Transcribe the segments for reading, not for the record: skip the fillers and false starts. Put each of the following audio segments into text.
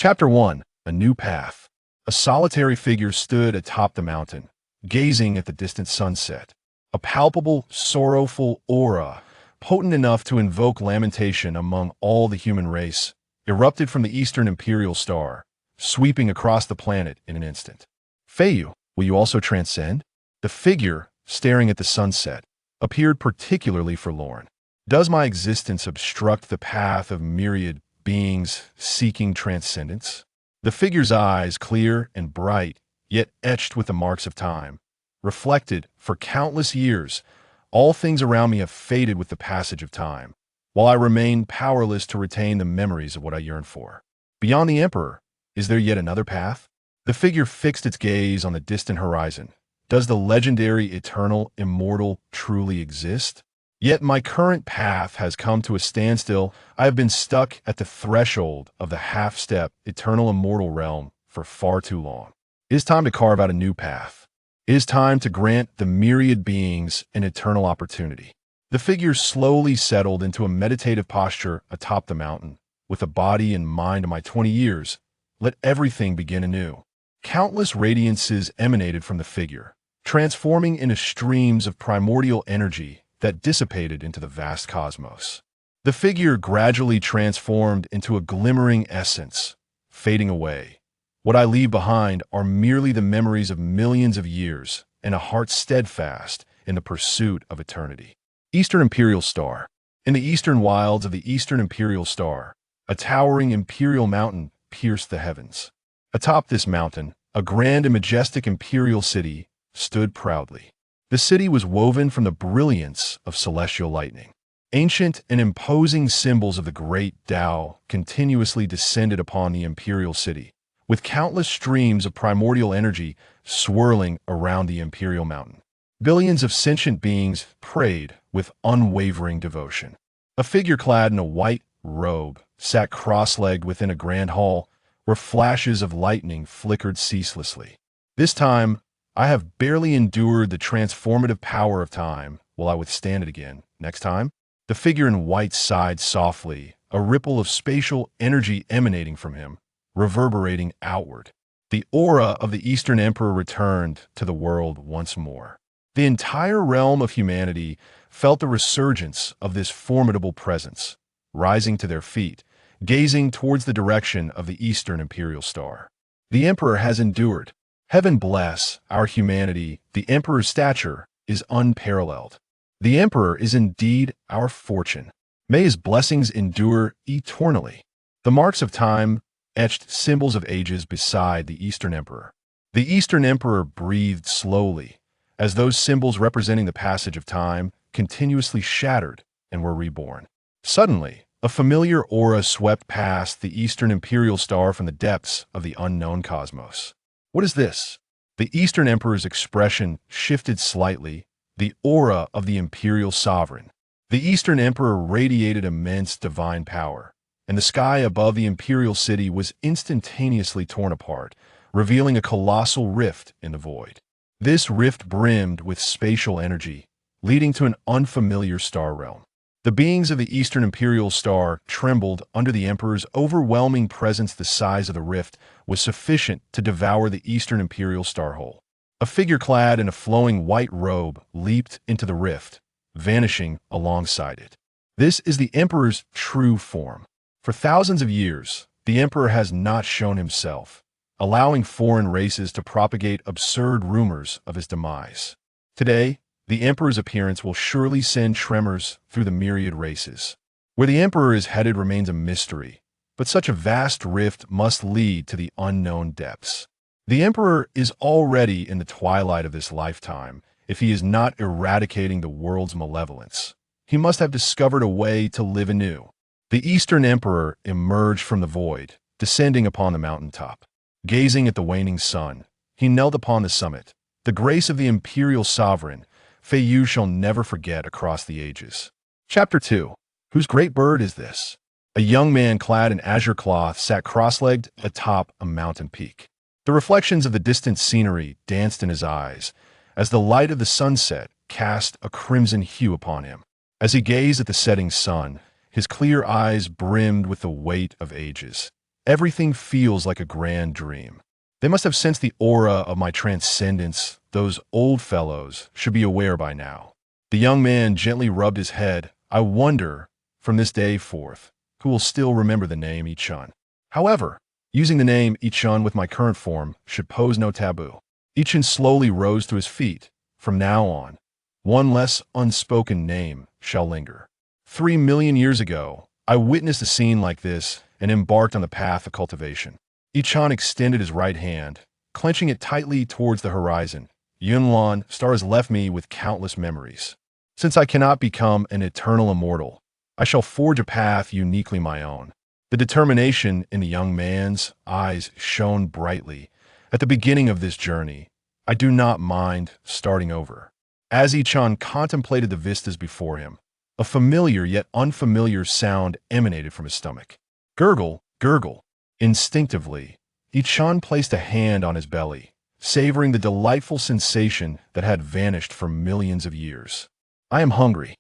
Chapter 1. A New Path. A solitary figure stood atop the mountain, gazing at the distant sunset. A palpable, sorrowful aura, potent enough to invoke lamentation among all the human race, erupted from the eastern imperial star, sweeping across the planet in an instant. Feiyu, will you also transcend? The figure, staring at the sunset, appeared particularly forlorn. Does my existence obstruct the path of myriad beings seeking transcendence? The figure's eyes, clear and bright, yet etched with the marks of time, reflected, for countless years, all things around me have faded with the passage of time, while I remain powerless to retain the memories of what I yearn for. Beyond the Emperor, is there yet another path? The figure fixed its gaze on the distant horizon. Does the legendary, eternal, immortal truly exist? Yet my current path has come to a standstill. I have been stuck at the threshold of the half-step, eternal immortal realm for far too long. It is time to carve out a new path. It is time to grant the myriad beings an eternal opportunity. The figure slowly settled into a meditative posture atop the mountain. With a body and mind of my 20 years, let everything begin anew. Countless radiances emanated from the figure, transforming into streams of primordial energy that dissipated into the vast cosmos. The figure gradually transformed into a glimmering essence, fading away. What I leave behind are merely the memories of millions of years and a heart steadfast in the pursuit of eternity. Eastern Imperial Star. In the eastern wilds of the Eastern Imperial Star, a towering imperial mountain pierced the heavens. Atop this mountain, a grand and majestic imperial city stood proudly. The city was woven from the brilliance of celestial lightning. Ancient and imposing symbols of the great Tao continuously descended upon the imperial city, with countless streams of primordial energy swirling around the imperial mountain. Billions of sentient beings prayed with unwavering devotion. A figure clad in a white robe sat cross-legged within a grand hall where flashes of lightning flickered ceaselessly. This time, I have barely endured the transformative power of time. Will I withstand it again next time? The figure in white sighed softly, a ripple of spatial energy emanating from him, reverberating outward. The aura of the Eastern Emperor returned to the world once more. The entire realm of humanity felt the resurgence of this formidable presence, rising to their feet, gazing towards the direction of the Eastern Imperial Star. The Emperor has endured. Heaven bless our humanity. The Emperor's stature is unparalleled. The Emperor is indeed our fortune. May his blessings endure eternally. The marks of time etched symbols of ages beside the Eastern Emperor. The Eastern Emperor breathed slowly, as those symbols representing the passage of time continuously shattered and were reborn. Suddenly, a familiar aura swept past the Eastern Imperial Star from the depths of the unknown cosmos. What is this? The Eastern Emperor's expression shifted slightly, the aura of the Imperial Sovereign. The Eastern Emperor radiated immense divine power, and the sky above the Imperial City was instantaneously torn apart, revealing a colossal rift in the void. This rift brimmed with spatial energy, leading to an unfamiliar star realm. The beings of the Eastern Imperial Star trembled under the Emperor's overwhelming presence. The size of the rift was sufficient to devour the Eastern Imperial Star whole. A figure clad in a flowing white robe leaped into the rift, vanishing alongside it. This is the Emperor's true form. For thousands of years, the Emperor has not shown himself, allowing foreign races to propagate absurd rumors of his demise. Today, the Emperor's appearance will surely send tremors through the myriad races. Where the Emperor is headed remains a mystery, but such a vast rift must lead to the unknown depths. The Emperor is already in the twilight of this lifetime. If he is not eradicating the world's malevolence, he must have discovered a way to live anew. The Eastern Emperor emerged from the void, descending upon the mountaintop. Gazing at the waning sun, he knelt upon the summit. The grace of the Imperial Sovereign, Feiyu, shall never forget across the ages. Chapter 2. Whose great bird is this? A young man clad in azure cloth sat cross-legged atop a mountain peak. The reflections of the distant scenery danced in his eyes, as the light of the sunset cast a crimson hue upon him. As he gazed at the setting sun, his clear eyes brimmed with the weight of ages. Everything feels like a grand dream. They must have sensed the aura of my transcendence. Those old fellows should be aware by now. The young man gently rubbed his head. I wonder, from this day forth, who will still remember the name Chen. However, using the name Chen with my current form should pose no taboo. Chen slowly rose to his feet. From now on, one less unspoken name shall linger. 3 million years ago, I witnessed a scene like this and embarked on the path of cultivation. Chen extended his right hand, clenching it tightly towards the horizon. Yunlan star has left me with countless memories. Since I cannot become an eternal immortal, I shall forge a path uniquely my own. The determination in the young man's eyes shone brightly. At the beginning of this journey, I do not mind starting over. As Chen contemplated the vistas before him, a familiar yet unfamiliar sound emanated from his stomach. Gurgle, gurgle. Instinctively, Chen placed a hand on his belly, savoring the delightful sensation that had vanished for millions of years. I am hungry.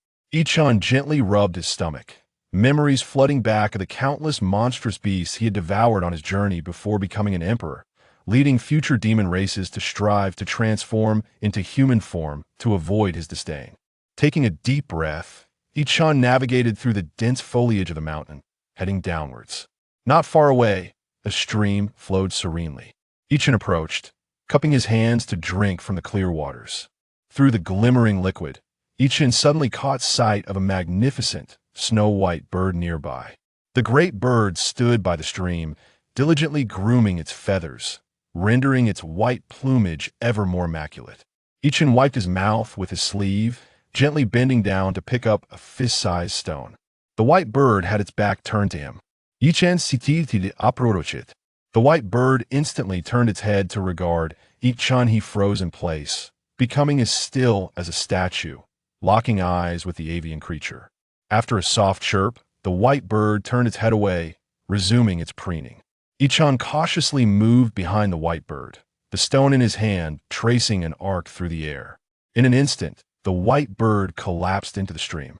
Chen gently rubbed his stomach, memories flooding back of the countless monstrous beasts he had devoured on his journey before becoming an emperor, leading future demon races to strive to transform into human form to avoid his disdain. Taking a deep breath, Chen navigated through the dense foliage of the mountain, heading downwards. Not far away, a stream flowed serenely. Chen approached, cupping his hands to drink from the clear waters. Through the glimmering liquid, Chen suddenly caught sight of a magnificent, snow-white bird nearby. The great bird stood by the stream, diligently grooming its feathers, rendering its white plumage ever more immaculate. Chen wiped his mouth with his sleeve, gently bending down to pick up a fist-sized stone. The white bird had its back turned to him. Chen sititi aprorochit. The white bird instantly turned its head to regard Chen. He froze in place, becoming as still as a statue, locking eyes with the avian creature. After a soft chirp, the white bird turned its head away, resuming its preening. Chen cautiously moved behind the white bird, the stone in his hand tracing an arc through the air. In an instant, the white bird collapsed into the stream.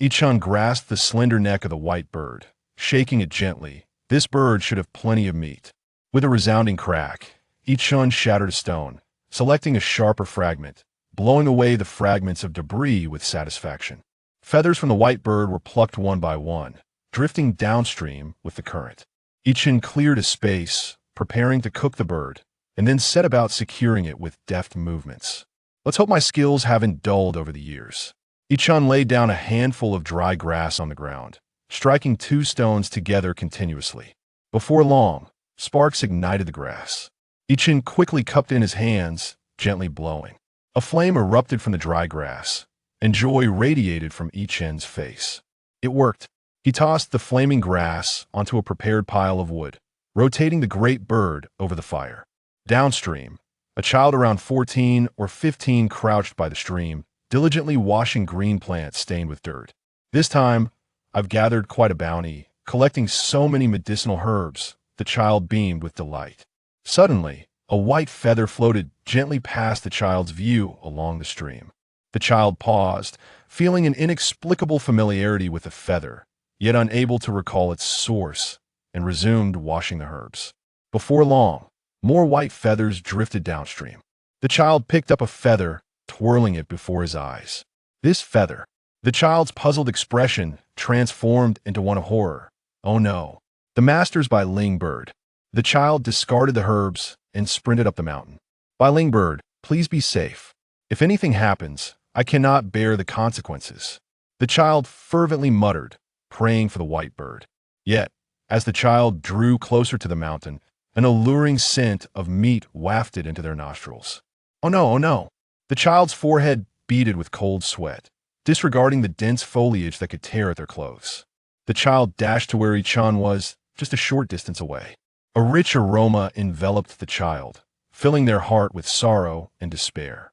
Chen grasped the slender neck of the white bird, shaking it gently. This bird should have plenty of meat. With a resounding crack, Chen shattered a stone, selecting a sharper fragment, blowing away the fragments of debris with satisfaction. Feathers from the white bird were plucked one by one, drifting downstream with the current. Chen cleared a space, preparing to cook the bird, and then set about securing it with deft movements. Let's hope my skills haven't dulled over the years. Chen laid down a handful of dry grass on the ground, striking two stones together continuously. Before long, sparks ignited the grass. Chen quickly cupped in his hands, gently blowing. A flame erupted from the dry grass, and joy radiated from Chen's face. It worked. He tossed the flaming grass onto a prepared pile of wood, rotating the great bird over the fire. Downstream, a child around 14 or 15 crouched by the stream, diligently washing green plants stained with dirt. This time, I've gathered quite a bounty, collecting so many medicinal herbs. The child beamed with delight. Suddenly, a white feather floated gently past the child's view along the stream. The child paused, feeling an inexplicable familiarity with the feather, yet unable to recall its source, and resumed washing the herbs. Before long, more white feathers drifted downstream. The child picked up a feather, twirling it before his eyes. This feather. The child's puzzled expression transformed into one of horror. Oh no. The Masters by Lingcang. The child discarded the herbs and sprinted up the mountain. By Lingcang, please be safe. If anything happens, I cannot bear the consequences. The child fervently muttered, praying for the white bird. Yet, as the child drew closer to the mountain, an alluring scent of meat wafted into their nostrils. Oh no, oh no. The child's forehead beaded with cold sweat, disregarding the dense foliage that could tear at their clothes. The child dashed to where Chen was, just a short distance away. A rich aroma enveloped the child, filling their heart with sorrow and despair.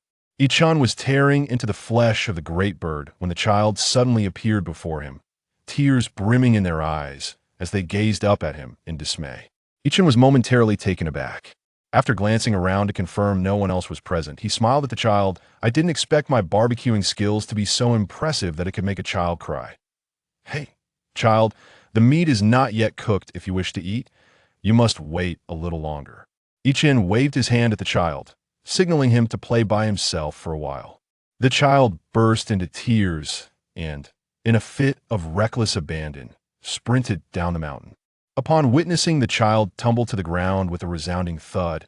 Chen was tearing into the flesh of the great bird when the child suddenly appeared before him, tears brimming in their eyes as they gazed up at him in dismay. Chen was momentarily taken aback. After glancing around to confirm no one else was present, he smiled at the child. I didn't expect my barbecuing skills to be so impressive that it could make a child cry. Hey, child, the meat is not yet cooked if you wish to eat. You must wait a little longer. Chen waved his hand at the child, signaling him to play by himself for a while. The child burst into tears and, in a fit of reckless abandon, sprinted down the mountain. Upon witnessing the child tumble to the ground with a resounding thud,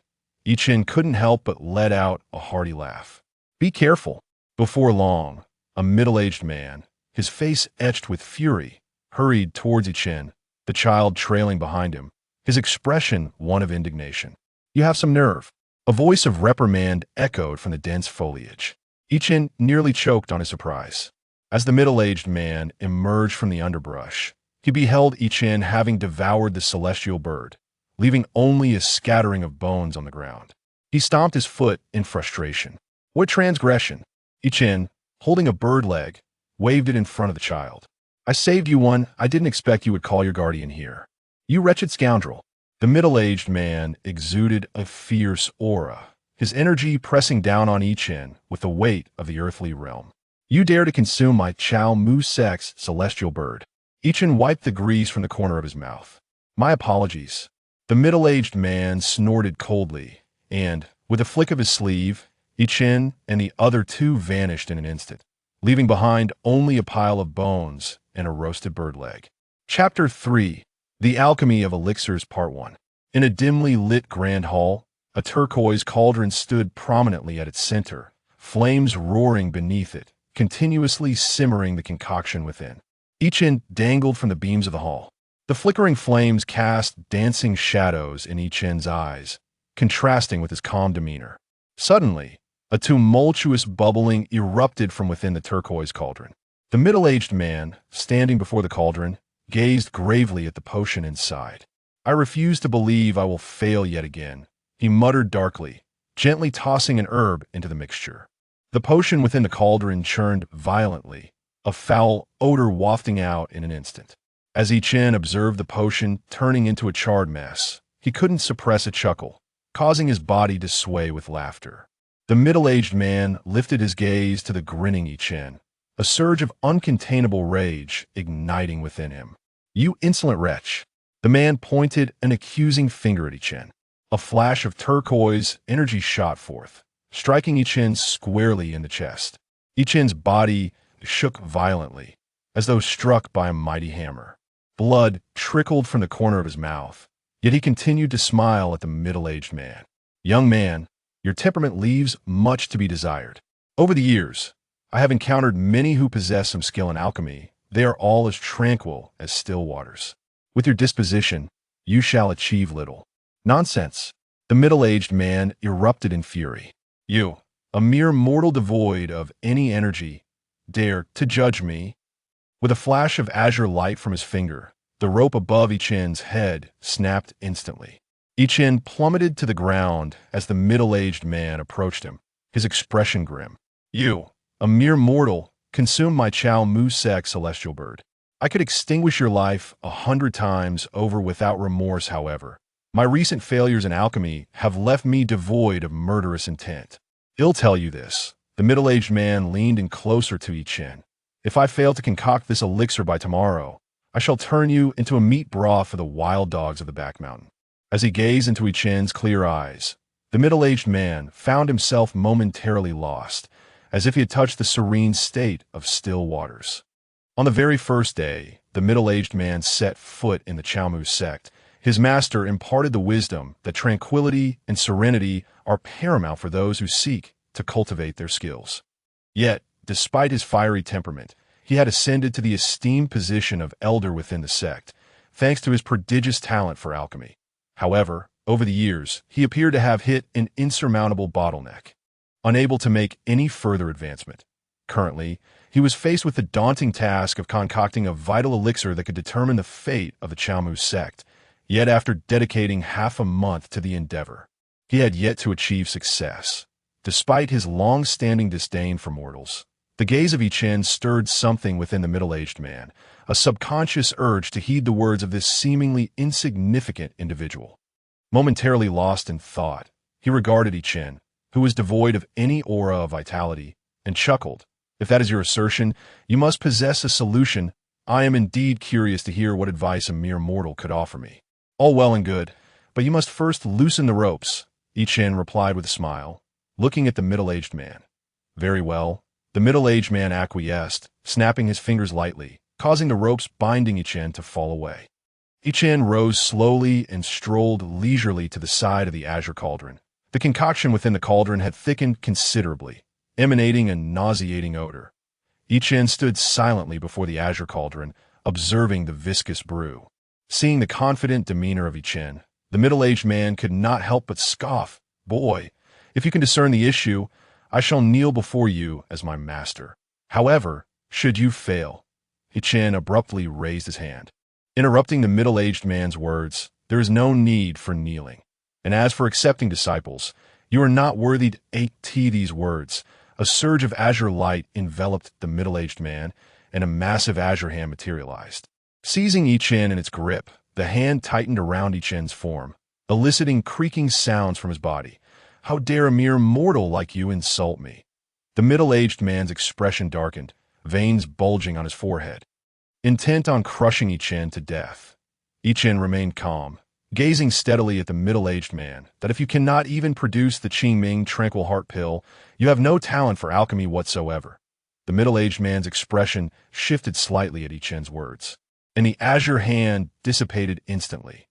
Chen couldn't help but let out a hearty laugh. Be careful. Before long, a middle-aged man, his face etched with fury, hurried towards Chen, the child trailing behind him, his expression one of indignation. You have some nerve. A voice of reprimand echoed from the dense foliage. Chen nearly choked on his surprise. As the middle-aged man emerged from the underbrush, he beheld Chen having devoured the celestial bird, leaving only a scattering of bones on the ground. He stomped his foot in frustration. What transgression! Chen, holding a bird leg, waved it in front of the child. I saved you one. I didn't expect you would call your guardian here. You wretched scoundrel. The middle-aged man exuded a fierce aura, his energy pressing down on Chen with the weight of the earthly realm. You dare to consume my Chow Mu Sex celestial bird. Chen wiped the grease from the corner of his mouth. My apologies. The middle-aged man snorted coldly, and, with a flick of his sleeve, Chen and the other two vanished in an instant, leaving behind only a pile of bones and a roasted bird leg. Chapter 3. The Alchemy of Elixirs Part 1. In a dimly lit grand hall, a turquoise cauldron stood prominently at its center, flames roaring beneath it, continuously simmering the concoction within. Chen dangled from the beams of the hall. The flickering flames cast dancing shadows in Chen's eyes, contrasting with his calm demeanor. Suddenly, a tumultuous bubbling erupted from within the turquoise cauldron. The middle-aged man, standing before the cauldron, gazed gravely at the potion inside. I refuse to believe I will fail yet again, he muttered darkly, gently tossing an herb into the mixture. The potion within the cauldron churned violently, a foul odor wafting out in an instant. As Chen observed the potion turning into a charred mess, he couldn't suppress a chuckle, causing his body to sway with laughter. The middle-aged man lifted his gaze to the grinning Chen, a surge of uncontainable rage igniting within him. You insolent wretch! The man pointed an accusing finger at Chen. A flash of turquoise energy shot forth, striking Chen squarely in the chest. Chen's body shook violently, as though struck by a mighty hammer. Blood trickled from the corner of his mouth, yet he continued to smile at the middle-aged man. Young man, your temperament leaves much to be desired. Over the years, I have encountered many who possess some skill in alchemy. They are all as tranquil as still waters. With your disposition, you shall achieve little. Nonsense! The middle-aged man erupted in fury. You, a mere mortal devoid of any energy, dare to judge me? With a flash of azure light from his finger, the rope above Chen's head snapped instantly. Chen plummeted to the ground as the middle-aged man approached him, his expression grim. You, a mere mortal, consume my Chow Mu Sex celestial bird. I could extinguish your life 100 times over without remorse, however. My recent failures in alchemy have left me devoid of murderous intent. I'll tell you this. The middle-aged man leaned in closer to Chen. If I fail to concoct this elixir by tomorrow, I shall turn you into a meat broth for the wild dogs of the back mountain. As he gazed into Chen's clear eyes, the middle-aged man found himself momentarily lost, as if he had touched the serene state of still waters. On the very first day, the middle-aged man set foot in the Chow Mu sect. His master imparted the wisdom that tranquility and serenity are paramount for those who seek to cultivate their skills. Yet, despite his fiery temperament, he had ascended to the esteemed position of elder within the sect, thanks to his prodigious talent for alchemy. However, over the years, he appeared to have hit an insurmountable bottleneck, unable to make any further advancement. Currently, he was faced with the daunting task of concocting a vital elixir that could determine the fate of the Chow Mu sect. Yet after dedicating half a month to the endeavor, he had yet to achieve success. Despite his long-standing disdain for mortals, the gaze of Chen stirred something within the middle-aged man, a subconscious urge to heed the words of this seemingly insignificant individual. Momentarily lost in thought, he regarded Chen, who was devoid of any aura of vitality, and chuckled. If that is your assertion, you must possess a solution. I am indeed curious to hear what advice a mere mortal could offer me. All well and good, But you must first loosen the ropes, Chen replied with a smile, looking at the middle-aged man. Very well. The middle-aged man acquiesced, snapping his fingers lightly, causing the ropes binding Chen to fall away. Chen rose slowly and strolled leisurely to the side of the azure cauldron. The concoction within the cauldron had thickened considerably, emanating a nauseating odor. Chen stood silently before the azure cauldron, observing the viscous brew. Seeing the confident demeanor of Chen, the middle-aged man could not help but scoff. Boy, if you can discern the issue, I shall kneel before you as my master. However, should you fail, Chen abruptly raised his hand. Interrupting the middle-aged man's words, there is no need for kneeling. And as for accepting disciples, you are not worthy to AT these words. A surge of azure light enveloped the middle-aged man, and a massive azure hand materialized. Seizing Chen in its grip, the hand tightened around Chen's form, eliciting creaking sounds from his body. How dare a mere mortal like you insult me? The middle-aged man's expression darkened, veins bulging on his forehead. Intent on crushing Chen to death, Chen remained calm, gazing steadily at the middle-aged man, that if you cannot even produce the Qingming tranquil heart pill, you have no talent for alchemy whatsoever. The middle-aged man's expression shifted slightly at Chen's words, and the azure hand dissipated instantly.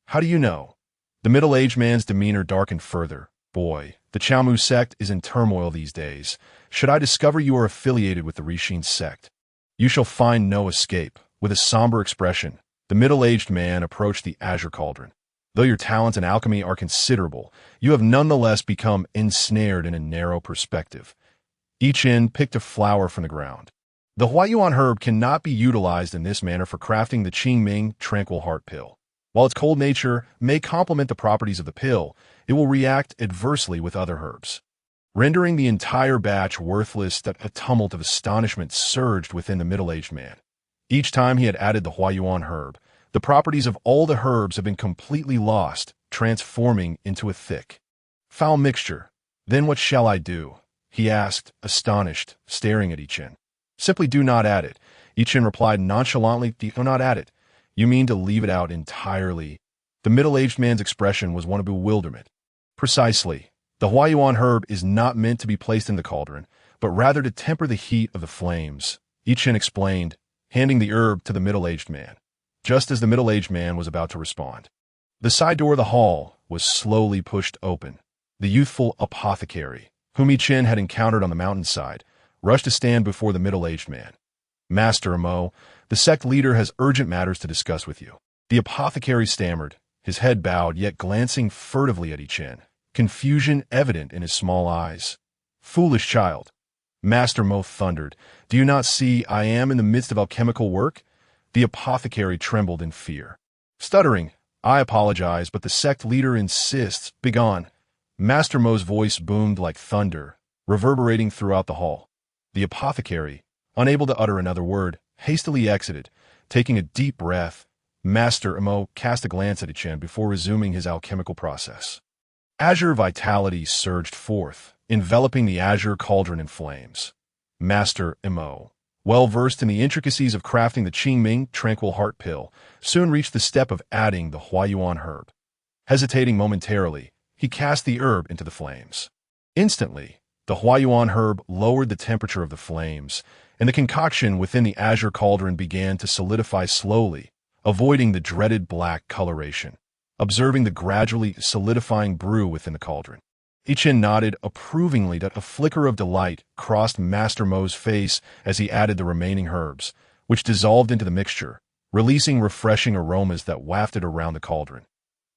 How do you know? The middle-aged man's demeanor darkened further. Boy, the Qiaomu sect is in turmoil these days. Should I discover you are affiliated with the Rixin sect, you shall find no escape. With a somber expression, the middle-aged man approached the azure cauldron. Though your talents in alchemy are considerable, you have nonetheless become ensnared in a narrow perspective. Chen picked a flower from the ground. The Huayuan herb cannot be utilized in this manner for crafting the Qingming tranquil heart pill. While its cold nature may complement the properties of the pill, it will react adversely with other herbs, rendering the entire batch worthless. That a tumult of astonishment surged within the middle-aged man. Each time he had added the Huayuan herb, the properties of all the herbs have been completely lost, transforming into a thick, foul mixture. Then what shall I do? He asked, astonished, staring at Chen. Simply do not add it. Chen replied nonchalantly, do not add it. You mean to leave it out entirely? The middle-aged man's expression was one of bewilderment. Precisely. The Huayuan herb is not meant to be placed in the cauldron, but rather to temper the heat of the flames, Chen explained, handing the herb to the middle-aged man. Just as the middle-aged man was about to respond, the side door of the hall was slowly pushed open. The youthful apothecary, whom Chen had encountered on the mountainside, rushed to stand before the middle-aged man. Master Mo, the sect leader has urgent matters to discuss with you. The apothecary stammered, his head bowed, yet glancing furtively at Chen, confusion evident in his small eyes. Foolish child, Master Mo thundered, do you not see I am in the midst of alchemical work? The apothecary trembled in fear. Stuttering, I apologize, but the sect leader insists. Begone. Master Mo's voice boomed like thunder, reverberating throughout the hall. The apothecary, unable to utter another word, hastily exited. Taking a deep breath, Master Mo cast a glance at Chen before resuming his alchemical process. Azure vitality surged forth, enveloping the azure cauldron in flames. Master Mo, well-versed in the intricacies of crafting the Qingming tranquil heart pill, soon reached the step of adding the Huayuan herb. Hesitating momentarily, he cast the herb into the flames. Instantly, the Huayuan herb lowered the temperature of the flames, and the concoction within the azure cauldron began to solidify slowly, avoiding the dreaded black coloration. Observing the gradually solidifying brew within the cauldron, Chen nodded approvingly. That a flicker of delight crossed Master Mo's face as he added the remaining herbs, which dissolved into the mixture, releasing refreshing aromas that wafted around the cauldron.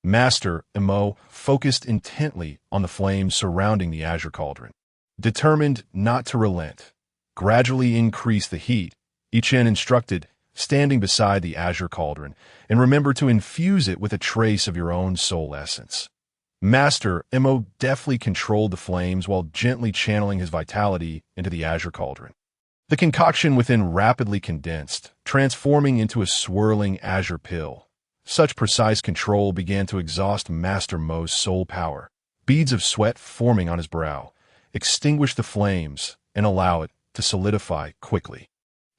Master Mo focused intently on the flames surrounding the azure cauldron. Determined not to relent, gradually increase the heat, Chen instructed, standing beside the azure cauldron, and remember to infuse it with a trace of your own soul essence. Master Mo deftly controlled the flames while gently channeling his vitality into the azure cauldron. The concoction within rapidly condensed, transforming into a swirling azure pill. Such precise control began to exhaust Master Mo's soul power. Beads of sweat forming on his brow, extinguish the flames and allow it to solidify quickly.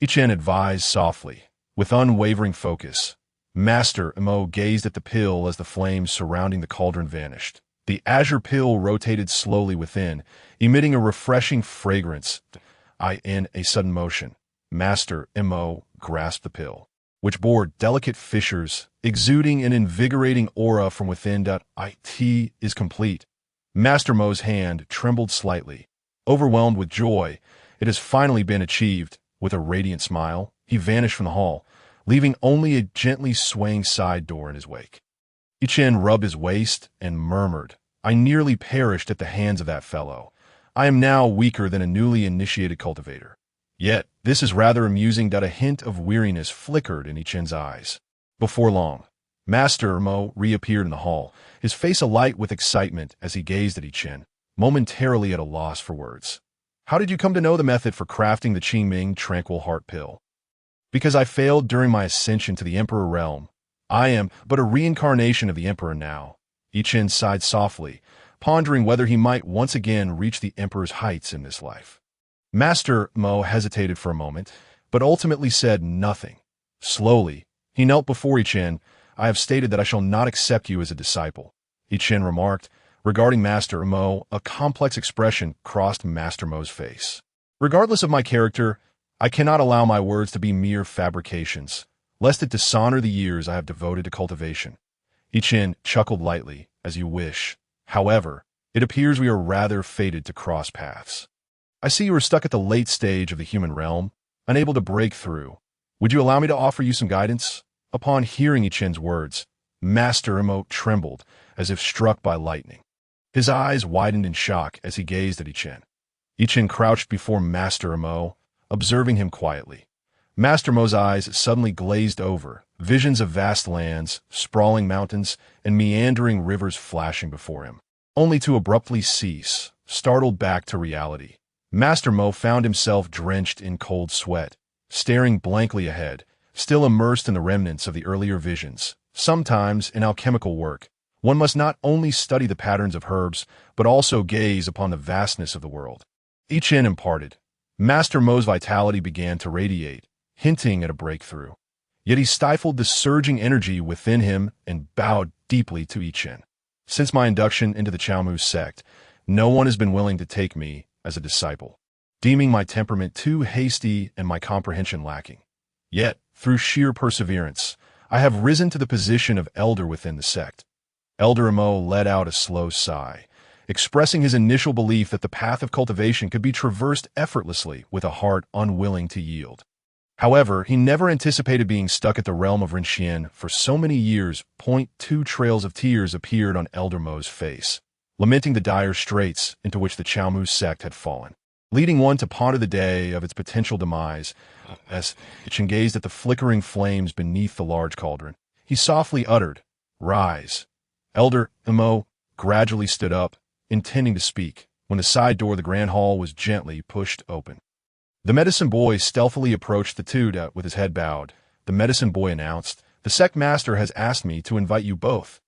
Chen advised softly, with unwavering focus. Master Mo gazed at the pill as the flames surrounding the cauldron vanished. The azure pill rotated slowly within, emitting a refreshing fragrance. In a sudden motion, Master Mo grasped the pill, which bore delicate fissures, exuding an invigorating aura from within. It is complete. Master Mo's hand trembled slightly. Overwhelmed with joy, it has finally been achieved. With a radiant smile, he vanished from the hall, leaving only a gently swaying side door in his wake. Chen rubbed his waist and murmured, "I nearly perished at the hands of that fellow. I am now weaker than a newly initiated cultivator." Yet, this is rather amusing that a hint of weariness flickered in Chen's eyes. Before long, Master Mo reappeared in the hall, his face alight with excitement as he gazed at Chen, momentarily at a loss for words. "How did you come to know the method for crafting the Qingming Tranquil Heart Pill?" "Because I failed during my ascension to the Emperor realm. I am but a reincarnation of the Emperor now." Chen sighed softly, pondering whether he might once again reach the Emperor's heights in this life. Master Mo hesitated for a moment, but ultimately said nothing. Slowly, he knelt before Chen. "I have stated that I shall not accept you as a disciple," Chen remarked. Regarding Master Mo, a complex expression crossed Master Mo's face. "Regardless of my character, I cannot allow my words to be mere fabrications, lest it dishonor the years I have devoted to cultivation." Chen chuckled lightly. "As you wish. However, it appears we are rather fated to cross paths. I see you are stuck at the late stage of the human realm, unable to break through. Would you allow me to offer you some guidance?" Upon hearing Chen's words, Master Mo trembled as if struck by lightning. His eyes widened in shock as he gazed at Chen. Chen crouched before Master Mo, observing him quietly. Master Mo's eyes suddenly glazed over, visions of vast lands, sprawling mountains, and meandering rivers flashing before him, only to abruptly cease, startled back to reality. Master Mo found himself drenched in cold sweat, staring blankly ahead, still immersed in the remnants of the earlier visions. Sometimes, in alchemical work, one must not only study the patterns of herbs, but also gaze upon the vastness of the world. Chen imparted. Master Mo's vitality began to radiate, hinting at a breakthrough. Yet he stifled the surging energy within him and bowed deeply to Chen. "Since my induction into the Qiaomu sect, no one has been willing to take me as a disciple, deeming my temperament too hasty and my comprehension lacking. Yet, through sheer perseverance, I have risen to the position of elder within the sect." Elder Mo let out a slow sigh, expressing his initial belief that the path of cultivation could be traversed effortlessly with a heart unwilling to yield. However, he never anticipated being stuck at the realm of Rinxian for so many years. 2 trails of tears appeared on Elder Mo's face, lamenting the dire straits into which the Qiaomu sect had fallen, leading one to ponder the day of its potential demise. As Chen gazed at the flickering flames beneath the large cauldron, he softly uttered, "Rise." Elder Mo gradually stood up, intending to speak, when the side door of the grand hall was gently pushed open. The medicine boy stealthily approached the two with his head bowed. The medicine boy announced, "The sect master has asked me to invite you both."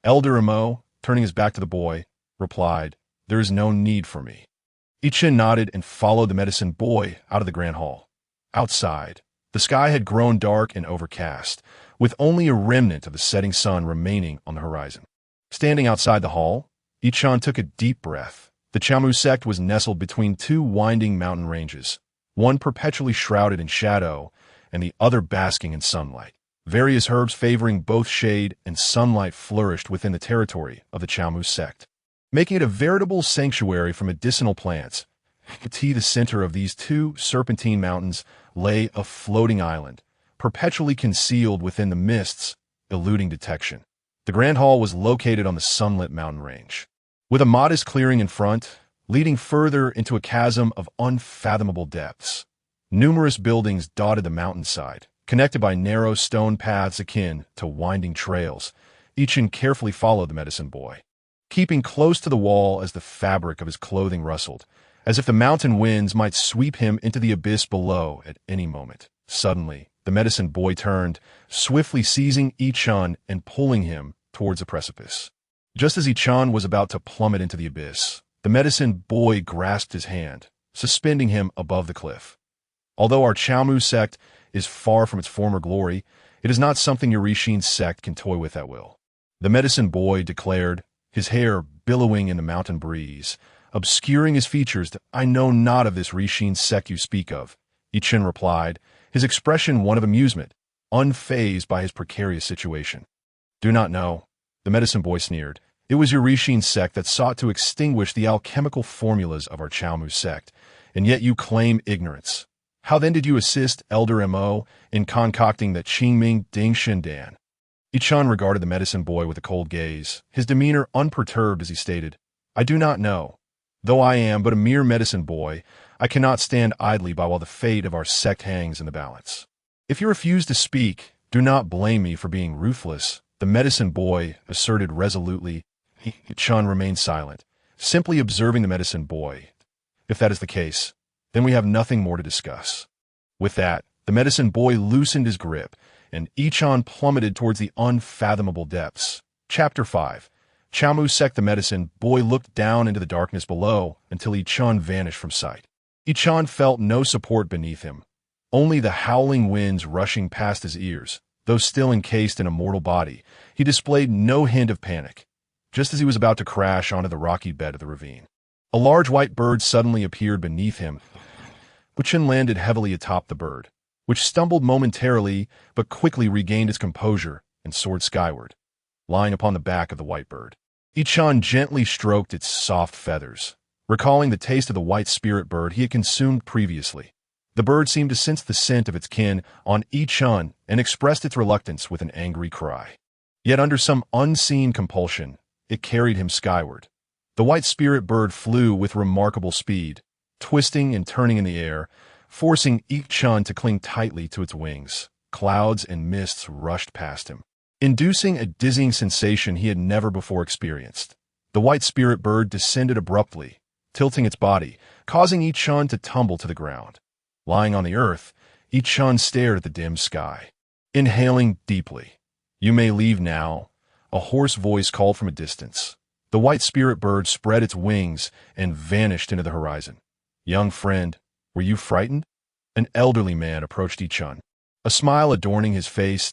Elder Mo, turning his back to the boy, replied, "There is no need for me." Chen nodded and followed the medicine boy out of the grand hall. Outside, the sky had grown dark and overcast, with only a remnant of the setting sun remaining on the horizon. Standing outside the hall, Chen took a deep breath. The Qiaomu sect was nestled between 2 winding mountain ranges, one perpetually shrouded in shadow and the other basking in sunlight. Various herbs favoring both shade and sunlight flourished within the territory of the Qiaomu sect, making it a veritable sanctuary for medicinal plants. At the center of these 2 serpentine mountains lay a floating island, perpetually concealed within the mists, eluding detection. The grand hall was located on the sunlit mountain range, with a modest clearing in front, leading further into a chasm of unfathomable depths. Numerous buildings dotted the mountainside, connected by narrow stone paths akin to winding trails. Chen carefully followed the medicine boy, keeping close to the wall as the fabric of his clothing rustled, as if the mountain winds might sweep him into the abyss below at any moment. Suddenly, the medicine boy turned, swiftly seizing Chen and pulling him towards a precipice. Just as Chen was about to plummet into the abyss, the medicine boy grasped his hand, suspending him above the cliff. Although our Qiaomu sect is far from its former glory, It is not something your Rishin sect can toy with at will. The medicine boy declared, his hair billowing in the mountain breeze, obscuring his features. I know not of this Rishin sect you speak of, Chen replied, his expression one of amusement, unfazed by his precarious situation. Do not know, the medicine boy sneered. It was your Rishin sect that sought to extinguish the alchemical formulas of our Chaomu sect, and yet you claim ignorance. How then did you assist Elder Mo in concocting that Qingming Ding Shindan? Chen regarded the medicine boy with a cold gaze, his demeanor unperturbed as he stated, I do not know. Though I am but a mere medicine boy, I cannot stand idly by while the fate of our sect hangs in the balance. If you refuse to speak, do not blame me for being ruthless, the medicine boy asserted resolutely. Chen remained silent, simply observing the medicine boy. If that is the case, then we have nothing more to discuss. With that, the medicine boy loosened his grip, and Chen plummeted towards the unfathomable depths. Chapter 5. Chaomu sect. The medicine boy looked down into the darkness below until Chen vanished from sight. Chen felt no support beneath him, only the howling winds rushing past his ears. Though still encased in a mortal body, he displayed no hint of panic. Just as he was about to crash onto the rocky bed of the ravine, a large white bird suddenly appeared beneath him. Chen landed heavily atop the bird, which stumbled momentarily but quickly regained its composure and soared skyward, lying upon the back of the white bird. Chen gently stroked its soft feathers, recalling the taste of the white spirit bird he had consumed previously. The bird seemed to sense the scent of its kin on Chen and expressed its reluctance with an angry cry. Yet under some unseen compulsion, it carried him skyward. The white spirit bird flew with remarkable speed, twisting and turning in the air, forcing Chen to cling tightly to its wings. Clouds and mists rushed past him, inducing a dizzying sensation he had never before experienced. The white spirit bird descended abruptly, tilting its body, causing Chen to tumble to the ground. Lying on the earth, Chen stared at the dim sky, inhaling deeply. You may leave now, a hoarse voice called from a distance. The white spirit bird spread its wings and vanished into the horizon. Young friend, were you frightened? An elderly man approached Chen. A smile adorning his face.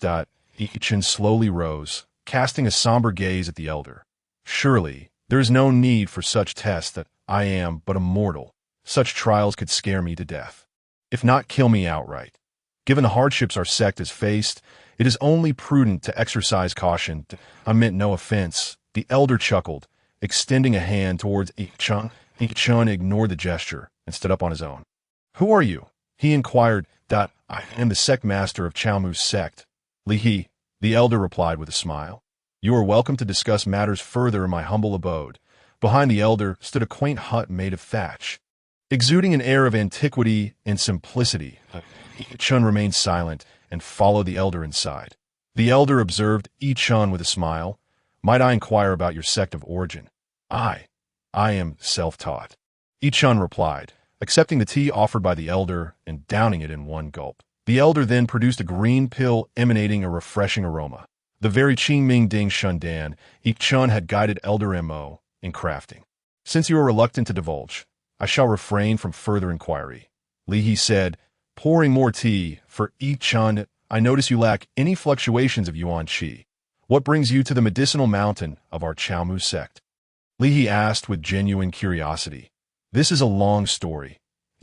Chen slowly rose, casting a somber gaze at the elder. Surely, there is no need for such tests. That I am but a mortal. Such trials could scare me to death, if not kill me outright. Given the hardships our sect has faced, it is only prudent to exercise caution. I meant no offense. The elder chuckled, extending a hand towards Chen. Chen ignored the gesture and stood up on his own. Who are you? He inquired. I am the sect master of Chaomu's sect. Li He, the elder replied with a smile. You are welcome to discuss matters further in my humble abode. Behind the elder stood a quaint hut made of thatch, exuding an air of antiquity and simplicity. Chen remained silent and followed the elder inside. The elder observed Chen with a smile. Might I inquire about your sect of origin? I am self-taught. Chen replied, accepting the tea offered by the elder and downing it in one gulp. The elder then produced a green pill emanating a refreshing aroma. The very Qingming Ding Shindan Chen had guided Elder Mo in crafting. Since you are reluctant to divulge, I shall refrain from further inquiry. Li He said, pouring more tea for Chen. I notice you lack any fluctuations of yuan qi. What brings you to the medicinal mountain of our Chaomu sect? Li He asked with genuine curiosity. This is a long story.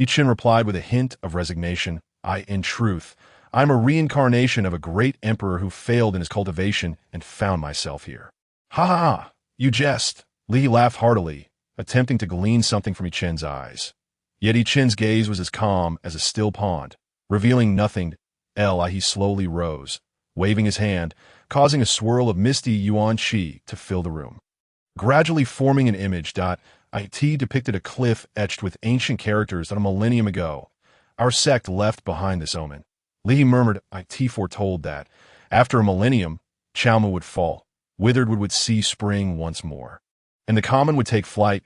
Chen replied with a hint of resignation. In truth, I am a reincarnation of a great emperor who failed in his cultivation and found myself here. Ha ha ha, you jest. Li He laughed heartily, attempting to glean something from Chen's eyes. Yet Chen's gaze was as calm as a still pond, revealing nothing. He slowly rose, waving his hand, causing a swirl of misty yuan qi to fill the room. Gradually forming an image. It depicted a cliff etched with ancient characters that a millennium ago our sect left behind this omen. Li He murmured. It foretold that, after a millennium, Chaomu would fall, withered would see spring once more, and the common would take flight.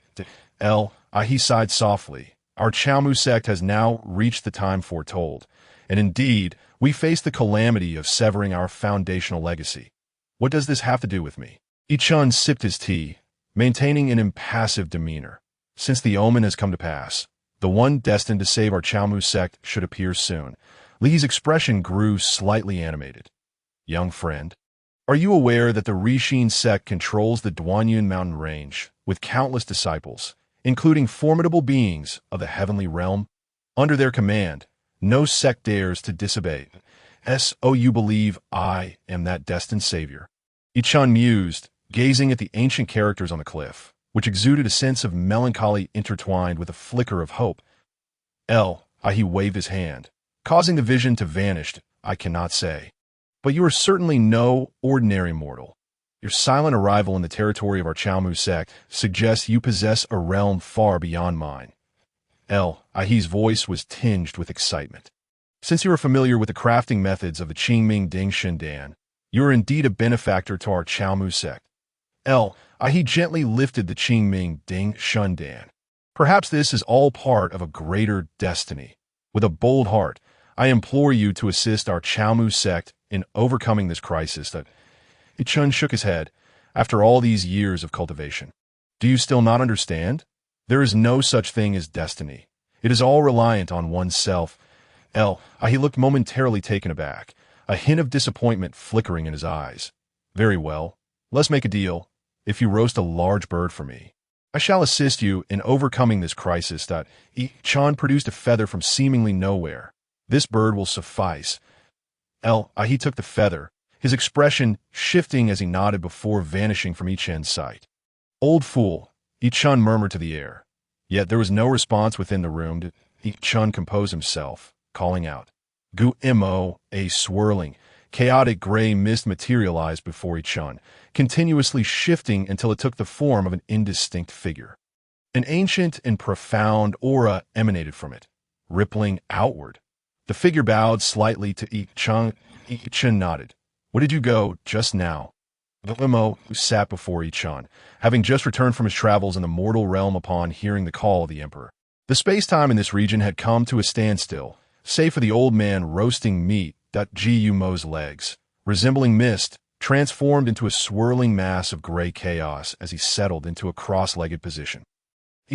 He sighed softly. Our Chaomu sect has now reached the time foretold, and indeed, we face the calamity of severing our foundational legacy. What does this have to do with me? Chen sipped his tea, maintaining an impassive demeanor. Since the omen has come to pass, the one destined to save our Chaomu sect should appear soon. Li's expression grew slightly animated. young friend. Are you aware that the Rixin sect controls the Duanyun mountain range, with countless disciples, including formidable beings of the heavenly realm? Under their command, no sect dares to disobey. So you believe I am that destined savior? Chen mused, gazing at the ancient characters on the cliff, which exuded a sense of melancholy intertwined with a flicker of hope. He waved his hand, causing the vision to vanish. I cannot say. But you are certainly no ordinary mortal. Your silent arrival in the territory of our Chaomu sect suggests you possess a realm far beyond mine. He's voice was tinged with excitement. Since you are familiar with the crafting methods of the Qingming Ding Shendan, you are indeed a benefactor to our Chaomu sect. He gently lifted the Qingming Ding Shendan. Perhaps this is all part of a greater destiny. With a bold heart, I implore you to assist our Chaomu sect in overcoming this crisis. Chen shook his head. After all these years of cultivation, do you still not understand? There is no such thing as destiny. It is all reliant on oneself. He looked momentarily taken aback, a hint of disappointment flickering in his eyes. Very well. Let's make a deal. If you roast a large bird for me, I shall assist you in overcoming this crisis. Chen produced a feather from seemingly nowhere. This bird will suffice. He took the feather, his expression shifting as he nodded before vanishing from Chen's sight. Old fool, Chen murmured to the air. Yet there was no response within the room. Chen composed himself, calling out. Gu-mo, a swirling, chaotic gray mist materialized before Chen, continuously shifting until it took the form of an indistinct figure. An ancient and profound aura emanated from it, rippling outward. The figure bowed slightly to Chen. Chen nodded. Where did you go just now? The limo sat before Chen, having just returned from his travels in the mortal realm upon hearing the call of the emperor. The space-time in this region had come to a standstill, save for the old man roasting meat. Gumo's legs, resembling mist, transformed into a swirling mass of gray chaos as he settled into a cross-legged position.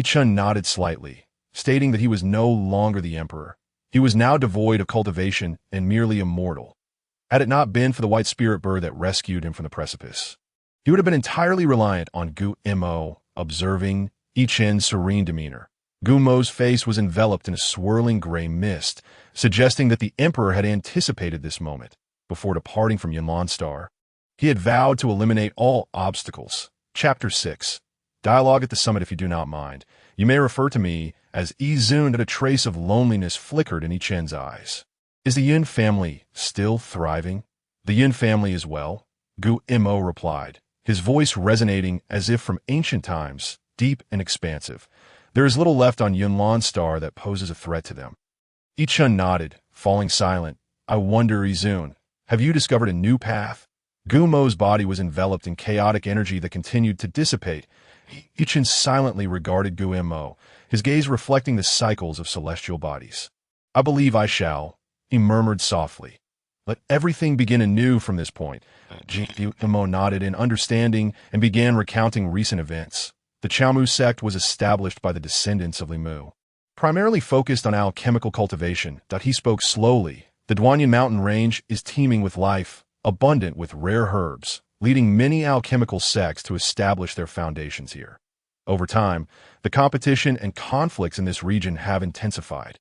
Chen nodded slightly, stating that he was no longer the emperor. He was now devoid of cultivation and merely immortal. Had it not been for the white spirit bird that rescued him from the precipice, he would have been entirely reliant on Gumo, observing Chen's serene demeanor. Gumo's face was enveloped in a swirling gray mist, suggesting that the emperor had anticipated this moment before departing from Yunlan Star. He had vowed to eliminate all obstacles. Chapter 6. Dialogue at the summit. If you do not mind, you may refer to me as Izun. That a trace of loneliness flickered in Chen's eyes. Is the Yun family still thriving? The Yun family is well, Gumo replied, his voice resonating as if from ancient times, deep and expansive. There is little left on Yunlan Star that poses a threat to them. Chen nodded, falling silent. I wonder, Izun, have you discovered a new path? Gumo's body was enveloped in chaotic energy that continued to dissipate. Chen silently regarded Gumo, his gaze reflecting the cycles of celestial bodies. I believe I shall, he murmured softly. Let everything begin anew from this point. Gumo nodded in understanding and began recounting recent events. The Chaomu sect was established by the descendants of Limu, primarily focused on alchemical cultivation. He spoke slowly. The Duanyun mountain range is teeming with life, abundant with rare herbs, leading many alchemical sects to establish their foundations here. Over time, the competition and conflicts in this region have intensified.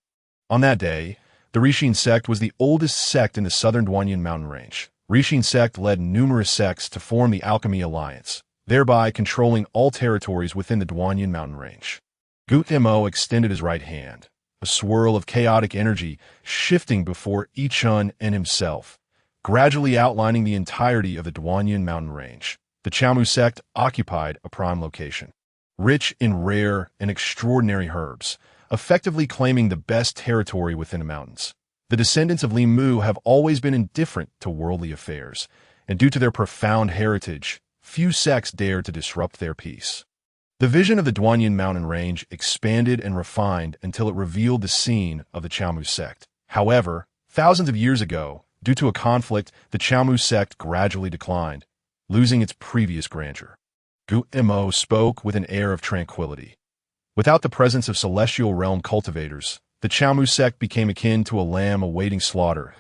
On that day, the Rixin sect was the oldest sect in the southern Duanyun mountain range. Rixin sect led numerous sects to form the Alchemy Alliance, thereby controlling all territories within the Duanyun mountain range. Gumo extended his right hand, a swirl of chaotic energy shifting before Chen and himself, gradually outlining the entirety of the Duanyun mountain range. The Chaomu sect occupied a prime location, rich in rare and extraordinary herbs, effectively claiming the best territory within the mountains. The descendants of Limu have always been indifferent to worldly affairs, and due to their profound heritage, few sects dare to disrupt their peace. The vision of the Duanyun mountain range expanded and refined until it revealed the scene of the Chaomu sect. However, thousands of years ago, due to a conflict, the Chaomu sect gradually declined, losing its previous grandeur. Gumo spoke with an air of tranquility. Without the presence of celestial realm cultivators, the Chaomu sect became akin to a lamb awaiting slaughter.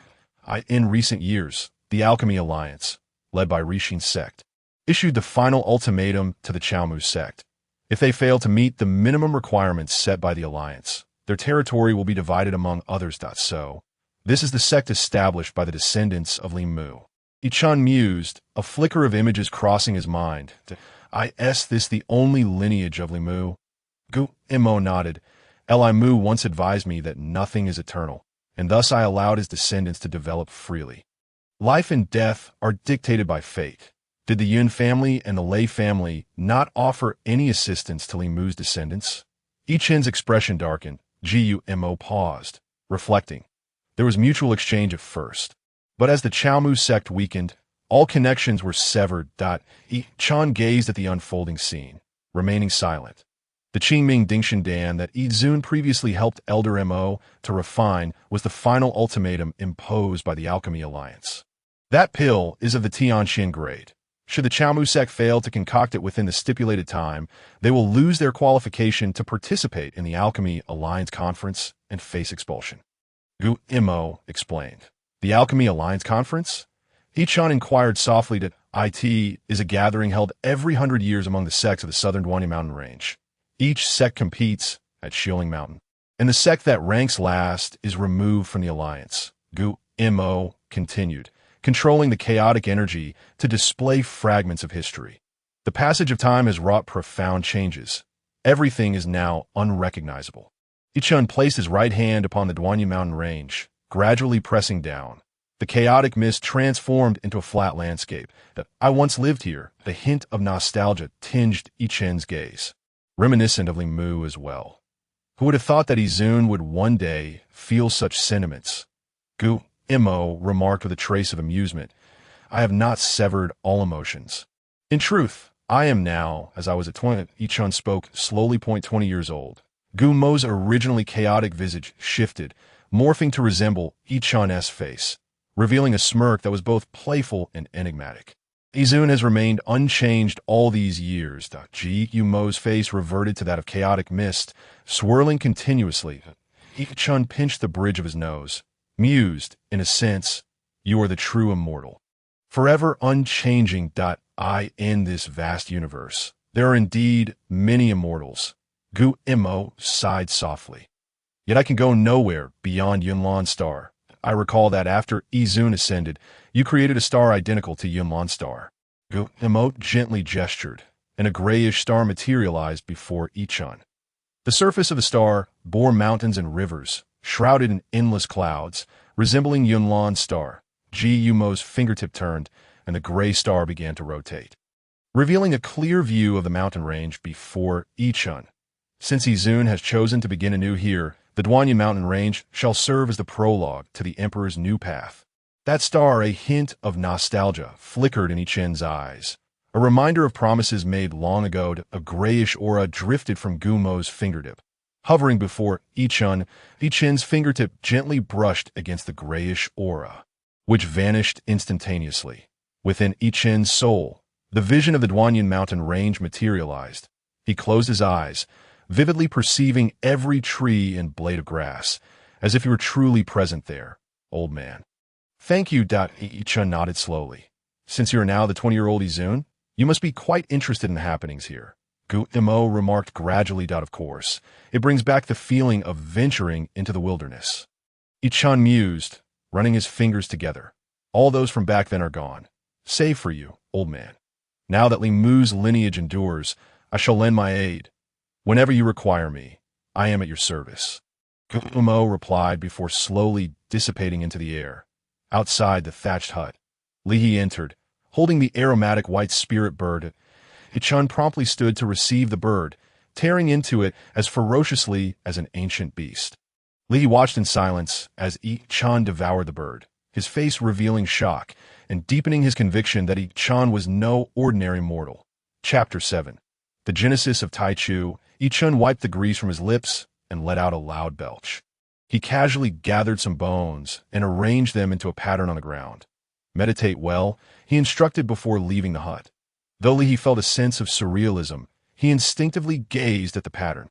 In recent years, the Alchemy Alliance, led by Rixin's sect, issued the final ultimatum to the Chaomu sect. If they fail to meet the minimum requirements set by the Alliance, their territory will be divided among others. So, this is the sect established by the descendants of Limu. Chen mused, a flicker of images crossing his mind. Is this the only lineage of Limu? Imo nodded. Limu once advised me that nothing is eternal, and thus I allowed his descendants to develop freely. Life and death are dictated by fate. Did the Yun family and the Lei family not offer any assistance to Limu's descendants? Chen's expression darkened. Gumo paused, reflecting. There was mutual exchange at first, but as the Chaomu sect weakened, all connections were severed. Chen gazed at the unfolding scene, remaining silent. The Qingming Dingshan Dan that Zun previously helped Elder Mo to refine was the final ultimatum imposed by the Alchemy Alliance. That pill is of the Tianxin grade. Should the Chaomu sect fail to concoct it within the stipulated time, they will lose their qualification to participate in the Alchemy Alliance Conference and face expulsion. Imo explained. The Alchemy Alliance Conference? Chen inquired softly that it is a gathering held every 100 years among the sects of the southern Duanyi mountain range. Each sect competes at Shiling Mountain, and the sect that ranks last is removed from the alliance. Imo continued, controlling the chaotic energy to display fragments of history. The passage of time has wrought profound changes. Everything is now unrecognizable. Chen placed his right hand upon the Duanyi mountain range, gradually pressing down. The chaotic mist transformed into a flat landscape. I once lived here. The hint of nostalgia tinged Chen's gaze, reminiscent of Limu as well. Who would have thought that Zun would one day feel such sentiments? Imo remarked with a trace of amusement. I have not severed all emotions. In truth, I am now, as I was at 20. Chen spoke, slowly. 20 years old. Mo's originally chaotic visage shifted, morphing to resemble Chen's face, revealing a smirk that was both playful and enigmatic. Zun has remained unchanged all these years. Mo's face reverted to that of chaotic mist, swirling continuously. Chen pinched the bridge of his nose, mused, in a sense, you are the true immortal. Forever unchanging. In this vast universe, there are indeed many immortals. Imo sighed softly. Yet I can go nowhere beyond Yunlan Star. I recall that after Zun ascended, you created a star identical to Yunlan Star. Imo gently gestured, and a grayish star materialized before Chen. The surface of the star bore mountains and rivers, shrouded in endless clouds, resembling Yunlan Star. Mo's fingertip turned, and the gray star began to rotate, revealing a clear view of the mountain range before Chen. Since Zun has chosen to begin anew here, the Duanyi mountain range shall serve as the prologue to the Emperor's new path. That star, a hint of nostalgia, flickered in Chen's eyes. A reminder of promises made long ago. A grayish aura drifted from Mo's fingertip. Hovering before Chen's fingertip gently brushed against the grayish aura, which vanished instantaneously. Within Chen's soul, the vision of the Duanyi mountain range materialized. He closed his eyes, vividly perceiving every tree and blade of grass, as if he were truly present there. Old man. Thank you. Chen nodded slowly. Since you are now the 20-year-old Zun, you must be quite interested in the happenings here. Imo remarked gradually. Of course, it brings back the feeling of venturing into the wilderness. Chen mused, running his fingers together. All those from back then are gone, save for you, old man. Now that Limu's lineage endures, I shall lend my aid. Whenever you require me, I am at your service. Imo replied before slowly dissipating into the air. Outside the thatched hut, Lihi entered, holding the aromatic white spirit bird. Chen promptly stood to receive the bird, tearing into it as ferociously as an ancient beast. Lihi watched in silence as Chen devoured the bird, his face revealing shock and deepening his conviction that Chen was no ordinary mortal. Chapter 7. The Genesis of Taichu. Chen wiped the grease from his lips and let out a loud belch. He casually gathered some bones and arranged them into a pattern on the ground. Meditate well, he instructed before leaving the hut. Though he felt a sense of surrealism, he instinctively gazed at the pattern.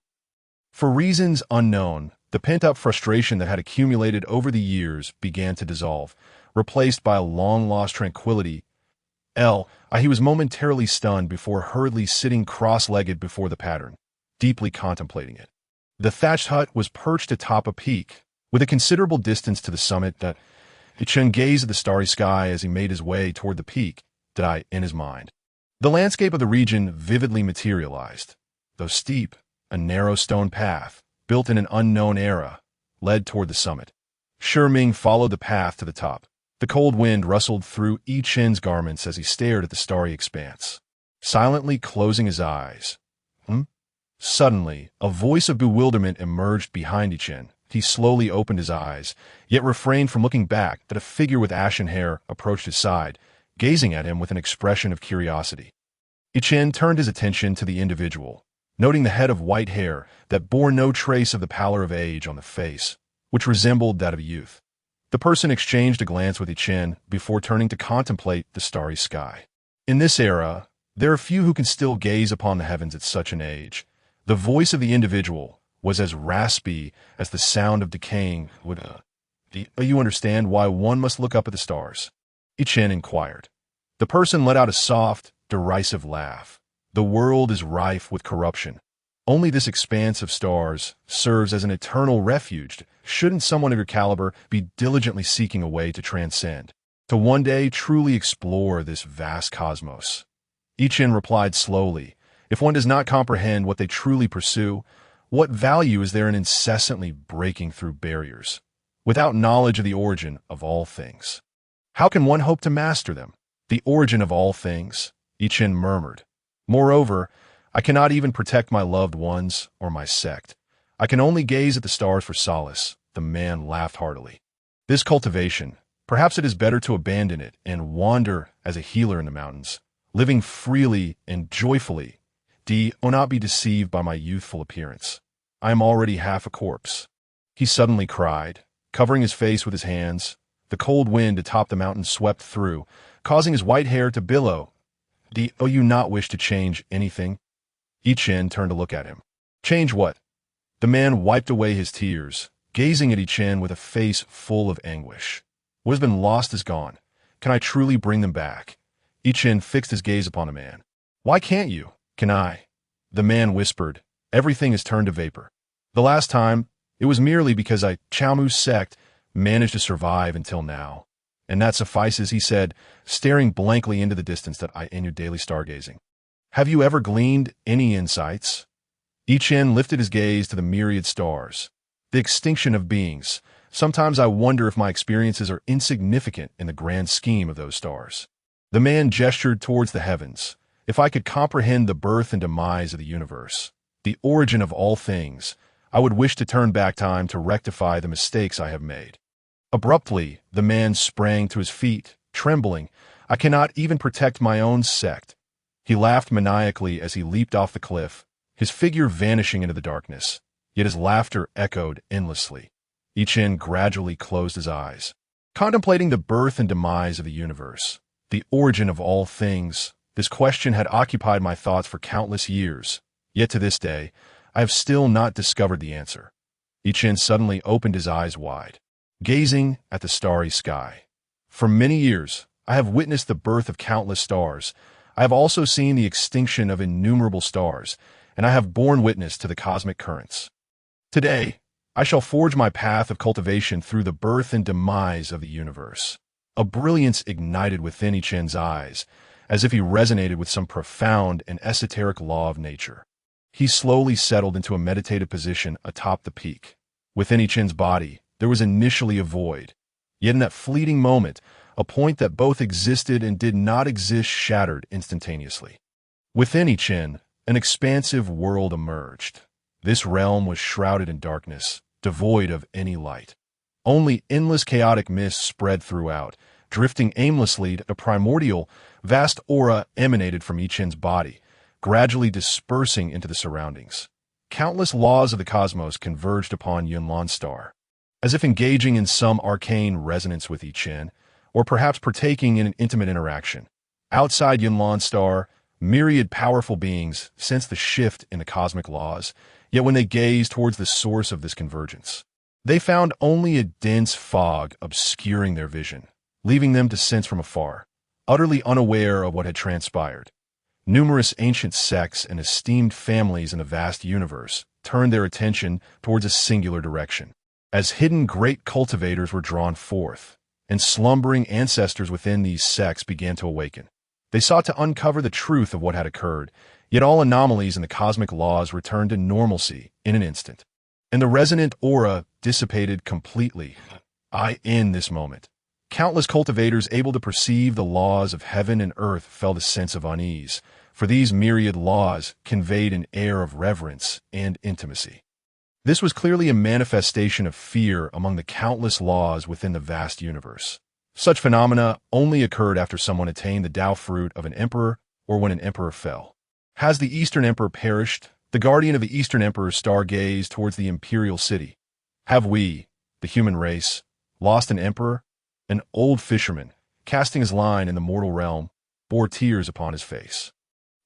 For reasons unknown, the pent-up frustration that had accumulated over the years began to dissolve, replaced by a long-lost tranquility. He was momentarily stunned before hurriedly sitting cross-legged before the pattern, deeply contemplating it. The thatched hut was perched atop a peak, with a considerable distance to the summit that Chen gazed at the starry sky as he made his way toward the peak, in his mind. The landscape of the region vividly materialized. Though steep, a narrow stone path, built in an unknown era, led toward the summit. Ming followed the path to the top. The cold wind rustled through Chen's garments as he stared at the starry expanse, silently closing his eyes. Suddenly, a voice of bewilderment emerged behind Chen. He slowly opened his eyes, yet refrained from looking back that a figure with ashen hair approached his side, gazing at him with an expression of curiosity. Chen turned his attention to the individual, noting the head of white hair that bore no trace of the pallor of age on the face, which resembled that of youth. The person exchanged a glance with Chen before turning to contemplate the starry sky. In this era, there are few who can still gaze upon the heavens at such an age. The voice of the individual was as raspy as the sound of decaying wood. Do you understand why one must look up at the stars? Chen inquired. The person let out a soft, derisive laugh. The world is rife with corruption. Only this expanse of stars serves as an eternal refuge. Shouldn't someone of your caliber be diligently seeking a way to transcend, to one day truly explore this vast cosmos? Chen replied slowly. If one does not comprehend what they truly pursue, what value is there in incessantly breaking through barriers, without knowledge of the origin of all things? How can one hope to master them? The origin of all things, Chen murmured. Moreover, I cannot even protect my loved ones or my sect. I can only gaze at the stars for solace. The man laughed heartily. This cultivation, perhaps it is better to abandon it and wander as a healer in the mountains, living freely and joyfully. Do not be deceived by my youthful appearance. I am already half a corpse. He suddenly cried, covering his face with his hands. The cold wind atop the mountain swept through, causing his white hair to billow. Do you not wish to change anything? Chen turned to look at him. Change what? The man wiped away his tears, gazing at Chen with a face full of anguish. What has been lost is gone. Can I truly bring them back? Chen fixed his gaze upon the man. Why can't you? Can I? The man whispered. Everything has turned to vapor. The last time, it was merely because Chaomu's sect managed to survive until now. And that suffices, he said, staring blankly into the distance that anew daily stargazing. Have you ever gleaned any insights? Chen lifted his gaze to the myriad stars. The extinction of beings. Sometimes I wonder if my experiences are insignificant in the grand scheme of those stars. The man gestured towards the heavens. If I could comprehend the birth and demise of the universe, the origin of all things, I would wish to turn back time to rectify the mistakes I have made. Abruptly, the man sprang to his feet, trembling. I cannot even protect my own sect. He laughed maniacally as he leaped off the cliff, his figure vanishing into the darkness, yet his laughter echoed endlessly. Chen gradually closed his eyes, contemplating the birth and demise of the universe, the origin of all things. This question had occupied my thoughts for countless years, yet to this day, I have still not discovered the answer. Chen suddenly opened his eyes wide, gazing at the starry sky. For many years, I have witnessed the birth of countless stars. I have also seen the extinction of innumerable stars, and I have borne witness to the cosmic currents. Today, I shall forge my path of cultivation through the birth and demise of the universe. A brilliance ignited within Chen's eyes, as if he resonated with some profound and esoteric law of nature. He slowly settled into a meditative position atop the peak. Within Chen's body, there was initially a void. Yet in that fleeting moment, a point that both existed and did not exist shattered instantaneously. Within Chen, an expansive world emerged. This realm was shrouded in darkness, devoid of any light. Only endless chaotic mist spread throughout, drifting aimlessly. A primordial, vast aura emanated from Chen's body, gradually dispersing into the surroundings. Countless laws of the cosmos converged upon Yunlan's star, as if engaging in some arcane resonance with Chen, or perhaps partaking in an intimate interaction. Outside Yunlan's star, myriad powerful beings sensed the shift in the cosmic laws, yet when they gazed towards the source of this convergence, they found only a dense fog obscuring their vision. leaving them to sense from afar, utterly unaware of what had transpired. Numerous ancient sects and esteemed families in the vast universe turned their attention towards a singular direction. As hidden great cultivators were drawn forth, and slumbering ancestors within these sects began to awaken, they sought to uncover the truth of what had occurred, yet all anomalies in the cosmic laws returned to normalcy in an instant. And the resonant aura dissipated completely. In this moment, countless cultivators able to perceive the laws of heaven and earth felt a sense of unease, for these myriad laws conveyed an air of reverence and intimacy. This was clearly a manifestation of fear among the countless laws within the vast universe. Such phenomena only occurred after someone attained the Tao fruit of an emperor or when an emperor fell. Has the Eastern Emperor perished? The guardian of the Eastern Emperor's star gazed towards the imperial city. Have we, the human race, lost an emperor? An old fisherman, casting his line in the mortal realm, bore tears upon his face.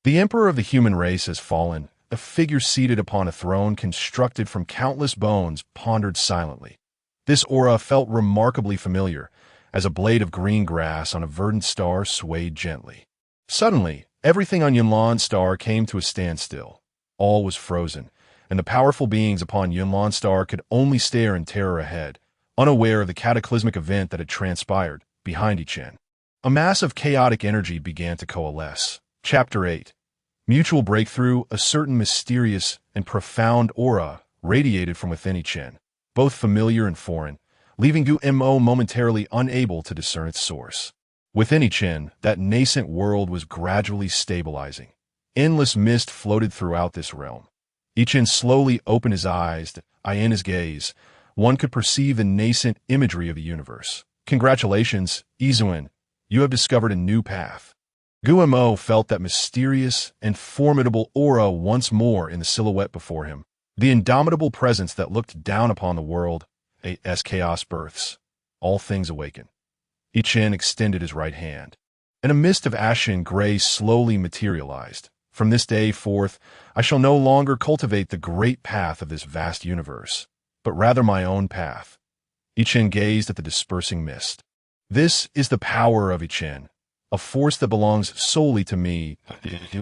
The emperor of the human race has fallen. A figure seated upon a throne constructed from countless bones pondered silently. This aura felt remarkably familiar, as a blade of green grass on a verdant star swayed gently. Suddenly, everything on Yunlan's star came to a standstill. All was frozen, and the powerful beings upon Yunlan's star could only stare in terror ahead, unaware of the cataclysmic event that had transpired behind Chen. A mass of chaotic energy began to coalesce. Chapter 8. Mutual breakthrough. A certain mysterious and profound aura radiated from within Chen, both familiar and foreign, leaving Gu Mo momentarily unable to discern its source. Within Chen, that nascent world was gradually stabilizing. Endless mist floated throughout this realm. Chen slowly opened his eyes. In his gaze, one could perceive the nascent imagery of the universe. Congratulations, Izuan. You have discovered a new path. Gu Mo felt that mysterious and formidable aura once more in the silhouette before him. The indomitable presence that looked down upon the world as chaos births. All things awaken. Chen extended his right hand, and a mist of ashen gray slowly materialized. From this day forth, I shall no longer cultivate the great path of this vast universe, but rather my own path. Chen gazed at the dispersing mist. This is the power of Chen, a force that belongs solely to me.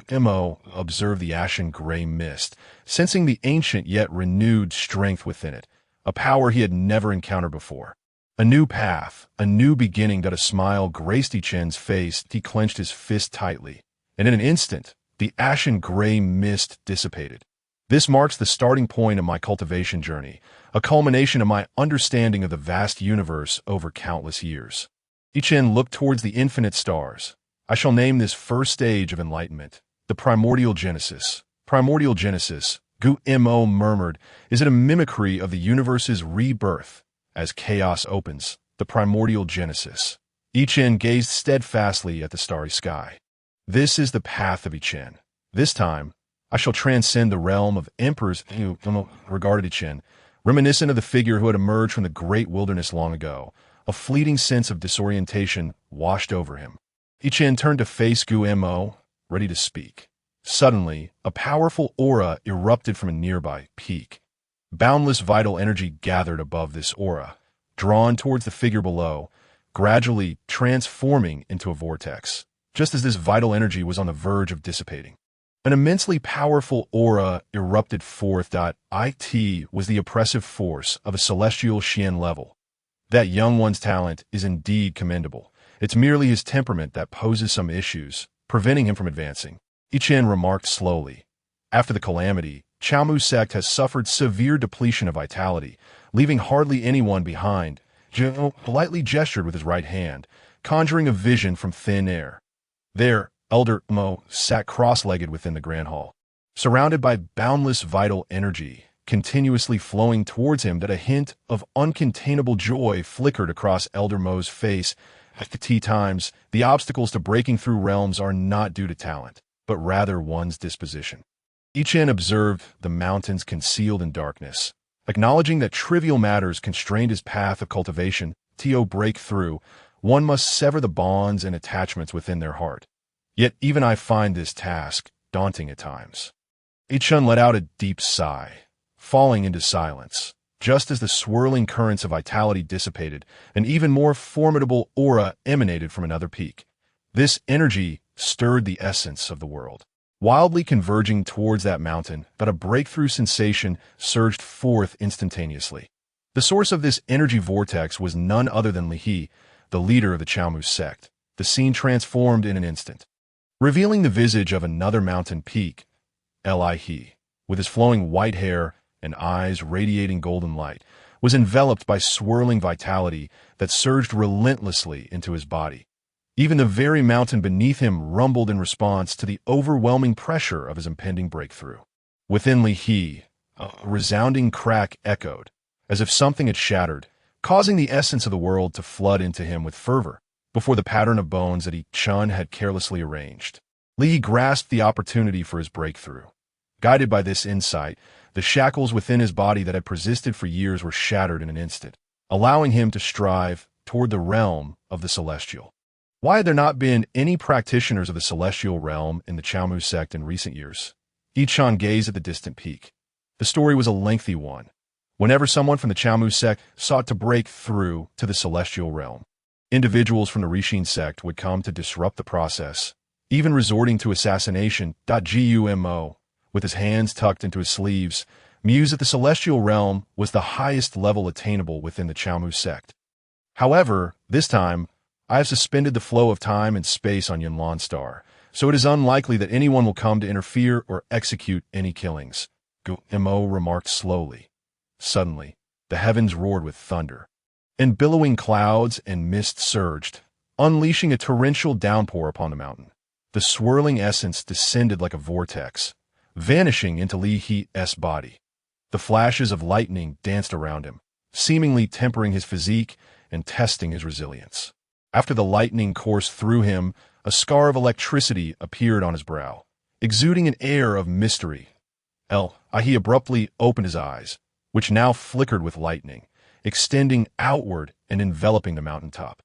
Mo observed the ashen gray mist, sensing the ancient yet renewed strength within it, a power he had never encountered before. A new path, a new beginning. That a smile graced Chen's face. He clenched his fist tightly, and in an instant, the ashen gray mist dissipated. This marks the starting point of my cultivation journey, a culmination of my understanding of the vast universe over countless years. Chen looked towards the infinite stars. I shall name this first stage of enlightenment the primordial genesis. Primordial genesis, Gu Mo murmured, is it a mimicry of the universe's rebirth? As chaos opens, the primordial genesis. Chen gazed steadfastly at the starry sky. This is the path of Chen. This time, I shall transcend the realm of emperors. Regarded Chen, reminiscent of the figure who had emerged from the great wilderness long ago. A fleeting sense of disorientation washed over him. Chen turned to face Gu Mo, ready to speak. Suddenly, a powerful aura erupted from a nearby peak. Boundless vital energy gathered above this aura, drawn towards the figure below, gradually transforming into a vortex, just as this vital energy was on the verge of dissipating. An immensely powerful aura erupted forth. It was the oppressive force of a celestial Xian level. That young one's talent is indeed commendable. It's merely his temperament that poses some issues, preventing him from advancing. Chen remarked slowly. After the calamity, Chaomu sect has suffered severe depletion of vitality, leaving hardly anyone behind. Zhou politely gestured with his right hand, conjuring a vision from thin air. There, Elder Mo sat cross-legged within the grand hall, surrounded by boundless vital energy, continuously flowing towards him. That a hint of uncontainable joy flickered across Elder Mo's face. At the tea times, the obstacles to breaking through realms are not due to talent, but rather one's disposition. Chen observed the mountains concealed in darkness, acknowledging that trivial matters constrained his path of cultivation. To break through, one must sever the bonds and attachments within their heart. Yet even I find this task daunting at times. Chen let out a deep sigh, falling into silence. Just as the swirling currents of vitality dissipated, an even more formidable aura emanated from another peak. This energy stirred the essence of the world, wildly converging towards that mountain, but a breakthrough sensation surged forth instantaneously. The source of this energy vortex was none other than Li He, the leader of the Chaomu sect. The scene transformed in an instant, revealing the visage of another mountain peak, Li He, with his flowing white hair and eyes radiating golden light, was enveloped by swirling vitality that surged relentlessly into his body. Even the very mountain beneath him rumbled in response to the overwhelming pressure of his impending breakthrough. Within Li He, a resounding crack echoed, as if something had shattered, causing the essence of the world to flood into him with fervor, before the pattern of bones that Chen had carelessly arranged. Li grasped the opportunity for his breakthrough. Guided by this insight, the shackles within his body that had persisted for years were shattered in an instant, allowing him to strive toward the realm of the celestial. Why had there not been any practitioners of the celestial realm in the Chaomu sect in recent years? Chen gazed at the distant peak. The story was a lengthy one. Whenever someone from the Chaomu sect sought to break through to the celestial realm, individuals from the Rixin sect would come to disrupt the process, even resorting to assassination. Gumo, with his hands tucked into his sleeves, mused that the celestial realm was the highest level attainable within the Chaomu sect. However, this time, I have suspended the flow of time and space on Yunlan Star, so it is unlikely that anyone will come to interfere or execute any killings, Gumo remarked slowly. Suddenly, the heavens roared with thunder, and billowing clouds and mist surged, unleashing a torrential downpour upon the mountain. The swirling essence descended like a vortex, vanishing into Li He's body. The flashes of lightning danced around him, seemingly tempering his physique and testing his resilience. After the lightning coursed through him, a scar of electricity appeared on his brow, exuding an air of mystery. He abruptly opened his eyes, which now flickered with lightning, extending outward and enveloping the mountaintop.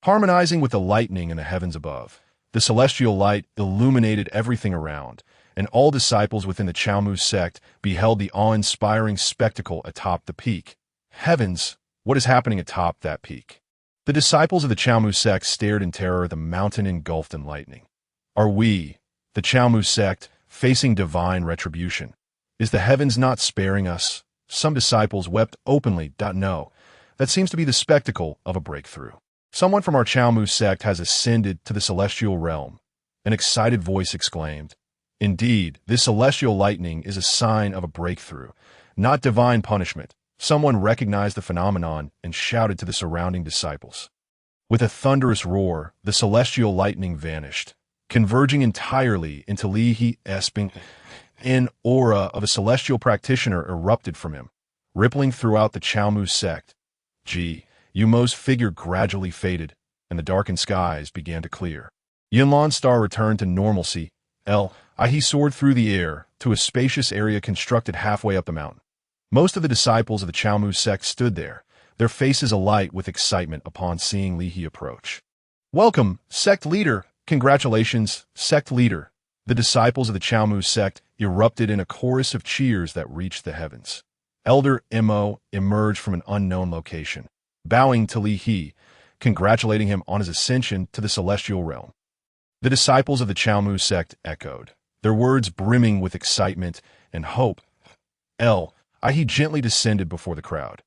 Harmonizing with the lightning in the heavens above, the celestial light illuminated everything around, and all disciples within the Chaomu sect beheld the awe-inspiring spectacle atop the peak. Heavens, what is happening atop that peak? The disciples of the Chaomu sect stared in terror at the mountain engulfed in lightning. Are we, the Chaomu sect, facing divine retribution? Is the heavens not sparing us? Some disciples wept openly. No, that seems to be the spectacle of a breakthrough. Someone from our Chaomu sect has ascended to the celestial realm. An excited voice exclaimed. Indeed, this celestial lightning is a sign of a breakthrough, not divine punishment. Someone recognized the phenomenon and shouted to the surrounding disciples. With a thunderous roar, the celestial lightning vanished, converging entirely into Li He's being. An aura of a celestial practitioner erupted from him, rippling throughout the Chaomu sect. Yumo's figure gradually faded, and the darkened skies began to clear. Yunlan Star returned to normalcy. He soared through the air to a spacious area constructed halfway up the mountain. Most of the disciples of the Chaomu sect stood there, their faces alight with excitement upon seeing Li He approach. Welcome, sect leader! Congratulations, sect leader! The disciples of the Chaomu sect erupted in a chorus of cheers that reached the heavens. Elder Mo emerged from an unknown location, bowing to Li He, congratulating him on his ascension to the celestial realm. The disciples of the Chaomu sect echoed, their words brimming with excitement and hope. He gently descended before the crowd.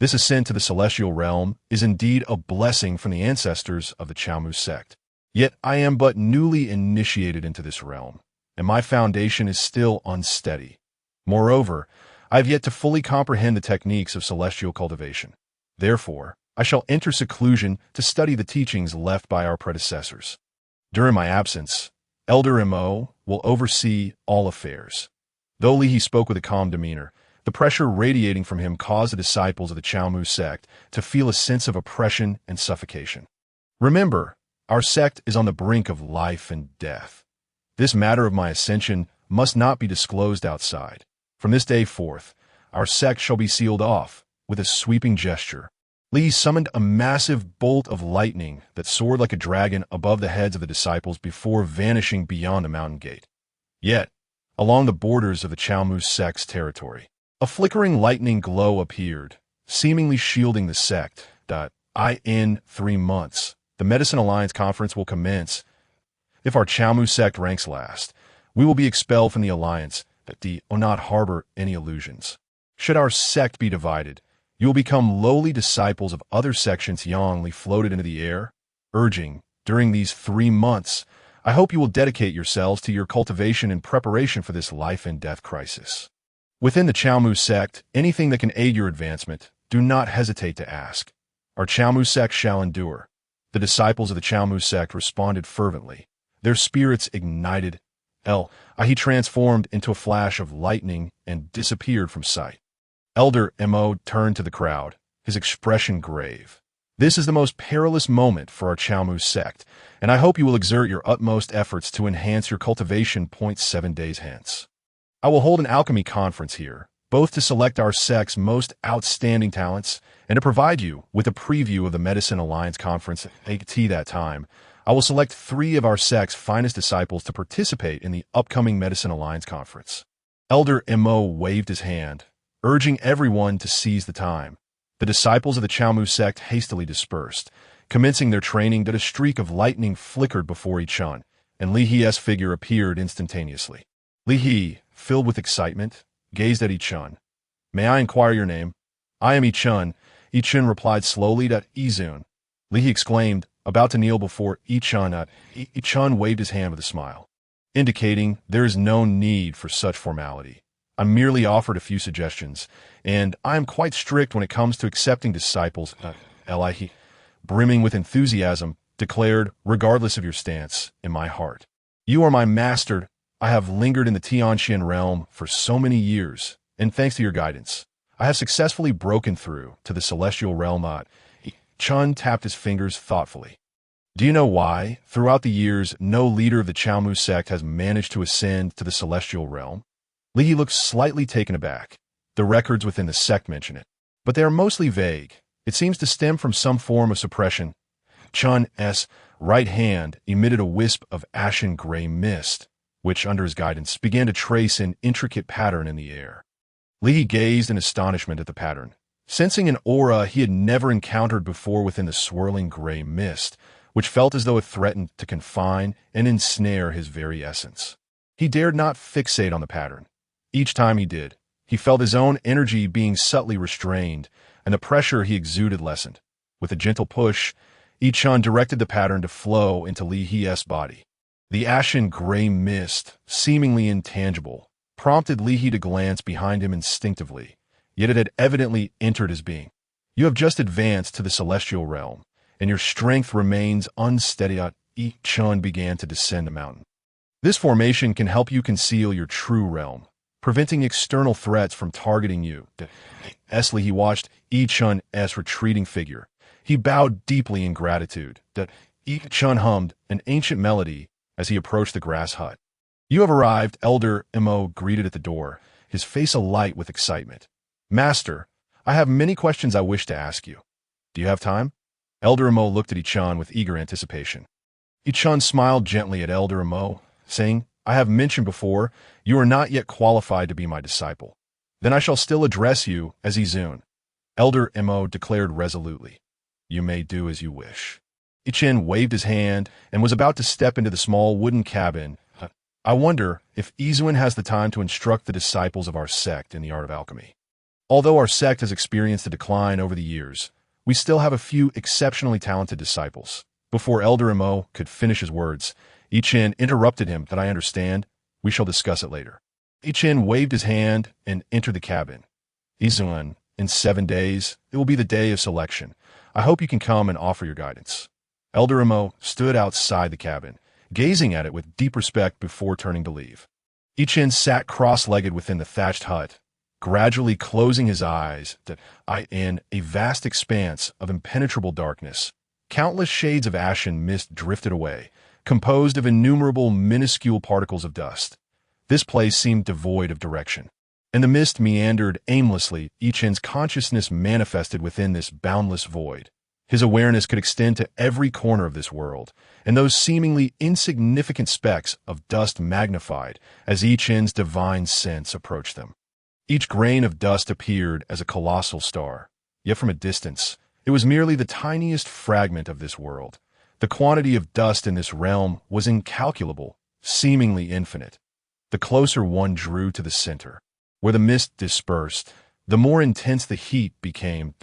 This ascent to the celestial realm is indeed a blessing from the ancestors of the Chaomu sect. Yet I am but newly initiated into this realm, and my foundation is still unsteady. Moreover, I have yet to fully comprehend the techniques of celestial cultivation. Therefore, I shall enter seclusion to study the teachings left by our predecessors. During my absence, Elder Mo will oversee all affairs. Though Li He spoke with a calm demeanor, the pressure radiating from him caused the disciples of the Chaomu sect to feel a sense of oppression and suffocation. Remember, our sect is on the brink of life and death. This matter of my ascension must not be disclosed outside. From this day forth, our sect shall be sealed off. With a sweeping gesture, Li summoned a massive bolt of lightning that soared like a dragon above the heads of the disciples before vanishing beyond the mountain gate. Yet, along the borders of the Chaomu sect's territory, A flickering lightning glow appeared, seemingly shielding the sect. In 3 months, the Medicine Alliance conference will commence. If our Chamu sect ranks last, we will be expelled from the Alliance, do not harbor any illusions. Should our sect be divided, you will become lowly disciples of other sections youngly floated into the air, urging, during these 3 months, I hope you will dedicate yourselves to your cultivation in preparation for this life and death crisis. Within the Chamu sect, anything that can aid your advancement, do not hesitate to ask. Our Chamu sect shall endure. The disciples of the Chamu sect responded fervently. Their spirits ignited. He transformed into a flash of lightning and disappeared from sight. Elder Mo turned to the crowd, his expression grave. This is the most perilous moment for our Chamu sect, and I hope you will exert your utmost efforts to enhance your cultivation. 7 days hence, I will hold an alchemy conference here, both to select our sect's most outstanding talents and to provide you with a preview of the Medicine Alliance conference. At that time, I will select 3 of our sect's finest disciples to participate in the upcoming Medicine Alliance conference. Elder Mo waved his hand, urging everyone to seize the time. The disciples of the Chamu sect hastily dispersed, commencing their training. A streak of lightning flickered before Chen, and Li He's figure appeared instantaneously. Li He, filled with excitement, gazed at Chen. May I inquire your name? I am Chen. Chen replied slowly. Izun. Li He exclaimed, about to kneel before Chen. Chen waved his hand with a smile, indicating there is no need for such formality. I merely offered a few suggestions, and I am quite strict when it comes to accepting disciples. He, brimming with enthusiasm, declared, regardless of your stance, in my heart. You are my master. I have lingered in the Tianxian realm for so many years, and thanks to your guidance, I have successfully broken through to the celestial realm. Chen tapped his fingers thoughtfully. Do you know why, throughout the years, no leader of the Chamu sect has managed to ascend to the celestial realm? Li He looked slightly taken aback. The records within the sect mention it, but they are mostly vague. It seems to stem from some form of suppression. Chen's right hand emitted a wisp of ashen gray mist, which, under his guidance, began to trace an intricate pattern in the air. Li He gazed in astonishment at the pattern, sensing an aura he had never encountered before within the swirling gray mist, which felt as though it threatened to confine and ensnare his very essence. He dared not fixate on the pattern. Each time he did, he felt his own energy being subtly restrained, and the pressure he exuded lessened. With a gentle push, Chen directed the pattern to flow into Li He's body. The ashen gray mist, seemingly intangible, prompted Li He to glance behind him instinctively, yet it had evidently entered his being. You have just advanced to the celestial realm, and your strength remains unsteady. Chen began to descend the mountain. This formation can help you conceal your true realm, preventing external threats from targeting you. Li He watched Chen's retreating figure. He bowed deeply in gratitude. Chen hummed an ancient melody as he approached the grass hut. You have arrived, Elder Mo greeted at the door, his face alight with excitement. Master, I have many questions I wish to ask you. Do you have time? Elder Mo looked at Chen with eager anticipation. Chen smiled gently at Elder Mo, saying, I have mentioned before, you are not yet qualified to be my disciple. Then I shall still address you as Izun. Elder Mo declared resolutely. You may do as you wish. Chen waved his hand and was about to step into the small wooden cabin. I wonder if Izun has the time to instruct the disciples of our sect in the art of alchemy. Although our sect has experienced a decline over the years, we still have a few exceptionally talented disciples. Before Elder Mo could finish his words, Chen interrupted him. That I understand. We shall discuss it later. Chen waved his hand and entered the cabin. Izun, in 7 days, it will be the day of selection. I hope you can come and offer your guidance. Elder Mo stood outside the cabin, gazing at it with deep respect before turning to leave. Chen sat cross-legged within the thatched hut, gradually closing his eyes in a vast expanse of impenetrable darkness. Countless shades of ashen mist drifted away, composed of innumerable minuscule particles of dust. This place seemed devoid of direction, and the mist meandered aimlessly. Chen's consciousness manifested within this boundless void. His awareness could extend to every corner of this world, and those seemingly insignificant specks of dust magnified as Chen's divine sense approached them. Each grain of dust appeared as a colossal star, yet from a distance, it was merely the tiniest fragment of this world. The quantity of dust in this realm was incalculable, seemingly infinite. The closer one drew to the center, where the mist dispersed, the more intense the heat became.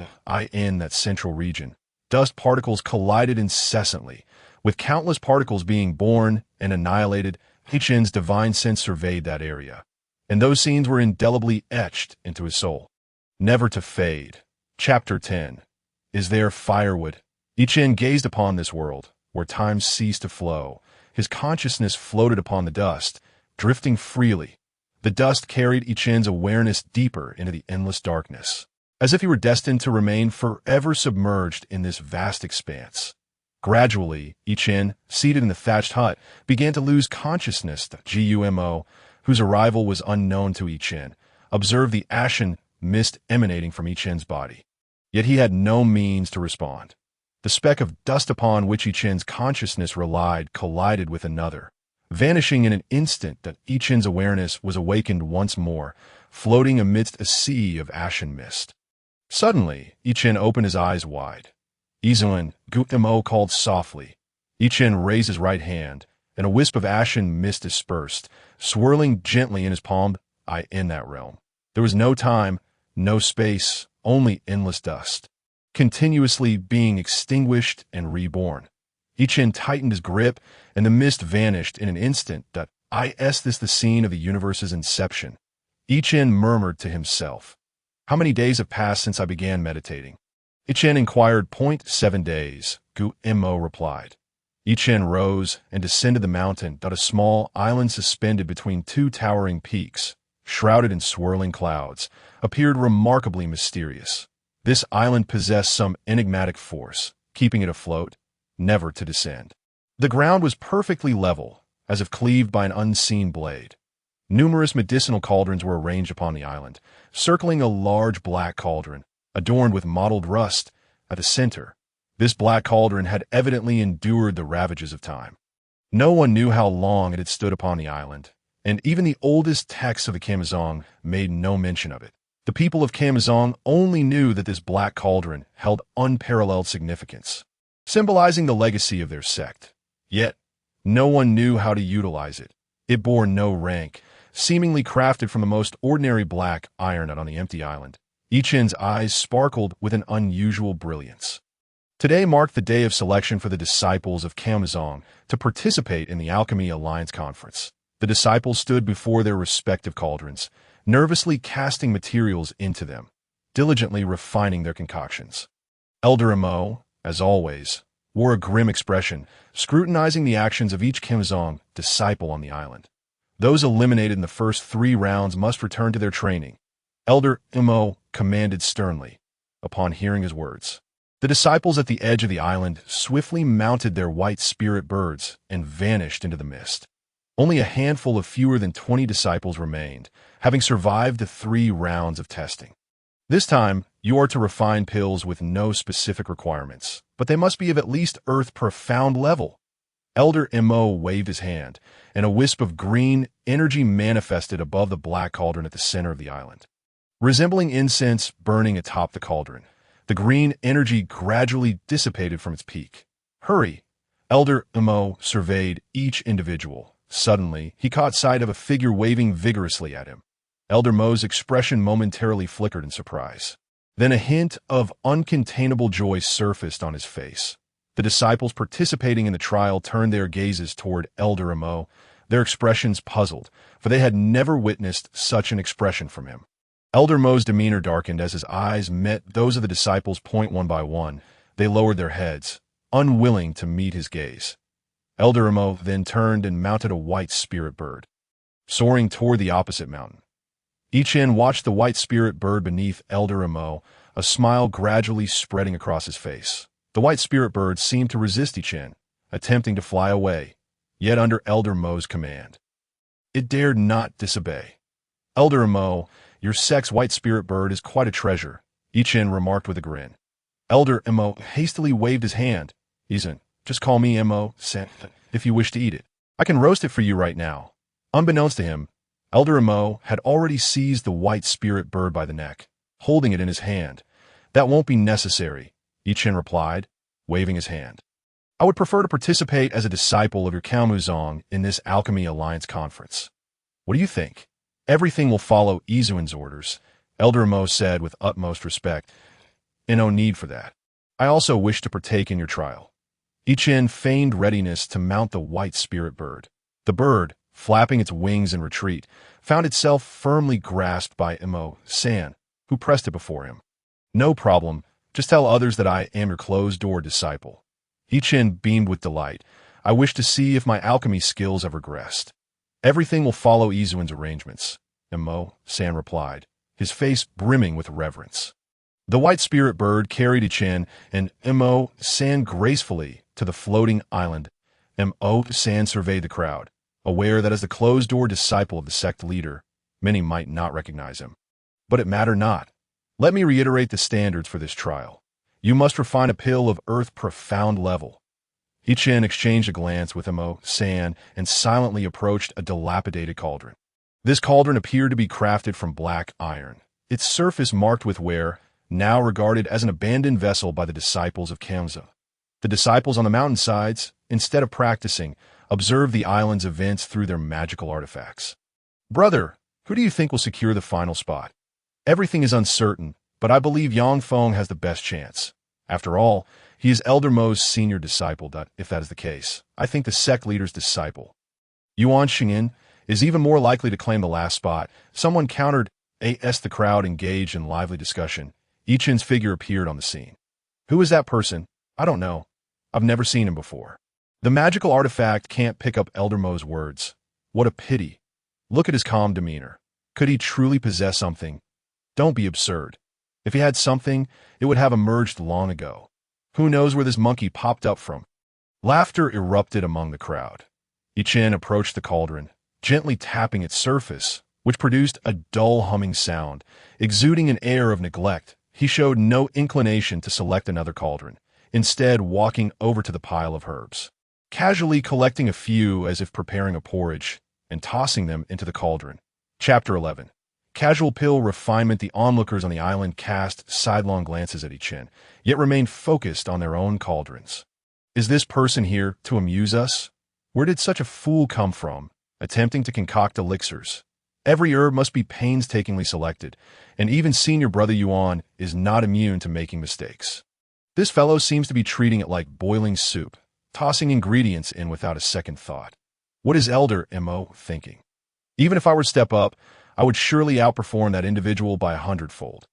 In that central region, dust particles collided incessantly, with countless particles being born and annihilated. Chen's divine sense surveyed that area, and those scenes were indelibly etched into his soul, never to fade. Chapter 10. Is there firewood? Chen gazed upon this world, where time ceased to flow. His consciousness floated upon the dust, drifting freely. The dust carried Chen's awareness deeper into the endless darkness, as if he were destined to remain forever submerged in this vast expanse. Gradually, Chen, seated in the thatched hut, began to lose consciousness. Gumo, whose arrival was unknown to Chen, observed the ashen mist emanating from Chen's body. Yet he had no means to respond. The speck of dust upon which Chen's consciousness relied collided with another, vanishing in an instant. That Chen's awareness was awakened once more, floating amidst a sea of ashen mist. Suddenly, Chen opened his eyes wide. Izun, Gumo called softly. Chen raised his right hand, and a wisp of ashen mist dispersed, swirling gently in his palm. In that realm, there was no time, no space, only endless dust, continuously being extinguished and reborn. Chen tightened his grip, and the mist vanished in an instant. Is this the scene of the universe's inception? Chen murmured to himself. How many days have passed since I began meditating? Chen inquired. 7 days, Gumo replied. Chen rose and descended the mountain. A small island suspended between two towering peaks, shrouded in swirling clouds, appeared remarkably mysterious. This island possessed some enigmatic force, keeping it afloat, never to descend. The ground was perfectly level, as if cleaved by an unseen blade. Numerous medicinal cauldrons were arranged upon the island, circling a large black cauldron, adorned with mottled rust at the center. This black cauldron had evidently endured the ravages of time. No one knew how long it had stood upon the island, and even the oldest texts of the Camazong made no mention of it. The people of Camazong only knew that this black cauldron held unparalleled significance, symbolizing the legacy of their sect. Yet, no one knew how to utilize it. It bore no rank, seemingly crafted from the most ordinary black iron on the empty island. Chen's eyes sparkled with an unusual brilliance. Today marked the day of selection for the disciples of Camazong to participate in the Alchemy Alliance Conference. The disciples stood before their respective cauldrons, nervously casting materials into them, diligently refining their concoctions. Elder Mo, as always, wore a grim expression, scrutinizing the actions of each Camazong disciple on the island. Those eliminated in the first 3 rounds must return to their training. Elder Mo commanded sternly. Upon hearing his words, the disciples at the edge of the island swiftly mounted their white spirit birds and vanished into the mist. Only a handful of fewer than 20 disciples remained, having survived the 3 rounds of testing. This time, you are to refine pills with no specific requirements, but they must be of at least Earth profound level. Elder Mo waved his hand, and a wisp of green energy manifested above the black cauldron at the center of the island. Resembling incense burning atop the cauldron, the green energy gradually dissipated from its peak. Hurry! Elder Mo surveyed each individual. Suddenly, he caught sight of a figure waving vigorously at him. Elder Mo's expression momentarily flickered in surprise. Then a hint of uncontainable joy surfaced on his face. The disciples participating in the trial turned their gazes toward Elder Mo, their expressions puzzled, for they had never witnessed such an expression from him. Elder Mo's demeanor darkened as his eyes met those of the disciples. One by one, they lowered their heads, unwilling to meet his gaze. Elder Mo then turned and mounted a white spirit bird, soaring toward the opposite mountain. Chen watched the white spirit bird beneath Elder Mo, a smile gradually spreading across his face. The white spirit bird seemed to resist Chen, attempting to fly away, yet under Elder Mo's command. It dared not disobey. Elder Mo, your sect's white spirit bird is quite a treasure, Chen remarked with a grin. Elder Mo hastily waved his hand. Just call me Mo, if you wish to eat it. I can roast it for you right now. Unbeknownst to him, Elder Mo had already seized the white spirit bird by the neck, holding it in his hand. "That won't be necessary," Chen replied, waving his hand. "I would prefer to participate as a disciple of your Kalmuzong in this Alchemy Alliance conference." "What do you think?" "Everything will follow Izuan's orders," Elder Mo said with utmost respect. "No need for that. I also wish to partake in your trial." Chen feigned readiness to mount the white spirit bird. The bird, flapping its wings in retreat, found itself firmly grasped by Imo-san, who pressed it before him. "No problem. Just tell others that I am your closed-door disciple." Chen beamed with delight. "I wish to see if my alchemy skills have regressed." "Everything will follow Izuan's arrangements," Imo-san replied, his face brimming with reverence. The white spirit bird carried Chen and Imo-san gracefully to the floating island. Imo-san surveyed the crowd, aware that as the closed-door disciple of the sect leader, many might not recognize him. But it mattered not. "Let me reiterate the standards for this trial. You must refine a pill of earth profound level." Chen exchanged a glance with Imo-san and silently approached a dilapidated cauldron. This cauldron appeared to be crafted from black iron, its surface marked with wear, now regarded as an abandoned vessel by the disciples of Kamsa. The disciples on the mountainsides, instead of practicing, observed the island's events through their magical artifacts. "Brother, who do you think will secure the final spot?" "Everything is uncertain, but I believe Yang Feng has the best chance. After all, he is Elder Mo's senior disciple. If that is the case, I think the sect leader's disciple, Yuan Xingyin, is even more likely to claim the last spot." Someone countered. As the crowd engaged in lively discussion, Chen's figure appeared on the scene. "Who is that person?" "I don't know. I've never seen him before." The magical artifact can't pick up Elder Mo's words. What a pity. Look at his calm demeanor. Could he truly possess something? Don't be absurd. If he had something, it would have emerged long ago. Who knows where this monkey popped up from? Laughter erupted among the crowd. Chen approached the cauldron, gently tapping its surface, which produced a dull humming sound. Exuding an air of neglect, he showed no inclination to select another cauldron, instead walking over to the pile of herbs, casually collecting a few as if preparing a porridge, and tossing them into the cauldron. Chapter 11. Casual pill refinement. The onlookers on the island cast sidelong glances at Chen, yet remained focused on their own cauldrons. "Is this person here to amuse us? Where did such a fool come from, attempting to concoct elixirs? Every herb must be painstakingly selected, and even senior brother Yuan is not immune to making mistakes. This fellow seems to be treating it like boiling soup, tossing ingredients in without a second thought. What is Elder Mo thinking? Even if I were to step up, I would surely outperform that individual by 100-fold.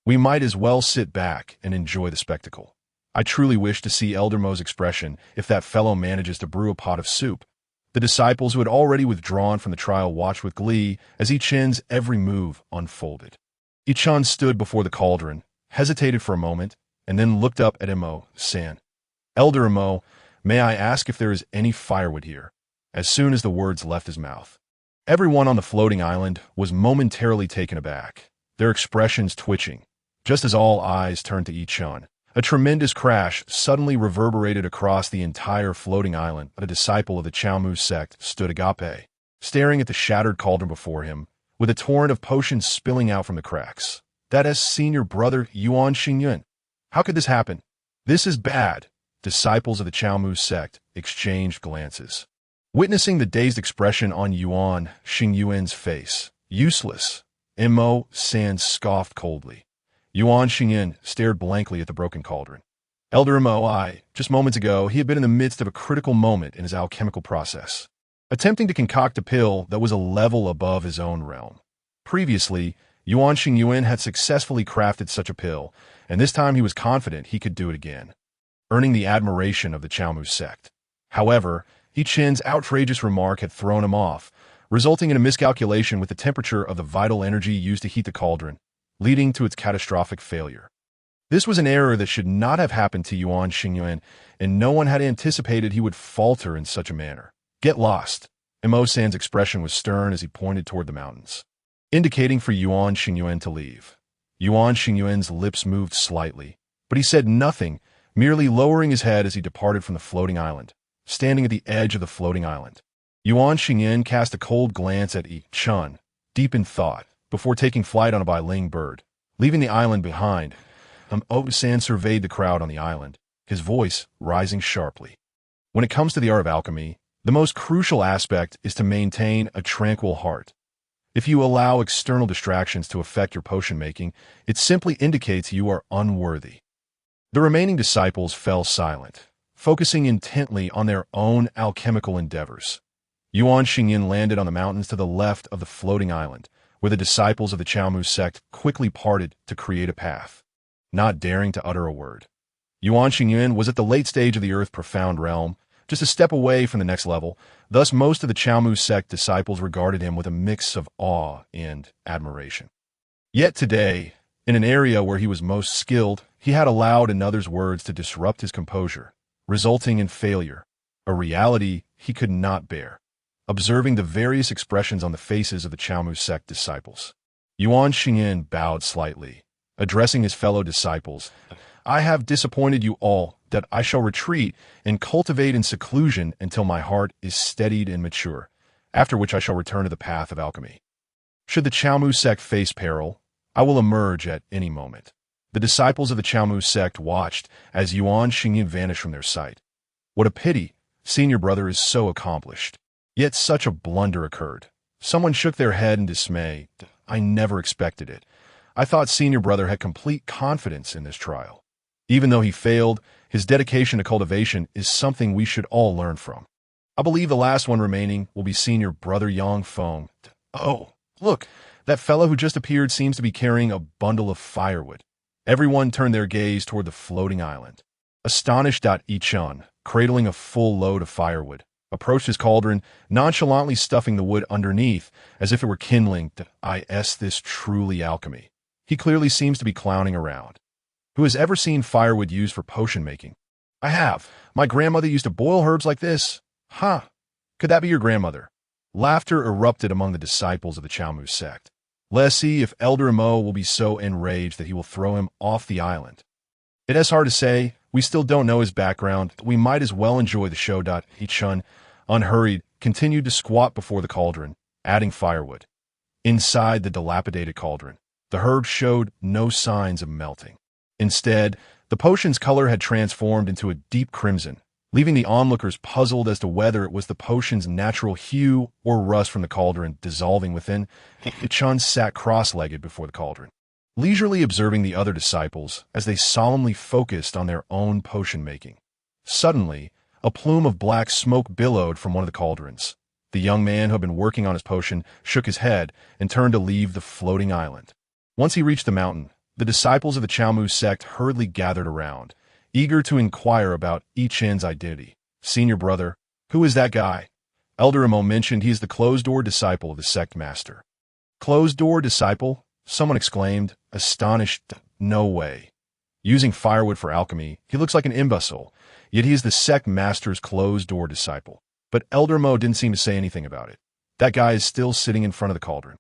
We might as well sit back and enjoy the spectacle. I truly wish to see Elder Mo's expression if that fellow manages to brew a pot of soup." The disciples who had already withdrawn from the trial watched with glee as Chen's every move unfolded. Chen stood before the cauldron, hesitated for a moment, and then looked up at Imo-san. "Elder Imo, may I ask if there is any firewood here?" As soon as the words left his mouth, everyone on the floating island was momentarily taken aback, their expressions twitching, just as all eyes turned to Chen. A tremendous crash suddenly reverberated across the entire floating island. A disciple of the Chaomu sect stood agape, staring at the shattered cauldron before him, with a torrent of potions spilling out from the cracks. "That is senior brother Yuan Xingyin. How could this happen? This is bad." Disciples of the Chaomu sect exchanged glances, witnessing the dazed expression on Yuan Xingyuan's face. "Useless," Imo-san scoffed coldly. Yuan Xingyin stared blankly at the broken cauldron. "Elder Imo, just moments ago, he had been in the midst of a critical moment in his alchemical process, attempting to concoct a pill that was a level above his own realm. Previously, Yuan Xingyuan had successfully crafted such a pill, and this time he was confident he could do it again, earning the admiration of the Chaomu sect. However, Chen's outrageous remark had thrown him off, resulting in a miscalculation with the temperature of the vital energy used to heat the cauldron, leading to its catastrophic failure. This was an error that should not have happened to Yuan Xingyuan, and no one had anticipated he would falter in such a manner. "Get lost." Imo-san's expression was stern as he pointed toward the mountains, indicating for Yuan Xingyuan to leave. Yuan Xingyuan's lips moved slightly, but he said nothing, merely lowering his head as he departed from the floating island, standing at the edge of the floating island. Yuan Xingyin cast a cold glance at Chen, deep in thought, before taking flight on a Bailing bird. Leaving the island behind, Osan surveyed the crowd on the island, his voice rising sharply. When it comes to the art of alchemy, the most crucial aspect is to maintain a tranquil heart. If you allow external distractions to affect your potion making, it simply indicates you are unworthy. The remaining disciples fell silent, focusing intently on their own alchemical endeavors. Yuan Xingyin landed on the mountains to the left of the floating island, where the disciples of the Chaomu sect quickly parted to create a path, not daring to utter a word. Yuan Xingyin was at the late stage of the Earth Profound realm, just a step away from the next level. Thus most of the Chaomu sect disciples regarded him with a mix of awe and admiration. Yet today, in an area where he was most skilled, he had allowed another's words to disrupt his composure, resulting in failure, a reality he could not bear. Observing the various expressions on the faces of the Chaomu sect disciples, Yuan Xingyin bowed slightly, addressing his fellow disciples. I have disappointed you all, that I shall retreat and cultivate in seclusion until my heart is steadied and mature, after which I shall return to the path of alchemy. Should the Chaomu sect face peril, I will emerge at any moment. The disciples of the Chaomu sect watched as Yuan Xingyin vanished from their sight. What a pity, senior brother is so accomplished. Yet such a blunder occurred. Someone shook their head in dismay. I never expected it. I thought senior brother had complete confidence in this trial. Even though he failed, his dedication to cultivation is something we should all learn from. I believe the last one remaining will be senior brother Yang Feng. Oh, look, that fellow who just appeared seems to be carrying a bundle of firewood. Everyone turned their gaze toward the floating island. Astonished, Chen, cradling a full load of firewood, approached his cauldron, nonchalantly stuffing the wood underneath as if it were kindling. This truly alchemy. He clearly seems to be clowning around. Who has ever seen firewood used for potion making? I have. My grandmother used to boil herbs like this. Huh. Could that be your grandmother? Laughter erupted among the disciples of the Chaomu sect. Let's see if Elder Mo will be so enraged that he will throw him off the island. It is hard to say. We still don't know his background. We might as well enjoy the show. Chen, unhurried, continued to squat before the cauldron, adding firewood. Inside the dilapidated cauldron, the herbs showed no signs of melting. Instead, the potion's color had transformed into a deep crimson, leaving the onlookers puzzled as to whether it was the potion's natural hue or rust from the cauldron dissolving within. Chen sat cross-legged before the cauldron, leisurely observing the other disciples as they solemnly focused on their own potion making. Suddenly, a plume of black smoke billowed from one of the cauldrons. The young man who had been working on his potion shook his head and turned to leave the floating island. Once he reached the mountain, the disciples of the Chaomu sect hurriedly gathered around, eager to inquire about Chen's identity. Senior brother, who is that guy? Elder Mo mentioned he is the closed-door disciple of the sect master. Closed-door disciple? Someone exclaimed, astonished. No way. Using firewood for alchemy, he looks like an imbecile, yet he is the sect master's closed-door disciple. But Elder Mo didn't seem to say anything about it. That guy is still sitting in front of the cauldron.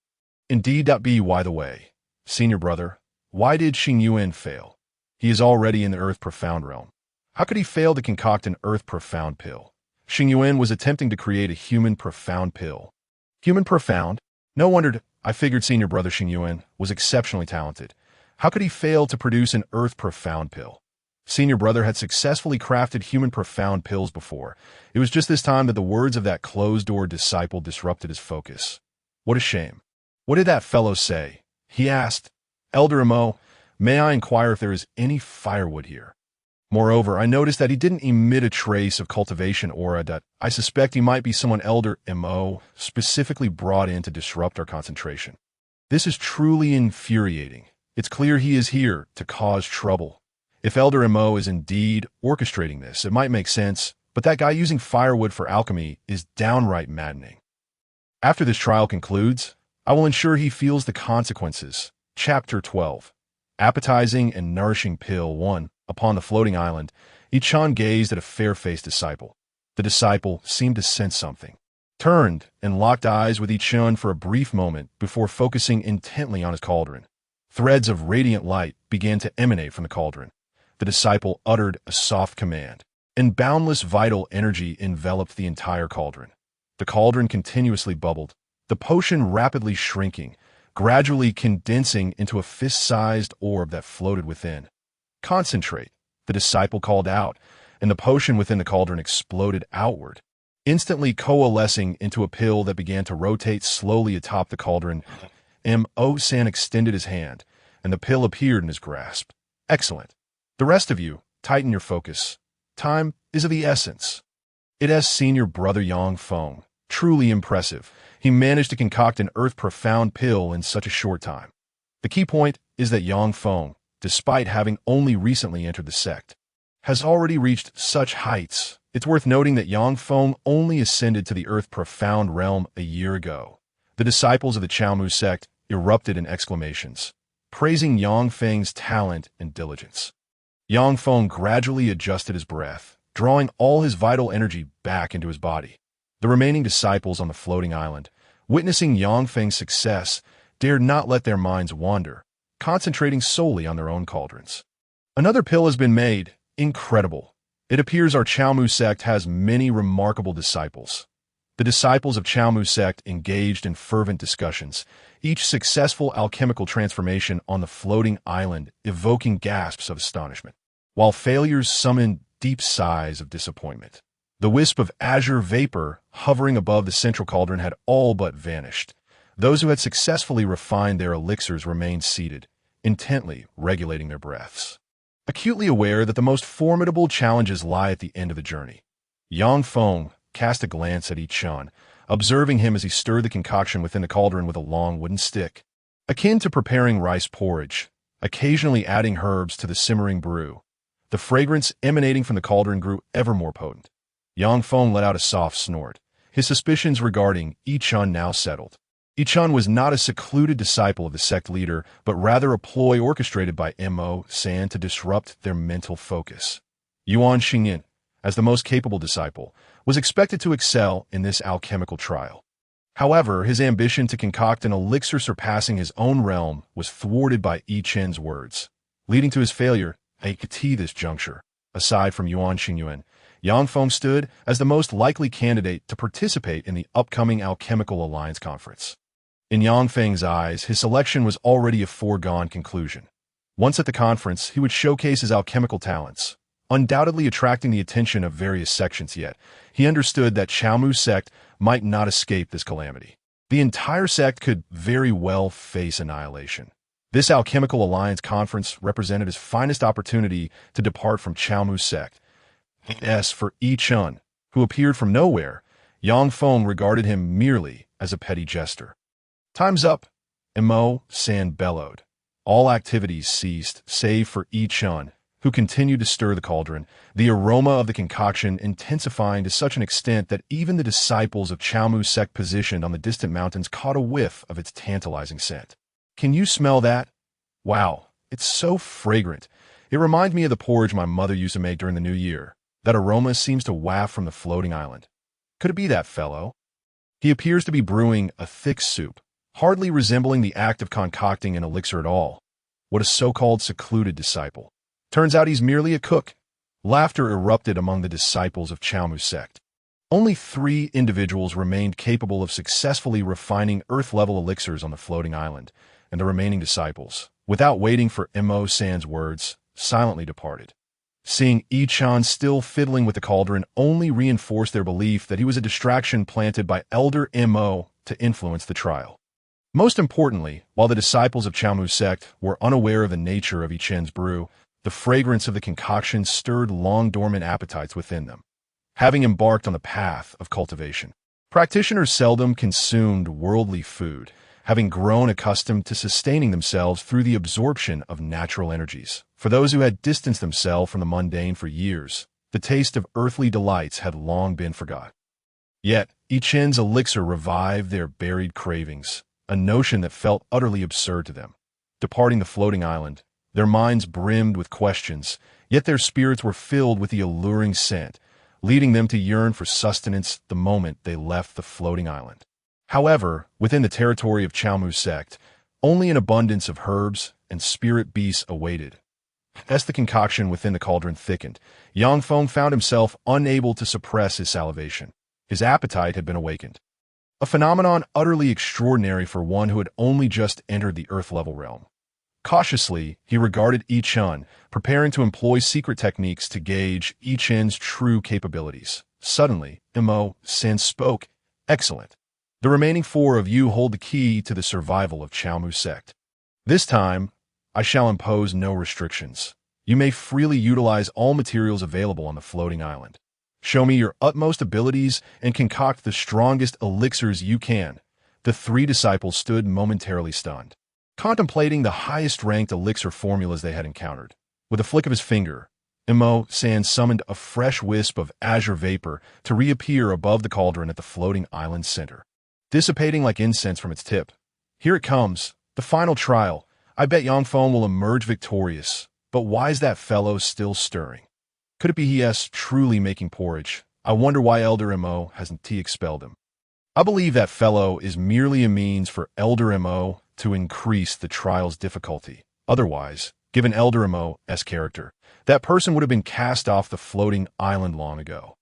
Indeed. By the way, senior brother, why did Xingyuan fail? He is already in the Earth Profound realm. How could he fail to concoct an Earth Profound pill? Xingyuan was attempting to create a human profound pill. Human profound? No wonder. I figured senior brother Xingyuan was exceptionally talented. How could he fail to produce an Earth Profound pill? Senior brother had successfully crafted human profound pills before. It was just this time that the words of that closed-door disciple disrupted his focus. What a shame. What did that fellow say? He asked. Elder Mo, may I inquire if there is any firewood here? Moreover, I noticed that he didn't emit a trace of cultivation aura. I suspect he might be someone Elder Mo specifically brought in to disrupt our concentration. This is truly infuriating. It's clear he is here to cause trouble. If Elder Mo is indeed orchestrating this, it might make sense, but that guy using firewood for alchemy is downright maddening. After this trial concludes, I will ensure he feels the consequences. Chapter 12. Appetizing and Nourishing Pill 1. Upon the floating island, Chen gazed at a fair-faced disciple. The disciple seemed to sense something, turned and locked eyes with Chen for a brief moment before focusing intently on his cauldron. Threads of radiant light began to emanate from the cauldron. The disciple uttered a soft command, and boundless vital energy enveloped the entire cauldron. The cauldron continuously bubbled, the potion rapidly shrinking, gradually condensing into a fist-sized orb that floated within. "Concentrate," the disciple called out, and the potion within the cauldron exploded outward, instantly coalescing into a pill that began to rotate slowly atop the cauldron. Mo-san extended his hand, and the pill appeared in his grasp. "Excellent. The rest of you, tighten your focus. Time is of the essence." It has senior brother Yang Feng. Truly impressive. He managed to concoct an earth-profound pill in such a short time. The key point is that Yang Feng, despite having only recently entered the sect, has already reached such heights. It's worth noting that Yang Feng only ascended to the earth-profound realm a year ago. The disciples of the Chaomu sect erupted in exclamations, praising Yang Feng's talent and diligence. Yang Feng gradually adjusted his breath, drawing all his vital energy back into his body. The remaining disciples on the floating island, witnessing Yang Feng's success, dared not let their minds wander, concentrating solely on their own cauldrons. Another pill has been made. Incredible. It appears our Chaomu sect has many remarkable disciples. The disciples of Chaomu sect engaged in fervent discussions, each successful alchemical transformation on the floating island evoking gasps of astonishment, while failures summoned deep sighs of disappointment. The wisp of azure vapor hovering above the central cauldron had all but vanished. Those who had successfully refined their elixirs remained seated, intently regulating their breaths, acutely aware that the most formidable challenges lie at the end of the journey. Yang Feng cast a glance at Chen, observing him as he stirred the concoction within the cauldron with a long wooden stick, akin to preparing rice porridge, occasionally adding herbs to the simmering brew. The fragrance emanating from the cauldron grew ever more potent. Yang Feng let out a soft snort, his suspicions regarding Chen now settled. Chen was not a secluded disciple of the sect leader, but rather a ploy orchestrated by Mo-san to disrupt their mental focus. Yuan Xingyin, as the most capable disciple, was expected to excel in this alchemical trial. However, his ambition to concoct an elixir surpassing his own realm was thwarted by Chen's words, leading to his failure at this juncture. Aside from Yuan Xingyin, Yang Feng stood as the most likely candidate to participate in the upcoming Alchemical Alliance Conference. In Yang Feng's eyes, his selection was already a foregone conclusion. Once at the conference, he would showcase his alchemical talents, undoubtedly attracting the attention of various sections, yet he understood that Chaomu sect might not escape this calamity. The entire sect could very well face annihilation. This Alchemical Alliance Conference represented his finest opportunity to depart from Chaomu sect. As for Chen, who appeared from nowhere, Yang Feng regarded him merely as a petty jester. "Time's up," Mo-san bellowed. All activities ceased, save for Chen, who continued to stir the cauldron, the aroma of the concoction intensifying to such an extent that even the disciples of Chaomu sect positioned on the distant mountains caught a whiff of its tantalizing scent. "Can you smell that? Wow, it's so fragrant. It reminds me of the porridge my mother used to make during the New Year. That aroma seems to waft from the floating island. Could it be that fellow? He appears to be brewing a thick soup, hardly resembling the act of concocting an elixir at all. What a so-called secluded disciple. Turns out he's merely a cook." Laughter erupted among the disciples of Chaomu sect. Only 3 individuals remained capable of successfully refining earth-level elixirs on the floating island, and the remaining disciples, without waiting for Mo-san's words, silently departed. Seeing Chen still fiddling with the cauldron only reinforced their belief that he was a distraction planted by Elder Mo to influence the trial. Most importantly, while the disciples of Chaomu sect were unaware of the nature of Chen's brew, the fragrance of the concoction stirred long-dormant appetites within them. Having embarked on the path of cultivation, practitioners seldom consumed worldly food, having grown accustomed to sustaining themselves through the absorption of natural energies. For those who had distanced themselves from the mundane for years, the taste of earthly delights had long been forgot. Yet, Chen's elixir revived their buried cravings, a notion that felt utterly absurd to them. Departing the floating island, their minds brimmed with questions, yet their spirits were filled with the alluring scent, leading them to yearn for sustenance the moment they left the floating island. However, within the territory of Chaomu sect, only an abundance of herbs and spirit beasts awaited. As the concoction within the cauldron thickened, Yang Feng found himself unable to suppress his salivation. His appetite had been awakened. A phenomenon utterly extraordinary for one who had only just entered the Earth-level realm. Cautiously, he regarded Chen, preparing to employ secret techniques to gauge Chen's true capabilities. Suddenly, Chen spoke. Excellent. The remaining 4 of you hold the key to the survival of Chaomu sect. This time, I shall impose no restrictions. You may freely utilize all materials available on the floating island. Show me your utmost abilities and concoct the strongest elixirs you can. The 3 disciples stood momentarily stunned, contemplating the highest-ranked elixir formulas they had encountered. With a flick of his finger, Chen summoned a fresh wisp of azure vapor to reappear above the cauldron at the floating island's center, dissipating like incense from its tip. Here it comes, the final trial. I bet Yangfeng will emerge victorious. But why is that fellow still stirring? Could it be he's truly making porridge? I wonder why Elder Mo hasn't expelled him. I believe that fellow is merely a means for Elder Mo to increase the trial's difficulty. Otherwise, given Elder Mo's character, that person would have been cast off the floating island long ago.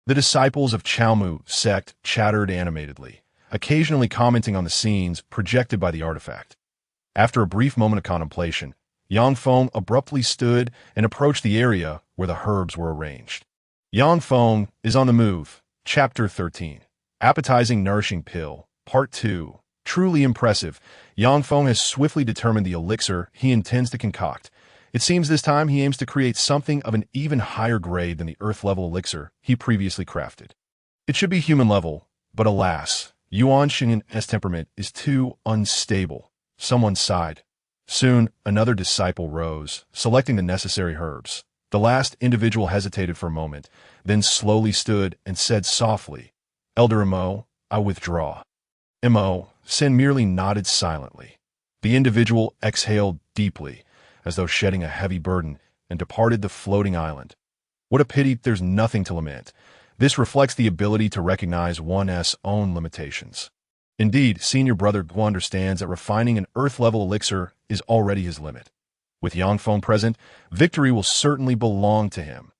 The disciples of Chaomu sect chattered animatedly, occasionally commenting on the scenes projected by the artifact. After a brief moment of contemplation, Yangfeng abruptly stood and approached the area where the herbs were arranged. Yangfeng is on the move. Chapter 13. Appetizing Nourishing Pill. Part 2. Truly impressive. Yangfeng has swiftly determined the elixir he intends to concoct. It seems this time he aims to create something of an even higher grade than the Earth-level elixir he previously crafted. It should be human-level, but alas, Yuan Xing's temperament is too unstable. Someone sighed. Soon, another disciple rose, selecting the necessary herbs. The last individual hesitated for a moment, then slowly stood and said softly, Elder Mo, I withdraw. Chen merely nodded silently. The individual exhaled deeply, as though shedding a heavy burden, and departed the floating island. What a pity there's nothing to lament. This reflects the ability to recognize one's own limitations. Indeed, Senior Brother Guo understands that refining an Earth-level elixir is already his limit. With Yangfeng present, victory will certainly belong to him.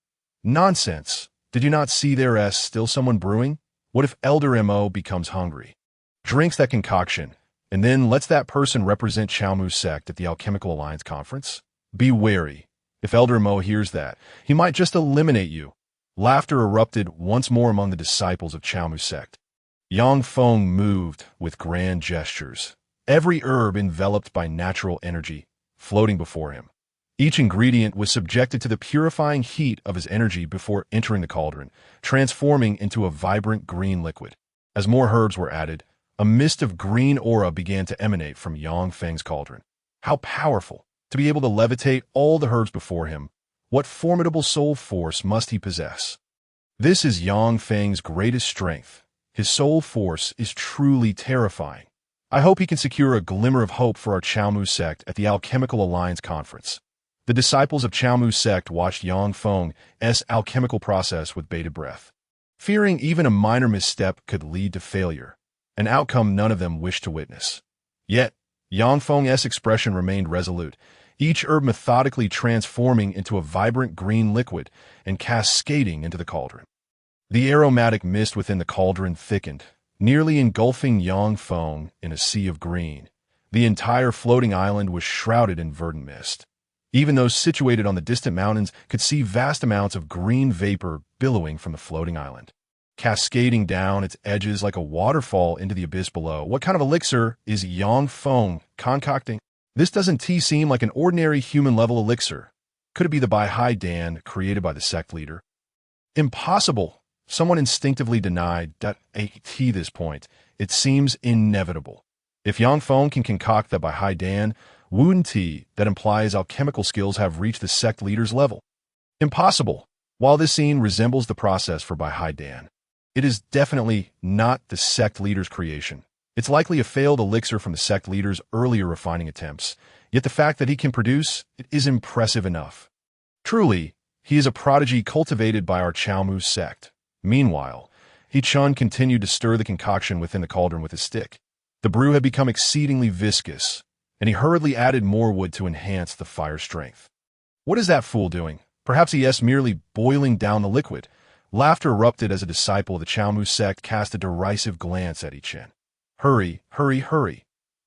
Nonsense! Did you not see there's still someone brewing? What if Elder Mo becomes hungry, drinks that concoction, and then lets that person represent Chaomu sect at the Alchemical Alliance conference? Be wary. If Elder Mo hears that, he might just eliminate you. Laughter erupted once more among the disciples of Chaomu sect. Yangfeng moved with grand gestures, every herb enveloped by natural energy, floating before him. Each ingredient was subjected to the purifying heat of his energy before entering the cauldron, transforming into a vibrant green liquid. As more herbs were added, a mist of green aura began to emanate from Yangfeng's cauldron. How powerful! To be able to levitate all the herbs before him. What formidable soul force must he possess? This is Yangfeng's greatest strength. His soul force is truly terrifying. I hope he can secure a glimmer of hope for our Chaomu sect at the Alchemical Alliance conference. The disciples of Chaomu sect watched Yangfeng's alchemical process with bated breath, fearing even a minor misstep could lead to failure, an outcome none of them wished to witness. Yet, Yangfeng's expression remained resolute, each herb methodically transforming into a vibrant green liquid and cascading into the cauldron. The aromatic mist within the cauldron thickened, nearly engulfing Yangfeng in a sea of green. The entire floating island was shrouded in verdant mist. Even those situated on the distant mountains could see vast amounts of green vapor billowing from the floating island, cascading down its edges like a waterfall into the abyss below. What kind of elixir is Yangfeng concocting? This doesn't seem like an ordinary human-level elixir. Could it be the Bai Dan created by the sect leader? Impossible! Someone instinctively denied that at this point, it seems inevitable. If Yangfeng can concoct the Bai Dan, wouldn't that implies alchemical skills have reached the sect leader's level? Impossible! While this scene resembles the process for Bai Dan, it is definitely not the sect leader's creation. It's likely a failed elixir from the sect leader's earlier refining attempts, yet the fact that he can produce it is impressive enough. Truly, he is a prodigy cultivated by our Chaomu sect. Meanwhile, Chen continued to stir the concoction within the cauldron with his stick. The brew had become exceedingly viscous, and he hurriedly added more wood to enhance the fire strength. What is that fool doing? Perhaps he is merely boiling down the liquid. Laughter erupted as a disciple of the Chaomu sect cast a derisive glance at Chen. Hurry, hurry, hurry.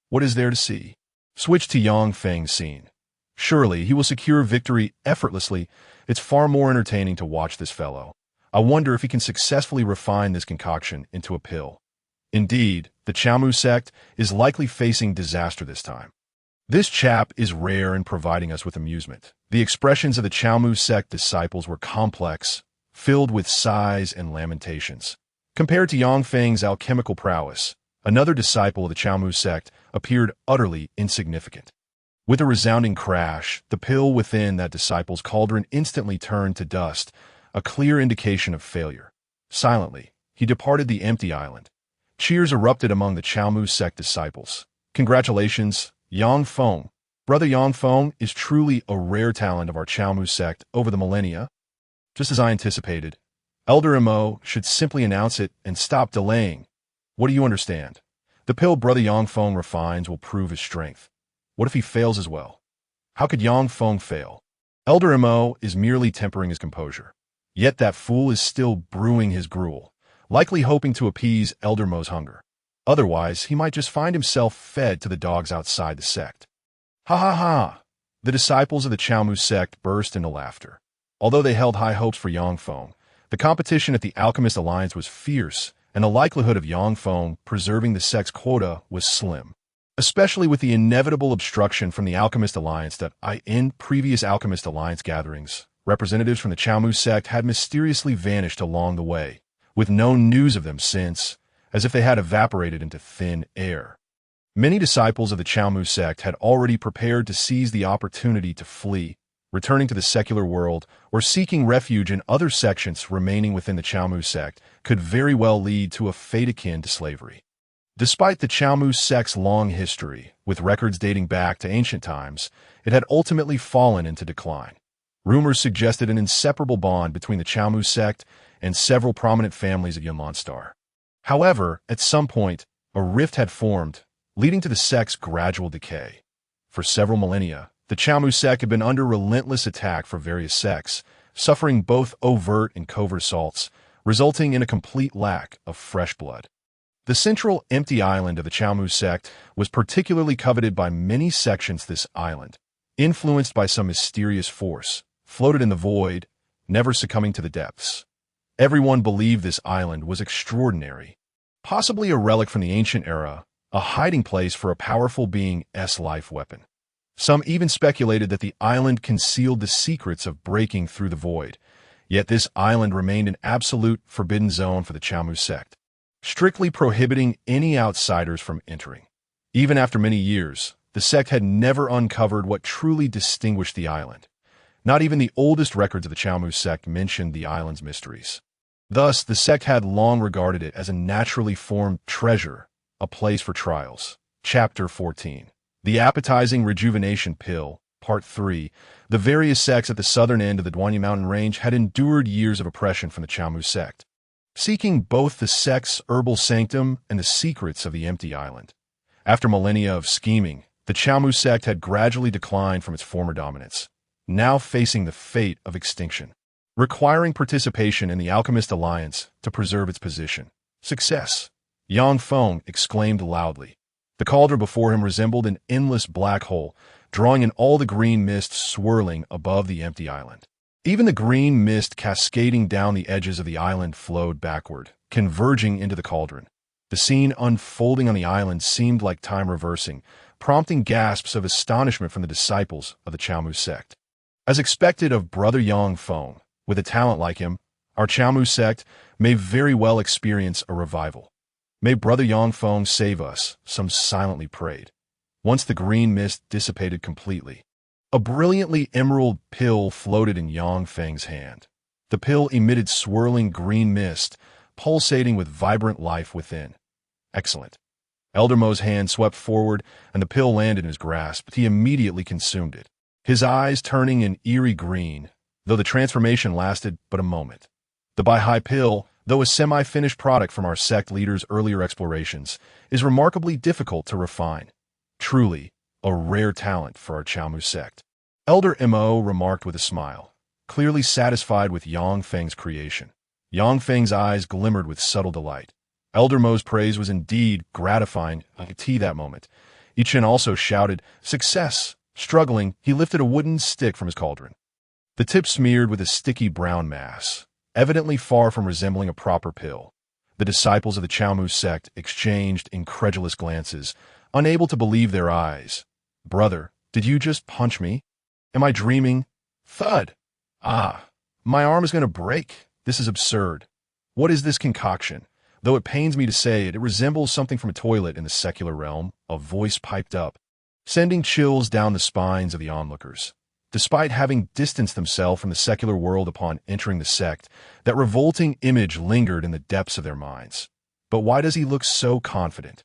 What is there to see? Switch to Yang Feng's scene. Surely he will secure victory effortlessly. It's far more entertaining to watch this fellow. I wonder if he can successfully refine this concoction into a pill. Indeed, the Chaomu sect is likely facing disaster this time. This chap is rare in providing us with amusement. The expressions of the Chaomu sect disciples were complex, filled with sighs and lamentations. Compared to Yang Feng's alchemical prowess, another disciple of the Chaomu sect appeared utterly insignificant. With a resounding crash, the pill within that disciple's cauldron instantly turned to dust, a clear indication of failure. Silently, he departed the empty island. Cheers erupted among the Chaomu sect disciples. Congratulations, Yang Feng. Brother Yang Feng is truly a rare talent of our Chaomu sect over the millennia. Just as I anticipated, Elder Mo should simply announce it and stop delaying. What do you understand? The pill Brother Yang Feng refines will prove his strength. What if he fails as well? How could Yang Feng fail? Elder Mo is merely tempering his composure. Yet that fool is still brewing his gruel, likely hoping to appease Elder Mo's hunger. Otherwise, he might just find himself fed to the dogs outside the sect. Ha ha ha! The disciples of the Chaomu sect burst into laughter. Although they held high hopes for Yang Feng, the competition at the Alchemist Alliance was fierce, and the likelihood of Yang Feng preserving the sect's quota was slim. Especially with the inevitable obstruction from the Alchemist Alliance that in previous Alchemist Alliance gatherings, representatives from the Chaomu sect had mysteriously vanished along the way, with no news of them since, as if they had evaporated into thin air. Many disciples of the Chaomu sect had already prepared to seize the opportunity to flee, returning to the secular world or seeking refuge in other sections remaining within the Chaomu sect could very well lead to a fate akin to slavery. Despite the Chaomu sect's long history, with records dating back to ancient times, it had ultimately fallen into decline. Rumors suggested an inseparable bond between the Chaomu sect and several prominent families of Yunlan Star. However, at some point, a rift had formed, leading to the sect's gradual decay. For several millennia, the Chaomu sect had been under relentless attack from various sects, suffering both overt and covert assaults, resulting in a complete lack of fresh blood. The central empty island of the Chaomu sect was particularly coveted by many sections. This island, influenced by some mysterious force, floated in the void, never succumbing to the depths. Everyone believed this island was extraordinary, possibly a relic from the ancient era, a hiding place for a powerful being's life weapon. Some even speculated that the island concealed the secrets of breaking through the void, yet this island remained an absolute forbidden zone for the Chaomu sect, strictly prohibiting any outsiders from entering. Even after many years, the sect had never uncovered what truly distinguished the island. Not even the oldest records of the Chaomu sect mentioned the island's mysteries. Thus, the sect had long regarded it as a naturally formed treasure, a place for trials. Chapter 14. The Appetizing Rejuvenation Pill, Part 3. The various sects at the southern end of the Duanyi Mountain Range had endured years of oppression from the Chaomu sect, seeking both the sect's herbal sanctum and the secrets of the empty island. After millennia of scheming, the Chaomu sect had gradually declined from its former dominance, now facing the fate of extinction, requiring participation in the Alchemist Alliance to preserve its position. Success! Yang Feng exclaimed loudly. The cauldron before him resembled an endless black hole, drawing in all the green mist swirling above the empty island. Even the green mist cascading down the edges of the island flowed backward, converging into the cauldron. The scene unfolding on the island seemed like time reversing, prompting gasps of astonishment from the disciples of the Chaomu sect. As expected of Brother Yang Feng, with a talent like him, our Chaomu sect may very well experience a revival. May Brother Yang Feng save us, some silently prayed. Once the green mist dissipated completely, a brilliantly emerald pill floated in Yang Feng's hand. The pill emitted swirling green mist, pulsating with vibrant life within. Excellent. Elder Mo's hand swept forward, and the pill landed in his grasp. He immediately consumed it, his eyes turning an eerie green, though the transformation lasted but a moment. The Bai pill, though a semi-finished product from our sect leader's earlier explorations, is remarkably difficult to refine. Truly, a rare talent for our Chaomu sect. Elder Mo remarked with a smile, clearly satisfied with Yang Feng's creation. Yang Feng's eyes glimmered with subtle delight. Elder Mo's praise was indeed gratifying to that moment. Chen also shouted, "Success!" Struggling, he lifted a wooden stick from his cauldron. The tip smeared with a sticky brown mass, evidently far from resembling a proper pill. The disciples of the Chaomu sect exchanged incredulous glances, unable to believe their eyes. "Brother, did you just punch me? Am I dreaming?" Thud! "Ah, my arm is going to break. This is absurd. What is this concoction?" Though it pains me to say it, it resembles something from a toilet in the secular realm, a voice piped up, sending chills down the spines of the onlookers. Despite having distanced themselves from the secular world upon entering the sect, that revolting image lingered in the depths of their minds. But why does he look so confident?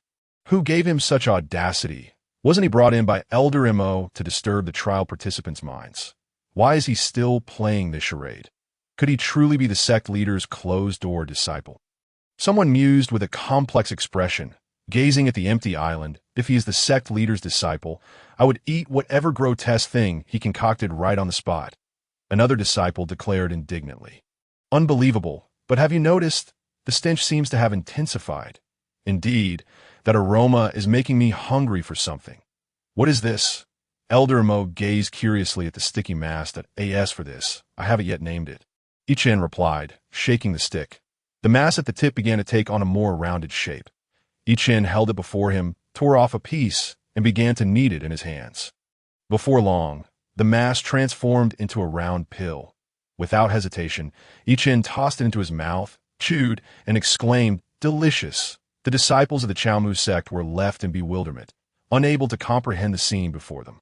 Who gave him such audacity? Wasn't he brought in by Elder Mo to disturb the trial participants' minds? Why is he still playing this charade? Could he truly be the sect leader's closed-door disciple? Someone mused with a complex expression, gazing at the empty island. If he is the sect leader's disciple, I would eat whatever grotesque thing he concocted right on the spot. Another disciple declared indignantly, "Unbelievable, but have you noticed? The stench seems to have intensified. Indeed, that aroma is making me hungry for something." "What is this?" Elder Mo gazed curiously at the sticky mass. "As for this, I haven't yet named it." Chen replied, shaking the stick. The mass at the tip began to take on a more rounded shape. Chen held it before him, tore off a piece, and began to knead it in his hands. Before long, the mass transformed into a round pill. Without hesitation, Chen tossed it into his mouth, chewed, and exclaimed, "Delicious!" The disciples of the Chaomu sect were left in bewilderment, unable to comprehend the scene before them.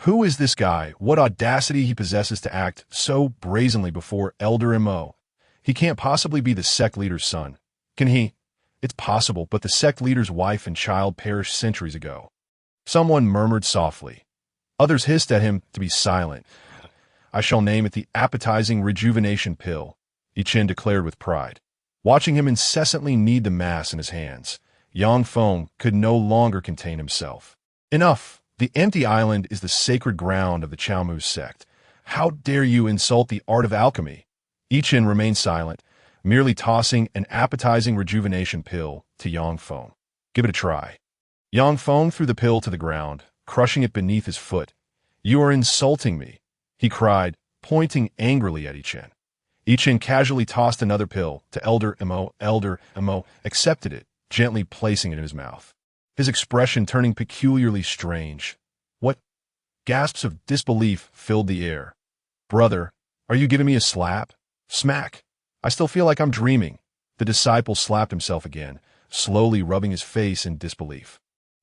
Who is this guy? What audacity he possesses to act so brazenly before Elder Mo. He can't possibly be the sect leader's son. Can he? It's possible, but the sect leader's wife and child perished centuries ago. Someone murmured softly. Others hissed at him to be silent. "I shall name it the appetizing rejuvenation pill," Chen declared with pride. Watching him incessantly knead the mass in his hands, Yang Feng could no longer contain himself. "Enough! The empty island is the sacred ground of the Chaomu sect. How dare you insult the art of alchemy?" Chen remained silent, merely tossing an appetizing rejuvenation pill to Yang Feng. "Give it a try." Yang Feng threw the pill to the ground, crushing it beneath his foot. "You are insulting me," he cried, pointing angrily at Chen. Chen casually tossed another pill to Elder Mo. Elder Mo accepted it, gently placing it in his mouth, his expression turning peculiarly strange. "What?" Gasps of disbelief filled the air. "Brother, are you giving me a slap?" Smack! "I still feel like I'm dreaming." The disciple slapped himself again, slowly rubbing his face in disbelief.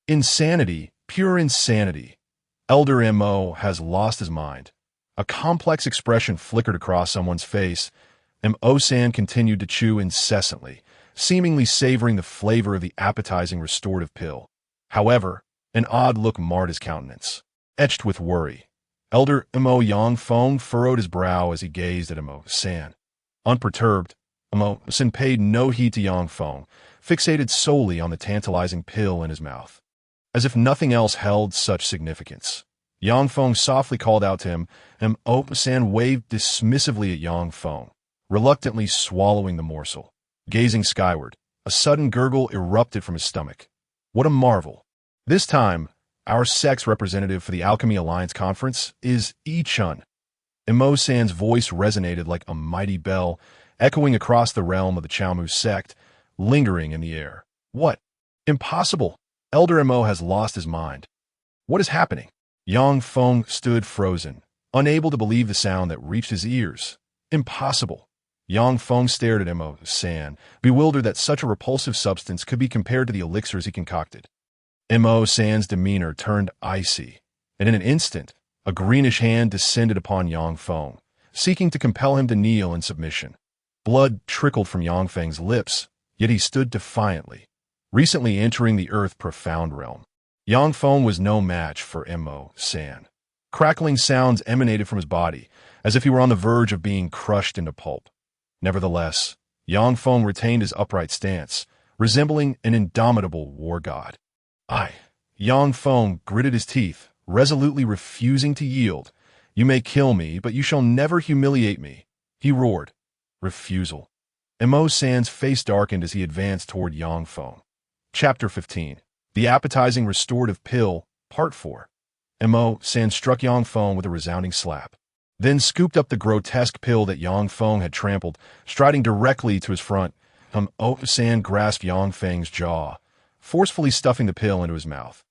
Insanity, pure insanity. Elder Mo has lost his mind. A complex expression flickered across someone's face. Mo-san continued to chew incessantly, seemingly savoring the flavor of the appetizing restorative pill. However, an odd look marred his countenance, etched with worry. Elder Mo. Yang Feng furrowed his brow as he gazed at Mo-san. Unperturbed, Mo-san paid no heed to Yang Feng, fixated solely on the tantalizing pill in his mouth. As if nothing else held such significance, Yang Feng softly called out to him, and Mo-san waved dismissively at Yang Feng, reluctantly swallowing the morsel. Gazing skyward, a sudden gurgle erupted from his stomach. What a marvel! This time, our sect's representative for the Alchemy Alliance Conference is Chen. Mo-san's voice resonated like a mighty bell, echoing across the realm of the Chaomu sect, lingering in the air. "What? Impossible! Elder Mo has lost his mind. What is happening?" Yang Feng stood frozen, unable to believe the sound that reached his ears. "Impossible!" Yang Feng stared at Mo-san, bewildered that such a repulsive substance could be compared to the elixirs he concocted. Mo-san's demeanor turned icy, and in an instant, a greenish hand descended upon Yang Feng, seeking to compel him to kneel in submission. Blood trickled from Yang Feng's lips, yet he stood defiantly, recently entering the earth-profound realm. Yang Feng was no match for Mo-san. Crackling sounds emanated from his body, as if he were on the verge of being crushed into pulp. Nevertheless, Yang Feng retained his upright stance, resembling an indomitable war god. Yang Feng gritted his teeth, resolutely refusing to yield. "You may kill me, but you shall never humiliate me," he roared. Refusal. Mo San's face darkened as he advanced toward Yang Feng. Chapter 15. The Appetizing Restorative Pill, Part 4. Mo San struck Yang Feng with a resounding slap, then scooped up the grotesque pill that Yang Feng had trampled, striding directly to his front. Mo San grasped Yang Feng's jaw, forcefully stuffing the pill into his mouth.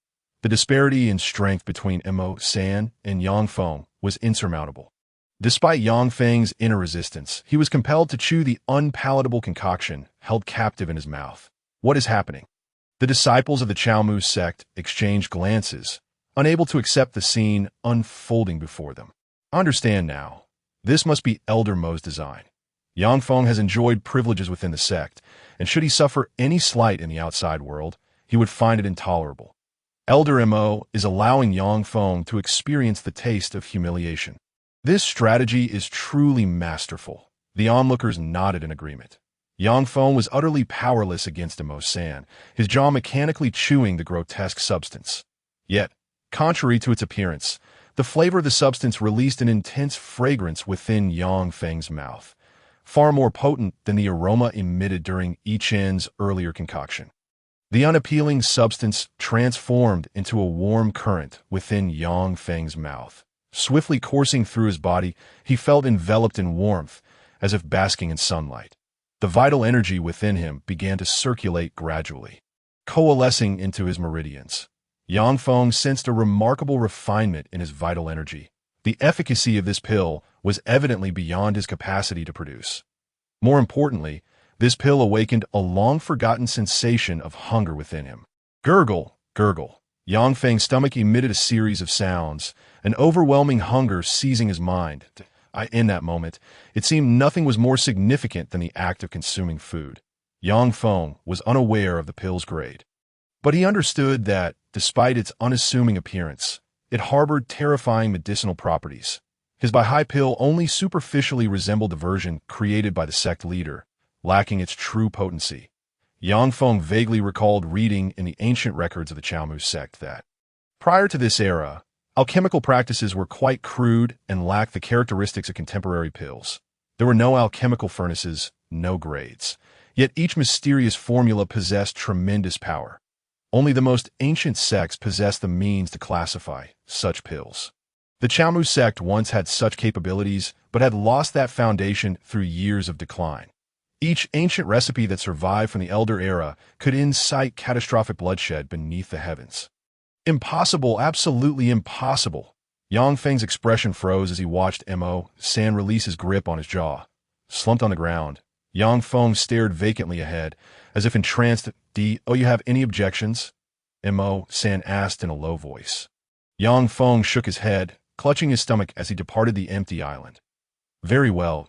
The disparity in strength between Mo San and Yang Feng was insurmountable. Despite Yang Feng's inner resistance, he was compelled to chew the unpalatable concoction held captive in his mouth. What is happening? The disciples of the Chaomu sect exchanged glances, unable to accept the scene unfolding before them. Understand now, this must be Elder Mo's design. Yang Feng has enjoyed privileges within the sect, and should he suffer any slight in the outside world, he would find it intolerable. Elder Mo is allowing Yang Feng to experience the taste of humiliation. This strategy is truly masterful. The onlookers nodded in agreement. Yang Feng was utterly powerless against Mo San, his jaw mechanically chewing the grotesque substance. Yet, contrary to its appearance, the flavor of the substance released an intense fragrance within Yang Feng's mouth, far more potent than the aroma emitted during Chen's earlier concoction. The unappealing substance transformed into a warm current within Yang Feng's mouth. Swiftly coursing through his body, he felt enveloped in warmth, as if basking in sunlight. The vital energy within him began to circulate gradually, coalescing into his meridians. Yang Feng sensed a remarkable refinement in his vital energy. The efficacy of this pill was evidently beyond his capacity to produce. More importantly, this pill awakened a long-forgotten sensation of hunger within him. Gurgle, gurgle. Yang Feng's stomach emitted a series of sounds, an overwhelming hunger seizing his mind. In that moment, it seemed nothing was more significant than the act of consuming food. Yang Feng was unaware of the pill's grade, but he understood that, despite its unassuming appearance, it harbored terrifying medicinal properties. His Baihai pill only superficially resembled the version created by the sect leader, lacking its true potency. Yang Feng vaguely recalled reading in the ancient records of the Chaomu sect that, prior to this era, alchemical practices were quite crude and lacked the characteristics of contemporary pills. There were no alchemical furnaces, no grades. Yet each mysterious formula possessed tremendous power. Only the most ancient sects possessed the means to classify such pills. The Chaomu sect once had such capabilities, but had lost that foundation through years of decline. Each ancient recipe that survived from the Elder Era could incite catastrophic bloodshed beneath the heavens. Impossible, absolutely impossible. Yang Feng's expression froze as he watched Mo San release his grip on his jaw. Slumped on the ground, Yang Feng stared vacantly ahead, as if entranced. You have any objections? Mo San asked in a low voice. Yang Feng shook his head, clutching his stomach as he departed the empty island. Very well.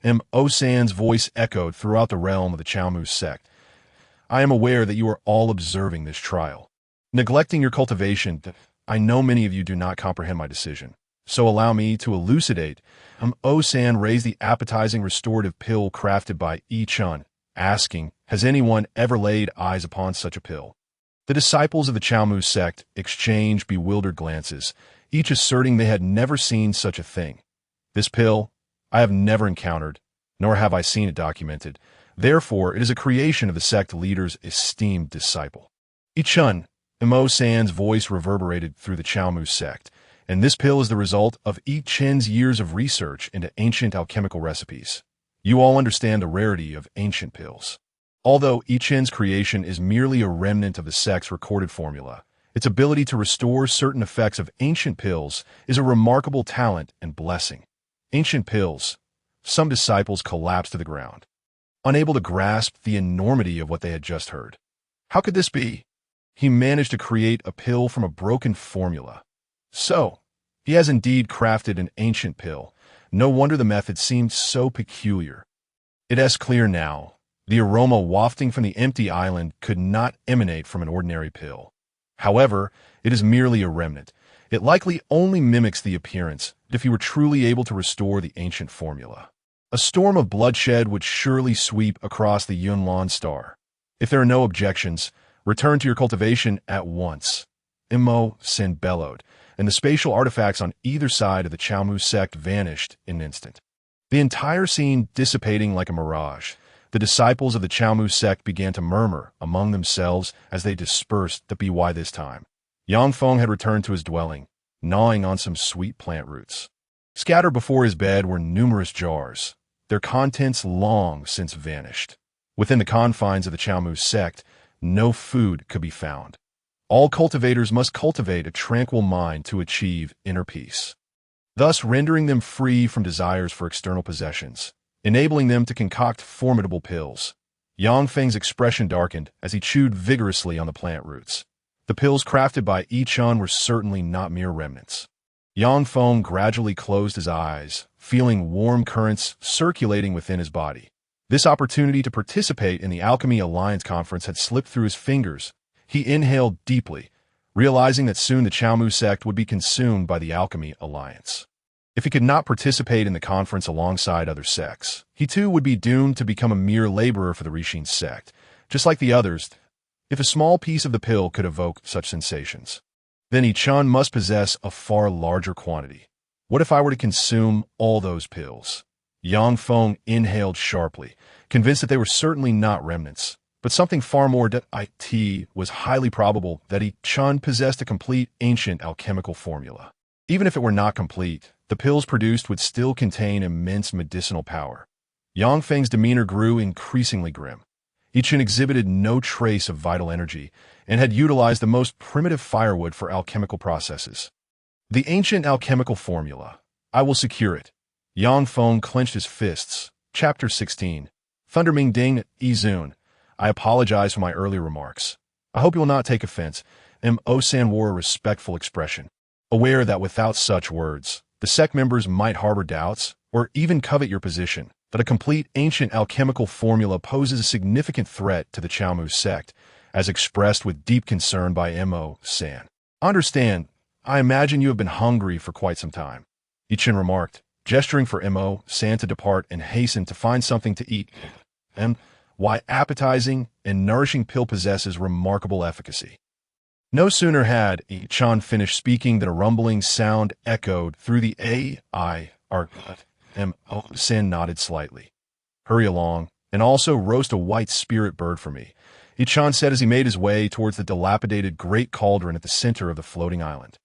Mo San's voice echoed throughout the realm of the Chaomu sect. I am aware that you are all observing this trial. Neglecting your cultivation, I know many of you do not comprehend my decision. So allow me to elucidate. Mo San raised the appetizing restorative pill crafted by Chen, asking, has anyone ever laid eyes upon such a pill? The disciples of the Chaomu sect exchanged bewildered glances, each asserting they had never seen such a thing. This pill, I have never encountered, nor have I seen it documented. Therefore, it is a creation of the sect leader's esteemed disciple. Chen, Mo San's voice reverberated through the Chaomu sect, and this pill is the result of Chen's years of research into ancient alchemical recipes. You all understand the rarity of ancient pills. Although Chen's creation is merely a remnant of the sect's recorded formula, its ability to restore certain effects of ancient pills is a remarkable talent and blessing. Ancient pills. Some disciples collapsed to the ground, unable to grasp the enormity of what they had just heard. How could this be? He managed to create a pill from a broken formula. So, he has indeed crafted an ancient pill. No wonder the method seemed so peculiar. It is clear now. The aroma wafting from the empty island could not emanate from an ordinary pill. However, it is merely a remnant. It likely only mimics the appearance, if he were truly able to restore the ancient formula. A storm of bloodshed would surely sweep across the Yunlan star. If there are no objections, return to your cultivation at once. Mo San bellowed, and the spatial artifacts on either side of the Chaomu sect vanished in an instant. The entire scene dissipating like a mirage. The disciples of the Chaomu sect began to murmur among themselves as they dispersed to be why this time. Yang Feng had returned to his dwelling, gnawing on some sweet plant roots. Scattered before his bed were numerous jars, their contents long since vanished. Within the confines of the Chaomu sect, no food could be found. All cultivators must cultivate a tranquil mind to achieve inner peace, thus rendering them free from desires for external possessions, enabling them to concoct formidable pills. Yang Feng's expression darkened as he chewed vigorously on the plant roots. The pills crafted by Chen were certainly not mere remnants. Yang Feng gradually closed his eyes, feeling warm currents circulating within his body. This opportunity to participate in the Alchemy Alliance conference had slipped through his fingers. He inhaled deeply, realizing that soon the Chaomu sect would be consumed by the Alchemy Alliance. If he could not participate in the conference alongside other sects, he too would be doomed to become a mere laborer for the Rixin sect, just like the others. If a small piece of the pill could evoke such sensations, then Chen must possess a far larger quantity. What if I were to consume all those pills? Yang Feng inhaled sharply, convinced that they were certainly not remnants, but something far more it was highly probable that Chen possessed a complete ancient alchemical formula. Even if it were not complete, the pills produced would still contain immense medicinal power. Yang Feng's demeanor grew increasingly grim. Chen exhibited no trace of vital energy and had utilized the most primitive firewood for alchemical processes. The ancient alchemical formula. I will secure it. Yang Feng clenched his fists. Chapter 16. Thunderming Ding Izun. I apologize for my earlier remarks. I hope you will not take offense. Mo-san wore a respectful expression, aware that without such words, the sect members might harbor doubts or even covet your position, that a complete ancient alchemical formula poses a significant threat to the Chaomu sect, as expressed with deep concern by Mo-san. Understand, I imagine you have been hungry for quite some time, Chen remarked, gesturing for Mo-san to depart and hasten to find something to eat. And why appetizing and nourishing pill possesses remarkable efficacy. No sooner had Chen finished speaking than a rumbling sound echoed through the Mo-san nodded slightly. Hurry along, and also roast a white spirit bird for me, Chen said as he made his way towards the dilapidated great cauldron at the center of the floating island.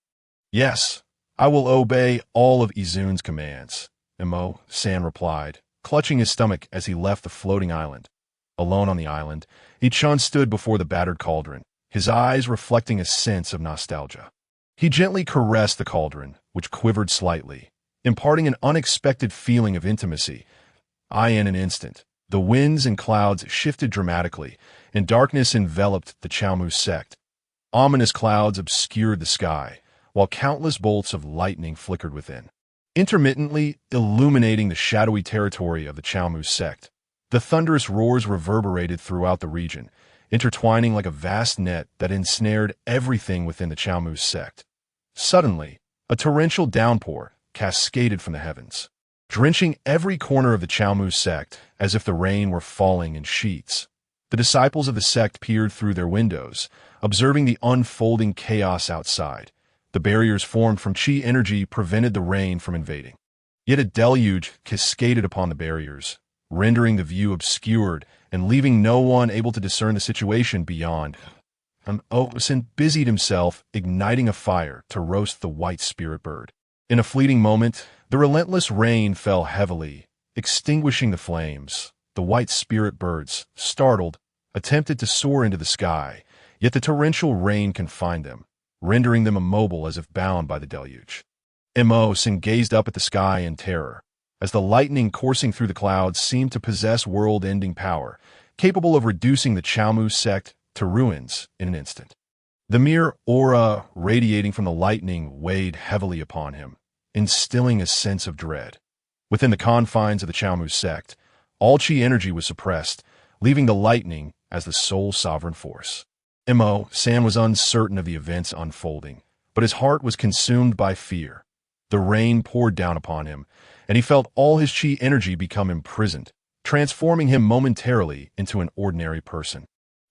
Yes, I will obey all of Izun's commands, Mo-san replied, clutching his stomach as he left the floating island. Alone on the island, Chen stood before the battered cauldron, his eyes reflecting a sense of nostalgia. He gently caressed the cauldron, which quivered slightly, imparting an unexpected feeling of intimacy. In an instant, the winds and clouds shifted dramatically, and darkness enveloped the Chaomu sect. Ominous clouds obscured the sky, while countless bolts of lightning flickered within, intermittently illuminating the shadowy territory of the Chaomu sect. The thunderous roars reverberated throughout the region, intertwining like a vast net that ensnared everything within the Chaomu sect. Suddenly, a torrential downpour cascaded from the heavens, drenching every corner of the Chaomu sect as if the rain were falling in sheets. The disciples of the sect peered through their windows, observing the unfolding chaos outside. The barriers formed from chi energy prevented the rain from invading. Yet a deluge cascaded upon the barriers, rendering the view obscured and leaving no one able to discern the situation beyond. Mo-san busied himself igniting a fire to roast the white spirit bird. In a fleeting moment, the relentless rain fell heavily, extinguishing the flames. The white spirit birds, startled, attempted to soar into the sky, yet the torrential rain confined them, rendering them immobile as if bound by the deluge. Mo-san gazed up at the sky in terror, as the lightning coursing through the clouds seemed to possess world-ending power, capable of reducing the Chaomu sect to ruins in an instant. The mere aura radiating from the lightning weighed heavily upon him, instilling a sense of dread. Within the confines of the Chaomu sect, all chi energy was suppressed, leaving the lightning as the sole sovereign force. Mo-san was uncertain of the events unfolding, but his heart was consumed by fear. The rain poured down upon him, and he felt all his chi energy become imprisoned, transforming him momentarily into an ordinary person.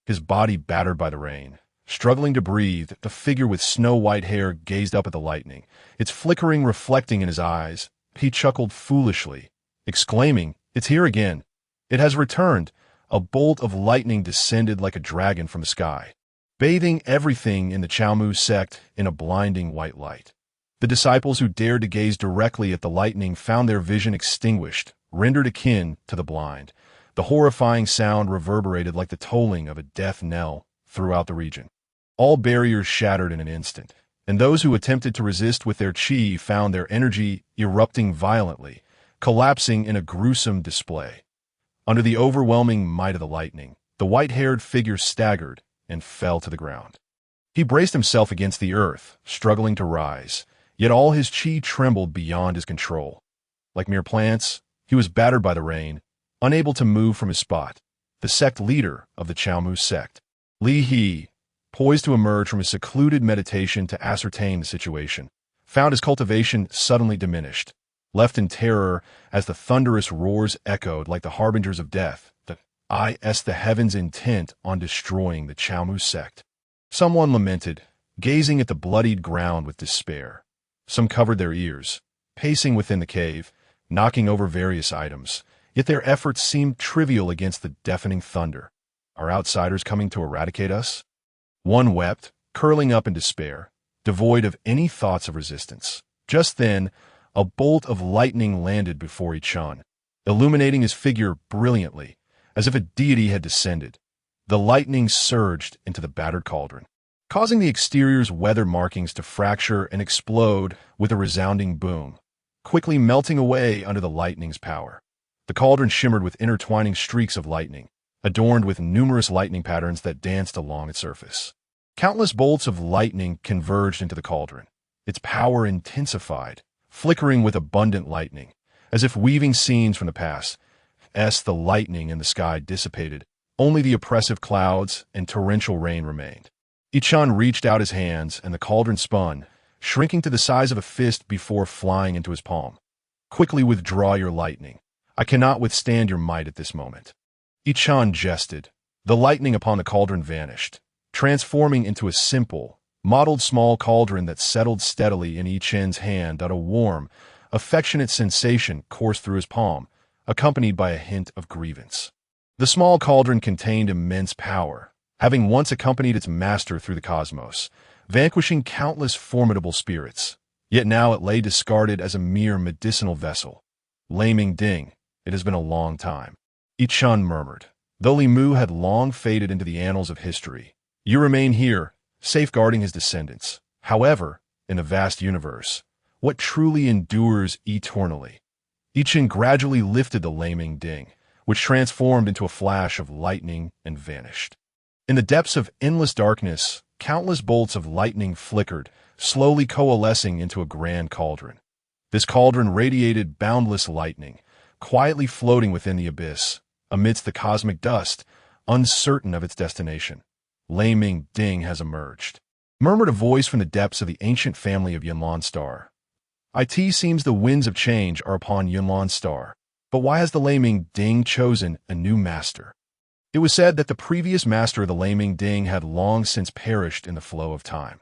His body battered by the rain, struggling to breathe, the figure with snow-white hair gazed up at the lightning, its flickering reflecting in his eyes. He chuckled foolishly, exclaiming, "It's here again. It has returned. a bolt of lightning descended like a dragon from the sky, bathing everything in the Chaomu sect in a blinding white light. The disciples who dared to gaze directly at the lightning found their vision extinguished, rendered akin to the blind. The horrifying sound reverberated like the tolling of a death knell throughout the region. All barriers shattered in an instant, and those who attempted to resist with their chi found their energy erupting violently, collapsing in a gruesome display. Under the overwhelming might of the lightning, the white-haired figure staggered and fell to the ground. He braced himself against the earth, struggling to rise, yet all his chi trembled beyond his control. Like mere plants, he was battered by the rain, unable to move from his spot. The sect leader of the Chaomu sect, Li He, poised to emerge from his secluded meditation to ascertain the situation, found his cultivation suddenly diminished. Left in terror as the thunderous roars echoed like the harbingers of death, the heavens intent on destroying the Chaomu sect. Someone lamented, gazing at the bloodied ground with despair. Some covered their ears, pacing within the cave, knocking over various items, yet their efforts seemed trivial against the deafening thunder. Are outsiders coming to eradicate us? One wept, curling up in despair, devoid of any thoughts of resistance. Just then, a bolt of lightning landed before Chen, illuminating his figure brilliantly, as if a deity had descended. The lightning surged into the battered cauldron, causing the exterior's weather markings to fracture and explode with a resounding boom, quickly melting away under the lightning's power. The cauldron shimmered with intertwining streaks of lightning, adorned with numerous lightning patterns that danced along its surface. Countless bolts of lightning converged into the cauldron, its power intensified, flickering with abundant lightning, as if weaving scenes from the past. As the lightning in the sky dissipated, only the oppressive clouds and torrential rain remained. Chen reached out his hands, and the cauldron spun, shrinking to the size of a fist before flying into his palm. Quickly withdraw your lightning. I cannot withstand your might at this moment. Chen jested. The lightning upon the cauldron vanished, transforming into a simple, modeled small cauldron that settled steadily in Chen's hand. A warm, affectionate sensation coursed through his palm, accompanied by a hint of grievance. The small cauldron contained immense power, having once accompanied its master through the cosmos, vanquishing countless formidable spirits. Yet now it lay discarded as a mere medicinal vessel. Laming Ding, it has been a long time. Chen murmured. Though Li Mu had long faded into the annals of history, you remain here, safeguarding his descendants. However, in the vast universe, what truly endures eternally? Chen gradually lifted the Laming Ding, which transformed into a flash of lightning and vanished. In the depths of endless darkness, countless bolts of lightning flickered, slowly coalescing into a grand cauldron. This cauldron radiated boundless lightning, quietly floating within the abyss, amidst the cosmic dust, uncertain of its destination. Laming Ding has emerged, murmured a voice from the depths of the ancient family of Yunlan Star. It seems the winds of change are upon Yunlan Star, but why has the Laming Ding chosen a new master? It was said that the previous master of the Laming Ding had long since perished in the flow of time.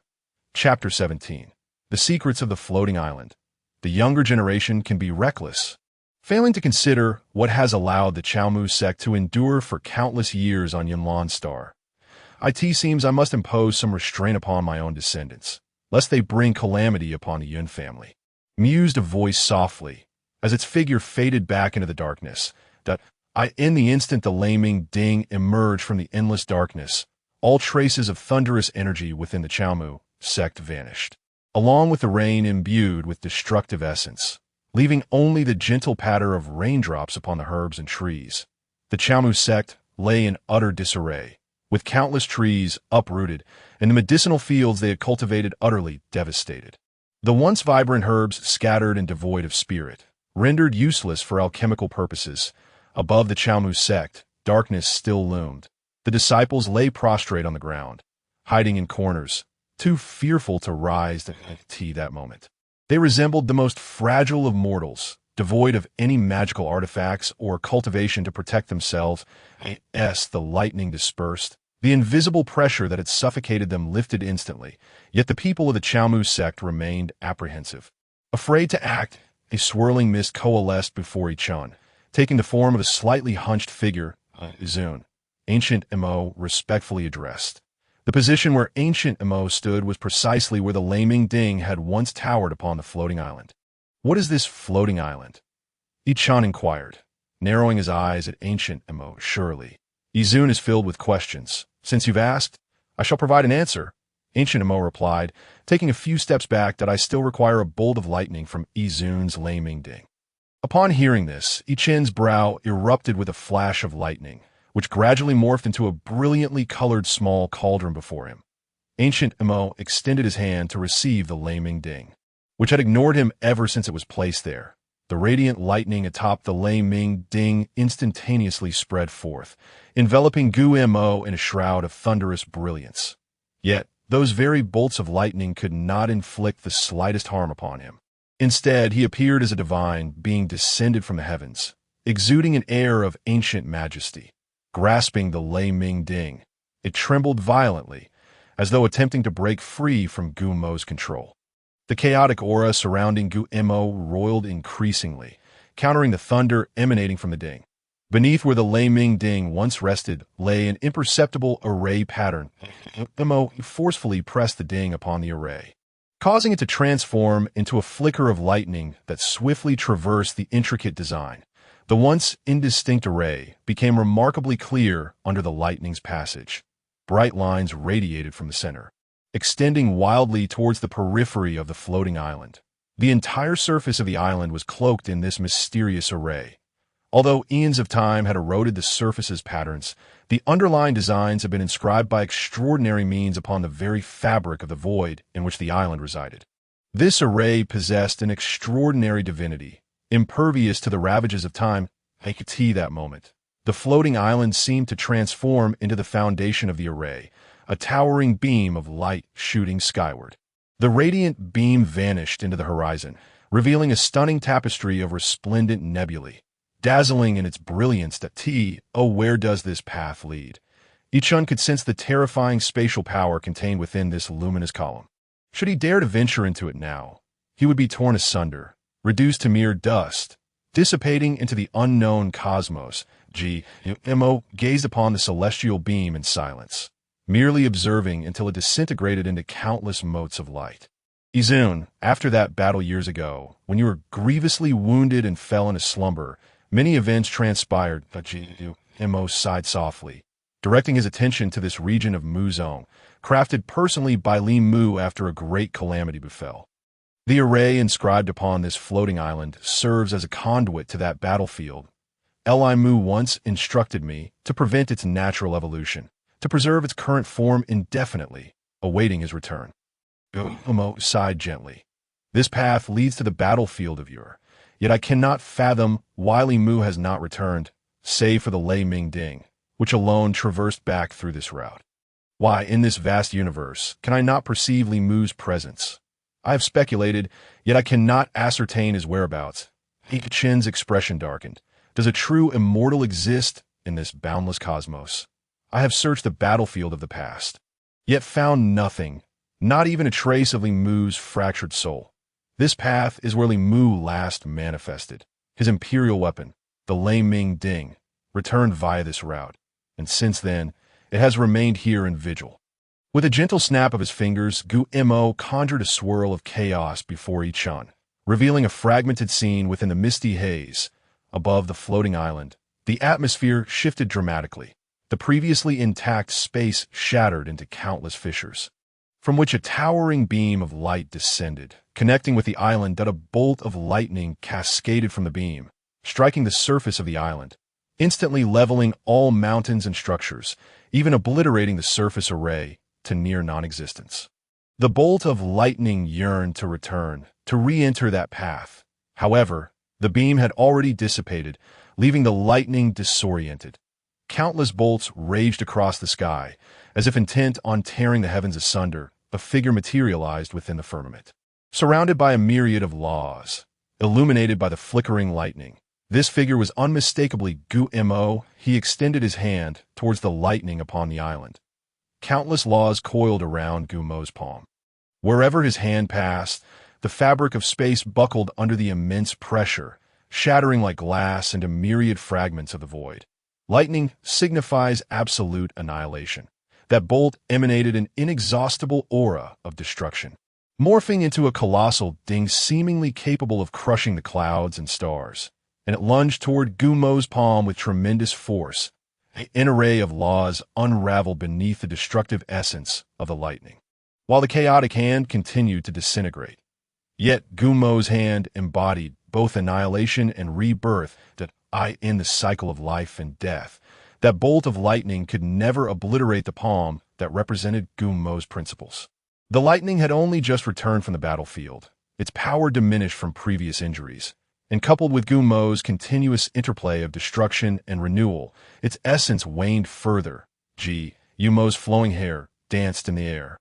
Chapter 17. The Secrets of the Floating Island. The younger generation can be reckless, failing to consider what has allowed the Chaomu sect to endure for countless years on Yunlan Star. It seems I must impose some restraint upon my own descendants, lest they bring calamity upon the Yun family. Mused a voice softly, as its figure faded back into the darkness. In the instant the Laming Ding emerged from the endless darkness, all traces of thunderous energy within the Chaomu sect vanished, along with the rain imbued with destructive essence, leaving only the gentle patter of raindrops upon the herbs and trees. The Chaomu sect lay in utter disarray, with countless trees uprooted and the medicinal fields they had cultivated utterly devastated. The once vibrant herbs scattered and devoid of spirit, rendered useless for alchemical purposes. Above the Chaomu sect, darkness still loomed. The disciples lay prostrate on the ground, hiding in corners, too fearful to rise to tea that moment. They resembled the most fragile of mortals, devoid of any magical artifacts or cultivation to protect themselves. As the lightning dispersed, the invisible pressure that had suffocated them lifted instantly, yet the people of the Chaomu sect remained apprehensive. Afraid to act, a swirling mist coalesced before Chen, taking the form of a slightly hunched figure, Zune, ancient Mo respectfully addressed. The position where ancient Mo stood was precisely where the Laming Ding had once towered upon the floating island. What is this floating island? Chen inquired, narrowing his eyes at ancient Mo surely. Izun is filled with questions. Since you've asked, I shall provide an answer. Ancient Mo replied, taking a few steps back, that I still require a bolt of lightning from Izun's Laming Ding. Upon hearing this, Chen's brow erupted with a flash of lightning, which gradually morphed into a brilliantly colored small cauldron before him. Ancient Mo extended his hand to receive the Laming Ding, which had ignored him ever since it was placed there. The radiant lightning atop the Laming Ding instantaneously spread forth, enveloping Gu Mo in a shroud of thunderous brilliance. Yet, those very bolts of lightning could not inflict the slightest harm upon him. Instead, he appeared as a divine being descended from the heavens, exuding an air of ancient majesty. Grasping the Laming Ding, it trembled violently, as though attempting to break free from Gu Mo's control. The chaotic aura surrounding Gu Mo roiled increasingly, countering the thunder emanating from the ding. Beneath where the Laming Ding once rested lay an imperceptible array pattern. Mo forcefully pressed the ding upon the array, causing it to transform into a flicker of lightning that swiftly traversed the intricate design. The once indistinct array became remarkably clear under the lightning's passage. Bright lines radiated from the center, extending wildly towards the periphery of the floating island. The entire surface of the island was cloaked in this mysterious array. Although eons of time had eroded the surface's patterns, the underlying designs had been inscribed by extraordinary means upon the very fabric of the void in which the island resided. This array possessed an extraordinary divinity, impervious to the ravages of time. I could see that moment. The floating island seemed to transform into the foundation of the array, a towering beam of light shooting skyward. The radiant beam vanished into the horizon, revealing a stunning tapestry of resplendent nebulae, dazzling in its brilliance. Where does this path lead? Chen could sense the terrifying spatial power contained within this luminous column. Should he dare to venture into it now, he would be torn asunder, reduced to mere dust, dissipating into the unknown cosmos. Mo gazed upon the celestial beam in silence, merely observing until it disintegrated into countless motes of light. Izun, after that battle years ago, when you were grievously wounded and fell into slumber, many events transpired. Mo sighed softly, directing his attention to this region of Muzong, crafted personally by Li Mu after a great calamity befell. The array inscribed upon this floating island serves as a conduit to that battlefield. Li Mu once instructed me to prevent its natural evolution, to preserve its current form indefinitely, awaiting his return. Mo sighed gently. This path leads to the battlefield of Ur, yet I cannot fathom why Li Mu has not returned, save for the Laming Ding, which alone traversed back through this route. Why, in this vast universe, can I not perceive Li Mu's presence? I have speculated, yet I cannot ascertain his whereabouts. Chen's expression darkened. Does a true immortal exist in this boundless cosmos? I have searched the battlefield of the past, yet found nothing, not even a trace of Li Mu's fractured soul. This path is where Li Mu last manifested. His imperial weapon, the Laming Ding, returned via this route, and since then, it has remained here in vigil. With a gentle snap of his fingers, Gu Mo conjured a swirl of chaos before Chen, revealing a fragmented scene within the misty haze. Above the floating island, the atmosphere shifted dramatically. The previously intact space shattered into countless fissures, from which a towering beam of light descended, connecting with the island. That a bolt of lightning cascaded from the beam, striking the surface of the island, instantly leveling all mountains and structures, even obliterating the surface array to near non-existence. The bolt of lightning yearned to return, to re-enter that path. However, the beam had already dissipated, leaving the lightning disoriented. Countless bolts raged across the sky, as if intent on tearing the heavens asunder. A figure materialized within the firmament, surrounded by a myriad of laws, illuminated by the flickering lightning. This figure was unmistakably Gu Mo. He extended his hand towards the lightning upon the island. Countless laws coiled around Gu Mo's palm. Wherever his hand passed, the fabric of space buckled under the immense pressure, shattering like glass into myriad fragments of the void. Lightning signifies absolute annihilation. That bolt emanated an inexhaustible aura of destruction, morphing into a colossal ding seemingly capable of crushing the clouds and stars. And it lunged toward Gumo's palm with tremendous force. An array of laws unraveled beneath the destructive essence of the lightning, while the chaotic hand continued to disintegrate. Yet Gumo's hand embodied both annihilation and rebirth, that I in the cycle of life and death. That bolt of lightning could never obliterate the palm that represented Gumo's principles. The lightning had only just returned from the battlefield, its power diminished from previous injuries, and coupled with Gumo's continuous interplay of destruction and renewal, its essence waned further. Gumo's flowing hair danced in the air,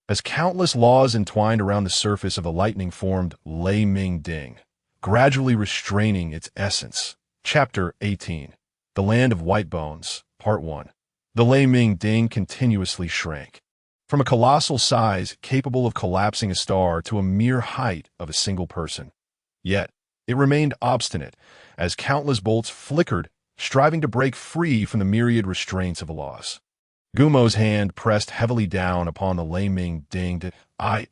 as countless laws entwined around the surface of the lightning formed Lei Ming Ding, gradually restraining its essence. Chapter 18. The Land of White Bones, Part 1. The Lei Ming Ding continuously shrank, from a colossal size capable of collapsing a star to a mere height of a single person. Yet, it remained obstinate, as countless bolts flickered, striving to break free from the myriad restraints of the laws. Gumo's hand pressed heavily down upon the Lei Ming Ding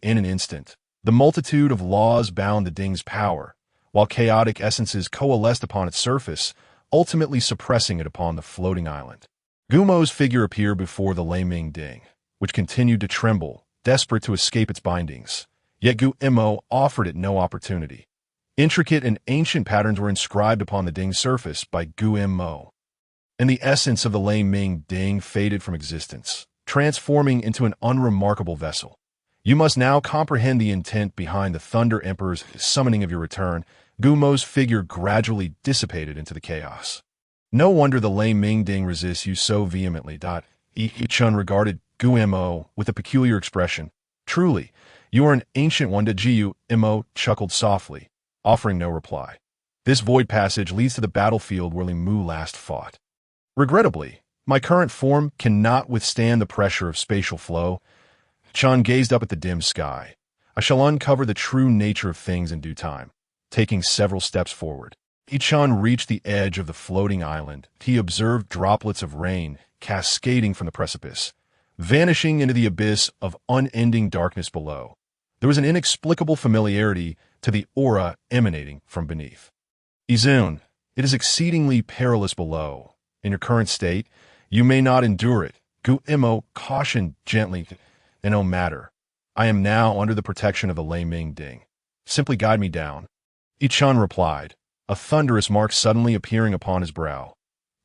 in an instant. The multitude of laws bound the ding's power, while chaotic essences coalesced upon its surface, ultimately suppressing it upon the floating island. Gumo's figure appeared before the Lei Ming Ding, which continued to tremble, desperate to escape its bindings. Yet Gumo offered it no opportunity. Intricate and ancient patterns were inscribed upon the ding's surface by Gumo, and the essence of the Lei Ming Ding faded from existence, transforming into an unremarkable vessel. You must now comprehend the intent behind the Thunder Emperor's summoning of your return. Gumo's figure gradually dissipated into the chaos. No wonder the Lei Ming Ding resists you so vehemently. Chen regarded Gumo with a peculiar expression. Truly, you are an ancient one. Gumo chuckled softly, offering no reply. This void passage leads to the battlefield where Limu last fought. Regrettably, my current form cannot withstand the pressure of spatial flow. Chen gazed up at the dim sky. I shall uncover the true nature of things in due time. Taking several steps forward, Chen reached the edge of the floating island. He observed droplets of rain cascading from the precipice, vanishing into the abyss of unending darkness below. There was an inexplicable familiarity to the aura emanating from beneath. Izun, it is exceedingly perilous below. In your current state, you may not endure it. Gumo cautioned gently. No matter. I am now under the protection of the Lei Ming Ding. Simply guide me down. Chen replied, a thunderous mark suddenly appearing upon his brow.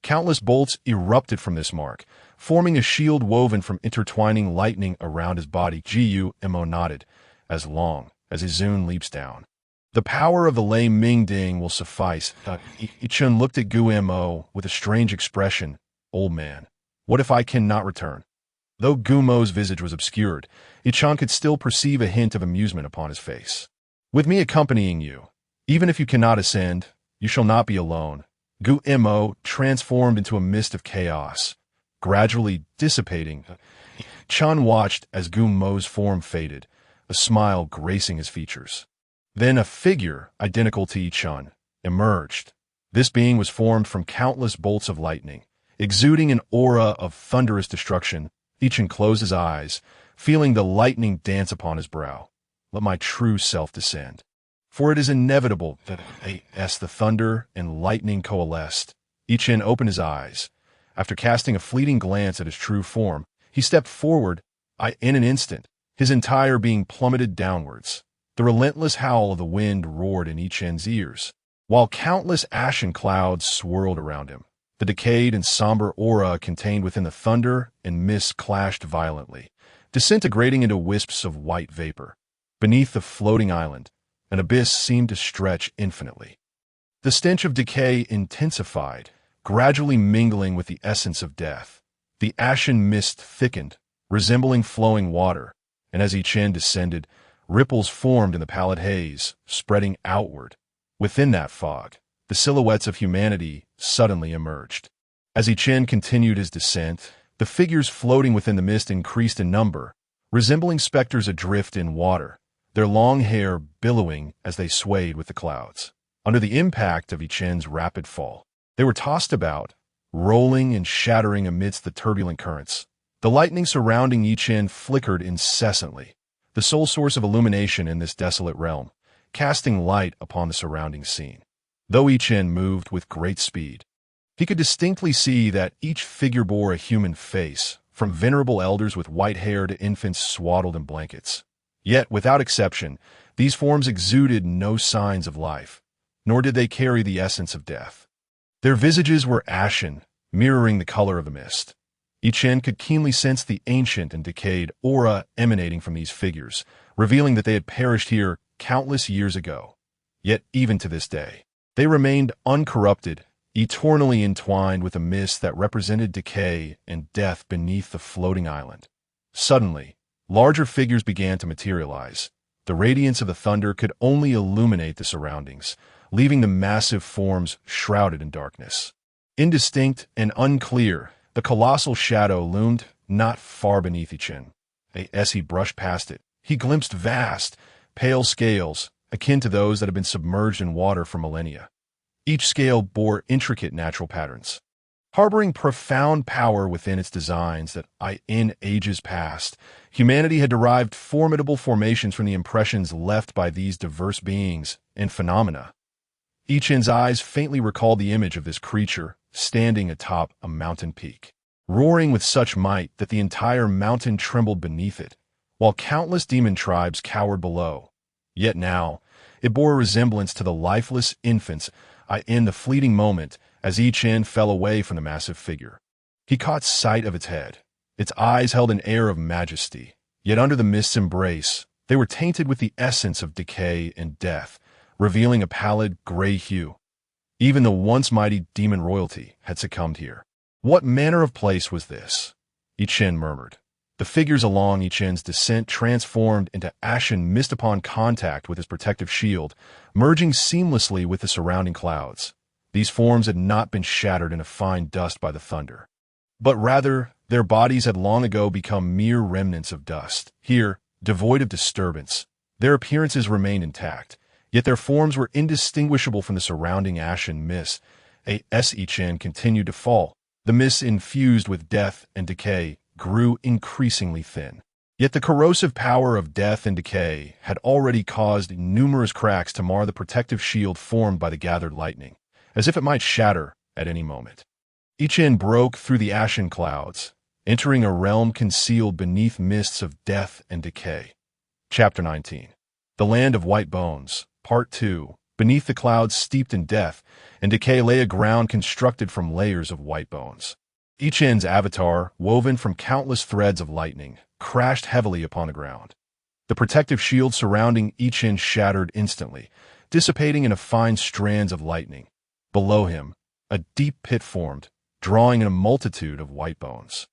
Countless bolts erupted from this mark, forming a shield woven from intertwining lightning around his body. Gumo nodded, as long as Izun leaps down. The power of the Lei Ming Ding will suffice. Chen looked at Gumo with a strange expression. Old man, what if I cannot return? Though Gumo's visage was obscured, Chen could still perceive a hint of amusement upon his face. With me accompanying you, even if you cannot ascend, you shall not be alone. Gumo transformed into a mist of chaos, gradually dissipating. Chen watched as Gumo's form faded, a smile gracing his features. Then a figure identical to Chen emerged. This being was formed from countless bolts of lightning, exuding an aura of thunderous destruction. Chen closed his eyes, feeling the lightning dance upon his brow. Let my true self descend. For it is inevitable that as the thunder and lightning coalesced, Chen opened his eyes. After casting a fleeting glance at his true form, he stepped forward. In an instant, his entire being plummeted downwards. The relentless howl of the wind roared in Chen's ears, while countless ashen clouds swirled around him. The decayed and somber aura contained within the thunder and mist clashed violently, disintegrating into wisps of white vapor. Beneath the floating island, an abyss seemed to stretch infinitely. The stench of decay intensified, gradually mingling with the essence of death. The ashen mist thickened, resembling flowing water, and as Chen descended, ripples formed in the pallid haze, spreading outward. Within that fog, the silhouettes of humanity suddenly emerged. As Chen continued his descent, the figures floating within the mist increased in number, resembling specters adrift in water, their long hair billowing as they swayed with the clouds. Under the impact of Chen's rapid fall, they were tossed about, rolling and shattering amidst the turbulent currents. The lightning surrounding Chen flickered incessantly, the sole source of illumination in this desolate realm, casting light upon the surrounding scene. Though Chen moved with great speed, he could distinctly see that each figure bore a human face, from venerable elders with white hair to infants swaddled in blankets. Yet, without exception, these forms exuded no signs of life, nor did they carry the essence of death. Their visages were ashen, mirroring the color of the mist. Chen could keenly sense the ancient and decayed aura emanating from these figures, revealing that they had perished here countless years ago. Yet, even to this day, they remained uncorrupted, eternally entwined with a mist that represented decay and death beneath the floating island. Suddenly, larger figures began to materialize. The radiance of the thunder could only illuminate the surroundings, leaving the massive forms shrouded in darkness. Indistinct and unclear, the colossal shadow loomed not far beneath Chen. As he brushed past it, he glimpsed vast, pale scales, akin to those that had been submerged in water for millennia. Each scale bore intricate natural patterns, harboring profound power within its designs that, in ages past, humanity had derived formidable formations from the impressions left by these diverse beings and phenomena. Chen's eyes faintly recalled the image of this creature standing atop a mountain peak, roaring with such might that the entire mountain trembled beneath it, while countless demon tribes cowered below. Yet now, it bore a resemblance to the lifeless infants in the fleeting moment as Chen fell away from the massive figure. He caught sight of its head. Its eyes held an air of majesty, yet under the mist's embrace, they were tainted with the essence of decay and death, revealing a pallid gray hue. Even the once mighty demon royalty had succumbed here. What manner of place was this? Chen murmured. The figures along Chen's descent transformed into ashen mist upon contact with his protective shield, merging seamlessly with the surrounding clouds. These forms had not been shattered into fine dust by the thunder, but rather their bodies had long ago become mere remnants of dust. Here, devoid of disturbance, their appearances remained intact, yet their forms were indistinguishable from the surrounding ashen mist. As Chen continued to fall, the mist infused with death and decay grew increasingly thin. Yet the corrosive power of death and decay had already caused numerous cracks to mar the protective shield formed by the gathered lightning, as if it might shatter at any moment. Chen broke through the ashen clouds, entering a realm concealed beneath mists of death and decay. Chapter 19. The Land of White Bones, Part 2. Beneath the clouds steeped in death and decay lay a ground constructed from layers of white bones. Chen's avatar, woven from countless threads of lightning, crashed heavily upon the ground. The protective shield surrounding Chen shattered instantly, dissipating into fine strands of lightning. Below him, a deep pit formed, drawing in a multitude of white bones.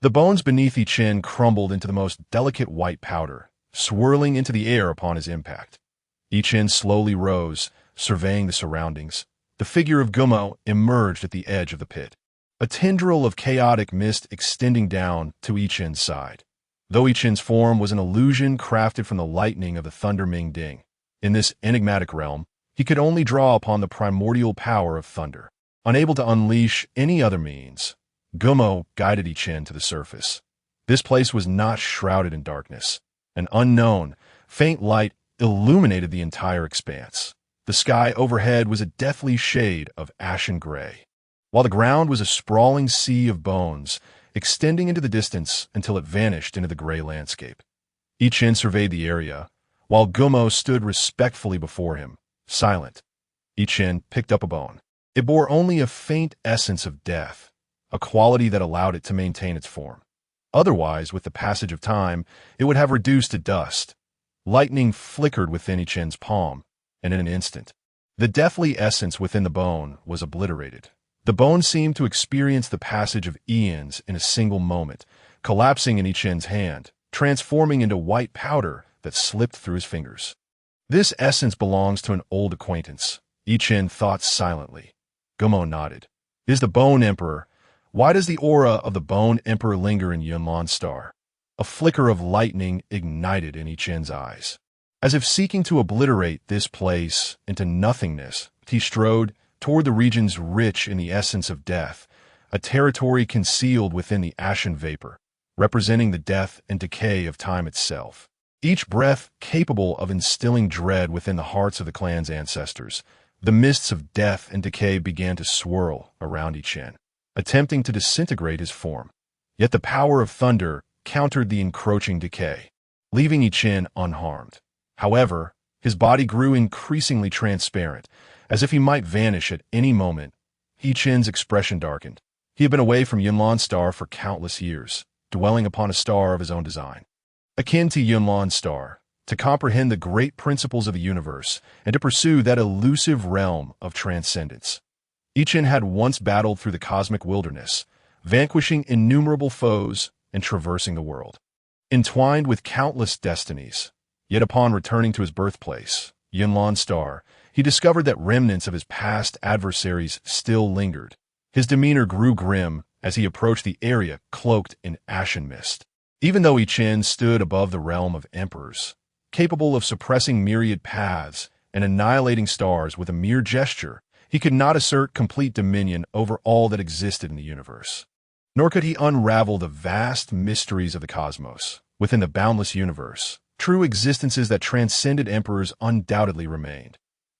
The bones beneath Chen crumbled into the most delicate white powder, swirling into the air upon his impact. Chen slowly rose, surveying the surroundings. The figure of Gumo emerged at the edge of the pit, a tendril of chaotic mist extending down to Chen's side. Though Chen's form was an illusion crafted from the lightning of the Thunder Ming Ding, in this enigmatic realm, he could only draw upon the primordial power of thunder. Unable to unleash any other means, Gumo guided Chen to the surface. This place was not shrouded in darkness. An unknown, faint light illuminated the entire expanse. The sky overhead was a deathly shade of ashen gray, while the ground was a sprawling sea of bones, extending into the distance until it vanished into the gray landscape. Chen surveyed the area, while Gumo stood respectfully before him, silent. Chen picked up a bone. It bore only a faint essence of death, a quality that allowed it to maintain its form. Otherwise, with the passage of time, it would have reduced to dust. Lightning flickered within Chen's palm, and in an instant, the deathly essence within the bone was obliterated. The bone seemed to experience the passage of eons in a single moment, collapsing in Chen's hand, transforming into white powder that slipped through his fingers. This essence belongs to an old acquaintance. Chen thought silently. Gumo nodded. Is the Bone Emperor. Why does the aura of the Bone Emperor linger in Yunlan's star? A flicker of lightning ignited in Chen's eyes. As if seeking to obliterate this place into nothingness, he strode toward the regions rich in the essence of death, a territory concealed within the ashen vapor, representing the death and decay of time itself. Each breath capable of instilling dread within the hearts of the clan's ancestors, the mists of death and decay began to swirl around Chen, attempting to disintegrate his form. Yet the power of thunder countered the encroaching decay, leaving Chen unharmed. However, his body grew increasingly transparent, as if he might vanish at any moment. Chen's expression darkened. He had been away from Yunlan's star for countless years, dwelling upon a star of his own design. Akin to Yunlan's star, to comprehend the great principles of the universe and to pursue that elusive realm of transcendence. Chen had once battled through the cosmic wilderness, vanquishing innumerable foes and traversing the world. Entwined with countless destinies, yet upon returning to his birthplace, Yunlan's star, he discovered that remnants of his past adversaries still lingered. His demeanor grew grim as he approached the area cloaked in ashen mist. Even though Chen stood above the realm of emperors, capable of suppressing myriad paths and annihilating stars with a mere gesture, he could not assert complete dominion over all that existed in the universe. Nor could he unravel the vast mysteries of the cosmos. Within the boundless universe, true existences that transcended emperors undoubtedly remained.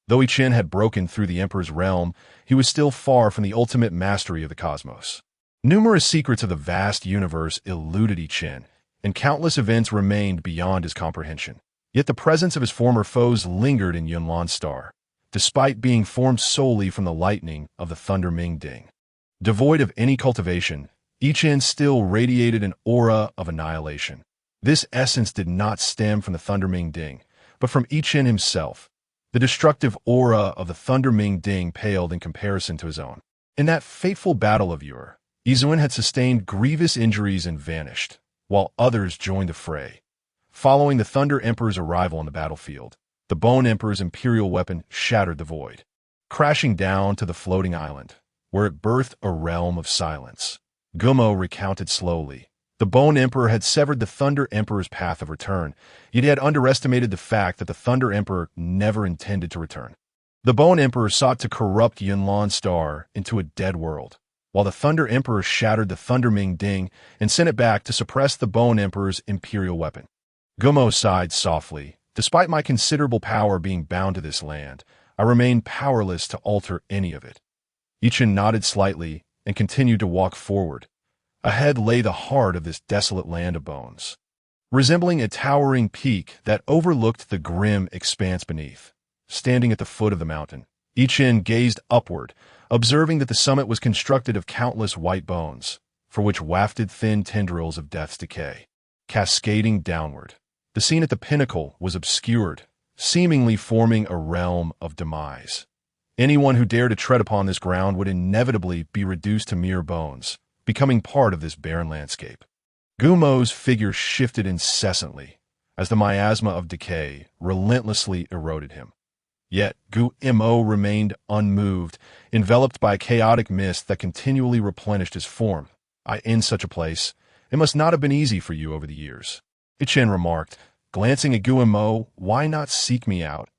Though Chen had broken through the emperor's realm, he was still far from the ultimate mastery of the cosmos. Numerous secrets of the vast universe eluded Chen, and countless events remained beyond his comprehension. Yet the presence of his former foes lingered in Yunlan's star, despite being formed solely from the lightning of the Thunder Ming Ding. Devoid of any cultivation, Chen still radiated an aura of annihilation. This essence did not stem from the Thunder Ming Ding, but from Chen himself. The destructive aura of the Thunder Ming Ding paled in comparison to his own. In that fateful battle of Yur, Izun had sustained grievous injuries and vanished, while others joined the fray. Following the Thunder Emperor's arrival on the battlefield, the Bone Emperor's imperial weapon shattered the void, crashing down to the floating island, where it birthed a realm of silence. Gumo recounted slowly. The Bone Emperor had severed the Thunder Emperor's path of return, yet he had underestimated the fact that the Thunder Emperor never intended to return. The Bone Emperor sought to corrupt Yunlan's star into a dead world, while the Thunder Emperor shattered the Thunder Ming Ding and sent it back to suppress the Bone Emperor's imperial weapon. Gumo sighed softly. Despite my considerable power being bound to this land, I remain powerless to alter any of it. Chen nodded slightly and continued to walk forward. Ahead lay the heart of this desolate land of bones, resembling a towering peak that overlooked the grim expanse beneath. Standing at the foot of the mountain, Chen gazed upward, observing that the summit was constructed of countless white bones, for which wafted thin tendrils of death's decay, cascading downward. The scene at the pinnacle was obscured, seemingly forming a realm of demise. Anyone who dared to tread upon this ground would inevitably be reduced to mere bones, becoming part of this barren landscape. Gumo's figure shifted incessantly, as the miasma of decay relentlessly eroded him. Yet Gumo remained unmoved, enveloped by a chaotic mist that continually replenished his form. In such a place, it must not have been easy for you over the years. Chen remarked, glancing at Gumo. Why not seek me out?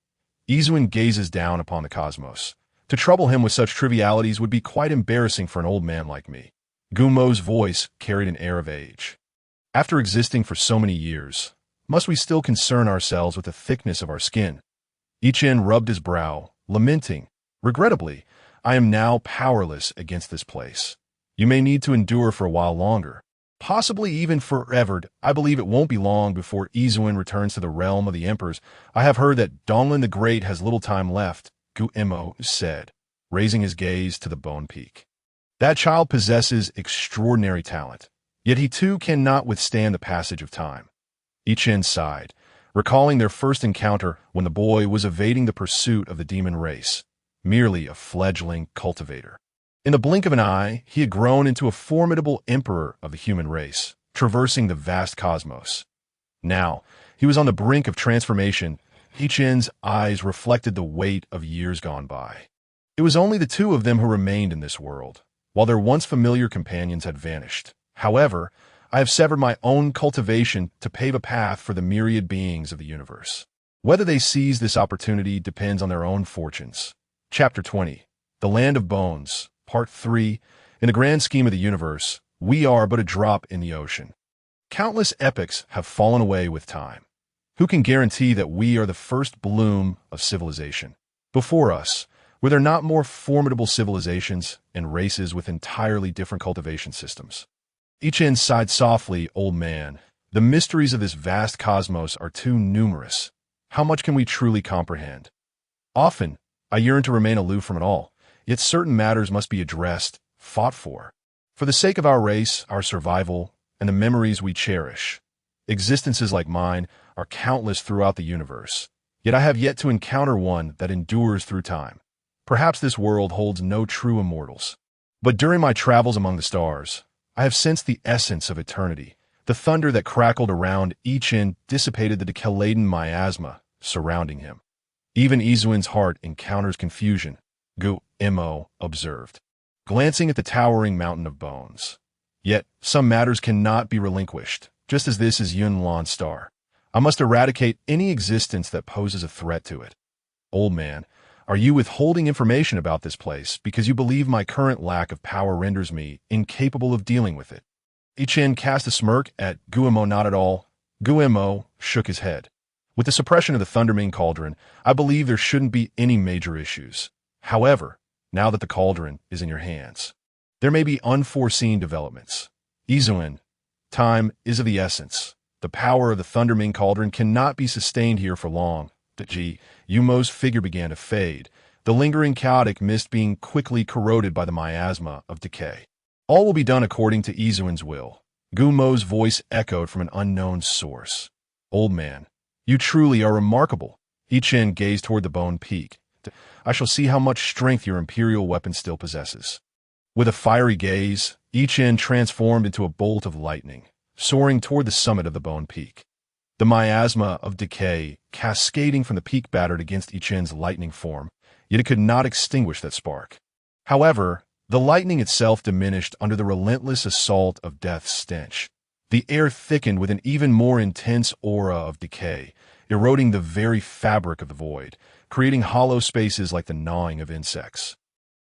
Izun gazes down upon the cosmos. To trouble him with such trivialities would be quite embarrassing for an old man like me. Gumo's voice carried an air of age. After existing for so many years, must we still concern ourselves with the thickness of our skin? Chen rubbed his brow, lamenting, regrettably, I am now powerless against this place. You may need to endure for a while longer, possibly even forever. I believe it won't be long before Izun returns to the realm of the emperors. I have heard that Donglin the Great has little time left, Gumo said, raising his gaze to the bone peak. That child possesses extraordinary talent, yet he too cannot withstand the passage of time. Chen sighed, recalling their first encounter when the boy was evading the pursuit of the demon race, merely a fledgling cultivator. In the blink of an eye, he had grown into a formidable emperor of the human race, traversing the vast cosmos. Now, he was on the brink of transformation. Chen's eyes reflected the weight of years gone by. It was only the two of them who remained in this world, while their once familiar companions had vanished. However, I have severed my own cultivation to pave a path for the myriad beings of the universe. Whether they seize this opportunity depends on their own fortunes. Chapter 20. The Land of Bones, Part 3, In the grand scheme of the universe, we are but a drop in the ocean. Countless epochs have fallen away with time. Who can guarantee that we are the first bloom of civilization? Before us, were there not more formidable civilizations and races with entirely different cultivation systems? Chen sighed softly, old man. The mysteries of this vast cosmos are too numerous. How much can we truly comprehend? Often, I yearn to remain aloof from it all, yet certain matters must be addressed, fought for the sake of our race, our survival, and the memories we cherish. Existences like mine are countless throughout the universe, yet I have yet to encounter one that endures through time. Perhaps this world holds no true immortals. But during my travels among the stars, I have sensed the essence of eternity. The thunder that crackled around Chen dissipated the decaladen miasma surrounding him. Even Izuin's heart encounters confusion, Gu Mo observed, glancing at the towering mountain of bones. Yet, some matters cannot be relinquished, just as this is Yunlan's star. I must eradicate any existence that poses a threat to it. Old man, are you withholding information about this place because you believe my current lack of power renders me incapable of dealing with it? Chen cast a smirk at Guillermo. Not at all. Guillermo shook his head. With the suppression of the Thundermane Cauldron, I believe there shouldn't be any major issues. However, now that the cauldron is in your hands, there may be unforeseen developments. Izuin, time is of the essence. The power of the Thundermane Cauldron cannot be sustained here for long. Yumo's figure began to fade, the lingering chaotic mist being quickly corroded by the miasma of decay. All will be done according to Izuin's will. Gumo's voice echoed from an unknown source. Old man, you truly are remarkable. Chen gazed toward the bone peak. I shall see how much strength your imperial weapon still possesses. With a fiery gaze, Chen transformed into a bolt of lightning, soaring toward the summit of the bone peak. The miasma of decay cascading from the peak battered against Chen's lightning form, yet it could not extinguish that spark. However, the lightning itself diminished under the relentless assault of death's stench. The air thickened with an even more intense aura of decay, eroding the very fabric of the void, creating hollow spaces like the gnawing of insects.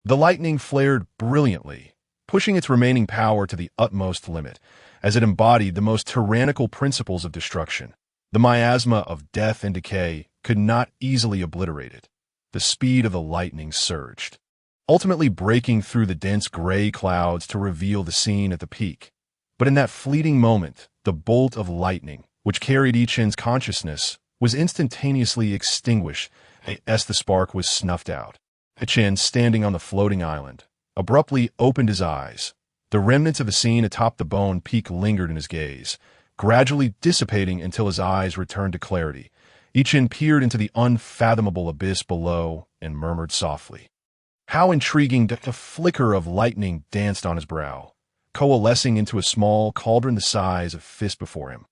The lightning flared brilliantly, pushing its remaining power to the utmost limit, as it embodied the most tyrannical principles of destruction. The miasma of death and decay could not easily obliterate it. The speed of the lightning surged, ultimately breaking through the dense gray clouds to reveal the scene at the peak. But in that fleeting moment, the bolt of lightning, which carried Chen's consciousness, was instantaneously extinguished as the spark was snuffed out. Chen, standing on the floating island, abruptly opened his eyes. The remnants of the scene atop the bone peak lingered in his gaze, gradually dissipating until his eyes returned to clarity. Chen peered into the unfathomable abyss below and murmured softly. How intriguing! The flicker of lightning danced on his brow, coalescing into a small cauldron the size of a fist before him.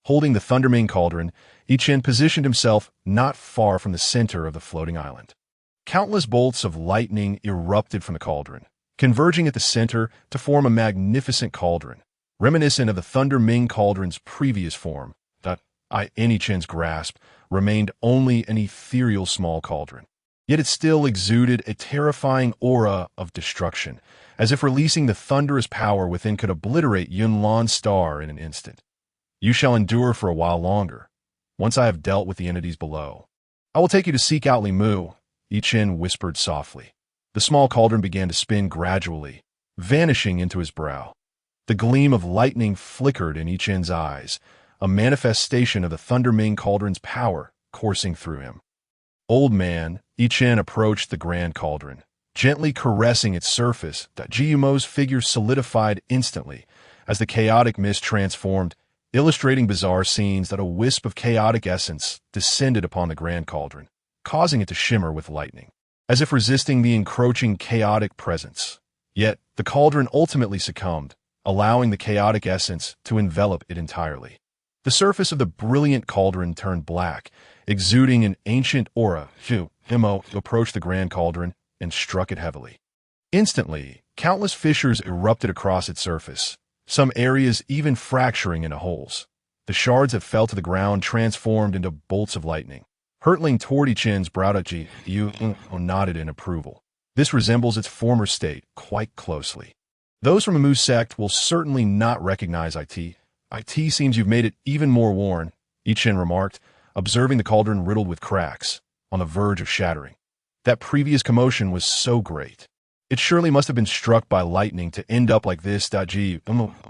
Holding the Thundermane Cauldron, Chen positioned himself not far from the center of the floating island. Countless bolts of lightning erupted from the cauldron, converging at the center to form a magnificent cauldron, reminiscent of the Thundermane Cauldron's previous form. That, in Chen's grasp, remained only an ethereal small cauldron. Yet it still exuded a terrifying aura of destruction, as if releasing the thunderous power within could obliterate Yunlan's star in an instant. You shall endure for a while longer. Once I have dealt with the entities below, I will take you to seek out Limu, Chen whispered softly. The small cauldron began to spin gradually, vanishing into his brow. The gleam of lightning flickered in Chen's eyes, a manifestation of the Thundermane Cauldron's power coursing through him. Old man, Chen approached the grand cauldron, gently caressing its surface. Guillermo's figure solidified instantly as the chaotic mist transformed, illustrating bizarre scenes that a wisp of chaotic essence descended upon the grand cauldron, causing it to shimmer with lightning, as if resisting the encroaching chaotic presence. Yet, the cauldron ultimately succumbed, allowing the chaotic essence to envelop it entirely. The surface of the brilliant cauldron turned black, exuding an ancient aura. Mo approached the grand cauldron and struck it heavily. Instantly, countless fissures erupted across its surface, some areas even fracturing into holes. The shards that fell to the ground transformed into bolts of lightning, hurtling toward Chen's brow. Yu nodded in approval. This resembles its former state quite closely. Those from Anew sect will certainly not recognize IT. IT seems you've made it even more worn, Chen remarked, observing the cauldron riddled with cracks, on the verge of shattering. That previous commotion was so great. It surely must have been struck by lightning to end up like this. Ji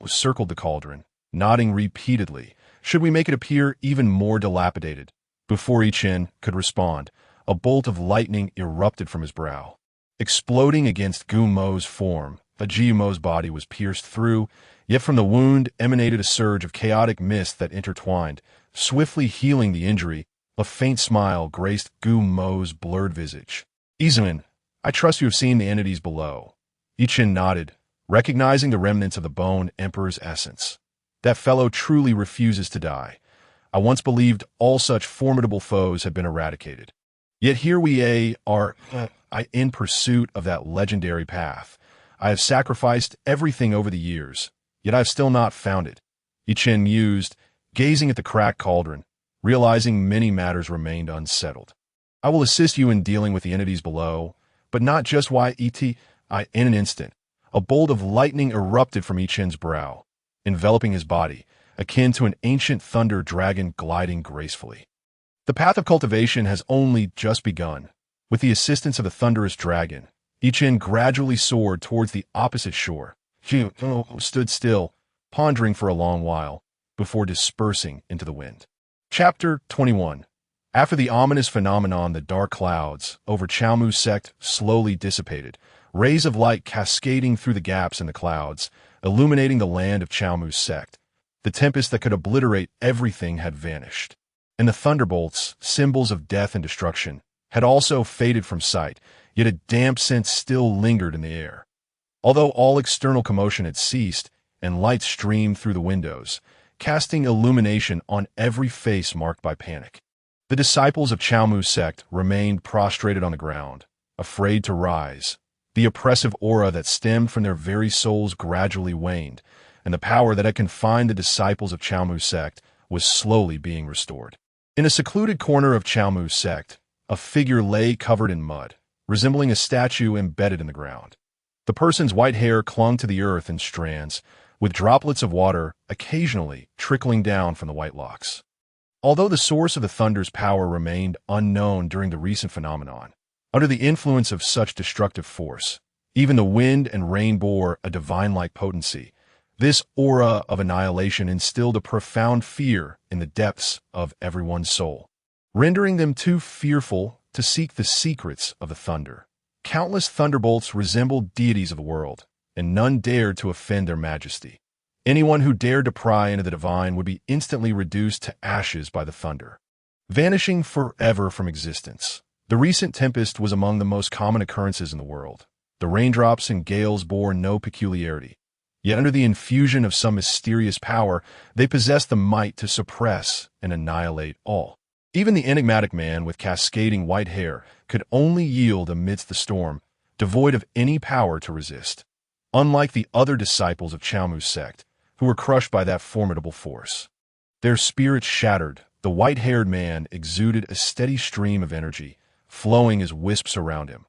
circled the cauldron, nodding repeatedly. Should we make it appear even more dilapidated? Before Chen could respond, a bolt of lightning erupted from his brow. Exploding against Gu Mo's form, Ji Mo's body was pierced through, yet from the wound emanated a surge of chaotic mist that intertwined, swiftly healing the injury. A faint smile graced Gu Mo's blurred visage. Izumin, I trust you have seen the entities below. Chen nodded, recognizing the remnants of the Bone Emperor's essence. That fellow truly refuses to die. I once believed all such formidable foes had been eradicated. Yet here we are in pursuit of that legendary path. I have sacrificed everything over the years, yet I have still not found it. Chen mused, gazing at the cracked cauldron, realizing many matters remained unsettled. I will assist you in dealing with the entities below, but not just in an instant. A bolt of lightning erupted from Chen's brow, enveloping his body, akin to an ancient thunder dragon gliding gracefully. The path of cultivation has only just begun. With the assistance of the thunderous dragon, Chen gradually soared towards the opposite shore. He stood still, pondering for a long while, before dispersing into the wind. Chapter 21. After the ominous phenomenon, the dark clouds over Chaomu sect slowly dissipated, rays of light cascading through the gaps in the clouds, illuminating the land of Chaomu sect. The tempest that could obliterate everything had vanished, and the thunderbolts, symbols of death and destruction, had also faded from sight, yet a damp scent still lingered in the air. Although all external commotion had ceased, and light streamed through the windows, casting illumination on every face marked by panic. The disciples of Chaomu sect remained prostrated on the ground, afraid to rise. The oppressive aura that stemmed from their very souls gradually waned, and the power that had confined the disciples of Chaomu sect was slowly being restored. In a secluded corner of Chaomu sect, a figure lay covered in mud, resembling a statue embedded in the ground. The person's white hair clung to the earth in strands, with droplets of water occasionally trickling down from the white locks. Although the source of the thunder's power remained unknown during the recent phenomenon, under the influence of such destructive force, even the wind and rain bore a divine-like potency. This aura of annihilation instilled a profound fear in the depths of everyone's soul, rendering them too fearful to seek the secrets of the thunder. Countless thunderbolts resembled deities of the world, and none dared to offend their majesty. Anyone who dared to pry into the divine would be instantly reduced to ashes by the thunder, vanishing forever from existence. The recent tempest was among the most common occurrences in the world. The raindrops and gales bore no peculiarity, yet under the infusion of some mysterious power, they possessed the might to suppress and annihilate all. Even the enigmatic man with cascading white hair could only yield amidst the storm, devoid of any power to resist. Unlike the other disciples of Chaomu sect, who were crushed by that formidable force. Their spirits shattered, the white-haired man exuded a steady stream of energy, flowing as wisps around him.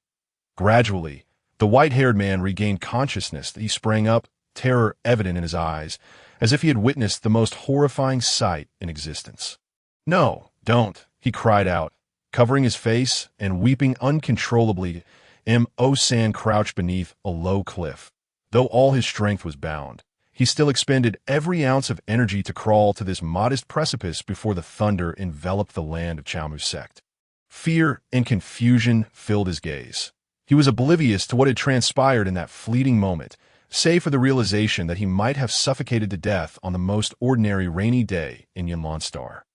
Gradually, the white-haired man regained consciousness. He sprang up, terror evident in his eyes, as if he had witnessed the most horrifying sight in existence. "No, don't," he cried out, covering his face and weeping uncontrollably. Mo-san crouched beneath a low cliff. Though all his strength was bound, he still expended every ounce of energy to crawl to this modest precipice before the thunder enveloped the land of Chaomu sect. Fear and confusion filled his gaze. He was oblivious to what had transpired in that fleeting moment, save for the realization that he might have suffocated to death on the most ordinary rainy day in Yunlan Star.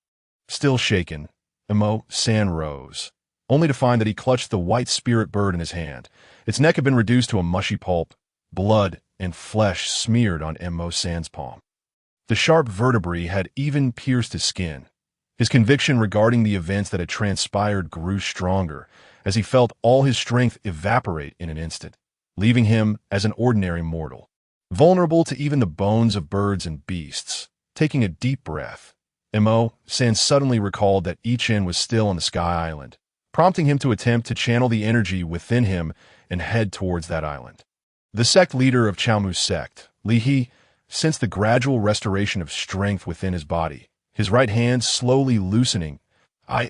Still shaken, Mo-san rose, only to find that he clutched the white spirit bird in his hand. Its neck had been reduced to a mushy pulp, blood and flesh smeared on Mo-san's palm. The sharp vertebrae had even pierced his skin. His conviction regarding the events that had transpired grew stronger, as he felt all his strength evaporate in an instant, leaving him as an ordinary mortal, vulnerable to even the bones of birds and beasts. Taking a deep breath, Mo-san suddenly recalled that Chen was still on the Sky Island, prompting him to attempt to channel the energy within him and head towards that island. The sect leader of Chaomu's sect, Li He, sensed the gradual restoration of strength within his body, his right hand slowly loosening.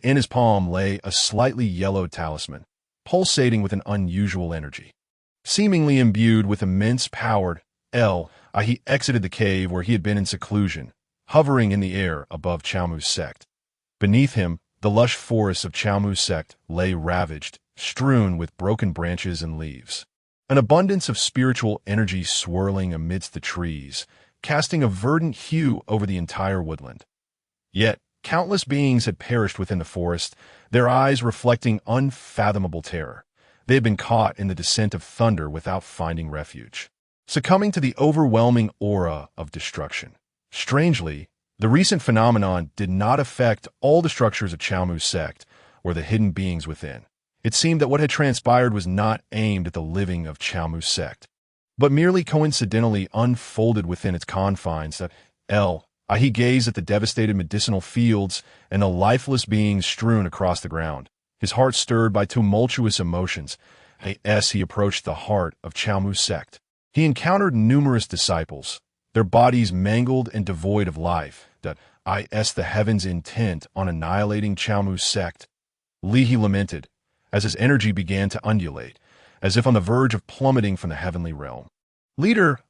In his palm lay a slightly yellowed talisman, pulsating with an unusual energy. Seemingly imbued with immense power, he exited the cave where he had been in seclusion, hovering in the air above Chaomu's sect. Beneath him, the lush forests of Chaomu's sect lay ravaged, strewn with broken branches and leaves. An abundance of spiritual energy swirling amidst the trees, casting a verdant hue over the entire woodland. Yet, countless beings had perished within the forest, their eyes reflecting unfathomable terror. They had been caught in the descent of thunder without finding refuge, succumbing to the overwhelming aura of destruction. Strangely, the recent phenomenon did not affect all the structures of Chaomu's sect or the hidden beings within. It seemed that what had transpired was not aimed at the living of Chaomu's sect, but merely coincidentally unfolded within its confines. He gazed at the devastated medicinal fields and the lifeless beings strewn across the ground, his heart stirred by tumultuous emotions. As he approached the heart of Chaomu's sect, he encountered numerous disciples, their bodies mangled and devoid of life. The heavens intent on annihilating Chaomu's sect. Li He lamented, as his energy began to undulate, as if on the verge of plummeting from the heavenly realm. Leader,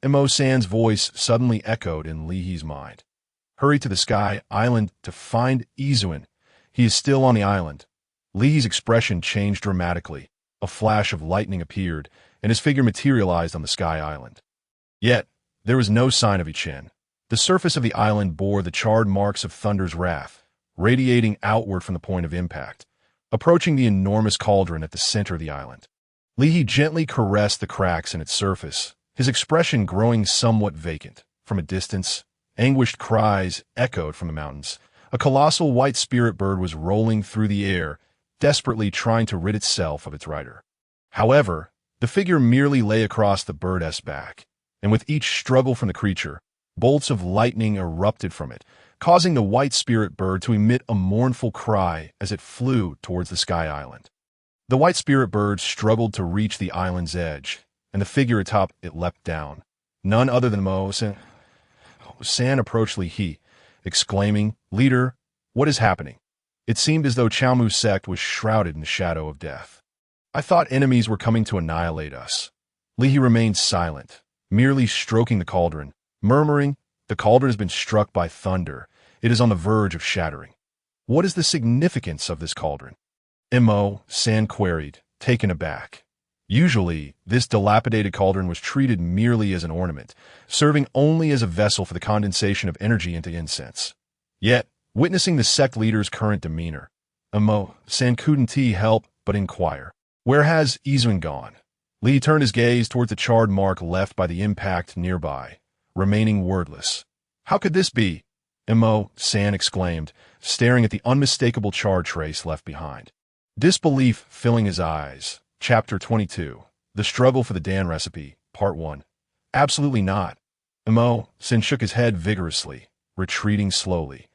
Mo San's voice suddenly echoed in Li He's mind. Hurry to the Sky Island to find Izuan. He is still on the island. Li He's expression changed dramatically. A flash of lightning appeared, and his figure materialized on the Sky Island. Yet, there was no sign of Chen. The surface of the island bore the charred marks of Thunder's wrath, radiating outward from the point of impact, approaching the enormous cauldron at the center of the island. Li He gently caressed the cracks in its surface, his expression growing somewhat vacant. From a distance, anguished cries echoed from the mountains. A colossal white spirit bird was rolling through the air, desperately trying to rid itself of its rider. However, the figure merely lay across the bird's back, and with each struggle from the creature, bolts of lightning erupted from it, causing the white spirit bird to emit a mournful cry as it flew towards the Sky Island. The white spirit bird struggled to reach the island's edge, and the figure atop it leapt down. None other than Mo San approached Li He, exclaiming, "Leader, what is happening?" It seemed as though Chaomu's sect was shrouded in the shadow of death. I thought enemies were coming to annihilate us. Li He remained silent, merely stroking the cauldron, murmuring, "The cauldron has been struck by thunder. It is on the verge of shattering. What is the significance of this cauldron?" Mo San queried, taken aback. Usually, this dilapidated cauldron was treated merely as an ornament, serving only as a vessel for the condensation of energy into incense. Yet, witnessing the sect leader's current demeanor, Mo San couldn't help but inquire, "Where has Izuan gone?" Li turned his gaze towards the charred mark left by the impact nearby, remaining wordless. "How could this be?" Mo San exclaimed, staring at the unmistakable charred trace left behind. Disbelief filling his eyes. Chapter 22. The Struggle for the Dan Recipe, Part 1. "Absolutely not." Mo San shook his head vigorously, retreating slowly.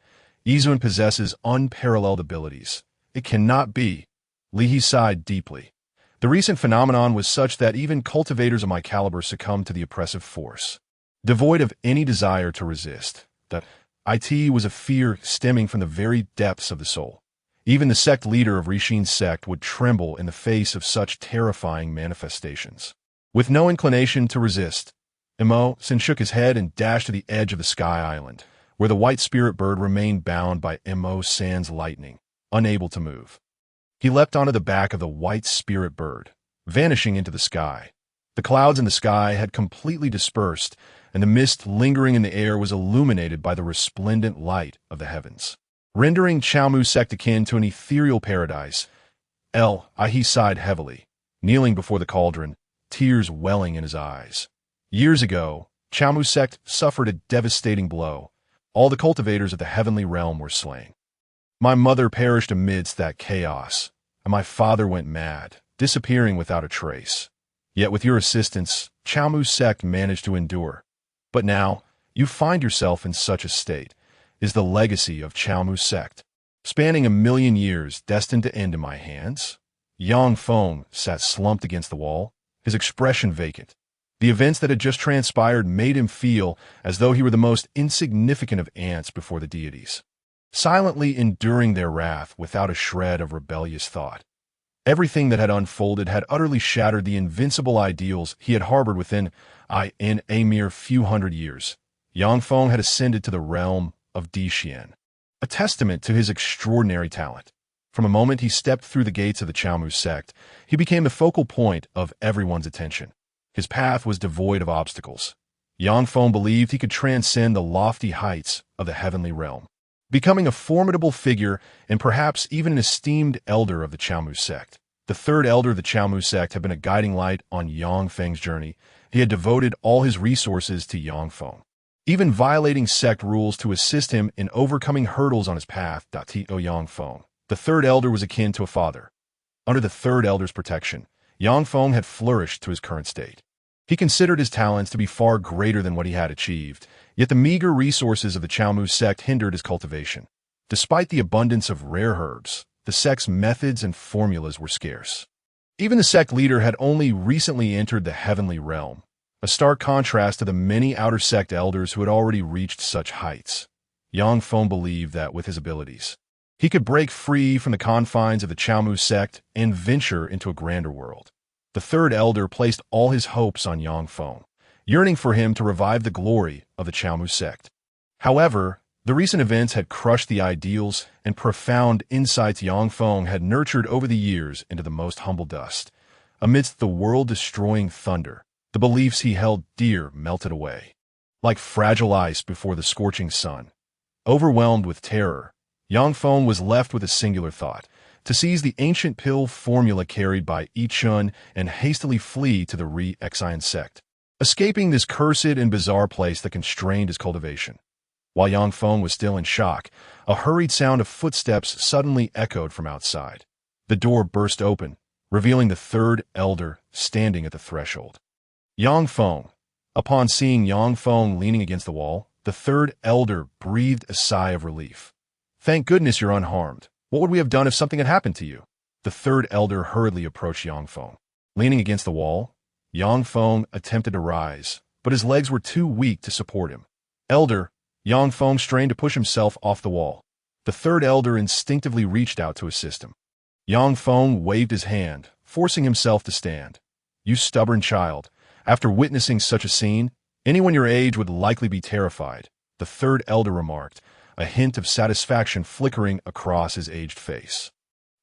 "Izuan possesses unparalleled abilities. It cannot be." Li He sighed deeply. The recent phenomenon was such that even cultivators of my caliber succumbed to the oppressive force. Devoid of any desire to resist, it was a fear stemming from the very depths of the soul. Even the sect leader of Rishin's sect would tremble in the face of such terrifying manifestations. With no inclination to resist, Mo San shook his head and dashed to the edge of the Sky Island, where the white spirit bird remained bound by Mo San's lightning, unable to move. He leapt onto the back of the white spirit bird, vanishing into the sky. The clouds in the sky had completely dispersed, and the mist lingering in the air was illuminated by the resplendent light of the heavens, rendering Chaomu's sect akin to an ethereal paradise. He sighed heavily, kneeling before the cauldron, tears welling in his eyes. Years ago, Chaomu's sect suffered a devastating blow. All the cultivators of the heavenly realm were slain. My mother perished amidst that chaos, and my father went mad, disappearing without a trace. Yet with your assistance, Chaomu's sect managed to endure. But now, you find yourself in such a state. Is the legacy of Chaomu's sect, spanning 1,000,000 years, destined to end in my hands? Yang Feng sat slumped against the wall, his expression vacant. The events that had just transpired made him feel as though he were the most insignificant of ants before the deities, silently enduring their wrath without a shred of rebellious thought. Everything that had unfolded had utterly shattered the invincible ideals he had harbored within a mere few hundred years. Yang Feng had ascended to the realm of destined, a testament to his extraordinary talent. From a moment he stepped through the gates of the Chaomu sect, he became the focal point of everyone's attention. His path was devoid of obstacles. Yang Feng believed he could transcend the lofty heights of the heavenly realm, becoming a formidable figure and perhaps even an esteemed elder of the Chaomu sect. The third elder of the Chaomu sect had been a guiding light on Yang Feng's journey. He had devoted all his resources to Yang Feng, even violating sect rules to assist him in overcoming hurdles on his path. Yang Feng, the third elder, was akin to a father. Under the third elder's protection, Yang Feng had flourished to his current state. He considered his talents to be far greater than what he had achieved, yet the meager resources of the Chaomu sect hindered his cultivation. Despite the abundance of rare herbs, the sect's methods and formulas were scarce. Even the sect leader had only recently entered the heavenly realm, a stark contrast to the many outer sect elders who had already reached such heights. Yang Feng believed that with his abilities, he could break free from the confines of the Chaomu sect and venture into a grander world. The third elder placed all his hopes on Yang Feng, yearning for him to revive the glory of the Chaomu sect. However, the recent events had crushed the ideals and profound insights Yang Feng had nurtured over the years into the most humble dust. Amidst the world-destroying thunder, the beliefs he held dear melted away, like fragile ice before the scorching sun. Overwhelmed with terror, Yang Feng was left with a singular thought: to seize the ancient pill formula carried by Chen and hastily flee to the Rexian sect, escaping this cursed and bizarre place that constrained his cultivation. While Yang Feng was still in shock, a hurried sound of footsteps suddenly echoed from outside. The door burst open, revealing the third elder standing at the threshold. Yang Feng. Upon seeing Yang Feng leaning against the wall, the third elder breathed a sigh of relief. "Thank goodness you're unharmed. What would we have done if something had happened to you?" The third elder hurriedly approached Yang Feng. Leaning against the wall, Yang Feng attempted to rise, but his legs were too weak to support him. "Elder," Yang Feng strained to push himself off the wall. The third elder instinctively reached out to assist him. Yang Feng waved his hand, forcing himself to stand. "You stubborn child. After witnessing such a scene, anyone your age would likely be terrified," the third elder remarked, a hint of satisfaction flickering across his aged face.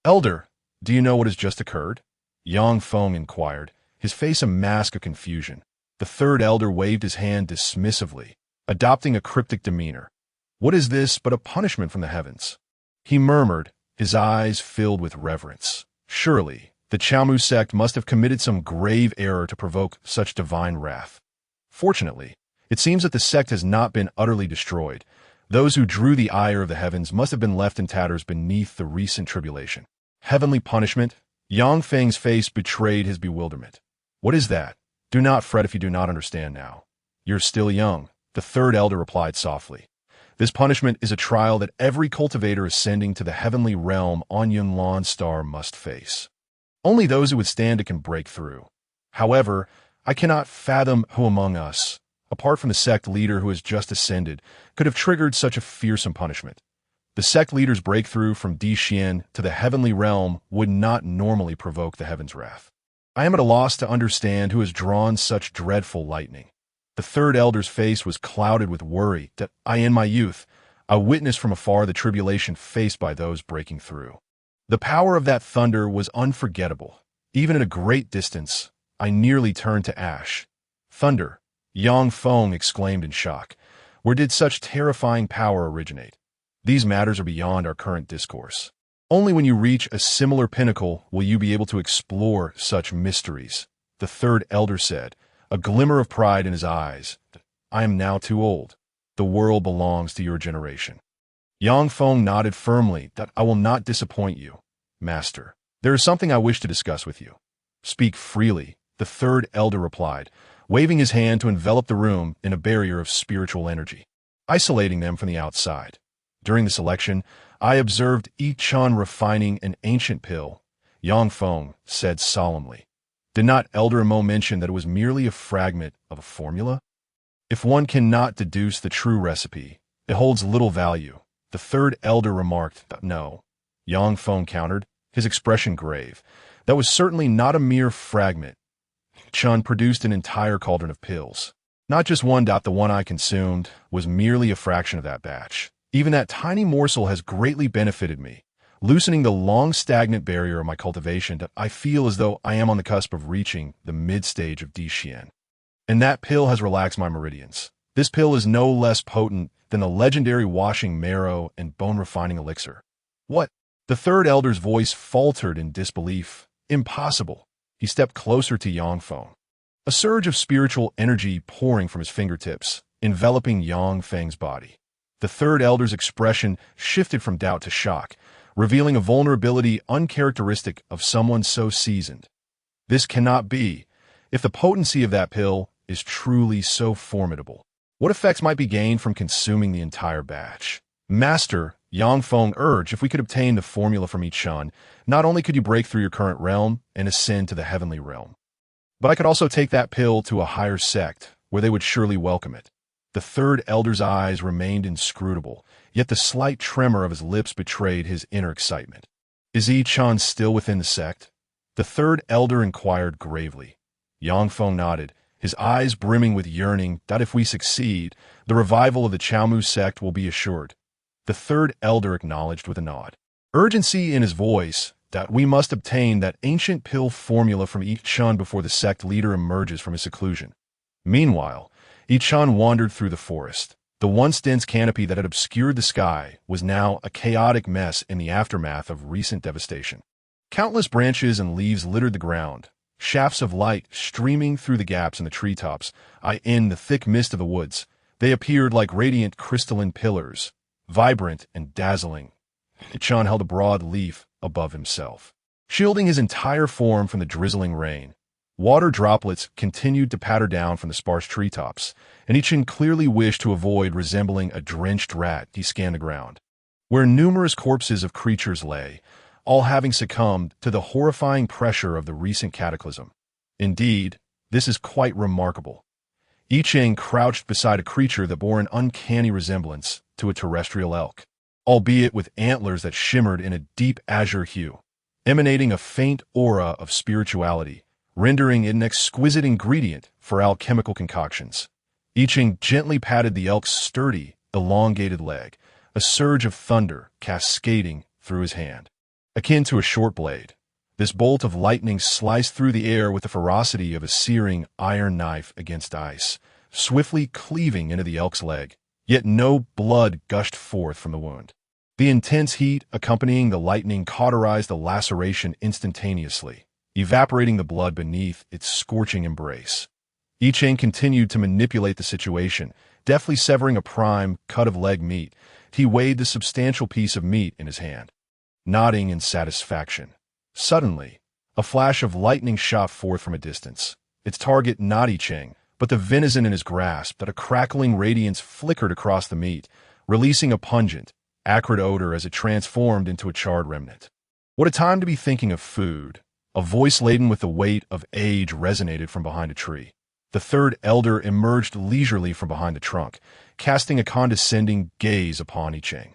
"Elder, do you know what has just occurred?" Yang Feng inquired, his face a mask of confusion. The third elder waved his hand dismissively, adopting a cryptic demeanor. "What is this but a punishment from the heavens?" he murmured, his eyes filled with reverence. Surely, the Chaomu sect must have committed some grave error to provoke such divine wrath. Fortunately, it seems that the sect has not been utterly destroyed. Those who drew the ire of the heavens must have been left in tatters beneath the recent tribulation. Heavenly punishment? Yang Feng's face betrayed his bewilderment. "What is that? Do not fret if you do not understand now. You're still young," the third elder replied softly. "This punishment is a trial that every cultivator ascending to the heavenly realm on Yunlan Star must face. Only those who withstand it can break through. However, I cannot fathom who among us, apart from the sect leader who has just ascended, could have triggered such a fearsome punishment. The sect leader's breakthrough from destined to the heavenly realm would not normally provoke the heaven's wrath. I am at a loss to understand who has drawn such dreadful lightning." The third elder's face was clouded with worry that in my youth, I witnessed from afar the tribulation faced by those breaking through. The power of that thunder was unforgettable. Even at a great distance, I nearly turned to ash. "Thunder," Yang Feng exclaimed in shock. "Where did such terrifying power originate? These matters are beyond our current discourse. Only when you reach a similar pinnacle will you be able to explore such mysteries," the third elder said, a glimmer of pride in his eyes. "I am now too old. The world belongs to your generation." Yang Feng nodded firmly. "I will not disappoint you, Master. There is something I wish to discuss with you." "Speak freely," the third elder replied, waving his hand to envelop the room in a barrier of spiritual energy, isolating them from the outside. "During the selection, I observed Chen refining an ancient pill," Yang Feng said solemnly. Did not Elder Mo mention that it was merely a fragment of a formula? If one cannot deduce the true recipe, it holds little value. The third elder remarked, "No." Yang Feng countered, his expression grave. "That was certainly not a mere fragment." Chen produced an entire cauldron of pills. "Not just one. The one I consumed was merely a fraction of that batch. Even that tiny morsel has greatly benefited me, loosening the long stagnant barrier of my cultivation. I feel as though I am on the cusp of reaching the mid-stage of Destined. And that pill has relaxed my meridians. This pill is no less potent than the legendary washing marrow and bone-refining elixir." "What?" The third elder's voice faltered in disbelief. "Impossible." He stepped closer to Yang Feng. A surge of spiritual energy pouring from his fingertips, enveloping Yang Feng's body. The third elder's expression shifted from doubt to shock, revealing a vulnerability uncharacteristic of someone so seasoned. "This cannot be. If the potency of that pill is truly so formidable, what effects might be gained from consuming the entire batch?" "Master," Yang Feng urged, "if we could obtain the formula from each Chen, not only could you break through your current realm and ascend to the heavenly realm, but I could also take that pill to a higher sect, where they would surely welcome it." The third elder's eyes remained inscrutable, yet the slight tremor of his lips betrayed his inner excitement. "Is Yi Chen still within the sect?" the third elder inquired gravely. Yang Feng nodded, his eyes brimming with yearning. "If we succeed, the revival of the Chaomu sect will be assured." The third elder acknowledged with a nod, urgency in his voice. "We must obtain that ancient pill formula from Yi Chen before the sect leader emerges from his seclusion." Meanwhile, Yi Chen wandered through the forest. The once dense canopy that had obscured the sky was now a chaotic mess in the aftermath of recent devastation. Countless branches and leaves littered the ground, shafts of light streaming through the gaps in the treetops. In the thick mist of the woods, they appeared like radiant crystalline pillars, vibrant and dazzling. Chen held a broad leaf above himself, shielding his entire form from the drizzling rain. Water droplets continued to patter down from the sparse treetops, and Chen clearly wished to avoid resembling a drenched rat. He scanned the ground, where numerous corpses of creatures lay, all having succumbed to the horrifying pressure of the recent cataclysm. Indeed, this is quite remarkable. Yi Cheng crouched beside a creature that bore an uncanny resemblance to a terrestrial elk, albeit with antlers that shimmered in a deep azure hue, emanating a faint aura of spirituality, rendering it an exquisite ingredient for alchemical concoctions. Yi Cheng gently patted the elk's sturdy, elongated leg, a surge of thunder cascading through his hand. Akin to a short blade, this bolt of lightning sliced through the air with the ferocity of a searing iron knife against ice, swiftly cleaving into the elk's leg, yet no blood gushed forth from the wound. The intense heat accompanying the lightning cauterized the laceration instantaneously, evaporating the blood beneath its scorching embrace. Yi Cheng continued to manipulate the situation, deftly severing a prime cut of leg meat. He weighed the substantial piece of meat in his hand, nodding in satisfaction. Suddenly, a flash of lightning shot forth from a distance. Its target not Yi Cheng, but the venison in his grasp. That a crackling radiance flickered across the meat, releasing a pungent, acrid odor as it transformed into a charred remnant. What a time to be thinking of food! A voice laden with the weight of age resonated from behind a tree. The third elder emerged leisurely from behind the trunk, casting a condescending gaze upon Yi Cheng.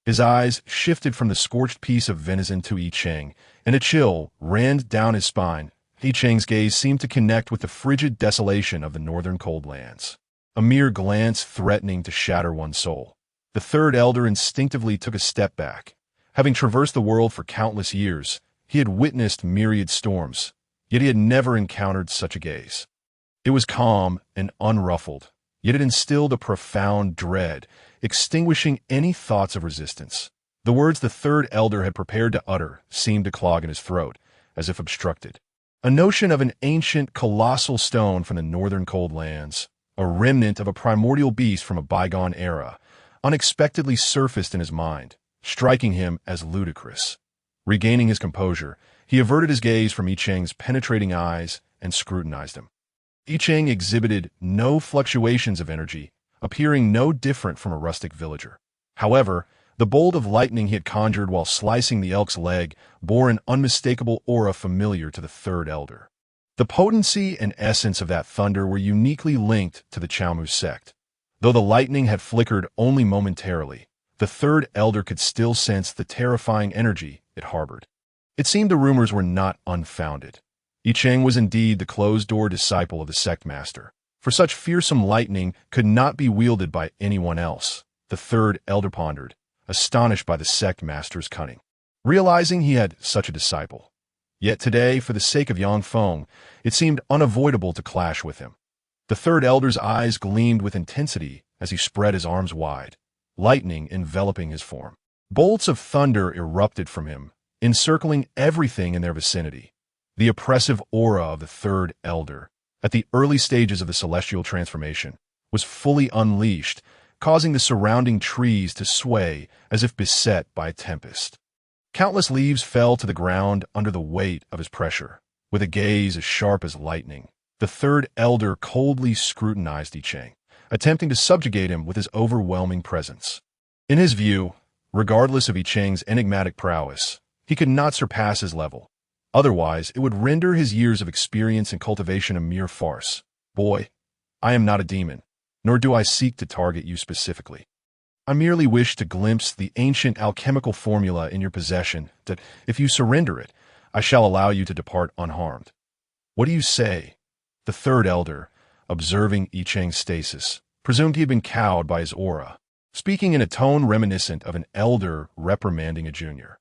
His eyes shifted from the scorched piece of venison to Yi Cheng, and a chill ran down his spine. Yi Cheng's gaze seemed to connect with the frigid desolation of the northern cold lands, a mere glance threatening to shatter one's soul. The third elder instinctively took a step back. Having traversed the world for countless years, he had witnessed myriad storms, yet he had never encountered such a gaze. It was calm and unruffled, yet it instilled a profound dread, extinguishing any thoughts of resistance. The words the third elder had prepared to utter seemed to clog in his throat, as if obstructed. A notion of an ancient, colossal stone from the northern cold lands, a remnant of a primordial beast from a bygone era, unexpectedly surfaced in his mind, striking him as ludicrous. Regaining his composure, he averted his gaze from Yi Cheng's penetrating eyes and scrutinized him. Yi Cheng exhibited no fluctuations of energy, appearing no different from a rustic villager. However, the bolt of lightning he had conjured while slicing the elk's leg bore an unmistakable aura familiar to the third elder. The potency and essence of that thunder were uniquely linked to the Chaomu sect. Though the lightning had flickered only momentarily, the third elder could still sense the terrifying energy it harbored. It seemed the rumors were not unfounded. Chen was indeed the closed-door disciple of the sect master, for such fearsome lightning could not be wielded by anyone else. The third elder pondered, astonished by the sect master's cunning, realizing he had such a disciple. Yet today, for the sake of Yangfeng, it seemed unavoidable to clash with him. The third elder's eyes gleamed with intensity as he spread his arms wide, lightning enveloping his form. Bolts of thunder erupted from him, encircling everything in their vicinity. The oppressive aura of the third elder, at the early stages of the celestial transformation, was fully unleashed, causing the surrounding trees to sway as if beset by a tempest. Countless leaves fell to the ground under the weight of his pressure. With a gaze as sharp as lightning, the third elder coldly scrutinized Chen, attempting to subjugate him with his overwhelming presence. In his view, regardless of Chen's enigmatic prowess, he could not surpass his level. Otherwise, it would render his years of experience and cultivation a mere farce. Boy, I am not a demon, nor do I seek to target you specifically. I merely wish to glimpse the ancient alchemical formula in your possession that, if you surrender it, I shall allow you to depart unharmed. What do you say? The third elder, observing Chen's stasis, presumed he had been cowed by his aura, speaking in a tone reminiscent of an elder reprimanding a junior.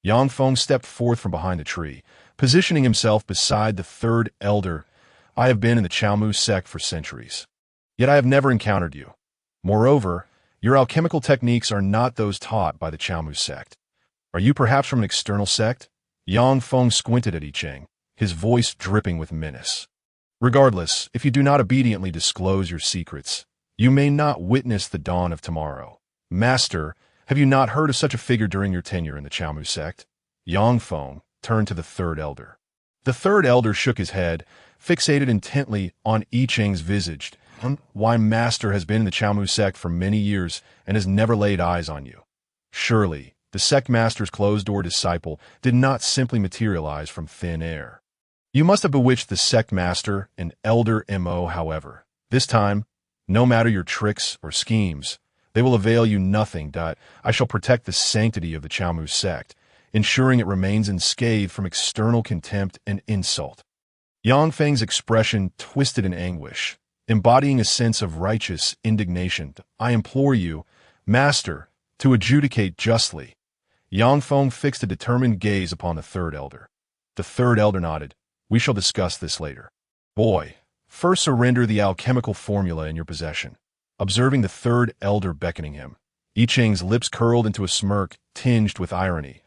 Yangfeng stepped forth from behind the tree, positioning himself beside the third elder. I have been in the Chaomu sect for centuries, yet I have never encountered you. Moreover, your alchemical techniques are not those taught by the Chaomu sect. Are you perhaps from an external sect? Yangfeng squinted at Chen, his voice dripping with menace. Regardless, if you do not obediently disclose your secrets, you may not witness the dawn of tomorrow. Master, have you not heard of such a figure during your tenure in the Chaomu sect? Yangfeng turned to the third elder. The third elder shook his head, fixated intently on Chen's visage. Why, Master has been in the Chaomu sect for many years and has never laid eyes on you. Surely, the sect master's closed-door disciple did not simply materialize from thin air. You must have bewitched the sect master and elder Mo, however. This time, no matter your tricks or schemes, they will avail you nothing. I shall protect the sanctity of the Chaomu sect, ensuring it remains unscathed from external contempt and insult. Yangfeng's expression twisted in anguish, embodying a sense of righteous indignation. I implore you, Master, to adjudicate justly. Yangfeng fixed a determined gaze upon the third elder. The third elder nodded. We shall discuss this later. Boy, first surrender the alchemical formula in your possession. Observing the third elder beckoning him, Chen's lips curled into a smirk tinged with irony.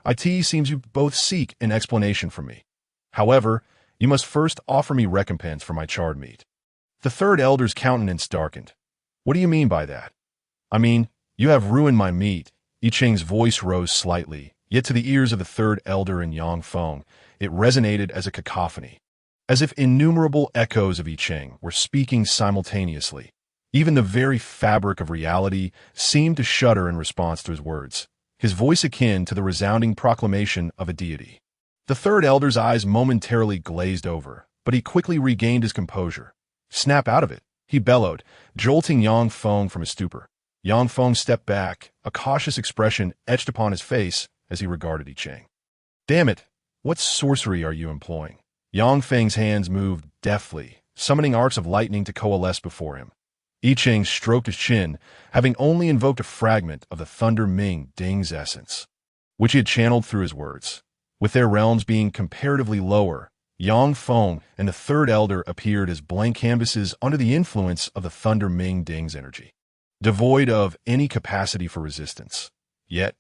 It seems you both seek an explanation from me. However, you must first offer me recompense for my charred meat. The third elder's countenance darkened. What do you mean by that? I mean, you have ruined my meat. Chen's voice rose slightly, yet to the ears of the third elder and Yangfeng, it resonated as a cacophony, as if innumerable echoes of Chen were speaking simultaneously. Even the very fabric of reality seemed to shudder in response to his words, his voice akin to the resounding proclamation of a deity. The third elder's eyes momentarily glazed over, but he quickly regained his composure. Snap out of it, he bellowed, jolting Yangfeng from his stupor. Yangfeng stepped back, a cautious expression etched upon his face as he regarded Chen. Damn it, what sorcery are you employing? Yangfeng's hands moved deftly, summoning arcs of lightning to coalesce before him. Chen stroked his chin, having only invoked a fragment of the Thunder Ming Ding's essence, which he had channeled through his words. With their realms being comparatively lower, Yangfeng and the third elder appeared as blank canvases under the influence of the Thunder Ming Ding's energy, devoid of any capacity for resistance. Yet,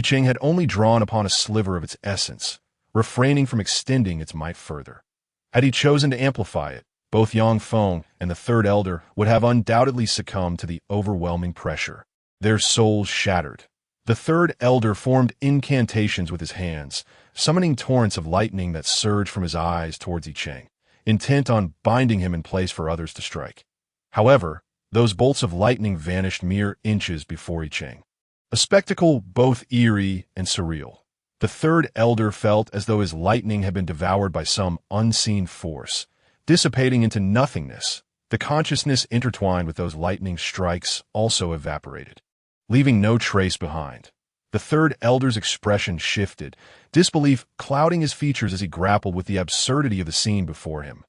Chen had only drawn upon a sliver of its essence, refraining from extending its might further. Had he chosen to amplify it, both Yangfeng and the third elder would have undoubtedly succumbed to the overwhelming pressure. Their souls shattered. The third elder formed incantations with his hands, summoning torrents of lightning that surged from his eyes towards Chen, intent on binding him in place for others to strike. However, those bolts of lightning vanished mere inches before Chen. A spectacle both eerie and surreal. The third elder felt as though his lightning had been devoured by some unseen force, dissipating into nothingness. The consciousness intertwined with those lightning strikes also evaporated, leaving no trace behind. The third elder's expression shifted, disbelief clouding his features as he grappled with the absurdity of the scene before him.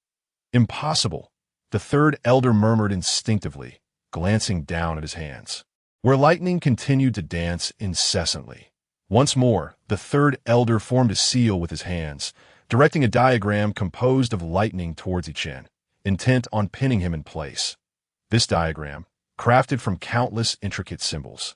Impossible, the third elder murmured instinctively, glancing down at his hands, where lightning continued to dance incessantly. Once more, the third elder formed a seal with his hands, directing a diagram composed of lightning towards Chen, intent on pinning him in place. This diagram, crafted from countless intricate symbols,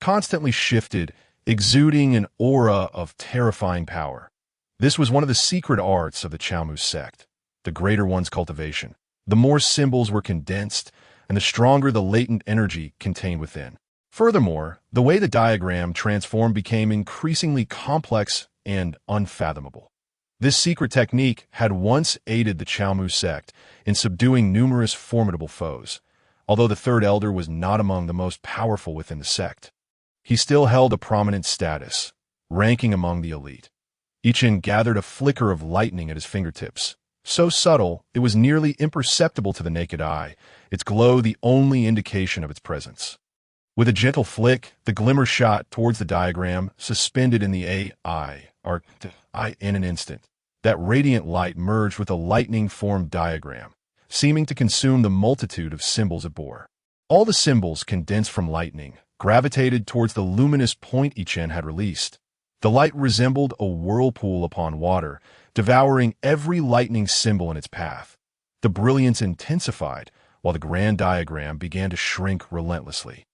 constantly shifted, exuding an aura of terrifying power. This was one of the secret arts of the Chalmu sect, the greater one's cultivation. The more symbols were condensed, and the stronger the latent energy contained within. Furthermore, the way the diagram transformed became increasingly complex and unfathomable. This secret technique had once aided the Chalmu sect in subduing numerous formidable foes, although the third elder was not among the most powerful within the sect. He still held a prominent status, ranking among the elite. Chen gathered a flicker of lightning at his fingertips, so subtle it was nearly imperceptible to the naked eye, its glow the only indication of its presence. With a gentle flick, the glimmer shot towards the diagram, suspended in the AI, in an instant. That radiant light merged with a lightning-formed diagram, seeming to consume the multitude of symbols it bore. All the symbols, condensed from lightning, gravitated towards the luminous point Chen had released. The light resembled a whirlpool upon water, devouring every lightning symbol in its path. The brilliance intensified, while the grand diagram began to shrink relentlessly.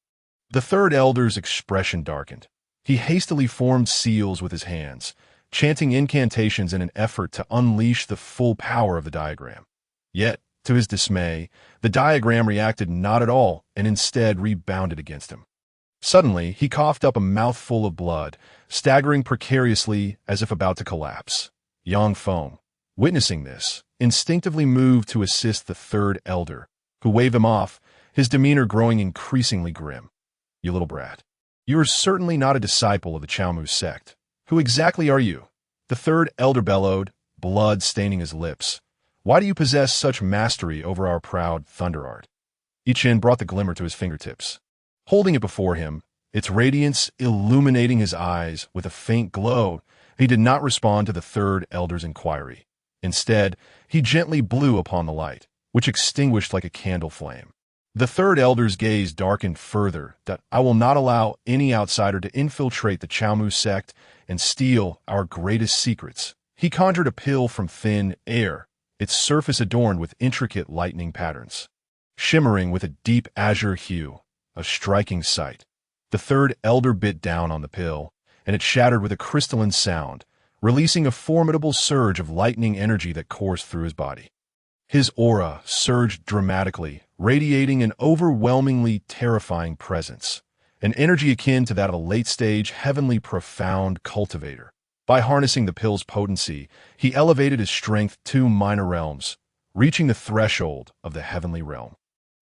The third elder's expression darkened. He hastily formed seals with his hands, chanting incantations in an effort to unleash the full power of the diagram. Yet, to his dismay, the diagram reacted not at all and instead rebounded against him. Suddenly, he coughed up a mouthful of blood, staggering precariously as if about to collapse. Yang Feng, witnessing this, instinctively moved to assist the third elder, who waved him off, his demeanor growing increasingly grim. "You little brat. You are certainly not a disciple of the Chalmu sect. Who exactly are you?" The third elder bellowed, blood staining his lips. "Why do you possess such mastery over our proud thunder art?" Chen brought the glimmer to his fingertips. Holding it before him, its radiance illuminating his eyes with a faint glow, he did not respond to the third elder's inquiry. Instead, he gently blew upon the light, which extinguished like a candle flame. The third elder's gaze darkened further, that "I will not allow any outsider to infiltrate the Chalmu sect and steal our greatest secrets." He conjured a pill from thin air, its surface adorned with intricate lightning patterns, shimmering with a deep azure hue, a striking sight. The third elder bit down on the pill, and it shattered with a crystalline sound, releasing a formidable surge of lightning energy that coursed through his body. His aura surged dramatically, radiating an overwhelmingly terrifying presence, an energy akin to that of a late-stage, heavenly profound cultivator. By harnessing the pill's potency, he elevated his strength 2 minor realms, reaching the threshold of the heavenly realm.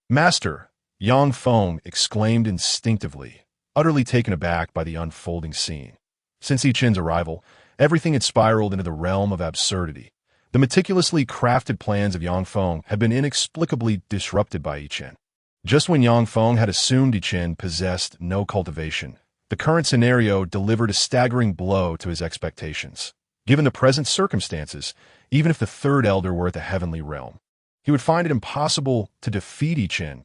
"Master!" Yang Feng exclaimed instinctively, utterly taken aback by the unfolding scene. Since Chen's arrival, everything had spiraled into the realm of absurdity. The meticulously crafted plans of Yang Feng had been inexplicably disrupted by Chen. Just when Yang Feng had assumed Chen possessed no cultivation, the current scenario delivered a staggering blow to his expectations. Given the present circumstances, even if the third elder were at the heavenly realm, he would find it impossible to defeat Chen.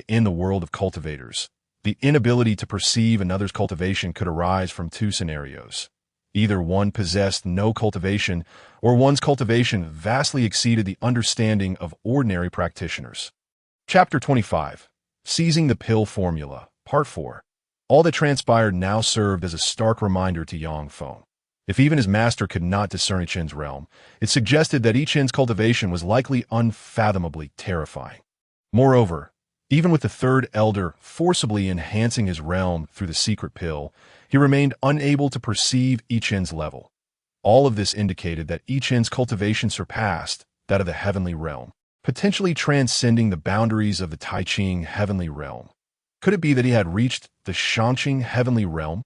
In the world of cultivators, the inability to perceive another's cultivation could arise from 2 scenarios. Either one possessed no cultivation, or one's cultivation vastly exceeded the understanding of ordinary practitioners. Chapter 25. Seizing the Pill Formula, Part 4. All that transpired now served as a stark reminder to Yang Feng. If even his master could not discern Chen's realm, it suggested that Chen's cultivation was likely unfathomably terrifying. Moreover, even with the third elder forcibly enhancing his realm through the secret pill, he remained unable to perceive Chen's level. All of this indicated that Chen's cultivation surpassed that of the heavenly realm, potentially transcending the boundaries of the Taiching heavenly realm. Could it be that he had reached the Shangqing heavenly realm?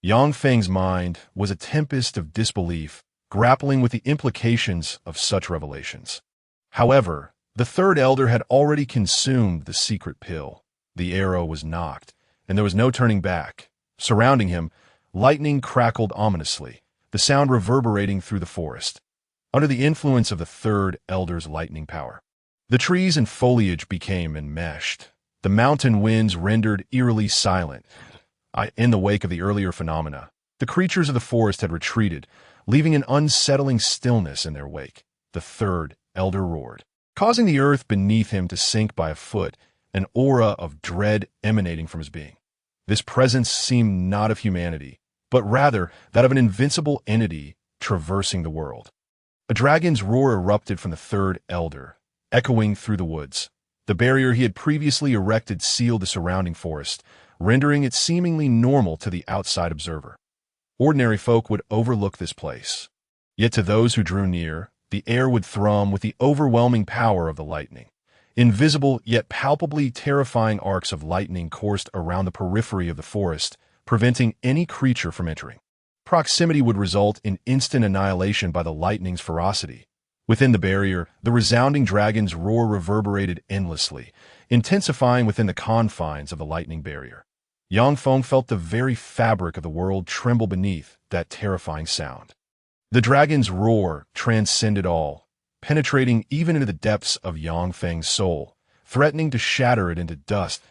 Yang Feng's mind was a tempest of disbelief, grappling with the implications of such revelations. However, the third elder had already consumed the secret pill. The arrow was nocked, and there was no turning back. Surrounding him, lightning crackled ominously, the sound reverberating through the forest. Under the influence of the third elder's lightning power, the trees and foliage became enmeshed. The mountain winds rendered eerily silent. In the wake of the earlier phenomena, the creatures of the forest had retreated, leaving an unsettling stillness in their wake. The third elder roared, causing the earth beneath him to sink by a foot, an aura of dread emanating from his being. This presence seemed not of humanity, but rather that of an invincible entity traversing the world. A dragon's roar erupted from the third elder, echoing through the woods. The barrier he had previously erected sealed the surrounding forest, rendering it seemingly normal to the outside observer. Ordinary folk would overlook this place. Yet to those who drew near, the air would thrum with the overwhelming power of the lightning. Invisible yet palpably terrifying arcs of lightning coursed around the periphery of the forest, preventing any creature from entering. Proximity would result in instant annihilation by the lightning's ferocity. Within the barrier, the resounding dragon's roar reverberated endlessly, intensifying within the confines of the lightning barrier. Yang Feng felt the very fabric of the world tremble beneath that terrifying sound. The dragon's roar transcended all, penetrating even into the depths of Yang Feng's soul, threatening to shatter it into dust.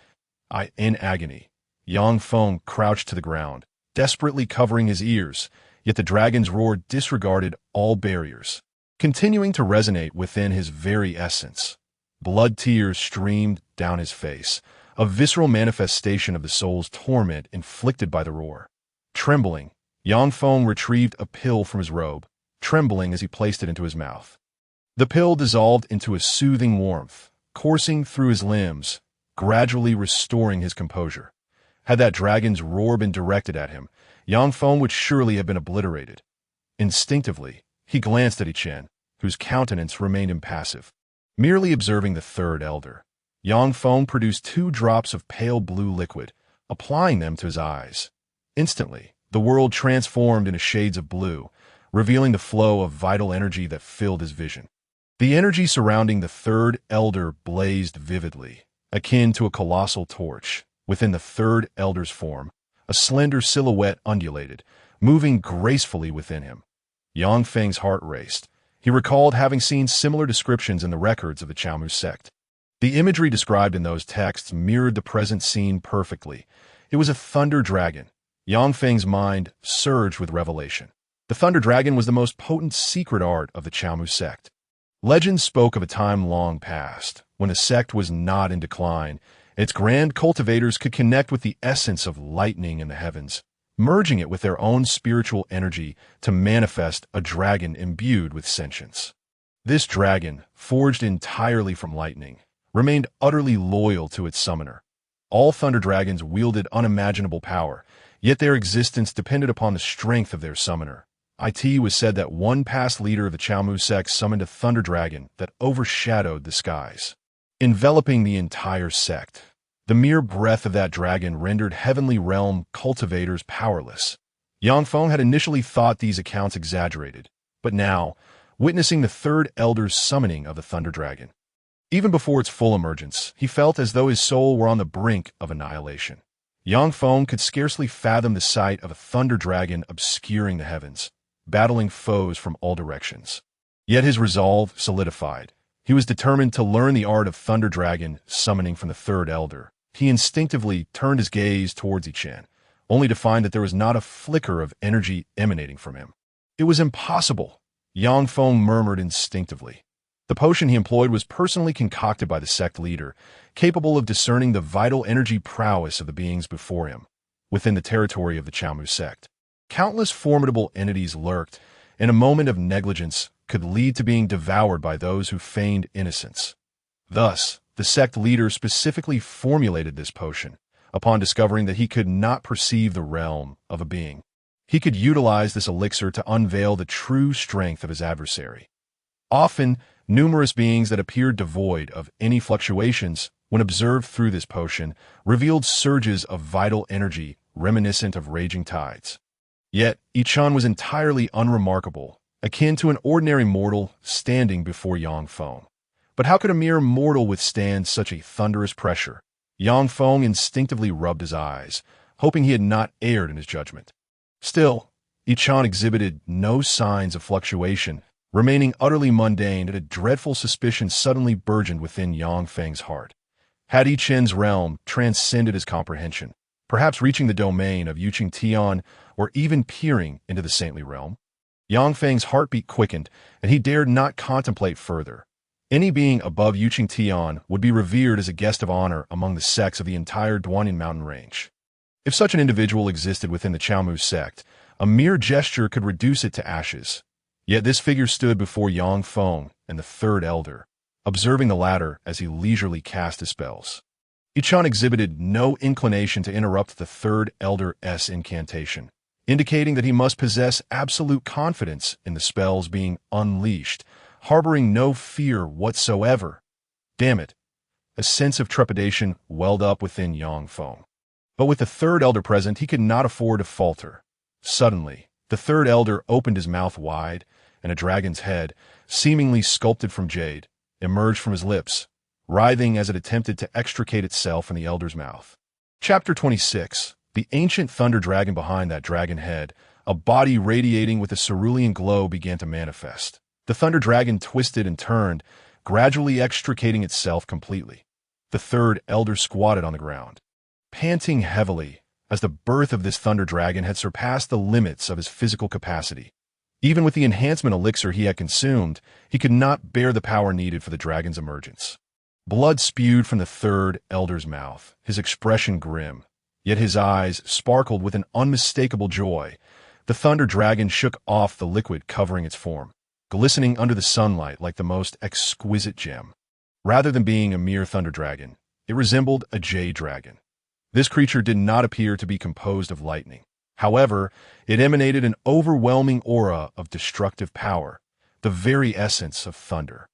In agony, Yang Feng crouched to the ground, desperately covering his ears, yet the dragon's roar disregarded all barriers, continuing to resonate within his very essence. Blood tears streamed down his face, a visceral manifestation of the soul's torment inflicted by the roar. Trembling, Yang Feng retrieved a pill from his robe, trembling as he placed it into his mouth. The pill dissolved into a soothing warmth, coursing through his limbs, gradually restoring his composure. Had that dragon's roar been directed at him, Yang Feng would surely have been obliterated. Instinctively, he glanced at Chen, whose countenance remained impassive. Merely observing the third elder, Yang Feng produced 2 drops of pale blue liquid, applying them to his eyes. Instantly, the world transformed into shades of blue, revealing the flow of vital energy that filled his vision. The energy surrounding the third elder blazed vividly, akin to a colossal torch. Within the third elder's form, a slender silhouette undulated, moving gracefully within him. Yang Feng's heart raced. He recalled having seen similar descriptions in the records of the Chamu sect. The imagery described in those texts mirrored the present scene perfectly. It was a thunder dragon. Yang Feng's mind surged with revelation. The thunder dragon was the most potent secret art of the Chamu sect. Legends spoke of a time long past, when the sect was not in decline. Its grand cultivators could connect with the essence of lightning in the heavens, merging it with their own spiritual energy to manifest a dragon imbued with sentience. This dragon, forged entirely from lightning, remained utterly loyal to its summoner. All thunder dragons wielded unimaginable power, yet their existence depended upon the strength of their summoner. It was said that one past leader of the Chamu sect summoned a thunder dragon that overshadowed the skies, enveloping the entire sect. The mere breath of that dragon rendered heavenly realm cultivators powerless. Yang Feng had initially thought these accounts exaggerated, but now, witnessing the third elder's summoning of the thunder dragon, even before its full emergence, he felt as though his soul were on the brink of annihilation. Yang Feng could scarcely fathom the sight of a thunder dragon obscuring the heavens, battling foes from all directions. Yet his resolve solidified. He was determined to learn the art of thunder dragon summoning from the third elder. He instinctively turned his gaze towards Chen, only to find that there was not a flicker of energy emanating from him. It was impossible, Yang Feng murmured instinctively. The potion he employed was personally concocted by the sect leader, capable of discerning the vital energy prowess of the beings before him. Within the territory of the Chamu sect, countless formidable entities lurked, and a moment of negligence could lead to being devoured by those who feigned innocence. Thus, the sect leader specifically formulated this potion, upon discovering that he could not perceive the realm of a being. He could utilize this elixir to unveil the true strength of his adversary. Often, numerous beings that appeared devoid of any fluctuations, when observed through this potion, revealed surges of vital energy reminiscent of raging tides. Yet, Chen was entirely unremarkable, akin to an ordinary mortal standing before Yang Feng. But how could a mere mortal withstand such a thunderous pressure? Yang Feng instinctively rubbed his eyes, hoping he had not erred in his judgment. Still, Chen exhibited no signs of fluctuation, remaining utterly mundane, and a dreadful suspicion suddenly burgeoned within Yang Feng's heart. Had Chen's realm transcended his comprehension, perhaps reaching the domain of Yuqing Tian or even peering into the saintly realm? Yang Feng's heartbeat quickened, and he dared not contemplate further. Any being above Yuqing Tian would be revered as a guest of honor among the sects of the entire Duanyin mountain range. If such an individual existed within the Chaomu sect, a mere gesture could reduce it to ashes. Yet this figure stood before Yang Feng and the third elder, observing the latter as he leisurely cast his spells. Chen exhibited no inclination to interrupt the third elder's incantation, indicating that he must possess absolute confidence in the spells being unleashed, harboring no fear whatsoever. Damn it! A sense of trepidation welled up within Yang Feng. But with the third elder present, he could not afford to falter. Suddenly, the third elder opened his mouth wide, and a dragon's head, seemingly sculpted from jade, emerged from his lips, writhing as it attempted to extricate itself from the elder's mouth. Chapter 26. The ancient thunder dragon. Behind that dragon head, a body radiating with a cerulean glow began to manifest. The thunder dragon twisted and turned, gradually extricating itself completely. The third elder squatted on the ground, panting heavily, as the birth of this thunder dragon had surpassed the limits of his physical capacity. Even with the enhancement elixir he had consumed, he could not bear the power needed for the dragon's emergence. Blood spewed from the third elder's mouth, his expression grim, yet his eyes sparkled with an unmistakable joy. The thunder dragon shook off the liquid covering its form, glistening under the sunlight like the most exquisite gem. Rather than being a mere thunder dragon, it resembled a jade dragon. This creature did not appear to be composed of lightning. However, it emanated an overwhelming aura of destructive power, the very essence of thunder.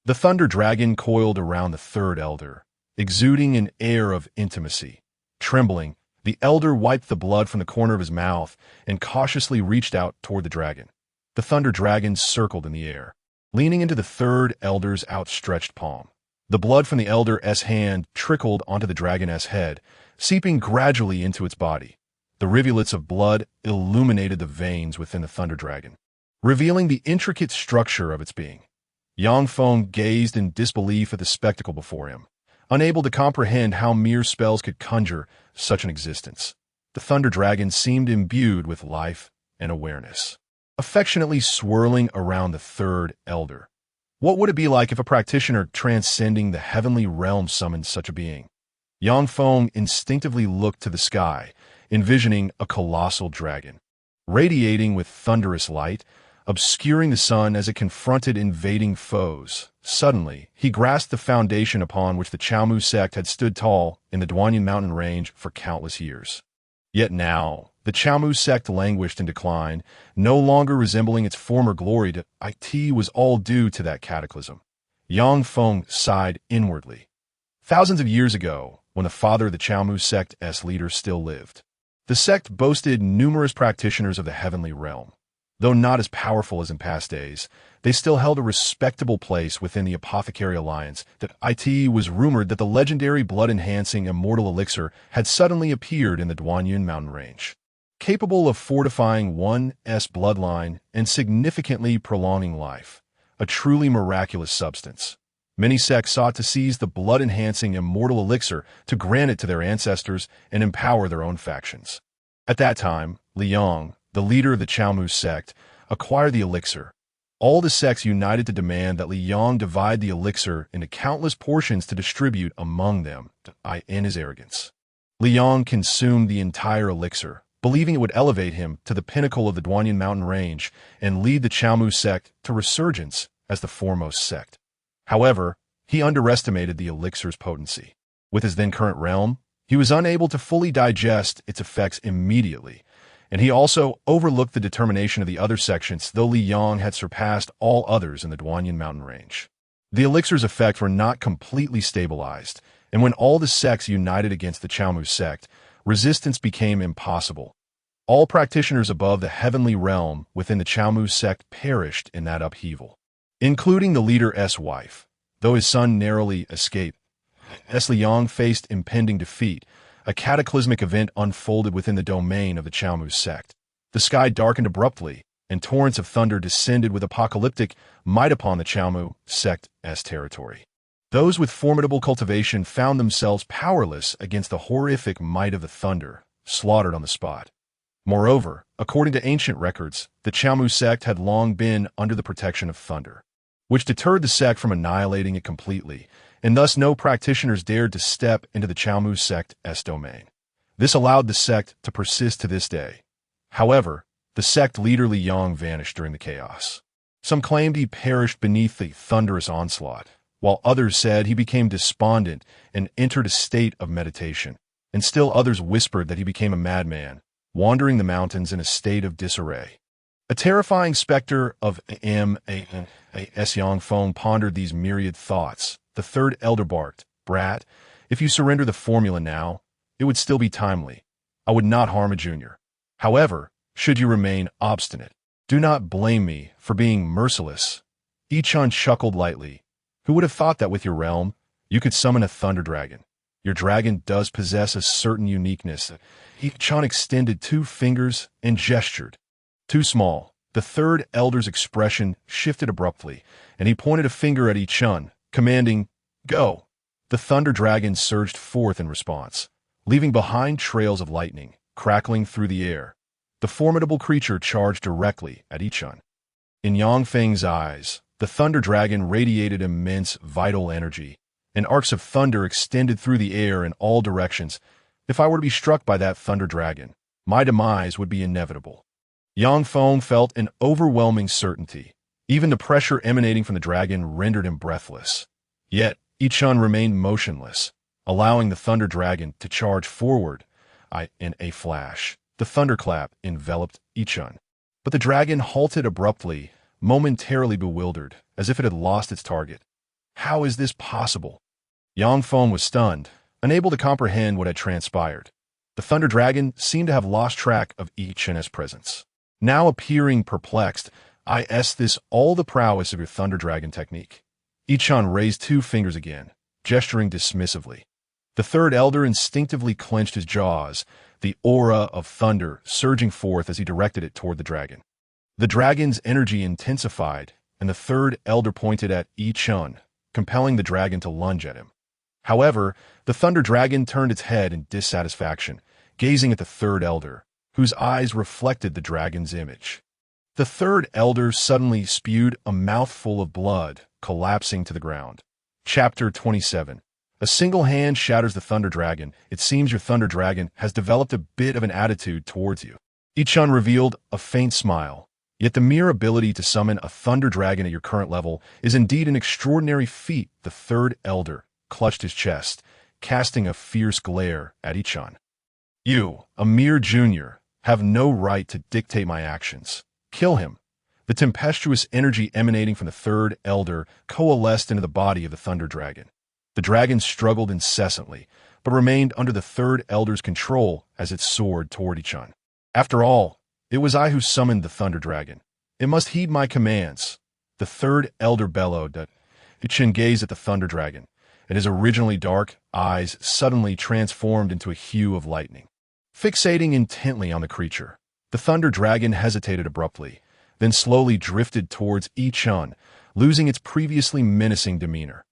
The thunder dragon coiled around the third elder, exuding an air of intimacy. Trembling, the elder wiped the blood from the corner of his mouth and cautiously reached out toward the dragon. The thunder dragon circled in the air, leaning into the third elder's outstretched palm. The blood from the elder's hand trickled onto the dragon's head, seeping gradually into its body. The rivulets of blood illuminated the veins within the thunder dragon, revealing the intricate structure of its being. Yang Feng gazed in disbelief at the spectacle before him, unable to comprehend how mere spells could conjure such an existence. The thunder dragon seemed imbued with life and awareness, affectionately swirling around the third elder. What would it be like if a practitioner transcending the heavenly realm summoned such a being? Yang Feng instinctively looked to the sky, envisioning a colossal dragon, radiating with thunderous light, obscuring the sun as it confronted invading foes. Suddenly, he grasped the foundation upon which the Chaomu sect had stood tall in the Duanyin mountain range for countless years. Yet now, the Chaomu sect languished in decline, no longer resembling its former glory. It was all due to that cataclysm. Yang Feng sighed inwardly. Thousands of years ago, when the father of the Chaomu sect's leader still lived, the sect boasted numerous practitioners of the heavenly realm. Though not as powerful as in past days, they still held a respectable place within the Apothecary Alliance. It was rumored that the legendary blood-enhancing immortal elixir had suddenly appeared in the Duanyin mountain range, capable of fortifying one's bloodline and significantly prolonging life, a truly miraculous substance. Many sects sought to seize the blood-enhancing immortal elixir to grant it to their ancestors and empower their own factions. At that time, Liang, the leader of the Chaomu sect, acquired the elixir. All the sects united to demand that Liang divide the elixir into countless portions to distribute among them, in his arrogance. Liang consumed the entire elixir, believing it would elevate him to the pinnacle of the Duanyin mountain range and lead the Chaomu sect to resurgence as the foremost sect. However, he underestimated the elixir's potency. With his then current realm, he was unable to fully digest its effects immediately, and he also overlooked the determination of the other sections, though Liang had surpassed all others in the Duanyin mountain range. The elixir's effects were not completely stabilized, and when all the sects united against the Chaomu sect, resistance became impossible. All practitioners above the heavenly realm within the Chaomu sect perished in that upheaval, including the leader's wife. Though his son narrowly escaped, as Liang faced impending defeat, a cataclysmic event unfolded within the domain of the Chaomu sect. The sky darkened abruptly, and torrents of thunder descended with apocalyptic might upon the Chaomu sect's territory. Those with formidable cultivation found themselves powerless against the horrific might of the thunder, slaughtered on the spot. Moreover, according to ancient records, the Chaomu sect had long been under the protection of thunder, which deterred the sect from annihilating it completely, and thus no practitioners dared to step into the Chaomu sect's domain. This allowed the sect to persist to this day. However, the sect leader Lingcang vanished during the chaos. Some claimed he perished beneath the thunderous onslaught, while others said he became despondent and entered a state of meditation, and still others whispered that he became a madman, wandering the mountains in a state of disarray. A terrifying specter of Yang pondered these myriad thoughts. The third elder barked, "Brat, if you surrender the formula now, it would still be timely. I would not harm a junior. However, should you remain obstinate, do not blame me for being merciless." Chen chuckled lightly. Who would have thought that with your realm, you could summon a thunder dragon? Your dragon does possess a certain uniqueness. Chen extended 2 fingers and gestured. Too small. The third elder's expression shifted abruptly, and he pointed a finger at Chen, commanding, "Go." The thunder dragon surged forth in response, leaving behind trails of lightning, crackling through the air. The formidable creature charged directly at Chen. In Yang Feng's eyes, the thunder dragon radiated immense vital energy, and arcs of thunder extended through the air in all directions. If I were to be struck by that thunder dragon, my demise would be inevitable. Yang Feng felt an overwhelming certainty. Even the pressure emanating from the dragon rendered him breathless. Yet, Chen remained motionless, allowing the thunder dragon to charge forward. In a flash, the thunderclap enveloped Chen. But the dragon halted abruptly, momentarily bewildered, as if it had lost its target. How is this possible? Yang Feng was stunned, unable to comprehend what had transpired. The thunder dragon seemed to have lost track of Chen's presence. Now appearing perplexed, "Is this all the prowess of your thunder dragon technique?" Chen raised 2 fingers again, gesturing dismissively. The third elder instinctively clenched his jaws, the aura of thunder surging forth as he directed it toward the dragon. The dragon's energy intensified, and the third elder pointed at Chen, compelling the dragon to lunge at him. However, the thunder dragon turned its head in dissatisfaction, gazing at the third elder, whose eyes reflected the dragon's image. The third elder suddenly spewed a mouthful of blood, collapsing to the ground. Chapter 27. A single hand shatters the thunder dragon. It seems your thunder dragon has developed a bit of an attitude towards you. Chen revealed a faint smile. Yet the mere ability to summon a thunder dragon at your current level is indeed an extraordinary feat. The third elder clutched his chest, casting a fierce glare at Chen. You, a mere junior, have no right to dictate my actions. Kill him. The tempestuous energy emanating from the third elder coalesced into the body of the thunder dragon. The dragon struggled incessantly, but remained under the third elder's control as it soared toward Chen. After all, it was I who summoned the thunder dragon. It must heed my commands. The third elder bellowed. Chen gazed at the thunder dragon, and his originally dark eyes suddenly transformed into a hue of lightning. Fixating intently on the creature, the thunder dragon hesitated abruptly, then slowly drifted towards Chen, losing its previously menacing demeanor.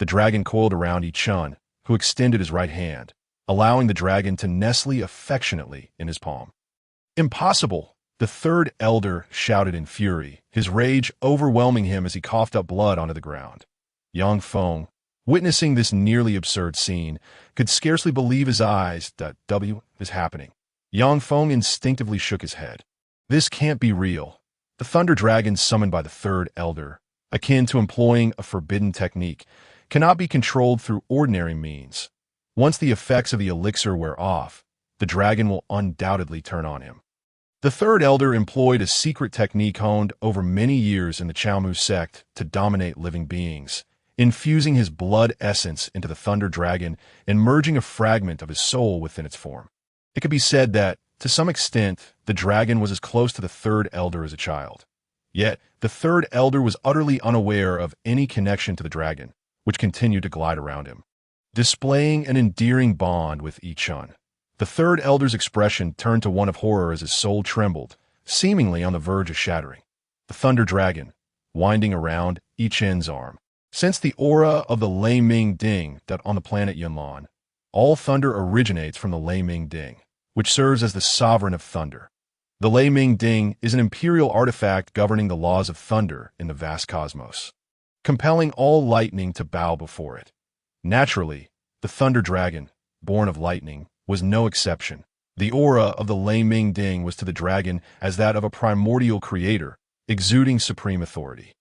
The dragon coiled around Chen, who extended his right hand, allowing the dragon to nestle affectionately in his palm. "Impossible!" The third elder shouted in fury, his rage overwhelming him as he coughed up blood onto the ground. Yang Feng, witnessing this nearly absurd scene, could scarcely believe his eyes. "W is happening." Yang Feng instinctively shook his head. This can't be real. The thunder dragon summoned by the third elder, akin to employing a forbidden technique, cannot be controlled through ordinary means. Once the effects of the elixir wear off, the dragon will undoubtedly turn on him. The third elder employed a secret technique honed over many years in the Chaomu sect to dominate living beings, infusing his blood essence into the thunder dragon and merging a fragment of his soul within its form. It could be said that, to some extent, the dragon was as close to the third elder as a child. Yet, the third elder was utterly unaware of any connection to the dragon, which continued to glide around him. Displaying an endearing bond with Chen, the third elder's expression turned to one of horror as his soul trembled, seemingly on the verge of shattering. The thunder dragon, winding around Chen's arm. Since the aura of the Lei Ming Ding that on the planet Yunlan, all thunder originates from the Lei Ming Ding, which serves as the sovereign of thunder. The Lei Ming Ding is an imperial artifact governing the laws of thunder in the vast cosmos, compelling all lightning to bow before it. Naturally, the thunder dragon, born of lightning, was no exception. The aura of the Lei Ming Ding was to the dragon as that of a primordial creator, exuding supreme authority.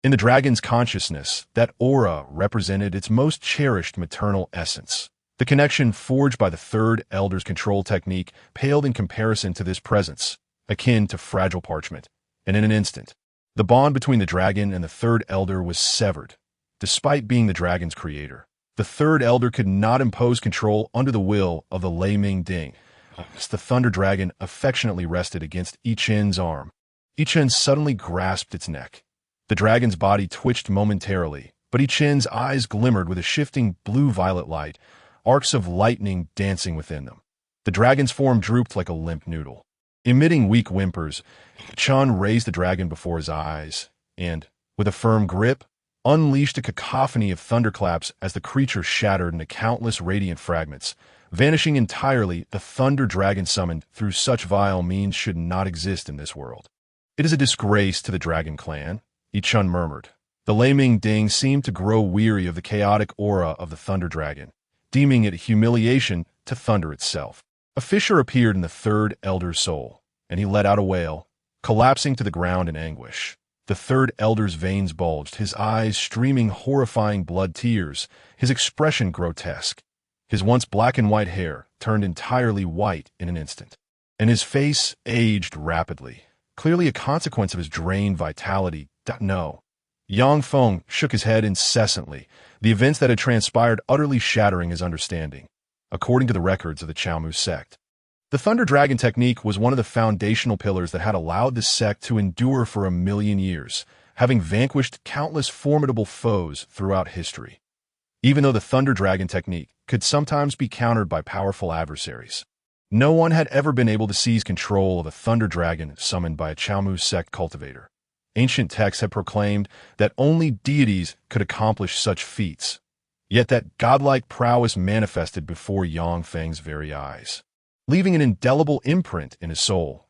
In the dragon's consciousness, that aura represented its most cherished maternal essence. The connection forged by the third elder's control technique paled in comparison to this presence, akin to fragile parchment, and in an instant, the bond between the dragon and the third elder was severed. Despite being the dragon's creator, the third elder could not impose control under the will of the Lei Ming Ding. As the thunder dragon affectionately rested against Chen's arm, Chen suddenly grasped its neck. The dragon's body twitched momentarily, but Chen's eyes glimmered with a shifting blue-violet light, arcs of lightning dancing within them. The dragon's form drooped like a limp noodle. Emitting weak whimpers, Chen raised the dragon before his eyes and, with a firm grip, unleashed a cacophony of thunderclaps as the creature shattered into countless radiant fragments. Vanishing entirely, the thunder dragon summoned through such vile means should not exist in this world. It is a disgrace to the dragon clan, Chen murmured. The Lei Ming Ding seemed to grow weary of the chaotic aura of the thunder dragon, deeming it a humiliation to thunder itself. A fissure appeared in the third elder's soul, and he let out a wail, collapsing to the ground in anguish. The third elder's veins bulged, his eyes streaming horrifying blood tears, his expression grotesque. His once black and white hair turned entirely white in an instant, and his face aged rapidly, clearly a consequence of his drained vitality. No. Yang Feng shook his head incessantly, the events that had transpired utterly shattering his understanding. According to the records of the Chaomu sect, the Thunder Dragon technique was one of the foundational pillars that had allowed this sect to endure for 1,000,000 years, having vanquished countless formidable foes throughout history. Even though the Thunder Dragon technique could sometimes be countered by powerful adversaries, no one had ever been able to seize control of a Thunder Dragon summoned by a Chaomu sect cultivator. Ancient texts had proclaimed that only deities could accomplish such feats, yet that godlike prowess manifested before Yang Feng's very eyes, leaving an indelible imprint in his soul.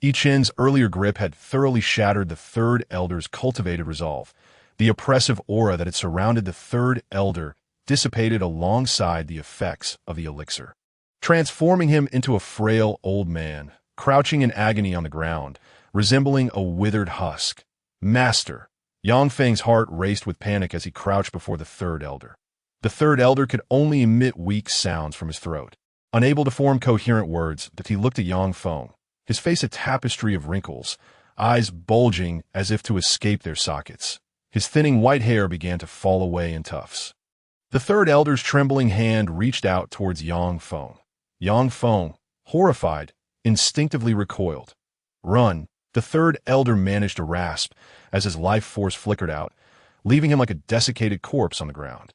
Chen's earlier grip had thoroughly shattered the third elder's cultivated resolve. The oppressive aura that had surrounded the third elder dissipated alongside the effects of the elixir, transforming him into a frail old man, crouching in agony on the ground, resembling a withered husk. Master! Yang Feng's heart raced with panic as he crouched before the third elder. The third elder could only emit weak sounds from his throat. Unable to form coherent words, that he looked at Yang Feng, his face a tapestry of wrinkles, eyes bulging as if to escape their sockets. His thinning white hair began to fall away in tufts. The third elder's trembling hand reached out towards Yang Feng. Yang Feng, horrified, instinctively recoiled. Run! The third elder managed to rasp as his life force flickered out, leaving him like a desiccated corpse on the ground.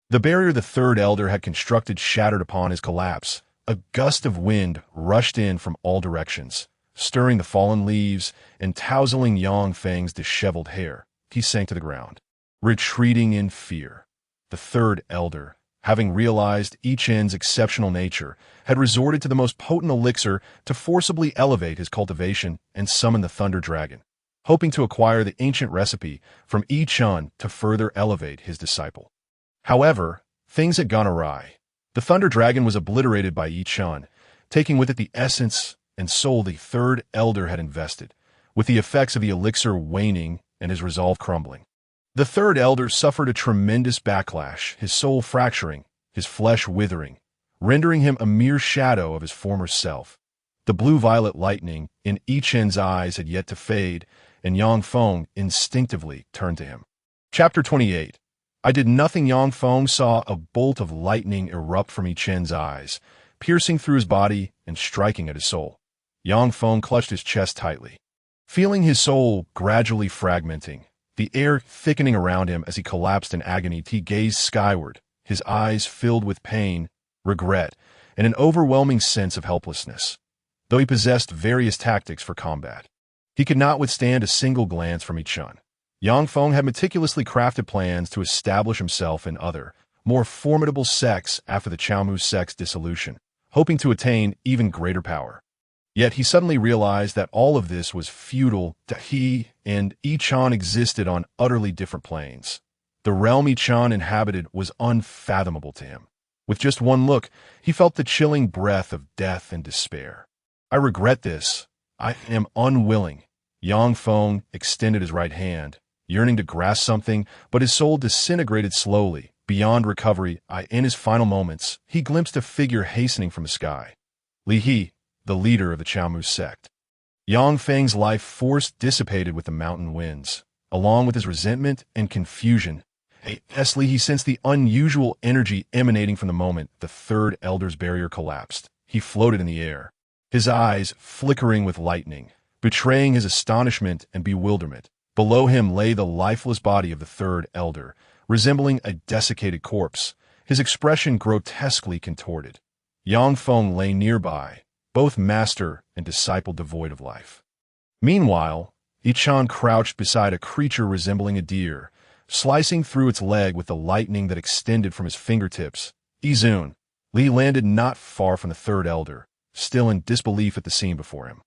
The barrier the third elder had constructed shattered upon his collapse. A gust of wind rushed in from all directions, stirring the fallen leaves and tousling Yang Feng's disheveled hair. He sank to the ground, retreating in fear. The third elder, having realized Chen's exceptional nature, had resorted to the most potent elixir to forcibly elevate his cultivation and summon the Thunder Dragon, hoping to acquire the ancient recipe from Chen to further elevate his disciple. However, things had gone awry. The Thunder Dragon was obliterated by Chen, taking with it the essence and soul the third elder had invested, with the effects of the elixir waning and his resolve crumbling. The third elder suffered a tremendous backlash, his soul fracturing, his flesh withering, rendering him a mere shadow of his former self. The blue-violet lightning in Chen's eyes had yet to fade, and Yang Feng instinctively turned to him. Chapter 28. I did nothing. Yang Feng saw a bolt of lightning erupt from Chen's eyes, piercing through his body and striking at his soul. Yang Feng clutched his chest tightly. Feeling his soul gradually fragmenting, the air thickening around him as he collapsed in agony, he gazed skyward, his eyes filled with pain, regret, and an overwhelming sense of helplessness. Though he possessed various tactics for combat, he could not withstand a single glance from Chen. Yang Feng had meticulously crafted plans to establish himself in other, more formidable sects after the Chaomu sect's dissolution, hoping to attain even greater power. Yet he suddenly realized that all of this was futile, that he and Chen existed on utterly different planes. The realm Chen inhabited was unfathomable to him. With just one look, he felt the chilling breath of death and despair. "I regret this. I am unwilling." Yang Feng extended his right hand, yearning to grasp something, but his soul disintegrated slowly, beyond recovery. In his final moments, he glimpsed a figure hastening from the sky. Li He, the leader of the Chaomu sect. Yang Feng's life force dissipated with the mountain winds, along with his resentment and confusion. Li He sensed the unusual energy emanating from the moment the third elder's barrier collapsed. He floated in the air, his eyes flickering with lightning, betraying his astonishment and bewilderment. Below him lay the lifeless body of the third elder, resembling a desiccated corpse, his expression grotesquely contorted. Yang Feng lay nearby, both master and disciple devoid of life. Meanwhile, Chen crouched beside a creature resembling a deer, slicing through its leg with the lightning that extended from his fingertips. Izun, Li landed not far from the third elder, still in disbelief at the scene before him.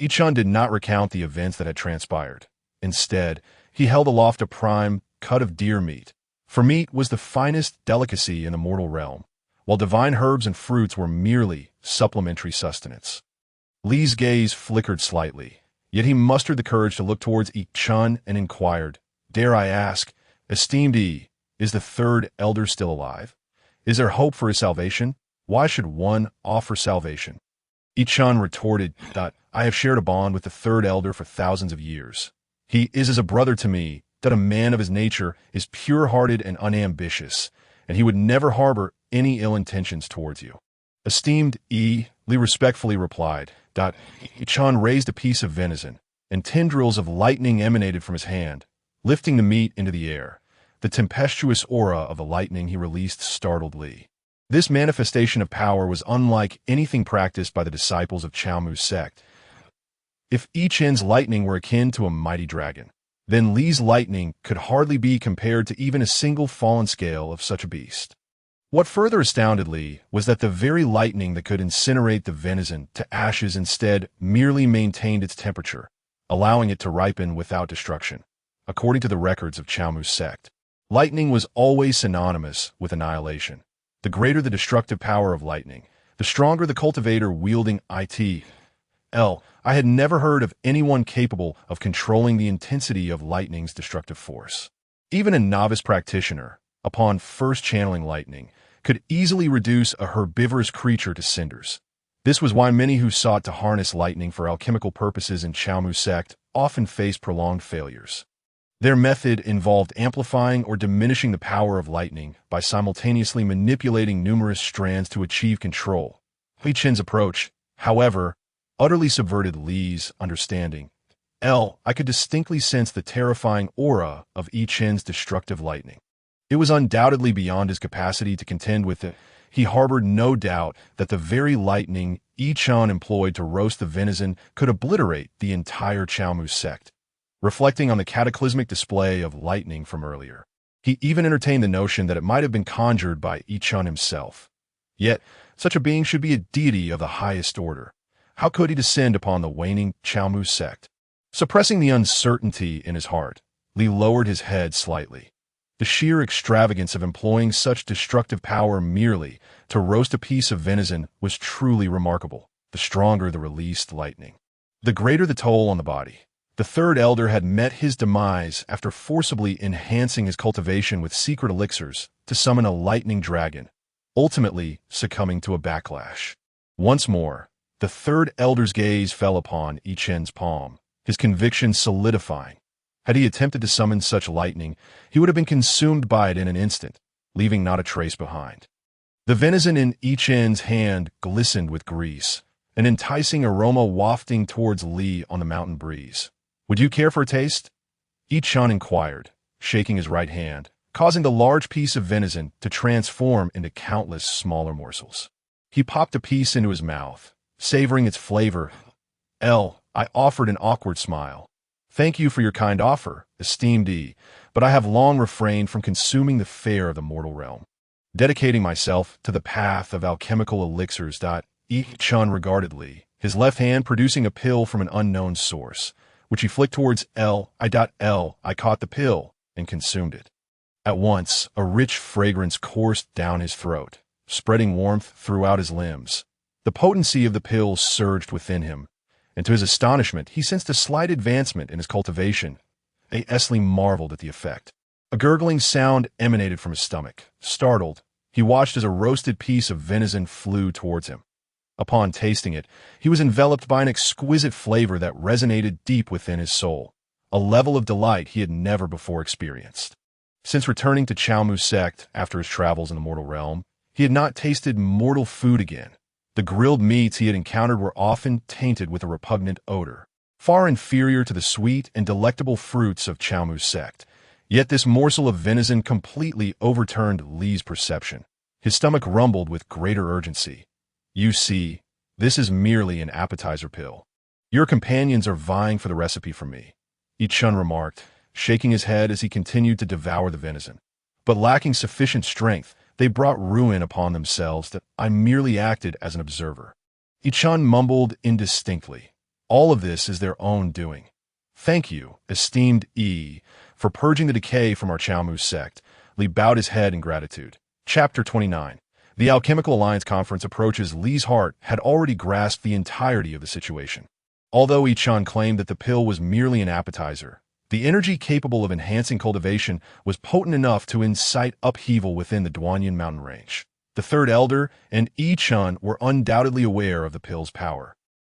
Chen did not recount the events that had transpired. Instead, he held aloft a prime cut of deer meat, for meat was the finest delicacy in the mortal realm, while divine herbs and fruits were merely supplementary sustenance. Li's gaze flickered slightly, yet he mustered the courage to look towards Chen and inquired, "Dare I ask, esteemed E, is the third elder still alive? Is there hope for his salvation? Why should one offer salvation?" Chen retorted, "I have shared a bond with the third elder for thousands of years. He is as a brother to me, that a man of his nature is pure-hearted and unambitious, and he would never harbor any ill intentions towards you." "Esteemed E," Li respectfully replied. Chen raised a piece of venison, and tendrils of lightning emanated from his hand, lifting the meat into the air. The tempestuous aura of the lightning he released startled Li. This manifestation of power was unlike anything practiced by the disciples of Chaomu's sect. If Chen's lightning were akin to a mighty dragon, then Li's lightning could hardly be compared to even a single fallen scale of such a beast. What further astounded Li was that the very lightning that could incinerate the venison to ashes instead merely maintained its temperature, allowing it to ripen without destruction. According to the records of Chaomu's sect, lightning was always synonymous with annihilation. The greater the destructive power of lightning, the stronger the cultivator wielding it. I had never heard of anyone capable of controlling the intensity of lightning's destructive force. Even a novice practitioner, upon first channeling lightning, could easily reduce a herbivorous creature to cinders. This was why many who sought to harness lightning for alchemical purposes in Chaomu sect often faced prolonged failures. Their method involved amplifying or diminishing the power of lightning by simultaneously manipulating numerous strands to achieve control. Chen's approach, however, utterly subverted Li's understanding. I could distinctly sense the terrifying aura of Chen's destructive lightning. It was undoubtedly beyond his capacity to contend with it. He harbored no doubt that the very lightning Chen employed to roast the venison could obliterate the entire Chaomu sect. Reflecting on the cataclysmic display of lightning from earlier, he even entertained the notion that it might have been conjured by Chen himself. Yet, such a being should be a deity of the highest order. How could he descend upon the waning Chaomu sect? Suppressing the uncertainty in his heart, Li lowered his head slightly. The sheer extravagance of employing such destructive power merely to roast a piece of venison was truly remarkable. The stronger the released lightning, the greater the toll on the body. The third elder had met his demise after forcibly enhancing his cultivation with secret elixirs to summon a lightning dragon, ultimately succumbing to a backlash. Once more, the third elder's gaze fell upon Chen's palm, his conviction solidifying. Had he attempted to summon such lightning, he would have been consumed by it in an instant, leaving not a trace behind. The venison in Chen's hand glistened with grease, an enticing aroma wafting towards Li on the mountain breeze. "Would you care for a taste?" Chen inquired, shaking his right hand, causing the large piece of venison to transform into countless smaller morsels. He popped a piece into his mouth, savoring its flavor. I offered an awkward smile. "Thank you for your kind offer, esteemed E, but I have long refrained from consuming the fare of the mortal realm, dedicating myself to the path of alchemical elixirs." Chen regarded Li, his left hand producing a pill from an unknown source, which he flicked towards I caught the pill and consumed it. At once, a rich fragrance coursed down his throat, spreading warmth throughout his limbs. The potency of the pill surged within him, and to his astonishment, he sensed a slight advancement in his cultivation. Esli marveled at the effect. A gurgling sound emanated from his stomach. Startled, he watched as a roasted piece of venison flew towards him. Upon tasting it, he was enveloped by an exquisite flavor that resonated deep within his soul, a level of delight he had never before experienced. Since returning to Chaomu's sect after his travels in the mortal realm, he had not tasted mortal food again. The grilled meats he had encountered were often tainted with a repugnant odor, far inferior to the sweet and delectable fruits of Chaomu's sect. Yet this morsel of venison completely overturned Li's perception. His stomach rumbled with greater urgency. "You see, this is merely an appetizer pill. Your companions are vying for the recipe from me," Chen remarked, shaking his head as he continued to devour the venison. "But lacking sufficient strength, they brought ruin upon themselves that I merely acted as an observer." Chen mumbled indistinctly. "All of this is their own doing. Thank you, esteemed E, for purging the decay from our Chaomu sect." Li bowed his head in gratitude. Chapter 29. The Alchemical Alliance Conference approaches. Li's heart had already grasped the entirety of the situation. Although Chen claimed that the pill was merely an appetizer, the energy capable of enhancing cultivation was potent enough to incite upheaval within the Duanyan mountain range. The Third Elder and Chen were undoubtedly aware of the pill's power,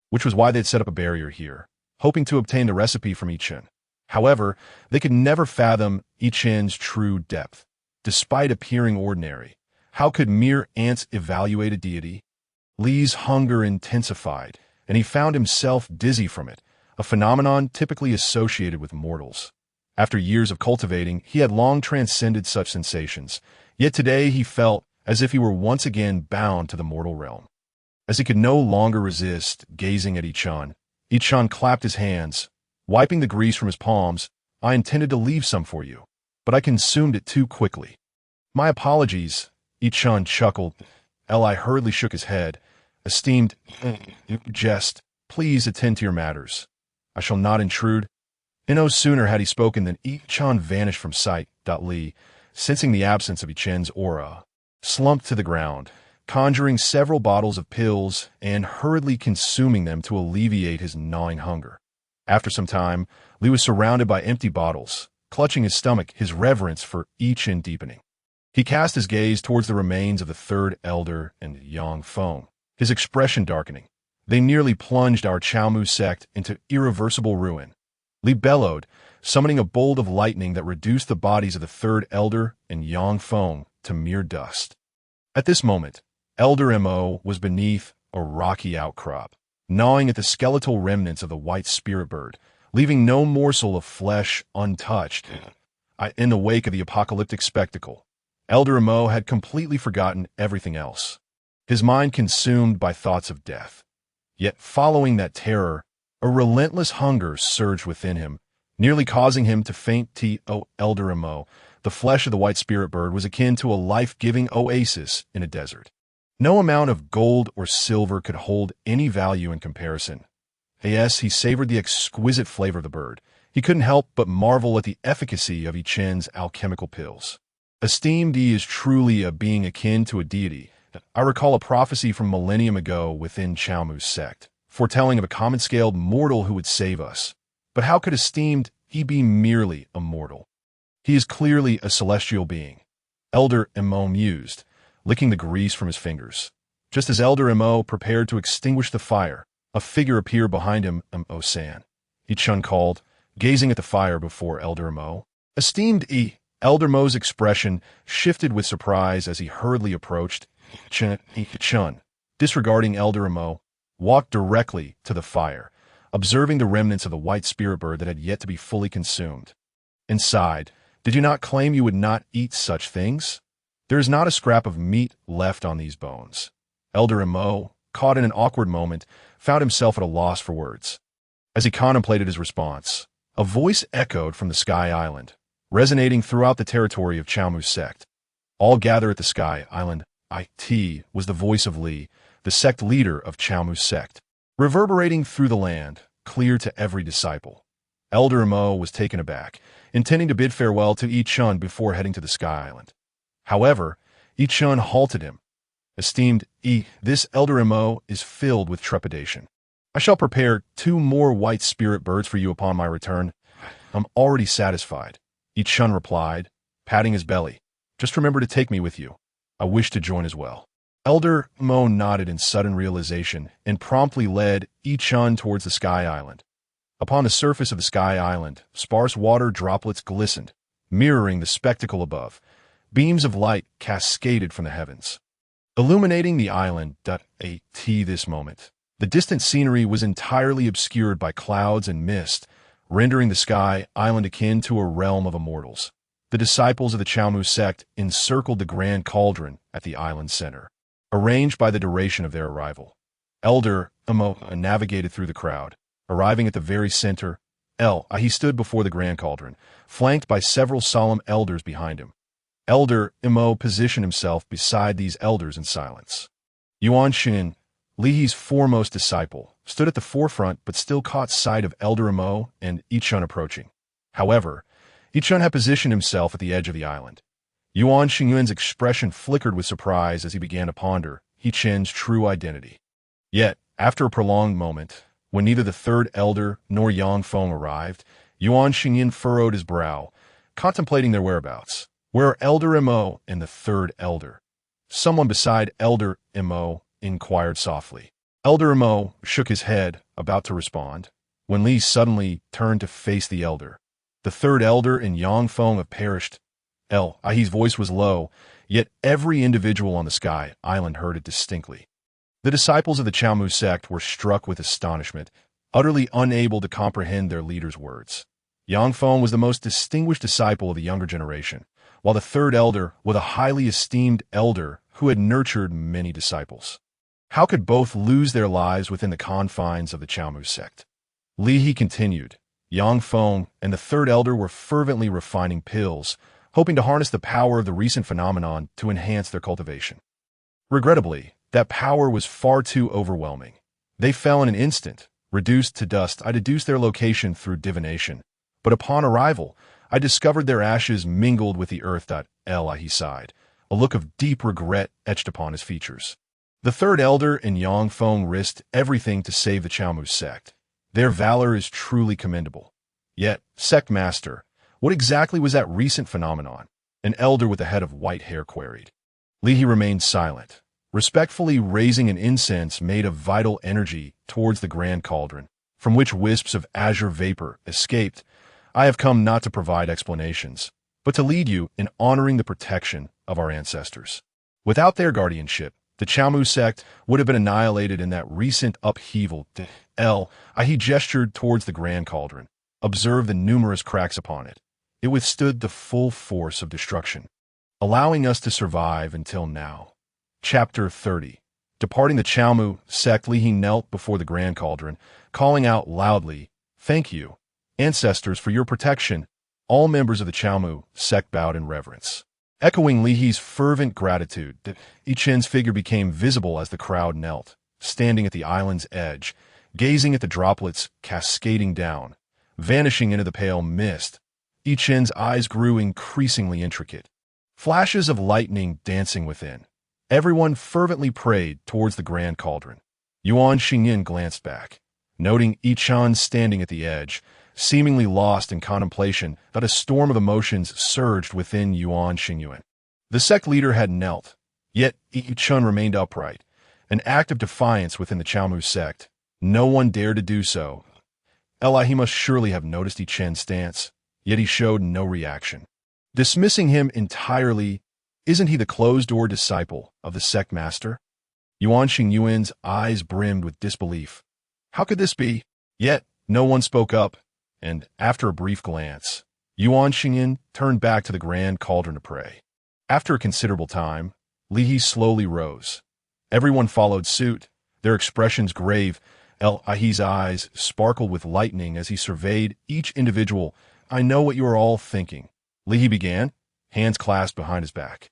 which was why they'd set up a barrier here, hoping to obtain the recipe from Chen. However, they could never fathom Chen's true depth. Despite appearing ordinary, how could mere ants evaluate a deity? Li's hunger intensified, and he found himself dizzy from it, a phenomenon typically associated with mortals. After years of cultivating, he had long transcended such sensations, yet today he felt as if he were once again bound to the mortal realm. As he could no longer resist gazing at Chen clapped his hands, wiping the grease from his palms. "I intended to leave some for you, but I consumed it too quickly." "My apologies," Chen chuckled. Li hurriedly shook his head. "Esteemed jest, please attend to your matters. I shall not intrude." No sooner had he spoken than Chen vanished from sight. Li, sensing the absence of Chen's aura, slumped to the ground, conjuring several bottles of pills and hurriedly consuming them to alleviate his gnawing hunger. After some time, Li was surrounded by empty bottles, clutching his stomach, his reverence for Chen deepening. He cast his gaze towards the remains of the Third Elder and Yang Feng, his expression darkening. "They nearly plunged our Chaomu sect into irreversible ruin." Li bellowed, summoning a bolt of lightning that reduced the bodies of the Third Elder and Yang Feng to mere dust. At this moment, Elder Mo was beneath a rocky outcrop, gnawing at the skeletal remnants of the white spirit bird, leaving no morsel of flesh untouched. In the wake of the apocalyptic spectacle, Elder Mo had completely forgotten everything else, his mind consumed by thoughts of death. Yet following that terror, a relentless hunger surged within him, nearly causing him to faint. Elder Mo, the flesh of the white spirit bird was akin to a life-giving oasis in a desert. No amount of gold or silver could hold any value in comparison. Yes, he savored the exquisite flavor of the bird. He couldn't help but marvel at the efficacy of Chen's alchemical pills. Esteemed E is truly a being akin to a deity. I recall a prophecy from millennium ago within Chaomu's sect, foretelling of a common-scaled mortal who would save us. But how could esteemed E be merely a mortal? He is clearly a celestial being. Elder Mo mused, licking the grease from his fingers. Just as Elder Mo prepared to extinguish the fire, a figure appeared behind him. "San," Chen called, gazing at the fire before Elder Mo. Esteemed E, Elder Mo's expression shifted with surprise as he hurriedly approached. Chen, disregarding Elder Emo, walked directly to the fire, observing the remnants of the white spirit bird that had yet to be fully consumed. Inside, did you not claim you would not eat such things? There is not a scrap of meat left on these bones. Elder Emo, caught in an awkward moment, found himself at a loss for words. As he contemplated his response, a voice echoed from the Sky Island, resonating throughout the territory of Chaomu's sect. All gather at the Sky Island. It was the voice of Li, the sect leader of Chaomu's sect, reverberating through the land, clear to every disciple. Elder Emo was taken aback, intending to bid farewell to Yi Chun before heading to the Sky Island. However, Yi Chun halted him. Esteemed Yi, this Elder Emo is filled with trepidation. I shall prepare 2 more white spirit birds for you upon my return. I'm already satisfied, Yi Chun replied, patting his belly. Just remember to take me with you. I wish to join as well. Elder Emo nodded in sudden realization and promptly led Yi Chun towards the Sky Island. Upon the surface of the Sky Island, sparse water droplets glistened, mirroring the spectacle above. Beams of light cascaded from the heavens, illuminating the island. At this moment, the distant scenery was entirely obscured by clouds and mist, rendering the Sky Island akin to a realm of immortals. The disciples of the Chaomu sect encircled the grand cauldron at the island's center, arranged by the duration of their arrival. Elder Emo navigated through the crowd, arriving at the very center. He stood before the grand cauldron, flanked by several solemn elders behind him. Elder Emo positioned himself beside these elders in silence. Yuan Xin, Li's foremost disciple, stood at the forefront but still caught sight of Elder Emo and Yi Chun approaching. However, Yi Chun had positioned himself at the edge of the island. Yuan Xingyuan's expression flickered with surprise as he began to ponder Yi Chun's true identity. Yet, after a prolonged moment, when neither the third elder nor Yang Feng arrived, Yuan Xingyuan furrowed his brow, contemplating their whereabouts. Where are Elder Emo and the third elder? Someone beside Elder Emo inquired softly. Elder Emo shook his head, about to respond, when Li suddenly turned to face the elder. The third elder and Yang Feng have perished. Li's voice was low, yet every individual on the Sky Island heard it distinctly. The disciples of the Chaomu sect were struck with astonishment, utterly unable to comprehend their leader's words. Yang Feng was the most distinguished disciple of the younger generation, while the third elder was a highly esteemed elder who had nurtured many disciples. How could both lose their lives within the confines of the Chaomu sect? Li continued. Yang Feng and the third elder were fervently refining pills, hoping to harness the power of the recent phenomenon to enhance their cultivation. Regrettably, that power was far too overwhelming. They fell in an instant, reduced to dust. I deduced their location through divination, but upon arrival, I discovered their ashes mingled with the earth. He sighed, a look of deep regret etched upon his features. The third elder and Yang Feng risked everything to save the Chaomu sect. Their valor is truly commendable. Yet, sect master, what exactly was that recent phenomenon? An elder with a head of white hair queried. Li remained silent, respectfully raising an incense made of vital energy towards the grand cauldron, from which wisps of azure vapor escaped. I have come not to provide explanations, but to lead you in honoring the protection of our ancestors. Without their guardianship, the Chaomu sect would have been annihilated in that recent upheaval. He gestured towards the grand cauldron, observed the numerous cracks upon it. It withstood the full force of destruction, allowing us to survive until now. Chapter 30. Departing the Chaomu sect, Li knelt before the grand cauldron, calling out loudly, "Thank you, ancestors, for your protection." All members of the Chaomu sect bowed in reverence. Echoing Li's fervent gratitude, Yi Chun's figure became visible as the crowd knelt, standing at the island's edge, gazing at the droplets cascading down, vanishing into the pale mist. Yi Chun's eyes grew increasingly intricate, flashes of lightning dancing within. Everyone fervently prayed towards the grand cauldron. Yuan Xingyuan glanced back, noting Yi Chun standing at the edge, seemingly lost in contemplation. That a storm of emotions surged within Yuan Xingyuan. The sect leader had knelt, yet Yi Chun remained upright, an act of defiance within the Chaomu sect. No one dared to do so. He must surely have noticed Yi Chun's stance, yet he showed no reaction. Dismissing him entirely, Isn't he the closed-door disciple of the sect master? Yuan Xingyuan's eyes brimmed with disbelief. How could this be? Yet, no one spoke up, and, after a brief glance, Yuan Xingyuan turned back to the grand cauldron to pray. After a considerable time, Li He slowly rose. Everyone followed suit, their expressions grave. He's eyes sparkled with lightning as he surveyed each individual. I know what you are all thinking. Li He began, hands clasped behind his back.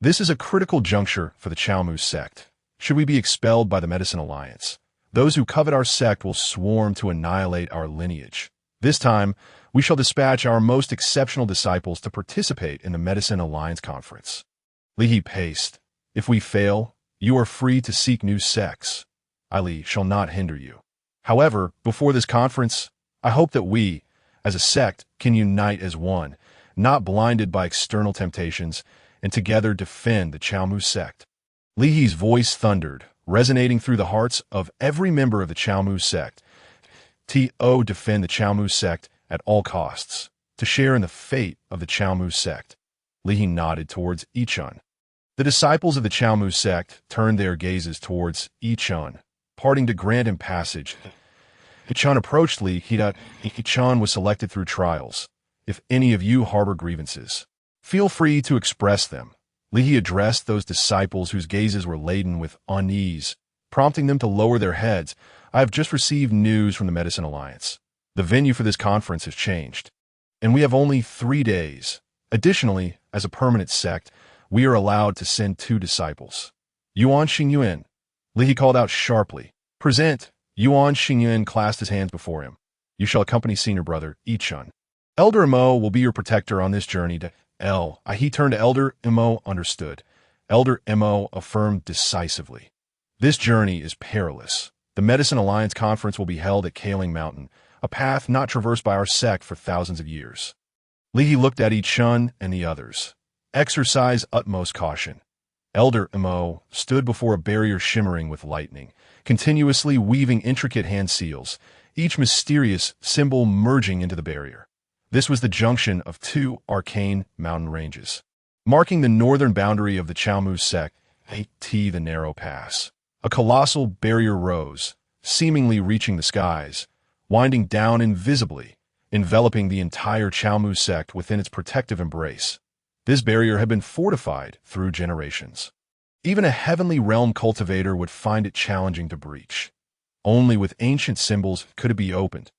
This is a critical juncture for the Chaomu sect. Should we be expelled by the Medicine Alliance, those who covet our sect will swarm to annihilate our lineage. This time, we shall dispatch our most exceptional disciples to participate in the Medicine Alliance conference. Li He paced. If we fail, you are free to seek new sects. Ali shall not hinder you. However, before this conference, I hope that we, as a sect, can unite as one, not blinded by external temptations, and together defend the Chaomu sect. Li He's voice thundered, resonating through the hearts of every member of the Chaomu sect. To defend the Chaomu sect at all costs, to share in the fate of the Chaomu sect. Li He nodded towards Chen. The disciples of the Chaomu sect turned their gazes towards Chen, parting to grant him passage. Chen approached Li He. Chen was selected through trials. If any of you harbor grievances, feel free to express them. Li He addressed those disciples whose gazes were laden with unease, prompting them to lower their heads. I have just received news from the Medicine Alliance. The venue for this conference has changed, and we have only 3 days. Additionally, as a permanent sect, we are allowed to send 2 disciples. Yuan Xingyuan. Li He called out sharply. Present. Yuan Xingyuan clasped his hands before him. You shall accompany senior brother, Chen. Elder Mo will be your protector on this journey to He turned to Elder Mo. Understood. Elder Mo affirmed decisively. This journey is perilous. The Medicine Alliance conference will be held at Kaling Mountain, a path not traversed by our sect for thousands of years. Li He looked at Chen and the others. Exercise utmost caution. Elder Mo stood before a barrier shimmering with lightning, continuously weaving intricate hand seals, each mysterious symbol merging into the barrier. This was the junction of 2 arcane mountain ranges, marking the northern boundary of the Chaomu sect, the narrow pass. A colossal barrier rose, seemingly reaching the skies, winding down invisibly, enveloping the entire Chaomu sect within its protective embrace. This barrier had been fortified through generations. Even a heavenly realm cultivator would find it challenging to breach. Only with ancient symbols could it be opened.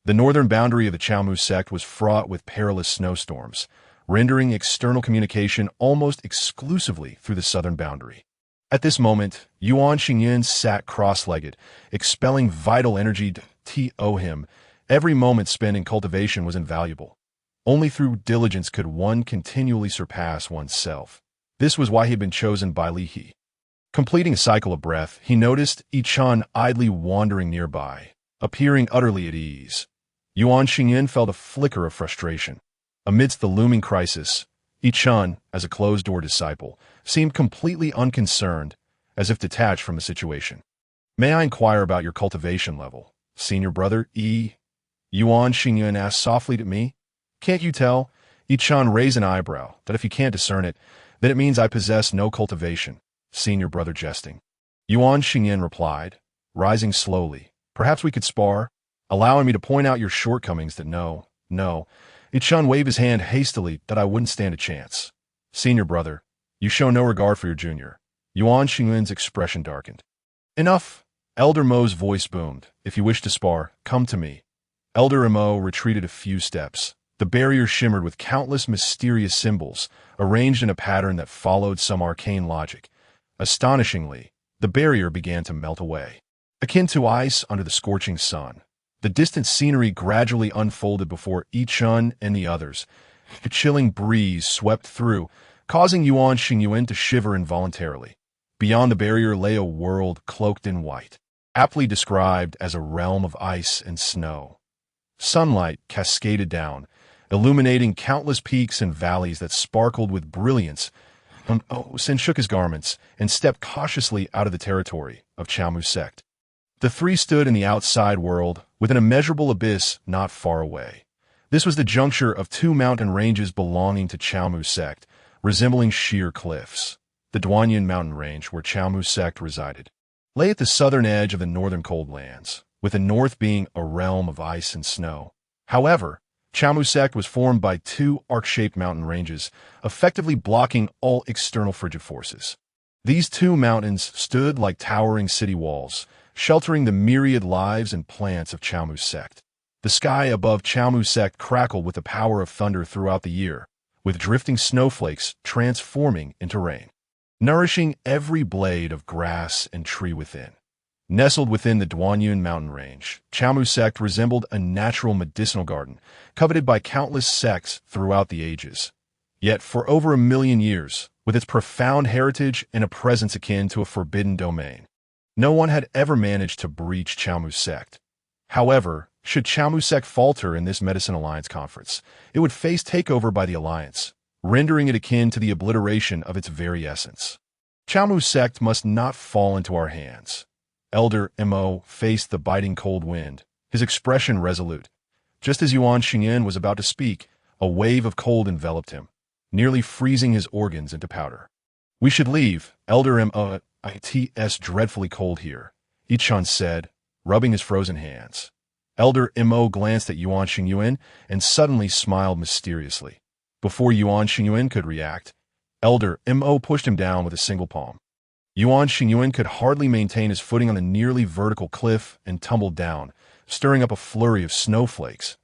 The northern boundary of the Chaomu sect was fraught with perilous snowstorms, rendering external communication almost exclusively through the southern boundary. At this moment, Yuan Xingyuan sat cross-legged, expelling vital energy to him. Every moment spent in cultivation was invaluable. Only through diligence could one continually surpass oneself. This was why he had been chosen by Li He. Completing a cycle of breath, he noticed Chen idly wandering nearby, appearing utterly at ease. Yuan Xingyuan felt a flicker of frustration. Amidst the looming crisis, Chen, as a closed-door disciple, seemed completely unconcerned, as if detached from the situation. May I inquire about your cultivation level, senior brother Yuan Xingyuan asked softly to me. Can't you tell? Chen raised an eyebrow, that if you can't discern it, then it means I possess no cultivation, senior brother jesting. Yuan Xingyuan replied, rising slowly. Perhaps we could spar, allowing me to point out your shortcomings that no. Chen waved his hand hastily that I wouldn't stand a chance. Senior brother, you show no regard for your junior. Yuan Xingyuan's expression darkened. Enough. Elder Mo's voice boomed. If you wish to spar, come to me. Elder Mo retreated a few steps. The barrier shimmered with countless mysterious symbols, arranged in a pattern that followed some arcane logic. Astonishingly, the barrier began to melt away. Akin to ice under the scorching sun, the distant scenery gradually unfolded before Chen and the others. A chilling breeze swept through, causing Yuan Xingyuan to shiver involuntarily. Beyond the barrier lay a world cloaked in white, aptly described as a realm of ice and snow. Sunlight cascaded down, illuminating countless peaks and valleys that sparkled with brilliance. Chen shook his garments and stepped cautiously out of the territory of Chaomu sect. The 3 stood in the outside world, with an immeasurable abyss not far away. This was the juncture of 2 mountain ranges belonging to Chaomu sect, resembling sheer cliffs. The Duanyin mountain range where Chaomu sect resided lay at the southern edge of the northern cold lands, with the north being a realm of ice and snow. However, Chaomu sect was formed by two arc-shaped mountain ranges, effectively blocking all external frigid forces. These two mountains stood like towering city walls, sheltering the myriad lives and plants of Chaomu sect. The sky above Chaomu sect crackled with the power of thunder throughout the year, with drifting snowflakes transforming into rain, nourishing every blade of grass and tree within. Nestled within the Duanyin mountain range, Chaomu sect resembled a natural medicinal garden, coveted by countless sects throughout the ages. Yet for over 1,000,000 years, with its profound heritage and a presence akin to a forbidden domain, no one had ever managed to breach Chaomu sect. However, should Chaomu sect falter in this Medicine Alliance conference, it would face takeover by the Alliance, rendering it akin to the obliteration of its very essence. Chaomu sect must not fall into our hands. Elder Mo faced the biting cold wind, his expression resolute. Just as Yuan Xingyan was about to speak, a wave of cold enveloped him, nearly freezing his organs into powder. "We should leave, Elder Mo. It's dreadfully cold here," Chen said, rubbing his frozen hands. Elder Mo glanced at Yuan Xingyuan and suddenly smiled mysteriously. Before Yuan Xingyuan could react, Elder Mo pushed him down with a single palm. Yuan Xingyuan could hardly maintain his footing on the nearly vertical cliff and tumbled down, stirring up a flurry of snowflakes.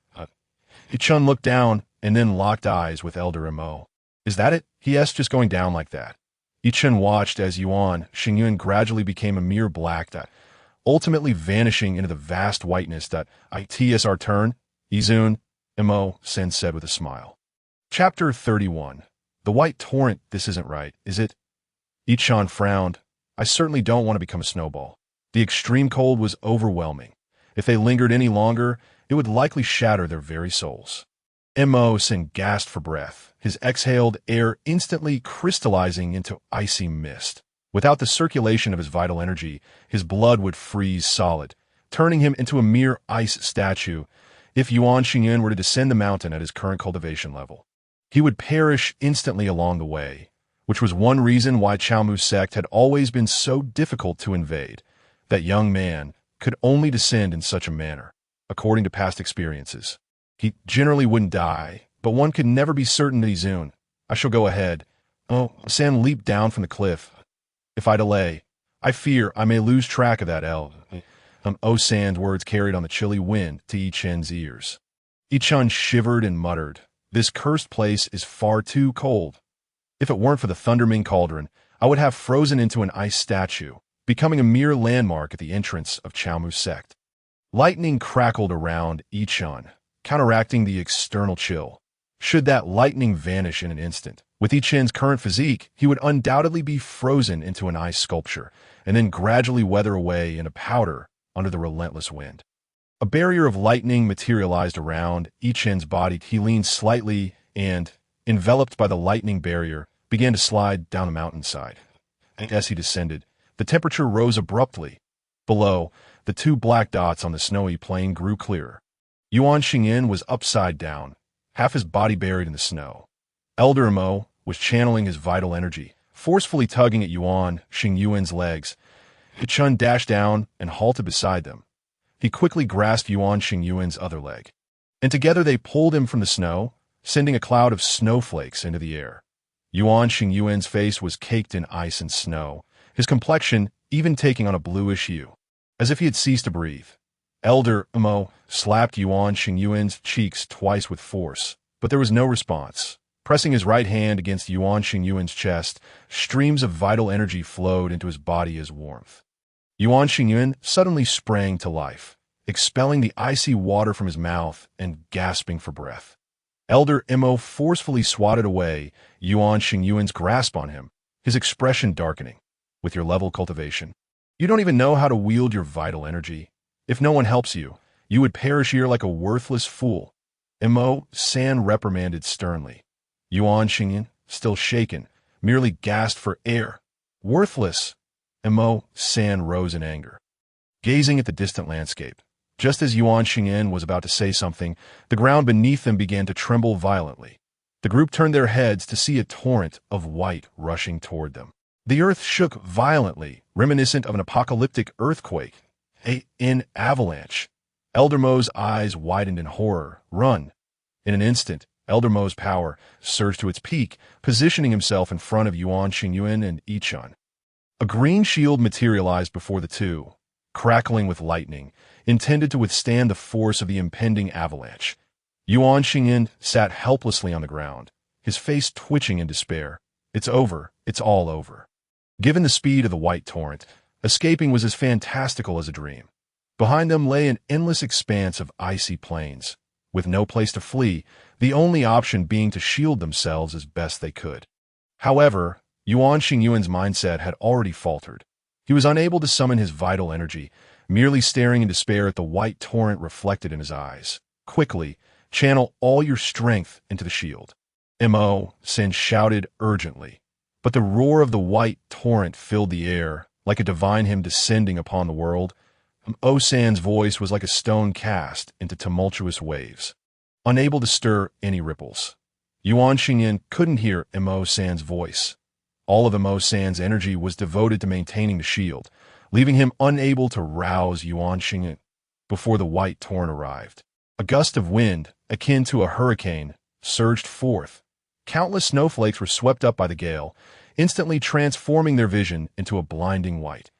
Chen looked down and then locked eyes with Elder Mo. "Is that it?" he asked, "just going down like that?" Chen watched as Yuan Xingyuan gradually became a mere black dot, ultimately vanishing into the vast whiteness that "It's our turn, Izun," Mo Sen said with a smile. Chapter 31. The White Torrent. This isn't right, is it? Chen frowned. "I certainly don't want to become a snowball." The extreme cold was overwhelming. If they lingered any longer, it would likely shatter their very souls. Mo Sen gasped for breath, his exhaled air instantly crystallizing into icy mist. Without the circulation of his vital energy, his blood would freeze solid, turning him into a mere ice statue. If Yuan Xingyan were to descend the mountain at his current cultivation level, he would perish instantly along the way, which was one reason why Chaomu sect had always been so difficult to invade. That young man could only descend in such a manner, according to past experiences. He generally wouldn't die, but one could never be certain that he's Izun. "I shall go ahead." San leaped down from the cliff. "If I delay, I fear I may lose track of that San's words carried on the chilly wind to Chen's ears. Chen shivered and muttered, "This cursed place is far too cold. If it weren't for the Thunderming Cauldron, I would have frozen into an ice statue, becoming a mere landmark at the entrance of Chaomu sect." Lightning crackled around Chen, counteracting the external chill. Should that lightning vanish in an instant, with Chen's current physique, he would undoubtedly be frozen into an ice sculpture, and then gradually weather away into powder under the relentless wind. A barrier of lightning materialized around Chen's body. He leaned slightly and, enveloped by the lightning barrier, began to slide down the mountainside. As he descended, the temperature rose abruptly. Below, the two black dots on the snowy plain grew clearer. Yuan Xingyan was upside down, half his body buried in the snow. Elder Mo was channeling his vital energy, forcefully tugging at Yuan Xingyuan's legs. Chen dashed down and halted beside them. He quickly grasped Yuan Xingyuan's other leg, and together they pulled him from the snow, sending a cloud of snowflakes into the air. Yuan Xingyuan's face was caked in ice and snow, his complexion even taking on a bluish hue, as if he had ceased to breathe. Elder Mo slapped Yuan Xingyuan's cheeks twice with force, but there was no response. Pressing his right hand against Yuan Xingyuan's chest, streams of vital energy flowed into his body as warmth. Yuan Xingyuan suddenly sprang to life, expelling the icy water from his mouth and gasping for breath. Elder Mo forcefully swatted away Yuan Xingyuan's grasp on him, his expression darkening. "With your level cultivation, you don't even know how to wield your vital energy. If no one helps you, you would perish here like a worthless fool," Mo San reprimanded sternly. Yuan Xingyan, still shaken, merely gasped for air. "Worthless!" Mo San rose in anger, gazing at the distant landscape. Just as Yuan Xingyan was about to say something, the ground beneath them began to tremble violently. The group turned their heads to see a torrent of white rushing toward them. The earth shook violently, reminiscent of an apocalyptic earthquake, an avalanche. Elder Mo's eyes widened in horror. Run! In an instant, Elder Mo's power surged to its peak, positioning himself in front of Yuan Xingyuan and Yichun. A green shield materialized before the two, crackling with lightning, intended to withstand the force of the impending avalanche. Yuan Xingyuan sat helplessly on the ground, his face twitching in despair. It's over. It's all over. Given the speed of the white torrent, escaping was as fantastical as a dream. Behind them lay an endless expanse of icy plains. With no place to flee, the only option being to shield themselves as best they could. However, Yuan Xingyuan's mindset had already faltered. He was unable to summon his vital energy, merely staring in despair at the white torrent reflected in his eyes. Quickly, channel all your strength into the shield. Chen shouted urgently. But the roar of the white torrent filled the air, like a divine hymn descending upon the world. Osan's voice was like a stone cast into tumultuous waves, unable to stir any ripples. Yuan Xingyuan couldn't hear San's voice. All of San's energy was devoted to maintaining the shield, leaving him unable to rouse Yuan Xingyuan before the white torrent arrived. A gust of wind, akin to a hurricane, surged forth. Countless snowflakes were swept up by the gale, instantly transforming their vision into a blinding white.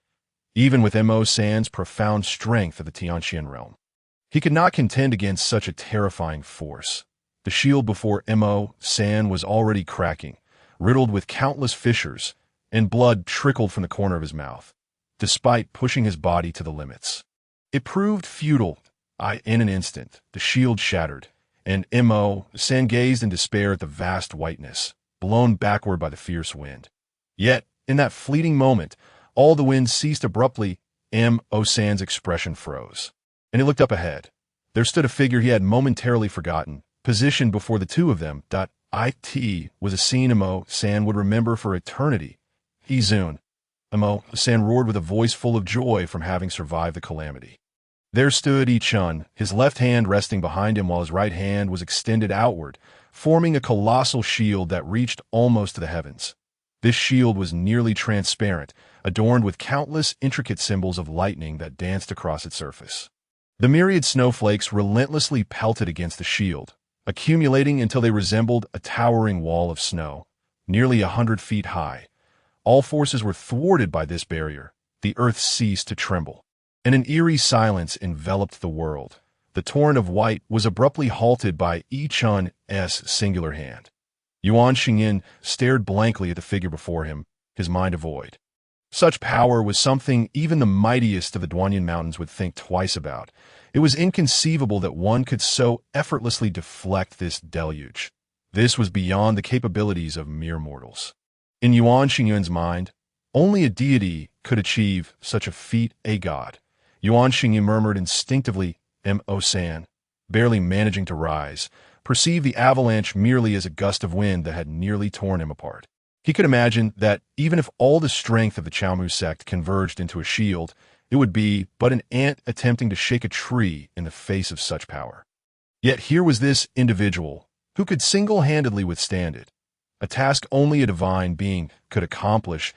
Even with San's profound strength of the Tianqian realm, he could not contend against such a terrifying force. The shield before San was already cracking, riddled with countless fissures, and blood trickled from the corner of his mouth, despite pushing his body to the limits. It proved futile. In an instant, the shield shattered, and San gazed in despair at the vast whiteness, blown backward by the fierce wind. Yet, in that fleeting moment, all the wind ceased abruptly. San's expression froze, and he looked up ahead. There stood a figure he had momentarily forgotten, positioned before the two of them. It was a scene San would remember for eternity. Izun. San roared with a voice full of joy from having survived the calamity. There stood Yichun, his left hand resting behind him while his right hand was extended outward, forming a colossal shield that reached almost to the heavens. This shield was nearly transparent, adorned with countless intricate symbols of lightning that danced across its surface. The myriad snowflakes relentlessly pelted against the shield, accumulating until they resembled a towering wall of snow, nearly 100 feet high. All forces were thwarted by this barrier. The earth ceased to tremble, and an eerie silence enveloped the world. The torrent of white was abruptly halted by Yichun's singular hand. Yuan Xingyuan stared blankly at the figure before him, his mind a void. Such power was something even the mightiest of the Duanyan Mountains would think twice about. It was inconceivable that one could so effortlessly deflect this deluge. This was beyond the capabilities of mere mortals. In Yuan Xingyuan's mind, only a deity could achieve such a feat. A god. Yuan Xingyuan murmured instinctively, San, barely managing to rise, perceived the avalanche merely as a gust of wind that had nearly torn him apart. He could imagine that even if all the strength of the Chaomu sect converged into a shield, it would be but an ant attempting to shake a tree in the face of such power. Yet here was this individual who could single-handedly withstand it, a task only a divine being could accomplish.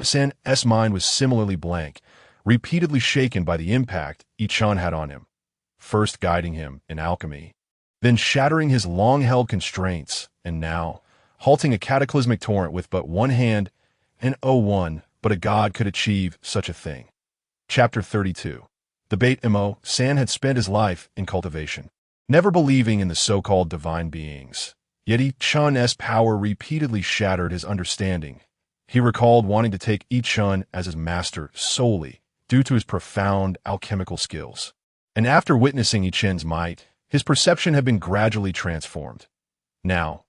San's mind was similarly blank, repeatedly shaken by the impact Yichun had on him, first guiding him in alchemy, then shattering his long-held constraints, and now halting a cataclysmic torrent with but one hand. But a god could achieve such a thing. Chapter 32. The Bait San had spent his life in cultivation, never believing in the so-called divine beings. Yet Yichun's power repeatedly shattered his understanding. He recalled wanting to take Yichun as his master solely due to his profound alchemical skills. And after witnessing Yichun's might, his perception had been gradually transformed. Now,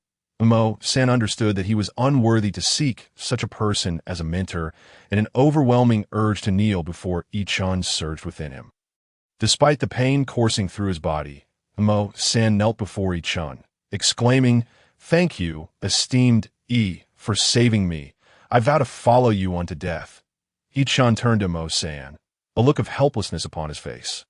San understood that he was unworthy to seek such a person as a mentor, and an overwhelming urge to kneel before Yichun surged within him. Despite the pain coursing through his body, San knelt before Yichun, exclaiming, "Thank you, esteemed for saving me. I vow to follow you unto death." Yichun turned to San, a look of helplessness upon his face.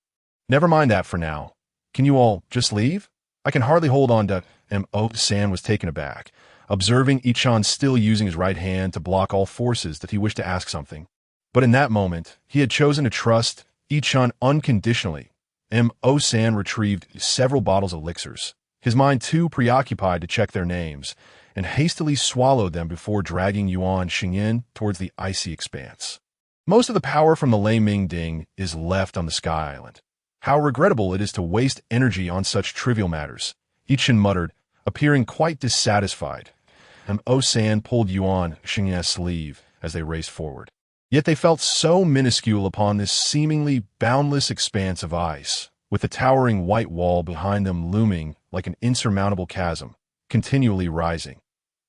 "Never mind that for now. Can you all just leave? I can hardly hold on to..." Mo San was taken aback, observing Ichan still using his right hand to block all forces that he wished to ask something. But in that moment, he had chosen to trust Ichan unconditionally. Mo San retrieved several bottles of elixirs, his mind too preoccupied to check their names, and hastily swallowed them before dragging Yuan Xingyin towards the icy expanse. Most of the power from the Lei Ming Ding is left on the Sky Island. How regrettable it is to waste energy on such trivial matters, Ichan muttered, appearing quite dissatisfied. Mo San pulled Yuan Xingyin's sleeve as they raced forward. Yet they felt so minuscule upon this seemingly boundless expanse of ice, with the towering white wall behind them looming like an insurmountable chasm, continually rising.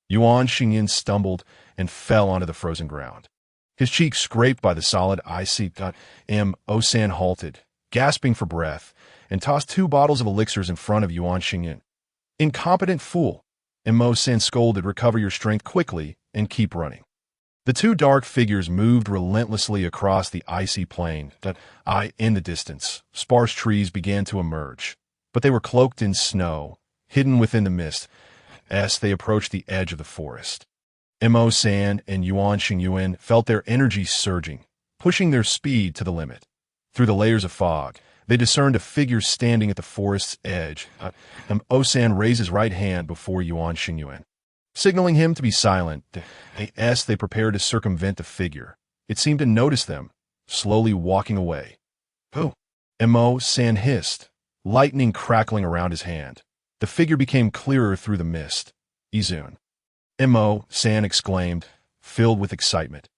Yuan Xingyin stumbled and fell onto the frozen ground. His cheeks scraped by the solid icy Mo San halted, gasping for breath, and tossed 2 bottles of elixirs in front of Yuan Xingyin. "Incompetent fool," Mo San scolded, "recover your strength quickly and keep running." The 2 dark figures moved relentlessly across the icy plain. In the distance, sparse trees began to emerge, but they were cloaked in snow, hidden within the mist, as they approached the edge of the forest. Mo San and Yuan Xingyuan felt their energy surging, pushing their speed to the limit. Through the layers of fog, they discerned a figure standing at the forest's edge. Mo San raised his right hand before Yuan Xingyuan, signaling him to be silent. They prepared to circumvent the figure. It seemed to notice them, slowly walking away. "Who?" Mo San hissed, lightning crackling around his hand. The figure became clearer through the mist. "Izun." Mo San exclaimed, filled with excitement.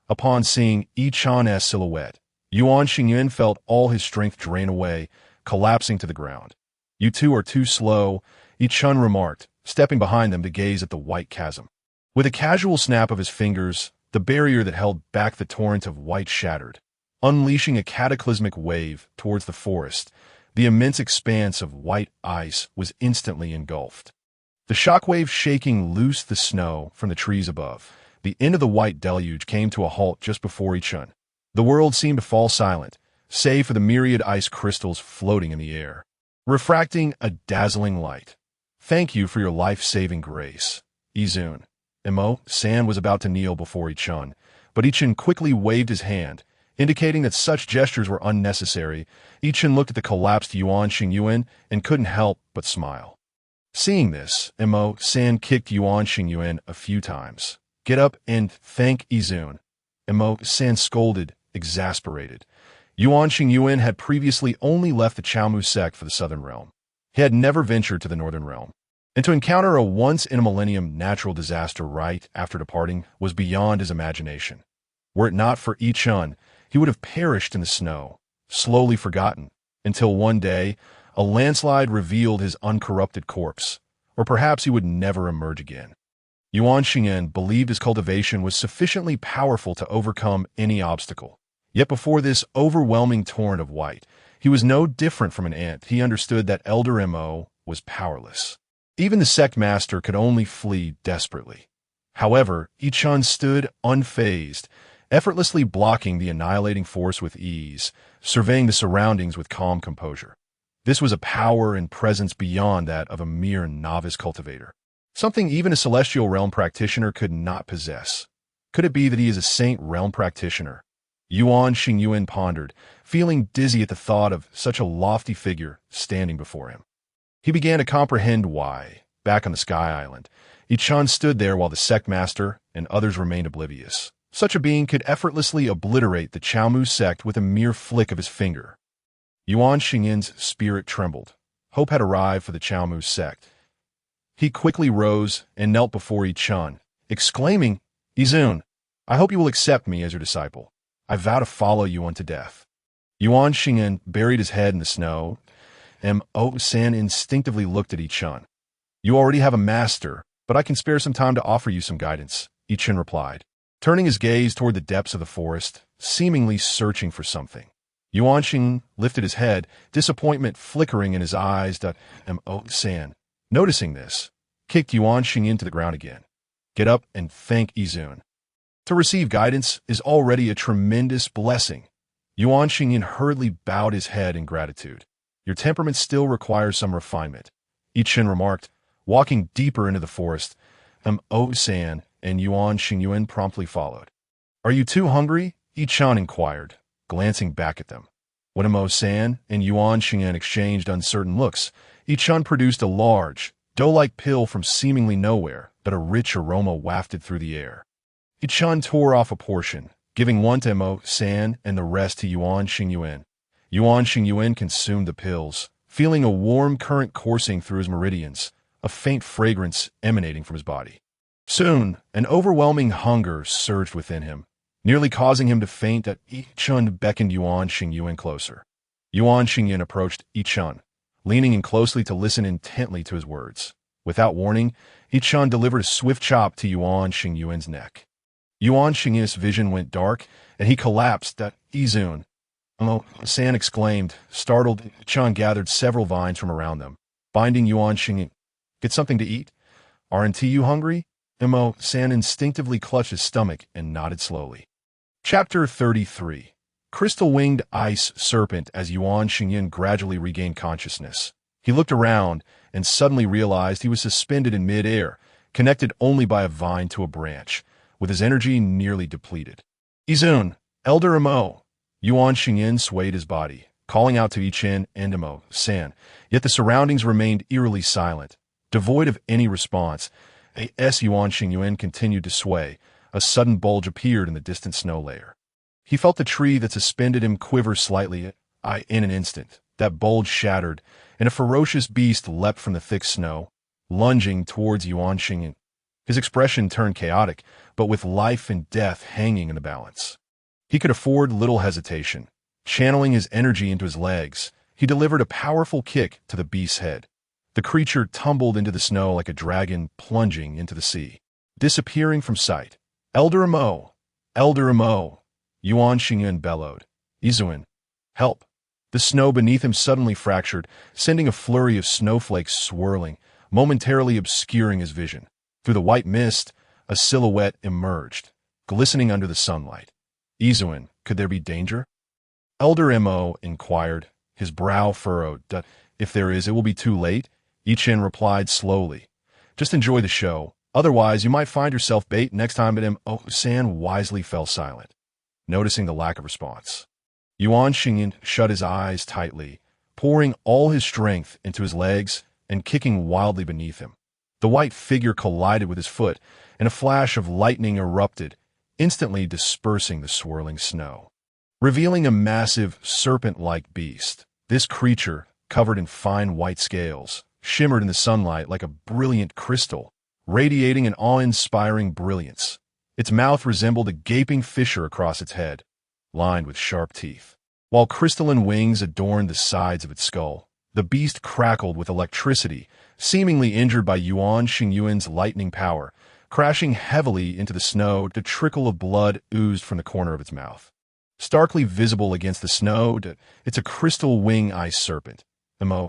Upon seeing Ichan's silhouette, Yuan Xingyin felt all his strength drain away, collapsing to the ground. "You 2 are too slow," Ichan remarked, stepping behind them to gaze at the white chasm. With a casual snap of his fingers, the barrier that held back the torrent of white shattered, unleashing a cataclysmic wave towards the forest. The immense expanse of white ice was instantly engulfed. The shockwave shaking loosed the snow from the trees above. The end of the white deluge came to a halt just before Ichan. The world seemed to fall silent, save for the myriad ice crystals floating in the air, refracting a dazzling light. "Thank you for your life-saving grace, Izun." Mo San was about to kneel before Ichan, but Ichan quickly waved his hand, indicating that such gestures were unnecessary. Ichan looked at the collapsed Yuan Xingyuan and couldn't help but smile. Seeing this, Mo San kicked Yuan Xingyuan a few times. "Get up and thank Izun." Mo San scolded, exasperated. Yuan Xingyuan had previously only left the Chaomu sect for the southern realm. He had never ventured to the northern realm. And to encounter a once-in-a-millennium natural disaster right after departing was beyond his imagination. Were it not for Ichan, he would have perished in the snow, slowly forgotten, until one day a landslide revealed his uncorrupted corpse, or perhaps he would never emerge again. Yuan Xingyin believed his cultivation was sufficiently powerful to overcome any obstacle. Yet before this overwhelming torrent of white, he was no different from an ant. He understood that Elder Mo was powerless. Even the sect master could only flee desperately. However, Ichan stood unfazed, effortlessly blocking the annihilating force with ease, surveying the surroundings with calm composure. This was a power and presence beyond that of a mere novice cultivator, something even a celestial realm practitioner could not possess. Could it be that he is a saint realm practitioner? Yuan Xingyuan pondered, feeling dizzy at the thought of such a lofty figure standing before him. He began to comprehend why, back on the Sky Island, Ichan stood there while the sect master and others remained oblivious. Such a being could effortlessly obliterate the Chaomu sect with a mere flick of his finger. Yuan Xingyin's spirit trembled. Hope had arrived for the Chaomu sect. He quickly rose and knelt before Ichan, exclaiming, "Izun, I hope you will accept me as your disciple. I vow to follow you unto death." Yuan Xingyin buried his head in the snow. Mo San instinctively looked at Ichan. "You already have a master, but I can spare some time to offer you some guidance," Ichan replied, turning his gaze toward the depths of the forest, seemingly searching for something. Yuan Xing lifted his head, disappointment flickering in his eyes. Mo San, noticing this, kicked Yuan Xing into the ground again. "Get up and thank Izun. To receive guidance is already a tremendous blessing." Yuan Xingyin hurriedly bowed his head in gratitude. "Your temperament still requires some refinement," Ichan remarked, Walking deeper into the forest, San and Yuan Xingyuan promptly followed. "Are you too hungry?" Chen inquired, glancing back at them. When San and Yuan Xingyuan exchanged uncertain looks, Chen produced a large, dough-like pill from seemingly nowhere, but a rich aroma wafted through the air. Chen tore off a portion, giving one to San and the rest to Yuan Xingyuan. Yuan Xingyuan consumed the pills, feeling a warm current coursing through his meridians, a faint fragrance emanating from his body. Soon, an overwhelming hunger surged within him, nearly causing him to faint. Chen beckoned Yuan Xingyuan closer. Yuan Xingyuan approached Chen, leaning in closely to listen intently to his words. Without warning, Chen delivered a swift chop to Yuan Xingyuan's neck. Yuan Xingyuan's vision went dark, and he collapsed. Izun, San exclaimed, startled. Chen gathered several vines from around them, binding Yuan Xingyuan. "Get something to eat? Aren't you hungry?" San instinctively clutched his stomach and nodded slowly. Chapter 33. Crystal-winged ice serpent. As Yuan Xingyuan gradually regained consciousness, he looked around and suddenly realized he was suspended in mid-air, connected only by a vine to a branch, with his energy nearly depleted. "Izun, Elder Mo." Yuan Xingyuan swayed his body, calling out to Chen and San, yet the surroundings remained eerily silent. Devoid of any response, Yuan Xingyuan continued to sway. A sudden bulge appeared in the distant snow layer. He felt the tree that suspended him quiver slightly. In an instant, that bulge shattered, and a ferocious beast leapt from the thick snow, lunging towards Yuan Xingyuan. His expression turned chaotic, but with life and death hanging in the balance. He could afford little hesitation. Channeling his energy into his legs, he delivered a powerful kick to the beast's head. The creature tumbled into the snow like a dragon plunging into the sea, disappearing from sight. "Elder Mo! Elder Mo!" Yuan Xingyuan bellowed. "Izun, help!" The snow beneath him suddenly fractured, sending a flurry of snowflakes swirling, momentarily obscuring his vision. Through the white mist, a silhouette emerged, glistening under the sunlight. "Izun, could there be danger?" Elder Mo inquired, his brow furrowed. "If there is, it will be too late," Chen replied slowly. "Just enjoy the show. Otherwise, you might find yourself bait next time." But San wisely fell silent, noticing the lack of response. Yuan Xingyuan shut his eyes tightly, pouring all his strength into his legs and kicking wildly beneath him. The white figure collided with his foot, and a flash of lightning erupted, instantly dispersing the swirling snow, revealing a massive serpent-like beast. This creature, covered in fine white scales, shimmered in the sunlight like a brilliant crystal, radiating an awe-inspiring brilliance. Its mouth resembled a gaping fissure across its head, lined with sharp teeth. While crystalline wings adorned the sides of its skull, the beast crackled with electricity, seemingly injured by Yuan Xingyuan's lightning power. Crashing heavily into the snow, a trickle of blood oozed from the corner of its mouth. Starkly visible against the snow, it's a crystal wing ice serpent,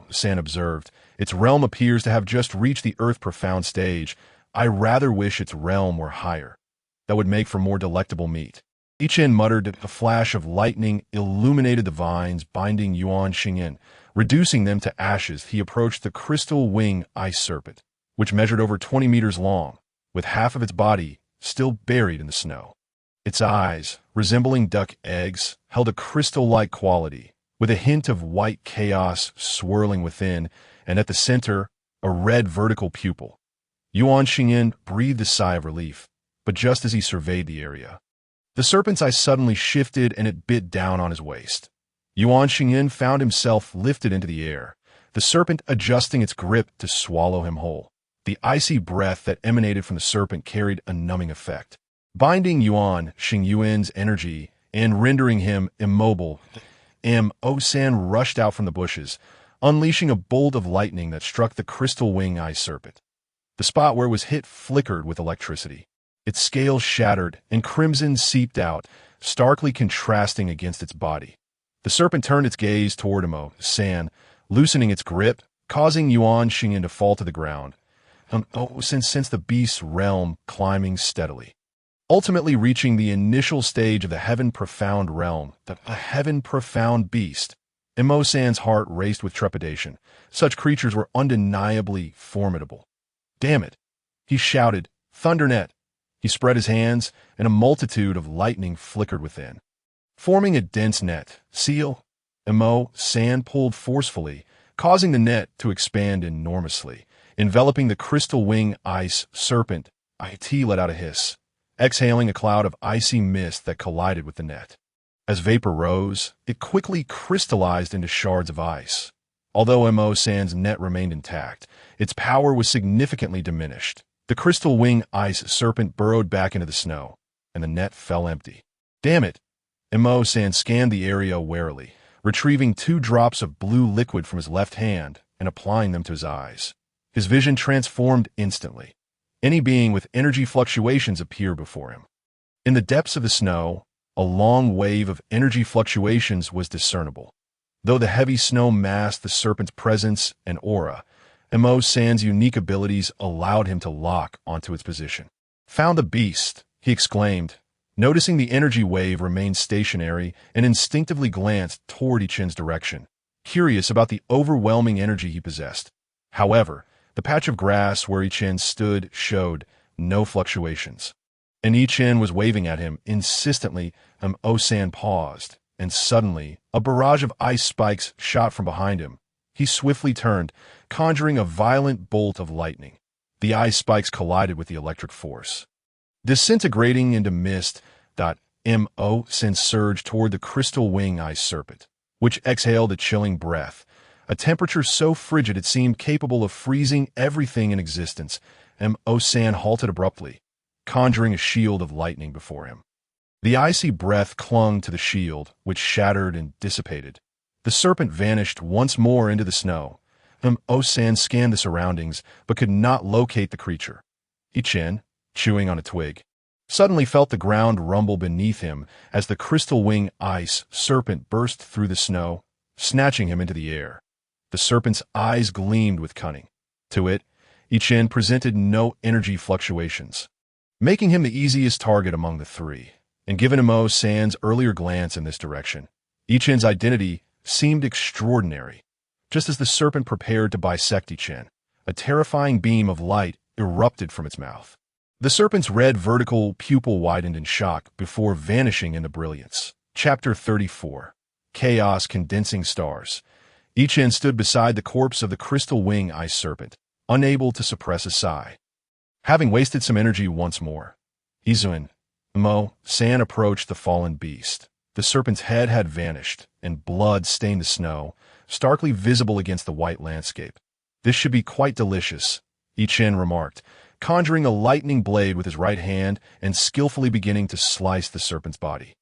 San observed. "Its realm appears to have just reached the earth-profound stage. I rather wish its realm were higher. That would make for more delectable meat." Chen muttered. A flash of lightning illuminated the vines binding Yuan Xingyuan, reducing them to ashes. He approached the crystal wing ice serpent, which measured over 20 meters long, with half of its body still buried in the snow. Its eyes, resembling duck eggs, held a crystal-like quality, with a hint of white chaos swirling within, and at the center, a red vertical pupil. Yuan Xingyuan breathed a sigh of relief, but just as he surveyed the area, the serpent's eye suddenly shifted and it bit down on his waist. Yuan Xingyuan found himself lifted into the air, the serpent adjusting its grip to swallow him whole. The icy breath that emanated from the serpent carried a numbing effect, binding Yuan Xingyuan's energy and rendering him immobile. San rushed out from the bushes, unleashing a bolt of lightning that struck the crystal wing ice serpent. The spot where it was hit flickered with electricity. Its scales shattered, and crimson seeped out, starkly contrasting against its body. The serpent turned its gaze toward San, loosening its grip, causing Yuan Xingyuan to fall to the ground. Since the beast's realm climbing steadily, ultimately reaching the initial stage of the heaven-profound realm, the heaven-profound beast. San's heart raced with trepidation. Such creatures were undeniably formidable. Damn it! He shouted, Thundernet! He spread his hands, and a multitude of lightning flickered within. Forming a dense net, Seal, Mo, San pulled forcefully, causing the net to expand enormously, enveloping the crystal wing ice serpent. It let out a hiss, exhaling a cloud of icy mist that collided with the net. As vapor rose, it quickly crystallized into shards of ice. Although Mo San's net remained intact, its power was significantly diminished. The crystal wing ice serpent burrowed back into the snow, and the net fell empty. Damn it! Mo San scanned the area warily, retrieving 2 drops of blue liquid from his left hand and applying them to his eyes. His vision transformed instantly. Any being with energy fluctuations appeared before him. In the depths of the snow, a long wave of energy fluctuations was discernible. Though the heavy snow masked the serpent's presence and aura, Mo San's unique abilities allowed him to lock onto its position. Found the beast, he exclaimed, noticing the energy wave remained stationary, and instinctively glanced toward Chen's direction, curious about the overwhelming energy he possessed. However, the patch of grass where Chen stood showed no fluctuations. And Chen was waving at him insistently. Mo San paused, and suddenly a barrage of ice spikes shot from behind him. He swiftly turned, conjuring a violent bolt of lightning. The ice spikes collided with the electric force. Disintegrating into mist, Mo San surged toward the crystal wing ice serpent, which exhaled a chilling breath, a temperature so frigid it seemed capable of freezing everything in existence. Mo San halted abruptly, conjuring a shield of lightning before him. The icy breath clung to the shield, which shattered and dissipated. The serpent vanished once more into the snow. Mo San scanned the surroundings, but could not locate the creature. Chen, chewing on a twig, suddenly felt the ground rumble beneath him as the crystal wing ice serpent burst through the snow, snatching him into the air. The serpent's eyes gleamed with cunning. To it, Chen presented no energy fluctuations, making him the easiest target among the 3. And given Mo San's earlier glance in this direction, Chen's identity seemed extraordinary. Just as the serpent prepared to bisect Chen, a terrifying beam of light erupted from its mouth. The serpent's red vertical pupil widened in shock before vanishing into brilliance. Chapter 34. Chaos Condensing Stars. Chen stood beside the corpse of the crystal wing ice serpent, unable to suppress a sigh. Having wasted some energy once more, Mo San approached the fallen beast. The serpent's head had vanished, and blood stained the snow, starkly visible against the white landscape. This should be quite delicious, Chen remarked, conjuring a lightning blade with his right hand and skillfully beginning to slice the serpent's body.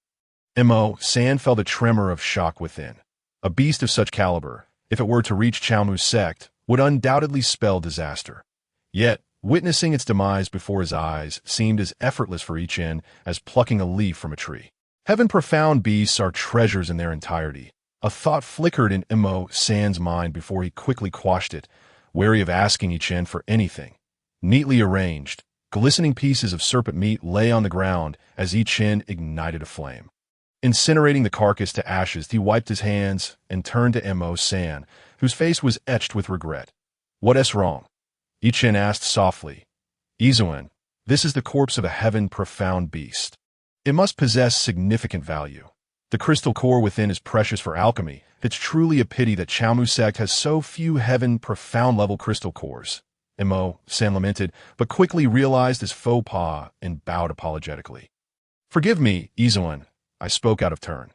Mo San felt a tremor of shock within. A beast of such caliber, if it were to reach Chaomu's sect, would undoubtedly spell disaster. Yet, witnessing its demise before his eyes seemed as effortless for Chen as plucking a leaf from a tree. Heaven-profound beasts are treasures in their entirety. A thought flickered in Mo San's mind before he quickly quashed it, wary of asking Chen for anything. Neatly arranged, glistening pieces of serpent meat lay on the ground as Chen ignited a flame. Incinerating the carcass to ashes, he wiped his hands and turned to Mo San, whose face was etched with regret. "What's wrong?" Chen asked softly. This is the corpse of a heaven-profound beast. It must possess significant value. The crystal core within is precious for alchemy. It's truly a pity that Chaomu's sect has so few heaven-profound level crystal cores. Mo San lamented, but quickly realized his faux pas and bowed apologetically. "Forgive me, I spoke out of turn."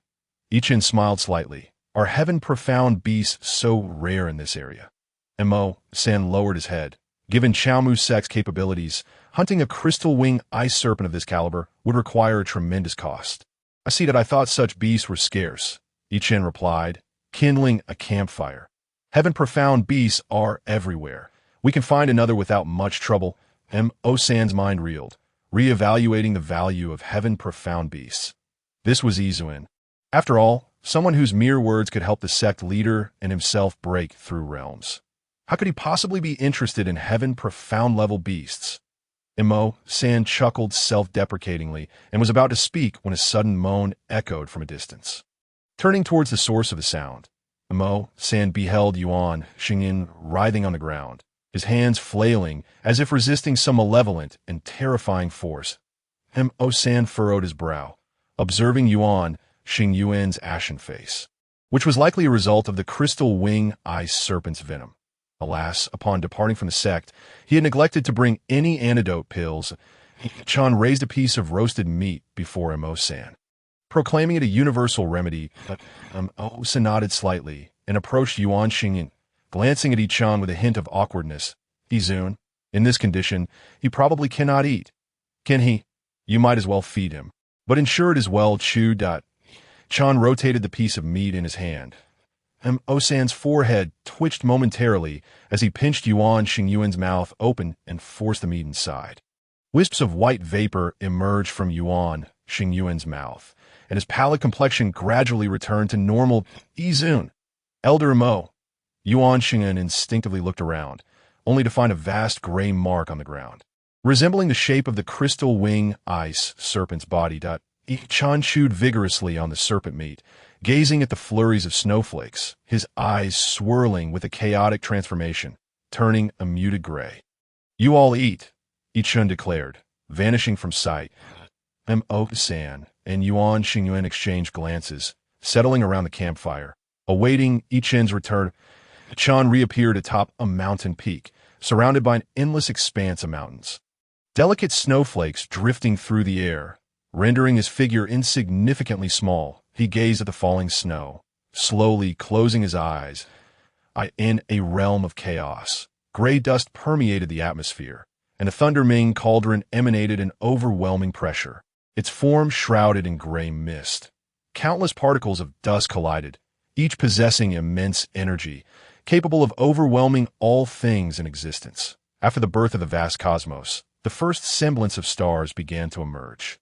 Chen smiled slightly. "Are heaven-profound beasts so rare in this area?" Mo San lowered his head. Given Chaomu's sect's capabilities, hunting a crystal wing ice serpent of this caliber would require a tremendous cost. "I see that I thought such beasts were scarce," Chen replied, kindling a campfire. "Heaven-profound beasts are everywhere. We can find another without much trouble." Mo San's mind reeled, reevaluating the value of heaven-profound beasts. This was After all, someone whose mere words could help the sect leader and himself break through realms. How could he possibly be interested in heaven-profound level beasts? Mo San chuckled self-deprecatingly and was about to speak when a sudden moan echoed from a distance. Turning towards the source of the sound, Mo San beheld Yuan Xingyin writhing on the ground, his hands flailing as if resisting some malevolent and terrifying force. Mo San furrowed his brow, observing Yuan Xingyuan's ashen face, which was likely a result of the crystal wing-eye serpent's venom. Alas, upon departing from the sect, he had neglected to bring any antidote pills. Chen raised a piece of roasted meat before Mo San, proclaiming it a universal remedy, but Mo San nodded slightly and approached Yuan Xingyan, glancing at Chen with a hint of awkwardness. Izun, in this condition, he probably cannot eat. Can he? You might as well feed him. But ensure it is well chewed. Chen rotated the piece of meat in his hand. Mo San's forehead twitched momentarily as he pinched Yuan Xingyuan's mouth open and forced the meat inside. Wisps of white vapor emerged from Yuan Xingyuan's mouth, and his pallid complexion gradually returned to normal. Izun, Elder Mo. Yuan Xingyuan instinctively looked around, only to find a vast gray mark on the ground, resembling the shape of the crystal wing-eye serpent's body. Chen chewed vigorously on the serpent meat, gazing at the flurries of snowflakes, his eyes swirling with a chaotic transformation, turning a muted gray. You all eat, Chen declared, vanishing from sight. Mo San and Yuan Xingyuan exchanged glances, settling around the campfire, awaiting Chen's return. Chen reappeared atop a mountain peak, surrounded by an endless expanse of mountains. Delicate snowflakes drifting through the air, rendering his figure insignificantly small. He gazed at the falling snow, slowly closing his eyes. In a realm of chaos, gray dust permeated the atmosphere, and a thunderming cauldron emanated an overwhelming pressure, its form shrouded in gray mist. Countless particles of dust collided, each possessing immense energy, capable of overwhelming all things in existence. After the birth of the vast cosmos, the first semblance of stars began to emerge.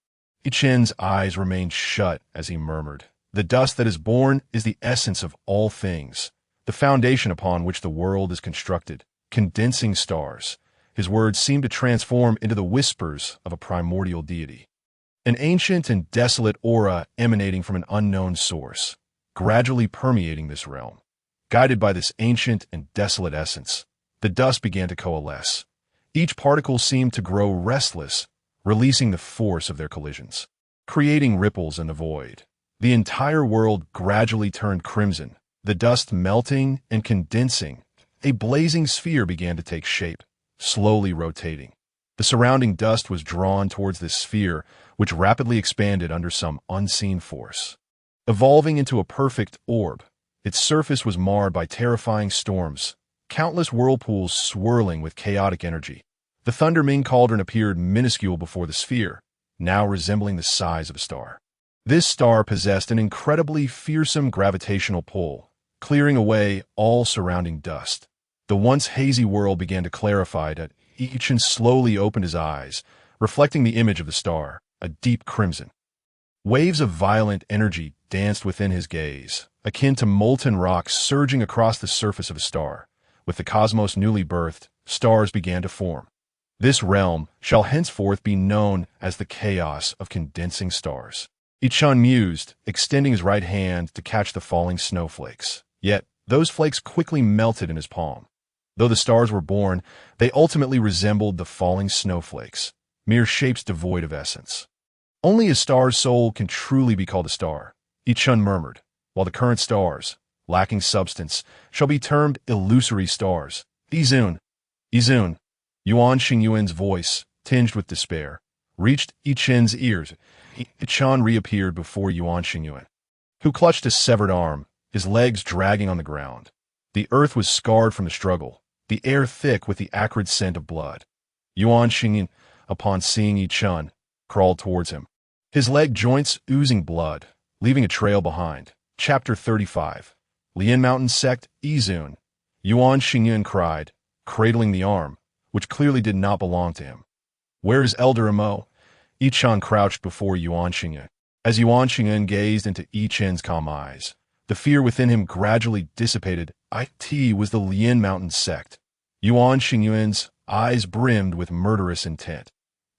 Chen's eyes remained shut as he murmured, "The dust that is born is the essence of all things, the foundation upon which the world is constructed, condensing stars." His words seemed to transform into the whispers of a primordial deity. An ancient and desolate aura emanating from an unknown source, gradually permeating this realm. Guided by this ancient and desolate essence, the dust began to coalesce. Each particle seemed to grow restless, releasing the force of their collisions, creating ripples in the void. The entire world gradually turned crimson, the dust melting and condensing. A blazing sphere began to take shape, slowly rotating. The surrounding dust was drawn towards this sphere, which rapidly expanded under some unseen force. Evolving into a perfect orb, its surface was marred by terrifying storms, countless whirlpools swirling with chaotic energy. The thunderming cauldron appeared minuscule before the sphere, now resembling the size of a star. This star possessed an incredibly fearsome gravitational pull, clearing away all surrounding dust. The once hazy world began to clarify. Chen slowly opened his eyes, reflecting the image of the star, a deep crimson. Waves of violent energy danced within his gaze, akin to molten rocks surging across the surface of a star. With the cosmos newly birthed, stars began to form. This realm shall henceforth be known as the chaos of condensing stars. Chen mused, extending his right hand to catch the falling snowflakes. Yet, those flakes quickly melted in his palm. Though the stars were born, they ultimately resembled the falling snowflakes, mere shapes devoid of essence. Only a star's soul can truly be called a star, Chen murmured, while the current stars, lacking substance, shall be termed illusory stars. Izun. Yuan Xingyuan's voice, tinged with despair, reached Chen's ears. Chen reappeared before Yuan Xingyuan, who clutched his severed arm, his legs dragging on the ground. The earth was scarred from the struggle, the air thick with the acrid scent of blood. Yuan Xingyuan, upon seeing Chen, crawled towards him, his leg joints oozing blood, leaving a trail behind. Chapter 35. Lian Mountain Sect, Izun. Yuan Xingyuan cried, cradling the arm, which clearly did not belong to him. "Where is Elder Mo?" Chen crouched before Yuan Xingyuan. As Yuan Xingyuan gazed into Chen's calm eyes, the fear within him gradually dissipated. It was the Lian Mountain Sect. Yuan Xingyuan's eyes brimmed with murderous intent.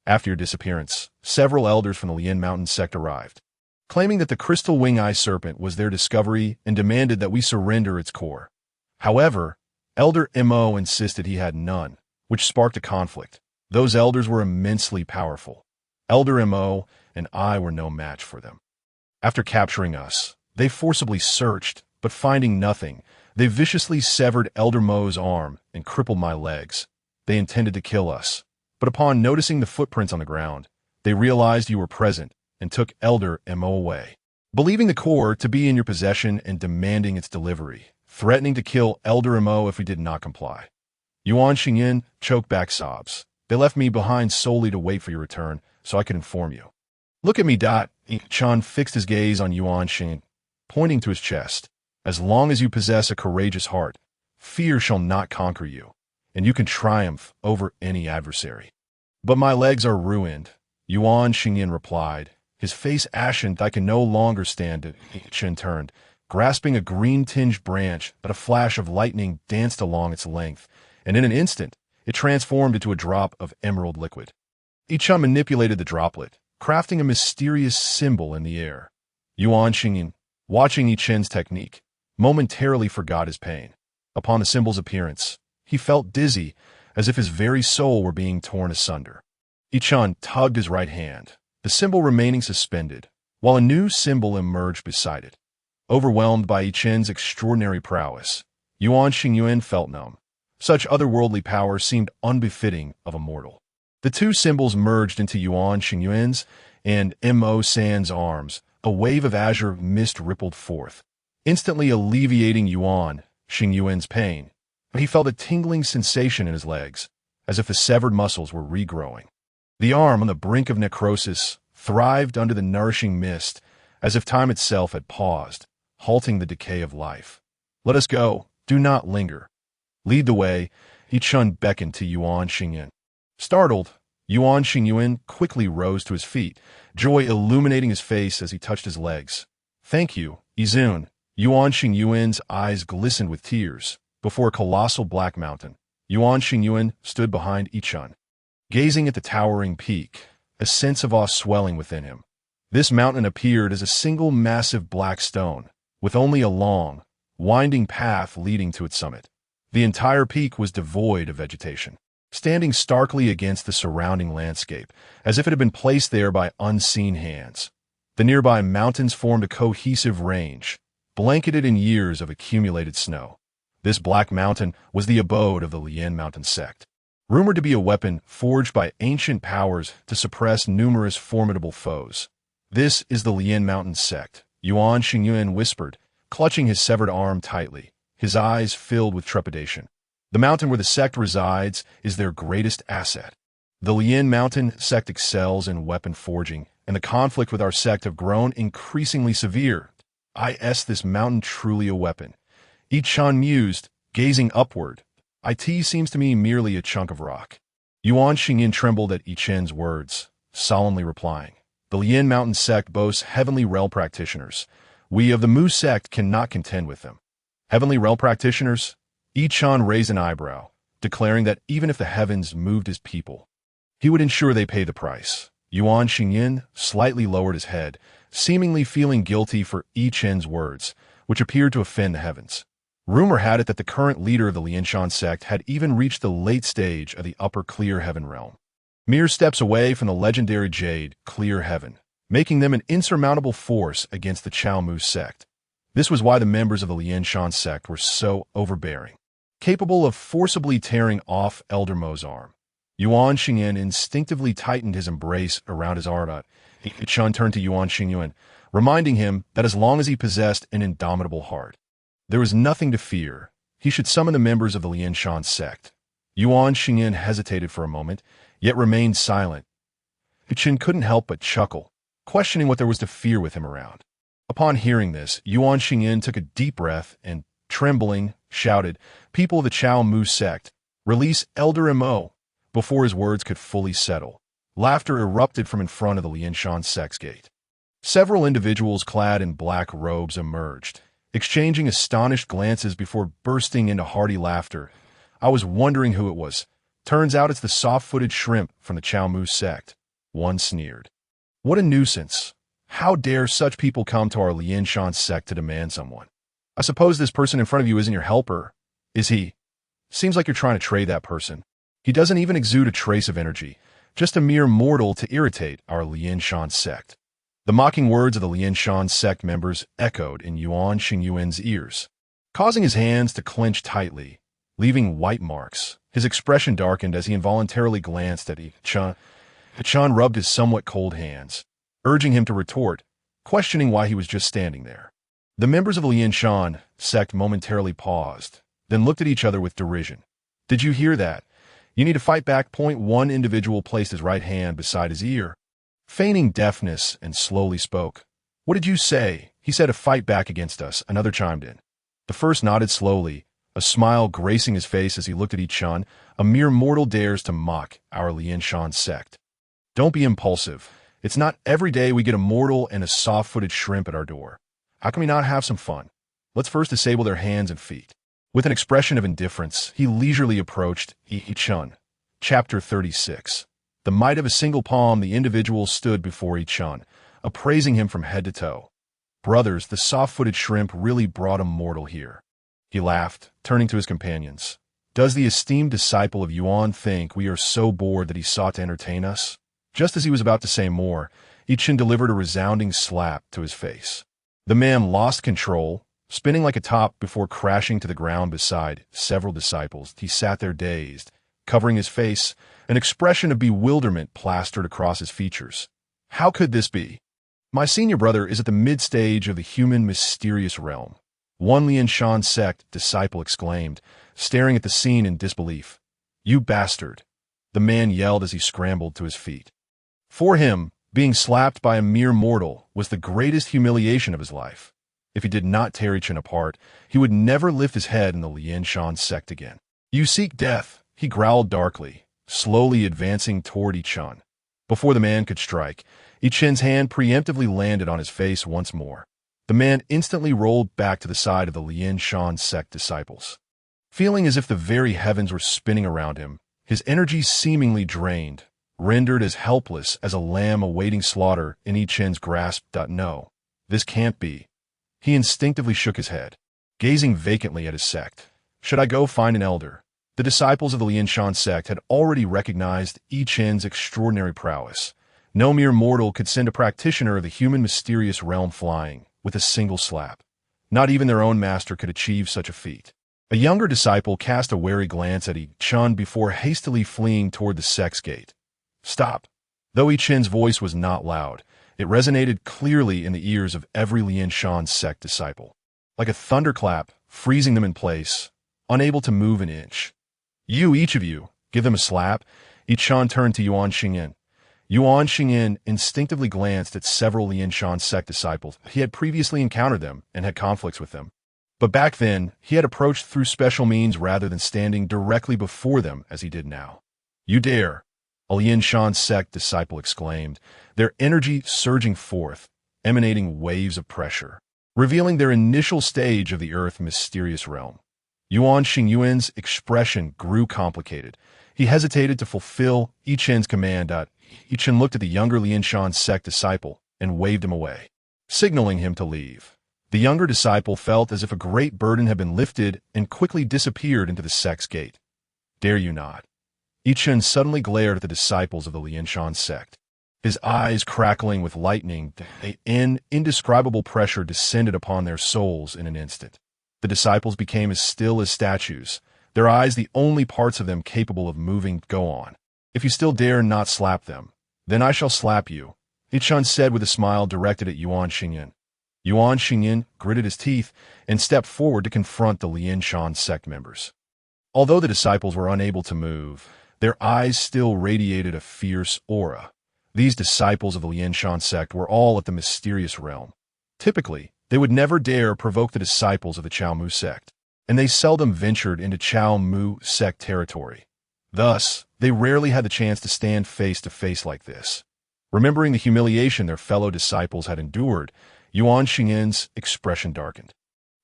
After your disappearance, several elders from the Lian Mountain Sect arrived, claiming that the crystal wing-eye serpent was their discovery and demanded that we surrender its core. However, Elder Mo insisted he had none, which sparked a conflict. Those elders were immensely powerful. Elder Mo and I were no match for them. After capturing us, they forcibly searched, but finding nothing, they viciously severed Elder Mo's arm and crippled my legs. They intended to kill us, but upon noticing the footprints on the ground, they realized you were present and took Elder Mo away. Believing the core to be in your possession and demanding its delivery, threatening to kill Elder Mo if we did not comply. Yuan Xingyin choked back sobs. They left me behind solely to wait for your return, so I could inform you. Look at me, Dot. Chen fixed his gaze on Yuan Xingyin, pointing to his chest. As long as you possess a courageous heart, fear shall not conquer you, and you can triumph over any adversary. But my legs are ruined, Yuan Xingyin replied. His face ashen. I can no longer stand it. Chen turned, grasping a green-tinged branch, but a flash of lightning danced along its length, and in an instant, it transformed into a drop of emerald liquid. Chen manipulated the droplet, crafting a mysterious symbol in the air. Yuan Xingyin, watching Chen's technique, momentarily forgot his pain. Upon the symbol's appearance, he felt dizzy, as if his very soul were being torn asunder. Chen tugged his right hand, the symbol remaining suspended, while a new symbol emerged beside it. Overwhelmed by Chen's extraordinary prowess, Yuan Xingyin felt numb. Such otherworldly power seemed unbefitting of a mortal. The two symbols merged into Yuan Xingyuan's and Mo San's arms. A wave of azure mist rippled forth, instantly alleviating Yuan Xingyuan's pain. But he felt a tingling sensation in his legs, as if the severed muscles were regrowing. The arm on the brink of necrosis thrived under the nourishing mist, as if time itself had paused, halting the decay of life. Let us go. Do not linger. Lead the way. Chen beckoned to Yuan Xingyin. Startled, Yuan Xingyin quickly rose to his feet, joy illuminating his face as he touched his legs. Thank you, Izun. Yuan Xingyuan's eyes glistened with tears. Before a colossal black mountain, Yuan Xingyin stood behind Chen. Gazing at the towering peak, a sense of awe swelling within him. This mountain appeared as a single massive black stone, with only a long, winding path leading to its summit. The entire peak was devoid of vegetation, standing starkly against the surrounding landscape, as if it had been placed there by unseen hands. The nearby mountains formed a cohesive range, blanketed in years of accumulated snow. This black mountain was the abode of the Lian Mountain sect, rumored to be a weapon forged by ancient powers to suppress numerous formidable foes. This is the Lian Mountain sect, Yuan Xingyin whispered, clutching his severed arm tightly, his eyes filled with trepidation. The mountain where the sect resides is their greatest asset. The Lian Mountain sect excels in weapon forging, and the conflict with our sect have grown increasingly severe. Is this mountain truly a weapon? Chen mused, gazing upward. It seems to me merely a chunk of rock. Yuan Xingyin trembled at Chen's words, solemnly replying. The Lian Mountain sect boasts heavenly realm practitioners. We of the Mu sect cannot contend with them. Heavenly realm practitioners? Chen raised an eyebrow, declaring that even if the heavens moved his people, he would ensure they pay the price. Yuan Xingyin slightly lowered his head, seemingly feeling guilty for Chen's words, which appeared to offend the heavens. Rumor had it that the current leader of the Lianshan sect had even reached the late stage of the upper clear heaven realm, mere steps away from the legendary jade clear heaven, making them an insurmountable force against the Chao Mu sect. This was why the members of the Lianshan sect were so overbearing, capable of forcibly tearing off Elder Mo's arm. Yuan Xingyin instinctively tightened his embrace around his arm. Chen turned to Yuan Xingyin, reminding him that as long as he possessed an indomitable heart, there was nothing to fear. He should summon the members of the Lianshan sect. Yuan Xingyin hesitated for a moment, yet remained silent. Chen couldn't help but chuckle, questioning what there was to fear with him around. Upon hearing this, Yuan Xingyin took a deep breath and, trembling, shouted, "People of the Chao Mu sect, release Elder Mo!" Before his words could fully settle, laughter erupted from in front of the Lianshan sect's gate. Several individuals clad in black robes emerged, exchanging astonished glances before bursting into hearty laughter. I was wondering who it was. Turns out it's the soft-footed shrimp from the Chao Mu sect. One sneered. What a nuisance. How dare such people come to our Lianshan sect to demand someone? I suppose this person in front of you isn't your helper, is he? Seems like you're trying to trade that person. He doesn't even exude a trace of energy, just a mere mortal to irritate our Lingcang sect. The mocking words of the Lingcang sect members echoed in Yuan Xingyuan's ears, causing his hands to clench tightly, leaving white marks. His expression darkened as he involuntarily glanced at Chen. Chen rubbed his somewhat cold hands, urging him to retort, questioning why he was just standing there. The members of the Lingcang sect momentarily paused, then looked at each other with derision. Did you hear that? You need to fight back. One individual placed his right hand beside his ear, feigning deafness, and slowly spoke. What did you say? He said to fight back against us, another chimed in. The first nodded slowly, a smile gracing his face as he looked at Chen. A mere mortal dares to mock our Lingcang sect. Don't be impulsive. It's not every day we get a mortal and a soft-footed shrimp at our door. How can we not have some fun? Let's first disable their hands and feet. With an expression of indifference, he leisurely approached Chen. Chapter 36. The might of a single palm, the individual stood before Chen, appraising him from head to toe. Brothers, the soft-footed shrimp really brought a mortal here. He laughed, turning to his companions. Does the esteemed disciple of Yuan think we are so bored that he sought to entertain us? Just as he was about to say more, Chen delivered a resounding slap to his face. The man lost control, spinning like a top before crashing to the ground beside several disciples. He sat there dazed, covering his face, an expression of bewilderment plastered across his features. How could this be? My senior brother is at the mid-stage of the human mysterious realm. One Lingcang sect disciple exclaimed, staring at the scene in disbelief. You bastard! The man yelled as he scrambled to his feet. For him, being slapped by a mere mortal was the greatest humiliation of his life. If he did not tear Chen apart, he would never lift his head in the Lingcang sect again. You seek death, he growled darkly, slowly advancing toward Chen. Before the man could strike, Chen's hand preemptively landed on his face once more. The man instantly rolled back to the side of the Lingcang sect disciples. Feeling as if the very heavens were spinning around him, his energy seemingly drained, rendered as helpless as a lamb awaiting slaughter in Chen's grasp. No, this can't be. He instinctively shook his head, gazing vacantly at his sect. Should I go find an elder? The disciples of the Lingcang sect had already recognized Chen's extraordinary prowess. No mere mortal could send a practitioner of the human mysterious realm flying with a single slap. Not even their own master could achieve such a feat. A younger disciple cast a wary glance at Chen before hastily fleeing toward the sect's gate. Stop! Though Chen's voice was not loud, it resonated clearly in the ears of every Lingcang sect disciple. Like a thunderclap, freezing them in place, unable to move an inch. Each of you, give them a slap. Chen turned to Yuan Xingyan. Yuan Xingyan instinctively glanced at several Lingcang sect disciples. He had previously encountered them and had conflicts with them. But back then, he had approached through special means rather than standing directly before them as he did now. You dare! A Lingcang sect disciple exclaimed, their energy surging forth, emanating waves of pressure, revealing their initial stage of the Earth's mysterious realm. Yuan Xingyuan's expression grew complicated. He hesitated to fulfill Chen's command. Chen looked at the younger Lingcang sect disciple and waved him away, signaling him to leave. The younger disciple felt as if a great burden had been lifted and quickly disappeared into the sect's gate. Dare you not? Chen suddenly glared at the disciples of the Lingcang sect. His eyes crackling with lightning, an indescribable pressure descended upon their souls in an instant. The disciples became as still as statues, their eyes the only parts of them capable of moving. Go on. If you still dare not slap them, then I shall slap you, Chen said with a smile directed at Yuan Xingyan. Yuan Xingyan gritted his teeth and stepped forward to confront the Lingcang sect members. Although the disciples were unable to move, their eyes still radiated a fierce aura. These disciples of the Lingcang sect were all at the mysterious realm. Typically, they would never dare provoke the disciples of the Chao Mu sect, and they seldom ventured into Chao Mu sect territory. Thus, they rarely had the chance to stand face to face like this. Remembering the humiliation their fellow disciples had endured, Yuan Xingyan's expression darkened.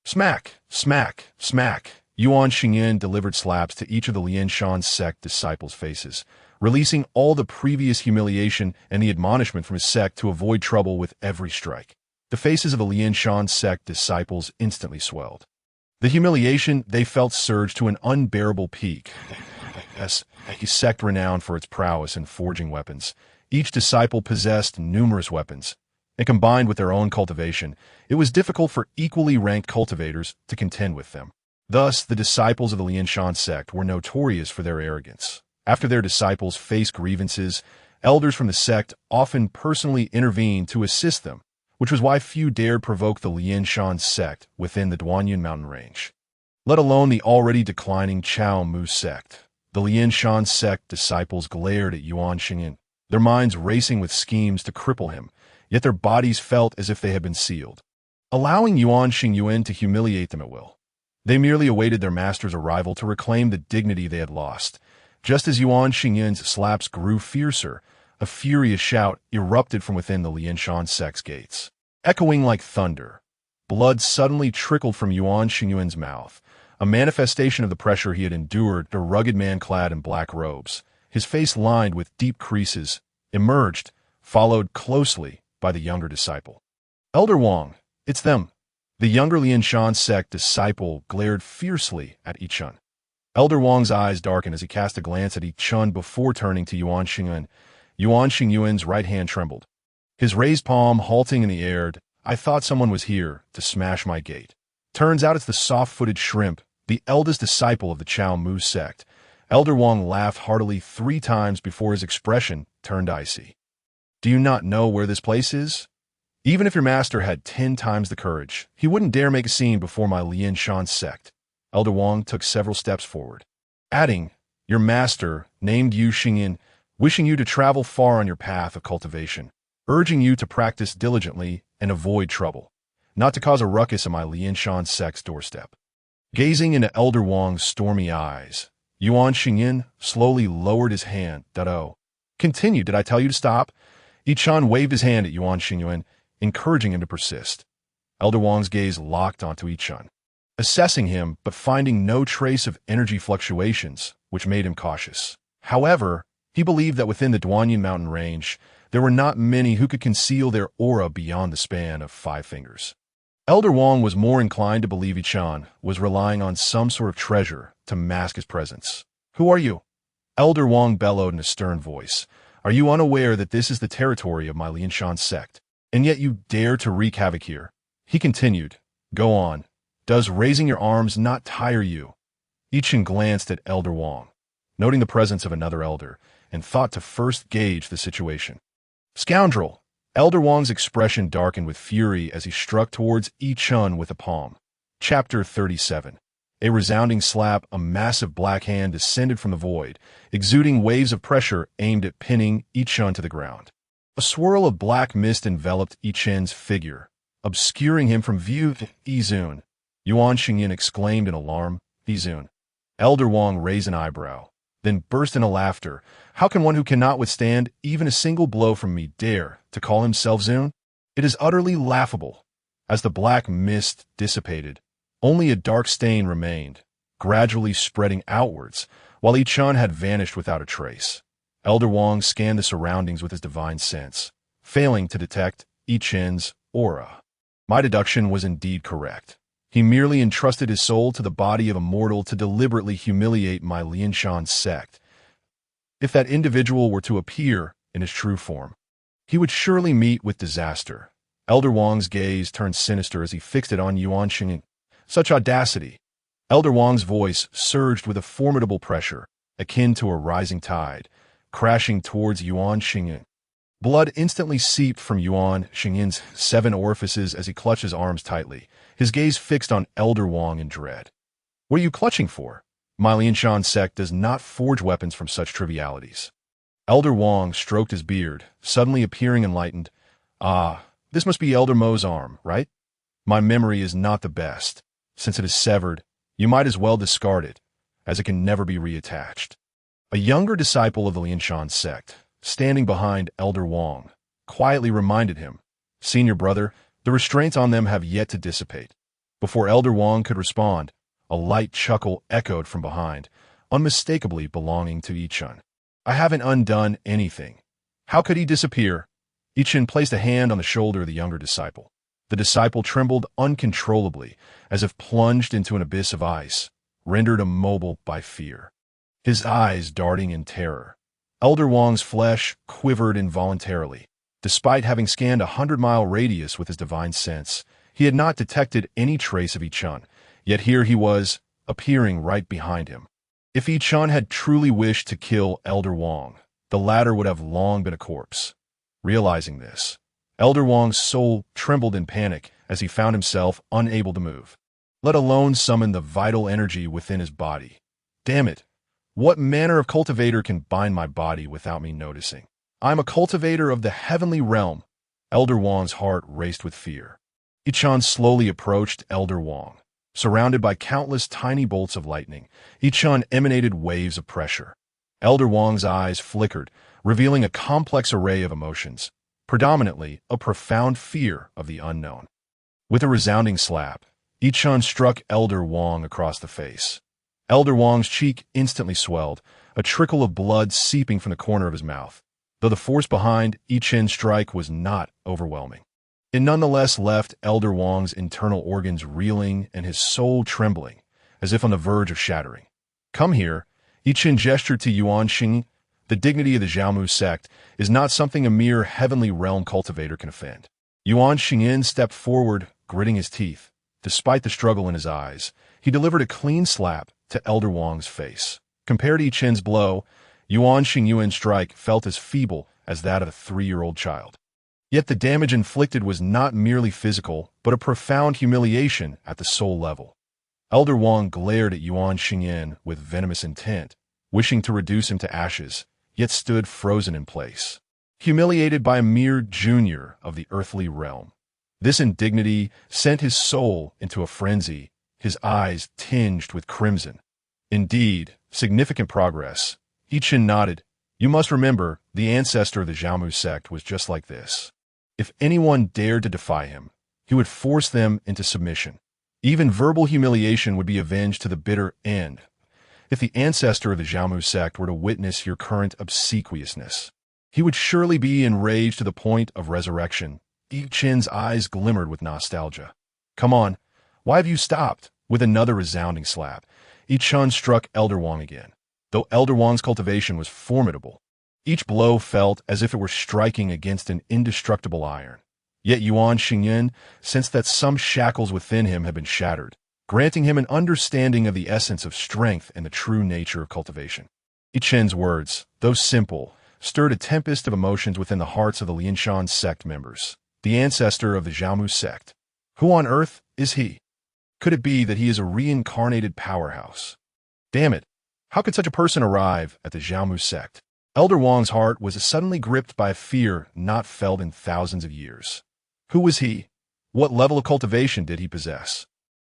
Smack! Smack! Smack! Yuan Xingyan delivered slaps to each of the Lingcang sect disciples' faces, releasing all the previous humiliation and the admonishment from his sect to avoid trouble with every strike. The faces of the Lingcang sect disciples instantly swelled. The humiliation they felt surged to an unbearable peak. As a sect renowned for its prowess in forging weapons, each disciple possessed numerous weapons, and combined with their own cultivation, it was difficult for equally ranked cultivators to contend with them. Thus, the disciples of the Lingcang sect were notorious for their arrogance. After their disciples faced grievances, elders from the sect often personally intervened to assist them, which was why few dared provoke the Lingcang sect within the Duanyun mountain range, let alone the already declining Chao Mu sect. The Lingcang sect disciples glared at Yuan Xingyin, their minds racing with schemes to cripple him, yet their bodies felt as if they had been sealed, allowing Yuan Xingyuan to humiliate them at will. They merely awaited their master's arrival to reclaim the dignity they had lost. Just as Yuan Xingyuan's slaps grew fiercer, a furious shout erupted from within the Lingcang sect's gates. Echoing like thunder, blood suddenly trickled from Yuan Xingyuan's mouth, a manifestation of the pressure he had endured. A rugged man clad in black robes, his face lined with deep creases, emerged, followed closely by the younger disciple. Elder Wang, it's them. The younger Lingcang sect disciple glared fiercely at Chen. Elder Wang's eyes darkened as he cast a glance at Chen before turning to Yuan Xingyuan. Yuan Xingyuan's right hand trembled, his raised palm halting in the air. I thought someone was here to smash my gate. Turns out it's the soft-footed shrimp, the eldest disciple of the Chao Mu sect. Elder Wang laughed heartily 3 times before his expression turned icy. Do you not know where this place is? Even if your master had 10 times the courage, he wouldn't dare make a scene before my Lingcang sect. Elder Wang took several steps forward, adding, your master named you Xingyin, wishing you to travel far on your path of cultivation, urging you to practice diligently and avoid trouble, not to cause a ruckus on my Lingcang sect's doorstep. Gazing into Elder Wang's stormy eyes, Yuan Xingyin slowly lowered his hand. Oh, continue, did I tell you to stop? Chen waved his hand at Yuan Xingyuan, encouraging him to persist. Elder Wang's gaze locked onto Chen, assessing him but finding no trace of energy fluctuations, which made him cautious. However, he believed that within the Duanyun mountain range, there were not many who could conceal their aura beyond the span of 5 fingers. Elder Wang was more inclined to believe Chen was relying on some sort of treasure to mask his presence. Who are you? Elder Wang bellowed in a stern voice. Are you unaware that this is the territory of my Lingcang sect, and yet you dare to wreak havoc here? He continued, go on. Does raising your arms not tire you? Chen glanced at Elder Wang, noting the presence of another elder, and thought to first gauge the situation. Scoundrel! Elder Wang's expression darkened with fury as he struck towards Chen with a palm. Chapter 37. A resounding slap, a massive black hand descended from the void, exuding waves of pressure aimed at pinning Chen to the ground. A swirl of black mist enveloped Chen's figure, obscuring him from view. Izun! Yuan Xingyin exclaimed in alarm. Izun! Elder Wang raised an eyebrow, then burst into laughter. How can one who cannot withstand even a single blow from me dare to call himself Zun? It is utterly laughable. As the black mist dissipated, only a dark stain remained, gradually spreading outwards, while Chen had vanished without a trace. Elder Wang scanned the surroundings with his divine sense, failing to detect Chen's aura. My deduction was indeed correct. He merely entrusted his soul to the body of a mortal to deliberately humiliate my Lingcang sect. If that individual were to appear in his true form, he would surely meet with disaster. Elder Wang's gaze turned sinister as he fixed it on Yuan Xingyin. Such audacity! Elder Wang's voice surged with a formidable pressure, akin to a rising tide, crashing towards Yuan Xingyin. Blood instantly seeped from Yuan Xingyin's 7 orifices as he clutched his arms tightly, his gaze fixed on Elder Wang in dread. What are you clutching for? My Lingcang sect does not forge weapons from such trivialities. Elder Wang stroked his beard, suddenly appearing enlightened. Ah, this must be Elder Mo's arm, right? My memory is not the best. Since it is severed, you might as well discard it, as it can never be reattached. A younger disciple of the Lingcang sect, standing behind Elder Wang, quietly reminded him, Senior brother, the restraints on them have yet to dissipate. Before Elder Wang could respond, a light chuckle echoed from behind, unmistakably belonging to Chen. I haven't undone anything. How could he disappear? Chen placed a hand on the shoulder of the younger disciple. The disciple trembled uncontrollably, as if plunged into an abyss of ice, rendered immobile by fear. His eyes darting in terror. Elder Wang's flesh quivered involuntarily. Despite having scanned a 100-mile radius with his divine sense, he had not detected any trace of Chen, yet here he was, appearing right behind him. If Chen had truly wished to kill Elder Wang, the latter would have long been a corpse. Realizing this, Elder Wang's soul trembled in panic as he found himself unable to move, let alone summon the vital energy within his body. Damn it! What manner of cultivator can bind my body without me noticing? I'm a cultivator of the heavenly realm. Elder Wang's heart raced with fear. Chen slowly approached Elder Wang. Surrounded by countless tiny bolts of lightning, Chen emanated waves of pressure. Elder Wang's eyes flickered, revealing a complex array of emotions, predominantly a profound fear of the unknown. With a resounding slap, Chen struck Elder Wang across the face. Elder Wang's cheek instantly swelled, a trickle of blood seeping from the corner of his mouth. Though the force behind Chen's strike was not overwhelming, it nonetheless left Elder Wang's internal organs reeling and his soul trembling, as if on the verge of shattering. Come here, Chen gestured to Yuan Xing. The dignity of the Xiaomu sect is not something a mere heavenly realm cultivator can offend. Yuan Xingyin stepped forward, gritting his teeth. Despite the struggle in his eyes, he delivered a clean slap to Elder Wang's face. Compared to Chen's blow, Yuan Xingyuan's strike felt as feeble as that of a 3-year-old child. Yet the damage inflicted was not merely physical, but a profound humiliation at the soul level. Elder Wang glared at Yuan Xingyin with venomous intent, wishing to reduce him to ashes, yet stood frozen in place, humiliated by a mere junior of the earthly realm. This indignity sent his soul into a frenzy, his eyes tinged with crimson. Indeed, significant progress. Chen nodded. You must remember, the ancestor of the Xiaomu sect was just like this. If anyone dared to defy him, he would force them into submission. Even verbal humiliation would be avenged to the bitter end. If the ancestor of the Xiaomu sect were to witness your current obsequiousness, he would surely be enraged to the point of resurrection. Chen's eyes glimmered with nostalgia. Come on, why have you stopped? With another resounding slap, Chen struck Elder Wang again. Though Elder Wang's cultivation was formidable, each blow felt as if it were striking against an indestructible iron. Yet Yuan Xingyin sensed that some shackles within him had been shattered, granting him an understanding of the essence of strength and the true nature of cultivation. Chen's words, though simple, stirred a tempest of emotions within the hearts of the Lingcang sect members, the ancestor of the Xiaomu sect. Who on earth is he? Could it be that he is a reincarnated powerhouse? Damn it! How could such a person arrive at the Xiaomu sect? Elder Wang's heart was suddenly gripped by a fear not felt in thousands of years. Who was he? What level of cultivation did he possess?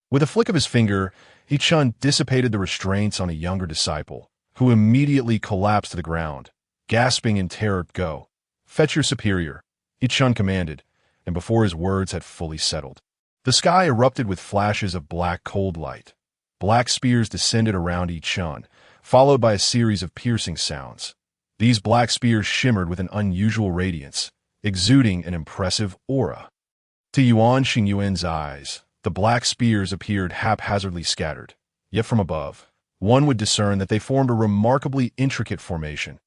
With a flick of his finger, Chen dissipated the restraints on a younger disciple, who immediately collapsed to the ground, gasping in terror. Go. Fetch your superior, Chen commanded, and before his words had fully settled, the sky erupted with flashes of black cold light. Black spears descended around Chen, followed by a series of piercing sounds. These black spears shimmered with an unusual radiance, exuding an impressive aura. To Yuan Xingyuan's eyes, the black spears appeared haphazardly scattered, yet from above, one would discern that they formed a remarkably intricate formation.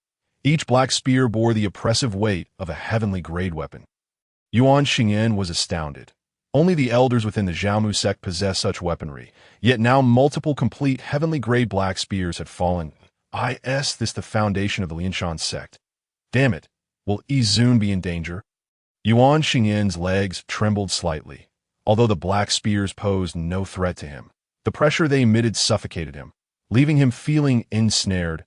Each black spear bore the oppressive weight of a heavenly grade weapon. Yuan Xingyan was astounded. Only the elders within the Xiaomu sect possessed such weaponry, yet now multiple complete heavenly grade black spears had fallen. Is this the foundation of the Lingcang sect? Damn it, will Izun be in danger? Yuan Xingyan's legs trembled slightly, although the black spears posed no threat to him. The pressure they emitted suffocated him, leaving him feeling ensnared.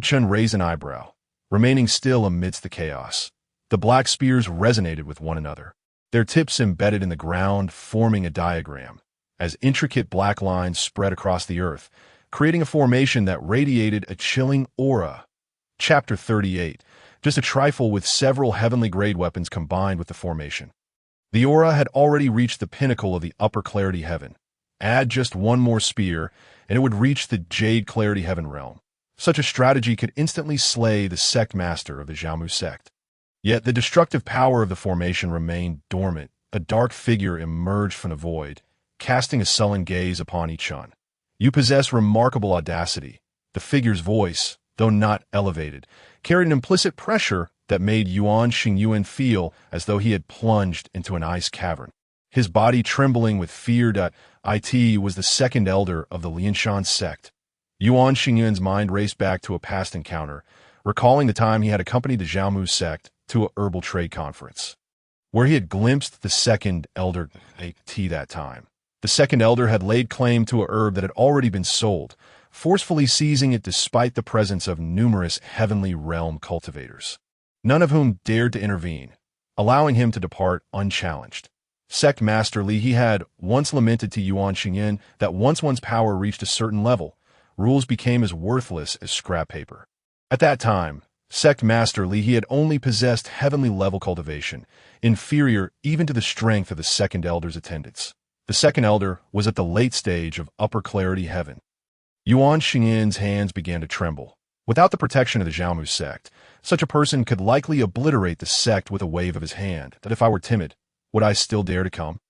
Chen raised an eyebrow, remaining still amidst the chaos. The black spears resonated with one another, their tips embedded in the ground, forming a diagram, as intricate black lines spread across the earth, creating a formation that radiated a chilling aura. Chapter 38, just a trifle with several heavenly grade weapons combined with the formation. The aura had already reached the pinnacle of the upper clarity heaven. Add just one more spear, and it would reach the jade clarity heaven realm. Such a strategy could instantly slay the sect master of the Xiaomu sect. Yet the destructive power of the formation remained dormant, a dark figure emerged from the void, casting a sullen gaze upon Chen. You possess remarkable audacity. The figure's voice, though not elevated, carried an implicit pressure that made Yuan Xingyuan feel as though he had plunged into an ice cavern. His body trembling with fear. It was the second elder of the Lingcang sect. Yuan Xingyuan's mind raced back to a past encounter, recalling the time he had accompanied the Xiaomu sect to a herbal trade conference, where he had glimpsed the second elder that time. The second elder had laid claim to a herb that had already been sold, forcefully seizing it despite the presence of numerous heavenly realm cultivators, none of whom dared to intervene, allowing him to depart unchallenged. Sect Master Li He had once lamented to Yuan Xingyuan that once one's power reached a certain level, rules became as worthless as scrap paper. At that time, Sect Master Li He had only possessed heavenly level cultivation, inferior even to the strength of the second elder's attendants. The second elder was at the late stage of upper clarity heaven. Yuan Xingyuan's hands began to tremble. Without the protection of the Xiaomu sect, such a person could likely obliterate the sect with a wave of his hand. That if I were timid, would I still dare to come?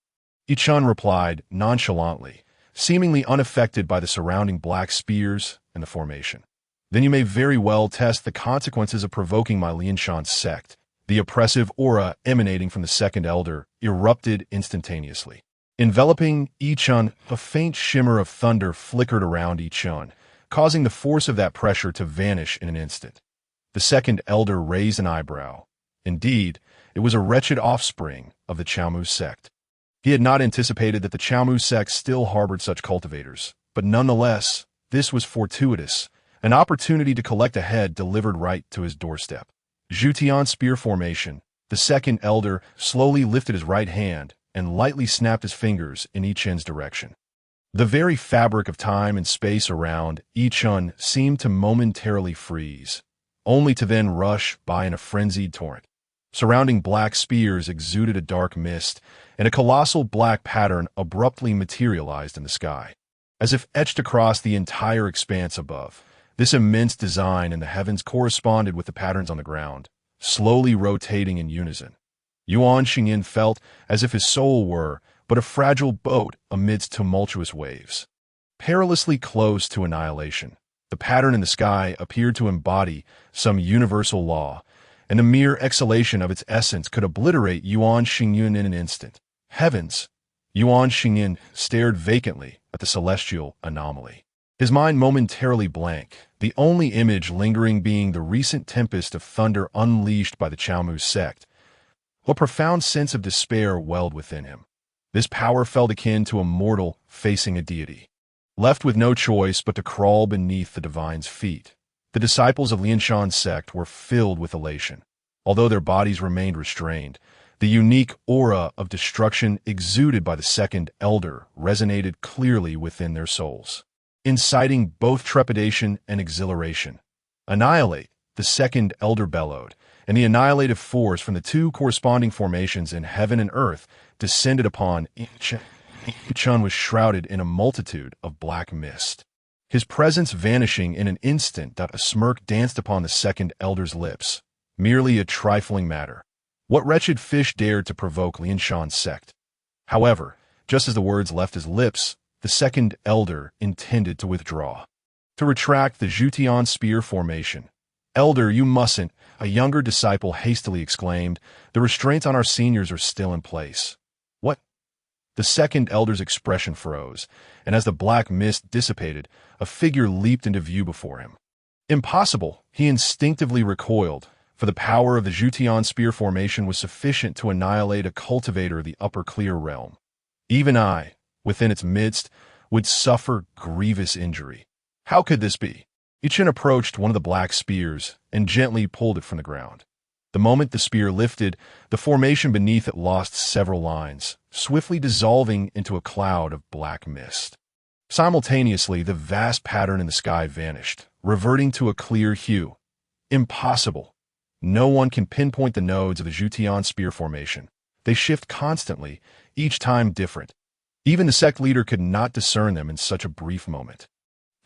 Chen replied nonchalantly, seemingly unaffected by the surrounding black spears and the formation. Then you may very well test the consequences of provoking my Lingcang sect. The oppressive aura emanating from the second elder erupted instantaneously. Enveloping Chen, a faint shimmer of thunder flickered around Chen, causing the force of that pressure to vanish in an instant. The second elder raised an eyebrow. Indeed, it was a wretched offspring of the Xiaomu sect. He had not anticipated that the Xiaomu sect still harbored such cultivators, but nonetheless, this was fortuitous, an opportunity to collect a head delivered right to his doorstep. Zhutian spear formation, the second elder slowly lifted his right hand and lightly snapped his fingers in Chen's direction. The very fabric of time and space around Chen seemed to momentarily freeze, only to then rush by in a frenzied torrent. Surrounding black spears exuded a dark mist, and a colossal black pattern abruptly materialized in the sky. As if etched across the entire expanse above, this immense design in the heavens corresponded with the patterns on the ground, slowly rotating in unison. Yuan Xingyuan felt as if his soul were but a fragile boat amidst tumultuous waves. Perilously close to annihilation, the pattern in the sky appeared to embody some universal law, and the mere exhalation of its essence could obliterate Yuan Xingyuan in an instant. Heavens! Yuan Xingyuan stared vacantly at the celestial anomaly, his mind momentarily blank, the only image lingering being the recent tempest of thunder unleashed by the Xiaomu sect. A profound sense of despair welled within him. This power felt akin to a mortal facing a deity, left with no choice but to crawl beneath the divine's feet. The disciples of Lingcang's sect were filled with elation. Although their bodies remained restrained, the unique aura of destruction exuded by the second elder resonated clearly within their souls, inciting both trepidation and exhilaration. Annihilate, the second elder bellowed, and the annihilative force from the two corresponding formations in heaven and earth descended upon Chen. Chen was shrouded in a multitude of black mist, his presence vanishing in an instant. A smirk danced upon the second elder's lips. Merely a trifling matter. What wretched fish dared to provoke Lingcang's sect? However, just as the words left his lips, the second elder intended to withdraw, to retract the Zhutian spear formation. "Elder, you mustn't," a younger disciple hastily exclaimed. "The restraints on our seniors are still in place." "What?" The second elder's expression froze, and as the black mist dissipated, a figure leaped into view before him. Impossible! He instinctively recoiled, for the power of the Zhutian spear formation was sufficient to annihilate a cultivator of the upper clear realm. Even I, within its midst, would suffer grievous injury. How could this be? Chen approached one of the black spears and gently pulled it from the ground. The moment the spear lifted, the formation beneath it lost several lines, swiftly dissolving into a cloud of black mist. Simultaneously, the vast pattern in the sky vanished, reverting to a clear hue. Impossible! No one can pinpoint the nodes of the Zhutian spear formation. They shift constantly, each time different. Even the sect leader could not discern them in such a brief moment.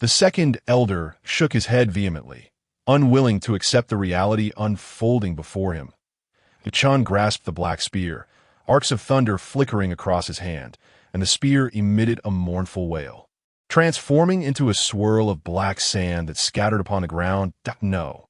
The second elder shook his head vehemently, unwilling to accept the reality unfolding before him. Chen grasped the black spear, arcs of thunder flickering across his hand, and the spear emitted a mournful wail. Transforming into a swirl of black sand that scattered upon the ground, no.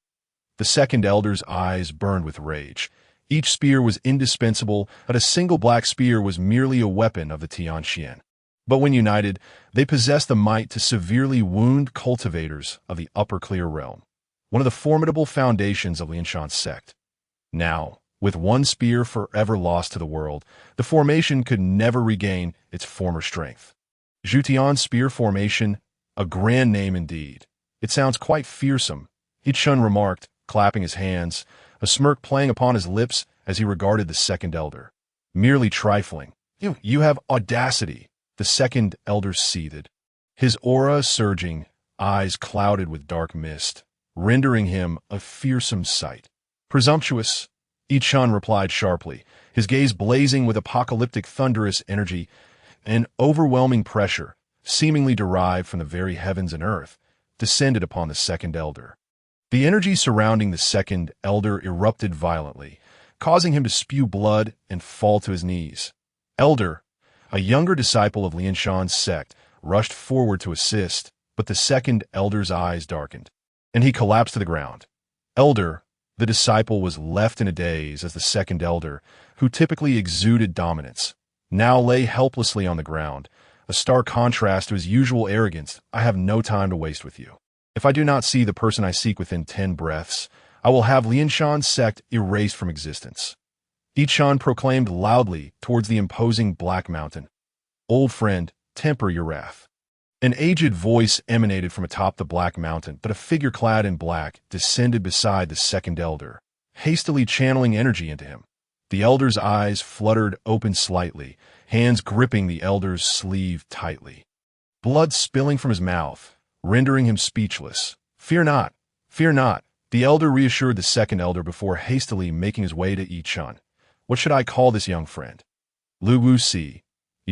The second elder's eyes burned with rage. Each spear was indispensable, but a single black spear was merely a weapon of the Tianxian. But when united, they possessed the might to severely wound cultivators of the upper clear realm, one of the formidable foundations of Lingcang's sect. Now, with one spear forever lost to the world, the formation could never regain its former strength. Zhutian's spear formation, a grand name indeed. It sounds quite fearsome, Chen remarked, clapping his hands, a smirk playing upon his lips as he regarded the second elder. Merely trifling. You have audacity, the second elder seethed. His aura surging, eyes clouded with dark mist, rendering him a fearsome sight. Presumptuous, Chen replied sharply, his gaze blazing with apocalyptic thunderous energy. An overwhelming pressure, seemingly derived from the very heavens and earth, descended upon the second elder. The energy surrounding the second elder erupted violently, causing him to spew blood and fall to his knees. Elder, a younger disciple of Lingcang's sect, rushed forward to assist, but the second elder's eyes darkened, and he collapsed to the ground. Elder, the disciple was left in a daze as the second elder, who typically exuded dominance, now lay helplessly on the ground, a stark contrast to his usual arrogance. I have no time to waste with you. If I do not see the person I seek within 10 breaths, I will have Lingcang's sect erased from existence. Chen proclaimed loudly towards the imposing black mountain. Old friend, temper your wrath. An aged voice emanated from atop the black mountain, but a figure clad in black descended beside the second elder, hastily channeling energy into him. The elder's eyes fluttered open slightly, hands gripping the elder's sleeve tightly. Blood spilling from his mouth, rendering him speechless. Fear not, fear not, the elder reassured the second elder before hastily making his way to Chen. What should I call this young friend? Lu Wu Si,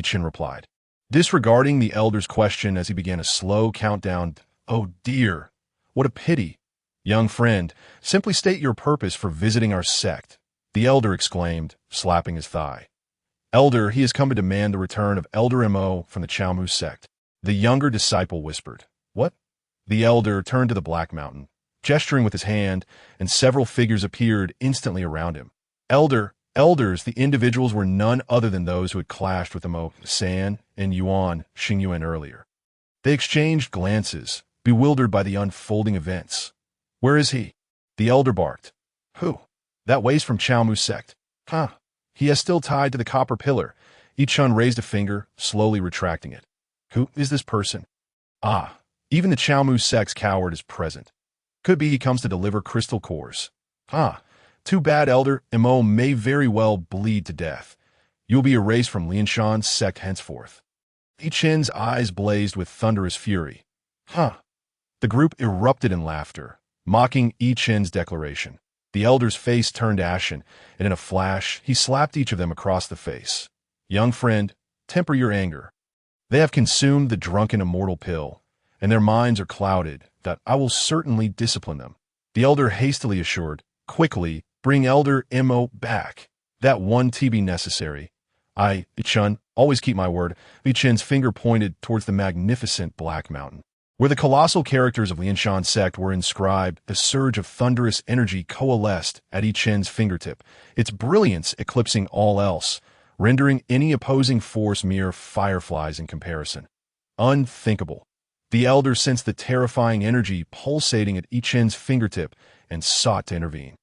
Chen replied, disregarding the elder's question as he began a slow countdown. Oh dear, what a pity. Young friend, simply state your purpose for visiting our sect, the elder exclaimed, slapping his thigh. Elder, he has come to demand the return of Elder Mo from the Chaomu sect. The younger disciple whispered. What? The elder turned to the Black Mountain, gesturing with his hand, and several figures appeared instantly around him. Elders, the individuals were none other than those who had clashed with the Mo San and Xingyuan earlier. They exchanged glances, bewildered by the unfolding events. Where is he? The elder barked. Who? That ways from Chaomu sect. Huh. He is still tied to the copper pillar. Chen raised a finger, slowly retracting it. Who is this person? Ah, even the Chaomu sect's coward is present. Could be he comes to deliver crystal cores. Ah, too bad, Elder. Mo may very well bleed to death. You'll be erased from Lingcang's sect henceforth. Chen's eyes blazed with thunderous fury. Huh. The group erupted in laughter, mocking Chen's declaration. The elder's face turned ashen, and in a flash, he slapped each of them across the face. Young friend, temper your anger. They have consumed the drunken immortal pill, and their minds are clouded, that I will certainly discipline them. The elder hastily assured, quickly, bring Elder Mo back. That one be necessary. Chen, always keep my word. Chen's finger pointed towards the magnificent Black Mountain. Where the colossal characters of Lingcang's sect were inscribed, a surge of thunderous energy coalesced at Chen's fingertip, its brilliance eclipsing all else, rendering any opposing force mere fireflies in comparison. Unthinkable. The elder sensed the terrifying energy pulsating at Chen's fingertip and sought to intervene.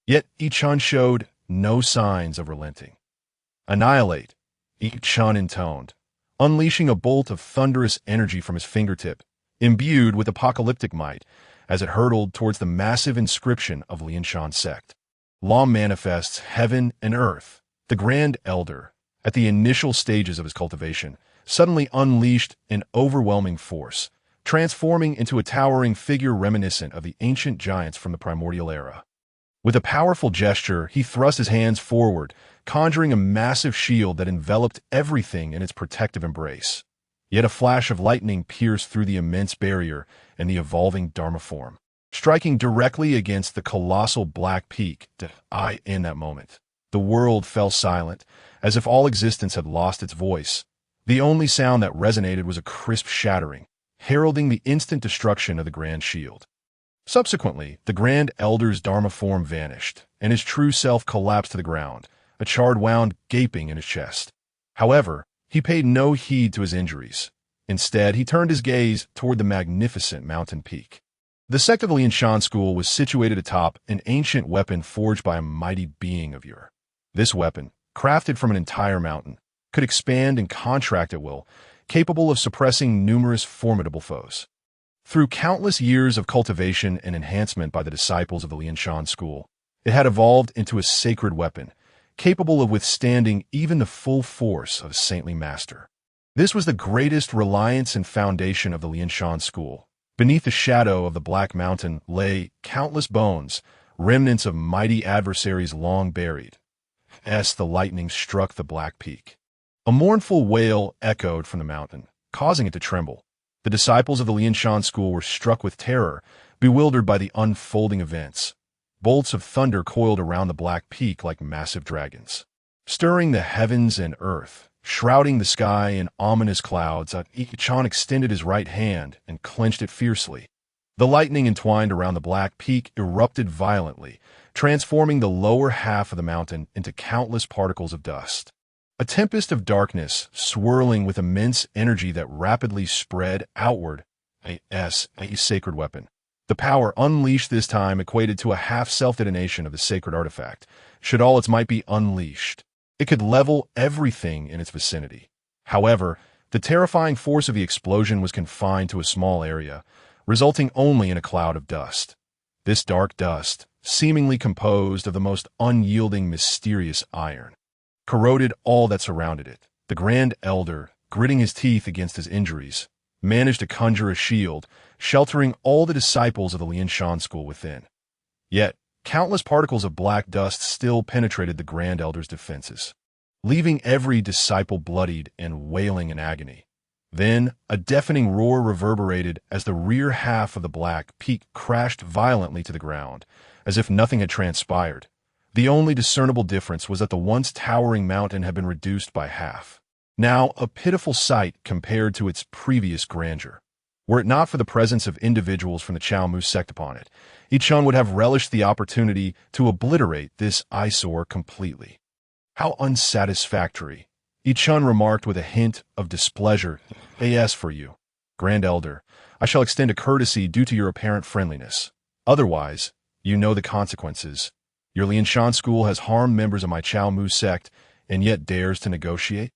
Yet Chen showed no signs of relenting. Annihilate, Chen intoned, unleashing a bolt of thunderous energy from his fingertip, imbued with apocalyptic might, as it hurtled towards the massive inscription of Lingcang's sect. Law manifests heaven and earth. The Grand Elder, at the initial stages of his cultivation, suddenly unleashed an overwhelming force, transforming into a towering figure reminiscent of the ancient giants from the primordial era. With a powerful gesture, he thrust his hands forward, conjuring a massive shield that enveloped everything in its protective embrace. Yet a flash of lightning pierced through the immense barrier and the evolving Dharma form, striking directly against the colossal black peak in that moment. The world fell silent, as if all existence had lost its voice. The only sound that resonated was a crisp shattering, heralding the instant destruction of the Grand Shield. Subsequently, the Grand Elder's Dharma form vanished, and his true self collapsed to the ground, a charred wound gaping in his chest. However, he paid no heed to his injuries. Instead, he turned his gaze toward the magnificent mountain peak. The sect of the Lingcang school was situated atop an ancient weapon forged by a mighty being of yore. This weapon, crafted from an entire mountain, could expand and contract at will, capable of suppressing numerous formidable foes. Through countless years of cultivation and enhancement by the disciples of the Lingcang school, it had evolved into a sacred weapon, capable of withstanding even the full force of a saintly master. This was the greatest reliance and foundation of the Lingcang school. Beneath the shadow of the Black Mountain lay countless bones, remnants of mighty adversaries long buried. As the lightning struck the black peak, a mournful wail echoed from the mountain, causing it to tremble. The disciples of the Lingcang school were struck with terror, bewildered by the unfolding events. Bolts of thunder coiled around the black peak like massive dragons, stirring the heavens and earth, shrouding the sky in ominous clouds. Chen extended his right hand and clenched it fiercely. The lightning entwined around the black peak erupted violently, transforming the lower half of the mountain into countless particles of dust. A tempest of darkness, swirling with immense energy that rapidly spread outward. A sacred weapon. The power unleashed this time equated to a half-self-detonation of the sacred artifact. Should all its might be unleashed, it could level everything in its vicinity. However, the terrifying force of the explosion was confined to a small area, resulting only in a cloud of dust. This dark dust, seemingly composed of the most unyielding, mysterious iron, corroded all that surrounded it. The Grand Elder, gritting his teeth against his injuries, managed to conjure a shield, sheltering all the disciples of the Lingcang school within. Yet, countless particles of black dust still penetrated the Grand Elder's defenses, leaving every disciple bloodied and wailing in agony. Then, a deafening roar reverberated as the rear half of the black peak crashed violently to the ground, as if nothing had transpired. The only discernible difference was that the once towering mountain had been reduced by half, now a pitiful sight compared to its previous grandeur. Were it not for the presence of individuals from the Chao sect upon it, Chen would have relished the opportunity to obliterate this eyesore completely. How unsatisfactory, Chen remarked with a hint of displeasure. As for you, Grand Elder, I shall extend a courtesy due to your apparent friendliness. Otherwise, you know the consequences. Your Lingcang school has harmed members of my Chao sect and yet dares to negotiate?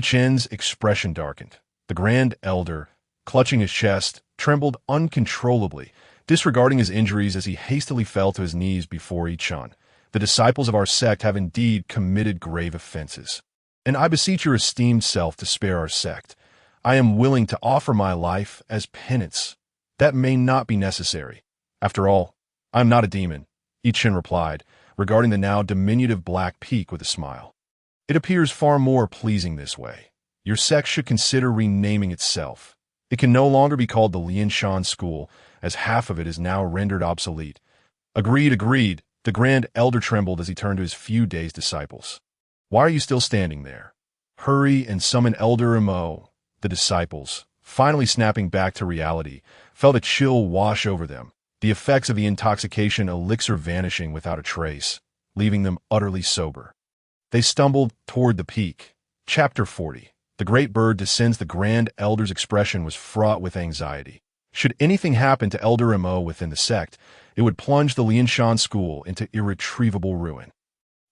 Chen's expression darkened. The Grand Elder, clutching his chest, trembled uncontrollably, disregarding his injuries as he hastily fell to his knees before Chen. The disciples of our sect have indeed committed grave offenses, and I beseech your esteemed self to spare our sect. I am willing to offer my life as penance. That may not be necessary. After all, I am not a demon, Chen replied, regarding the now diminutive black peak with a smile. It appears far more pleasing this way. Your sect should consider renaming itself. It can no longer be called the Lingcang school, as half of it is now rendered obsolete. Agreed. The Grand Elder trembled as he turned to his few dazed disciples. Why are you still standing there? Hurry and summon Elder Mo. The disciples, finally snapping back to reality, felt a chill wash over them, the effects of the intoxication elixir vanishing without a trace, leaving them utterly sober. They stumbled toward the peak. Chapter 40. The Great Bird descends. The Grand Elder's expression was fraught with anxiety. Should anything happen to Elder Mo within the sect, it would plunge the Lingcang school into irretrievable ruin.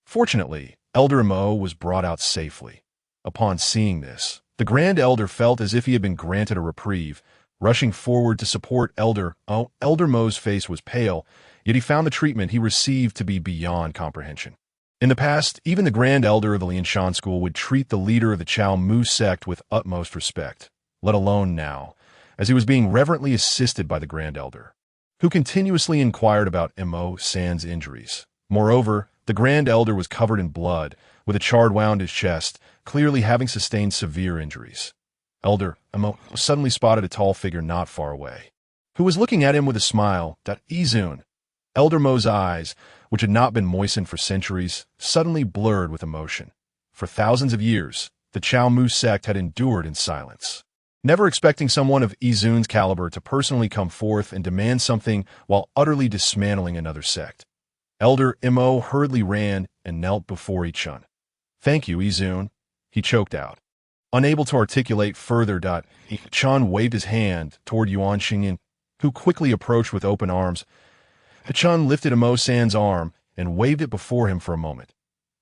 Fortunately, Elder Mo was brought out safely. Upon seeing this, the Grand Elder felt as if he had been granted a reprieve, rushing forward to support Elder Mo's face was pale, yet he found the treatment he received to be beyond comprehension. In the past, even the Grand Elder of the Lingcang school would treat the leader of the Chao sect with utmost respect, let alone now, as he was being reverently assisted by the Grand Elder, who continuously inquired about Mo San's injuries. Moreover, the Grand Elder was covered in blood, with a charred wound in his chest, clearly having sustained severe injuries. Elder Mo suddenly spotted a tall figure not far away, who was looking at him with a smile. Izun. Elder Mo's eyes, which had not been moistened for centuries, suddenly blurred with emotion. For thousands of years, the Chao Mu sect had endured in silence, never expecting someone of Izun's caliber to personally come forth and demand something while utterly dismantling another sect. Elder Mo hurriedly ran and knelt before Chen. "Thank you, Izun," he choked out. Unable to articulate further, Chen waved his hand toward Yuan Xingyin, who quickly approached with open arms. Chen lifted Mo-san's arm and waved it before him for a moment.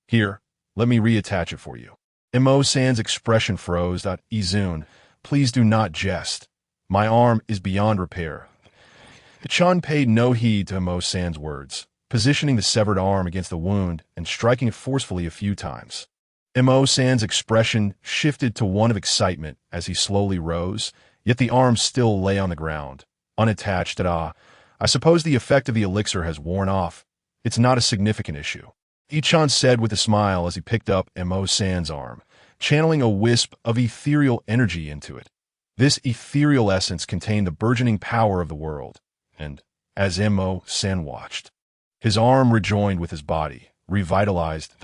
"Here, let me reattach it for you." Mo-san's expression froze. "Izun, please do not jest. My arm is beyond repair." Chen paid no heed to Mo-san's words, positioning the severed arm against the wound and striking it forcefully a few times. Mo-san's expression shifted to one of excitement as he slowly rose, yet the arm still lay on the ground, unattached. "I suppose the effect of the elixir has worn off. It's not a significant issue," Chen said with a smile as he picked up Mo-san's arm, channeling a wisp of ethereal energy into it. This ethereal essence contained the burgeoning power of the world, and, as Mo-san watched, his arm rejoined with his body, revitalized.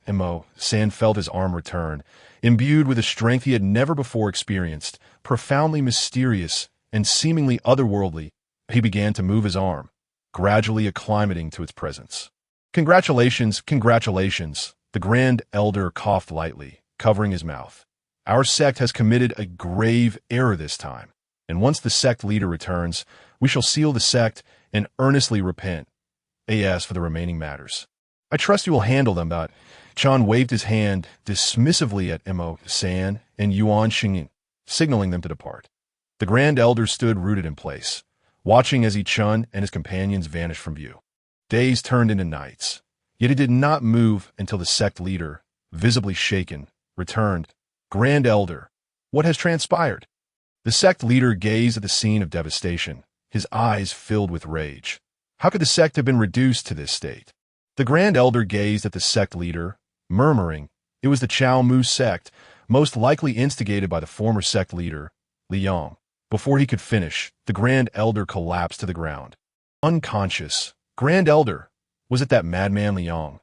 Mo-san felt his arm return, imbued with a strength he had never before experienced, profoundly mysterious and seemingly otherworldly. He began to move his arm, gradually acclimating to its presence. Congratulations," the Grand Elder coughed lightly, covering his mouth. "Our sect has committed a grave error this time, and once the sect leader returns, we shall seal the sect and earnestly repent. As for the remaining matters, I trust you will handle them." Chen waved his hand dismissively at Mo-san and Yuan Xingyin, signaling them to depart. The Grand Elder stood rooted in place, watching as Chen and his companions vanished from view. Days turned into nights, yet he did not move until the sect leader, visibly shaken, returned. "Grand Elder, what has transpired?" The sect leader gazed at the scene of devastation, his eyes filled with rage. How could the sect have been reduced to this state? The Grand Elder gazed at the sect leader, murmuring, "It was the Chao Mu sect, most likely instigated by the former sect leader, Liang." Before he could finish, the Grand Elder collapsed to the ground, unconscious. "Grand Elder, was it that madman Liang?"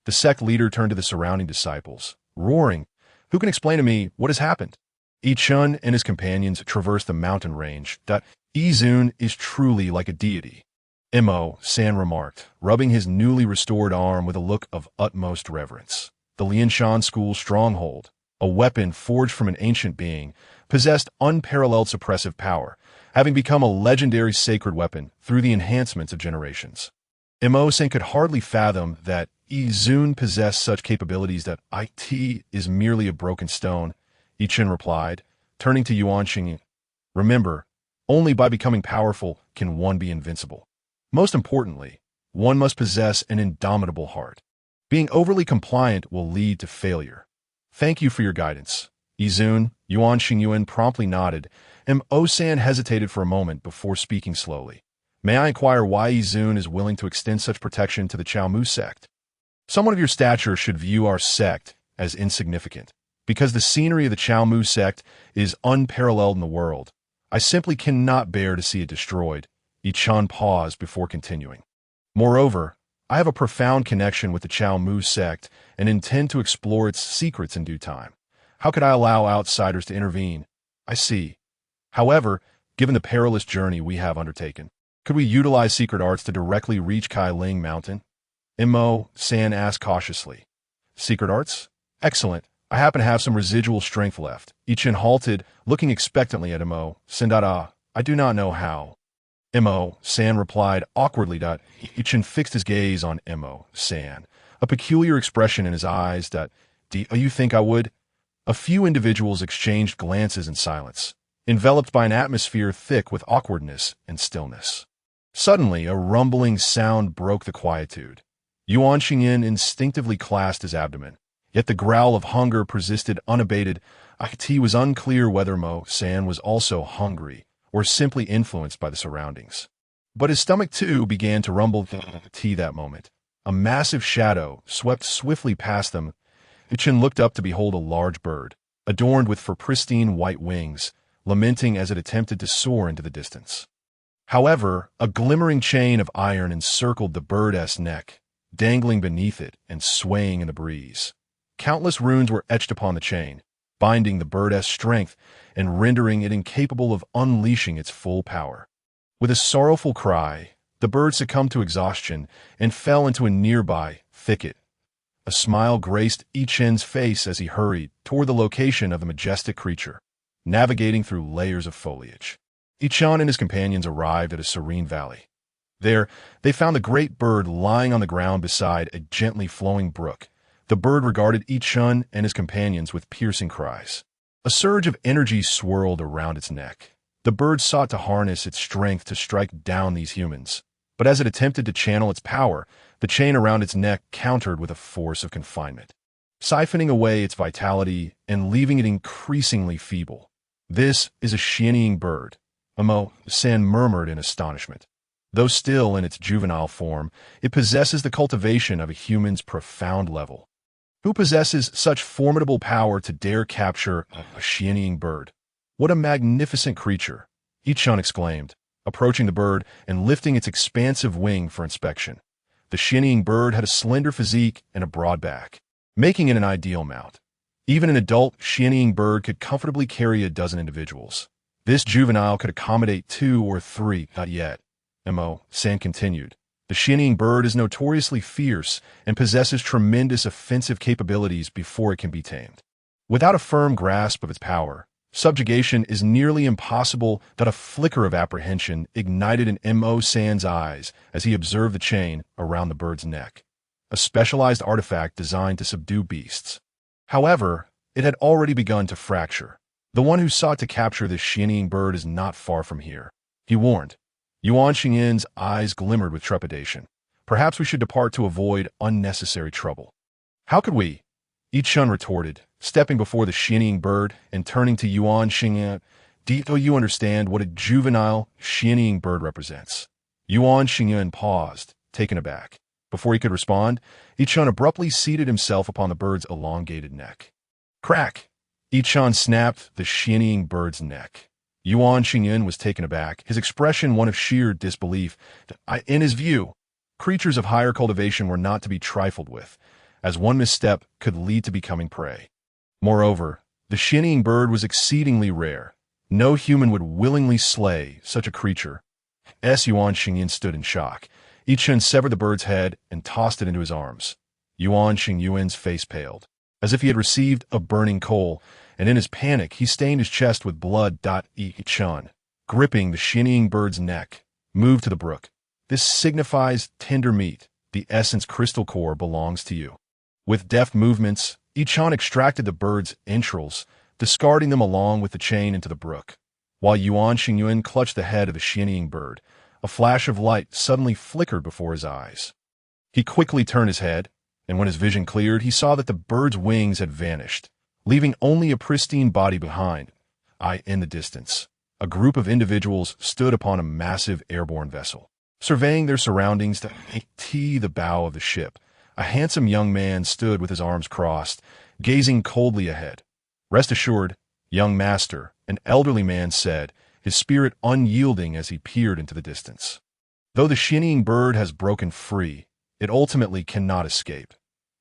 The sect leader turned to the surrounding disciples, roaring, "Who can explain to me what has happened?" Chen and his companions traversed the mountain range. "Izun is truly like a deity," Mo-san remarked, rubbing his newly restored arm with a look of utmost reverence. The Lingcang school stronghold, a weapon forged from an ancient being, possessed unparalleled suppressive power, having become a legendary sacred weapon through the enhancements of generations. Mo-san could hardly fathom that Izun possessed such capabilities. "It is merely a broken stone," Chen replied, turning to Yuan Xingyin. "Remember, only by becoming powerful can one be invincible. Most importantly, one must possess an indomitable heart. Being overly compliant will lead to failure. Thank you for your guidance." Izun, Yuan Xingyin promptly nodded, and Mo-san hesitated for a moment before speaking slowly. "May I inquire why Izun is willing to extend such protection to the Chao Mu sect?" "Someone of your stature should view our sect as insignificant, because the scenery of the Chao Mu sect is unparalleled in the world. I simply cannot bear to see it destroyed." Chen paused before continuing. "Moreover, I have a profound connection with the Chao Mu sect and intend to explore its secrets in due time. How could I allow outsiders to intervene?" "I see. However, given the perilous journey we have undertaken, could we utilize secret arts to directly reach Kailing Mountain?" Mo-san asked cautiously. "Secret arts? Excellent. I happen to have some residual strength left." Chen halted, looking expectantly at Mo-san. "I do not know how." Mo-san replied awkwardly. Chen fixed his gaze on Mo-san, a peculiar expression in his eyes. "Do you think I would?" A few individuals exchanged glances in silence, enveloped by an atmosphere thick with awkwardness and stillness. Suddenly, a rumbling sound broke the quietude. Yuan Xingyin instinctively clasped his abdomen, yet the growl of hunger persisted unabated. It was unclear whether Mo-san was also hungry or simply influenced by the surroundings. But his stomach, too, began to rumble. That moment, a massive shadow swept swiftly past them. Chen looked up to behold a large bird, adorned with pristine white wings, lamenting as it attempted to soar into the distance. However, a glimmering chain of iron encircled the bird's neck, dangling beneath it and swaying in the breeze. Countless runes were etched upon the chain, binding the bird's strength and rendering it incapable of unleashing its full power. With a sorrowful cry, the bird succumbed to exhaustion and fell into a nearby thicket. A smile graced Chen's face as he hurried toward the location of the majestic creature, navigating through layers of foliage. Chen and his companions arrived at a serene valley. There, they found the great bird lying on the ground beside a gently flowing brook. The bird regarded Chen and his companions with piercing cries. A surge of energy swirled around its neck. The bird sought to harness its strength to strike down these humans. But as it attempted to channel its power, the chain around its neck countered with a force of confinement, siphoning away its vitality and leaving it increasingly feeble. "This is a shinning bird," San murmured in astonishment. Though still in its juvenile form, it possesses the cultivation of a human's profound level. Who possesses such formidable power to dare capture a shinning bird? "What a magnificent creature!" Chen exclaimed, approaching the bird and lifting its expansive wing for inspection. The shinning bird had a slender physique and a broad back, making it an ideal mount. Even an adult shinning bird could comfortably carry a dozen individuals. This juvenile could accommodate 2 or 3, not yet. San continued. The shinning bird is notoriously fierce and possesses tremendous offensive capabilities before it can be tamed. Without a firm grasp of its power, subjugation is nearly impossible. That a flicker of apprehension ignited in San's eyes as he observed the chain around the bird's neck, a specialized artifact designed to subdue beasts. However, it had already begun to fracture. "The one who sought to capture this shinning bird is not far from here," he warned. Yuan Xingyan's eyes glimmered with trepidation. "Perhaps we should depart to avoid unnecessary trouble." "How could we?" Chen retorted, stepping before the shinning bird and turning to Yuan Xingyan. "Do you understand what a juvenile shinning bird represents?" Yuan Xingyan paused, taken aback. Before he could respond, Chen abruptly seated himself upon the bird's elongated neck. Crack! Chen snapped the shinning bird's neck. Yuan Xingyan was taken aback, his expression one of sheer disbelief. In his view, creatures of higher cultivation were not to be trifled with, as one misstep could lead to becoming prey. Moreover, the shinning bird was exceedingly rare. No human would willingly slay such a creature. Yuan Xingyan stood in shock. Chen severed the bird's head and tossed it into his arms. Yuan Xingyan's face paled, as if he had received a burning coal, and in his panic he stained his chest with blood. Chen, gripping the shinning bird's neck, moved to the brook. "This signifies tender meat. The essence crystal core belongs to you." With deft movements, Chen extracted the bird's entrails, discarding them along with the chain into the brook. While Yuan Xingyan clutched the head of the shinning bird, a flash of light suddenly flickered before his eyes. He quickly turned his head, and when his vision cleared, he saw that the bird's wings had vanished, leaving only a pristine body behind. In the distance, a group of individuals stood upon a massive airborne vessel, surveying their surroundings. The bow of the ship, a handsome young man stood with his arms crossed, gazing coldly ahead. "Rest assured, young master," an elderly man said, his spirit unyielding as he peered into the distance. "Though the shinning bird has broken free, it ultimately cannot escape."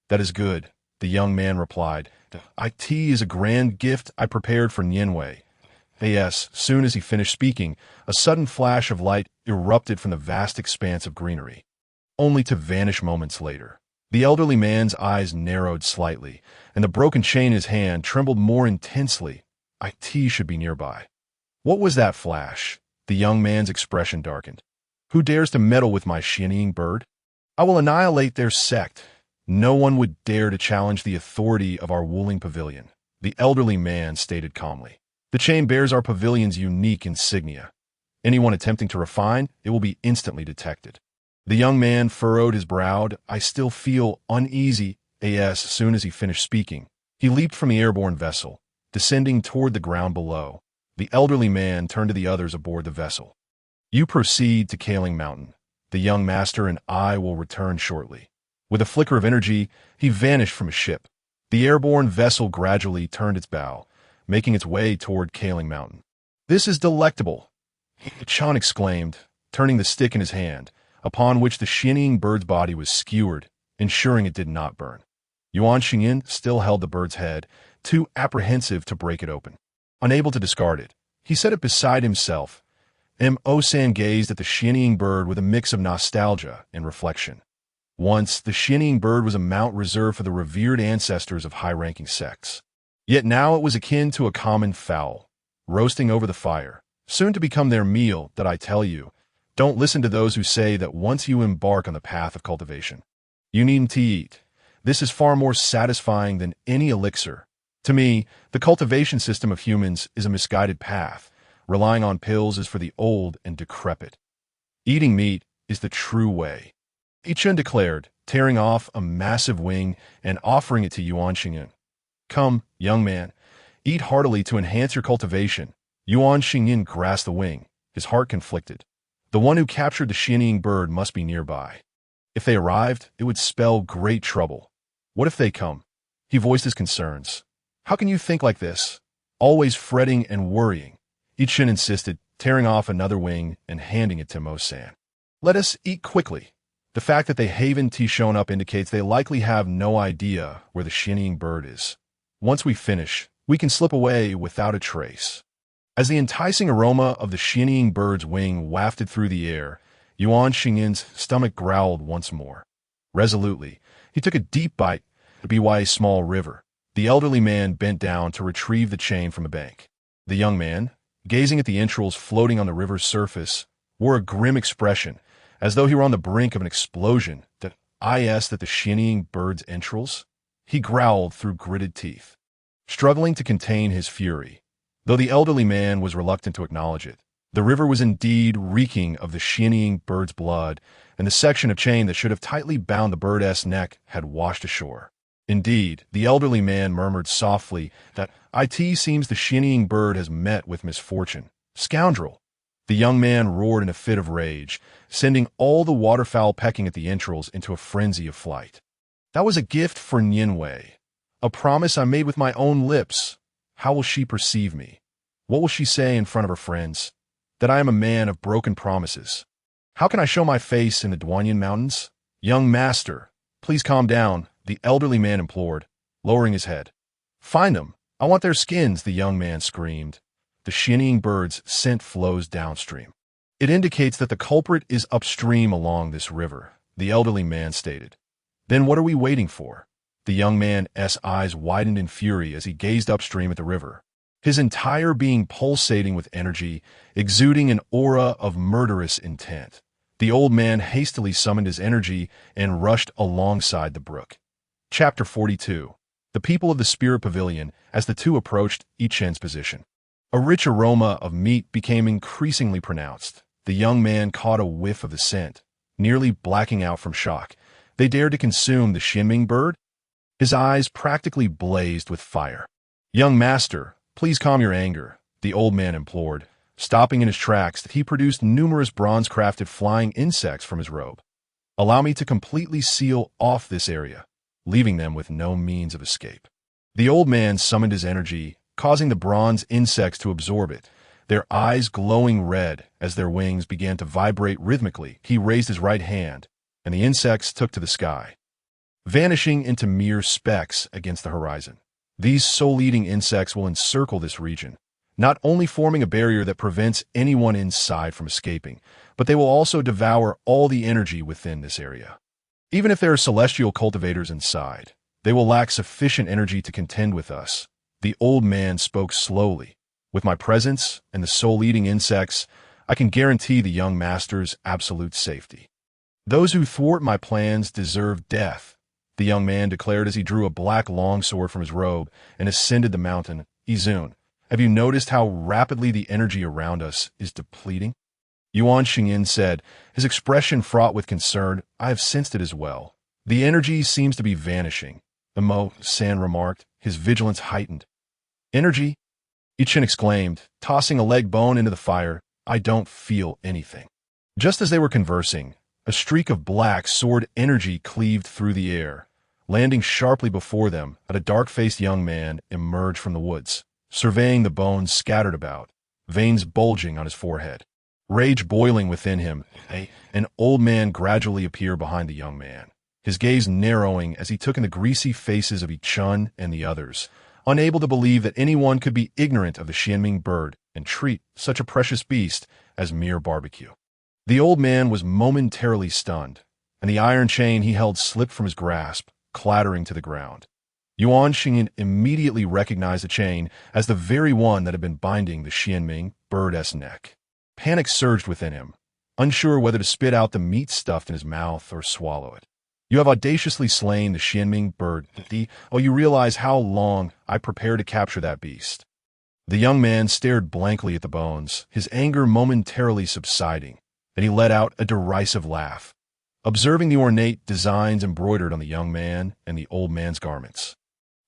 "That is good," the young man replied. "It is a grand gift I prepared for Nianwei." Yes, soon as he finished speaking, a sudden flash of light erupted from the vast expanse of greenery, only to vanish moments later. The elderly man's eyes narrowed slightly, and the broken chain in his hand trembled more intensely. "It should be nearby." "What was that flash?" The young man's expression darkened. "Who dares to meddle with my shinning bird? I will annihilate their sect. No one would dare to challenge the authority of our Wuling pavilion," the elderly man stated calmly. "The chain bears our pavilion's unique insignia. Anyone attempting to refine it will be instantly detected." The young man furrowed his brow. "I still feel uneasy." As soon as he finished speaking, he leaped from the airborne vessel, descending toward the ground below. The elderly man turned to the others aboard the vessel. "You proceed to Kaling Mountain. The young master and I will return shortly." With a flicker of energy, he vanished from his ship. The airborne vessel gradually turned its bow, making its way toward Kaling Mountain. "This is delectable," Chen exclaimed, turning the stick in his hand, upon which the shinning bird's body was skewered, ensuring it did not burn. Yuan Xingyin still held the bird's head, too apprehensive to break it open. Unable to discard it, he set it beside himself. Mo-san gazed at the shinning bird with a mix of nostalgia and reflection. Once, the shinning bird was a mount reserved for the revered ancestors of high-ranking sects. Yet now it was akin to a common fowl, roasting over the fire, soon to become their meal. That I tell you, don't listen to those who say that once you embark on the path of cultivation, you needn't eat. This is far more satisfying than any elixir. To me, the cultivation system of humans is a misguided path. Relying on pills is for the old and decrepit. Eating meat is the true way. Chen declared, tearing off a massive wing and offering it to Yuan Xingyin. Come, young man, eat heartily to enhance your cultivation. Yuan Xingyin grasped the wing, his heart conflicted. The one who captured the shinning bird must be nearby. If they arrived, it would spell great trouble. What if they come? He voiced his concerns. How can you think like this? Always fretting and worrying. Chen insisted, tearing off another wing and handing it to Mo-san. Let us eat quickly. The fact that they haven't shown up indicates they likely have no idea where the shinning bird is. Once we finish, we can slip away without a trace. As the enticing aroma of the shinning bird's wing wafted through the air, Yuan Xingyin's stomach growled once more. Resolutely, he took a deep bite by a small river. The elderly man bent down to retrieve the chain from the bank. The young man, gazing at the entrails floating on the river's surface, wore a grim expression, as though he were on the brink of an explosion. That the shinning bird's entrails? He growled through gritted teeth, struggling to contain his fury. Though the elderly man was reluctant to acknowledge it, the river was indeed reeking of the shinning bird's blood, and the section of chain that should have tightly bound the bird's neck had washed ashore. Indeed, the elderly man murmured softly that it seems the shinning bird has met with misfortune. Scoundrel! The young man roared in a fit of rage, sending all the waterfowl pecking at the entrails into a frenzy of flight. That was a gift for Nianwei, a promise I made with my own lips. How will she perceive me? What will she say in front of her friends? That I am a man of broken promises. How can I show my face in the Duanyan Mountains? Young master, please calm down, the elderly man implored, lowering his head. Find them. I want their skins, the young man screamed. The shinning bird's scent flows downstream. It indicates that the culprit is upstream along this river, the elderly man stated. Then what are we waiting for? The young man's eyes widened in fury as he gazed upstream at the river, his entire being pulsating with energy, exuding an aura of murderous intent. The old man hastily summoned his energy and rushed alongside the brook. Chapter 42. The people of the Spirit Pavilion as the two approached Chen's position. A rich aroma of meat became increasingly pronounced. The young man caught a whiff of the scent, nearly blacking out from shock. They dared to consume the shinning bird? His eyes practically blazed with fire. Young master, please calm your anger, the old man implored. Stopping in his tracks, he produced numerous bronze-crafted flying insects from his robe. Allow me to completely seal off this area, leaving them with no means of escape. The old man summoned his energy, causing the bronze insects to absorb it, their eyes glowing red as their wings began to vibrate rhythmically. He raised his right hand, and the insects took to the sky, vanishing into mere specks against the horizon. These soul-eating insects will encircle this region, not only forming a barrier that prevents anyone inside from escaping, but they will also devour all the energy within this area. Even if there are celestial cultivators inside, they will lack sufficient energy to contend with us. The old man spoke slowly. With my presence and the soul-eating insects, I can guarantee the young master's absolute safety. Those who thwart my plans deserve death, the young man declared as he drew a black longsword from his robe and ascended the mountain. Izun, have you noticed how rapidly the energy around us is depleting? Yuan Xingyin said, his expression fraught with concern. I have sensed it as well. The energy seems to be vanishing, Mo-san remarked, his vigilance heightened. Energy? Chen exclaimed, tossing a leg bone into the fire. I don't feel anything. Just as they were conversing, a streak of black sword energy cleaved through the air, landing sharply before them. A dark-faced young man emerged from the woods, surveying the bones scattered about, veins bulging on his forehead. Rage boiling within him, an old man gradually appeared behind the young man, his gaze narrowing as he took in the greasy faces of Chen and the others, unable to believe that anyone could be ignorant of the Xianming bird and treat such a precious beast as mere barbecue. The old man was momentarily stunned, and the iron chain he held slipped from his grasp, clattering to the ground. Yuan Xingyan immediately recognized the chain as the very one that had been binding the Xianming bird's neck. Panic surged within him, unsure whether to spit out the meat stuffed in his mouth or swallow it. You have audaciously slain the Xianming bird. Oh, you realize how long I prepared to capture that beast. The young man stared blankly at the bones, his anger momentarily subsiding, and he let out a derisive laugh, observing the ornate designs embroidered on the young man and the old man's garments.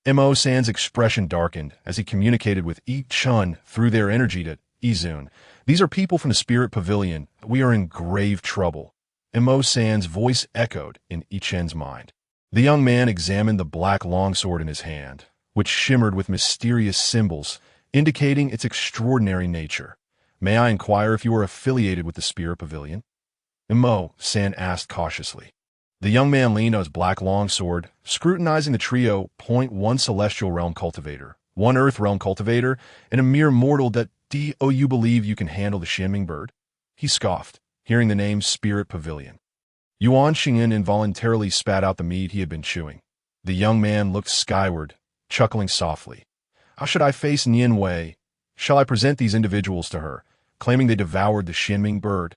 Mo San's expression darkened as he communicated with Yi Chun through their energy to Izun. These are people from the Spirit Pavilion. We are in grave trouble. Mo San's voice echoed in Yi Chen's mind. The young man examined the black longsword in his hand, which shimmered with mysterious symbols, indicating its extraordinary nature. May I inquire if you are affiliated with the Spirit Pavilion? Mo San asked cautiously. The young man leaned on his black longsword, scrutinizing the trio. One celestial realm cultivator, one earth realm cultivator, and a mere mortal that you believe you can handle the Xianming bird? He scoffed, hearing the name Spirit Pavilion. Yuan Xingyan involuntarily spat out the meat he had been chewing. The young man looked skyward, chuckling softly. How should I face Nian Wei? Shall I present these individuals to her, claiming they devoured the Xianming bird?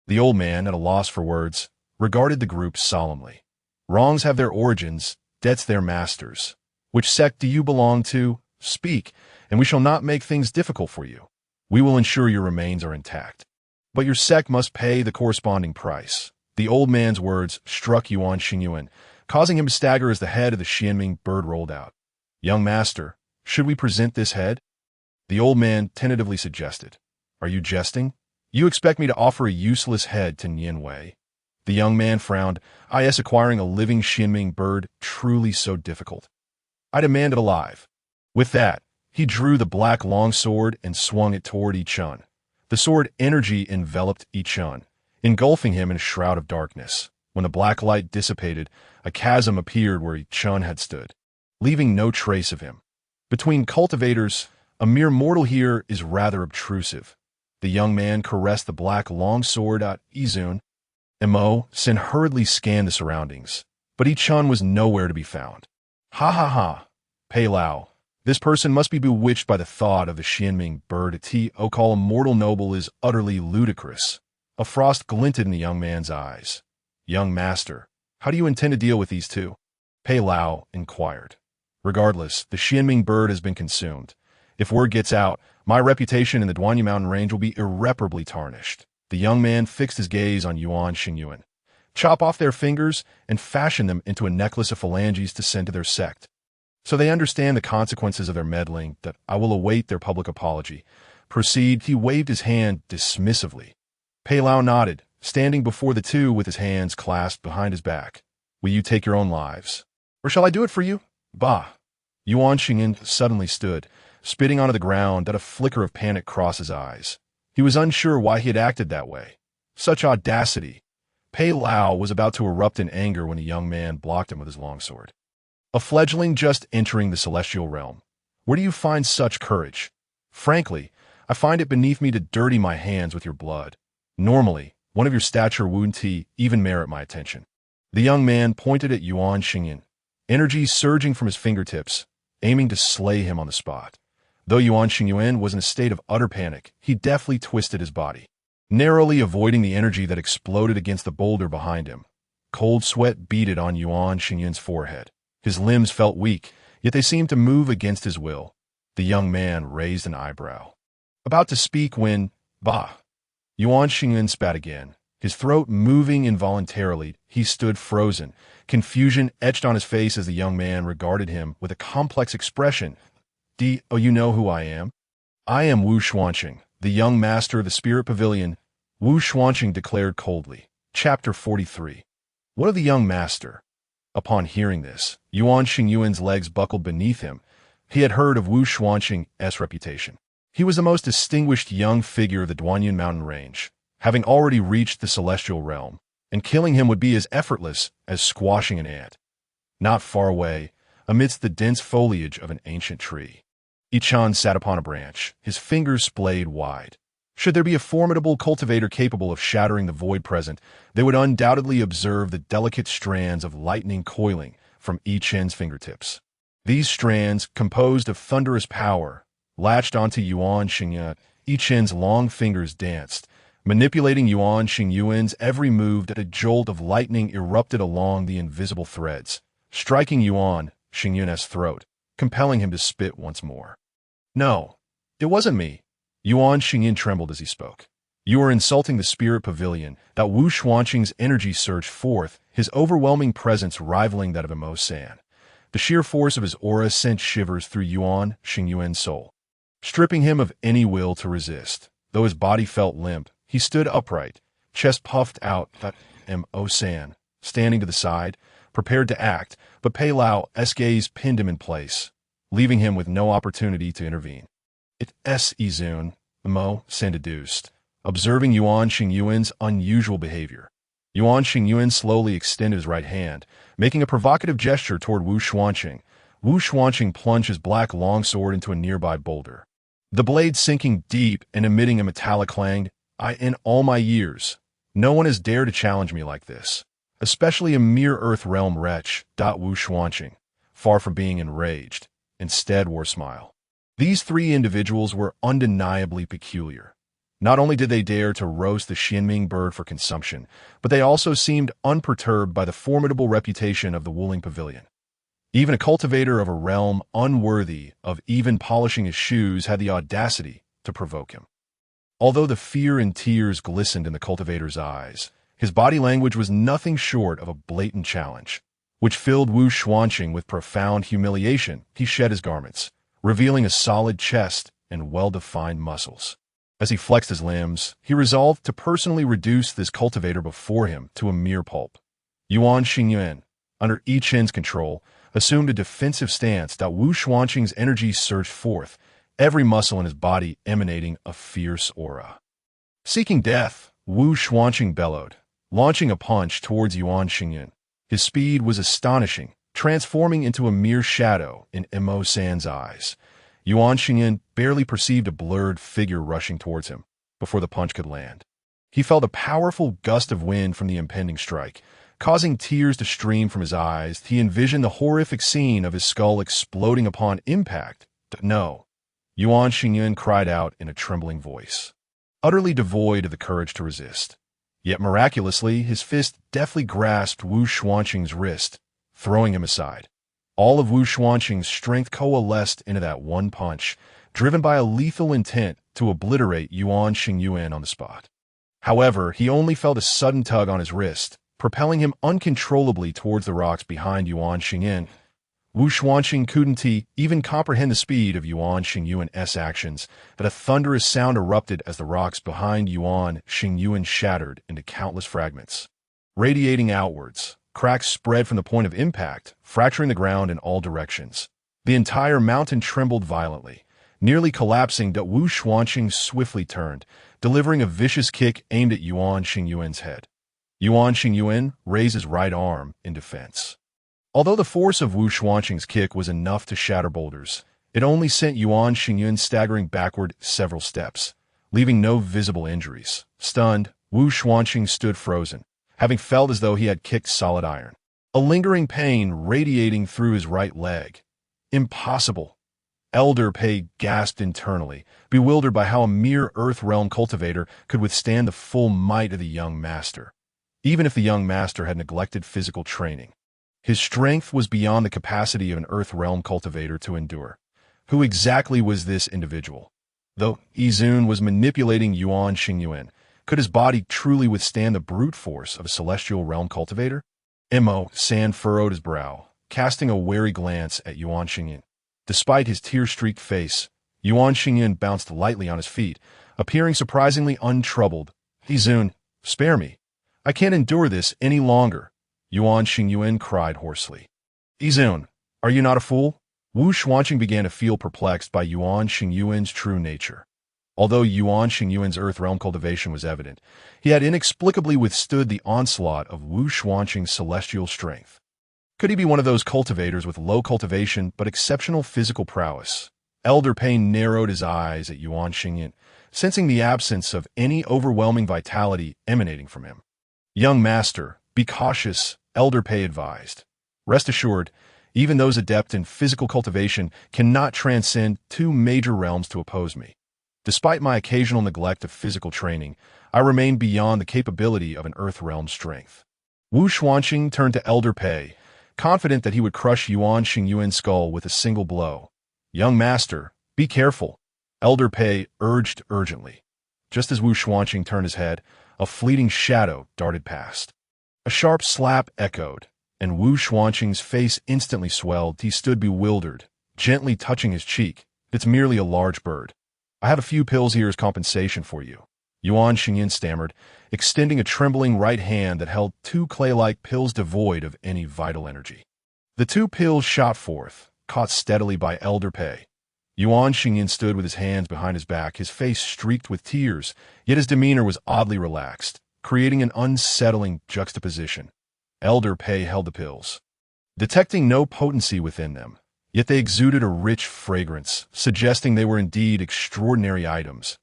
The old man, at a loss for words, regarded the group solemnly. Wrongs have their origins, debts their masters. Which sect do you belong to? Speak, and we shall not make things difficult for you. We will ensure your remains are intact. But your sect must pay the corresponding price. The old man's words struck Yuan Xingyan, causing him to stagger as the head of the Xianming bird rolled out. Young master, should we present this head? The old man tentatively suggested. Are you jesting? You expect me to offer a useless head to Nian Wei? The young man frowned. Is acquiring a living Xianming bird truly so difficult? I demand it alive. With that, he drew the black longsword and swung it toward Yi Chun. The sword energy enveloped Yi Chun, engulfing him in a shroud of darkness. When the black light dissipated, a chasm appeared where Yi Chun had stood, leaving no trace of him. Between cultivators, a mere mortal here is rather obtrusive. The young man caressed the black longsword at Izun. Mo Sin hurriedly scanned the surroundings, but Yi Chun was nowhere to be found. Ha ha ha! Pei Lao, this person must be bewitched by the thought of the Xianming bird. Call a mortal noble is utterly ludicrous. A frost glinted in the young man's eyes. Young master, how do you intend to deal with these two? Pei Lao inquired. Regardless, the Xianming bird has been consumed. If word gets out, my reputation in the Duanyu Mountain Range will be irreparably tarnished. The young man fixed his gaze on Yuan Xingyan. Chop off their fingers and fashion them into a necklace of phalanges to send to their sect. So they understand the consequences of their meddling, that I will await their public apology. Proceed. He waved his hand dismissively. Pei Lao nodded, standing before the two with his hands clasped behind his back. Will you take your own lives? Or shall I do it for you? Bah! Yuan Xingyan suddenly stood, spitting onto the ground that a flicker of panic crossed his eyes. He was unsure why he had acted that way. Such audacity. Pei Lao was about to erupt in anger when the young man blocked him with his longsword. A fledgling just entering the celestial realm. Where do you find such courage? Frankly, I find it beneath me to dirty my hands with your blood. Normally, one of your stature wouldn't even merit my attention. The young man pointed at Yuan Xingyan, energy surging from his fingertips, aiming to slay him on the spot. Though Yuan Xingyan was in a state of utter panic, he deftly twisted his body, narrowly avoiding the energy that exploded against the boulder behind him. Cold sweat beaded on Yuan Xingyan's forehead. His limbs felt weak, yet they seemed to move against his will. The young man raised an eyebrow, about to speak when, bah! Yuan Xingyan spat again. His throat moving involuntarily, he stood frozen, confusion etched on his face as the young man regarded him with a complex expression. You know who I am? I am Wu Xuanqing, the young master of the Spirit Pavilion. Wu Xuanqing declared coldly. Chapter 43. What of the young master? Upon hearing this, Yuan Xingyan's legs buckled beneath him. He had heard of Wu Xuanqing's reputation. He was the most distinguished young figure of the Duanyu Mountain Range, having already reached the celestial realm, and killing him would be as effortless as squashing an ant. Not far away, amidst the dense foliage of an ancient tree, Chen sat upon a branch, his fingers splayed wide. Should there be a formidable cultivator capable of shattering the void present, they would undoubtedly observe the delicate strands of lightning coiling from Chen's fingertips. These strands, composed of thunderous power, latched onto Yuan Xingyuan. Chen's long fingers danced, manipulating Yuan Xingyuan's every move that a jolt of lightning erupted along the invisible threads, striking Yuan Xingyuan's throat, compelling him to spit once more. No, it wasn't me. Yuan Xingyuan trembled as he spoke. You are insulting the spirit pavilion that Wu Xuanqing's energy surged forth, his overwhelming presence rivaling that of Mo San. The sheer force of his aura sent shivers through Yuan Xingyuan's soul, stripping him of any will to resist. Though his body felt limp, he stood upright, chest puffed out, Mo San, standing to the side, prepared to act, but Pei Lao's gaze pinned him in place, leaving him with no opportunity to intervene. It's Izun, Mo San deduced, observing Yuan Xingyuan's unusual behavior. Yuan Xingyuan slowly extended his right hand, making a provocative gesture toward Wu Xuanqing. Wu Xuanqing plunged his black longsword into a nearby boulder, the blade sinking deep and emitting a metallic clang. In all my years, no one has dared to challenge me like this, especially a mere Earth Realm wretch. Wu Xuanqing, far from being enraged, instead wore a smile. These three individuals were undeniably peculiar. Not only did they dare to roast the Xianming bird for consumption, but they also seemed unperturbed by the formidable reputation of the Wuling Pavilion. Even a cultivator of a realm unworthy of even polishing his shoes had the audacity to provoke him. Although the fear and tears glistened in the cultivator's eyes, his body language was nothing short of a blatant challenge, which filled Wu Xuanqing with profound humiliation. He shed his garments, revealing a solid chest and well-defined muscles. As he flexed his limbs, he resolved to personally reduce this cultivator before him to a mere pulp. Yuan Xingyuan, under Chen's control, assumed a defensive stance. Wu Xuanqing's energy surged forth, every muscle in his body emanating a fierce aura. Seeking death, Wu Xuanqing bellowed, launching a punch towards Yuan Xingyuan. His speed was astonishing, transforming into a mere shadow in Mo San's eyes. Yuan Xingyuan barely perceived a blurred figure rushing towards him before the punch could land. He felt a powerful gust of wind from the impending strike, causing tears to stream from his eyes. He envisioned the horrific scene of his skull exploding upon impact. No, Yuan Xingyuan cried out in a trembling voice, utterly devoid of the courage to resist. Yet miraculously, his fist deftly grasped Wu Xuanqing's wrist, throwing him aside. All of Wu Xuanqing's strength coalesced into that one punch, driven by a lethal intent to obliterate Yuan Xingyuan on the spot. However, he only felt a sudden tug on his wrist, propelling him uncontrollably towards the rocks behind Yuan Xingyuan. Wu Xuanqing couldn't even comprehend the speed of Yuan Xingyuan's actions, but a thunderous sound erupted as the rocks behind Yuan Xingyuan shattered into countless fragments. Radiating outwards, cracks spread from the point of impact, fracturing the ground in all directions. The entire mountain trembled violently, nearly collapsing. Wu Xuanqing swiftly turned, delivering a vicious kick aimed at Yuan Xingyuan's head. Yuan Xingyuan raised his right arm in defense. Although the force of Wu Xuanqing's kick was enough to shatter boulders, it only sent Yuan Xingyuan staggering backward several steps, leaving no visible injuries. Stunned, Wu Xuanqing stood frozen, having felt as though he had kicked solid iron. A lingering pain radiating through his right leg. Impossible. Elder Pei gasped internally, bewildered by how a mere Earth Realm cultivator could withstand the full might of the young master. Even if the young master had neglected physical training, his strength was beyond the capacity of an Earth Realm cultivator to endure. Who exactly was this individual? Though Izun was manipulating Yuan Xingyuan, could his body truly withstand the brute force of a Celestial Realm cultivator? Mo San furrowed his brow, casting a wary glance at Yuan Xingyuan. Despite his tear-streaked face, Yuan Xingyuan bounced lightly on his feet, appearing surprisingly untroubled. Izun, spare me. I can't endure this any longer, Yuan Xingyuan cried hoarsely. Izun, are you not a fool? Wu Xuanqing began to feel perplexed by Yuan Xingyuan's true nature. Although Yuan Xingyuan's Earth Realm cultivation was evident, he had inexplicably withstood the onslaught of Wu Xuanqing's celestial strength. Could he be one of those cultivators with low cultivation but exceptional physical prowess? Elder Payne narrowed his eyes at Yuan Xingyuan, sensing the absence of any overwhelming vitality emanating from him. Young master, be cautious, Elder Pei advised. Rest assured, even those adept in physical cultivation cannot transcend two major realms to oppose me. Despite my occasional neglect of physical training, I remain beyond the capability of an Earth Realm strength. Wu Xuanqing turned to Elder Pei, confident that he would crush Yuan Xingyuan's skull with a single blow. Young master, be careful, Elder Pei urged urgently. Just as Wu Xuanqing turned his head, a fleeting shadow darted past. A sharp slap echoed, and Wu Xuanqing's face instantly swelled. He stood bewildered, gently touching his cheek. It's merely a large bird. I have a few pills here as compensation for you, Yuan Xingyuan stammered, extending a trembling right hand that held two clay-like pills devoid of any vital energy. The two pills shot forth, caught steadily by Elder Pei. Yuan Xingyuan stood with his hands behind his back, his face streaked with tears, yet his demeanor was oddly relaxed, creating an unsettling juxtaposition. Elder Pei held the pills, detecting no potency within them, yet they exuded a rich fragrance, suggesting they were indeed extraordinary items.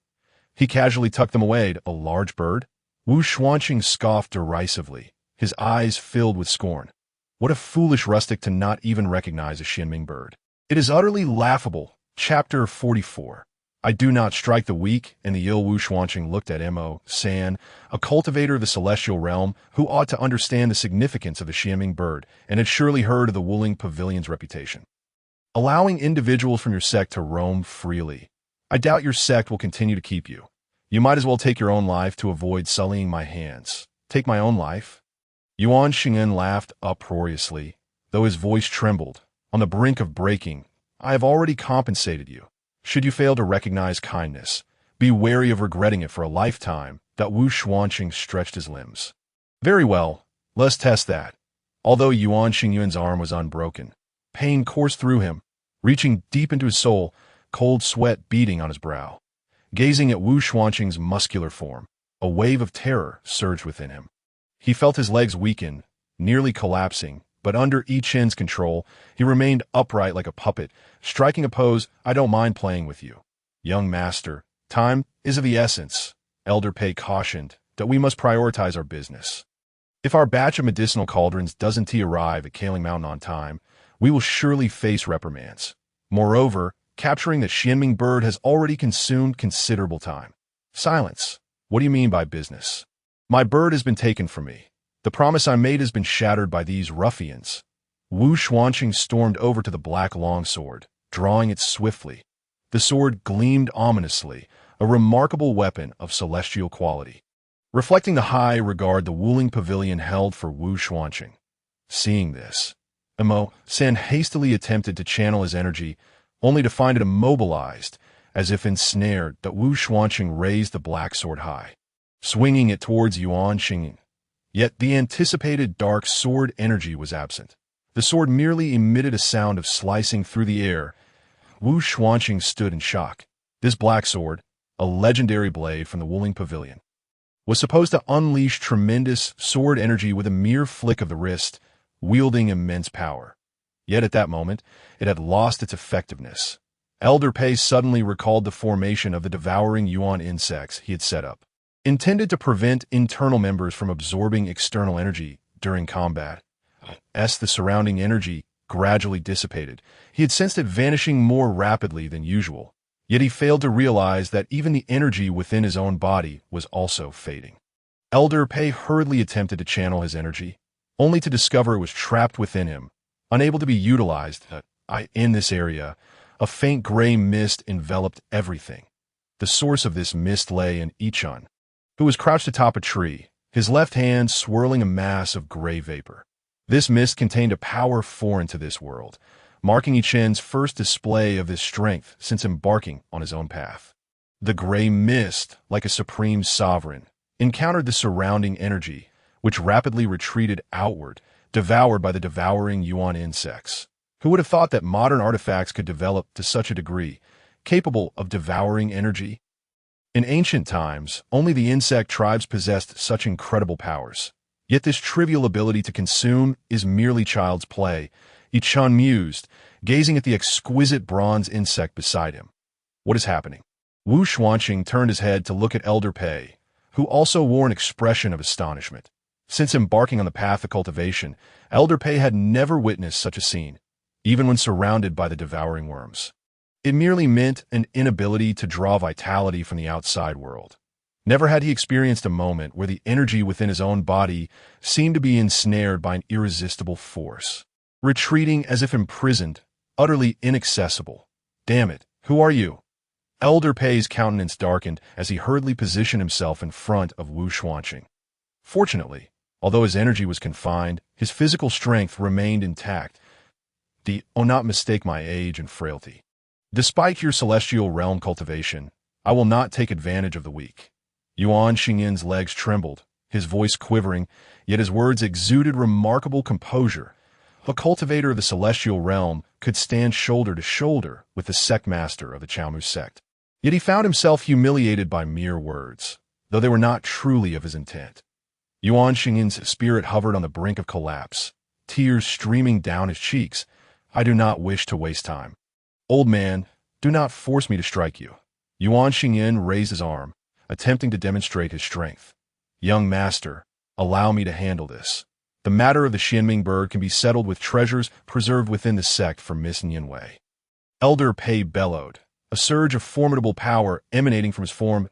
He casually tucked them away. A large bird? Wu Xuanqing scoffed derisively, his eyes filled with scorn. What a foolish rustic to not even recognize a Xianming bird. It is utterly laughable. Chapter 44. I do not strike the weak and the ill. Wu Xuanqing looked at Mo San, a cultivator of the celestial realm who ought to understand the significance of the Xianming bird and had surely heard of the Wuling Pavilion's reputation. Allowing individuals from your sect to roam freely. I doubt your sect will continue to keep you. You might as well take your own life to avoid sullying my hands. Take my own life? Yuan Xingyuan laughed uproariously, though his voice trembled. On the brink of breaking, I have already compensated you. Should you fail to recognize kindness, be wary of regretting it for a lifetime. That Wu Xuanqing stretched his limbs. Very well, let's test that. Although Yuan Xingyuan's arm was unbroken, pain coursed through him, reaching deep into his soul, cold sweat beading on his brow. Gazing at Wu Xuanqing's muscular form, a wave of terror surged within him. He felt his legs weaken, nearly collapsing, but under Chen's control, he remained upright like a puppet, striking a pose. I don't mind playing with you. Young master, time is of the essence, Elder Pei cautioned, that we must prioritize our business. If our batch of medicinal cauldrons doesn't arrive at Kaling Mountain on time, we will surely face reprimands. Moreover, capturing the Xianming bird has already consumed considerable time. Silence. What do you mean by business? My bird has been taken from me. The promise I made has been shattered by these ruffians. Wu Xuanqing stormed over to the black longsword, drawing it swiftly. The sword gleamed ominously, a remarkable weapon of celestial quality, reflecting the high regard the Wuling Pavilion held for Wu Xuanqing. Seeing this, Mo San hastily attempted to channel his energy, only to find it immobilized, as if ensnared. That Wu Xuanqing raised the black sword high, swinging it towards Yuan Xingyuan. Yet the anticipated dark sword energy was absent. The sword merely emitted a sound of slicing through the air. Wu Xuanqing stood in shock. This black sword, a legendary blade from the Wuling Pavilion, was supposed to unleash tremendous sword energy with a mere flick of the wrist, wielding immense power. Yet at that moment, it had lost its effectiveness. Elder Pei suddenly recalled the formation of the devouring yuan insects he had set up, intended to prevent internal members from absorbing external energy during combat. As the surrounding energy gradually dissipated, he had sensed it vanishing more rapidly than usual, yet he failed to realize that even the energy within his own body was also fading. Elder Pei hurriedly attempted to channel his energy, only to discover it was trapped within him, unable to be utilized. In this area, a faint gray mist enveloped everything. The source of this mist lay in Chen, who was crouched atop a tree, his left hand swirling a mass of gray vapor. This mist contained a power foreign to this world, marking Chen's first display of his strength since embarking on his own path. The gray mist, like a supreme sovereign, encountered the surrounding energy, which rapidly retreated outward, devoured by the devouring yuan insects. Who would have thought that modern artifacts could develop to such a degree, capable of devouring energy? In ancient times, only the insect tribes possessed such incredible powers. Yet this trivial ability to consume is merely child's play, Chen mused, gazing at the exquisite bronze insect beside him. What is happening? Wu Xuanqing turned his head to look at Elder Pei, who also wore an expression of astonishment. Since embarking on the path of cultivation, Elder Pei had never witnessed such a scene, even when surrounded by the devouring worms. It merely meant an inability to draw vitality from the outside world. Never had he experienced a moment where the energy within his own body seemed to be ensnared by an irresistible force, retreating as if imprisoned, utterly inaccessible. Damn it, who are you? Elder Pei's countenance darkened as he hurriedly positioned himself in front of Wu Xuanqing. Fortunately, although his energy was confined, his physical strength remained intact. Do not mistake my age and frailty. Despite your celestial realm cultivation, I will not take advantage of the weak. Yuan Xinyan's legs trembled, his voice quivering, yet his words exuded remarkable composure. A cultivator of the celestial realm could stand shoulder to shoulder with the sect master of the Chaomu sect. Yet he found himself humiliated by mere words, though they were not truly of his intent. Yuan Xinyan's spirit hovered on the brink of collapse, tears streaming down his cheeks. I do not wish to waste time. Old man, do not force me to strike you. Yuan Xingyan raised his arm, attempting to demonstrate his strength. Young master, allow me to handle this. The matter of the Xianming bird can be settled with treasures preserved within the sect for Miss Nianwei. Elder Pei bellowed, a surge of formidable power emanating from his form.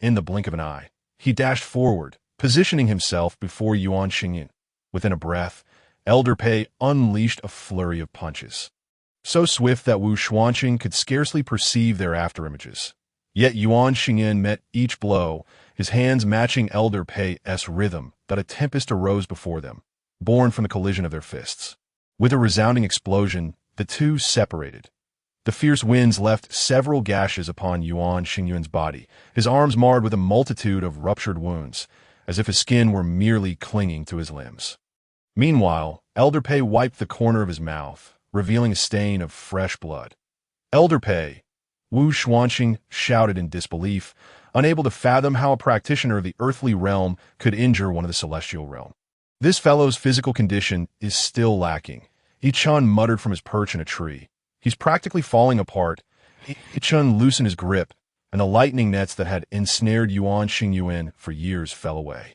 In the blink of an eye, he dashed forward, positioning himself before Yuan Xingyan. Within a breath, Elder Pei unleashed a flurry of punches, so swift that Wu Xuanqing could scarcely perceive their afterimages. Yet Yuan Xingyan met each blow, his hands matching Elder Pei's rhythm, that a tempest arose before them, born from the collision of their fists. With a resounding explosion, the two separated. The fierce winds left several gashes upon Yuan Xingyan's body, his arms marred with a multitude of ruptured wounds, as if his skin were merely clinging to his limbs. Meanwhile, Elder Pei wiped the corner of his mouth, revealing a stain of fresh blood. Elder Pei, Wu Xuanqing shouted in disbelief, unable to fathom how a practitioner of the earthly realm could injure one of the celestial realm. This fellow's physical condition is still lacking. Chen muttered from his perch in a tree. He's practically falling apart. Chen loosened his grip, and the lightning nets that had ensnared Yuan Xingyuan for years fell away.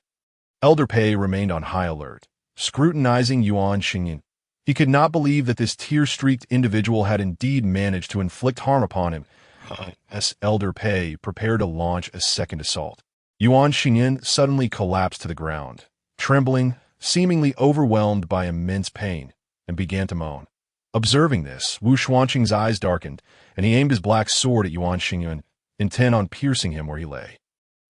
Elder Pei remained on high alert, scrutinizing Yuan Xingyan. He could not believe that this tear-streaked individual had indeed managed to inflict harm upon him. As Elder Pei prepared to launch a second assault, Yuan Xingyan suddenly collapsed to the ground, trembling, seemingly overwhelmed by immense pain, and began to moan. Observing this, Wu Xuanqing's eyes darkened, and he aimed his black sword at Yuan Xingyan, intent on piercing him where he lay.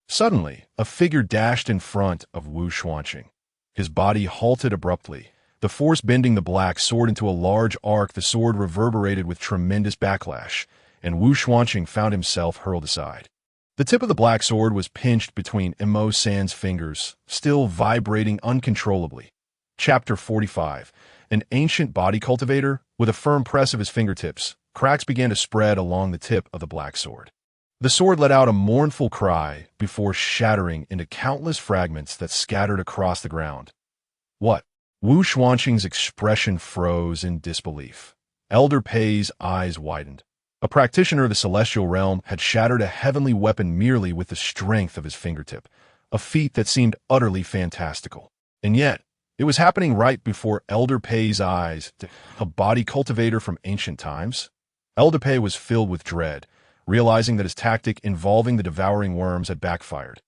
Suddenly, a figure dashed in front of Wu Xuanqing. His body halted abruptly, the force bending the black sword into a large arc. The sword reverberated with tremendous backlash, and Wu Xuanqing found himself hurled aside. The tip of the black sword was pinched between Emo San's fingers, still vibrating uncontrollably. Chapter 45. An ancient body cultivator, with a firm press of his fingertips, cracks began to spread along the tip of the black sword. The sword let out a mournful cry before shattering into countless fragments that scattered across the ground. What? Wu Xuanqing's expression froze in disbelief. Elder Pei's eyes widened. A practitioner of the celestial realm had shattered a heavenly weapon merely with the strength of his fingertip, a feat that seemed utterly fantastical. And yet, it was happening right before Elder Pei's eyes. A body cultivator from ancient times? Elder Pei was filled with dread, realizing that his tactic involving the devouring worms had backfired.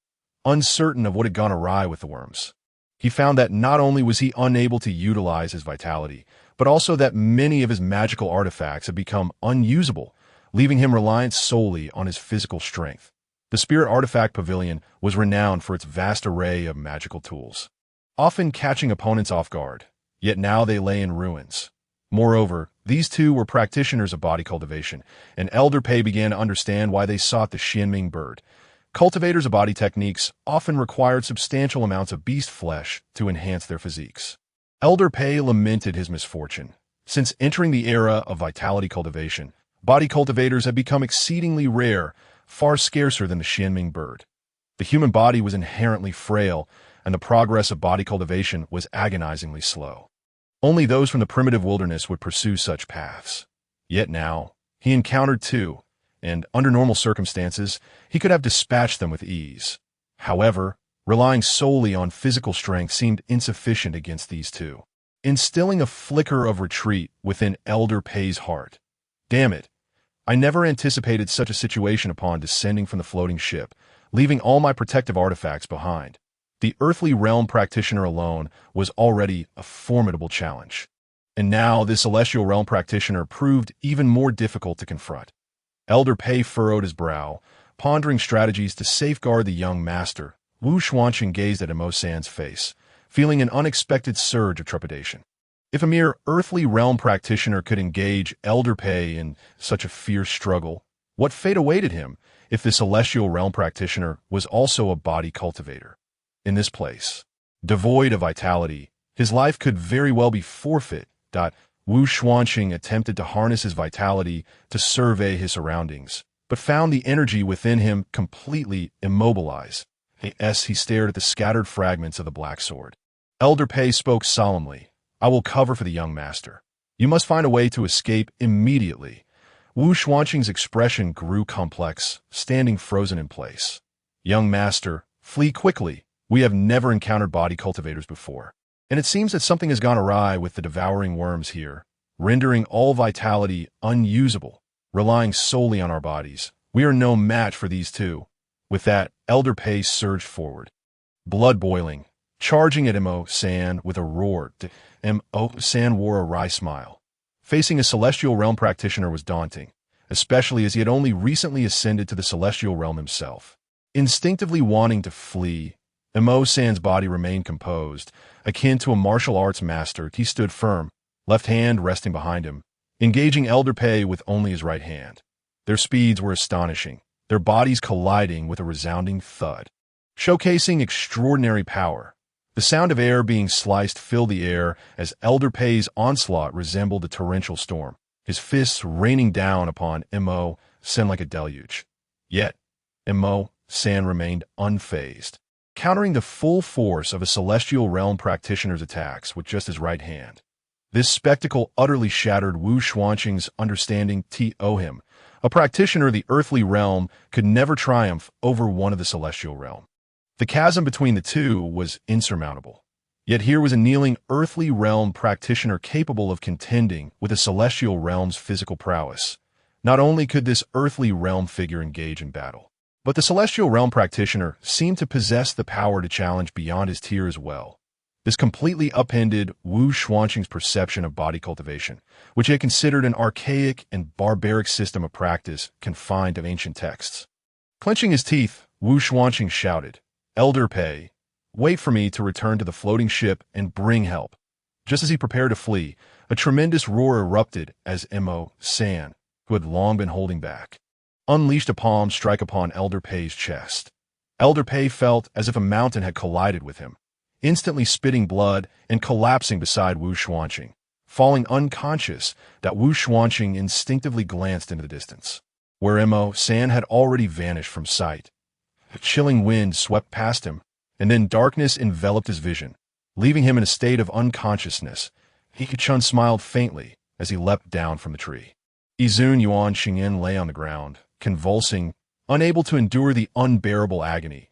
Uncertain of what had gone awry with the worms, he found that not only was he unable to utilize his vitality, but also that many of his magical artifacts had become unusable, leaving him reliant solely on his physical strength. The Spirit Artifact Pavilion was renowned for its vast array of magical tools, often catching opponents off guard, yet now they lay in ruins. Moreover, these two were practitioners of body cultivation, and Elder Pei began to understand why they sought the Xianming bird. Cultivators of body techniques often required substantial amounts of beast flesh to enhance their physiques. Elder Pei lamented his misfortune. Since entering the era of vitality cultivation, body cultivators had become exceedingly rare, far scarcer than the Xianming bird. The human body was inherently frail, and the progress of body cultivation was agonizingly slow. Only those from the primitive wilderness would pursue such paths. Yet now, he encountered two, and under normal circumstances, he could have dispatched them with ease. However, relying solely on physical strength seemed insufficient against these two, instilling a flicker of retreat within Elder Pei's heart. Damn it! I never anticipated such a situation upon descending from the floating ship, leaving all my protective artifacts behind. The earthly realm practitioner alone was already a formidable challenge. And now this celestial realm practitioner proved even more difficult to confront. Elder Pei furrowed his brow, pondering strategies to safeguard the young master. Wu Xuanqing gazed at Emo San's face, feeling an unexpected surge of trepidation. If a mere earthly realm practitioner could engage Elder Pei in such a fierce struggle, what fate awaited him if the celestial realm practitioner was also a body cultivator? In this place, devoid of vitality, his life could very well be forfeit. Wu Xuanqing attempted to harness his vitality to survey his surroundings, but found the energy within him completely immobilized. As he stared at the scattered fragments of the black sword, Elder Pei spoke solemnly. I will cover for the young master. You must find a way to escape immediately. Wu Xuanqing's expression grew complex, standing frozen in place. Young master, flee quickly. We have never encountered body cultivators before, and it seems that something has gone awry with the devouring worms here, rendering all vitality unusable. Relying solely on our bodies, we are no match for these two. With that, Elder Pei surged forward, blood boiling, charging at Emo San with a roar. Emo San wore a wry smile. Facing a celestial realm practitioner was daunting, especially as he had only recently ascended to the celestial realm himself. Instinctively wanting to flee, Emo San's body remained composed. Akin to a martial arts master, he stood firm, left hand resting behind him, engaging Elder Pei with only his right hand. Their speeds were astonishing, their bodies colliding with a resounding thud, showcasing extraordinary power. The sound of air being sliced filled the air as Elder Pei's onslaught resembled a torrential storm, his fists raining down upon Emo San like a deluge. Yet, Emo San remained unfazed, countering the full force of a celestial realm practitioner's attacks with just his right hand. This spectacle utterly shattered Wu Xuanqing's understanding. Him, a practitioner of the earthly realm, could never triumph over one of the celestial realm. The chasm between the two was insurmountable. Yet here was a kneeling earthly realm practitioner capable of contending with a celestial realm's physical prowess. Not only could this earthly realm figure engage in battle, but the celestial realm practitioner seemed to possess the power to challenge beyond his tier as well. This completely upended Wu Xuanqing's perception of body cultivation, which he had considered an archaic and barbaric system of practice confined to ancient texts. Clenching his teeth, Wu Xuanqing shouted, Elder Pei, wait for me to return to the floating ship and bring help. Just as he prepared to flee, a tremendous roar erupted as Emo San, who had long been holding back, unleashed a palm strike upon Elder Pei's chest. Elder Pei felt as if a mountain had collided with him, instantly spitting blood and collapsing beside Wu Xuanqing. Falling unconscious, that Wu Xuanqing instinctively glanced into the distance, where Emo San had already vanished from sight. A chilling wind swept past him, and then darkness enveloped his vision, leaving him in a state of unconsciousness. Chen smiled faintly as he leapt down from the tree. Izun Yuan Xingyin lay on the ground, convulsing, unable to endure the unbearable agony.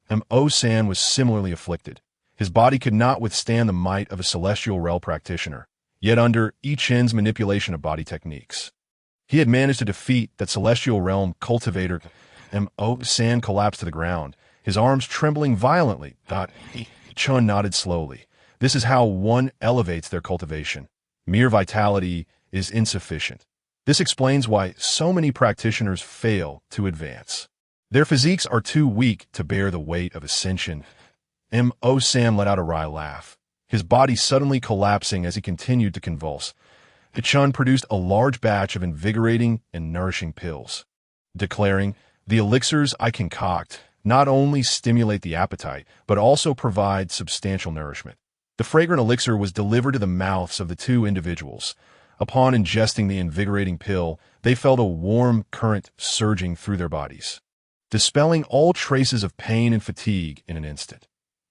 Emo San was similarly afflicted. His body could not withstand the might of a celestial realm practitioner, yet under Chen's manipulation of body techniques, he had managed to defeat that celestial realm cultivator. Emo San collapsed to the ground, his arms trembling violently. Chen nodded slowly. This is how one elevates their cultivation. Mere vitality is insufficient. This explains why so many practitioners fail to advance. Their physiques are too weak to bear the weight of ascension. Emo San let out a wry laugh, his body suddenly collapsing as he continued to convulse. Chen produced a large batch of invigorating and nourishing pills, declaring, the elixirs I concoct not only stimulate the appetite, but also provide substantial nourishment. The fragrant elixir was delivered to the mouths of the two individuals, Upon ingesting the invigorating pill, they felt a warm current surging through their bodies, dispelling all traces of pain and fatigue in an instant.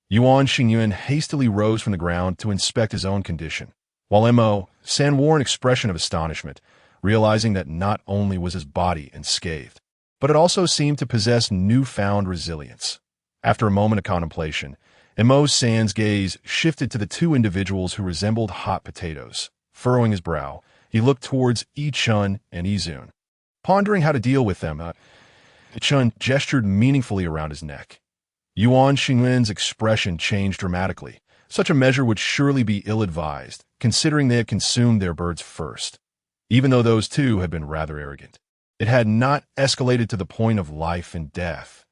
Yuan Xingyuan hastily rose from the ground to inspect his own condition, while Mo San wore an expression of astonishment, realizing that not only was his body unscathed, but it also seemed to possess newfound resilience. After a moment of contemplation, Mo San's gaze shifted to the two individuals who resembled hot potatoes. Furrowing his brow, he looked towards Chen and Izun. Pondering how to deal with them, Chen gestured meaningfully around his neck. Yuan Xingyuan's expression changed dramatically. Such a measure would surely be ill-advised, considering they had consumed their birds first. Even though those two had been rather arrogant, it had not escalated to the point of life and death.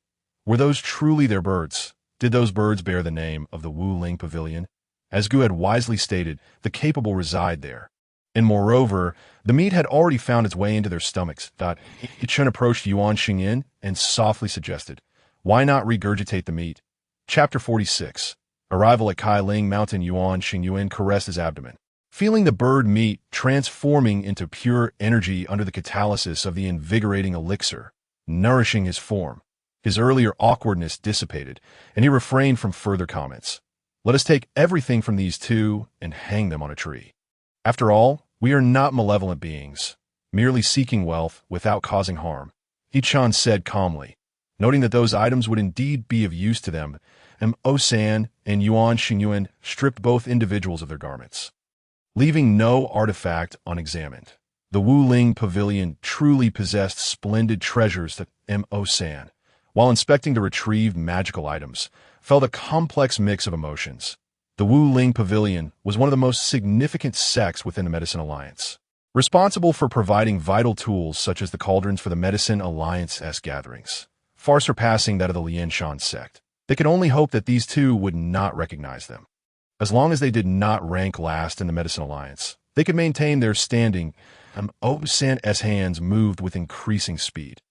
Were those truly their birds? Did those birds bear the name of the Wu Ling Pavilion? As Gu had wisely stated, the capable reside there. And moreover, the meat had already found its way into their stomachs. Chen approached Yuan Xingyuan and softly suggested, "Why not regurgitate the meat?" Chapter 46. Arrival at Kailing Mountain. Yuan Xingyuan caressed his abdomen, feeling the bird meat transforming into pure energy under the catalysis of the invigorating elixir, nourishing his form. His earlier awkwardness dissipated, and he refrained from further comments. Let us take everything from these two and hang them on a tree. After all, we are not malevolent beings, merely seeking wealth without causing harm, Chen said calmly, noting that those items would indeed be of use to them. Mo San and Yuan Xingyuan stripped both individuals of their garments, leaving no artifact unexamined. The Wu Ling Pavilion truly possessed splendid treasures that Mo San, while inspecting the retrieved magical items, felt a complex mix of emotions. The Wu Ling Pavilion was one of the most significant sects within the Medicine Alliance, responsible for providing vital tools such as the cauldrons for the Medicine Alliance's gatherings, far surpassing that of the Lianshan sect. They could only hope that these two would not recognize them. As long as they did not rank last in the Medicine Alliance, they could maintain their standing. Mo San's hands moved with increasing speed.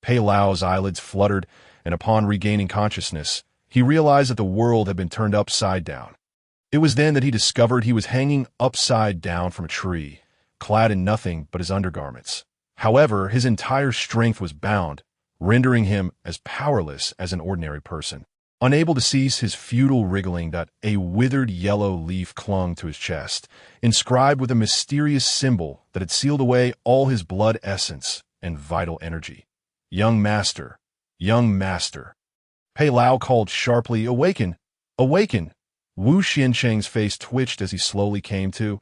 Pei Lao's eyelids fluttered, and upon regaining consciousness, he realized that the world had been turned upside down. It was then that he discovered he was hanging upside down from a tree, clad in nothing but his undergarments. However, his entire strength was bound, rendering him as powerless as an ordinary person. Unable to cease his futile wriggling, a withered yellow leaf clung to his chest, inscribed with a mysterious symbol that had sealed away all his blood essence and vital energy. Young master, young master. Pei Lao called sharply, "Awaken! Awaken!" Wu Xiancheng's face twitched as he slowly came to.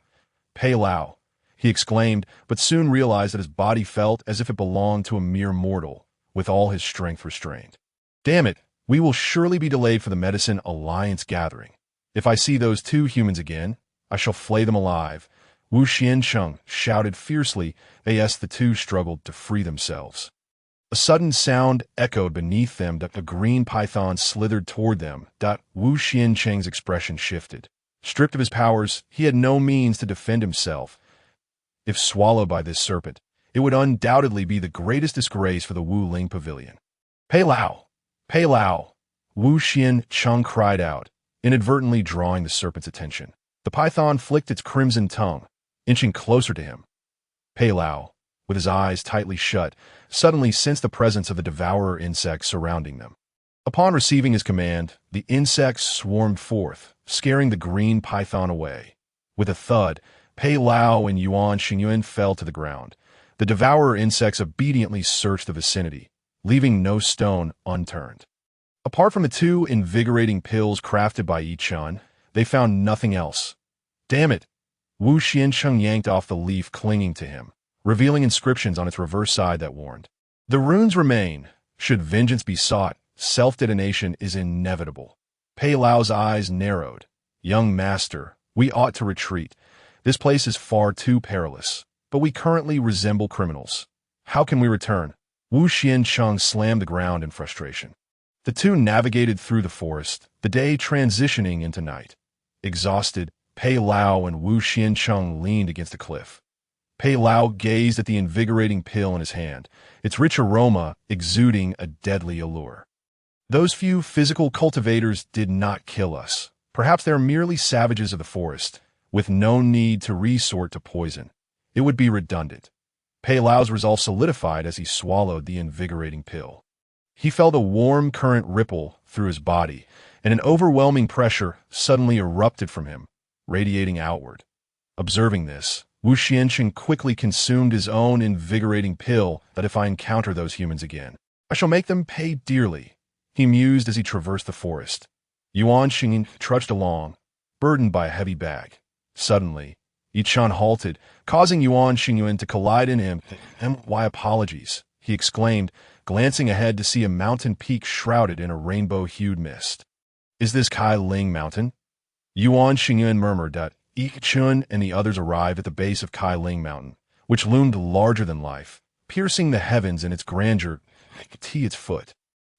"Pei Lao," he exclaimed, but soon realized that his body felt as if it belonged to a mere mortal, with all his strength restrained. "Damn it, we will surely be delayed for the Medicine Alliance gathering. If I see those two humans again, I shall flay them alive." Wu Xiancheng shouted fiercely as the two struggled to free themselves. A sudden sound echoed beneath them. A green python slithered toward them. Wu Xiancheng's expression shifted. Stripped of his powers, he had no means to defend himself. If swallowed by this serpent, it would undoubtedly be the greatest disgrace for the Wu Ling Pavilion. "Pei Lao! Pei Lao!" Wu Xiancheng cried out, inadvertently drawing the serpent's attention. The python flicked its crimson tongue, inching closer to him. Pei Lao, with his eyes tightly shut, suddenly sensed the presence of the devourer insects surrounding them. Upon receiving his command, the insects swarmed forth, scaring the green python away. With a thud, Pei Lao and Yuan Xingyuan fell to the ground. The devourer insects obediently searched the vicinity, leaving no stone unturned. Apart from the two invigorating pills crafted by Chen, they found nothing else. "Damn it!" Wu Xiancheng yanked off the leaf clinging to him, revealing inscriptions on its reverse side that warned, "The runes remain. Should vengeance be sought, self-detonation is inevitable." Pei Lao's eyes narrowed. "Young master, we ought to retreat. This place is far too perilous, but we currently resemble criminals. How can we return?" Wu Xiancheng slammed the ground in frustration. The two navigated through the forest, the day transitioning into night. Exhausted, Pei Lao and Wu Xiancheng leaned against a cliff. Pei Lao gazed at the invigorating pill in his hand, its rich aroma exuding a deadly allure. "Those few physical cultivators did not kill us. Perhaps they are merely savages of the forest, with no need to resort to poison." It would be redundant. Pei Lao's resolve solidified as he swallowed the invigorating pill. He felt a warm current ripple through his body, and an overwhelming pressure suddenly erupted from him, radiating outward. Observing this, Wu Xianqing quickly consumed his own invigorating pill that if I encounter those humans again, I shall make them pay dearly, he mused as he traversed the forest. Yuan Xing trudged along, burdened by a heavy bag. Suddenly, Chen halted, causing Yuan Xingyuan to collide in him. "Why apologies?" he exclaimed, glancing ahead to see a mountain peak shrouded in a rainbow-hued mist. "Is this Kai Ling Mountain?" Yuan Xingyuan murmured that Chen and the others arrived at the base of Kai Ling Mountain, which loomed larger than life, piercing the heavens in its grandeur to its foot.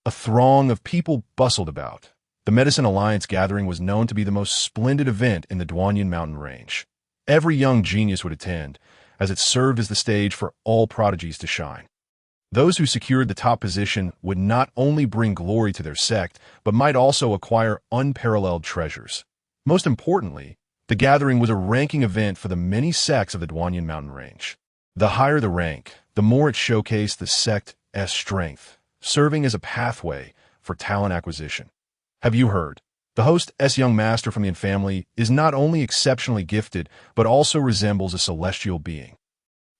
A throng of people bustled about. The Medicine Alliance gathering was known to be the most splendid event in the Duanyan mountain range. Every young genius would attend, as it served as the stage for all prodigies to shine. Those who secured the top position would not only bring glory to their sect, but might also acquire unparalleled treasures. Most importantly, the gathering was a ranking event for the many sects of the Duanyan mountain range. The higher the rank, the more it showcased the sect's strength, serving as a pathway for talent acquisition. Have you heard? The host's young master from the Yin family is not only exceptionally gifted, but also resembles a celestial being.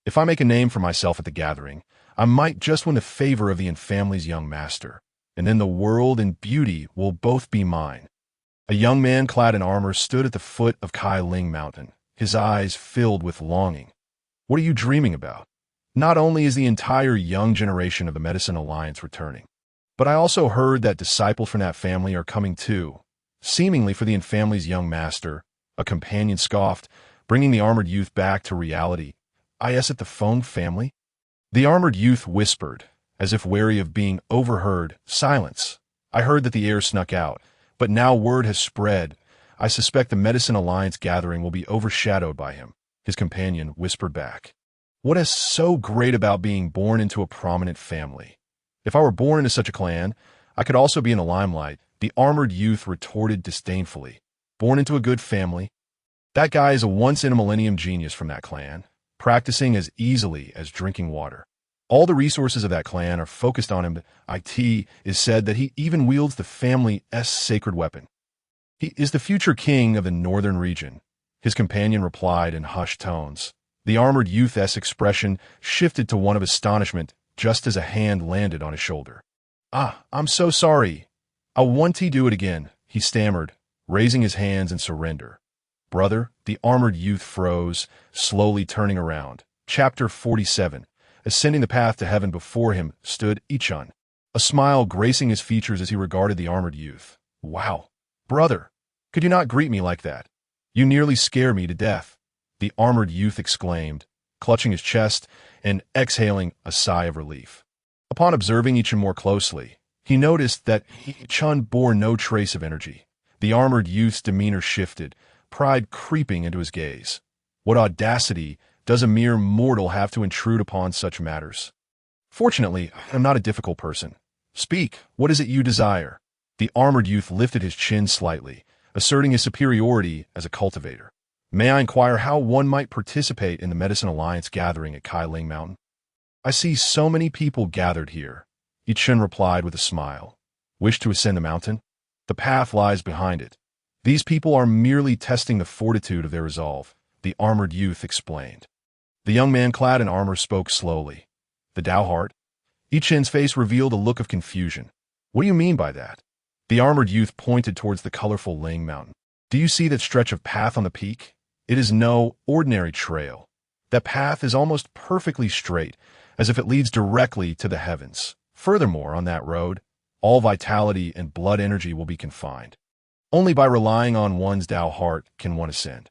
If I make a name for myself at the gathering, I might just win the favor of the Yin family's young master, and then the world and beauty will both be mine. A young man clad in armor stood at the foot of Kai Ling Mountain, his eyes filled with longing. What are you dreaming about? Not only is the entire young generation of the Medicine Alliance returning, but I also heard that disciples from that family are coming too, seemingly for the Yin family's young master. A companion scoffed, bringing the armored youth back to reality. "Is it the Feng family?" The armored youth whispered, as if wary of being overheard. "Silence. I heard that the heir snuck out, but now word has spread. I suspect the Medicine Alliance gathering will be overshadowed by him," his companion whispered back. "What is so great about being born into a prominent family? If I were born into such a clan, I could also be in the limelight," the armored youth retorted disdainfully. "Born into a good family? That guy is a once-in-a-millennium genius from that clan, practicing as easily as drinking water. All the resources of that clan are focused on him. It is said that he even wields the family's sacred weapon. He is the future king of the northern region," his companion replied in hushed tones. The armored youth's expression shifted to one of astonishment just as a hand landed on his shoulder. "I'm so sorry. I want to do it again," he stammered, raising his hands in surrender. "Brother," the armored youth froze, slowly turning around. Chapter 47. Ascending the path to heaven. Before him stood Chen, a smile gracing his features as he regarded the armored youth. "Wow, brother, could you not greet me like that? You nearly scare me to death," the armored youth exclaimed, clutching his chest and exhaling a sigh of relief. Upon observing Chen more closely, he noticed that Chen bore no trace of energy. The armored youth's demeanor shifted, pride creeping into his gaze. What audacity does a mere mortal have to intrude upon such matters? "Fortunately, I'm not a difficult person. Speak, what is it you desire?" The armored youth lifted his chin slightly, asserting his superiority as a cultivator. "May I inquire how one might participate in the Medicine Alliance gathering at Kai Ling Mountain?" "I see so many people gathered here," Chen replied with a smile. "Wish to ascend the mountain? The path lies behind it. These people are merely testing the fortitude of their resolve," the armored youth explained. The young man clad in armor spoke slowly. "The Tao Heart?" Chen's face revealed a look of confusion. "What do you mean by that?" The armored youth pointed towards the colorful Ling Mountain. "Do you see that stretch of path on the peak? It is no ordinary trail. That path is almost perfectly straight, as if it leads directly to the heavens. Furthermore, on that road, all vitality and blood energy will be confined. Only by relying on one's Tao Heart can one ascend.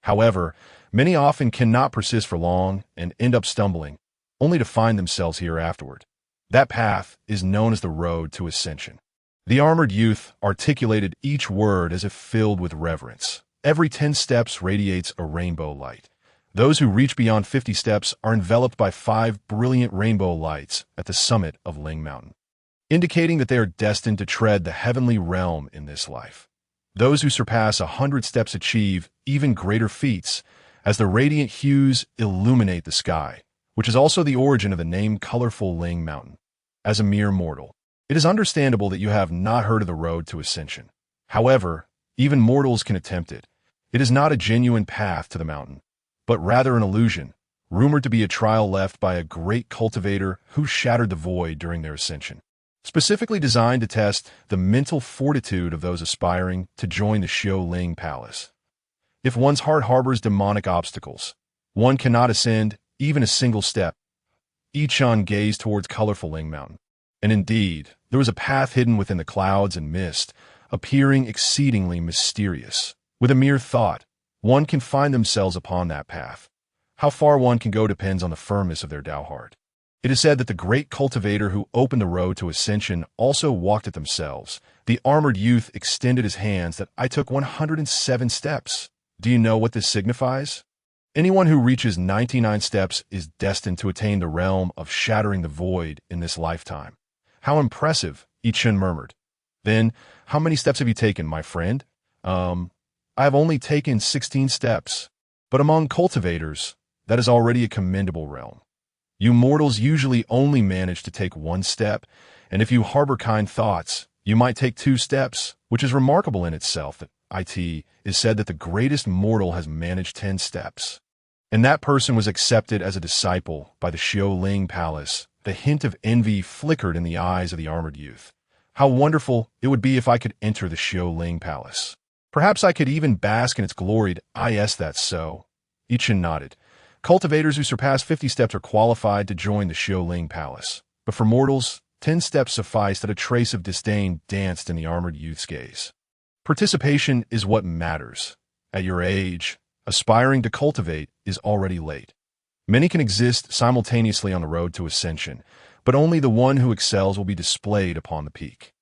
However, many often cannot persist for long and end up stumbling, only to find themselves here afterward. That path is known as the road to ascension." The armored youth articulated each word as if filled with reverence. Every 10 steps radiates a rainbow light. Those who reach beyond 50 steps are enveloped by 5 brilliant rainbow lights at the summit of Ling Mountain, indicating that they are destined to tread the heavenly realm in this life. Those who surpass 100 steps achieve even greater feats, as the radiant hues illuminate the sky, which is also the origin of the name Colorful Ling Mountain. As a mere mortal, it is understandable that you have not heard of the road to ascension. However, even mortals can attempt it. It is not a genuine path to the mountain, but rather an illusion, rumored to be a trial left by a great cultivator who shattered the void during their ascension, specifically designed to test the mental fortitude of those aspiring to join the Xiao Ling Palace. If one's heart harbors demonic obstacles, one cannot ascend even a single step. Chen gazed towards Colorful Ling Mountain, and indeed, there was a path hidden within the clouds and mist, appearing exceedingly mysterious. With a mere thought, one can find themselves upon that path. How far one can go depends on the firmness of their Tao heart. It is said that the great cultivator who opened the road to ascension also walked it themselves. The armored youth extended his hands that I took 107 steps. Do you know what this signifies? Anyone who reaches 99 steps is destined to attain the realm of shattering the void in this lifetime. How impressive, Chen murmured. Then, how many steps have you taken, my friend? I have only taken 16 steps. But among cultivators, that is already a commendable realm. You mortals usually only manage to take one step, and if you harbor kind thoughts, you might take 2 steps, which is remarkable in itself that it is said that the greatest mortal has managed 10 steps. And that person was accepted as a disciple by the Xiao Ling Palace. The hint of envy flickered in the eyes of the armored youth. How wonderful it would be if I could enter the Xiao Ling Palace. Perhaps I could even bask in its glory. Yes, that's so. Chen nodded. Cultivators who surpass 50 steps are qualified to join the Xiao Ling Palace. But for mortals, 10 steps sufficed. That a trace of disdain danced in the armored youth's gaze. Participation is what matters. At your age, aspiring to cultivate is already late. Many can exist simultaneously on the road to ascension, but only the one who excels will be displayed upon the peak.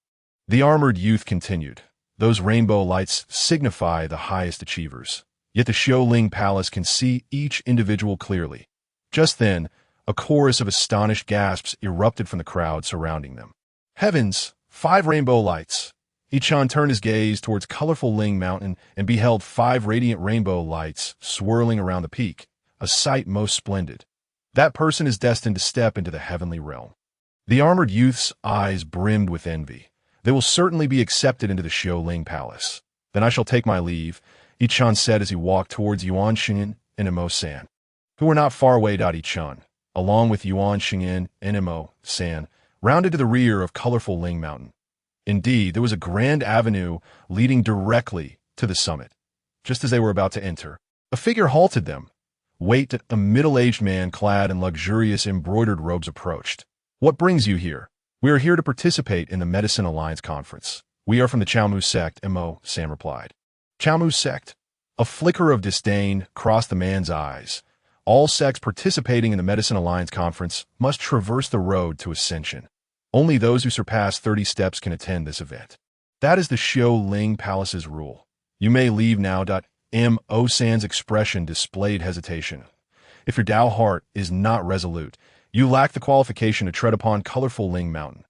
The armored youth continued. Those rainbow lights signify the highest achievers. Yet the Xiao Ling Palace can see each individual clearly. Just then, a chorus of astonished gasps erupted from the crowd surrounding them. Heavens! 5 rainbow lights! Chen turned his gaze towards Colorful Ling Mountain and beheld 5 radiant rainbow lights swirling around the peak, a sight most splendid. That person is destined to step into the heavenly realm. The armored youth's eyes brimmed with envy. They will certainly be accepted into the Xiao Ling Palace. Then I shall take my leave, Chen said as he walked towards Yuan Xingyan and Imo San, who were not far away. Chen, along with Yuan Xingyan and Imo San, rounded to the rear of Colorful Ling Mountain. Indeed, there was a grand avenue leading directly to the summit. Just as they were about to enter, a figure halted them. Wait, a middle-aged man clad in luxurious embroidered robes approached. What brings you here? We are here to participate in the Medicine Alliance conference. We are from the Chaomu sect, Imo San replied. Chaomu sect? A flicker of disdain crossed the man's eyes. All sects participating in the Medicine Alliance conference must traverse the road to ascension. Only those who surpass 30 steps can attend this event. That is the Xiao Ling Palace's rule. You may leave now. Imo San's expression displayed hesitation. If your Tao heart is not resolute, you lack the qualification to tread upon Colorful Ling Mountain.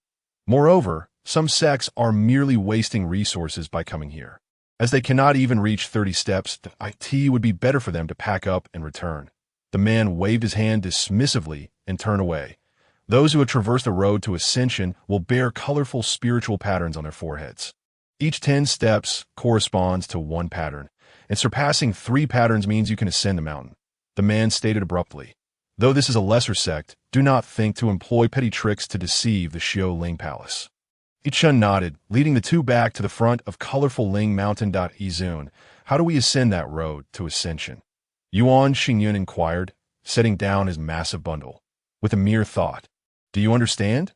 Moreover, some sects are merely wasting resources by coming here. As they cannot even reach 30 steps, it would be better for them to pack up and return. The man waved his hand dismissively and turned away. Those who have traversed the road to ascension will bear colorful spiritual patterns on their foreheads. Each 10 steps corresponds to 1 pattern, and surpassing 3 patterns means you can ascend the mountain. The man stated abruptly. Though this is a lesser sect, do not think to employ petty tricks to deceive the Xiao Ling Palace. Chen nodded, leading the 2 back to the front of Colorful Ling Mountain. Izun, how do we ascend that road to ascension? Yuan Xingyan inquired, setting down his massive bundle. With a mere thought. Do you understand?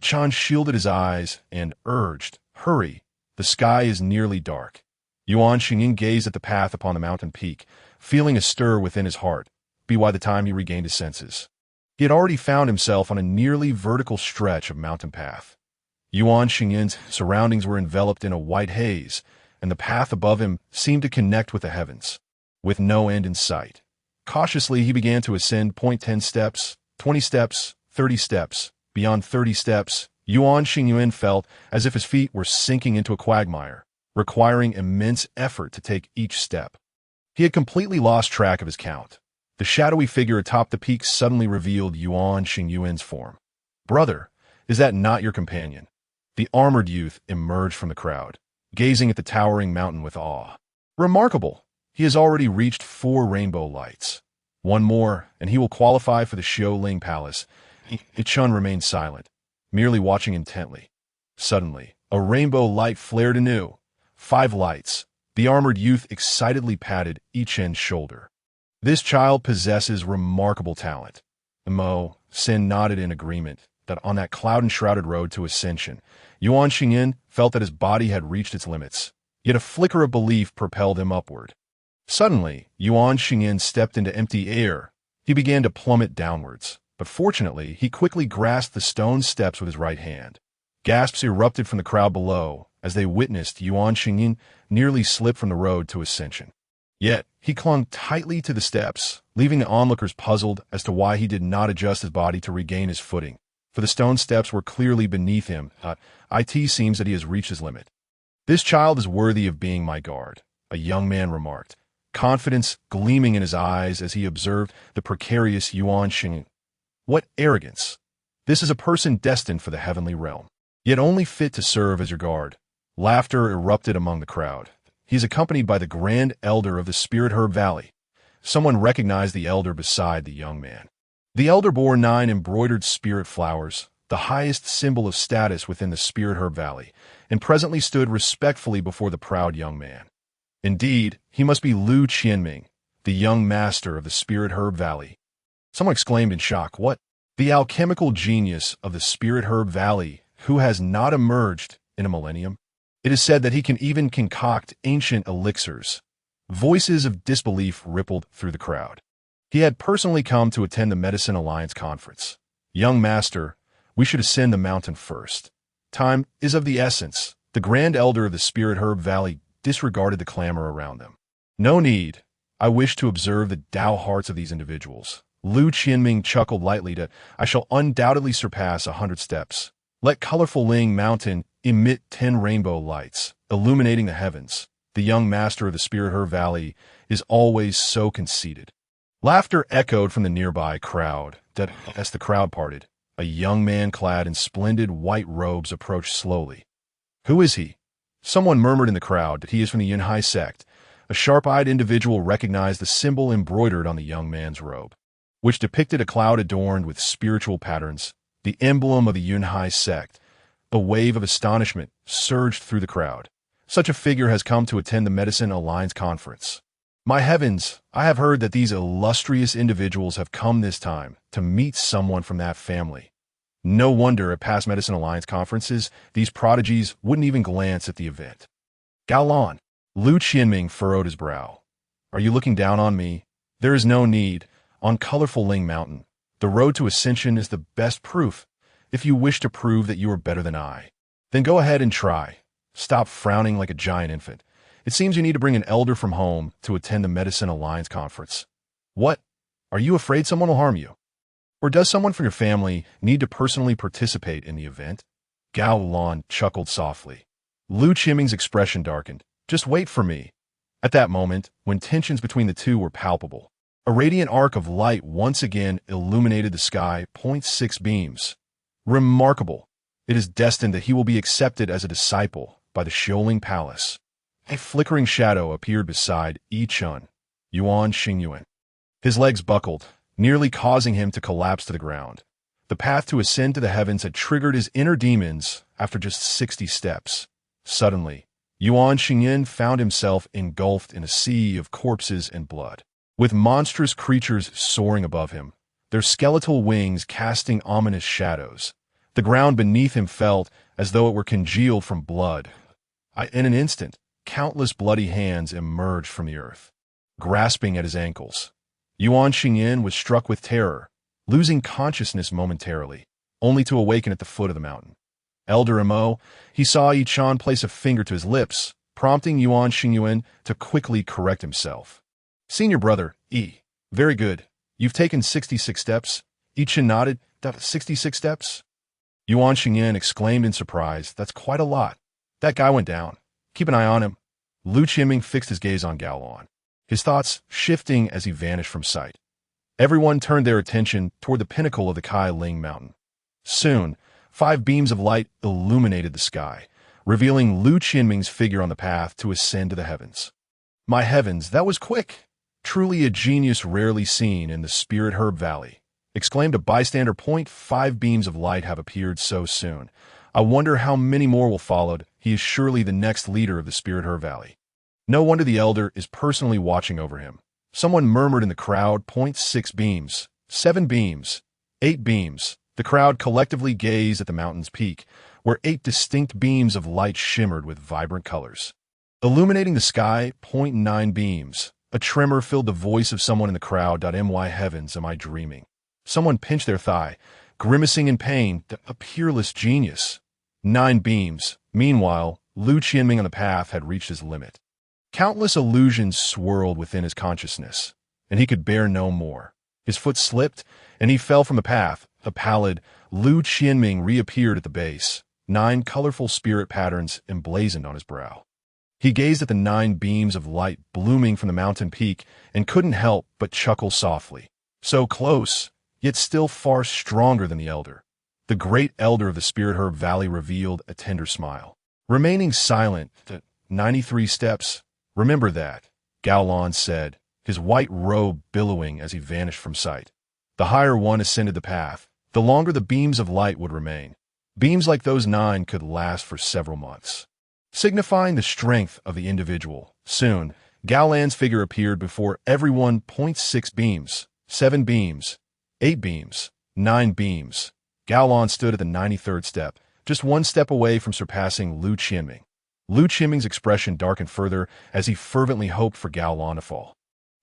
Chen shielded his eyes and urged, hurry, the sky is nearly dark. Yuan Xingyan gazed at the path upon the mountain peak, feeling a stir within his heart, by the time he regained his senses. He had already found himself on a nearly vertical stretch of mountain path. Yuan Xingyan's surroundings were enveloped in a white haze, and the path above him seemed to connect with the heavens, with no end in sight. Cautiously, he began to ascend. 10 steps, 20 steps, 30 steps. Beyond 30 steps, Yuan Xingyan felt as if his feet were sinking into a quagmire, requiring immense effort to take each step. He had completely lost track of his count. The shadowy figure atop the peak suddenly revealed Yuan Xingyuan's form. "Brother, is that not your companion?" The armored youth emerged from the crowd, gazing at the towering mountain with awe. "Remarkable! He has already reached 4 rainbow lights. One more, and he will qualify for the Xiaoling Palace." Chen remained silent, merely watching intently. Suddenly, a rainbow light flared anew. 5 lights. The armored youth excitedly patted Chen's shoulder. "This child possesses remarkable talent." Chen nodded in agreement that on that cloud-enshrouded road to ascension, Yuan Xingyin felt that his body had reached its limits, yet a flicker of belief propelled him upward. Suddenly, Yuan Xingyin stepped into empty air. He began to plummet downwards, but fortunately, he quickly grasped the stone steps with his right hand. Gasps erupted from the crowd below as they witnessed Yuan Xingyin nearly slip from the road to ascension. Yet, he clung tightly to the steps, leaving the onlookers puzzled as to why he did not adjust his body to regain his footing, for the stone steps were clearly beneath him. It seems that he has reached his limit. "This child is worthy of being my guard," a young man remarked, confidence gleaming in his eyes as he observed the precarious Yuan Xingyin. "What arrogance! This is a person destined for the heavenly realm, yet only fit to serve as your guard." Laughter erupted among the crowd. He is accompanied by the Grand Elder of the Spirit Herb Valley. Someone recognized the elder beside the young man. The elder bore 9 embroidered spirit flowers, the highest symbol of status within the Spirit Herb Valley, and presently stood respectfully before the proud young man. Indeed, he must be Lu Qianming, the young master of the Spirit Herb Valley. Someone exclaimed in shock, "What? The alchemical genius of the Spirit Herb Valley, who has not emerged in a millennium? It is said that he can even concoct ancient elixirs." Voices of disbelief rippled through the crowd. He had personally come to attend the Medicine Alliance conference. "Young master, we should ascend the mountain first. Time is of the essence." The Grand Elder of the Spirit Herb Valley disregarded the clamor around them. "No need. I wish to observe the Tao hearts of these individuals." Lu Qianming chuckled lightly "I shall undoubtedly surpass 100 steps. Let colorful Ling Mountain emit 10 rainbow lights, illuminating the heavens." The young master of the Spirit Herb Valley is always so conceited. Laughter echoed from the nearby crowd as the crowd parted. A young man clad in splendid white robes approached slowly. "Who is he?" Someone murmured in the crowd that he is from the Yunhai sect. A sharp-eyed individual recognized the symbol embroidered on the young man's robe, which depicted a cloud adorned with spiritual patterns, the emblem of the Yunhai sect. A wave of astonishment surged through the crowd. Such a figure has come to attend the Medicine Alliance conference. My heavens, I have heard that these illustrious individuals have come this time to meet someone from that family. No wonder at past Medicine Alliance conferences, these prodigies wouldn't even glance at the event. "Gaolan." Lu Qianming furrowed his brow. "Are you looking down on me? There is no need. On colorful Ling Mountain, the road to ascension is the best proof. If you wish to prove that you are better than I, then go ahead and try. Stop frowning like a giant infant. It seems you need to bring an elder from home to attend the Medicine Alliance conference. What? Are you afraid someone will harm you? Or does someone from your family need to personally participate in the event?" Gao Lan chuckled softly. Lu Qianming's expression darkened. "Just wait for me." At that moment, when tensions between the two were palpable, a radiant arc of light once again illuminated the sky. 0.6 beams. Remarkable. It is destined that he will be accepted as a disciple by the Xiaoling Palace. A flickering shadow appeared beside Chen, Yuan Xingyuan. His legs buckled, nearly causing him to collapse to the ground. The path to ascend to the heavens had triggered his inner demons after just 60 steps. Suddenly, Yuan Xingyin found himself engulfed in a sea of corpses and blood, with monstrous creatures soaring above him, their skeletal wings casting ominous shadows. The ground beneath him felt as though it were congealed from blood. In an instant, countless bloody hands emerged from the earth, grasping at his ankles. Yuan Xingyin was struck with terror, losing consciousness momentarily, only to awaken at the foot of the mountain. Elder Mo, he saw Chen place a finger to his lips, prompting Yuan Xingyuan to quickly correct himself. "Senior brother, Very good. You've taken 66 steps." Chen nodded. 66 steps? Yuan Xingyan exclaimed in surprise. "That's quite a lot. That guy went down. Keep an eye on him." Lu Qianming fixed his gaze on Gaolan. his thoughts shifting as he vanished from sight. Everyone turned their attention toward the pinnacle of the Kai Ling mountain. Soon, 5 beams of light illuminated the sky, revealing Lu Qianming's figure on the path to ascend to the heavens. My heavens, that was quick! Truly a genius rarely seen in the Spirit Herb Valley, exclaimed a bystander. 5 beams of light have appeared so soon. I wonder how many more will follow. He is surely the next leader of the Spirit Herb Valley. No wonder the elder is personally watching over him. Someone murmured in the crowd. 6 beams, 7 beams, 8 beams. The crowd collectively gazed at the mountain's peak, where 8 distinct beams of light shimmered with vibrant colors. Illuminating the sky. 9 beams. A tremor filled the voice of someone in the crowd. My heavens, am I dreaming? Someone pinched their thigh, grimacing in pain. A peerless genius. 9 beams. Meanwhile, Lu Qianming on the path had reached his limit. Countless illusions swirled within his consciousness, and he could bear no more. His foot slipped, and he fell from the path. A pallid Lu Qianming reappeared at the base, 9 colorful spirit patterns emblazoned on his brow. He gazed at the 9 beams of light blooming from the mountain peak and couldn't help but chuckle softly. So close, yet still far stronger than the elder. The great elder of the Spirit Herb Valley revealed a tender smile. Remaining silent, 93 steps. Remember that, Gao Lan said, his white robe billowing as he vanished from sight. The higher one ascended the path, the longer the beams of light would remain. Beams like those 9 could last for several months, signifying the strength of the individual. Soon, Gao Lan's figure appeared before everyone. 6 beams, 7 beams, 8 beams, 9 beams. Gao Lan stood at the 93rd step, just 1 step away from surpassing Lu Qianming. Lu Qianming's expression darkened further as he fervently hoped for Gao Lan to fall.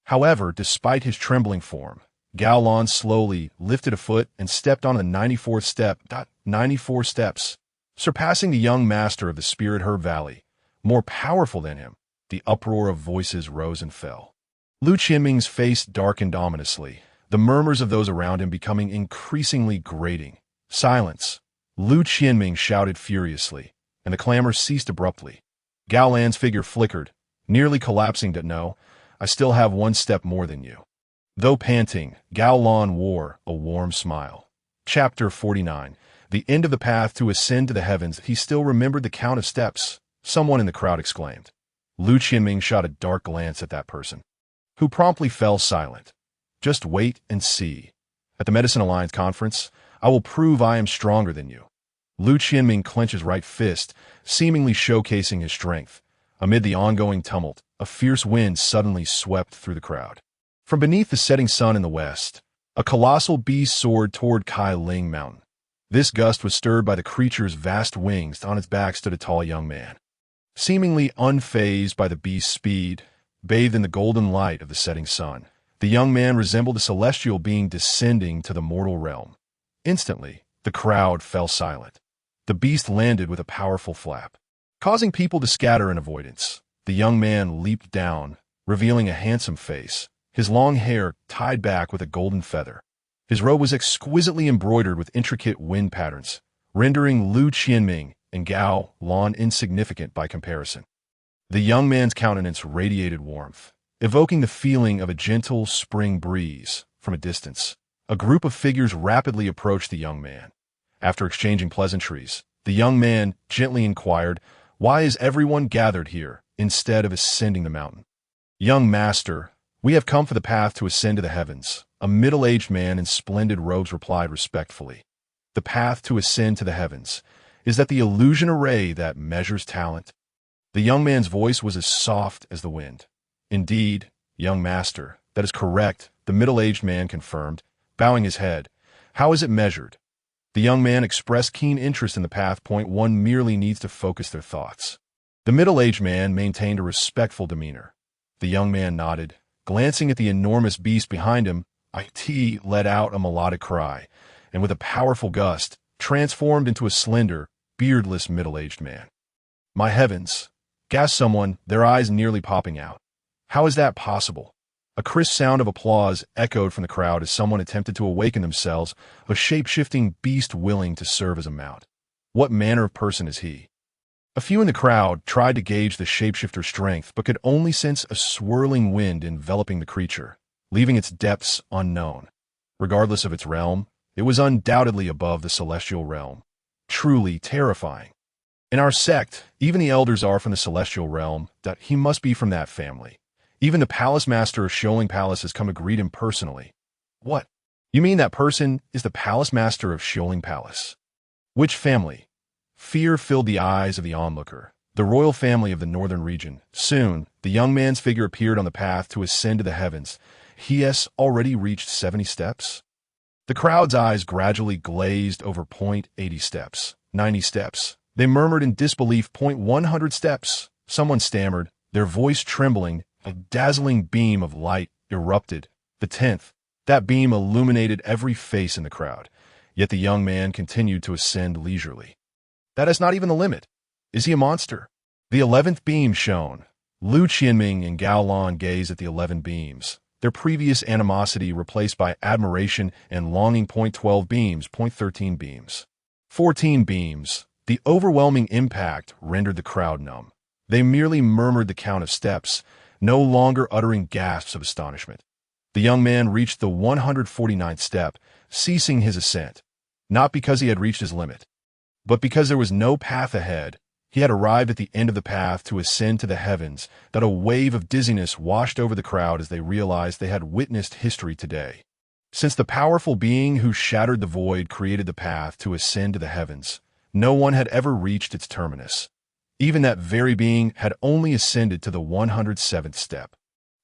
However, despite his trembling form, Gao Lan slowly lifted a foot and stepped on the 94th step. 94 steps. Surpassing the young master of the Spirit Herb Valley, more powerful than him. The uproar of voices rose and fell. Lu Qianming's face darkened ominously, the murmurs of those around him becoming increasingly grating. Silence. Lu Qianming shouted furiously, and the clamor ceased abruptly. Gao Lan's figure flickered, nearly collapsing. No, I still have 1 step more than you. Though panting, Gao Lan wore a warm smile. Chapter 49. The end of the path to ascend to the heavens. He still remembered the count of steps, someone in the crowd exclaimed. Lu Qianming shot a dark glance at that person, who promptly fell silent. Just wait and see. At the Medicine Alliance conference, I will prove I am stronger than you. Lu Qianming clenched his right fist, seemingly showcasing his strength. Amid the ongoing tumult, a fierce wind suddenly swept through the crowd. From beneath the setting sun in the west, a colossal beast soared toward Kai Ling Mountain. This gust was stirred by the creature's vast wings. On its back stood a tall young man, seemingly unfazed by the beast's speed, bathed in the golden light of the setting sun. The young man resembled a celestial being descending to the mortal realm. Instantly, the crowd fell silent. The beast landed with a powerful flap, causing people to scatter in avoidance. The young man leaped down, revealing a handsome face, his long hair tied back with a golden feather. His robe was exquisitely embroidered with intricate wind patterns, rendering Lu Qianming and Gao Lan insignificant by comparison. The young man's countenance radiated warmth, evoking the feeling of a gentle spring breeze from a distance. A group of figures rapidly approached the young man. After exchanging pleasantries, the young man gently inquired, "Why is everyone gathered here instead of ascending the mountain?" "Young master, we have come for the path to ascend to the heavens," a middle-aged man in splendid robes replied respectfully. "The path to ascend to the heavens. Is that the illusion array that measures talent?" The young man's voice was as soft as the wind. "Indeed, young master, that is correct," the middle-aged man confirmed, bowing his head. "How is it measured?" The young man expressed keen interest in the path. One merely needs to focus their thoughts. The middle-aged man maintained a respectful demeanor. The young man nodded, glancing at the enormous beast behind him. It let out a melodic cry, and with a powerful gust, transformed into a slender, beardless middle-aged man. "My heavens!" gasped someone, their eyes nearly popping out. "How is that possible?" A crisp sound of applause echoed from the crowd as someone attempted to awaken themselves, a shape-shifting beast willing to serve as a mount. "What manner of person is he?" A few in the crowd tried to gauge the shapeshifter's strength but could only sense a swirling wind enveloping the creature, leaving its depths unknown. Regardless of its realm, it was undoubtedly above the celestial realm. Truly terrifying. In our sect, even the elders are from the celestial realm, that he must be from that family. Even the palace master of Sholing Palace has come to greet him personally. What? You mean that person is the palace master of Sholing Palace? Which family? Fear filled the eyes of the onlooker. The royal family of the northern region. Soon, the young man's figure appeared on the path to ascend to the heavens. He has already reached 70 steps. The crowd's eyes gradually glazed over 80 steps, 90 steps. They murmured in disbelief 100 steps. Someone stammered, their voice trembling. A dazzling beam of light erupted. The 10th. That beam illuminated every face in the crowd. Yet the young man continued to ascend leisurely. That is not even the limit. Is he a monster? The 11th beam shone. Lu Qianming and Gao Lan gazed at the 11 beams, their previous animosity replaced by admiration and longing. 12 beams, 13 beams. 14 beams. The overwhelming impact rendered the crowd numb. They merely murmured the count of steps, no longer uttering gasps of astonishment. The young man reached the 149th step, ceasing his ascent, not because he had reached his limit, but because there was no path ahead. He had arrived at the end of the path to ascend to the heavens, that a wave of dizziness washed over the crowd as they realized they had witnessed history today. Since the powerful being who shattered the void created the path to ascend to the heavens, no one had ever reached its terminus. Even that very being had only ascended to the 107th step.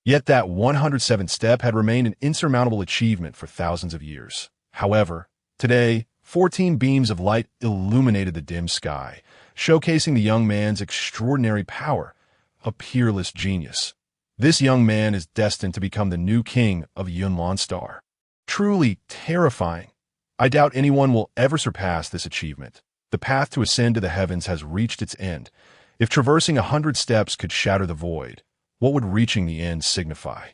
Yet that 107th step had remained an insurmountable achievement for thousands of years. However, today, 14 beams of light illuminated the dim sky, showcasing the young man's extraordinary power, a peerless genius. This young man is destined to become the new king of Yunlan Star. Truly terrifying. I doubt anyone will ever surpass this achievement. The path to ascend to the heavens has reached its end. If traversing 100 steps could shatter the void, what would reaching the end signify?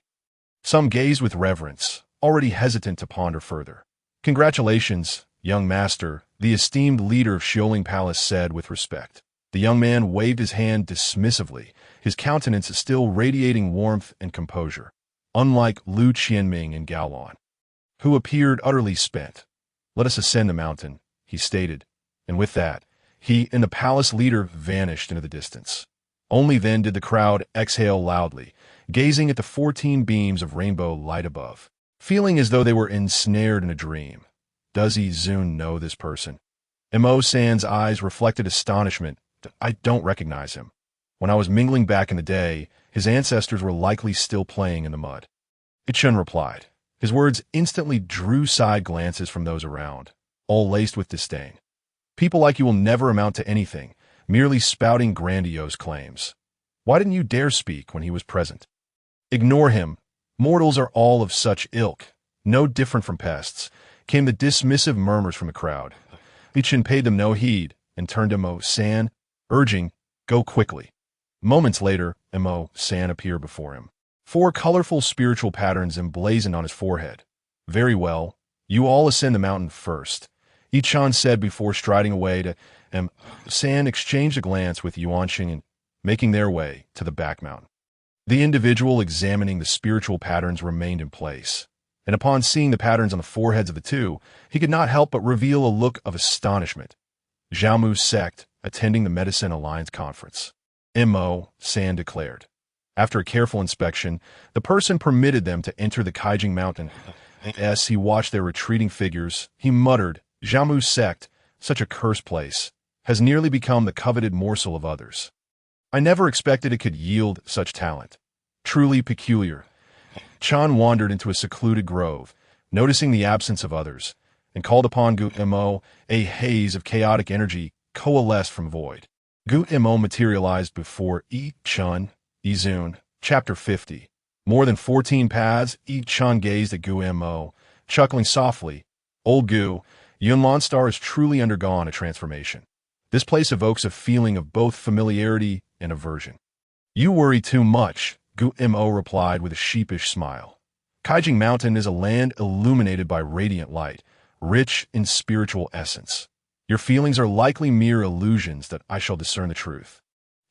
Some gazed with reverence, already hesitant to ponder further. Congratulations, young master, the esteemed leader of Sholing Palace said with respect. The young man waved his hand dismissively, his countenance still radiating warmth and composure, unlike Lu Qianming and Gao Lan, who appeared utterly spent. Let us ascend the mountain, he stated, and with that, he and the palace leader vanished into the distance. Only then did the crowd exhale loudly, gazing at the 14 beams of rainbow light above, feeling as though they were ensnared in a dream. Does Yi Zun know this person? Mo San's eyes reflected astonishment. I don't recognize him. When I was mingling back in the day, his ancestors were likely still playing in the mud. Chen replied. His words instantly drew side glances from those around, all laced with disdain. People like you will never amount to anything, merely spouting grandiose claims. Why didn't you dare speak when he was present? Ignore him. Mortals are all of such ilk, no different from pests, came the dismissive murmurs from the crowd. Chen paid them no heed and turned to Mo San, urging, go quickly. Moments later, Mo San appeared before him. 4 colorful spiritual patterns emblazoned on his forehead. Very well, you all ascend the mountain first, Chen said before striding away to San exchanged a glance with Yuanxing and making their way to the back mountain. The individual examining the spiritual patterns remained in place, and upon seeing the patterns on the foreheads of the two, he could not help but reveal a look of astonishment. Zhaomu's sect, attending the Medicine Alliance conference. Mo San declared. After a careful inspection, the person permitted them to enter the Kaijing Mountain. As he watched their retreating figures, he muttered, Zhaomu's sect, such a cursed place, has nearly become the coveted morsel of others. I never expected it could yield such talent. Truly peculiar. Chen wandered into a secluded grove, noticing the absence of others, and called upon Gu Mo. A haze of chaotic energy coalesced from void. Gu Mo materialized before Chen. Yi Zun, Chapter 50. More than 14 paths, Chen gazed at Gu Mo, chuckling softly. Old Gu, Yunlan Star has truly undergone a transformation. This place evokes a feeling of both familiarity and aversion. You worry too much, Gu Mo replied with a sheepish smile. Kaijing Mountain is a land illuminated by radiant light, rich in spiritual essence. Your feelings are likely mere illusions that I shall discern the truth.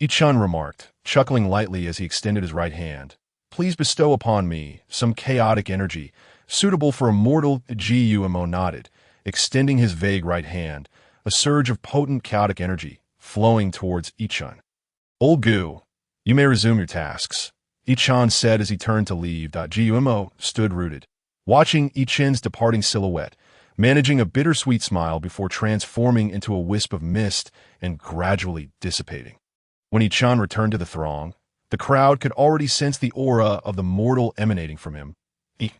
Chen remarked, chuckling lightly as he extended his right hand. Please bestow upon me some chaotic energy, suitable for a mortal. Gumo nodded, extending his vague right hand, a surge of potent chaotic energy, flowing towards Chen. Old Gu, you may resume your tasks, Chen said as he turned to leave. Gumo stood rooted, watching Chen's departing silhouette, managing a bittersweet smile before transforming into a wisp of mist and gradually dissipating. When Chen returned to the throng, the crowd could already sense the aura of the mortal emanating from him.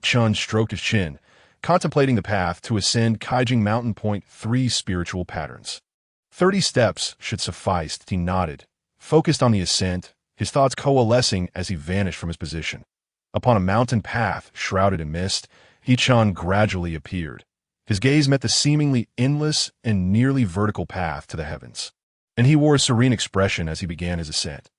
Chen stroked his chin, contemplating the path to ascend Kaijing Mountain. 3 Spiritual patterns. 30 steps should suffice, he nodded, focused on the ascent, his thoughts coalescing as he vanished from his position. Upon a mountain path shrouded in mist, Chen gradually appeared. His gaze met the seemingly endless and nearly vertical path to the heavens, and he wore a serene expression as he began his ascent.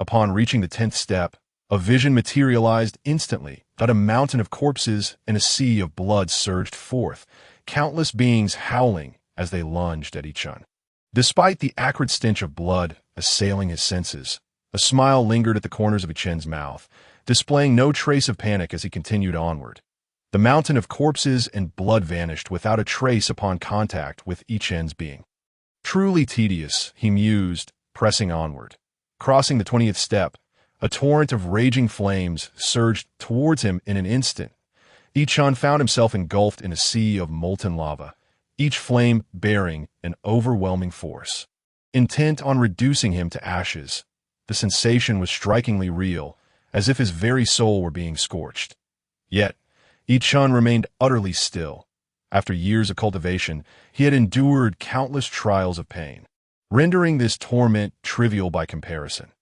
Upon reaching the 10th step, a vision materialized instantly. A mountain of corpses and a sea of blood surged forth, countless beings howling as they lunged at Chen. Despite the acrid stench of blood assailing his senses, a smile lingered at the corners of Chen's mouth, displaying no trace of panic as he continued onward. The mountain of corpses and blood vanished without a trace upon contact with Chen's being. Truly tedious, he mused, pressing onward. Crossing the 20th step, a torrent of raging flames surged towards him in an instant. Chen found himself engulfed in a sea of molten lava, each flame bearing an overwhelming force. Intent on reducing him to ashes, the sensation was strikingly real, as if his very soul were being scorched. Yet, Chen remained utterly still. After years of cultivation, he had endured countless trials of pain, rendering this torment trivial by comparison.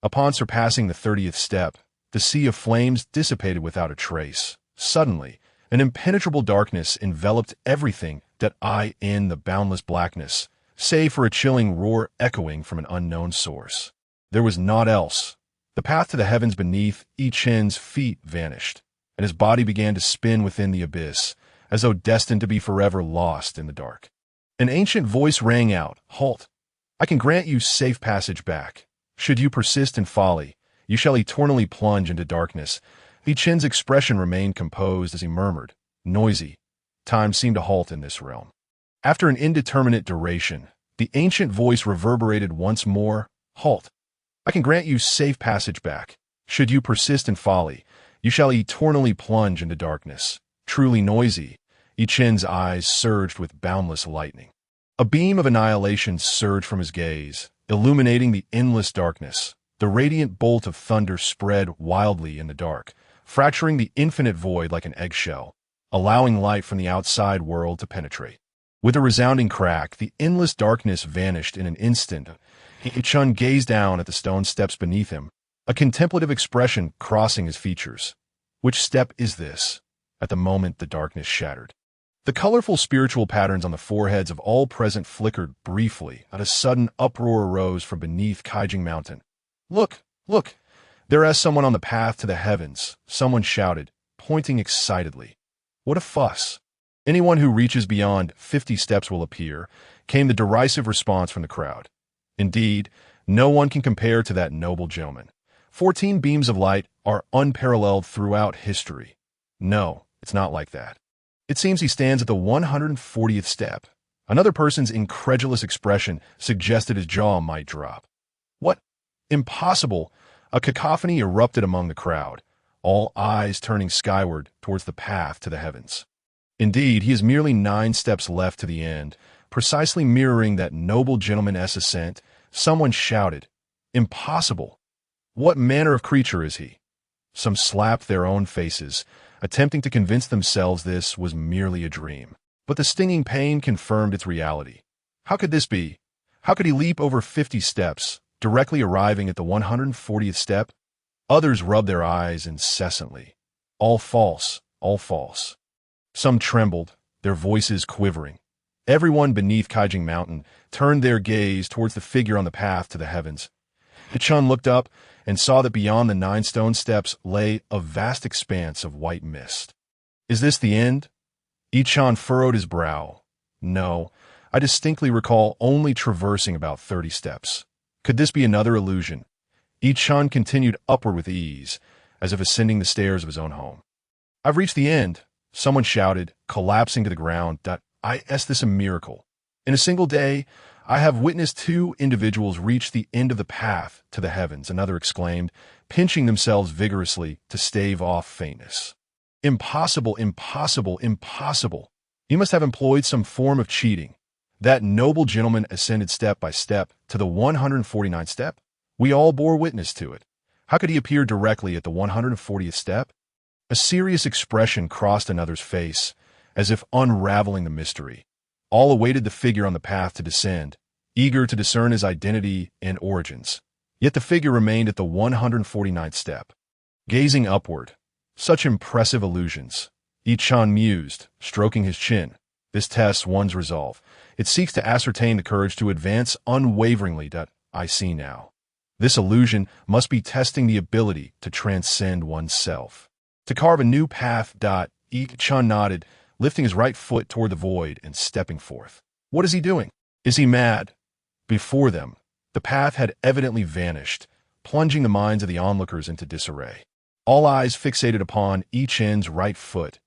Upon surpassing the 30th step, the sea of flames dissipated without a trace. Suddenly, an impenetrable darkness enveloped everything in the boundless blackness, save for a chilling roar echoing from an unknown source. There was naught else. The path to the heavens beneath Chen's feet vanished, and his body began to spin within the abyss, as though destined to be forever lost in the dark. An ancient voice rang out, "Halt! I can grant you safe passage back. Should you persist in folly, you shall eternally plunge into darkness." Chen's expression remained composed as he murmured, "Noisy. Time seemed to halt in this realm." After an indeterminate duration, the ancient voice reverberated once more, "Halt! I can grant you safe passage back. Should you persist in folly, you shall eternally plunge into darkness." Truly noisy, Chen's eyes surged with boundless lightning. A beam of annihilation surged from his gaze, illuminating the endless darkness. The radiant bolt of thunder spread wildly in the dark, fracturing the infinite void like an eggshell, allowing light from the outside world to penetrate. With a resounding crack, the endless darkness vanished in an instant. Chen gazed down at the stone steps beneath him, a contemplative expression crossing his features. "Which step is this?" At the moment, the darkness shattered. The colorful spiritual patterns on the foreheads of all present flickered briefly, and a sudden uproar arose from beneath Kaijing Mountain. "Look! Look! There is someone on the path to the heavens," someone shouted, pointing excitedly. "What a fuss! Anyone who reaches beyond 50 steps will appear," came the derisive response from the crowd. "Indeed, no one can compare to that noble gentleman. 14 beams of light are unparalleled throughout history." "No, it's not like that. It seems he stands at the 140th step." Another person's incredulous expression suggested his jaw might drop. "What? Impossible!" A cacophony erupted among the crowd, all eyes turning skyward towards the path to the heavens. "Indeed, he has merely 9 steps left to the end, precisely mirroring that noble gentleman's ascent." Someone shouted, "Impossible! What manner of creature is he?" Some slapped their own faces, attempting to convince themselves this was merely a dream. But the stinging pain confirmed its reality. How could this be? How could he leap over 50 steps, directly arriving at the 140th step? Others rubbed their eyes incessantly. All false, all false. Some trembled, their voices quivering. Everyone beneath Kaijing Mountain turned their gaze towards the figure on the path to the heavens. Chen looked up and saw that beyond the 9 stone steps lay a vast expanse of white mist. "Is this the end?" Chen furrowed his brow. "No, I distinctly recall only traversing about 30 steps. Could this be another illusion? Chen continued upward with ease, as if ascending the stairs of his own home. I've reached the end, someone shouted, collapsing to the ground. Is this a miracle? In a single day, I have witnessed two individuals reach the end of the path to the heavens, another exclaimed, pinching themselves vigorously to stave off faintness. Impossible, impossible, impossible. You must have employed some form of cheating. That noble gentleman ascended step by step to the 149th step. We all bore witness to it. How could he appear directly at the 140th step? A serious expression crossed another's face, as if unraveling the mystery. All awaited the figure on the path to descend, eager to discern his identity and origins. Yet the figure remained at the 149th step. Gazing upward, such impressive illusions. Chen mused, stroking his chin. This tests one's resolve. It seeks to ascertain the courage to advance unwaveringly. I see now. This illusion must be testing the ability to transcend oneself. To carve a new path. Chen nodded, lifting his right foot toward the void and stepping forth. What is he doing? Is he mad? Before them, the path had evidently vanished, plunging the minds of the onlookers into disarray. All eyes fixated upon Chen's right foot.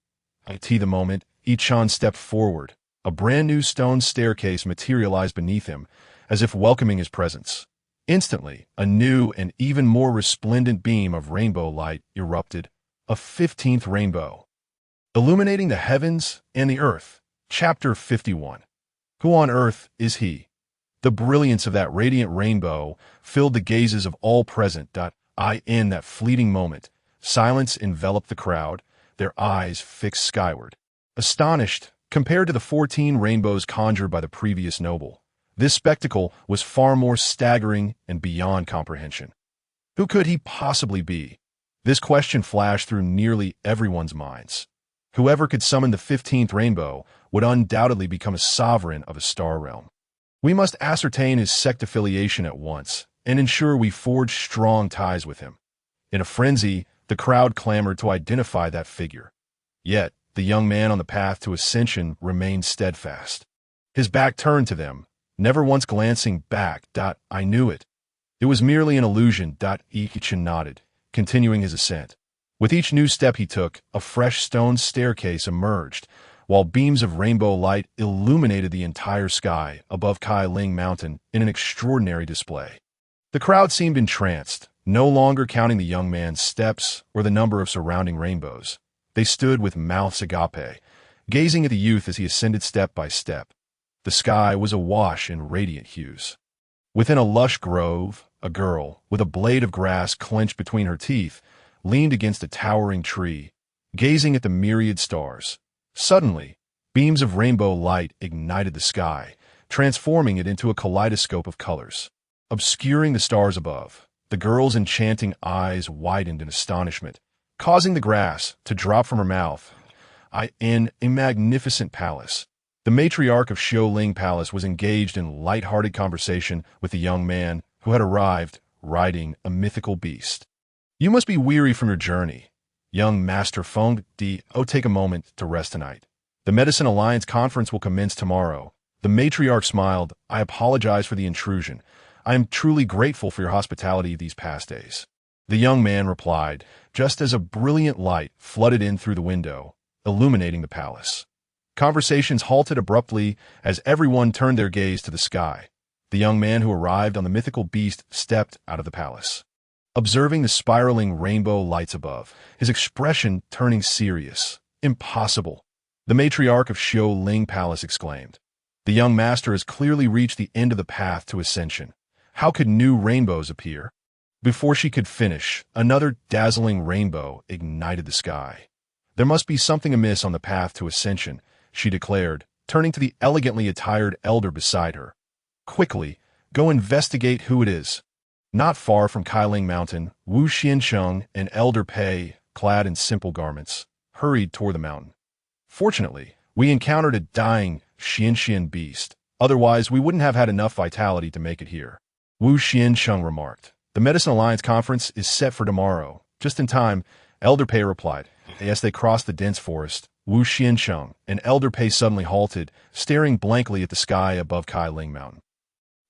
At the moment, Chen stepped forward. A brand-new stone staircase materialized beneath him, as if welcoming his presence. Instantly, a new and even more resplendent beam of rainbow light erupted, a 15th rainbow, illuminating the heavens and the earth. Chapter 51. Who on earth is he? The brilliance of that radiant rainbow filled the gazes of all present. In that fleeting moment, silence enveloped the crowd, their eyes fixed skyward. Astonished, compared to the 14 rainbows conjured by the previous noble, this spectacle was far more staggering and beyond comprehension. Who could he possibly be? This question flashed through nearly everyone's minds. Whoever could summon the 15th rainbow would undoubtedly become a sovereign of a star realm. We must ascertain his sect affiliation at once and ensure we forge strong ties with him. In a frenzy, the crowd clamored to identify that figure. Yet, the young man on the path to ascension remained steadfast. His back turned to them, never once glancing back. I knew it. It was merely an illusion. Chen nodded, continuing his ascent. With each new step he took, a fresh stone staircase emerged, while beams of rainbow light illuminated the entire sky above Ling Mountain in an extraordinary display. The crowd seemed entranced, no longer counting the young man's steps or the number of surrounding rainbows. They stood with mouths agape, gazing at the youth as he ascended step by step. The sky was awash in radiant hues. Within a lush grove, a girl, with a blade of grass clenched between her teeth, leaned against a towering tree, gazing at the myriad stars. Suddenly, beams of rainbow light ignited the sky, transforming it into a kaleidoscope of colors. Obscuring the stars above, the girl's enchanting eyes widened in astonishment, causing the grass to drop from her mouth. In a magnificent palace. The matriarch of Ling Palace was engaged in light-hearted conversation with the young man who had arrived, riding a mythical beast. You must be weary from your journey. Young Master Feng take a moment to rest tonight. The Medicine Alliance conference will commence tomorrow. The matriarch smiled. I apologize for the intrusion. I am truly grateful for your hospitality these past days. The young man replied, just as a brilliant light flooded in through the window, illuminating the palace. Conversations halted abruptly as everyone turned their gaze to the sky. The young man who arrived on the mythical beast stepped out of the palace. Observing the spiraling rainbow lights above, his expression turning serious. Impossible. The matriarch of Ling Palace exclaimed. The young master has clearly reached the end of the path to ascension. How could new rainbows appear? Before she could finish, another dazzling rainbow ignited the sky. There must be something amiss on the path to ascension, she declared, turning to the elegantly attired elder beside her. Quickly, go investigate who it is. Not far from Ling Mountain, Wu Xiancheng, an elder Pei, clad in simple garments, hurried toward the mountain. Fortunately, we encountered a dying Xianxian beast. Otherwise, we wouldn't have had enough vitality to make it here. Wu Xiancheng remarked. The Medicine Alliance conference is set for tomorrow. Just in time, Elder Pei replied. As they crossed the dense forest, Wu Xiancheng, an elder Pei, suddenly halted, staring blankly at the sky above Kailing Mountain.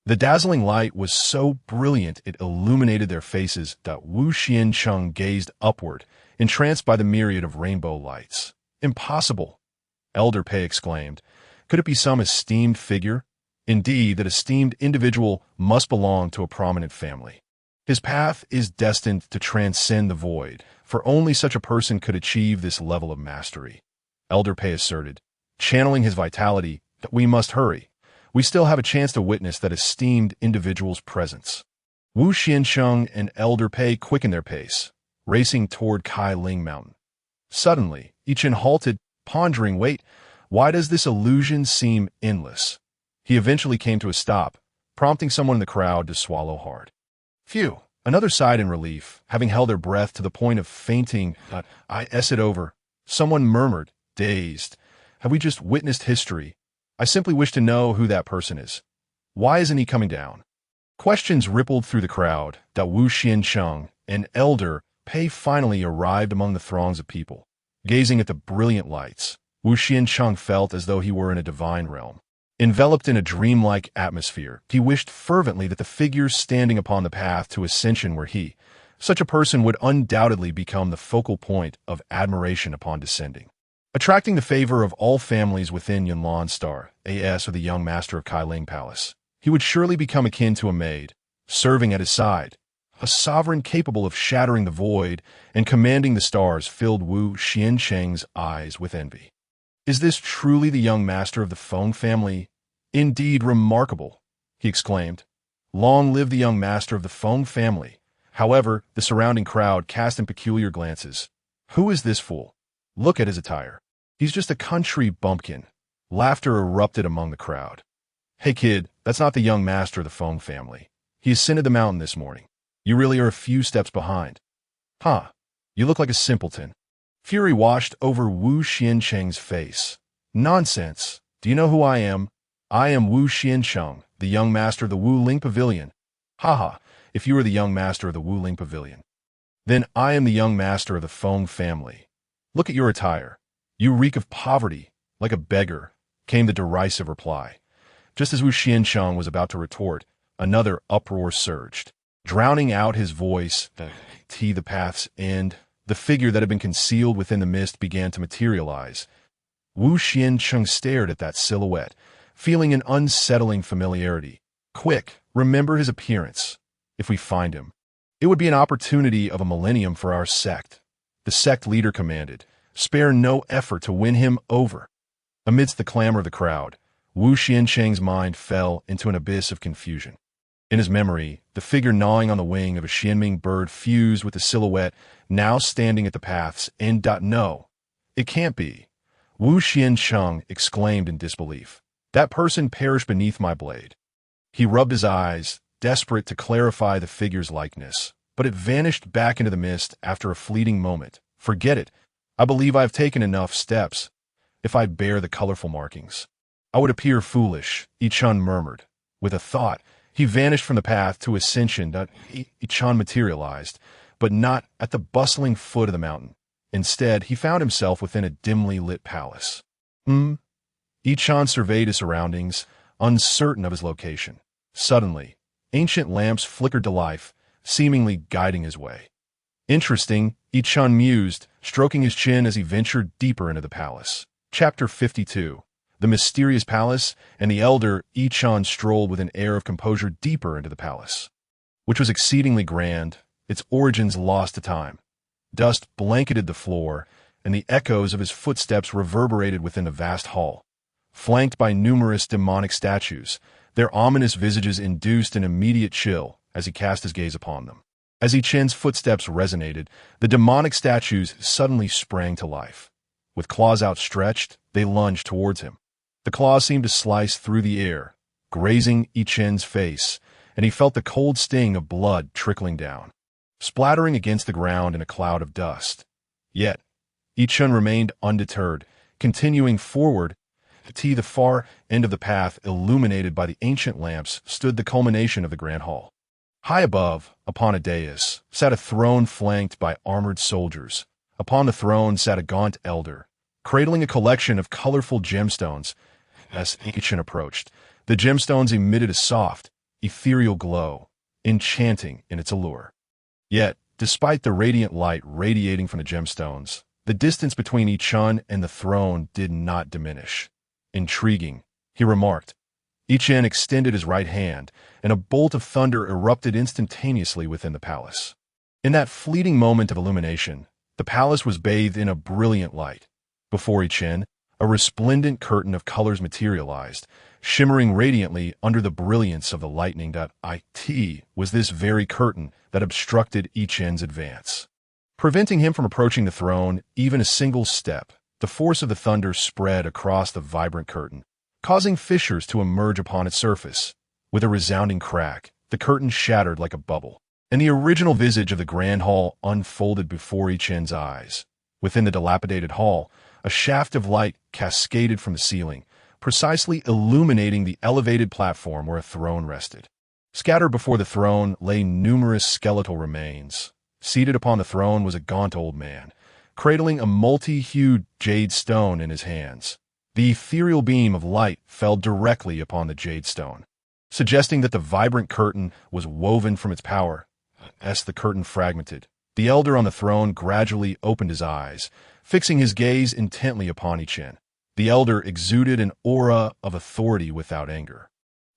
The dazzling light was so brilliant it illuminated their faces that Wu Xiancheng gazed upward, entranced by the myriad of rainbow lights. "Impossible!" Elder Pei exclaimed. "Could it be some esteemed figure? Indeed, that esteemed individual must belong to a prominent family. His path is destined to transcend the void, for only such a person could achieve this level of mastery." Elder Pei asserted, channeling his vitality, that we must hurry. We still have a chance to witness that esteemed individual's presence. Wu Xiancheng and Elder Pei quickened their pace, racing toward Kailing Mountain. Suddenly, Chen halted, pondering, wait, why does this illusion seem endless? He eventually came to a stop, prompting someone in the crowd to swallow hard. Phew! Another sighed in relief, having held their breath to the point of fainting. Is it over? Someone murmured, dazed. Have we just witnessed history? I simply wish to know who that person is. Why isn't he coming down? Questions rippled through the crowd that Wu Xiancheng and Elder Pei finally arrived among the throngs of people. Gazing at the brilliant lights, Wu Xiancheng felt as though he were in a divine realm. Enveloped in a dreamlike atmosphere, he wished fervently that the figures standing upon the path to ascension were he. Such a person would undoubtedly become the focal point of admiration upon descending. Attracting the favor of all families within Yunlan Star, or the young master of Kailing Palace, he would surely become akin to a maid, serving at his side. A sovereign capable of shattering the void and commanding the stars filled Wu Xiancheng's eyes with envy. Is this truly the young master of the Feng family? Indeed remarkable, he exclaimed. Long live the young master of the Feng family. However, the surrounding crowd cast him peculiar glances. Who is this fool? Look at his attire. He's just a country bumpkin. Laughter erupted among the crowd. Hey kid, that's not the young master of the Feng family. He ascended the mountain this morning. You really are a few steps behind. Huh, you look like a simpleton. Fury washed over Wu Xiancheng's face. Nonsense. Do you know who I am? I am Wu Xiancheng, the young master of the Wu Ling Pavilion. Haha, if you are the young master of the Wu Ling Pavilion, then I am the young master of the Feng family. Look at your attire. You reek of poverty, like a beggar, came the derisive reply. Just as Wu Xiancheng was about to retort, another uproar surged. Drowning out his voice, the path's end, the figure that had been concealed within the mist began to materialize. Wu Xiancheng stared at that silhouette, feeling an unsettling familiarity. Quick, remember his appearance. If we find him, it would be an opportunity of a millennium for our sect. The sect leader commanded. Spare no effort to win him over. Amidst the clamor of the crowd, Wu Xiancheng's mind fell into an abyss of confusion. In his memory, the figure gnawing on the wing of a Xianming bird fused with the silhouette now standing at the path's end. No, it can't be. Wu Xiancheng exclaimed in disbelief. That person perished beneath my blade. He rubbed his eyes, desperate to clarify the figure's likeness, but it vanished back into the mist after a fleeting moment. Forget it. I believe I have taken enough steps. If I bear the colorful markings, I would appear foolish, Chen murmured. With a thought, he vanished from the path to ascension. Chen materialized, but not at the bustling foot of the mountain. Instead, he found himself within a dimly lit palace. Chen surveyed his surroundings, uncertain of his location. Suddenly, ancient lamps flickered to life, seemingly guiding his way. Interesting, Chen mused, stroking his chin as he ventured deeper into the palace. Chapter 52. The Mysterious Palace, and the elder Chen strolled with an air of composure deeper into the palace, which was exceedingly grand, its origins lost to time. Dust blanketed the floor, and the echoes of his footsteps reverberated within the vast hall. Flanked by numerous demonic statues, their ominous visages induced an immediate chill as he cast his gaze upon them. As Chen's footsteps resonated, the demonic statues suddenly sprang to life. With claws outstretched, they lunged towards him. The claws seemed to slice through the air, grazing Chen's face, and he felt the cold sting of blood trickling down, splattering against the ground in a cloud of dust. Yet, Chen remained undeterred, continuing forward. To the far end of the path, illuminated by the ancient lamps, stood the culmination of the grand hall. High above, upon a dais, sat a throne flanked by armored soldiers. Upon the throne sat a gaunt elder, cradling a collection of colorful gemstones. As Chen approached, the gemstones emitted a soft, ethereal glow, enchanting in its allure. Yet, despite the radiant light radiating from the gemstones, the distance between Chen and the throne did not diminish. Intriguing, he remarked. Chen extended his right hand, and a bolt of thunder erupted instantaneously within the palace. In that fleeting moment of illumination, the palace was bathed in a brilliant light. Before Chen, a resplendent curtain of colors materialized, shimmering radiantly under the brilliance of the lightning. It was this very curtain that obstructed Chen's advance. Preventing him from approaching the throne even a single step, the force of the thunder spread across the vibrant curtain, causing fissures to emerge upon its surface. With a resounding crack, the curtain shattered like a bubble, and the original visage of the grand hall unfolded before Chen's eyes. Within the dilapidated hall, a shaft of light cascaded from the ceiling, precisely illuminating the elevated platform where a throne rested. Scattered before the throne lay numerous skeletal remains. Seated upon the throne was a gaunt old man, cradling a multi-hued jade stone in his hands. The ethereal beam of light fell directly upon the jade stone, suggesting that the vibrant curtain was woven from its power. As the curtain fragmented, the elder on the throne gradually opened his eyes, fixing his gaze intently upon Chen. The elder exuded an aura of authority without anger.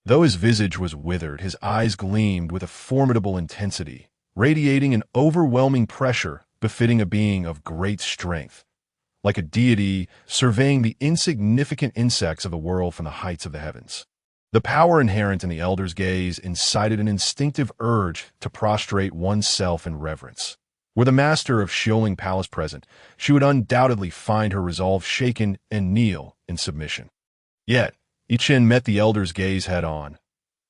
Though his visage was withered, his eyes gleamed with a formidable intensity, radiating an overwhelming pressure befitting a being of great strength. Like a deity surveying the insignificant insects of the world from the heights of the heavens. The power inherent in the elder's gaze incited an instinctive urge to prostrate oneself in reverence. Were the master of Xiaoling Palace present, she would undoubtedly find her resolve shaken and kneel in submission. Yet, Chen met the elder's gaze head-on.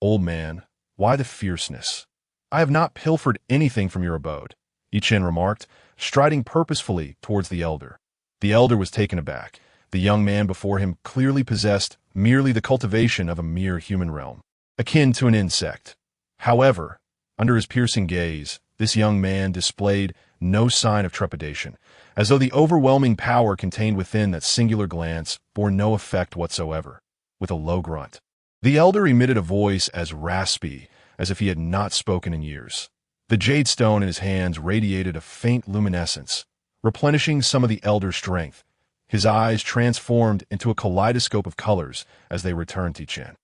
"Old man, why the fierceness? I have not pilfered anything from your abode," Chen remarked, striding purposefully towards the elder. The elder was taken aback. The young man before him clearly possessed merely the cultivation of a mere human realm, akin to an insect. However, under his piercing gaze, this young man displayed no sign of trepidation, as though the overwhelming power contained within that singular glance bore no effect whatsoever. With a low grunt, the elder emitted a voice as raspy as if he had not spoken in years. The jade stone in his hands radiated a faint luminescence, replenishing some of the elder's strength. His eyes transformed into a kaleidoscope of colors as they returned to Chen.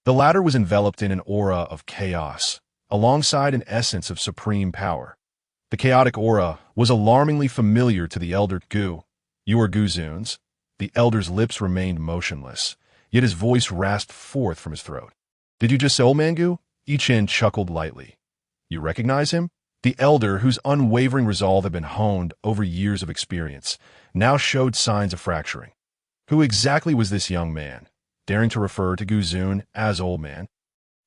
The latter was enveloped in an aura of chaos, alongside an essence of supreme power. The chaotic aura was alarmingly familiar to the elder. "Gu, you are Gu Zun's?" The elder's lips remained motionless, yet his voice rasped forth from his throat. "Did you just say old man Gu?" Chen chuckled lightly. "You recognize him?" The elder, whose unwavering resolve had been honed over years of experience, now showed signs of fracturing. Who exactly was this young man, daring to refer to Gu Zun as old man?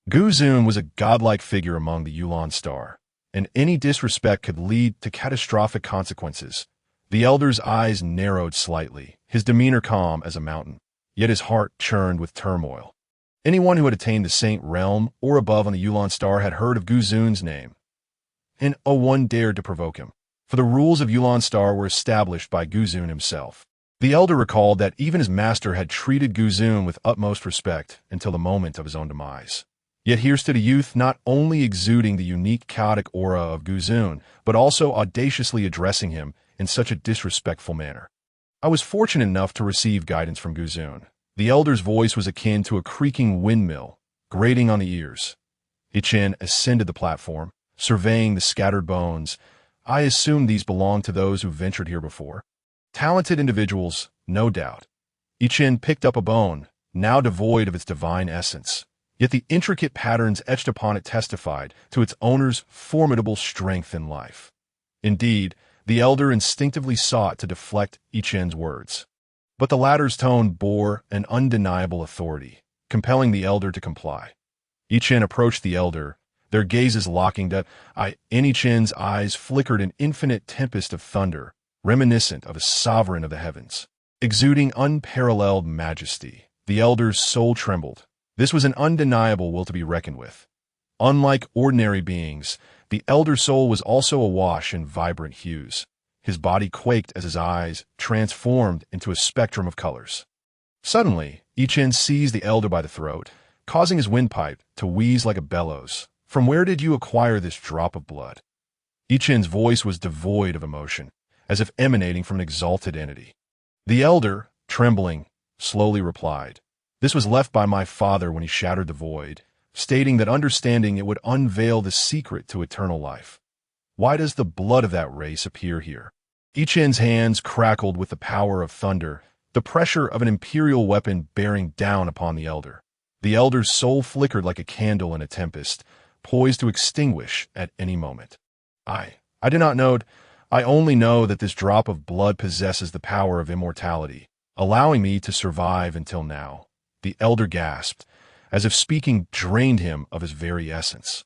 Gu Zun was a godlike figure among the Yulan star, and any disrespect could lead to catastrophic consequences. The elder's eyes narrowed slightly, his demeanor calm as a mountain, yet his heart churned with turmoil. Anyone who had attained the saint realm or above on the Yulan star had heard of Gu Zun's name, and no one dared to provoke him, for the rules of Yulan Star were established by Gu Zun himself. The elder recalled that even his master had treated Gu Zun with utmost respect until the moment of his own demise. Yet here stood a youth not only exuding the unique chaotic aura of Gu Zun, but also audaciously addressing him in such a disrespectful manner. "I was fortunate enough to receive guidance from Gu Zun." The elder's voice was akin to a creaking windmill, grating on the ears. Chen ascended the platform, surveying the scattered bones. "I assume these belong to those who ventured here before." Talented individuals, no doubt. Chen picked up a bone, now devoid of its divine essence. Yet the intricate patterns etched upon it testified to its owner's formidable strength in life. Indeed, the elder instinctively sought to deflect Chen's words. But the latter's tone bore an undeniable authority, compelling the elder to comply. Chen approached the elder, their gazes locking. In Chen's eyes flickered an infinite tempest of thunder, reminiscent of a sovereign of the heavens. Exuding unparalleled majesty, the elder's soul trembled. This was an undeniable will to be reckoned with. Unlike ordinary beings, the elder soul was also awash in vibrant hues. His body quaked as his eyes transformed into a spectrum of colors. Suddenly, Chen seized the elder by the throat, causing his windpipe to wheeze like a bellows. "From where did you acquire this drop of blood?" Chen's voice was devoid of emotion, as if emanating from an exalted entity. The elder, trembling, slowly replied, "This was left by my father when he shattered the void, stating that understanding it would unveil the secret to eternal life." "Why does the blood of that race appear here?" Chen's hands crackled with the power of thunder, the pressure of an imperial weapon bearing down upon the elder. The elder's soul flickered like a candle in a tempest, poised to extinguish at any moment. I do not know. I only know that this drop of blood possesses the power of immortality, allowing me to survive until now." The elder gasped, as if speaking drained him of his very essence.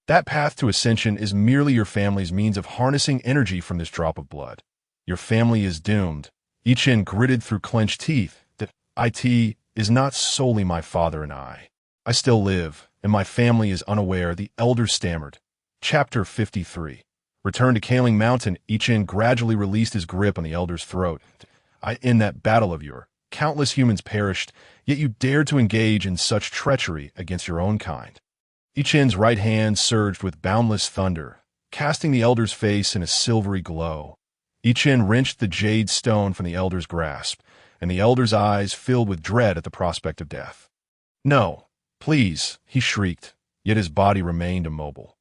"That path to ascension is merely your family's means of harnessing energy from this drop of blood. Your family is doomed." Chen gritted through clenched teeth. "That it is not solely my father and I. I still live, and my family is unaware," the elder stammered. Chapter 53. Return to Kaling Mountain. Chen gradually released his grip on the elder's throat. "In that battle of yours, countless humans perished, yet you dared to engage in such treachery against your own kind." Chen's right hand surged with boundless thunder, casting the elder's face in a silvery glow. Chen wrenched the jade stone from the elder's grasp, and the elder's eyes filled with dread at the prospect of death. "No, please," he shrieked, yet his body remained immobile.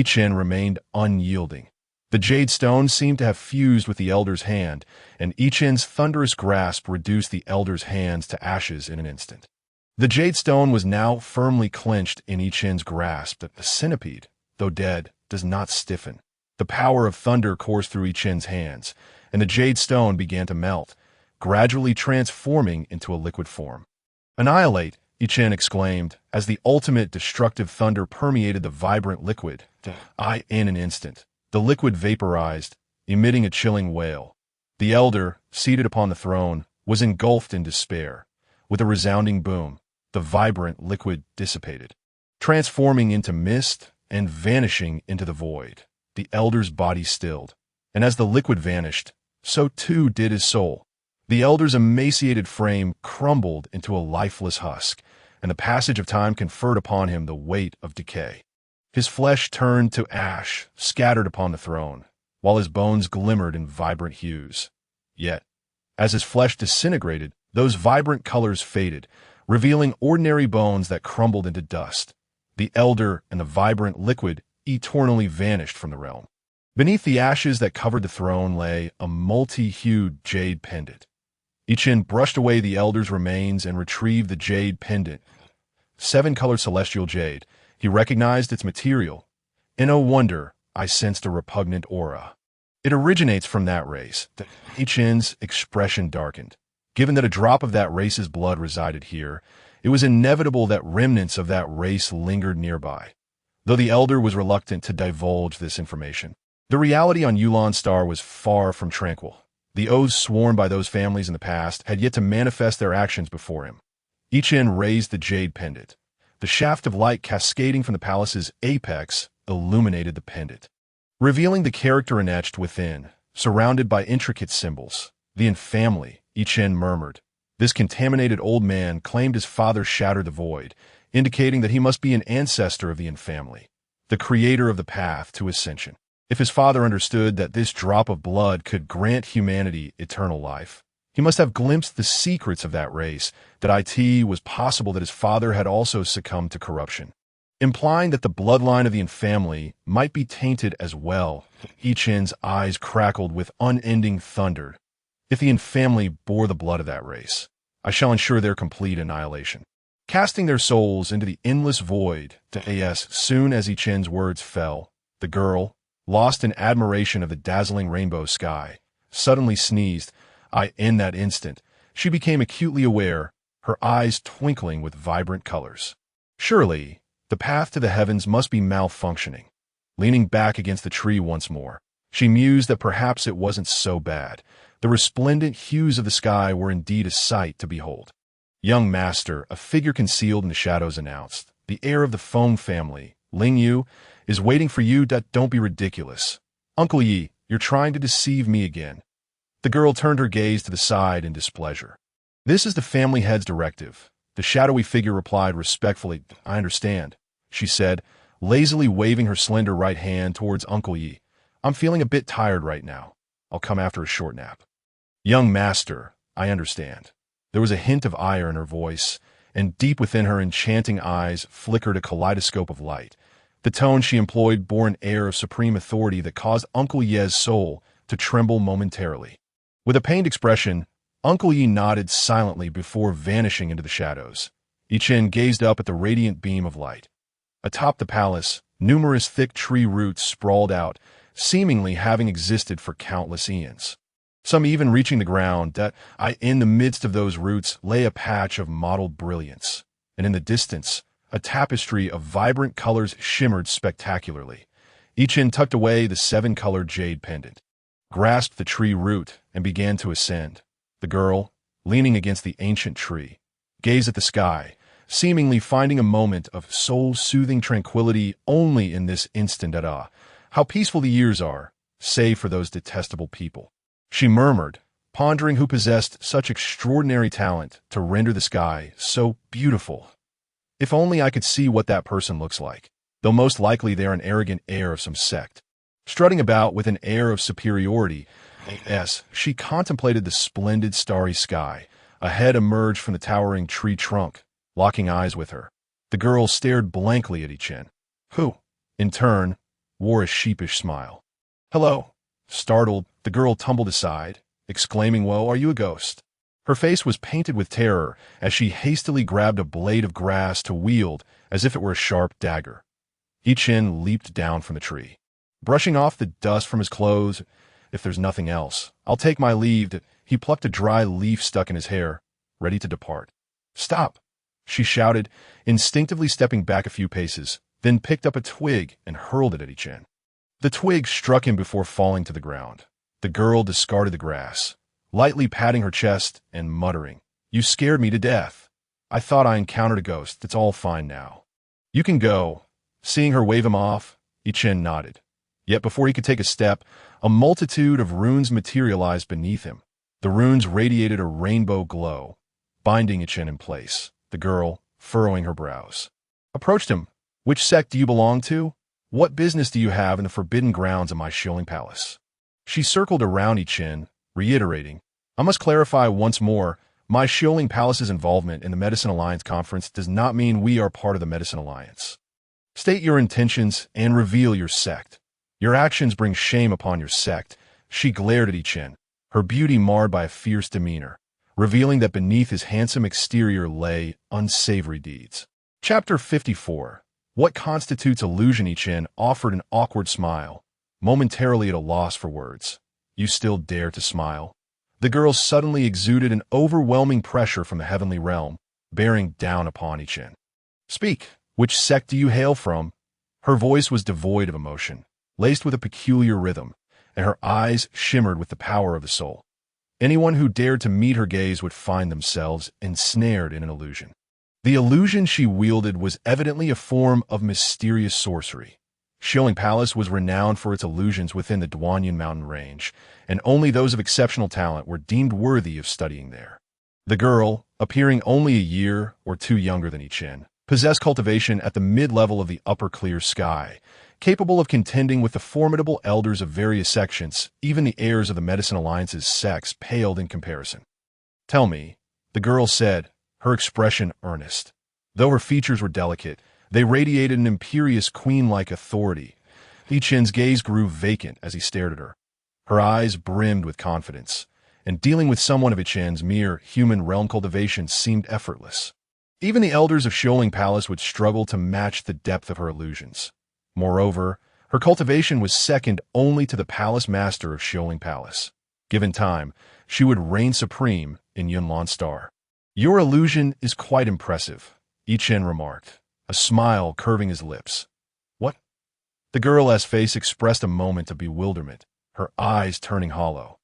Chen remained unyielding. The jade stone seemed to have fused with the elder's hand, and Chen's thunderous grasp reduced the elder's hands to ashes in an instant. The jade stone was now firmly clenched in Chen's grasp. The centipede, though dead, does not stiffen. The power of thunder coursed through Chen's hands, and the jade stone began to melt, gradually transforming into a liquid form. "Annihilate!" Chen exclaimed, as the ultimate destructive thunder permeated the vibrant liquid. In an instant, the liquid vaporized, emitting a chilling wail. The elder, seated upon the throne, was engulfed in despair. With a resounding boom, the vibrant liquid dissipated, transforming into mist and vanishing into the void. The elder's body stilled, and as the liquid vanished, so too did his soul. The elder's emaciated frame crumbled into a lifeless husk, and the passage of time conferred upon him the weight of decay. His flesh turned to ash, scattered upon the throne, while his bones glimmered in vibrant hues. Yet, as his flesh disintegrated, those vibrant colors faded, revealing ordinary bones that crumbled into dust. The elder and the vibrant liquid eternally vanished from the realm. Beneath the ashes that covered the throne lay a multi-hued jade pendant. Chen brushed away the elder's remains and retrieved the jade pendant. 7-colored celestial jade. He recognized its material. In no wonder, I sensed a repugnant aura. It originates from that race. Chen's expression darkened. Given that a drop of that race's blood resided here, it was inevitable that remnants of that race lingered nearby. Though the elder was reluctant to divulge this information, the reality on Yulan Star was far from tranquil. The oaths sworn by those families in the past had yet to manifest their actions before him. Chen raised the jade pendant. The shaft of light cascading from the palace's apex illuminated the pendant, revealing the character etched within, surrounded by intricate symbols. "The infamily," Chen murmured. This contaminated old man claimed his father shattered the void, indicating that he must be an ancestor of the infamily, the creator of the path to ascension. If his father understood that this drop of blood could grant humanity eternal life, he must have glimpsed the secrets of that race, that it was possible that his father had also succumbed to corruption, implying that the bloodline of the infamily might be tainted as well. Chen's eyes crackled with unending thunder. "If the infamily bore the blood of that race, I shall ensure their complete annihilation, casting their souls into the endless void." As soon as Chen's words fell, the girl, lost in admiration of the dazzling rainbow sky, suddenly sneezed. In that instant, she became acutely aware, her eyes twinkling with vibrant colors. Surely, the path to the heavens must be malfunctioning. Leaning back against the tree once more, she mused that perhaps it wasn't so bad. The resplendent hues of the sky were indeed a sight to behold. "Young master," a figure concealed in the shadows announced, "the heir of the Feng family, Lingyu, is waiting for you. Don't be ridiculous." "Uncle Yi," You're trying to deceive me again. The girl turned her gaze to the side in displeasure. This is the family head's directive. The shadowy figure replied respectfully. I understand, she said, lazily waving her slender right hand towards Uncle Yi. I'm feeling a bit tired right now. I'll come after a short nap. Young master, I understand. There was a hint of ire in her voice, and deep within her enchanting eyes flickered a kaleidoscope of light. The tone she employed bore an air of supreme authority that caused Uncle Ye's soul to tremble momentarily. With a pained expression, Uncle Yi nodded silently before vanishing into the shadows. Chen gazed up at the radiant beam of light. Atop the palace, numerous thick tree roots sprawled out, seemingly having existed for countless eons. Some even reaching the ground. In the midst of those roots lay a patch of mottled brilliance, and in the distance, a tapestry of vibrant colors shimmered spectacularly. Chen tucked away the seven-colored jade pendant, grasped the tree root, and began to ascend. The girl, leaning against the ancient tree, gazed at the sky, seemingly finding a moment of soul-soothing tranquility only in this instant. How peaceful the years are, save for those detestable people. She murmured, pondering who possessed such extraordinary talent to render the sky so beautiful. If only I could see what that person looks like, though most likely they're an arrogant heir of some sect. Strutting about with an air of superiority, she contemplated the splendid starry sky. A head emerged from the towering tree trunk, locking eyes with her. The girl stared blankly at Chen, who, in turn, wore a sheepish smile. Hello. Startled, the girl tumbled aside, exclaiming, Whoa, are you a ghost? Her face was painted with terror as she hastily grabbed a blade of grass to wield as if it were a sharp dagger. Chen leaped down from the tree. Brushing off the dust from his clothes, if there's nothing else, I'll take my leave. He plucked a dry leaf stuck in his hair, ready to depart. Stop, she shouted, instinctively stepping back a few paces, then picked up a twig and hurled it at Chen. The twig struck him before falling to the ground. The girl discarded the grass, lightly patting her chest and muttering, You scared me to death. I thought I encountered a ghost. It's all fine now. You can go. Seeing her wave him off, Chen nodded. Yet before he could take a step, a multitude of runes materialized beneath him. The runes radiated a rainbow glow, binding Chen in place. The girl, furrowing her brows, approached him. Which sect do you belong to? What business do you have in the forbidden grounds of my Xiaoling Palace? She circled around Chen, reiterating, I must clarify once more, my Xiaoling Palace's involvement in the Medicine Alliance conference does not mean we are part of the Medicine Alliance. State your intentions and reveal your sect. Your actions bring shame upon your sect. She glared at Chen, her beauty marred by a fierce demeanor, revealing that beneath his handsome exterior lay unsavory deeds. Chapter 54. What constitutes illusion? Chen offered an awkward smile, momentarily at a loss for words. You still dare to smile? The girl suddenly exuded an overwhelming pressure from the heavenly realm, bearing down upon Chen. Speak, which sect do you hail from? Her voice was devoid of emotion, laced with a peculiar rhythm, and her eyes shimmered with the power of the soul. Anyone who dared to meet her gaze would find themselves ensnared in an illusion. The illusion she wielded was evidently a form of mysterious sorcery. Xiaoling Palace was renowned for its illusions within the Duanyan mountain range, and only those of exceptional talent were deemed worthy of studying there. The girl, appearing only a year or two younger than Chen, possessed cultivation at the mid-level of the upper clear sky, capable of contending with the formidable elders of various sections. Even the heirs of the Medicine Alliance's sects paled in comparison. Tell me, the girl said, her expression earnest. Though her features were delicate, they radiated an imperious queen-like authority. Chen's gaze grew vacant as he stared at her. Her eyes brimmed with confidence, and dealing with someone of Chen's mere human realm cultivation seemed effortless. Even the elders of Xiaoling Palace would struggle to match the depth of her illusions. Moreover, her cultivation was second only to the palace master of Xiaoling Palace. Given time, she would reign supreme in Yunlan Star. Your illusion is quite impressive, Chen remarked, a smile curving his lips. What? The girl's face expressed a moment of bewilderment, her eyes turning hollow.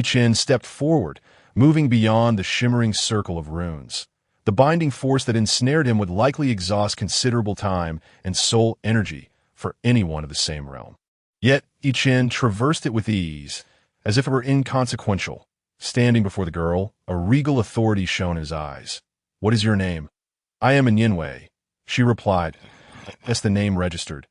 Chen stepped forward, moving beyond the shimmering circle of runes. The binding force that ensnared him would likely exhaust considerable time and soul energy for anyone of the same realm. Yet Chen traversed it with ease, as if it were inconsequential. Standing before the girl, a regal authority shone in his eyes. "What is your name?" "I am Yinwei," she replied. As the name registered,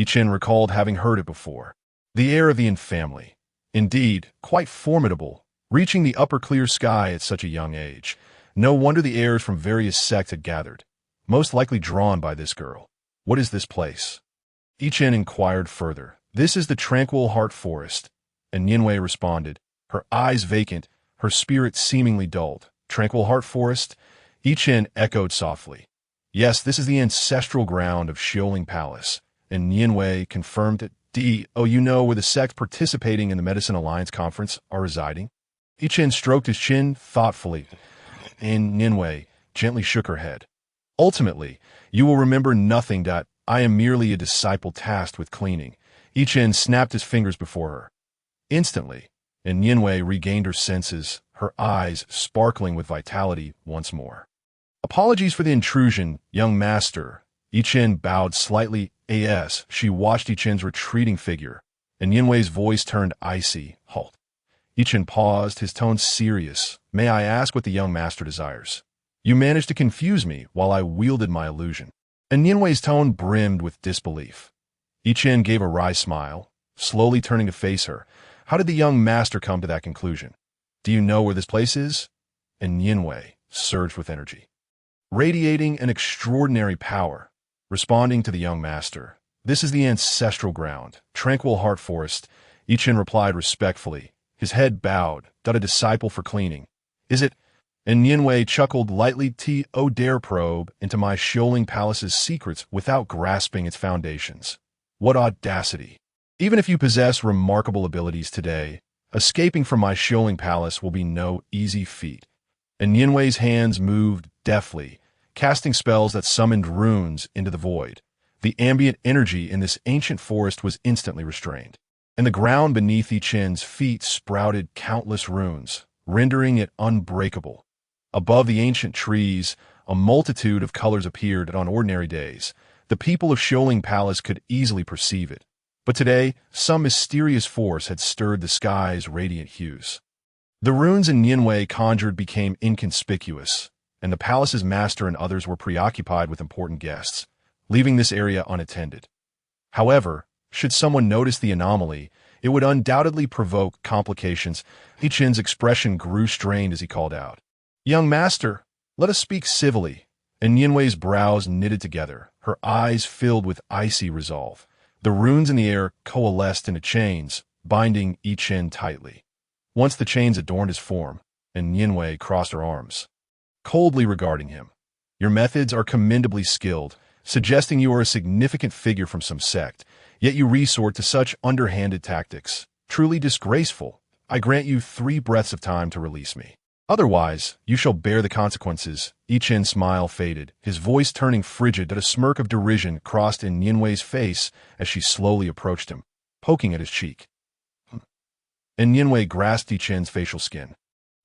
Chen recalled having heard it before. The heir of the Yin family. Indeed, quite formidable, reaching the upper clear sky at such a young age. No wonder the heirs from various sects had gathered, most likely drawn by this girl. "What is this place?" Chen inquired further. "This is the tranquil heart forest," and Yinwei responded, her eyes vacant, her spirit seemingly dulled. "Tranquil heart forest?" Chen echoed softly. "Yes, this is the ancestral ground of Xiaoling Palace," and Yinwei confirmed it. "Oh, you know where the sects participating in the Medicine Alliance conference are residing?" Chen stroked his chin thoughtfully, and Yinwei gently shook her head. "Ultimately, you will remember nothing. I am merely a disciple tasked with cleaning." Chen snapped his fingers before her. Instantly, and Yinwei regained her senses, her eyes sparkling with vitality once more. "Apologies for the intrusion, young master." Chen bowed slightly as she watched Chen's retreating figure, and Yinwei's voice turned icy. "Halt." Chen paused, his tone serious. "May I ask what the young master desires?" "You managed to confuse me while I wielded my illusion." And Yinwei's tone brimmed with disbelief. Chen gave a wry smile, slowly turning to face her. "How did the young master come to that conclusion? Do you know where this place is?" And Yinwei surged with energy, radiating an extraordinary power, responding to the young master. "This is the ancestral ground, tranquil heart forest." Chen replied respectfully, his head bowed. "A disciple for cleaning, is it?" And Yinwei chuckled lightly. "Dare probe into my Xiaoling Palace's secrets without grasping its foundations. What audacity! Even if you possess remarkable abilities today, escaping from my Xiaoling Palace will be no easy feat." And Yinwei's hands moved deftly, casting spells that summoned runes into the void. The ambient energy in this ancient forest was instantly restrained, and the ground beneath Chen's feet sprouted countless runes, rendering it unbreakable. Above the ancient trees, a multitude of colors appeared on ordinary days. The people of Xiaoling Palace could easily perceive it. But today, some mysterious force had stirred the sky's radiant hues. The runes in Yinwei conjured became inconspicuous, and the palace's master and others were preoccupied with important guests, leaving this area unattended. However, should someone notice the anomaly, it would undoubtedly provoke complications. Chen's expression grew strained as he called out, "Young master, let us speak civilly." And Yinwei's brows knitted together, her eyes filled with icy resolve. The runes in the air coalesced into chains, binding Chen tightly. Once the chains adorned his form, and Yinwei crossed her arms, coldly regarding him. "Your methods are commendably skilled, suggesting you are a significant figure from some sect, yet you resort to such underhanded tactics. Truly disgraceful. I grant you 3 breaths of time to release me. Otherwise, you shall bear the consequences." Chen's smile faded, his voice turning frigid. A smirk of derision crossed in Yinwei's face as she slowly approached him, poking at his cheek. And Yinwei grasped Chen's facial skin,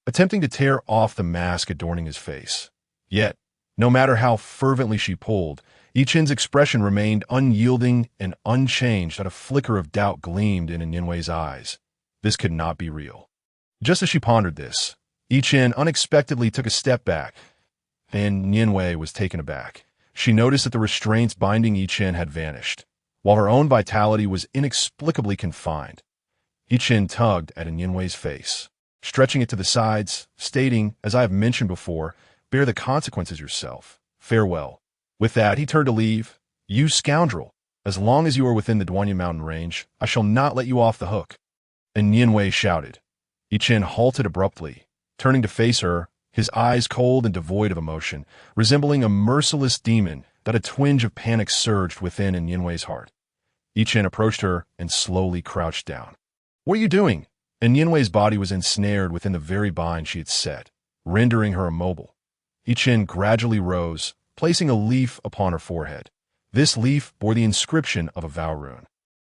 attempting to tear off the mask adorning his face. Yet, no matter how fervently she pulled, Chen's expression remained unyielding and unchanged. A flicker of doubt gleamed in Yinwei's eyes. This could not be real. Just as she pondered this, Chen unexpectedly took a step back, and Yinwei was taken aback. She noticed that the restraints binding Chen had vanished, while her own vitality was inexplicably confined. Chen tugged at Yinwei's face, stretching it to the sides, stating, "As I have mentioned before, bear the consequences yourself. Farewell." With that, he turned to leave. "You scoundrel! As long as you are within the Duanyan mountain range, I shall not let you off the hook." And Yinwei shouted. Chen halted abruptly, turning to face her, his eyes cold and devoid of emotion, resembling a merciless demon. That a twinge of panic surged within Yinwei's heart. Chen approached her and slowly crouched down. "What are you doing?" And Yinwei's body was ensnared within the very bind she had set, rendering her immobile. Chen gradually rose, placing a leaf upon her forehead. This leaf bore the inscription of a vow rune.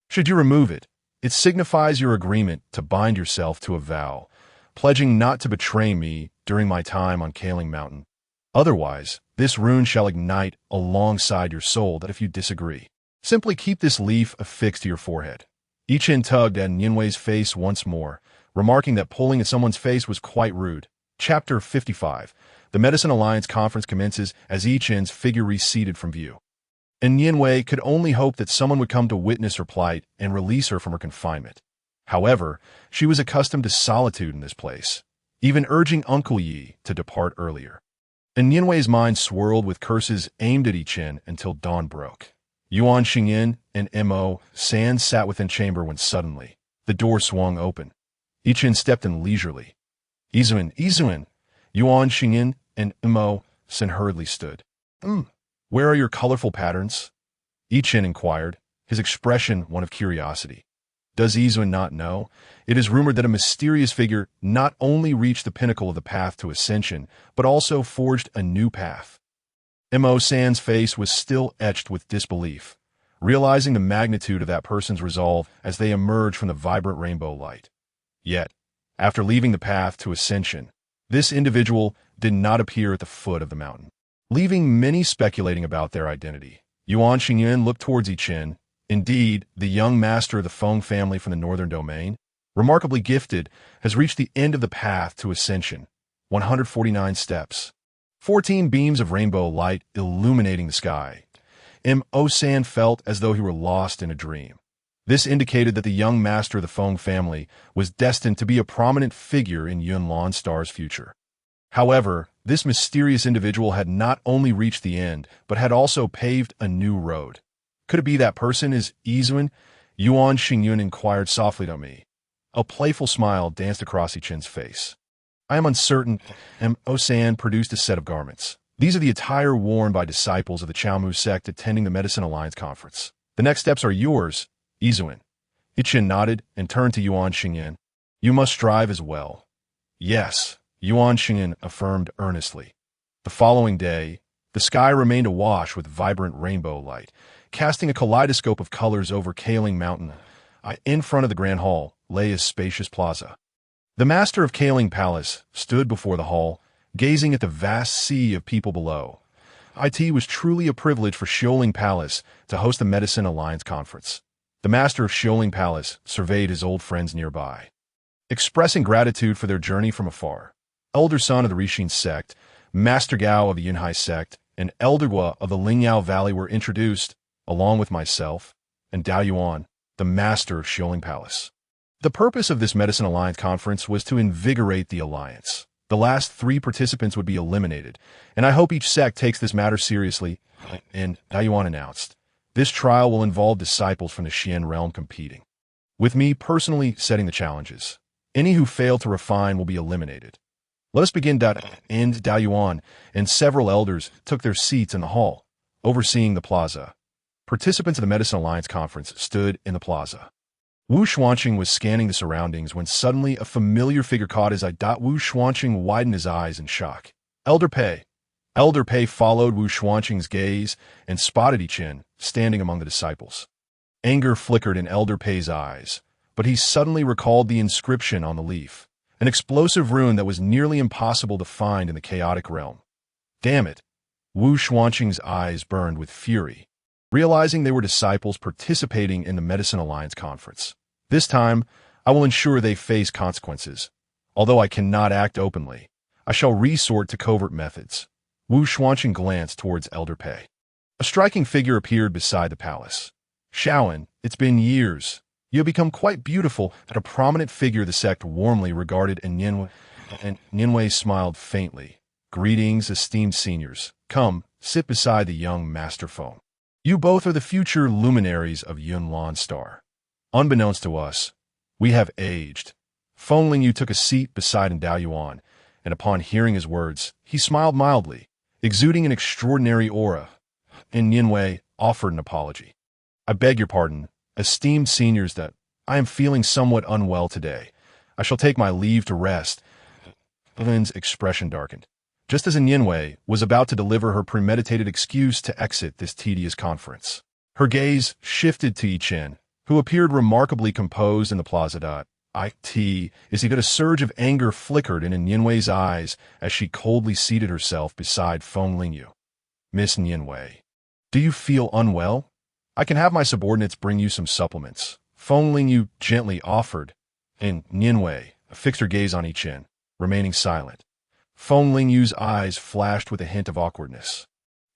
"Should you remove it, it signifies your agreement to bind yourself to a vow, pledging not to betray me during my time on Kaling Mountain. Otherwise, this rune shall ignite alongside your soul. That if you disagree, simply keep this leaf affixed to your forehead." Chen tugged at Nianwei's face once more, remarking that pulling at someone's face was quite rude. Chapter 55. The Medicine Alliance conference commences as Chen's figure receded from view. And Nianwei could only hope that someone would come to witness her plight and release her from her confinement. However, she was accustomed to solitude in this place, even urging Uncle Yi to depart earlier. And Nianwei's mind swirled with curses aimed at Chen until dawn broke. Yuan Xingyin and Mo San sat within chamber when suddenly the door swung open. Chen stepped in leisurely. Izuan, Yuan Xingyin and Mo San hurriedly stood. Where are your colorful patterns? Chen inquired, his expression one of curiosity. Does Izuan not know? It is rumored that a mysterious figure not only reached the pinnacle of the path to ascension, but also forged a new path. Mo San's face was still etched with disbelief, realizing the magnitude of that person's resolve as they emerged from the vibrant rainbow light. Yet, after leaving the path to ascension, this individual did not appear at the foot of the mountain. Leaving many speculating about their identity, Yuan Xingyan looked towards Chen. Indeed, the young master of the Feng family from the northern domain, remarkably gifted, has reached the end of the path to ascension, 149 steps. 14 beams of rainbow light illuminating the sky. Mo San felt as though he were lost in a dream. This indicated that the young master of the Feng family was destined to be a prominent figure in Yunlan Star's future. However, this mysterious individual had not only reached the end, but had also paved a new road. Could it be that person is Izuan? Yuan Xingyun inquired softly to me. A playful smile danced across Chen's face. I am uncertain. Mo San produced a set of garments. These are the attire worn by disciples of the Chaomu sect attending the Medicine Alliance conference. The next steps are yours, Izuan. Chen nodded and turned to Yuan Xingyan. You must strive as well. Yes, Yuan Xingyan affirmed earnestly. The following day, the sky remained awash with vibrant rainbow light, casting a kaleidoscope of colors over Kaling Mountain. In front of the Grand Hall lay a spacious plaza. The master of Kaling Palace stood before the hall, gazing at the vast sea of people below. It was truly a privilege for Xiaoling Palace to host the Medicine Alliance conference. The master of Xiaoling Palace surveyed his old friends nearby, expressing gratitude for their journey from afar. Elder son of the Rixin sect, Master Gao of the Yunhai sect, and Elder Gua of the Lingyao Valley were introduced, along with myself and Dao Yuan, the master of Xiaoling Palace. The purpose of this Medicine Alliance conference was to invigorate the alliance. The last 3 participants would be eliminated, and I hope each sect takes this matter seriously, and Dao Yuan announced. This trial will involve disciples from the Xian realm competing, with me personally setting the challenges. Any who fail to refine will be eliminated. Let us begin. And Dao Yuan and several elders took their seats in the hall, overseeing the plaza. Participants of the Medicine Alliance conference stood in the plaza. Wu Xuanqing was scanning the surroundings when suddenly a familiar figure caught his eye. Wu Xuanqing widened his eyes in shock. Elder Pei. Elder Pei followed Wu Xuanqing's gaze and spotted Chen standing among the disciples. Anger flickered in Elder Pei's eyes, but he suddenly recalled the inscription on the leaf, an explosive rune that was nearly impossible to find in the chaotic realm. Damn it! Wu Xuanqing's eyes burned with fury, realizing they were disciples participating in the Medicine Alliance conference. This time, I will ensure they face consequences. Although I cannot act openly, I shall resort to covert methods. Wu Xuanqing glanced towards Elder Pei. A striking figure appeared beside the palace. Shaoan, it's been years. You have become quite beautiful. At a prominent figure the sect warmly regarded, and Nianwei smiled faintly. Greetings, esteemed seniors. Come, sit beside the young Master Feng. You both are the future luminaries of Yunlan Star. Unbeknownst to us, we have aged. Feng Lingyu took a seat beside Dao Yuan, and upon hearing his words, he smiled mildly, exuding an extraordinary aura. And Nianwei offered an apology. I beg your pardon, esteemed seniors, that I am feeling somewhat unwell today. I shall take my leave to rest. Lin's expression darkened, just as Nianwei was about to deliver her premeditated excuse to exit this tedious conference. Her gaze shifted to Chen, who appeared remarkably composed in the plaza. Is he that a surge of anger flickered in Nianwei's eyes as she coldly seated herself beside Feng Lingyu. Miss Nianwei, do you feel unwell? I can have my subordinates bring you some supplements. Feng Lingyu gently offered, and Nianwei fixed her gaze on Chen, remaining silent. Feng Lingyu's eyes flashed with a hint of awkwardness,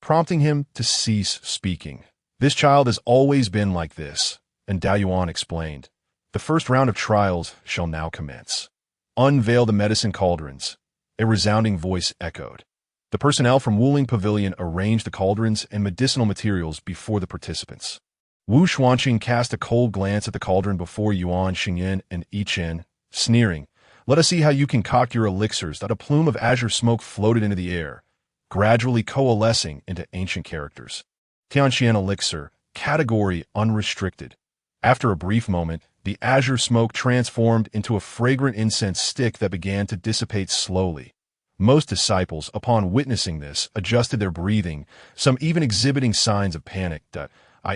prompting him to cease speaking. This child has always been like this, and Dao Yuan explained. The first round of trials shall now commence. Unveil the medicine cauldrons, a resounding voice echoed. The personnel from Wuling Pavilion arranged the cauldrons and medicinal materials before the participants. Wu Xuanqing cast a cold glance at the cauldron before Yuan Xingyin and Chen, sneering, "Let us see how you concoct your elixirs." That a plume of azure smoke floated into the air, gradually coalescing into ancient characters. Tianxian elixir, category unrestricted. After a brief moment, the azure smoke transformed into a fragrant incense stick that began to dissipate slowly. Most disciples, upon witnessing this, adjusted their breathing, some even exhibiting signs of panic.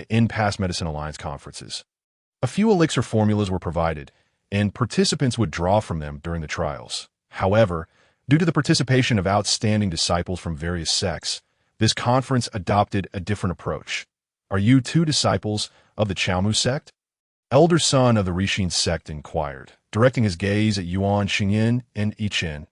In past Medicine Alliance conferences, a few elixir formulas were provided, and participants would draw from them during the trials. However, due to the participation of outstanding disciples from various sects, this conference adopted a different approach. Are you two disciples of the Chaomu sect? Elder son of the Rixin sect inquired, directing his gaze at Yuan Xingyin and Chen.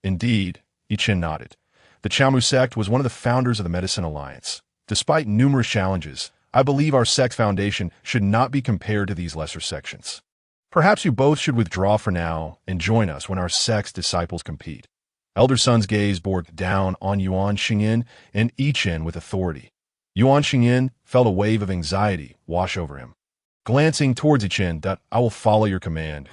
Indeed, Chen nodded. The Chaomu sect was one of the founders of the Medicine Alliance. Despite numerous challenges, I believe our sect's foundation should not be compared to these lesser sections. Perhaps you both should withdraw for now and join us when our sect's disciples compete. Elder son's gaze bore down on Yuan Xingyin and Chen with authority. Yuan Xingyin felt a wave of anxiety wash over him. Glancing towards Chen, "I will follow your command."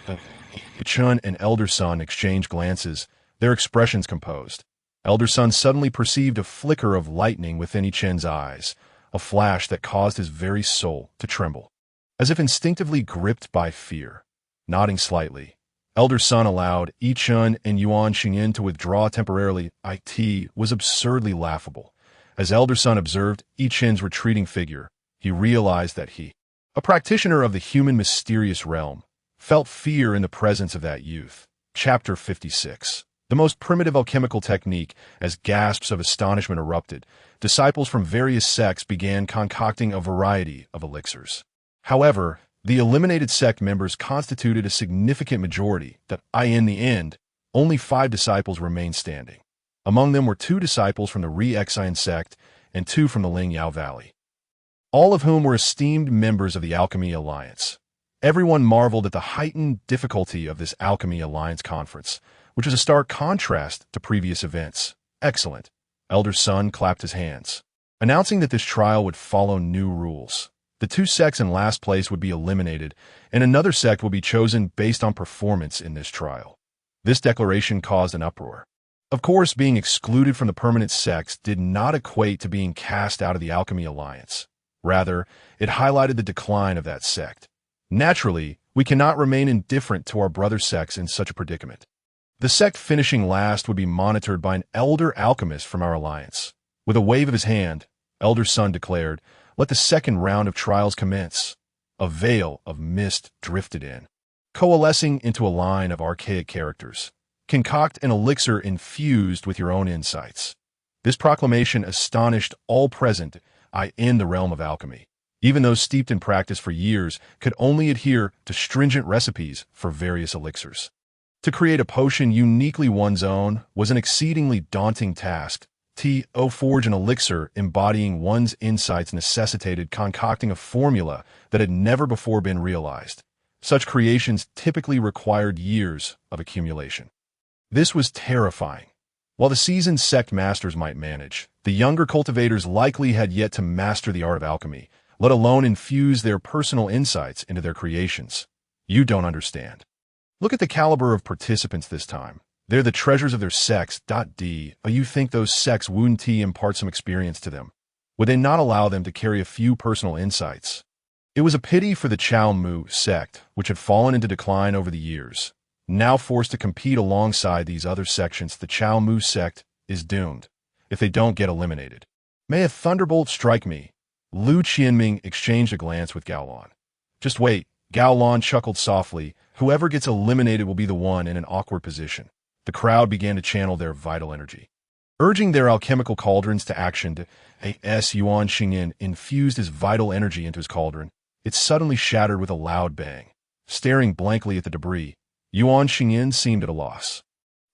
Chen and Elder son exchanged glances, their expressions composed. Elder son suddenly perceived a flicker of lightning within Chen's eyes, a flash that caused his very soul to tremble, as if instinctively gripped by fear. Nodding slightly, Elder son allowed Chen and Yuan Xingyin to withdraw temporarily. It was absurdly laughable. As Elder son observed Chen's retreating figure, he realized that he, a practitioner of the human mysterious realm, felt fear in the presence of that youth. Chapter 56. The most primitive alchemical technique. As gasps of astonishment erupted, disciples from various sects began concocting a variety of elixirs. However, the eliminated sect members constituted a significant majority. In the end, only 5 disciples remained standing. Among them were 2 disciples from the Re-Exine sect and 2 from the Lingyao Valley, all of whom were esteemed members of the Alchemy Alliance. Everyone marveled at the heightened difficulty of this Alchemy Alliance conference, which was a stark contrast to previous events. Excellent. Elder son clapped his hands, announcing that this trial would follow new rules. The 2 sects in last place would be eliminated, and another sect will be chosen based on performance in this trial. This declaration caused an uproar. Of course, being excluded from the permanent sects did not equate to being cast out of the Alchemy Alliance. Rather, it highlighted the decline of that sect. Naturally, we cannot remain indifferent to our brother sects in such a predicament. The sect finishing last would be monitored by an elder alchemist from our alliance. With a wave of his hand, Elder son declared, "Let the second round of trials commence." A veil of mist drifted in, coalescing into a line of archaic characters. Concoct an elixir infused with your own insights. This proclamation astonished all present in the realm of alchemy. Even those steeped in practice for years could only adhere to stringent recipes for various elixirs. To create a potion uniquely one's own was an exceedingly daunting task. Forge an elixir embodying one's insights necessitated concocting a formula that had never before been realized. Such creations typically required years of accumulation. This was terrifying. While the seasoned sect masters might manage, the younger cultivators likely had yet to master the art of alchemy, let alone infuse their personal insights into their creations. You don't understand. Look at the caliber of participants this time. They're the treasures of their sects. You think those sects wouldn't impart some experience to them? Would they not allow them to carry a few personal insights? It was a pity for the Chaomu sect, which had fallen into decline over the years. Now forced to compete alongside these other sections, the Chaomu sect is doomed if they don't get eliminated. May a thunderbolt strike me. Lu Qianming exchanged a glance with Gao Lan. Just wait, Gao Lan chuckled softly. Whoever gets eliminated will be the one in an awkward position. The crowd began to channel their vital energy, urging their alchemical cauldrons to action. Yuan Xingyin infused his vital energy into his cauldron. it suddenly shattered with a loud bang. Staring blankly at the debris, Yuan Xingyan seemed at a loss.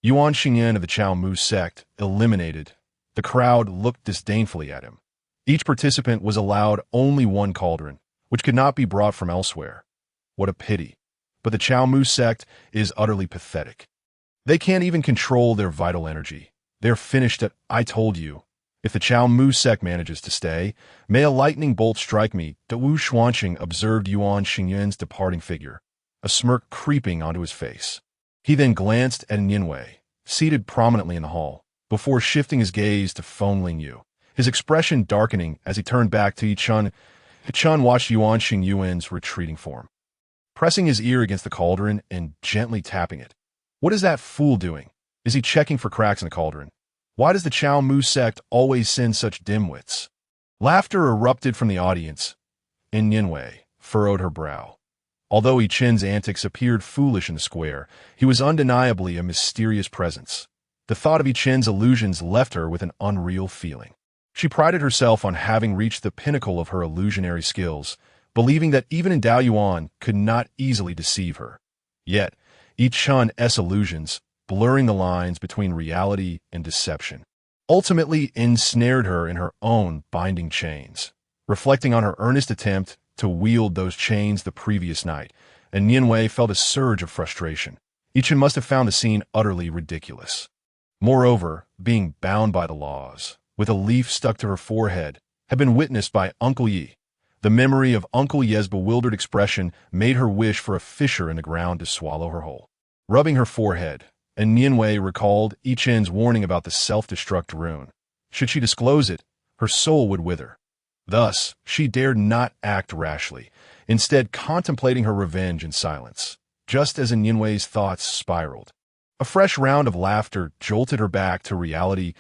Yuan Xingyan of the Chao Mu sect, eliminated. The crowd looked disdainfully at him. Each participant was allowed only one cauldron, which could not be brought from elsewhere. What a pity. But the Chao Mu sect is utterly pathetic. They can't even control their vital energy. They're finished at "I told you." If the Chao Mu sect manages to stay, may a lightning bolt strike me, Wu Xuanqing observed Yuan Xingyan's departing figure, a smirk creeping onto his face. He then glanced at Yinwei, seated prominently in the hall, before shifting his gaze to Feng Lingyu, his expression darkening as he turned back to Chen. Chen watched Yuan Xingyuan's retreating form, pressing his ear against the cauldron and gently tapping it. What is that fool doing? Is he checking for cracks in the cauldron? Why does the Chao Mu sect always send such dimwits? Laughter erupted from the audience, and Yinwei furrowed her brow. Although Chen's antics appeared foolish in the square, he was undeniably a mysterious presence. The thought of Chen's illusions left her with an unreal feeling. She prided herself on having reached the pinnacle of her illusionary skills, believing that even Dao Yuan could not easily deceive her. Yet, Chen's illusions, blurring the lines between reality and deception, ultimately ensnared her in her own binding chains. Reflecting on her earnest attempt to wield those chains the previous night, and Yinwei felt a surge of frustration. Chen must have found the scene utterly ridiculous. Moreover, being bound by the laws, with a leaf stuck to her forehead, had been witnessed by Uncle Yi. The memory of Uncle Ye's bewildered expression made her wish for a fissure in the ground to swallow her whole. Rubbing her forehead, and Yinwei recalled Chen's warning about the self-destruct rune. Should she disclose it, her soul would wither. Thus, she dared not act rashly, instead contemplating her revenge in silence, just as Yinwei's thoughts spiraled. A fresh round of laughter jolted her back to reality.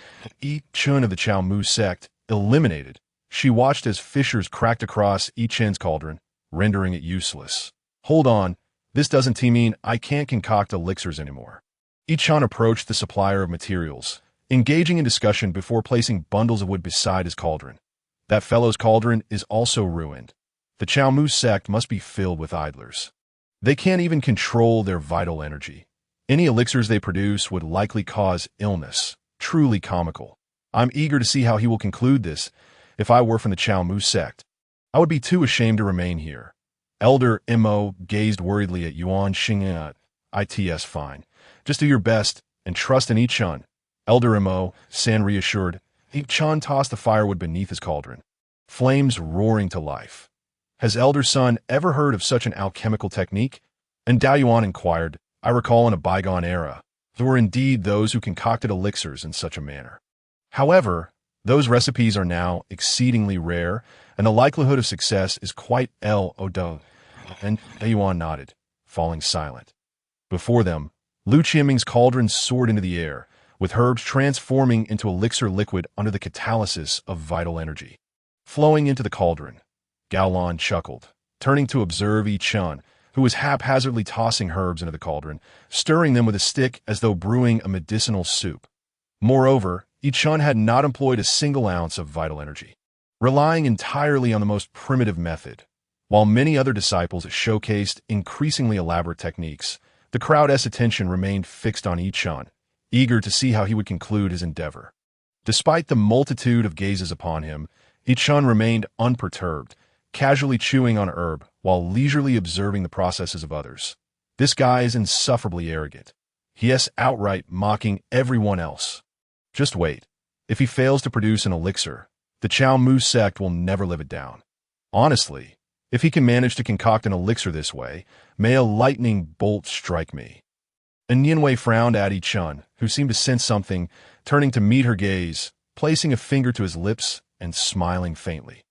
Chen of the Chao Mu sect, eliminated. She watched as fissures cracked across Chen's cauldron, rendering it useless. Hold on, this doesn't mean I can't concoct elixirs anymore. Chen approached the supplier of materials, engaging in discussion before placing bundles of wood beside his cauldron. That fellow's cauldron is also ruined. The Chao Mu sect must be filled with idlers. They can't even control their vital energy. Any elixirs they produce would likely cause illness. Truly comical. I'm eager to see how he will conclude this. If I were from the Chao Mu sect, I would be too ashamed to remain here. Elder Mo gazed worriedly at Yuan Xingyan. It's fine. Just do your best and trust in Chen. Elder Mo, San reassured. Chen tossed the firewood beneath his cauldron, flames roaring to life. Has Elder Sun ever heard of such an alchemical technique? And Dao Yuan inquired. I recall in a bygone era, there were indeed those who concocted elixirs in such a manner. However, those recipes are now exceedingly rare, and the likelihood of success is quite low. And Dao Yuan nodded, falling silent. Before them, Lu Qianming's cauldron soared into the air, with herbs transforming into elixir liquid under the catalysis of vital energy. Flowing into the cauldron, Gaolan chuckled, turning to observe Chen, who was haphazardly tossing herbs into the cauldron, stirring them with a stick as though brewing a medicinal soup. Moreover, Chen had not employed a single ounce of vital energy, relying entirely on the most primitive method. While many other disciples showcased increasingly elaborate techniques, the crowd's attention remained fixed on Chen, eager to see how he would conclude his endeavor. Despite the multitude of gazes upon him, Chen remained unperturbed, casually chewing on a herb while leisurely observing the processes of others. This guy is insufferably arrogant. He is outright mocking everyone else. Just wait. If he fails to produce an elixir, the Chao Mu sect will never live it down. Honestly, if he can manage to concoct an elixir this way, may a lightning bolt strike me. And Yinwei frowned at Chen, who seemed to sense something, turning to meet her gaze, placing a finger to his lips and smiling faintly.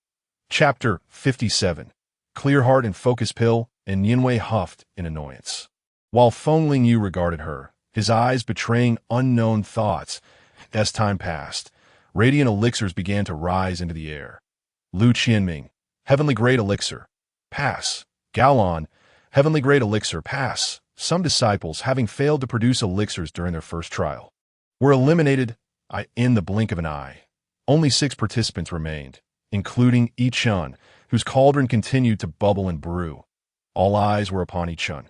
Chapter 57. Clear heart and focus pill, and Yinwei huffed in annoyance. While Feng Lingyu regarded her, his eyes betraying unknown thoughts, as time passed, radiant elixirs began to rise into the air. Lu Qianming, heavenly grade elixir, pass. Gaolan, heavenly grade elixir, pass. Some disciples, having failed to produce elixirs during their first trial, were eliminated in the blink of an eye. Only 6 participants remained, including Chen, whose cauldron continued to bubble and brew. All eyes were upon Chen.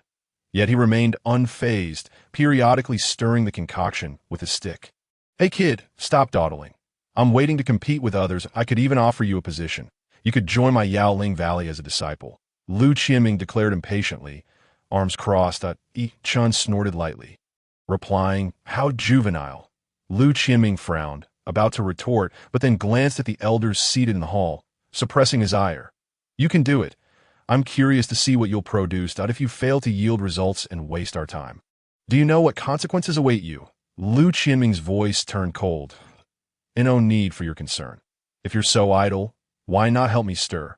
Yet he remained unfazed, periodically stirring the concoction with his stick. "Hey kid, stop dawdling. I'm waiting to compete with others. I could even offer you a position. You could join my Yaoling Valley as a disciple," Lu Qianming declared impatiently, arms crossed. Chen snorted lightly, replying, "How juvenile." Lu Qianming frowned, about to retort, but then glanced at the elders seated in the hall, suppressing his ire. "You can do it. I'm curious to see what you'll produce if you fail to yield results and waste our time. Do you know what consequences await you?" Lu Qianming's voice turned cold. "No need for your concern. If you're so idle, why not help me stir?"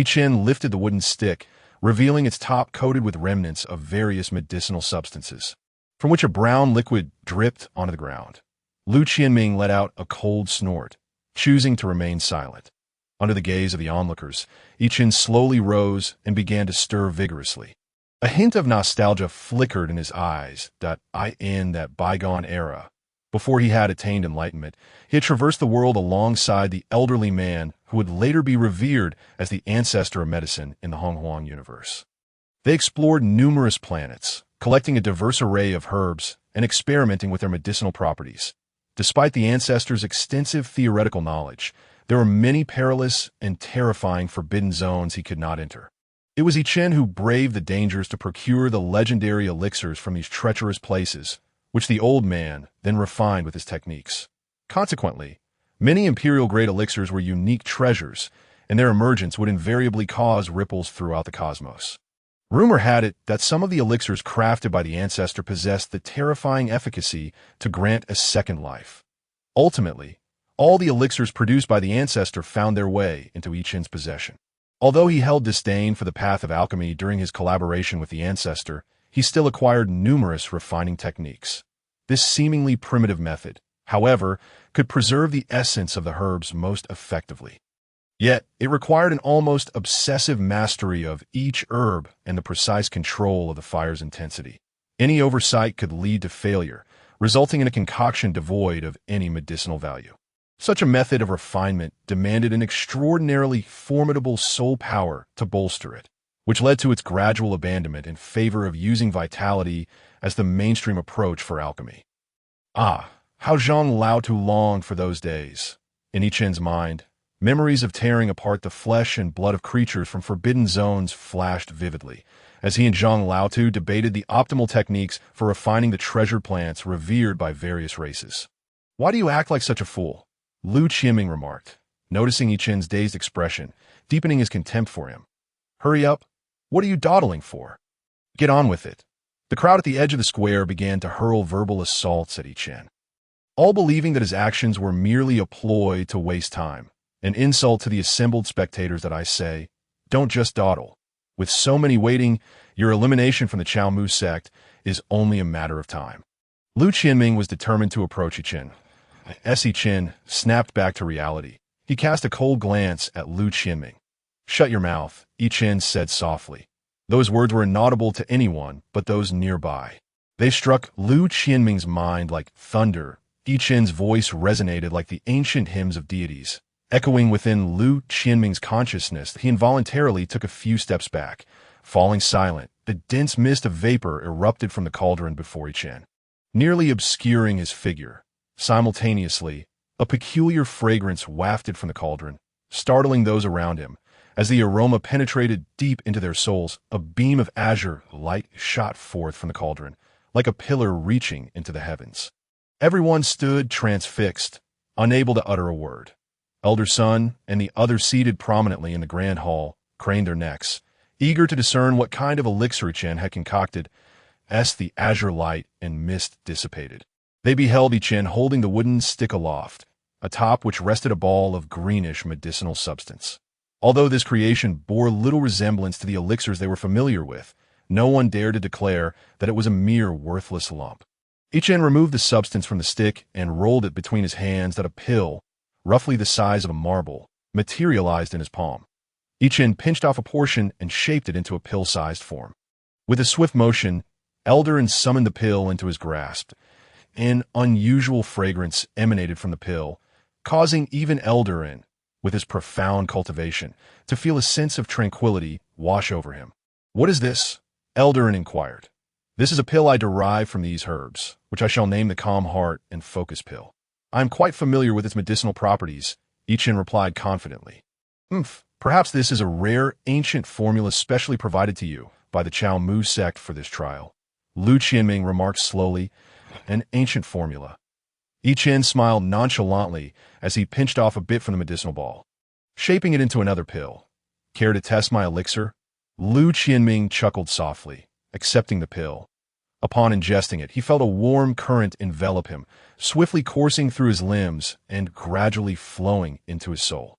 Chen lifted the wooden stick, revealing its top coated with remnants of various medicinal substances, from which a brown liquid dripped onto the ground. Lu Qianming let out a cold snort, choosing to remain silent. Under the gaze of the onlookers, Chen slowly rose and began to stir vigorously. A hint of nostalgia flickered in his eyes. In that bygone era, before he had attained enlightenment, he had traversed the world alongside the elderly man who would later be revered as the ancestor of medicine in the Honghuang universe. They explored numerous planets, collecting a diverse array of herbs and experimenting with their medicinal properties. Despite the ancestors' extensive theoretical knowledge, there were many perilous and terrifying forbidden zones he could not enter. It was Chen who braved the dangers to procure the legendary elixirs from these treacherous places, which the old man then refined with his techniques. Consequently, many imperial-grade elixirs were unique treasures, and their emergence would invariably cause ripples throughout the cosmos. Rumor had it that some of the elixirs crafted by the ancestor possessed the terrifying efficacy to grant a second life. Ultimately, all the elixirs produced by the ancestor found their way into Chen's possession. Although he held disdain for the path of alchemy during his collaboration with the ancestor, he still acquired numerous refining techniques. This seemingly primitive method, however, could preserve the essence of the herbs most effectively. Yet, it required an almost obsessive mastery of each herb and the precise control of the fire's intensity. Any oversight could lead to failure, resulting in a concoction devoid of any medicinal value. Such a method of refinement demanded an extraordinarily formidable soul power to bolster it, which led to its gradual abandonment in favor of using vitality as the mainstream approach for alchemy. How Zhang Laotu longed for those days. In Chen's mind, memories of tearing apart the flesh and blood of creatures from forbidden zones flashed vividly, as he and Zhang Laotu debated the optimal techniques for refining the treasured plants revered by various races. "Why do you act like such a fool?" Lu Qianming remarked, noticing Chen's dazed expression, deepening his contempt for him. "Hurry up. What are you dawdling for? Get on with it." The crowd at the edge of the square began to hurl verbal assaults at Chen, all believing that his actions were merely a ploy to waste time. An insult to the assembled spectators that I say, "Don't just dawdle. With so many waiting, your elimination from the Chao Mu sect is only a matter of time." Lu Qianming was determined to approach Chen. As Chen snapped back to reality, he cast a cold glance at Lu Qianming. "Shut your mouth," Chen said softly. Those words were inaudible to anyone but those nearby. They struck Lu Qianming's mind like thunder. Chen's voice resonated like the ancient hymns of deities. Echoing within Lu Qianming's consciousness, he involuntarily took a few steps back. Falling silent, the dense mist of vapor erupted from the cauldron before Chen, nearly obscuring his figure. Simultaneously, a peculiar fragrance wafted from the cauldron, startling those around him. As the aroma penetrated deep into their souls, a beam of azure light shot forth from the cauldron, like a pillar reaching into the heavens. Everyone stood transfixed, unable to utter a word. Elder Sun and the others seated prominently in the grand hall craned their necks, eager to discern what kind of elixir Chen had concocted. As the azure light and mist dissipated, they beheld Chen holding the wooden stick aloft, atop which rested a ball of greenish medicinal substance. Although this creation bore little resemblance to the elixirs they were familiar with, no one dared to declare that it was a mere worthless lump. Chen removed the substance from the stick and rolled it between his hands that a pill, roughly the size of a marble, materialized in his palm. Chen pinched off a portion and shaped it into a pill-sized form. With a swift motion, Eldarin summoned the pill into his grasp. An unusual fragrance emanated from the pill, causing even Eldarin, with his profound cultivation, to feel a sense of tranquility wash over him. "What is this?" Elder inquired. "This is a pill I derive from these herbs, which I shall name the Calm Heart and Focus Pill. I am quite familiar with its medicinal properties," Chen replied confidently. Perhaps this is a rare, ancient formula specially provided to you by the Chao Mu sect for this trial," Lu Qianming remarked slowly. "An ancient formula." Chen smiled nonchalantly as he pinched off a bit from the medicinal ball, shaping it into another pill. "Care to test my elixir?" Lu Qianming chuckled softly, accepting the pill. Upon ingesting it, he felt a warm current envelop him, swiftly coursing through his limbs and gradually flowing into his soul.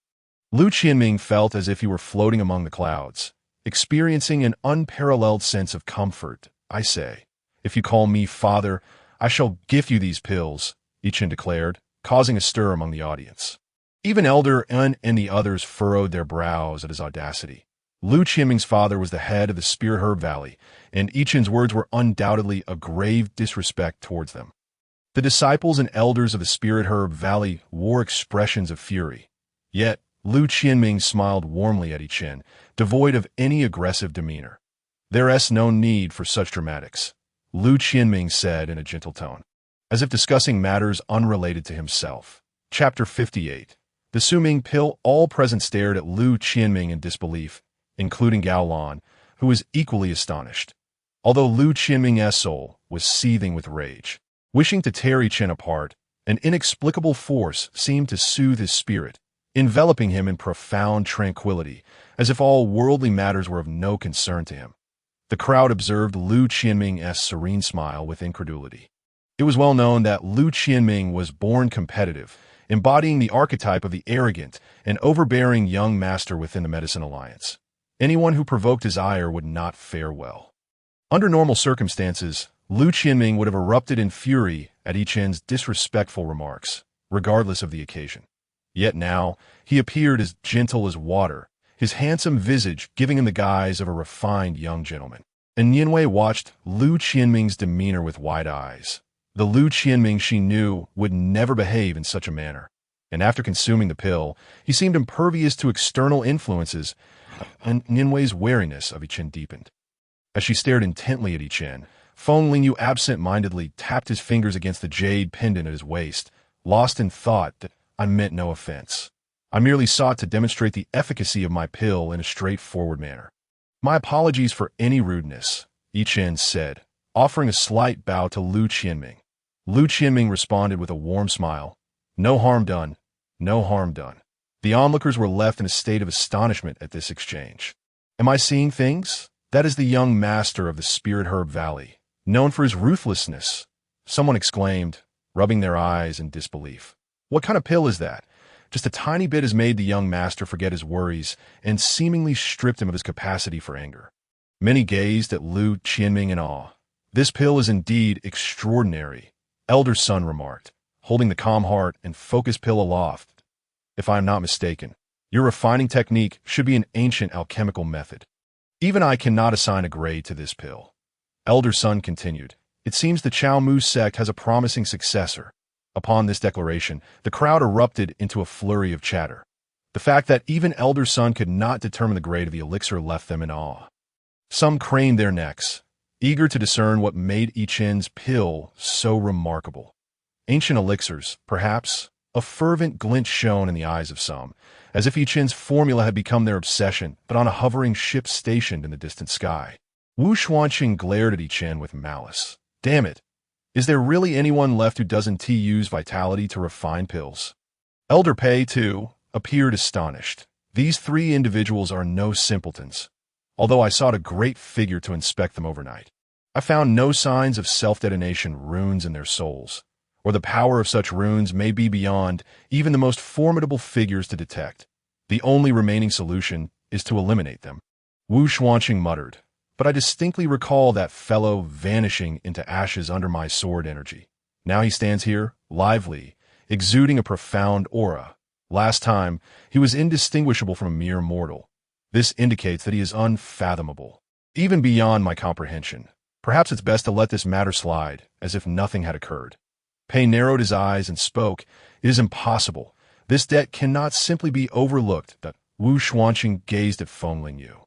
Lu Qianming felt as if he were floating among the clouds, experiencing an unparalleled sense of comfort. "I say, if you call me father, I shall gift you these pills," Chen declared, causing a stir among the audience. Even Elder En and the others furrowed their brows at his audacity. Lu Qianming's father was the head of the Spirit Herb Valley, and Chen's words were undoubtedly a grave disrespect towards them. The disciples and elders of the Spirit Herb Valley wore expressions of fury. Yet, Lu Qianming smiled warmly at Chen, devoid of any aggressive demeanor. "There's no need for such dramatics," Lu Qianming said in a gentle tone, as if discussing matters unrelated to himself. Chapter 58. The Suming Pill. All present stared at Lu Qianming in disbelief, including Gao Lan, who was equally astonished. Although Lu Qianming's soul was seething with rage, wishing to tear Chen apart, an inexplicable force seemed to soothe his spirit, enveloping him in profound tranquility, as if all worldly matters were of no concern to him. The crowd observed Lu Qianming's serene smile with incredulity. It was well known that Lu Qianming was born competitive, embodying the archetype of the arrogant and overbearing young master within the Medicine Alliance. Anyone who provoked his ire would not fare well. Under normal circumstances, Lu Qianming would have erupted in fury at Chen's disrespectful remarks, regardless of the occasion. Yet now, he appeared as gentle as water, his handsome visage giving him the guise of a refined young gentleman. And Nianwei watched Lu Qianming's demeanor with wide eyes. The Lu Qianming she knew would never behave in such a manner. And after consuming the pill, he seemed impervious to external influences, and Nianwei's wariness of Chen deepened. As she stared intently at Chen, Feng Lingyu absent-mindedly tapped his fingers against the jade pendant at his waist, lost in thought that "I meant no offense. I merely sought to demonstrate the efficacy of my pill in a straightforward manner." "My apologies for any rudeness," Chen said, offering a slight bow to Lu Qianming. Lu Qianming responded with a warm smile. "No harm done. No harm done." The onlookers were left in a state of astonishment at this exchange. "Am I seeing things? That is the young master of the Spirit Herb Valley, known for his ruthlessness," someone exclaimed, rubbing their eyes in disbelief. "What kind of pill is that? Just a tiny bit has made the young master forget his worries and seemingly stripped him of his capacity for anger." Many gazed at Lu Qianming in awe. "This pill is indeed extraordinary," Elder Sun remarked, holding the Calm Heart and Focus Pill aloft. "If I am not mistaken, your refining technique should be an ancient alchemical method. Even I cannot assign a grade to this pill." Elder Sun continued, "It seems the Chao Mu sect has a promising successor." Upon this declaration, the crowd erupted into a flurry of chatter. The fact that even Elder Sun could not determine the grade of the elixir left them in awe. Some craned their necks, eager to discern what made Chen's pill so remarkable. Ancient elixirs, perhaps? A fervent glint shone in the eyes of some, as if Chen's formula had become their obsession, but on a hovering ship stationed in the distant sky. Wu Xuanqing glared at Chen with malice. "Damn it! Is there really anyone left who doesn't use vitality to refine pills?" Elder Pei, too, appeared astonished. These three individuals are no simpletons. Although I sought a great figure to inspect them overnight, I found no signs of self-detonation runes in their souls, or the power of such runes may be beyond even the most formidable figures to detect. The only remaining solution is to eliminate them. Wu Xuanqing muttered, "But I distinctly recall that fellow vanishing into ashes under my sword energy. Now he stands here, lively, exuding a profound aura. Last time, he was indistinguishable from a mere mortal. This indicates that he is unfathomable, even beyond my comprehension. Perhaps it's best to let this matter slide, as if nothing had occurred." Pei narrowed his eyes and spoke. "It is impossible. This debt cannot simply be overlooked. Wu Xuanqing gazed at Feng Lingyu,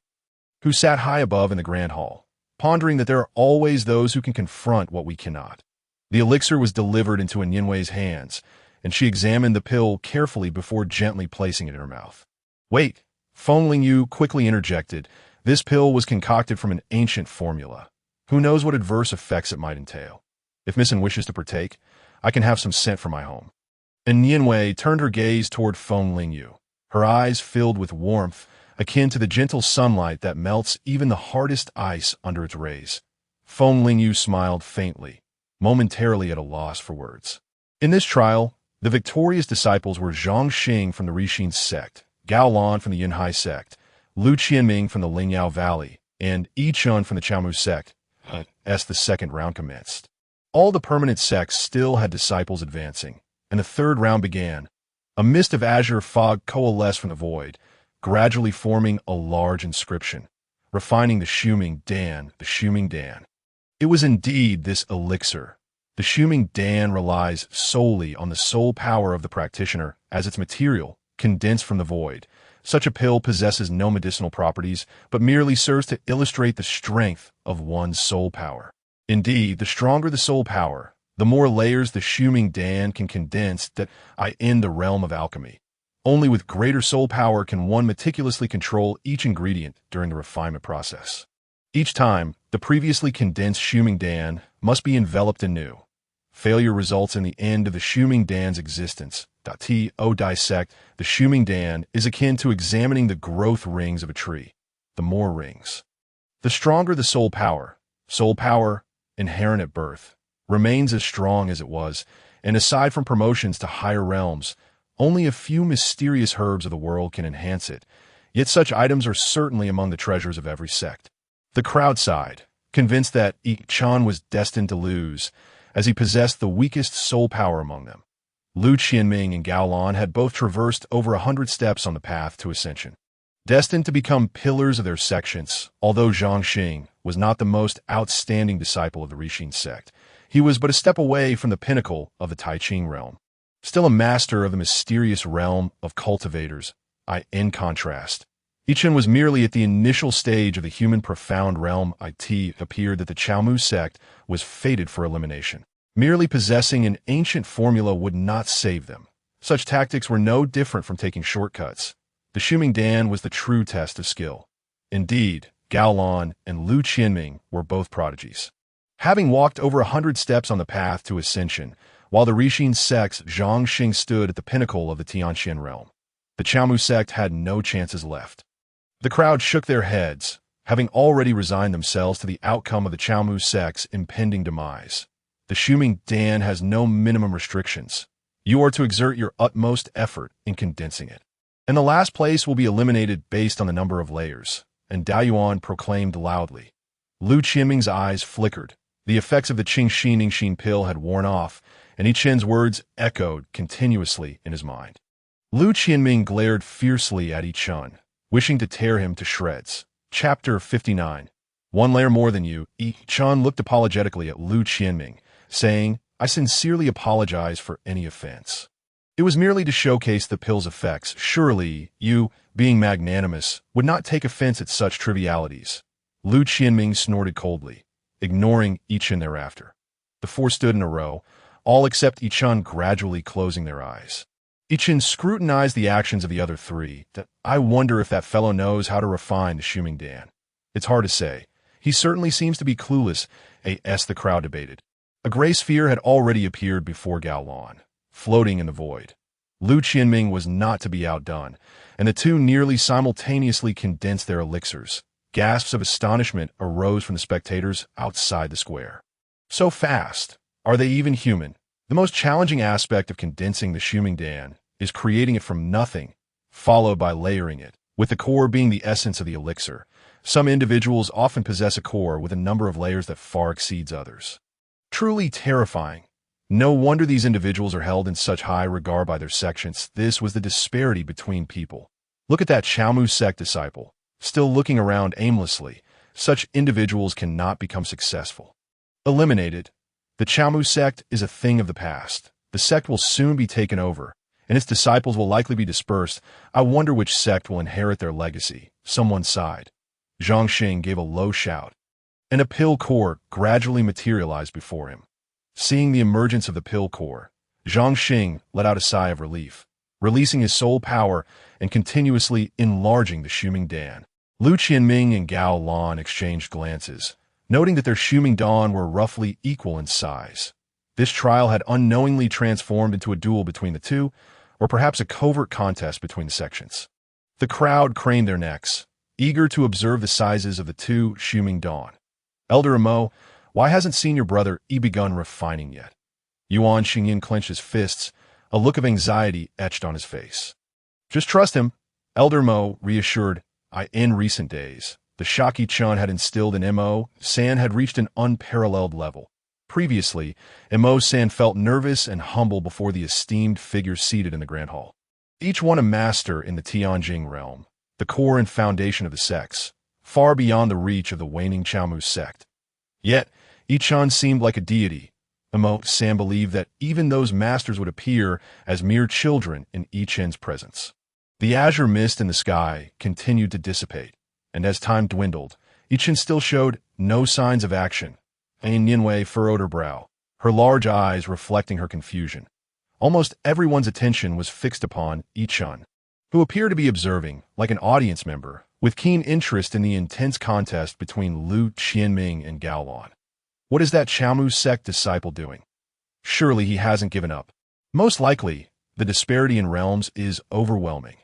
who sat high above in the grand hall, pondering that there are always those who can confront what we cannot. The elixir was delivered into Yinwei's hands, and she examined the pill carefully before gently placing it in her mouth. Wait, Feng Lingyu quickly interjected. This pill was concocted from an ancient formula. Who knows what adverse effects it might entail? If Missin wishes to partake, I can have some sent from my home. And Yinwei turned her gaze toward Feng Lingyu, her eyes filled with warmth, akin to the gentle sunlight that melts even the hardest ice under its rays. Feng Lingyu smiled faintly, momentarily at a loss for words. In this trial, the victorious disciples were Zhang Xing from the Rixin sect, Gao Lan from the Yunhai sect, Lu Qianming from the Lingyao Valley, and Yi Chun from the Chaomu sect. As the second round commenced, all the permanent sects still had disciples advancing, and the third round began. A mist of azure fog coalesced from the void, gradually forming a large inscription, refining the Shuming Dan, the Shuming Dan. It was indeed this elixir. The Shuming Dan relies solely on the soul power of the practitioner as its material, condensed from the void. Such a pill possesses no medicinal properties, but merely serves to illustrate the strength of one's soul power. Indeed, the stronger the soul power, the more layers the Shuming Dan can condense in the realm of alchemy. Only with greater soul power can one meticulously control each ingredient during the refinement process. Each time, the previously condensed Shuming Dan must be enveloped anew. Failure results in the end of the Shuming Dan's existence. To dissect the Shuming Dan is akin to examining the growth rings of a tree. The more rings, the stronger the soul power. Soul power, inherent at birth, remains as strong as it was, and aside from promotions to higher realms, only a few mysterious herbs of the world can enhance it, yet such items are certainly among the treasures of every sect. The crowd sighed, convinced that Yi Chun was destined to lose, as he possessed the weakest soul power among them. Lu Qianming and Gao Lan had both traversed over 100 steps on the path to ascension, destined to become pillars of their sections. Although Zhang Xing was not the most outstanding disciple of the Rixin sect, he was but a step away from the pinnacle of the Tai Ching realm, still a master of the mysterious realm of cultivators. In contrast, Yi Chun was merely at the initial stage of the human profound realm. It appeared that the Chaomu sect was fated for elimination. Merely possessing an ancient formula would not save them. Such tactics were no different from taking shortcuts. The Shuming Dan was the true test of skill. Indeed, Gao Lan and Lu Qianming were both prodigies, having walked over 100 steps on the path to ascension, while the Rixin sect's Zhang Xing stood at the pinnacle of the Tianqian realm. The Chaomu sect had no chances left. The crowd shook their heads, having already resigned themselves to the outcome of the Chaomu sect's impending demise. The Shuming Dan has no minimum restrictions. You are to exert your utmost effort in condensing it. And the last place will be eliminated based on the number of layers, and Daoyuan proclaimed loudly. Lu Qianming's eyes flickered. The effects of the Qingxi Ningxin pill had worn off, and Yi Chen's words echoed continuously in his mind. Lu Qianming glared fiercely at Yi Chun, wishing to tear him to shreds. Chapter 59. One layer more than you. Yi Chun looked apologetically at Lu Qianming, saying, I sincerely apologize for any offense. It was merely to showcase the pill's effects. Surely, you, being magnanimous, would not take offense at such trivialities. Lu Qianming snorted coldly, ignoring Yi Chun thereafter. The four stood in a row, all except Yi Chun gradually closing their eyes. Yi Chun scrutinized the actions of the other three. I wonder if that fellow knows how to refine the Shuming Dan. It's hard to say. He certainly seems to be clueless, the crowd debated. A gray sphere had already appeared before Gao Lan, floating in the void. Lu Qianming was not to be outdone, and the two nearly simultaneously condensed their elixirs. Gasps of astonishment arose from the spectators outside the square. So fast! Are they even human? The most challenging aspect of condensing the Shuming Dan is creating it from nothing, followed by layering it, with the core being the essence of the elixir. Some individuals often possess a core with a number of layers that far exceeds others. Truly terrifying. No wonder these individuals are held in such high regard by their sections. This was the disparity between people. Look at that Chaomu sect disciple, still looking around aimlessly. Such individuals cannot become successful. Eliminated. The Chaomu sect is a thing of the past. The sect will soon be taken over, and its disciples will likely be dispersed. I wonder which sect will inherit their legacy. Someone sighed. Zhang Xing gave a low shout, and a pill core gradually materialized before him. Seeing the emergence of the pill core, Zhang Xing let out a sigh of relief, releasing his soul power and continuously enlarging the Shuming Dan. Lu Qianming and Gao Lan exchanged glances, noting that their Shuming Dan were roughly equal in size. This trial had unknowingly transformed into a duel between the two, or perhaps a covert contest between the sections. The crowd craned their necks, eager to observe the sizes of the two Shuming Dan. Elder Amo, why hasn't senior brother begun refining yet? Yuan Xingyin clenched his fists, a look of anxiety etched on his face. Just trust him, Elder Mo reassured. In recent days, the Shaki Chen had instilled in Mo San had reached an unparalleled level. Previously, Mo San felt nervous and humble before the esteemed figures seated in the Grand Hall. Each one a master in the Tianjing realm, the core and foundation of the sects, far beyond the reach of the waning Chaomu sect. Yet, Ichan seemed like a deity. Mo San believed that even those masters would appear as mere children in Ichen's presence. The azure mist in the sky continued to dissipate, and as time dwindled, Ichen still showed no signs of action. Ninwei furrowed her brow, her large eyes reflecting her confusion. Almost everyone's attention was fixed upon Ichen, who appeared to be observing, like an audience member, with keen interest in the intense contest between Lu Qianming and Gao Lan. What is that Chaomu sect disciple doing? Surely he hasn't given up. Most likely, the disparity in realms is overwhelming.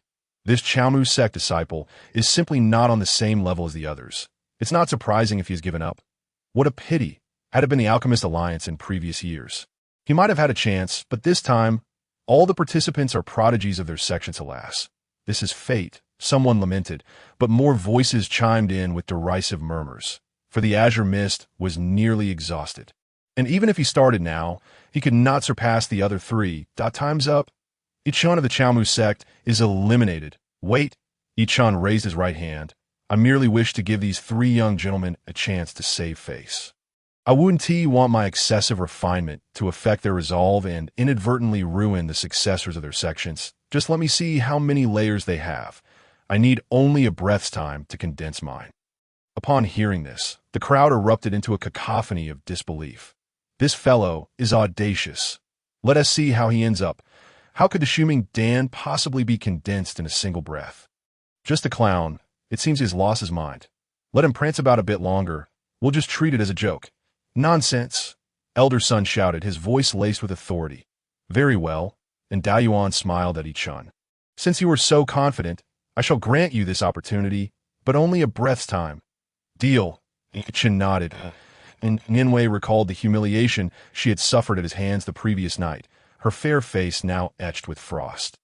This Chaomu sect disciple is simply not on the same level as the others. It's not surprising if he's given up. What a pity, had it been the Alchemist Alliance in previous years. He might have had a chance, but this time, all the participants are prodigies of their sections, alas. This is fate, someone lamented, but more voices chimed in with derisive murmurs, for the azure mist was nearly exhausted. And even if he started now, he could not surpass the other three. Time's up. Ichan of the Chaomu sect is eliminated. Wait, Ichan raised his right hand. I merely wish to give these three young gentlemen a chance to save face. I wouldn't want my excessive refinement to affect their resolve and inadvertently ruin the successors of their sections. Just let me see how many layers they have. I need only a breath's time to condense mine. Upon hearing this, the crowd erupted into a cacophony of disbelief. This fellow is audacious. Let us see how he ends up. How could the Shuming Dan possibly be condensed in a single breath? Just a clown. It seems he's lost his mind. Let him prance about a bit longer. We'll just treat it as a joke. Nonsense, Elder Sun shouted, his voice laced with authority. Very well, and Daoyuan smiled at Ichan. Since you are so confident, I shall grant you this opportunity, but only a breath's time. Deal, Ichan nodded, and Ninwei recalled the humiliation she had suffered at his hands the previous night, her fair face now etched with frost.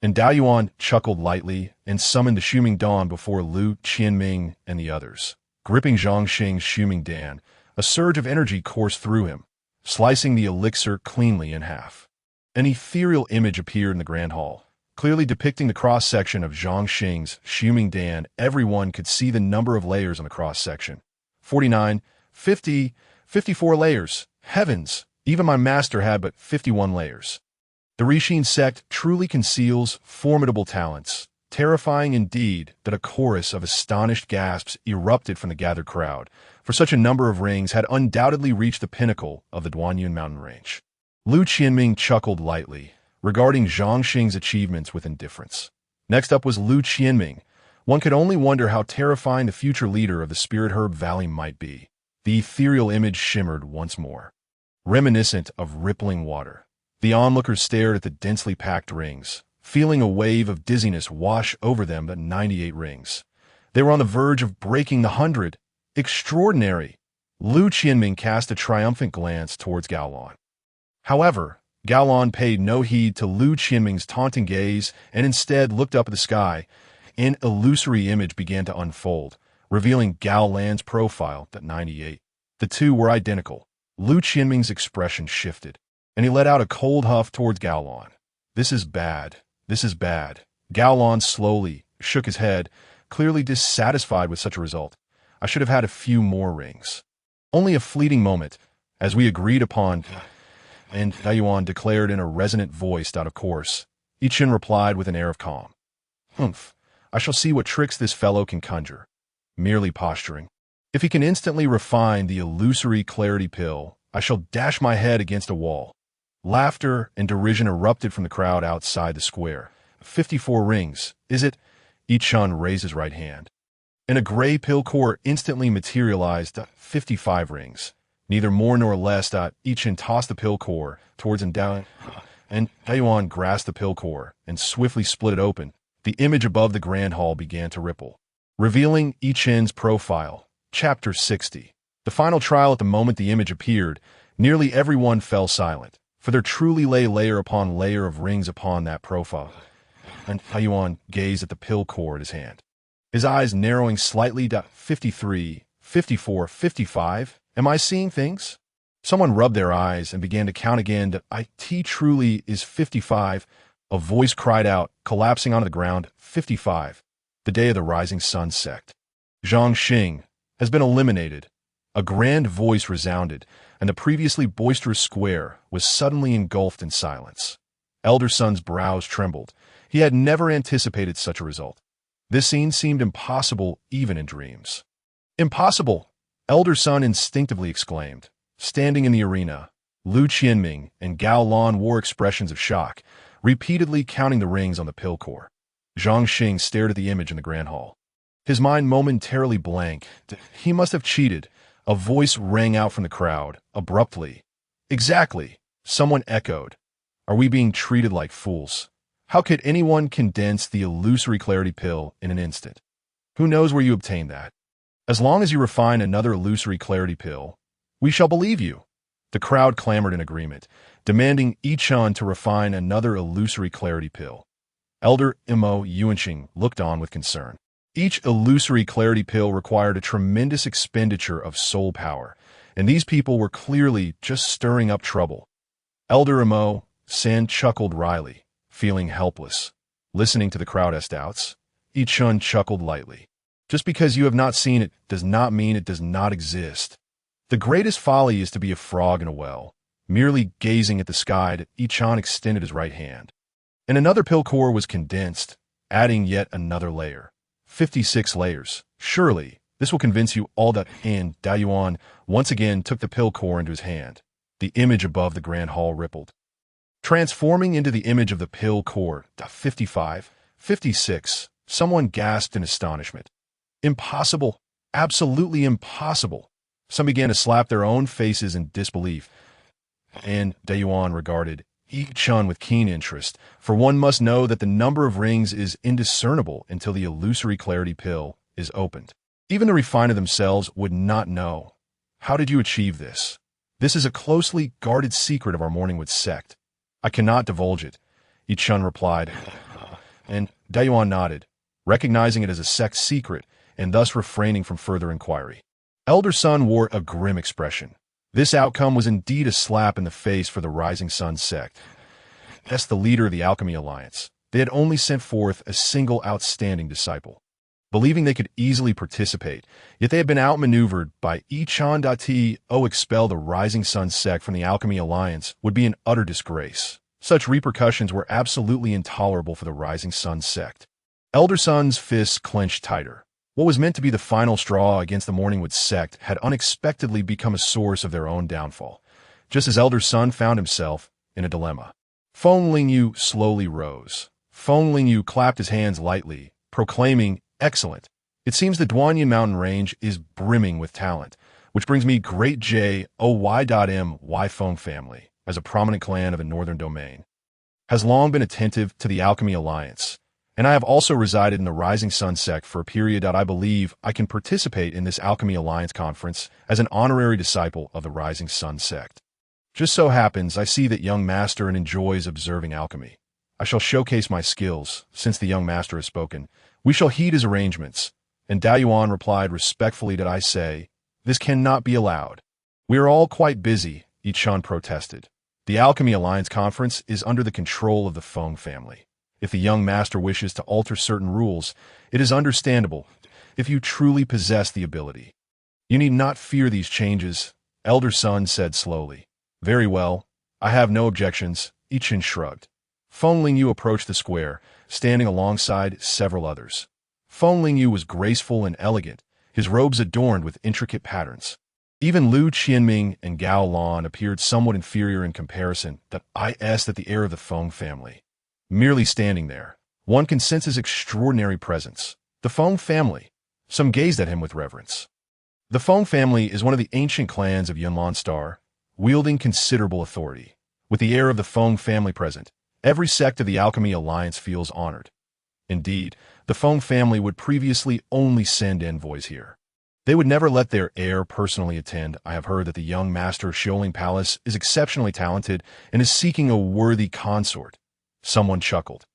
And Daoyuan chuckled lightly and summoned the Shuming Dan before Lu Qianming and the others. Gripping Zhang Xing's Shuming Dan, a surge of energy coursed through him, slicing the elixir cleanly in half. An ethereal image appeared in the Grand Hall, clearly depicting the cross-section of Zhang Xing's Shuming Dan. Everyone could see the number of layers on the cross-section. 49, 50, 54 layers. Heavens! Even my master had but 51 layers. The Rixin sect truly conceals formidable talents, terrifying indeed that a chorus of astonished gasps erupted from the gathered crowd, for such a number of rings had undoubtedly reached the pinnacle of the Duanyun mountain range. Lu Qianming chuckled lightly, regarding Zhang Xing's achievements with indifference. Next up was Lu Qianming. One could only wonder how terrifying the future leader of the Spirit Herb Valley might be. The ethereal image shimmered once more, reminiscent of rippling water. The onlookers stared at the densely packed rings, feeling a wave of dizziness wash over them at 98 rings. They were on the verge of breaking the 100. Extraordinary! Lu Qianming cast a triumphant glance towards Gao Lan. However, Gao Lan paid no heed to Lu Qianming's taunting gaze and instead looked up at the sky. An illusory image began to unfold, revealing Gao Lan's profile at 98. The two were identical. Lu Qianming's expression shifted, and he let out a cold huff towards Gao Lan. This is bad. This is bad. Gao Lan slowly shook his head, clearly dissatisfied with such a result. I should have had a few more rings. Only a fleeting moment, as we agreed upon, and Daoyuan declared in a resonant voice out of course. Chen replied with an air of calm. Humph, I shall see what tricks this fellow can conjure. Merely posturing. If he can instantly refine the illusory clarity pill, I shall dash my head against a wall. Laughter and derision erupted from the crowd outside the square. 54 rings, is it? Chen raised his right hand. And a gray pill core instantly materialized. 55 rings. Neither more nor less. Chen tossed the pill core towards and down, and Taiyuan grasped the pill core and swiftly split it open. The image above the grand hall began to ripple, revealing Chen's profile. Chapter 60. The final trial. At the moment the image appeared, nearly everyone fell silent, for there truly lay layer upon layer of rings upon that profile. And Taiyuan gazed at the pill core at his hand, his eyes narrowing slightly. 53, 54, 55. Am I seeing things? Someone rubbed their eyes and began to count again. It truly is 55. A voice cried out, collapsing onto the ground. 55. The day of the rising sun sect. Zhang Xing has been eliminated. A grand voice resounded, and the previously boisterous square was suddenly engulfed in silence. Elder Sun's brows trembled. He had never anticipated such a result. This scene seemed impossible even in dreams. Impossible! Elder Sun instinctively exclaimed. Standing in the arena, Lu Qianming and Gao Lan wore expressions of shock, repeatedly counting the rings on the pill core. Zhang Xing stared at the image in the grand hall, his mind momentarily blank. He must have cheated. A voice rang out from the crowd, abruptly. Exactly, someone echoed. Are we being treated like fools? How could anyone condense the illusory clarity pill in an instant? Who knows where you obtained that? As long as you refine another illusory clarity pill, we shall believe you. The crowd clamored in agreement, demanding Chen to refine another illusory clarity pill. Elder Imo Yuanqing looked on with concern. Each illusory clarity pill required a tremendous expenditure of soul power, and these people were clearly just stirring up trouble. Elder Imo San chuckled wryly, feeling helpless. Listening to the crowd's doubts, Chen chuckled lightly. Just because you have not seen it does not mean it does not exist. The greatest folly is to be a frog in a well. Merely gazing at the sky, Chen extended his right hand. And another pill core was condensed, adding yet another layer. 56 layers. Surely, this will convince you all that. And Taiyuan once again took the pill core into his hand. The image above the grand hall rippled, transforming into the image of the pill core. 55, 56. Someone gasped in astonishment. Impossible. Absolutely impossible. Some began to slap their own faces in disbelief. And Taiyuan regarded Chen with keen interest, for one must know that the number of rings is indiscernible until the illusory clarity pill is opened. Even the refiner themselves would not know. How did you achieve this? This is a closely guarded secret of our Morningwood sect. I cannot divulge it, Chen replied, and Taiyuan nodded, recognizing it as a sect secret and thus refraining from further inquiry. Elder Sun wore a grim expression. This outcome was indeed a slap in the face for the Rising Sun sect. As the leader of the Alchemy Alliance, they had only sent forth a single outstanding disciple. Believing they could easily participate, yet they had been outmaneuvered by Chen. Expel the Rising Sun sect from the Alchemy Alliance would be an utter disgrace. Such repercussions were absolutely intolerable for the Rising Sun sect. Elder Sun's fists clenched tighter. What was meant to be the final straw against the Morningwood sect had unexpectedly become a source of their own downfall, just as Elder Sun found himself in a dilemma. Feng Lingyu slowly rose. Feng Lingyu clapped his hands lightly, proclaiming, "Excellent. It seems the Duanyin mountain range is brimming with talent, which brings me great joy. Y. Feng family, as a prominent clan of the northern domain, has long been attentive to the Alchemy Alliance, and I have also resided in the Rising Sun sect for a period. I believe I can participate in this Alchemy Alliance conference as an honorary disciple of the Rising Sun sect. Just so happens I see that young master and enjoys observing alchemy. I shall showcase my skills, since the young master has spoken. We shall heed his arrangements." And Taiyuan replied respectfully, "Did I say, this cannot be allowed. We are all quite busy," Chen protested. "The Alchemy Alliance conference is under the control of the Feng family. If the young master wishes to alter certain rules, it is understandable if you truly possess the ability. You need not fear these changes," Elder Sun said slowly. "Very well. I have no objections," Chen shrugged. Feng Lingyu approached the square, standing alongside several others. Feng Lingyu was graceful and elegant, his robes adorned with intricate patterns. Even Lu Qianming and Gao Lan appeared somewhat inferior in comparison that the heir of the Feng family. Merely standing there, one can sense his extraordinary presence. The Feng family. Some gazed at him with reverence. The Feng family is one of the ancient clans of Yunlan Star, wielding considerable authority. With the heir of the Feng family present, every sect of the Alchemy Alliance feels honored. Indeed, the Feng family would previously only send envoys here. They would never let their heir personally attend. I have heard that the young master of Xiaoling Palace is exceptionally talented and is seeking a worthy consort. Someone chuckled.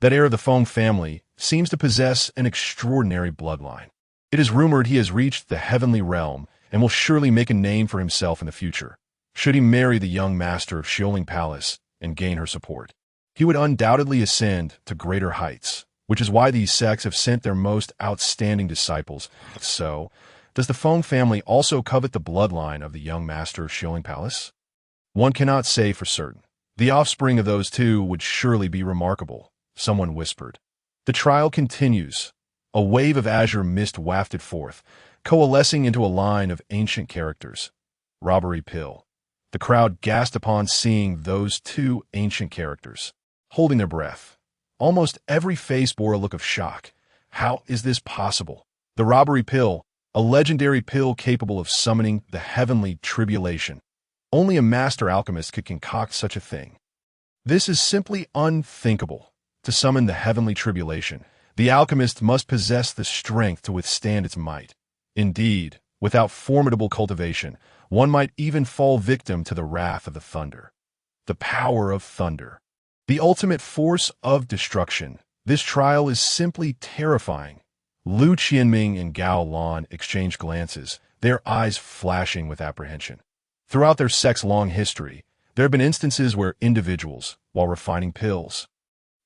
That heir of the Feng family seems to possess an extraordinary bloodline. It is rumored he has reached the heavenly realm and will surely make a name for himself in the future. Should he marry the young master of Xiaoling Palace and gain her support, he would undoubtedly ascend to greater heights, which is why these sects have sent their most outstanding disciples. So, does the Feng family also covet the bloodline of the young master of Xiaoling Palace? One cannot say for certain. The offspring of those two would surely be remarkable, someone whispered. The trial continues. A wave of azure mist wafted forth, coalescing into a line of ancient characters. Robbery pill. The crowd gasped upon seeing those two ancient characters, holding their breath. Almost every face bore a look of shock. How is this possible? The robbery pill, a legendary pill capable of summoning the heavenly tribulation. Only a master alchemist could concoct such a thing. This is simply unthinkable. To summon the heavenly tribulation, the alchemist must possess the strength to withstand its might. Indeed, without formidable cultivation, one might even fall victim to the wrath of the thunder. The power of thunder. The ultimate force of destruction. This trial is simply terrifying. Lu Qianming and Gao Lan exchanged glances, their eyes flashing with apprehension. Throughout their sect's long history, there have been instances where individuals, while refining pills,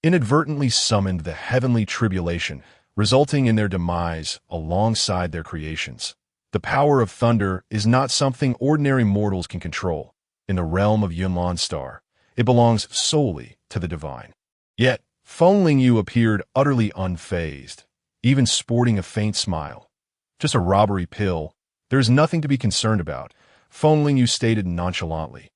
inadvertently summoned the heavenly tribulation, resulting in their demise alongside their creations. The power of thunder is not something ordinary mortals can control. In the realm of Yunlan Star, it belongs solely to the divine. Yet, Feng Lingyu appeared utterly unfazed, even sporting a faint smile. Just a robbery pill. There is nothing to be concerned about, Feng Lingyu stated nonchalantly.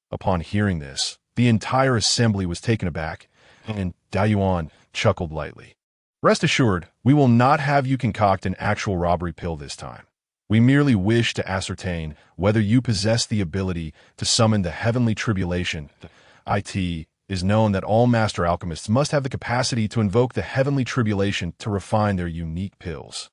Upon hearing this, the entire assembly was taken aback, and Dayuan chuckled lightly. Rest assured, we will not have you concoct an actual robbery pill this time. We merely wish to ascertain whether you possess the ability to summon the heavenly tribulation. It is known that all master alchemists must have the capacity to invoke the heavenly tribulation to refine their unique pills.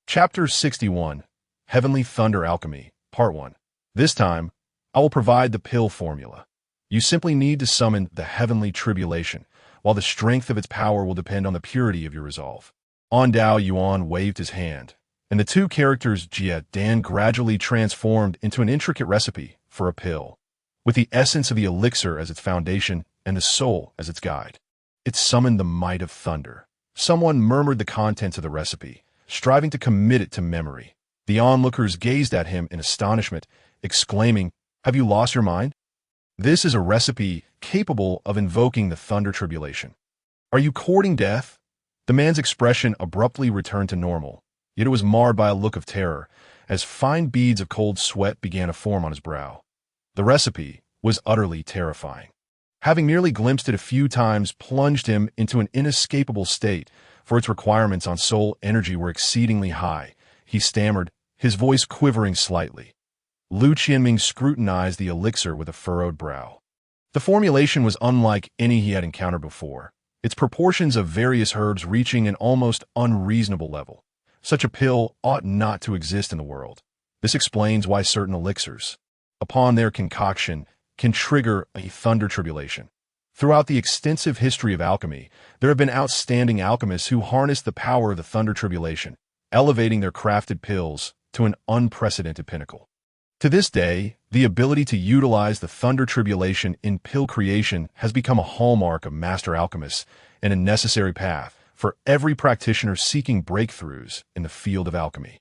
Chapter 61, Heavenly Thunder Alchemy, Part 1. This time, I will provide the pill formula. You simply need to summon the heavenly tribulation, while the strength of its power will depend on the purity of your resolve. On Dao Yuan waved his hand, and the two characters Jia Dan gradually transformed into an intricate recipe for a pill, with the essence of the elixir as its foundation and the soul as its guide. It summoned the might of thunder. Someone murmured the contents of the recipe, striving to commit it to memory. The onlookers gazed at him in astonishment, exclaiming, "Have you lost your mind? This is a recipe capable of invoking the thunder tribulation. Are you courting death?" The man's expression abruptly returned to normal, yet it was marred by a look of terror, as fine beads of cold sweat began to form on his brow. The recipe was utterly terrifying. Having merely glimpsed it a few times plunged him into an inescapable state, for its requirements on soul energy were exceedingly high. He stammered, his voice quivering slightly. Lu Qianming scrutinized the elixir with a furrowed brow. The formulation was unlike any he had encountered before, its proportions of various herbs reaching an almost unreasonable level. Such a pill ought not to exist in the world. This explains why certain elixirs, upon their concoction, can trigger a thunder tribulation. Throughout the extensive history of alchemy, there have been outstanding alchemists who harnessed the power of the thunder tribulation, elevating their crafted pills to an unprecedented pinnacle. To this day, the ability to utilize the thunder tribulation in pill creation has become a hallmark of master alchemists and a necessary path for every practitioner seeking breakthroughs in the field of alchemy.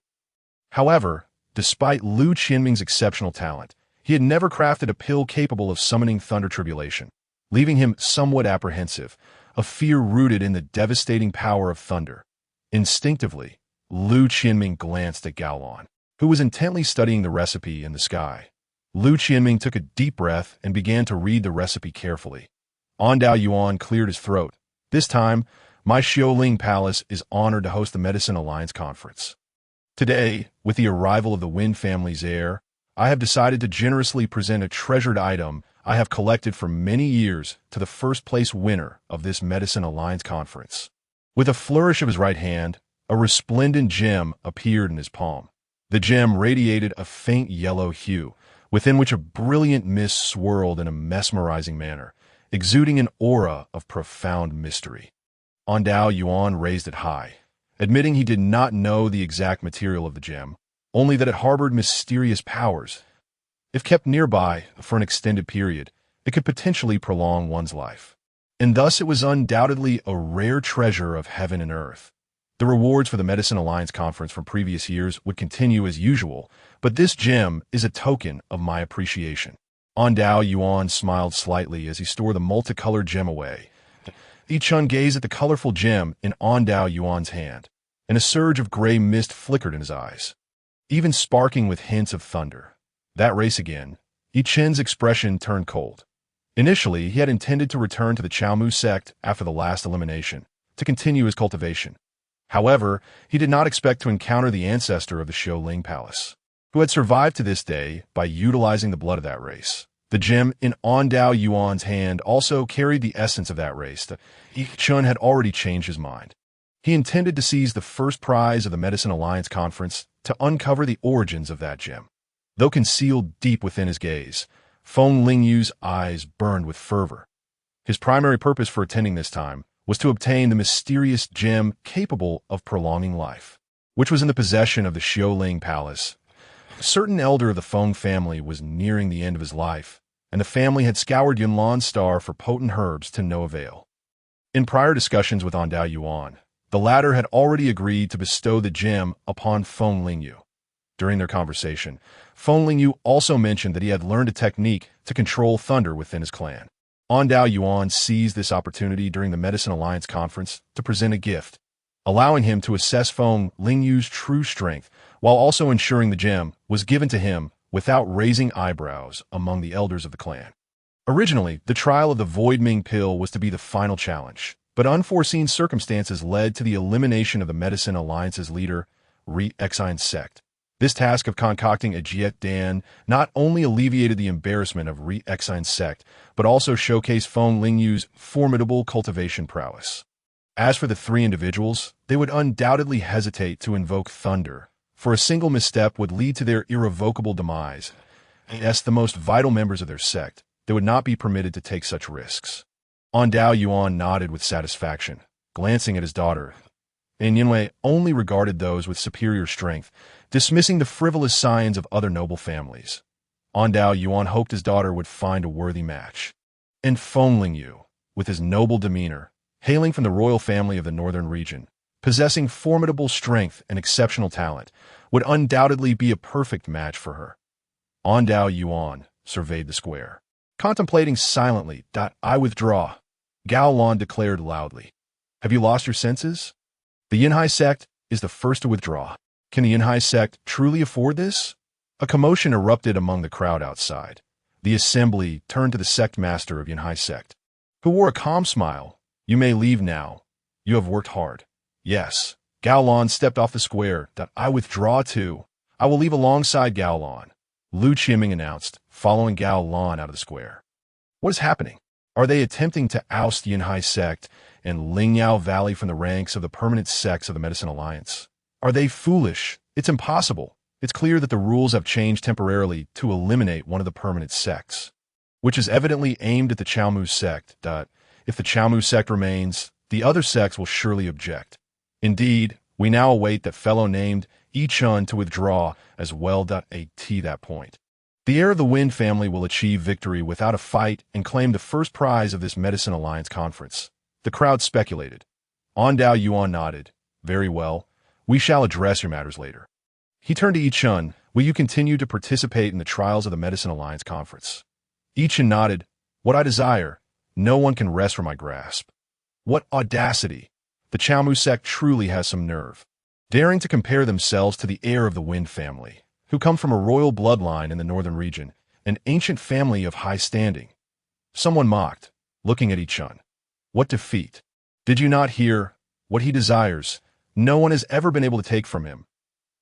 However, despite Lu Qianming's exceptional talent, he had never crafted a pill capable of summoning thunder tribulation. leaving him somewhat apprehensive, a fear rooted in the devastating power of thunder. Instinctively, Lu Qianming glanced at Gao Lan, who was intently studying the recipe in the sky. Lu Qianming took a deep breath and began to read the recipe carefully. Ondao Yuan cleared his throat. This time, my Xiaoling Palace is honored to host the Medicine Alliance Conference. Today, with the arrival of the Wen family's heir, I have decided to generously present a treasured item I have collected for many years to the first-place winner of this Medicine Alliance Conference. With a flourish of his right hand, a resplendent gem appeared in his palm. The gem radiated a faint yellow hue, within which a brilliant mist swirled in a mesmerizing manner, exuding an aura of profound mystery. Ondao Yuan raised it high, admitting he did not know the exact material of the gem, only that it harbored mysterious powers. If kept nearby for an extended period, it could potentially prolong one's life. And thus it was undoubtedly a rare treasure of heaven and earth. The rewards for the Medicine Alliance Conference from previous years would continue as usual, but this gem is a token of my appreciation. Ondao Yuan smiled slightly as he stored the multicolored gem away. Yi Chun gazed at the colorful gem in Ondao Yuan's hand, and a surge of gray mist flickered in his eyes, even sparking with hints of thunder. That race again. Yi Chen's expression turned cold. Initially, he had intended to return to the Chaomu sect after the last elimination, to continue his cultivation. However, he did not expect to encounter the ancestor of the Xiaoling Palace, who had survived to this day by utilizing the blood of that race. The gem in Ondao Yuan's hand also carried the essence of that race. Yi Chun had already changed his mind. He intended to seize the first prize of the Medicine Alliance Conference to uncover the origins of that gem. Though concealed deep within his gaze, Feng Lingyu's eyes burned with fervor. His primary purpose for attending this time was to obtain the mysterious gem capable of prolonging life, which was in the possession of the Xiaoling Palace. A certain elder of the Feng family was nearing the end of his life, and the family had scoured Yunlan's star for potent herbs to no avail. In prior discussions with Ondao Yuan, the latter had already agreed to bestow the gem upon Feng Lingyu. During their conversation, Feng Lingyu also mentioned that he had learned a technique to control thunder within his clan. Ondao Yuan seized this opportunity during the Medicine Alliance Conference to present a gift, allowing him to assess Feng Lingyu's true strength, while also ensuring the gem was given to him without raising eyebrows among the elders of the clan. Originally, the trial of the Void Ming pill was to be the final challenge, but unforeseen circumstances led to the elimination of the Medicine Alliance's leader, Re-Exine sect. This task of concocting a Jiet Dan not only alleviated the embarrassment of Re-Exine sect, but also showcased Feng Lingyu's formidable cultivation prowess. As for the three individuals, they would undoubtedly hesitate to invoke thunder, for a single misstep would lead to their irrevocable demise. As the most vital members of their sect, they would not be permitted to take such risks. Ondao Yuan nodded with satisfaction, glancing at his daughter. And Yinwei only regarded those with superior strength, dismissing the frivolous scions of other noble families. Ondao Yuan hoped his daughter would find a worthy match. And Feng Lingyu, with his noble demeanor, hailing from the royal family of the northern region, possessing formidable strength and exceptional talent, would undoubtedly be a perfect match for her. Ondao Yuan surveyed the square. Contemplating silently, "I withdraw," Gao Lan declared loudly. "Have you lost your senses? The Yinhai sect is the first to withdraw. Can the Yinhai sect truly afford this?" A commotion erupted among the crowd outside. The assembly turned to the sect master of Yinhai sect, who wore a calm smile. "You may leave now. You have worked hard." "Yes." Gao Lan stepped off the square. "I withdraw too. I will leave alongside Gao Lan," Lu Qianming announced, following Gao Lan out of the square. What is happening? Are they attempting to oust the Yinhai sect and Lingyao Valley from the ranks of the permanent sects of the Medicine Alliance? Are they foolish? It's impossible. It's clear that the rules have changed temporarily to eliminate one of the permanent sects, which is evidently aimed at the Chaomu sect. If the Chaomu sect remains, the other sects will surely object. Indeed, we now await that fellow named Yi Chun to withdraw as well. At that point, the heir of the Wen family will achieve victory without a fight and claim the first prize of this Medicine Alliance conference. The crowd speculated. Ondao Yuan nodded. "Very well. We shall address your matters later." He turned to Yi Chun. "Will you continue to participate in the trials of the Medicine Alliance conference?" Yi Chun nodded. "What I desire. no one can wrest from my grasp. What audacity! The Chaomu sect truly has some nerve, daring to compare themselves to the heir of the Wind family, who come from a royal bloodline in the northern region, an ancient family of high standing. Someone mocked, looking at Chen. What defeat! Did you not hear? What he desires, no one has ever been able to take from him.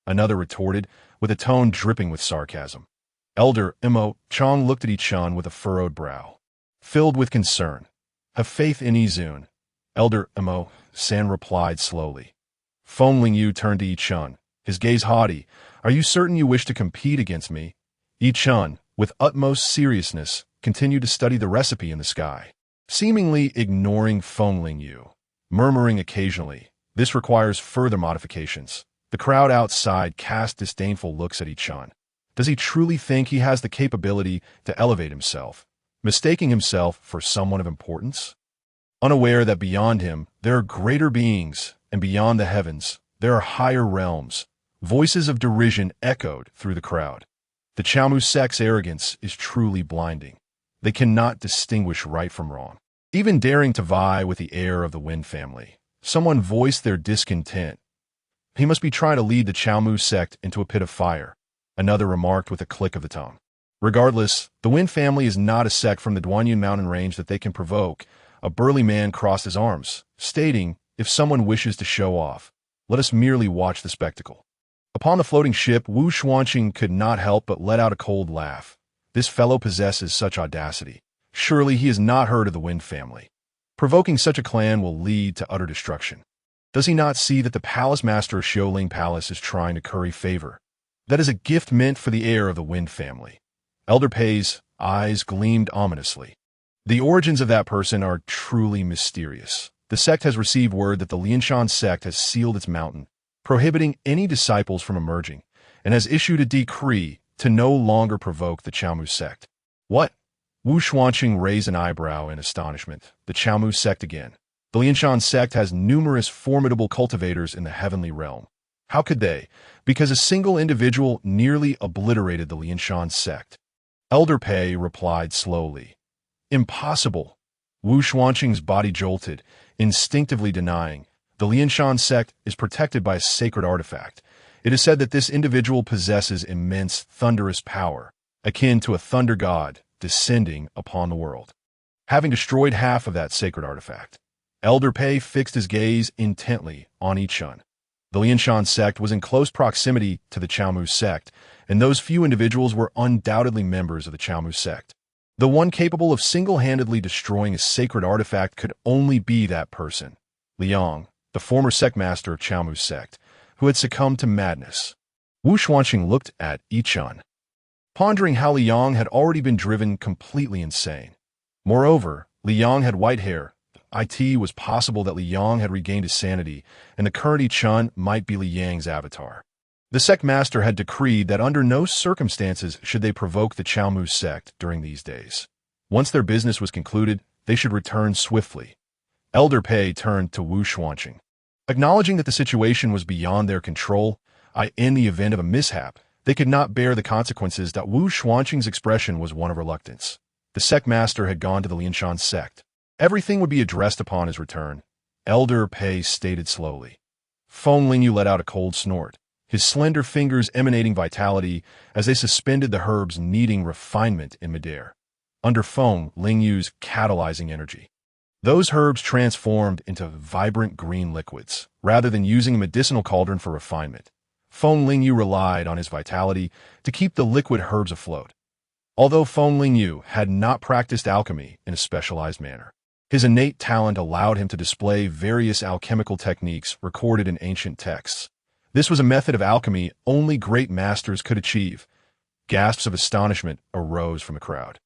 Another retorted, with a tone dripping with sarcasm. Elder Chong looked at Chen with a furrowed brow, filled with concern. Have faith in Izun. Elder San replied slowly. Feng Lingyu turned to Chen, his gaze haughty. Are you certain you wish to compete against me? Chen, with utmost seriousness, continued to study the recipe in the sky, seemingly ignoring Feng Lingyu, murmuring occasionally, this requires further modifications. The crowd outside cast disdainful looks at Chen. Does he truly think he has the capability to elevate himself, mistaking himself for someone of importance? Unaware that beyond him there are greater beings, and beyond the heavens there are higher realms, voices of derision echoed through the crowd. The Chaomu sect's arrogance is truly blinding. They cannot distinguish right from wrong. Even daring to vie with the heir of the Wind family, someone voiced their discontent. He must be trying to lead the Chaomu sect into a pit of fire, another remarked with a click of the tongue. Regardless, the Wind family is not a sect from the Duanyun mountain range that they can provoke. A burly man crossed his arms, stating, if someone wishes to show off, let us merely watch the spectacle. Upon the floating ship, Wu Xuanqing could not help but let out a cold laugh. This fellow possesses such audacity. Surely he has not heard of the Wind family. Provoking such a clan will lead to utter destruction. Does he not see that the palace master of Xiaoling Palace is trying to curry favor? That is a gift meant for the heir of the Wind family. Elder Pei's eyes gleamed ominously. The origins of that person are truly mysterious. The sect has received word that the Lingcang sect has sealed its mountain, prohibiting any disciples from emerging, and has issued a decree to no longer provoke the Chaomu sect. What? Wu Xuanqing raised an eyebrow in astonishment. The Chaomu sect again. The Lingcang sect has numerous formidable cultivators in the heavenly realm. How could they? Because a single individual nearly obliterated the Lingcang sect. Elder Pei replied slowly. Impossible. Wu Xuanqing's body jolted, instinctively denying. The Lingcang sect is protected by a sacred artifact. It is said that this individual possesses immense thunderous power, akin to a thunder god descending upon the world. Having destroyed half of that sacred artifact, Elder Pei fixed his gaze intently on Chen. The Lingcang sect was in close proximity to the Chaomu sect, and those few individuals were undoubtedly members of the Chaomu sect. The one capable of single-handedly destroying a sacred artifact could only be that person, Liang, the former sect master of Chaomu sect, who had succumbed to madness. Wu Xuanqing looked at Chen, pondering how Liang had already been driven completely insane. Moreover, Liang had white hair. It was possible that Liang had regained his sanity, and the current Chen might be Liang's avatar. The sect master had decreed that under no circumstances should they provoke the Chaomu sect during these days. Once their business was concluded, they should return swiftly. Elder Pei turned to Wu Xuanqing. Acknowledging that the situation was beyond their control, in the event of a mishap, they could not bear the consequences. That Wu Xuanqing's expression was one of reluctance. The sect master had gone to the Lingcang sect. Everything would be addressed upon his return. Elder Pei stated slowly. Feng Lingyu let out a cold snort, his slender fingers emanating vitality as they suspended the herbs needing refinement in midair. Under Feng Lingyu's catalyzing energy, those herbs transformed into vibrant green liquids, rather than using a medicinal cauldron for refinement. Feng Lingyu relied on his vitality to keep the liquid herbs afloat. Although Feng Lingyu had not practiced alchemy in a specialized manner, his innate talent allowed him to display various alchemical techniques recorded in ancient texts. This was a method of alchemy only great masters could achieve. Gasps of astonishment arose from the crowd.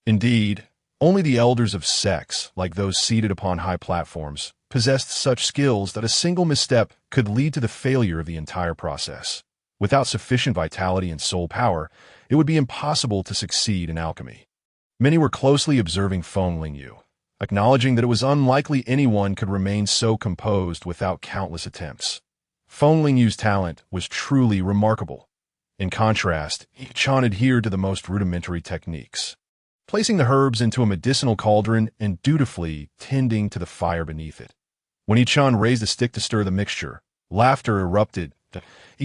Indeed, only the elders of sects, like those seated upon high platforms, possessed such skills that a single misstep could lead to the failure of the entire process. Without sufficient vitality and soul power, it would be impossible to succeed in alchemy. Many were closely observing Feng Lingyu, acknowledging that it was unlikely anyone could remain so composed without countless attempts. Feng Lingyu's talent was truly remarkable. In contrast, Chen adhered to the most rudimentary techniques. placing the herbs into a medicinal cauldron and dutifully tending to the fire beneath it. When Chen raised a stick to stir the mixture, laughter erupted.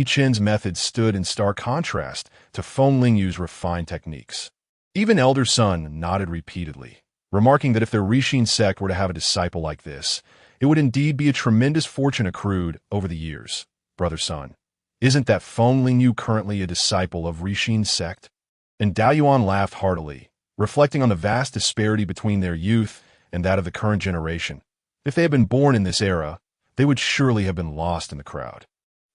Chen's method stood in stark contrast to Feng Lingyu's refined techniques. Even elder Sun nodded repeatedly, remarking that if their Rixin sect were to have a disciple like this, it would indeed be a tremendous fortune accrued over the years. Brother Sun, isn't that Feng Lingyu currently a disciple of Rixin sect? And Dao Yuan laughed heartily, reflecting on the vast disparity between their youth and that of the current generation. If they had been born in this era, they would surely have been lost in the crowd.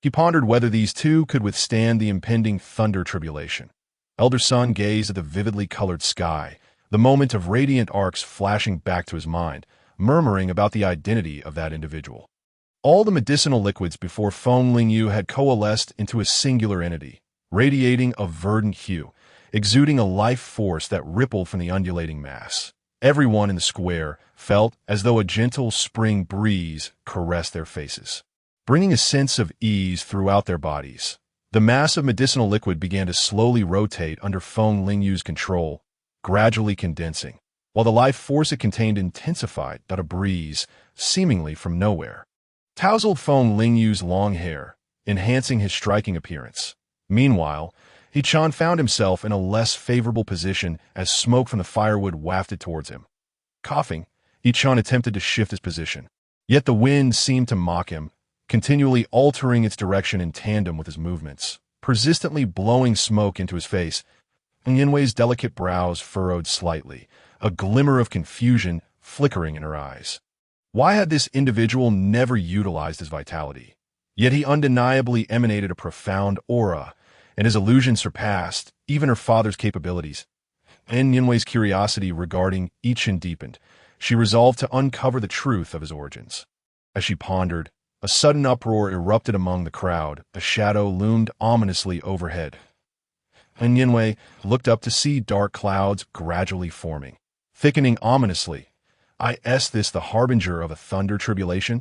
He pondered whether these two could withstand the impending thunder tribulation. Elder Sun gazed at the vividly colored sky, the moment of radiant arcs flashing back to his mind, murmuring about the identity of that individual. All the medicinal liquids before Feng Lingyu had coalesced into a singular entity, radiating a verdant hue, exuding a life force that rippled from the undulating mass. Everyone in the square felt as though a gentle spring breeze caressed their faces, bringing a sense of ease throughout their bodies. The mass of medicinal liquid began to slowly rotate under Feng Lingyu's control, gradually condensing, while the life force it contained intensified like a breeze, seemingly from nowhere. Tousled Feng Lingyu's long hair, enhancing his striking appearance. Meanwhile, Chen found himself in a less favorable position as smoke from the firewood wafted towards him. Coughing, Chen attempted to shift his position. Yet the wind seemed to mock him, continually altering its direction in tandem with his movements, persistently blowing smoke into his face. Yinwei's delicate brows furrowed slightly, a glimmer of confusion flickering in her eyes. Why had this individual never utilized his vitality? Yet he undeniably emanated a profound aura, and his illusion surpassed even her father's capabilities. And Yinwei's curiosity regarding Chen deepened. She resolved to uncover the truth of his origins. As she pondered, a sudden uproar erupted among the crowd. A shadow loomed ominously overhead. And Yinwei looked up to see dark clouds gradually forming, thickening ominously. Is this the harbinger of a thunder tribulation?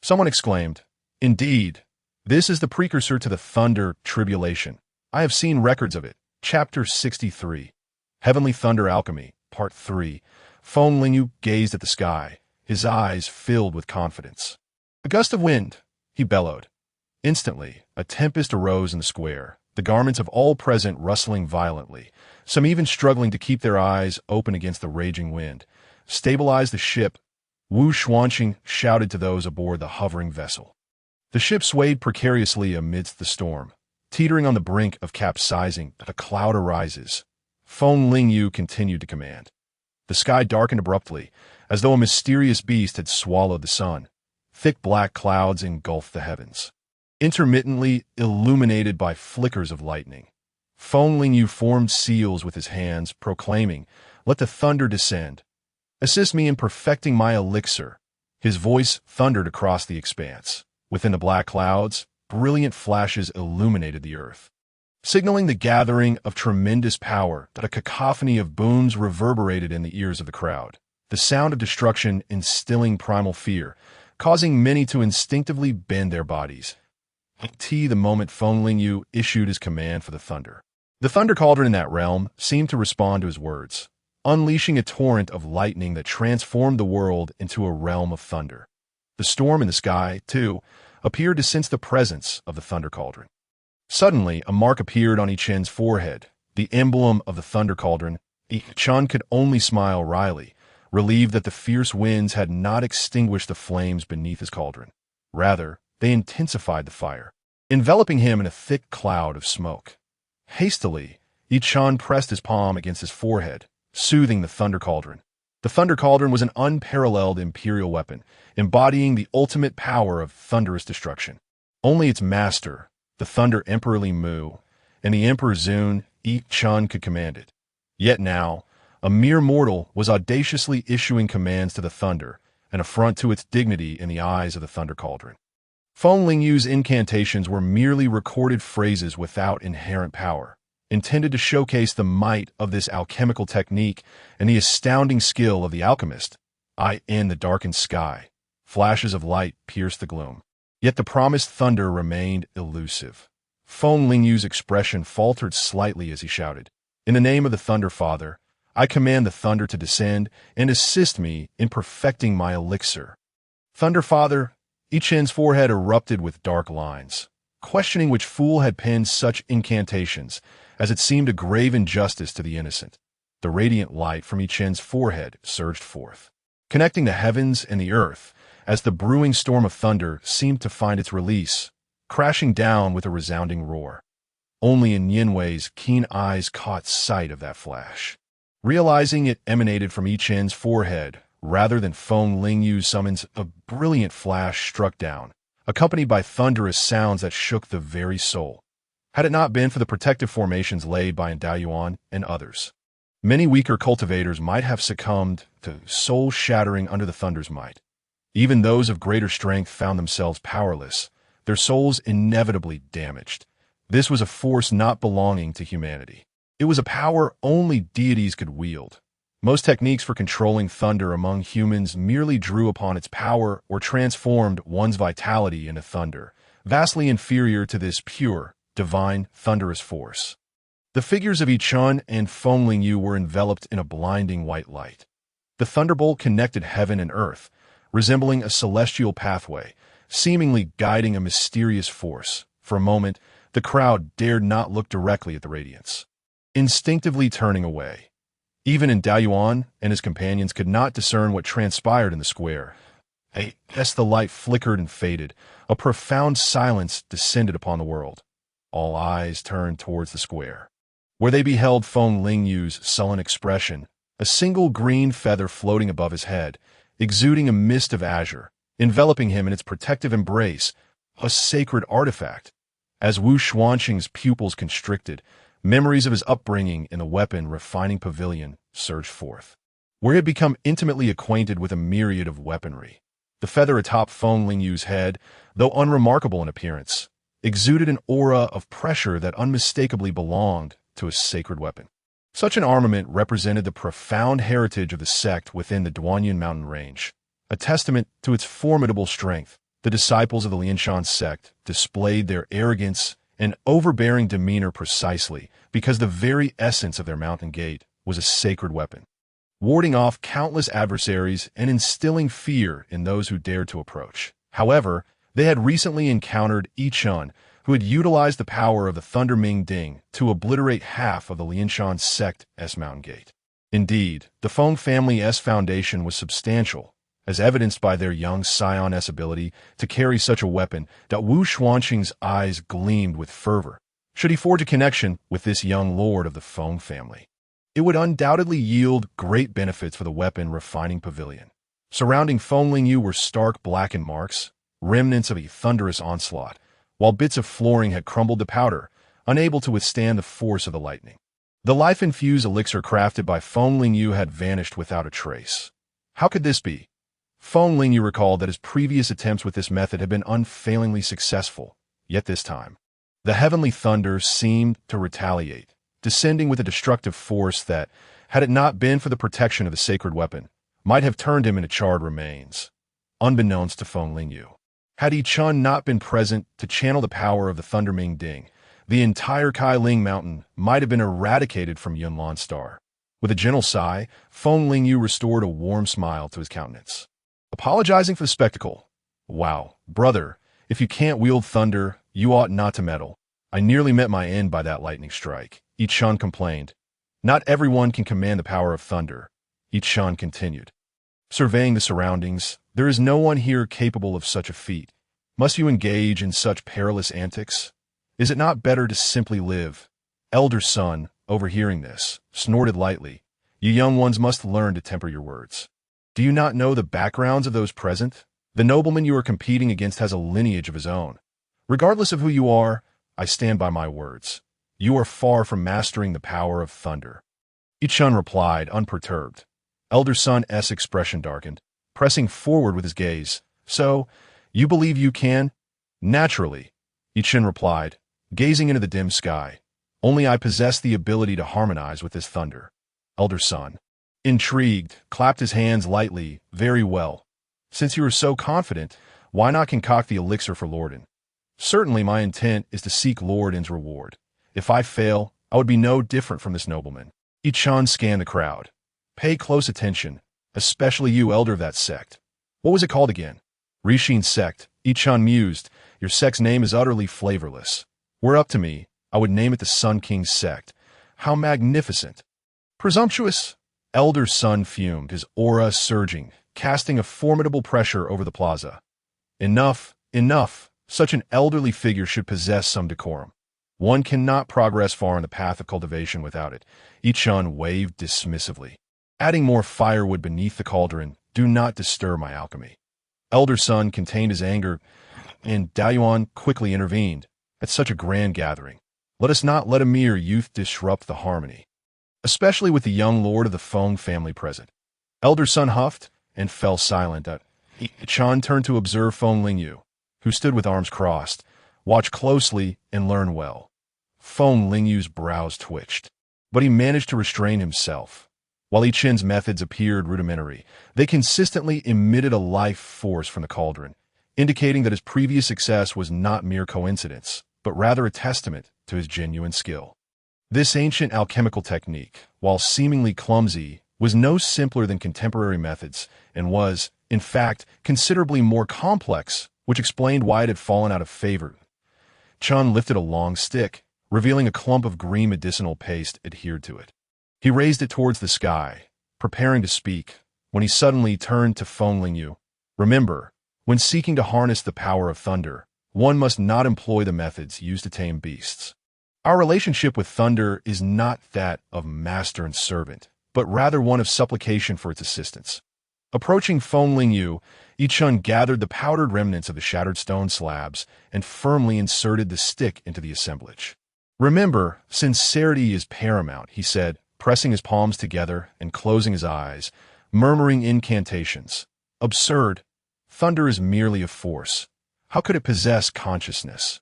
Someone exclaimed, "Indeed, this is the precursor to the thunder tribulation. I have seen records of it." Chapter 63. Heavenly Thunder Alchemy, Part 3. Feng Lingyu gazed at the sky, his eyes filled with confidence. "A gust of wind," he bellowed. Instantly, a tempest arose in the square, the garments of all present rustling violently, some even struggling to keep their eyes open against the raging wind. "Stabilize the ship," Wu Xuanqing shouted to those aboard the hovering vessel. The ship swayed precariously amidst the storm, teetering on the brink of capsizing. A cloud arises. Feng Lingyu continued to command. The sky darkened abruptly, as though a mysterious beast had swallowed the sun. Thick black clouds engulfed the heavens, intermittently illuminated by flickers of lightning. Feng Lingyu formed seals with his hands, proclaiming, "Let the thunder descend. Assist me in perfecting my elixir." His voice thundered across the expanse. Within the black clouds, brilliant flashes illuminated the earth, signaling the gathering of tremendous power. That a cacophony of booms reverberated in the ears of the crowd, the sound of destruction instilling primal fear, causing many to instinctively bend their bodies. The moment Feng Lingyu issued his command for the thunder. The thunder cauldron in that realm seemed to respond to his words, unleashing a torrent of lightning that transformed the world into a realm of thunder. The storm in the sky, too, appeared to sense the presence of the thunder cauldron. Suddenly, a mark appeared on Chen's forehead, the emblem of the thunder cauldron. Chen could only smile wryly, relieved that the fierce winds had not extinguished the flames beneath his cauldron. Rather, they intensified the fire, enveloping him in a thick cloud of smoke. Hastily, Chen pressed his palm against his forehead, soothing the thunder cauldron. The thunder cauldron was an unparalleled imperial weapon, embodying the ultimate power of thunderous destruction. Only its master, the Thunder Emperor Li Mu, and the Emperor Zun, Chen could command it. Yet now, a mere mortal was audaciously issuing commands to the thunder, an affront to its dignity in the eyes of the thunder cauldron. Feng Lingyu's incantations were merely recorded phrases without inherent power, intended to showcase the might of this alchemical technique and the astounding skill of the alchemist. In the darkened sky, flashes of light pierced the gloom. Yet the promised thunder remained elusive. Feng Lingyu's expression faltered slightly as he shouted, "In the name of the Thunder Father, I command the thunder to descend and assist me in perfecting my elixir." "Thunder Father," Chen's forehead erupted with dark lines, questioning which fool had penned such incantations, as it seemed a grave injustice to the innocent. The radiant light from Chen's forehead surged forth, connecting the heavens and the earth, as the brewing storm of thunder seemed to find its release, crashing down with a resounding roar. Only in Yinwei's keen eyes caught sight of that flash. Realizing it emanated from Chen's forehead, rather than Feng Lingyu's summons, a brilliant flash struck down, accompanied by thunderous sounds that shook the very soul. Had it not been for the protective formations laid by Daoyuan and others, many weaker cultivators might have succumbed to soul-shattering under the thunder's might. Even those of greater strength found themselves powerless, their souls inevitably damaged. This was a force not belonging to humanity. It was a power only deities could wield. Most techniques for controlling thunder among humans merely drew upon its power or transformed one's vitality into thunder, vastly inferior to this pure, divine, thunderous force. The figures of Chen and Feng Lingyu were enveloped in a blinding white light. The thunderbolt connected heaven and earth, resembling a celestial pathway, seemingly guiding a mysterious force. For a moment, the crowd dared not look directly at the radiance, instinctively turning away. Even Daoyuan and his companions could not discern what transpired in the square. As the light flickered and faded, a profound silence descended upon the world. All eyes turned towards the square, where they beheld Feng Lingyu's sullen expression, a single green feather floating above his head, exuding a mist of azure, enveloping him in its protective embrace, a sacred artifact. As Wu Xuanqing's pupils constricted, memories of his upbringing in the weapon-refining pavilion surged forth, where he had become intimately acquainted with a myriad of weaponry. The feather atop Feng Lingyu's head, though unremarkable in appearance, exuded an aura of pressure that unmistakably belonged to a sacred weapon. Such an armament represented the profound heritage of the sect within the Duanyin mountain range, a testament to its formidable strength. The disciples of the Lingcang sect displayed their arrogance and overbearing demeanor precisely because the very essence of their mountain gate was a sacred weapon, warding off countless adversaries and instilling fear in those who dared to approach. However, they had recently encountered Chen, who had utilized the power of the Thunder Ming Ding to obliterate half of the Lingcang sect's mountain gate. Indeed, the Feng family's foundation was substantial, as evidenced by their young scion's ability to carry such a weapon, that Wu Xuanqing's eyes gleamed with fervor. Should he forge a connection with this young lord of the Feng family, it would undoubtedly yield great benefits for the weapon-refining pavilion. Surrounding Feng Lingyu were stark blackened marks, remnants of a thunderous onslaught, while bits of flooring had crumbled to powder, unable to withstand the force of the lightning. The life-infused elixir crafted by Feng Lingyu had vanished without a trace. How could this be? Feng Lingyu recalled that his previous attempts with this method had been unfailingly successful, yet this time, the heavenly thunder seemed to retaliate, descending with a destructive force that, had it not been for the protection of the sacred weapon, might have turned him into charred remains. Unbeknownst to Feng Lingyu, had Chen not been present to channel the power of the Thunder Ming Ding, the entire Kailing Mountain might have been eradicated from Yunlan Star. With a gentle sigh, Feng Lingyu restored a warm smile to his countenance, apologizing for the spectacle. "Wow, brother, if you can't wield thunder, you ought not to meddle. I nearly met my end by that lightning strike," Chen complained. "Not everyone can command the power of thunder," Chen continued, surveying the surroundings. "There is no one here capable of such a feat. Must you engage in such perilous antics? Is it not better to simply live?" Elder son, overhearing this, snorted lightly. "You young ones must learn to temper your words. Do you not know the backgrounds of those present? The nobleman you are competing against has a lineage of his own. Regardless of who you are, I stand by my words. You are far from mastering the power of thunder." Chen replied, unperturbed. Elder son's expression darkened, pressing forward with his gaze. "So, you believe you can?" "Naturally," Chen replied, gazing into the dim sky. "Only I possess the ability to harmonize with this thunder." Elder son, intrigued, clapped his hands lightly. "Very well. Since you are so confident, why not concoct the elixir for Lorden? Certainly my intent is to seek Lorden's reward. If I fail, I would be no different from this nobleman. Chen scanned the crowd. Pay close attention, especially you elder of that sect. What was it called again? Rishin sect, Chen mused. Your sect's name is utterly flavorless. Were up to me, I would name it the Sun King sect. How magnificent. Presumptuous? Elder Sun fumed, his aura surging, casting a formidable pressure over the plaza. Enough, enough. Such an elderly figure should possess some decorum. One cannot progress far on the path of cultivation without it. Chen waved dismissively. Adding more firewood beneath the cauldron, do not disturb my alchemy. Elder Sun contained his anger, and Daoyuan quickly intervened. At such a grand gathering, let us not let a mere youth disrupt the harmony, especially with the young lord of the Feng family present. Elder Sun huffed and fell silent. Chen turned to observe Feng Lingyu, who stood with arms crossed. Watch closely and learn well. Feng Lingyu's brows twitched, but he managed to restrain himself. While Chen's methods appeared rudimentary, they consistently emitted a life force from the cauldron, indicating that his previous success was not mere coincidence, but rather a testament to his genuine skill. This ancient alchemical technique, while seemingly clumsy, was no simpler than contemporary methods and was, in fact, considerably more complex, which explained why it had fallen out of favor. Chen lifted a long stick, revealing a clump of green medicinal paste adhered to it. He raised it towards the sky, preparing to speak, when he suddenly turned to Feng Lingyu. Remember, when seeking to harness the power of thunder, one must not employ the methods used to tame beasts. Our relationship with thunder is not that of master and servant, but rather one of supplication for its assistance. Approaching Feng Lingyu, Chen gathered the powdered remnants of the shattered stone slabs and firmly inserted the stick into the assemblage. Remember, sincerity is paramount, he said, pressing his palms together and closing his eyes, murmuring incantations. Absurd. Thunder is merely a force. How could it possess consciousness?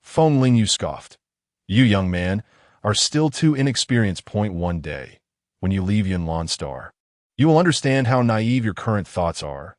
Feng Lingyu scoffed. You, young man, are still too inexperienced. One day, when you leave Yunlan Star, you will understand how naive your current thoughts are,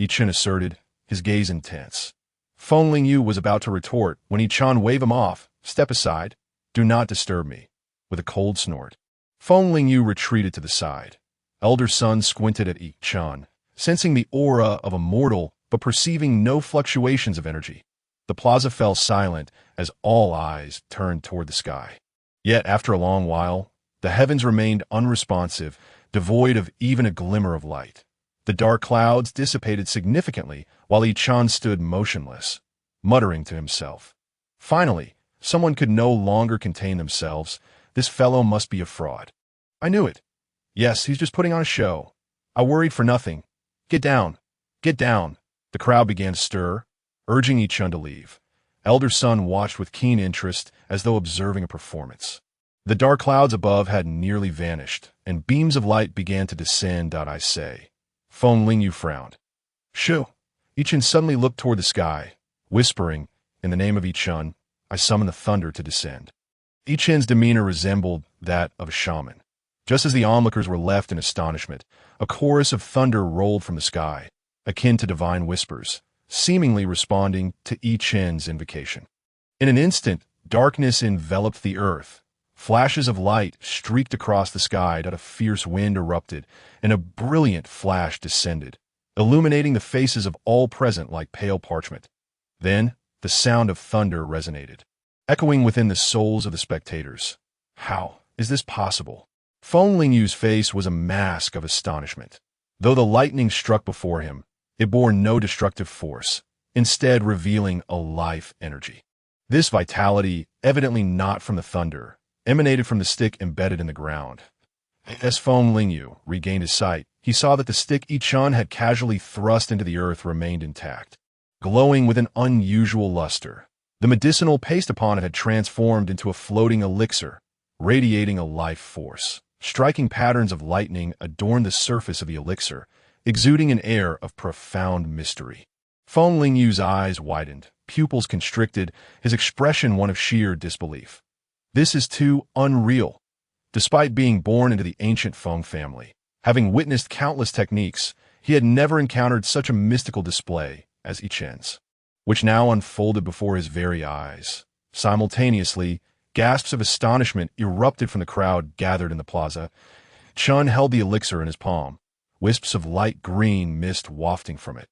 Chen asserted, his gaze intense. Feng Lingyu was about to retort when Chen waved him off. Step aside. Do not disturb me. With a cold snort, Feng Lingyu retreated to the side. Elder Sun squinted at Chen, sensing the aura of a mortal but perceiving no fluctuations of energy. The plaza fell silent as all eyes turned toward the sky. Yet, after a long while, the heavens remained unresponsive, devoid of even a glimmer of light. The dark clouds dissipated significantly while Chen stood motionless, muttering to himself. Finally, someone could no longer contain themselves. This fellow must be a fraud. I knew it. Yes, he's just putting on a show. I worried for nothing. Get down. Get down. The crowd began to stir, urging Chen to leave. Elder Sun watched with keen interest as though observing a performance. The dark clouds above had nearly vanished, and beams of light began to descend. I say. Feng Lingyu frowned. Shoo! Chen suddenly looked toward the sky, whispering, in the name of Chen, I summon the thunder to descend. Chen's demeanor resembled that of a shaman. Just as the onlookers were left in astonishment, a chorus of thunder rolled from the sky, akin to divine whispers, seemingly responding to Chen's invocation. In an instant, darkness enveloped the earth. Flashes of light streaked across the sky. A fierce wind erupted, and a brilliant flash descended, illuminating the faces of all present like pale parchment. Then, the sound of thunder resonated, echoing within the souls of the spectators. How is this possible? Feng Lingyu's face was a mask of astonishment. Though the lightning struck before him, it bore no destructive force, instead revealing a life energy. This vitality, evidently not from the thunder, emanated from the stick embedded in the ground. As Feng Lingyu regained his sight, he saw that the stick Chen had casually thrust into the earth remained intact, glowing with an unusual luster. The medicinal paste upon it had transformed into a floating elixir, radiating a life force. Striking patterns of lightning adorned the surface of the elixir, exuding an air of profound mystery. Feng Lingyu's eyes widened, pupils constricted, his expression one of sheer disbelief. This is too unreal. Despite being born into the ancient Feng family, having witnessed countless techniques, he had never encountered such a mystical display as Chen's, which now unfolded before his very eyes. Simultaneously, Gasps of astonishment erupted from the crowd gathered in the plaza. Chen held the elixir in his palm, wisps of light green mist wafting from it,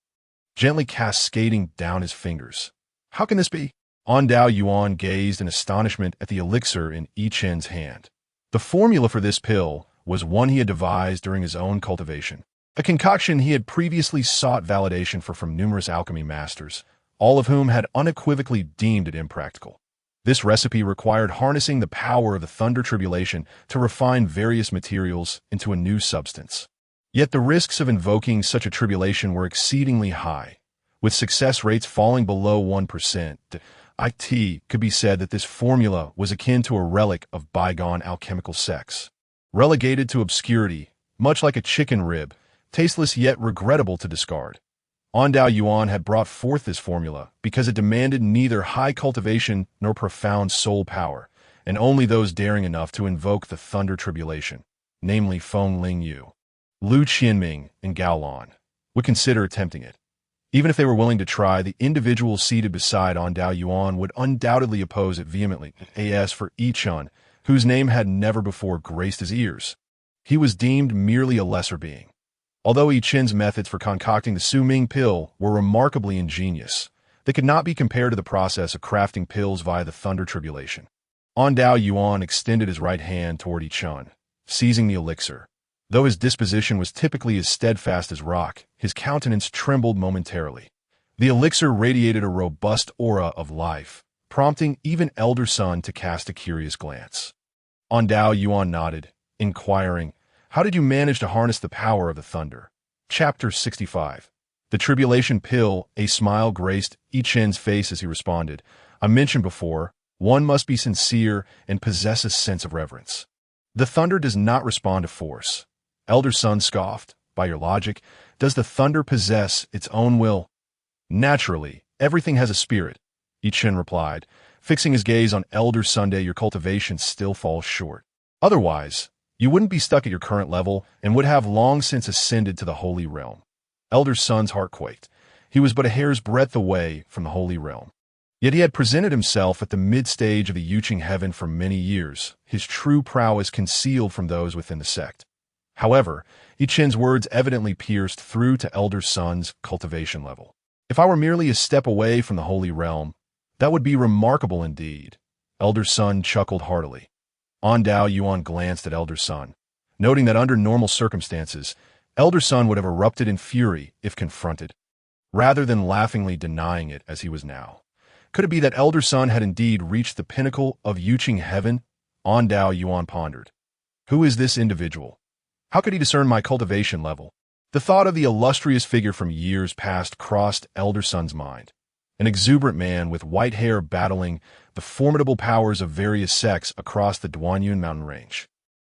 gently cascading down his fingers. How can this be? Dao Yuan gazed in astonishment at the elixir in Chen's hand. The formula for this pill was one he had devised during his own cultivation, a concoction he had previously sought validation for from numerous alchemy masters, all of whom had unequivocally deemed it impractical. This recipe required harnessing the power of the thunder tribulation to refine various materials into a new substance. Yet the risks of invoking such a tribulation were exceedingly high, with success rates falling below 1%. It could be said that this formula was akin to a relic of bygone alchemical sects, relegated to obscurity, much like a chicken rib, tasteless yet regrettable to discard. Dao Yuan had brought forth this formula because it demanded neither high cultivation nor profound soul power, and only those daring enough to invoke the thunder tribulation, namely Feng Lingyu, Lu Qianming, and Gao Lan, would consider attempting it. Even if they were willing to try, the individuals seated beside Dao Yuan would undoubtedly oppose it vehemently. As for Chen, whose name had never before graced his ears, he was deemed merely a lesser being. Although Chen's methods for concocting the Su Ming pill were remarkably ingenious, they could not be compared to the process of crafting pills via the thunder tribulation. Dao Yuan extended his right hand toward Chen, seizing the elixir. Though his disposition was typically as steadfast as rock, his countenance trembled momentarily. The elixir radiated a robust aura of life, prompting even Elder Sun to cast a curious glance. Dao Yuan nodded, inquiring, "How did you manage to harness the power of the thunder?" Chapter 65. The Tribulation Pill. A smile graced Chen's face as he responded. "I mentioned before, one must be sincere and possess a sense of reverence. The thunder does not respond to force." Elder Sun scoffed. "By your logic, does the thunder possess its own will?" "Naturally, everything has a spirit," Chen replied, fixing his gaze on Elder Sunday. "Your cultivation still falls short. Otherwise, you wouldn't be stuck at your current level and would have long since ascended to the Holy Realm." Elder Sun's heart quaked. He was but a hair's breadth away from the Holy Realm. Yet he had presented himself at the mid-stage of the Yuqing heaven for many years, his true prowess concealed from those within the sect. However, Chen's words evidently pierced through to Elder Sun's cultivation level. "If I were merely a step away from the Holy Realm, that would be remarkable indeed." Elder Sun chuckled heartily. Dao Yuan glanced at Elder Sun, noting that under normal circumstances, Elder Sun would have erupted in fury if confronted, rather than laughingly denying it as he was now. Could it be that Elder Sun had indeed reached the pinnacle of Yuqing heaven? Dao Yuan pondered. Who is this individual? How could he discern my cultivation level? The thought of the illustrious figure from years past crossed Elder Sun's mind. An exuberant man with white hair battling the formidable powers of various sects across the Duanyun mountain range.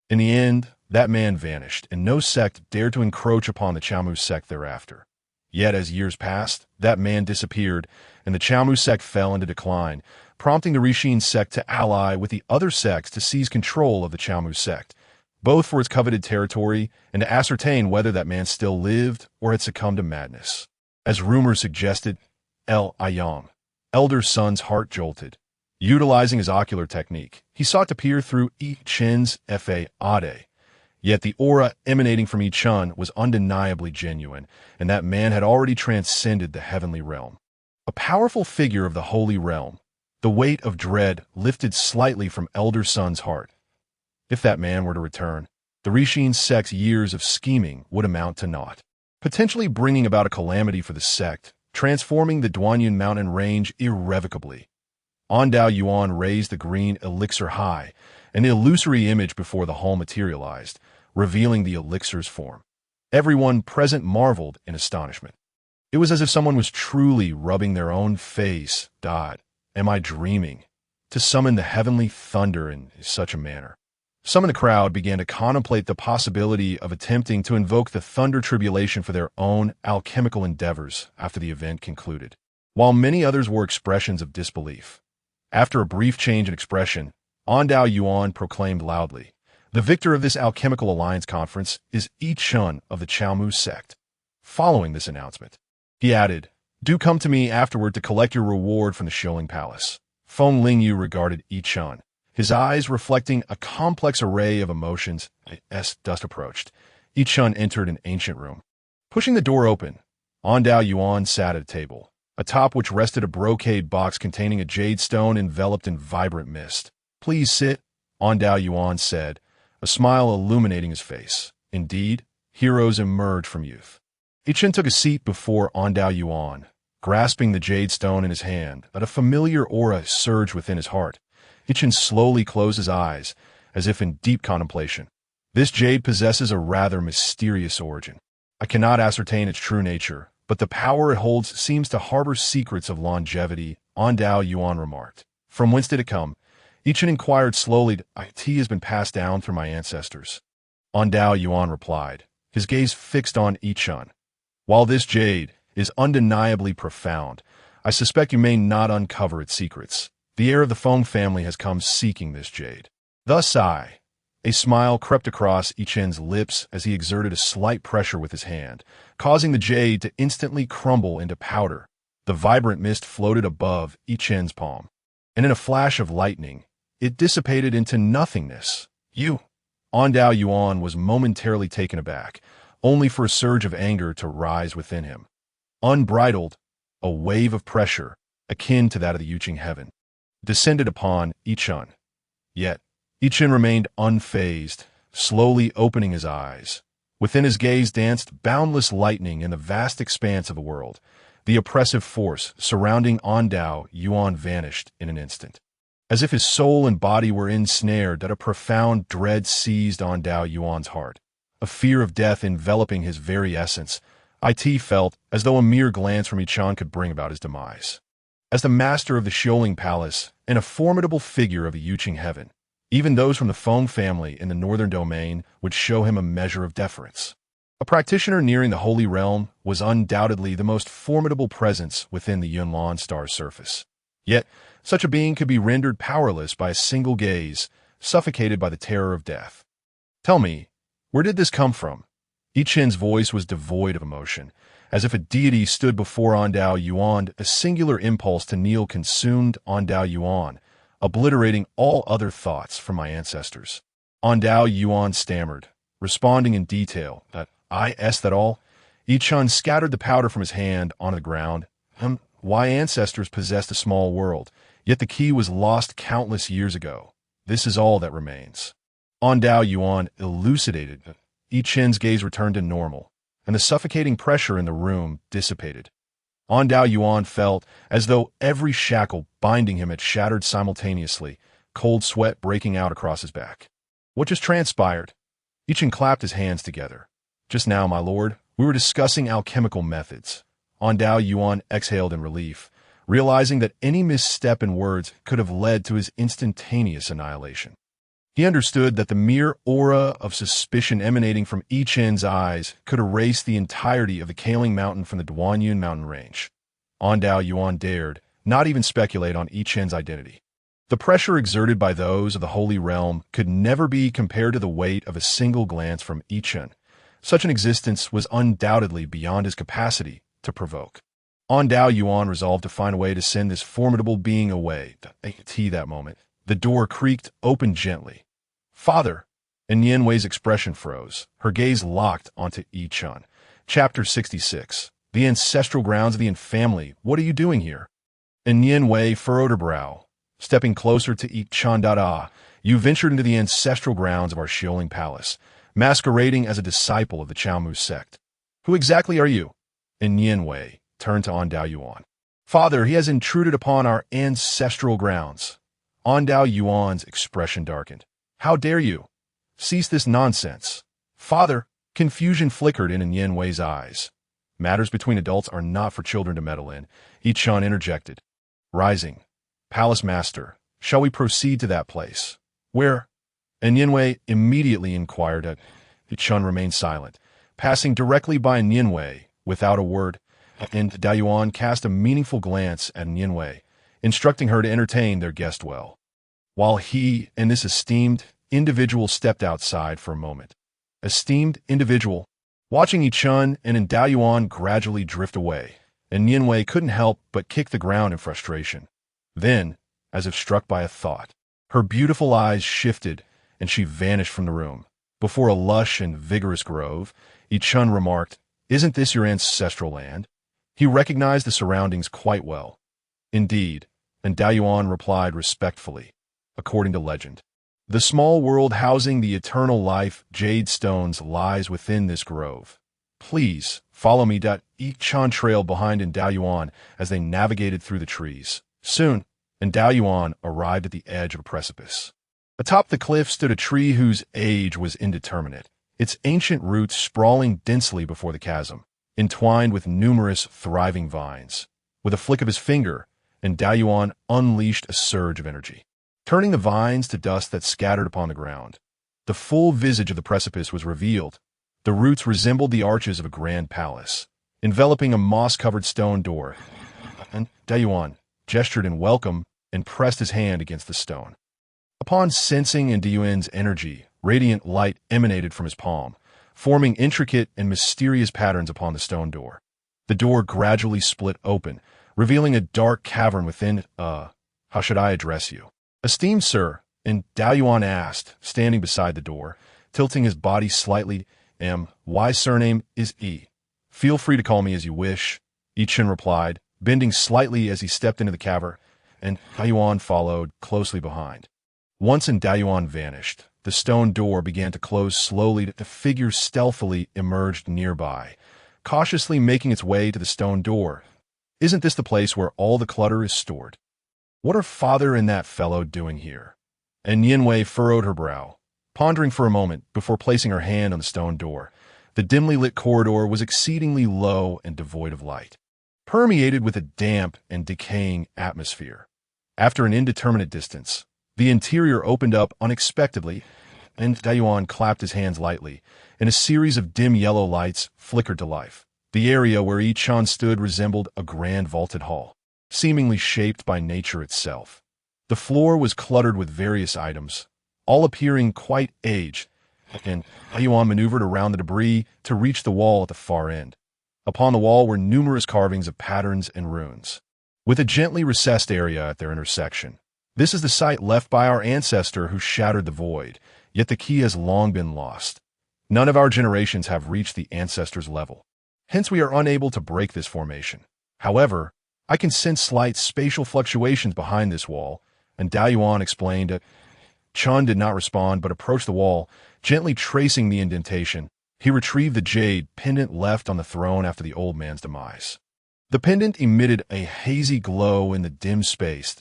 In the end, that man vanished, and no sect dared to encroach upon the Chamu sect thereafter. Yet as years passed, that man disappeared, and the Chamu sect fell into decline, prompting the Rixin sect to ally with the other sects to seize control of the Chamu sect, both for its coveted territory and to ascertain whether that man still lived or had succumbed to madness. As rumors suggested, Elder Sun's heart jolted. Utilizing his ocular technique, he sought to peer through Chen's Ade. Yet the aura emanating from Chen was undeniably genuine, and that man had already transcended the heavenly realm. A powerful figure of the holy realm. The weight of dread lifted slightly from Elder Sun's heart. If that man were to return, the Rixin sect's years of scheming would amount to naught, potentially bringing about a calamity for the sect, transforming the Duanyun mountain range irrevocably. Dao Yuan raised the green elixir high, an illusory image before the hull materialized, revealing the elixir's form. Everyone present marveled in astonishment. It was as if someone was truly rubbing their own face. Am I dreaming? To summon the heavenly thunder in such a manner. Some in the crowd began to contemplate the possibility of attempting to invoke the thunder tribulation for their own alchemical endeavors after the event concluded, while many others wore expressions of disbelief. After a brief change in expression, Dao Yuan proclaimed loudly, "The victor of this alchemical alliance conference is Chen of the Chamu sect." Following this announcement, he added, "Do come to me afterward to collect your reward from the Shilling Palace." Feng Lingyu regarded Chen, his eyes reflecting a complex array of emotions as dusk approached. Chen entered an ancient room. Pushing the door open, Dao Yuan sat at a table, atop which rested a brocade box containing a jade stone enveloped in vibrant mist. "Please sit," Dao Yuan said, a smile illuminating his face. Indeed, heroes emerge from youth. Chen took a seat before Dao Yuan, grasping the jade stone in his hand, but a familiar aura surged within his heart. Chen slowly closed his eyes, as if in deep contemplation. This jade possesses a rather mysterious origin. I cannot ascertain its true nature, but the power it holds seems to harbor secrets of longevity, Dao Yuan remarked. "From whence did it come?" Chen inquired slowly. "It has been passed down through my ancestors." Dao Yuan replied, his gaze fixed on Chen. "While this jade is undeniably profound, I suspect you may not uncover its secrets. The heir of the Feng family has come seeking this jade." Thus a smile crept across Chen's lips as he exerted a slight pressure with his hand, causing the jade to instantly crumble into powder. The vibrant mist floated above Chen's palm, and in a flash of lightning, it dissipated into nothingness. "You?" Dao Yuan was momentarily taken aback, only for a surge of anger to rise within him. Unbridled, a wave of pressure, akin to that of the Yuching heaven, descended upon Chen. Yet, Chen remained unfazed, slowly opening his eyes. Within his gaze danced boundless lightning in the vast expanse of the world. The oppressive force surrounding Dao Yuan vanished in an instant. As if his soul and body were ensnared, that a profound dread seized Dao Yuan's heart. A fear of death enveloping his very essence, It felt as though a mere glance from Chen could bring about his demise. As the master of the Xiaoling Palace and a formidable figure of the Yuching heaven, even those from the Feng family in the northern domain would show him a measure of deference. A practitioner nearing the Holy Realm was undoubtedly the most formidable presence within the Yunlan star's surface. Yet, such a being could be rendered powerless by a single gaze, suffocated by the terror of death. "Tell me, where did this come from?" Chen's voice was devoid of emotion, as if a deity stood before Dao Yuan. A singular impulse to kneel consumed Dao Yuan, obliterating all other thoughts from my ancestors. Dao Yuan stammered, responding in detail. That all?" Chen scattered the powder from his hand onto the ground. "Why ancestors possessed a small world, yet the key was lost countless years ago. This is all that remains." Dao Yuan elucidated. Chen's gaze returned to normal, and the suffocating pressure in the room dissipated. Dao Yuan felt as though every shackle binding him had shattered simultaneously, cold sweat breaking out across his back. "What just transpired?" Chen clapped his hands together. "Just now, my lord, we were discussing alchemical methods." Dao Yuan exhaled in relief, realizing that any misstep in words could have led to his instantaneous annihilation. He understood that the mere aura of suspicion emanating from Chen's eyes could erase the entirety of the Kaling Mountain from the Duanyun mountain range. Dao Yuan dared not even speculate on Chen's identity. The pressure exerted by those of the Holy Realm could never be compared to the weight of a single glance from Chen. Such an existence was undoubtedly beyond his capacity to provoke. Dao Yuan resolved to find a way to send this formidable being away. That moment, the door creaked open gently. "Father!" And Yenwei's expression froze, her gaze locked onto Chen. Chapter 66. The ancestral grounds of the Yin family. "What are you doing here?" And Yenwei furrowed her brow, stepping closer to Chen. "You ventured into the ancestral grounds of our Xiaoling Palace, masquerading as a disciple of the Chaomu sect. Who exactly are you?" And Yenwei turned to Dao Yuan. "Father, he has intruded upon our ancestral grounds." Dao Yuan's expression darkened. "How dare you? Cease this nonsense." "Father!" Confusion flickered in Yenwei's eyes. "Matters between adults are not for children to meddle in," Chen interjected. Rising, "Palace Master, shall we proceed to that place?" "Where?" And Yenwei immediately inquired. Chen remained silent, passing directly by Yenwei without a word, and Dao Yuan cast a meaningful glance at Yenwei, instructing her to entertain their guest well, while he and this esteemed individual stepped outside for a moment. Esteemed individual. Watching Chen and Dao Yuan gradually drift away, and Yenwei couldn't help but kick the ground in frustration. Then, as if struck by a thought, Her beautiful eyes shifted, and she vanished from the room. Before a lush and vigorous grove, Chen remarked, "Isn't this your ancestral land?" He recognized the surroundings quite well. "Indeed," and Dayuan replied respectfully, "according to legend. The small world housing the eternal life jade stones lies within this grove. Please follow me." Chen trailed behind in Dayuan as they navigated through the trees. Soon, and Dayuan arrived at the edge of a precipice. Atop the cliff stood a tree whose age was indeterminate, its ancient roots sprawling densely before the chasm, entwined with numerous thriving vines. With a flick of his finger, and Dayuan unleashed a surge of energy, turning the vines to dust that scattered upon the ground. The full visage of the precipice was revealed. The roots resembled the arches of a grand palace, enveloping a moss-covered stone door. And Dayuan gestured in welcome and pressed his hand against the stone. Upon sensing Dayuan's energy, radiant light emanated from his palm, forming intricate and mysterious patterns upon the stone door. The door gradually split open, revealing a dark cavern within. How should I address you?" "Esteemed sir," and Dayuan asked, standing beside the door, tilting his body slightly. "My surname is E. Feel free to call me as you wish," Chen replied, bending slightly as he stepped into the cavern, and Dayuan followed closely behind. Once Dayuan vanished, the stone door began to close slowly. The figure stealthily emerged nearby, cautiously making its way to the stone door. "Isn't this the place where all the clutter is stored? What are father and that fellow doing here?" And Yinwei furrowed her brow, pondering for a moment before placing her hand on the stone door. The dimly lit corridor was exceedingly low and devoid of light, permeated with a damp and decaying atmosphere. After an indeterminate distance, the interior opened up unexpectedly, and Dayuan clapped his hands lightly, and a series of dim yellow lights flickered to life. The area where Chen stood resembled a grand vaulted hall, seemingly shaped by nature itself. The floor was cluttered with various items, all appearing quite aged, and Dayuan maneuvered around the debris to reach the wall at the far end. Upon the wall were numerous carvings of patterns and runes, with a gently recessed area at their intersection. "This is the site left by our ancestor who shattered the void, yet the key has long been lost. None of our generations have reached the ancestor's level. Hence we are unable to break this formation. However, I can sense slight spatial fluctuations behind this wall," and Dayuan explained it. Chen did not respond but approached the wall, gently tracing the indentation. He retrieved the jade pendant left on the throne after the old man's demise. The pendant emitted a hazy glow in the dim space,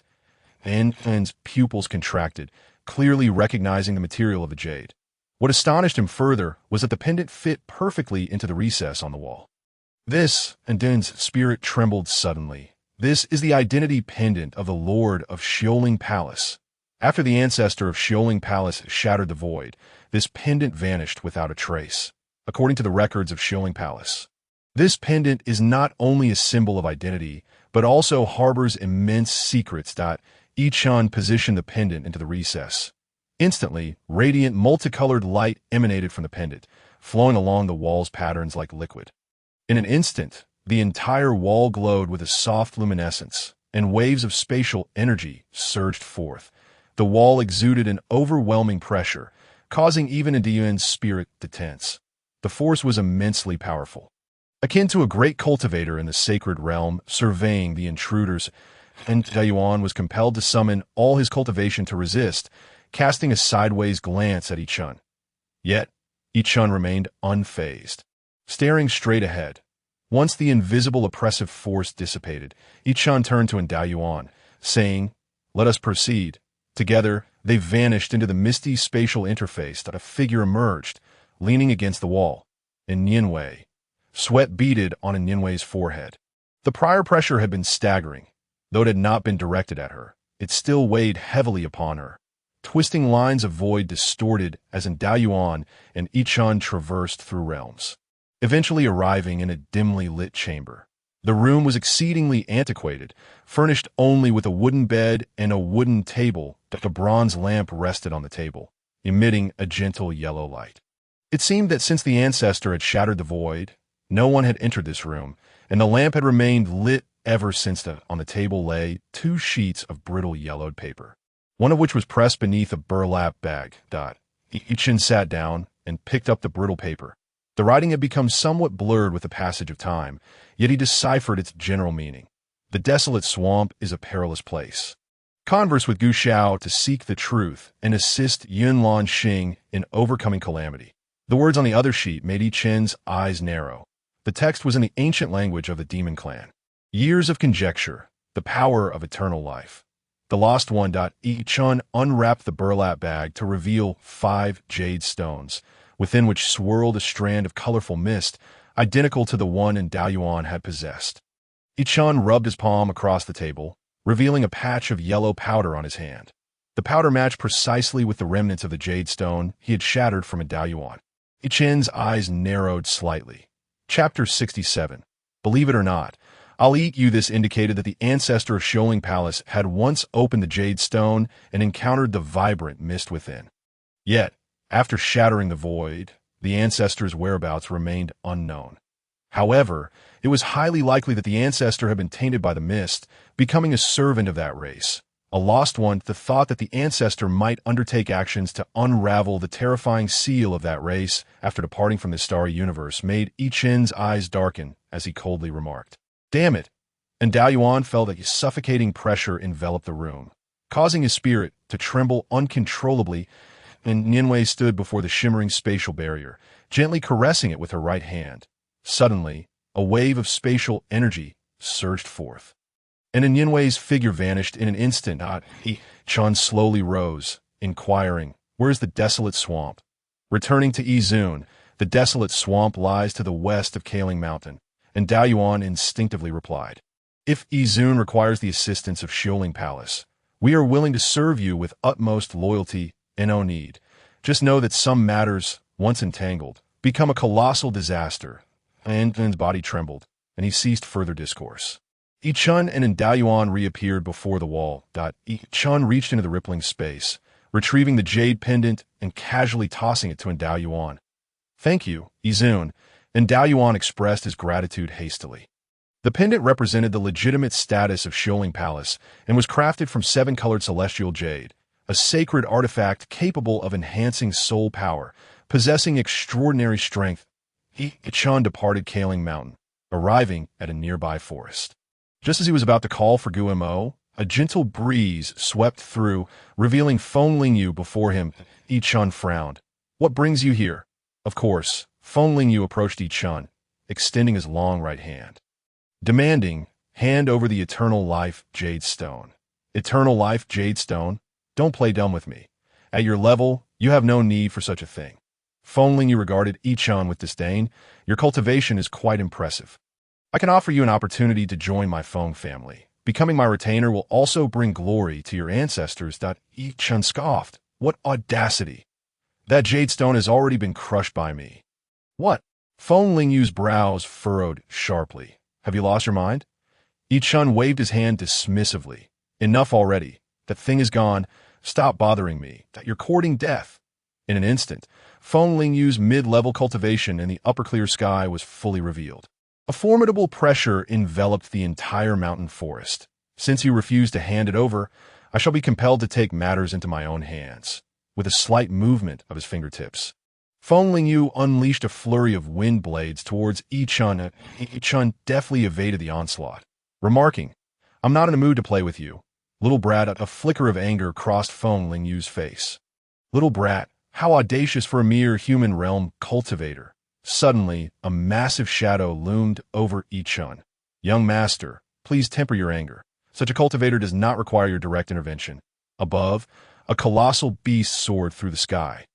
and Chen's pupils contracted, clearly recognizing the material of the jade. What astonished him further was that the pendant fit perfectly into the recess on the wall. "This," and Den's spirit trembled suddenly. "This is the identity pendant of the Lord of Xiaoling Palace. After the ancestor of Xiaoling Palace shattered the void, this pendant vanished without a trace, according to the records of Xiaoling Palace. This pendant is not only a symbol of identity, but also harbors immense secrets. Chen positioned the pendant into the recess. Instantly, radiant, multicolored light emanated from the pendant, flowing along the wall's patterns like liquid. In an instant, the entire wall glowed with a soft luminescence, and waves of spatial energy surged forth. The wall exuded an overwhelming pressure, causing even Dayuan's spirit to tense. The force was immensely powerful, akin to a great cultivator in the sacred realm surveying the intruders, and Dayuan was compelled to summon all his cultivation to resist, casting a sideways glance at Chen. Yet, Chen remained unfazed, staring straight ahead. Once the invisible oppressive force dissipated, Chen turned to Dayuan, saying, "Let us proceed." Together, they vanished into the misty spatial interface. A figure emerged, leaning against the wall. Yinwei. Sweat beaded on Yinwei's forehead. The prior pressure had been staggering. Though it had not been directed at her, it still weighed heavily upon her. Twisting lines of void distorted as Dayuan and Chen traversed through realms, eventually arriving in a dimly lit chamber. The room was exceedingly antiquated, furnished only with a wooden bed and a wooden table. A bronze lamp rested on the table, emitting a gentle yellow light. It seemed that since the ancestor had shattered the void, no one had entered this room, and the lamp had remained lit ever since. On the table lay 2 sheets of brittle yellowed paper. one of which was pressed beneath a burlap bag. Chen sat down and picked up the brittle paper. The writing had become somewhat blurred with the passage of time, yet he deciphered its general meaning. The desolate swamp is a perilous place. Converse with Gu Xiao to seek the truth and assist Yunlan Xing in overcoming calamity. The words on the other sheet made Yi Chen's eyes narrow. The text was in the ancient language of the demon clan. Years of conjecture, the power of eternal life. The lost one. Yi Chen unwrapped the burlap bag to reveal 5 jade stones, within which swirled a strand of colorful mist, identical to the one Daoyuan had possessed. Yi Chen rubbed his palm across the table, revealing a patch of yellow powder on his hand. The powder matched precisely with the remnants of the jade stone he had shattered from Daoyuan. Yi Chen's eyes narrowed slightly. Chapter 67. Believe it or not, I'll eat you. This indicated that the ancestor of Sholing Palace had once opened the jade stone and encountered the vibrant mist within. Yet, after shattering the void, the ancestor's whereabouts remained unknown. However, it was highly likely that the ancestor had been tainted by the mist, becoming a servant of that race. A lost one. The thought that the ancestor might undertake actions to unravel the terrifying seal of that race after departing from the starry universe made Yi Chen's eyes darken as he coldly remarked, "Damn it!" And Daoyuan felt a suffocating pressure envelop the room, causing his spirit to tremble uncontrollably, and Nianwei stood before the shimmering spatial barrier, gently caressing it with her right hand. Suddenly, a wave of spatial energy surged forth, and Nianwei's figure vanished in an instant. Yi Chen slowly rose, inquiring, "Where's the desolate swamp?" Returning to Yizun, the desolate swamp lies to the west of Kaling Mountain, and Daoyuan instinctively replied, "If Yizun requires the assistance of Sholing Palace, we are willing to serve you with utmost loyalty and no need. Just know that some matters, once entangled, become a colossal disaster." And his body trembled, and he ceased further discourse. Yi Chen and Daoyuan reappeared before the wall. Yi Chen reached into the rippling space, retrieving the jade pendant and casually tossing it to Daoyuan. "Thank you, Yizun," and Daoyuan expressed his gratitude hastily. The pendant represented the legitimate status of Sholing Palace and was crafted from 7-colored celestial jade, a sacred artifact capable of enhancing soul power, possessing extraordinary strength. Yi Chen departed Kaling Mountain, arriving at a nearby forest. Just as he was about to call for Guo, a gentle breeze swept through, revealing Feng Lingyu before him. Yi Chen frowned. "What brings you here?" Of course, Feng Lingyu approached Yi Chen, extending his long right hand, demanding, "Hand over the eternal life jade stone." "Eternal life jade stone? Don't play dumb with me. At your level, you have no need for such a thing." Feng Lingyu regarded Yi Chen with disdain. "Your cultivation is quite impressive. I can offer you an opportunity to join my Feng family. Becoming my retainer will also bring glory to your ancestors." Yi Chen scoffed. "What audacity! That jade stone has already been crushed by me." "What?" Feng Lingyu's brows furrowed sharply. "Have you lost your mind?" Yi Chen waved his hand dismissively. "Enough already. That thing is gone. Stop bothering me. You're courting death." In an instant, Feng Lingyu's mid-level cultivation in the upper clear sky was fully revealed. A formidable pressure enveloped the entire mountain forest. "Since you refuse to hand it over, I shall be compelled to take matters into my own hands." With a slight movement of his fingertips, Feng Lingyu unleashed a flurry of wind blades towards Yi Chen. Yi Chen deftly evaded the onslaught, remarking, "I'm not in a mood to play with you, little brat." A flicker of anger crossed Feng Lingyu's face. "Little brat? How audacious for a mere human realm cultivator." Suddenly, a massive shadow loomed over Yi Chen. "Young master, please temper your anger. Such a cultivator does not require your direct intervention." Above, a colossal beast soared through the sky,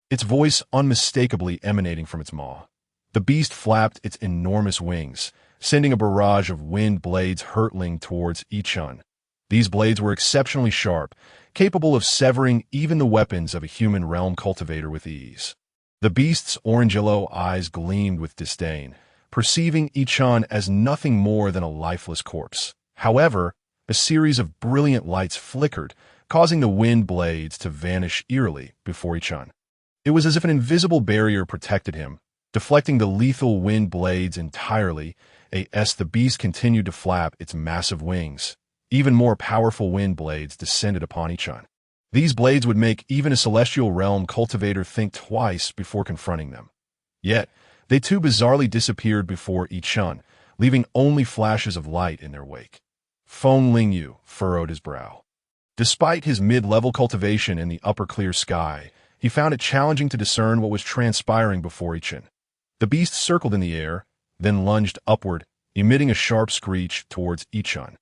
its voice unmistakably emanating from its maw. The beast flapped its enormous wings, sending a barrage of wind blades hurtling towards Yi Chen. These blades were exceptionally sharp, capable of severing even the weapons of a human realm cultivator with ease. The beast's orange-yellow eyes gleamed with disdain, perceiving Yi Chen as nothing more than a lifeless corpse. However, a series of brilliant lights flickered, causing the wind blades to vanish eerily before Yi Chen. It was as if an invisible barrier protected him, deflecting the lethal wind blades entirely. As the beast continued to flap its massive wings, even more powerful wind blades descended upon Yi Chen. These blades would make even a celestial realm cultivator think twice before confronting them. Yet, they too bizarrely disappeared before Chen, leaving only flashes of light in their wake. Feng Lingyu furrowed his brow. Despite his mid-level cultivation in the upper clear sky, he found it challenging to discern what was transpiring before Chen. The beast circled in the air, then lunged upward, emitting a sharp screech towards Chen.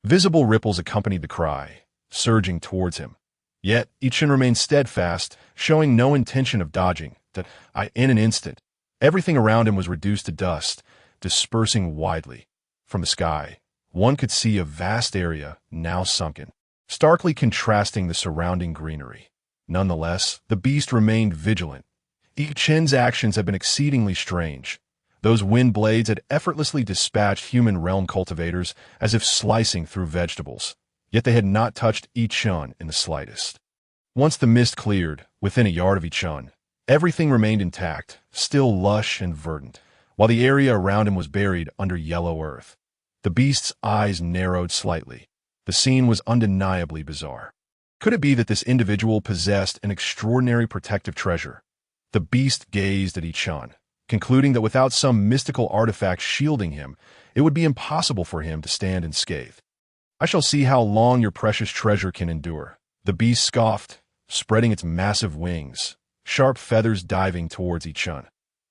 Visible ripples accompanied the cry, surging towards him. Yet, Chen remained steadfast, showing no intention of dodging. In an instant, everything around him was reduced to dust, dispersing widely. From the sky, one could see a vast area now sunken, starkly contrasting the surrounding greenery. Nonetheless, the beast remained vigilant. Chen's actions had been exceedingly strange. Those wind blades had effortlessly dispatched human realm cultivators as if slicing through vegetables, yet they had not touched Chen in the slightest. Once the mist cleared, within a yard of Chen, everything remained intact, still lush and verdant, while the area around him was buried under yellow earth. The beast's eyes narrowed slightly. The scene was undeniably bizarre. Could it be that this individual possessed an extraordinary protective treasure? The beast gazed at Chen, concluding that without some mystical artifact shielding him, it would be impossible for him to stand unscathed. "I shall see how long your precious treasure can endure," the beast scoffed, spreading its massive wings, sharp feathers diving towards Chen.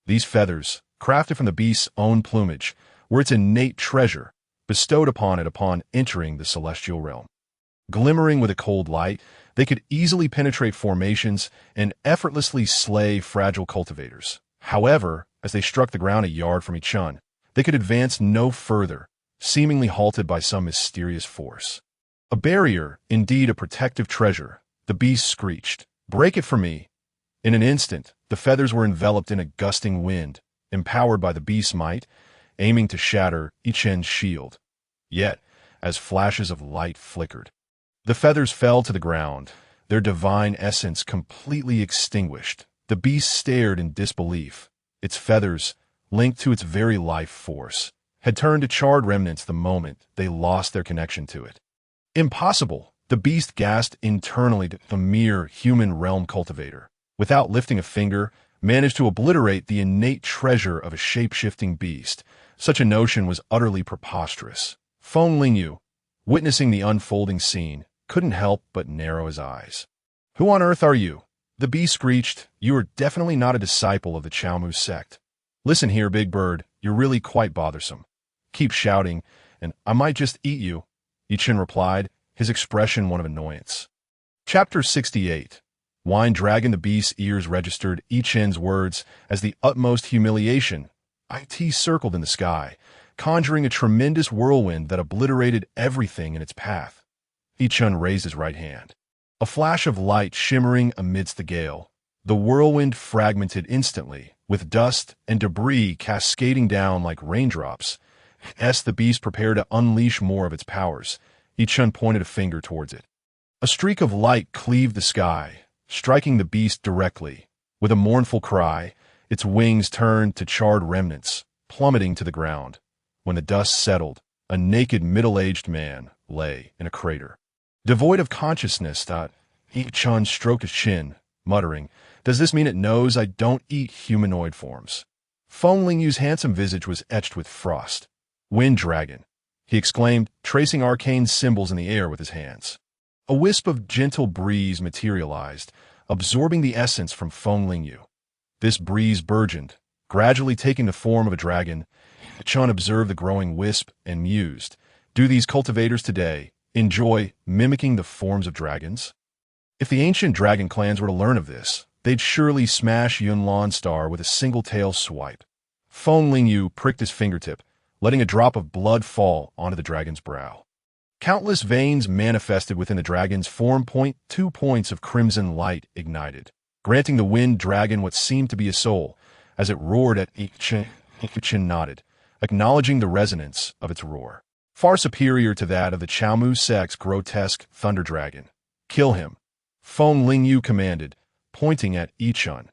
These feathers, crafted from the beast's own plumage, were its innate treasure, bestowed upon it upon entering the celestial realm. Glimmering with a cold light, they could easily penetrate formations and effortlessly slay fragile cultivators. However, as they struck the ground a yard from Chen, they could advance no further, seemingly halted by some mysterious force. A barrier, indeed a protective treasure, the beast screeched. "Break it for me!" In an instant, the feathers were enveloped in a gusting wind, empowered by the beast's might, aiming to shatter Chen's shield. Yet, as flashes of light flickered, the feathers fell to the ground, their divine essence completely extinguished. The beast stared in disbelief. Its feathers, linked to its very life force, had turned to charred remnants the moment they lost their connection to it. "Impossible!" the beast gasped internally. The mere human realm cultivator, without lifting a finger, managed to obliterate the innate treasure of a shape-shifting beast. Such a notion was utterly preposterous. Feng Lingyu, witnessing the unfolding scene, couldn't help but narrow his eyes. "Who on earth are you?" the beast screeched. "You are definitely not a disciple of the Chaomu sect. Listen here, big bird, you're really quite bothersome. Keep shouting, and I might just eat you," Chen replied, his expression one of annoyance. Chapter 68. Wine Dragon. The beast's ears registered Chen's words as the utmost humiliation. It circled in the sky, conjuring a tremendous whirlwind that obliterated everything in its path. Chen raised his right hand. A flash of light shimmering amidst the gale. The whirlwind fragmented instantly, with dust and debris cascading down like raindrops. As the beast prepared to unleash more of its powers, Chen pointed a finger towards it. A streak of light cleaved the sky, striking the beast directly. With a mournful cry, its wings turned to charred remnants, plummeting to the ground. When the dust settled, a naked middle-aged man lay in a crater. Devoid of consciousness, Chen stroked his chin, muttering, "Does this mean it knows I don't eat humanoid forms?" Feng Lingyu's handsome visage was etched with frost. "Wind Dragon," he exclaimed, tracing arcane symbols in the air with his hands. A wisp of gentle breeze materialized, absorbing the essence from Feng Lingyu. This breeze burgeoned, gradually taking the form of a dragon. Chen observed the growing wisp and mused, "Do these cultivators today enjoy mimicking the forms of dragons?" If the ancient dragon clans were to learn of this, they'd surely smash Yunlan Star with a single tail swipe. Feng Lingyu pricked his fingertip, letting a drop of blood fall onto the dragon's brow. Countless veins manifested within the dragon's form. 2 points of crimson light ignited, granting the wind dragon what seemed to be a soul. As it roared at Chen nodded, acknowledging the resonance of its roar, far superior to that of the Chaomu sect's grotesque thunder dragon. "Kill him," Feng Lingyu commanded, pointing at Chen.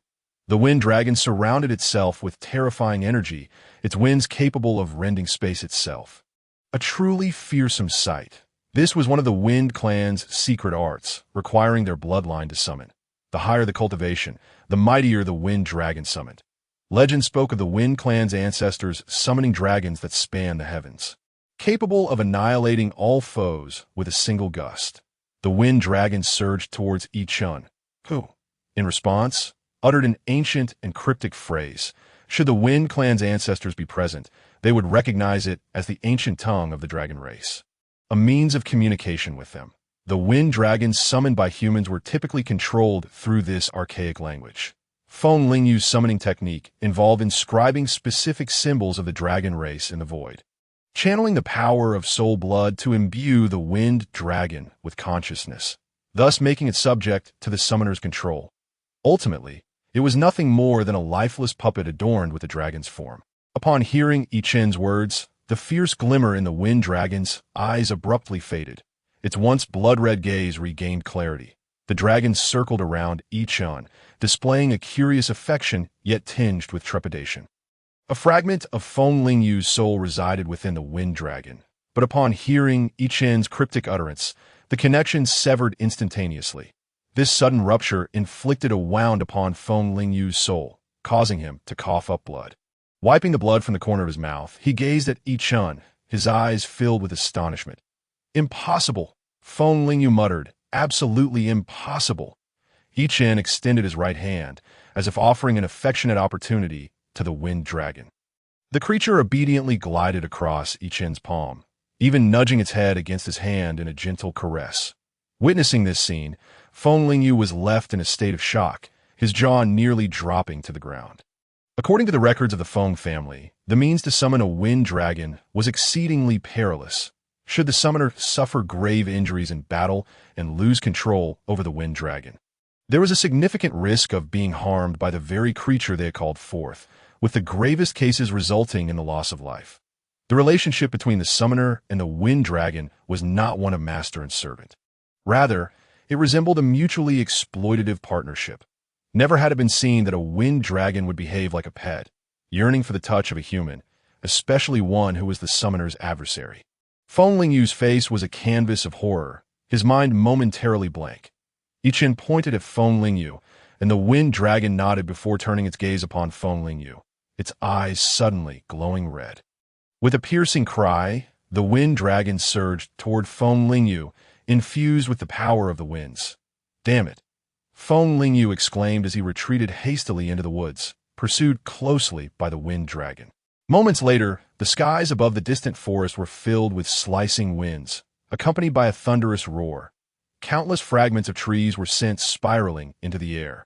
The wind dragon surrounded itself with terrifying energy, its winds capable of rending space itself. A truly fearsome sight. This was one of the Wind Clan's secret arts, requiring their bloodline to summon. The higher the cultivation, the mightier the Wind Dragon summoned. Legend spoke of the Wind Clan's ancestors summoning dragons that span the heavens, capable of annihilating all foes with a single gust. The Wind Dragon surged towards Chen, who, in response, uttered an ancient and cryptic phrase. Should the Wind Clan's ancestors be present, they would recognize it as the ancient tongue of the dragon race, a means of communication with them. The wind dragons summoned by humans were typically controlled through this archaic language. Feng Lingyu's summoning technique involved inscribing specific symbols of the dragon race in the void, channeling the power of soul blood to imbue the wind dragon with consciousness, thus making it subject to the summoner's control. Ultimately, it was nothing more than a lifeless puppet adorned with the dragon's form. Upon hearing Chen's words, the fierce glimmer in the wind dragon's eyes abruptly faded. Its once blood-red gaze regained clarity. The dragon circled around Chen, displaying a curious affection yet tinged with trepidation. A fragment of Feng Lingyu's soul resided within the wind dragon, but upon hearing Chen's cryptic utterance, the connection severed instantaneously. This sudden rupture inflicted a wound upon Feng Lingyu's soul, causing him to cough up blood. Wiping the blood from the corner of his mouth, he gazed at Chen, his eyes filled with astonishment. "Impossible," Feng Lingyu muttered. "Absolutely impossible." Chen extended his right hand, as if offering an affectionate opportunity to the wind dragon. The creature obediently glided across Chen's palm, even nudging its head against his hand in a gentle caress. Witnessing this scene, Feng Lingyu was left in a state of shock, his jaw nearly dropping to the ground. According to the records of the Feng family, the means to summon a wind dragon was exceedingly perilous. Should the summoner suffer grave injuries in battle and lose control over the wind dragon, there was a significant risk of being harmed by the very creature they had called forth, with the gravest cases resulting in the loss of life. The relationship between the summoner and the wind dragon was not one of master and servant. Rather, it resembled a mutually exploitative partnership. Never had it been seen that a wind dragon would behave like a pet, yearning for the touch of a human, especially one who was the summoner's adversary. Feng Lingyu's face was a canvas of horror, his mind momentarily blank. Chen pointed at Feng Lingyu, and the wind dragon nodded before turning its gaze upon Feng Lingyu, its eyes suddenly glowing red. With a piercing cry, the wind dragon surged toward Feng Lingyu, infused with the power of the winds. "Damn it!" Feng Lingyu exclaimed as he retreated hastily into the woods, pursued closely by the wind dragon. Moments later, the skies above the distant forest were filled with slicing winds, accompanied by a thunderous roar. Countless fragments of trees were sent spiraling into the air,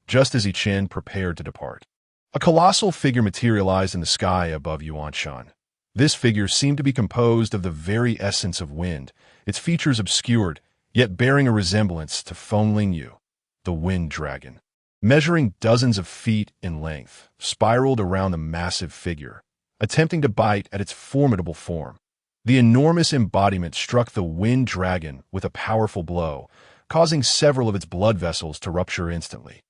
just as Chen prepared to depart. A colossal figure materialized in the sky above Yuanshan. This figure seemed to be composed of the very essence of wind, its features obscured, yet bearing a resemblance to Feng Lingyu, the wind dragon. Measuring dozens of feet in length, spiraled around the massive figure, attempting to bite at its formidable form. The enormous embodiment struck the wind dragon with a powerful blow, causing several of its blood vessels to rupture instantly.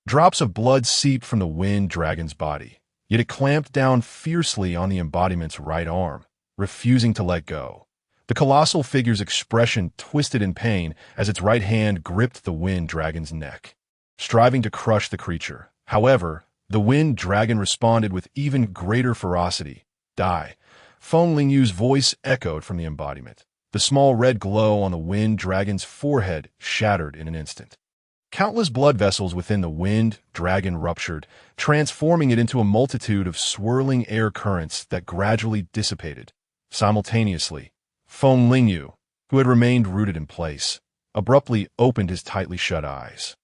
Drops of blood seeped from the wind dragon's body, yet it clamped down fiercely on the embodiment's right arm, refusing to let go. The colossal figure's expression twisted in pain as its right hand gripped the wind dragon's neck, striving to crush the creature. However, the wind dragon responded with even greater ferocity. "Die!" Feng Lingyu's voice echoed from the embodiment. The small red glow on the wind dragon's forehead shattered in an instant. Countless blood vessels within the wind dragon ruptured, transforming it into a multitude of swirling air currents that gradually dissipated. Simultaneously, Feng Lingyu, who had remained rooted in place, abruptly opened his tightly shut eyes.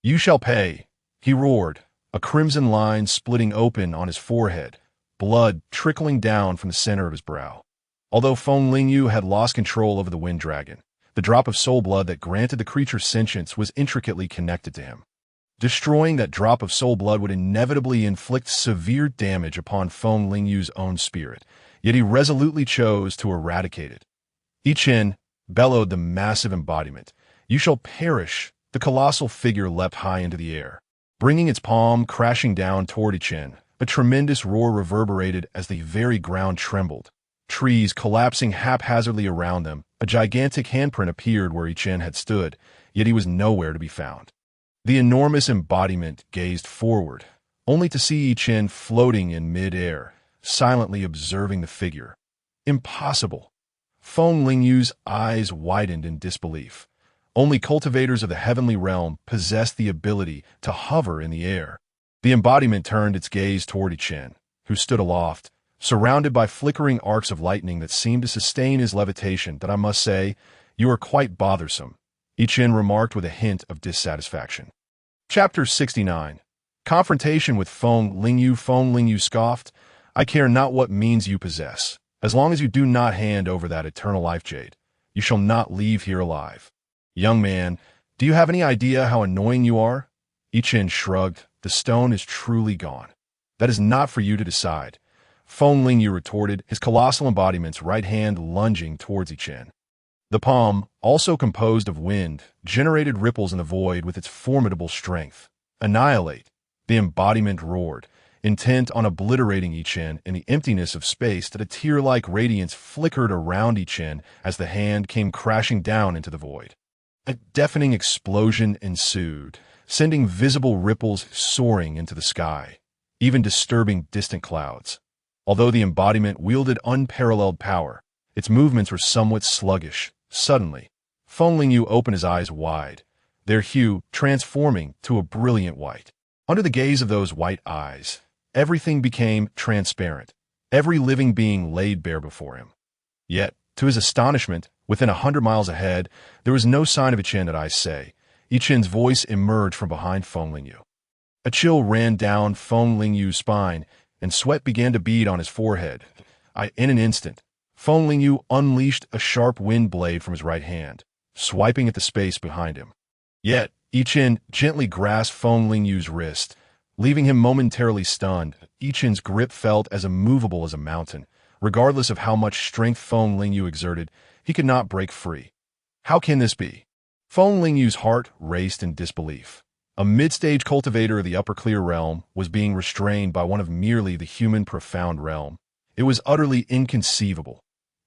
"You shall pay," he roared, a crimson line splitting open on his forehead, blood trickling down from the center of his brow. Although Feng Lingyu had lost control over the wind dragon, the drop of soul blood that granted the creature sentience was intricately connected to him. Destroying that drop of soul blood would inevitably inflict severe damage upon Feng Lingyu's own spirit, yet he resolutely chose to eradicate it. Chen bellowed the massive embodiment. "You shall perish!" The colossal figure leapt high into the air, bringing its palm crashing down toward Chen. A tremendous roar reverberated as the very ground trembled, trees collapsing haphazardly around them, A gigantic handprint appeared where Chen had stood, yet he was nowhere to be found. The enormous embodiment gazed forward, only to see Chen floating in mid-air, silently observing the figure. Impossible. Feng Lingyu's eyes widened in disbelief. Only cultivators of the heavenly realm possessed the ability to hover in the air. The embodiment turned its gaze toward Chen, who stood aloft, surrounded by flickering arcs of lightning that seemed to sustain his levitation. "That I must say, you are quite bothersome," Chen remarked with a hint of dissatisfaction. Chapter 69. Confrontation with Feng Lingyu. Feng Lingyu scoffed, "I care not what means you possess. As long as you do not hand over that eternal life jade, you shall not leave here alive. Young man, do you have any idea how annoying you are?" Chen shrugged. "The stone is truly gone. That is not for you to decide," Feng Lingyu retorted, his colossal embodiment's right hand lunging towards Chen. The palm, also composed of wind, generated ripples in the void with its formidable strength. "Annihilate," the embodiment roared, intent on obliterating Chen in the emptiness of space. That a tear-like radiance flickered around Chen as the hand came crashing down into the void. A deafening explosion ensued, sending visible ripples soaring into the sky, even disturbing distant clouds. Although the embodiment wielded unparalleled power, its movements were somewhat sluggish. Suddenly, Feng Lingyu opened his eyes wide, their hue transforming to a brilliant white. Under the gaze of those white eyes, everything became transparent, every living being laid bare before him. Yet, to his astonishment, within 100 miles ahead, there was no sign of Chen. "That I say," Chen's voice emerged from behind Feng Lingyu. A chill ran down Feng Lingyu's spine, and sweat began to bead on his forehead. In an instant, Feng Lingyu unleashed a sharp wind blade from his right hand, swiping at the space behind him. Yet, Chen gently grasped Feng Lingyu's wrist, leaving him momentarily stunned. Chen's grip felt as immovable as a mountain. Regardless of how much strength Feng Lingyu exerted, he could not break free. How can this be? Feng Lingyu's heart raced in disbelief. A mid-stage cultivator of the upper clear realm was being restrained by one of merely the human profound realm. It was utterly inconceivable.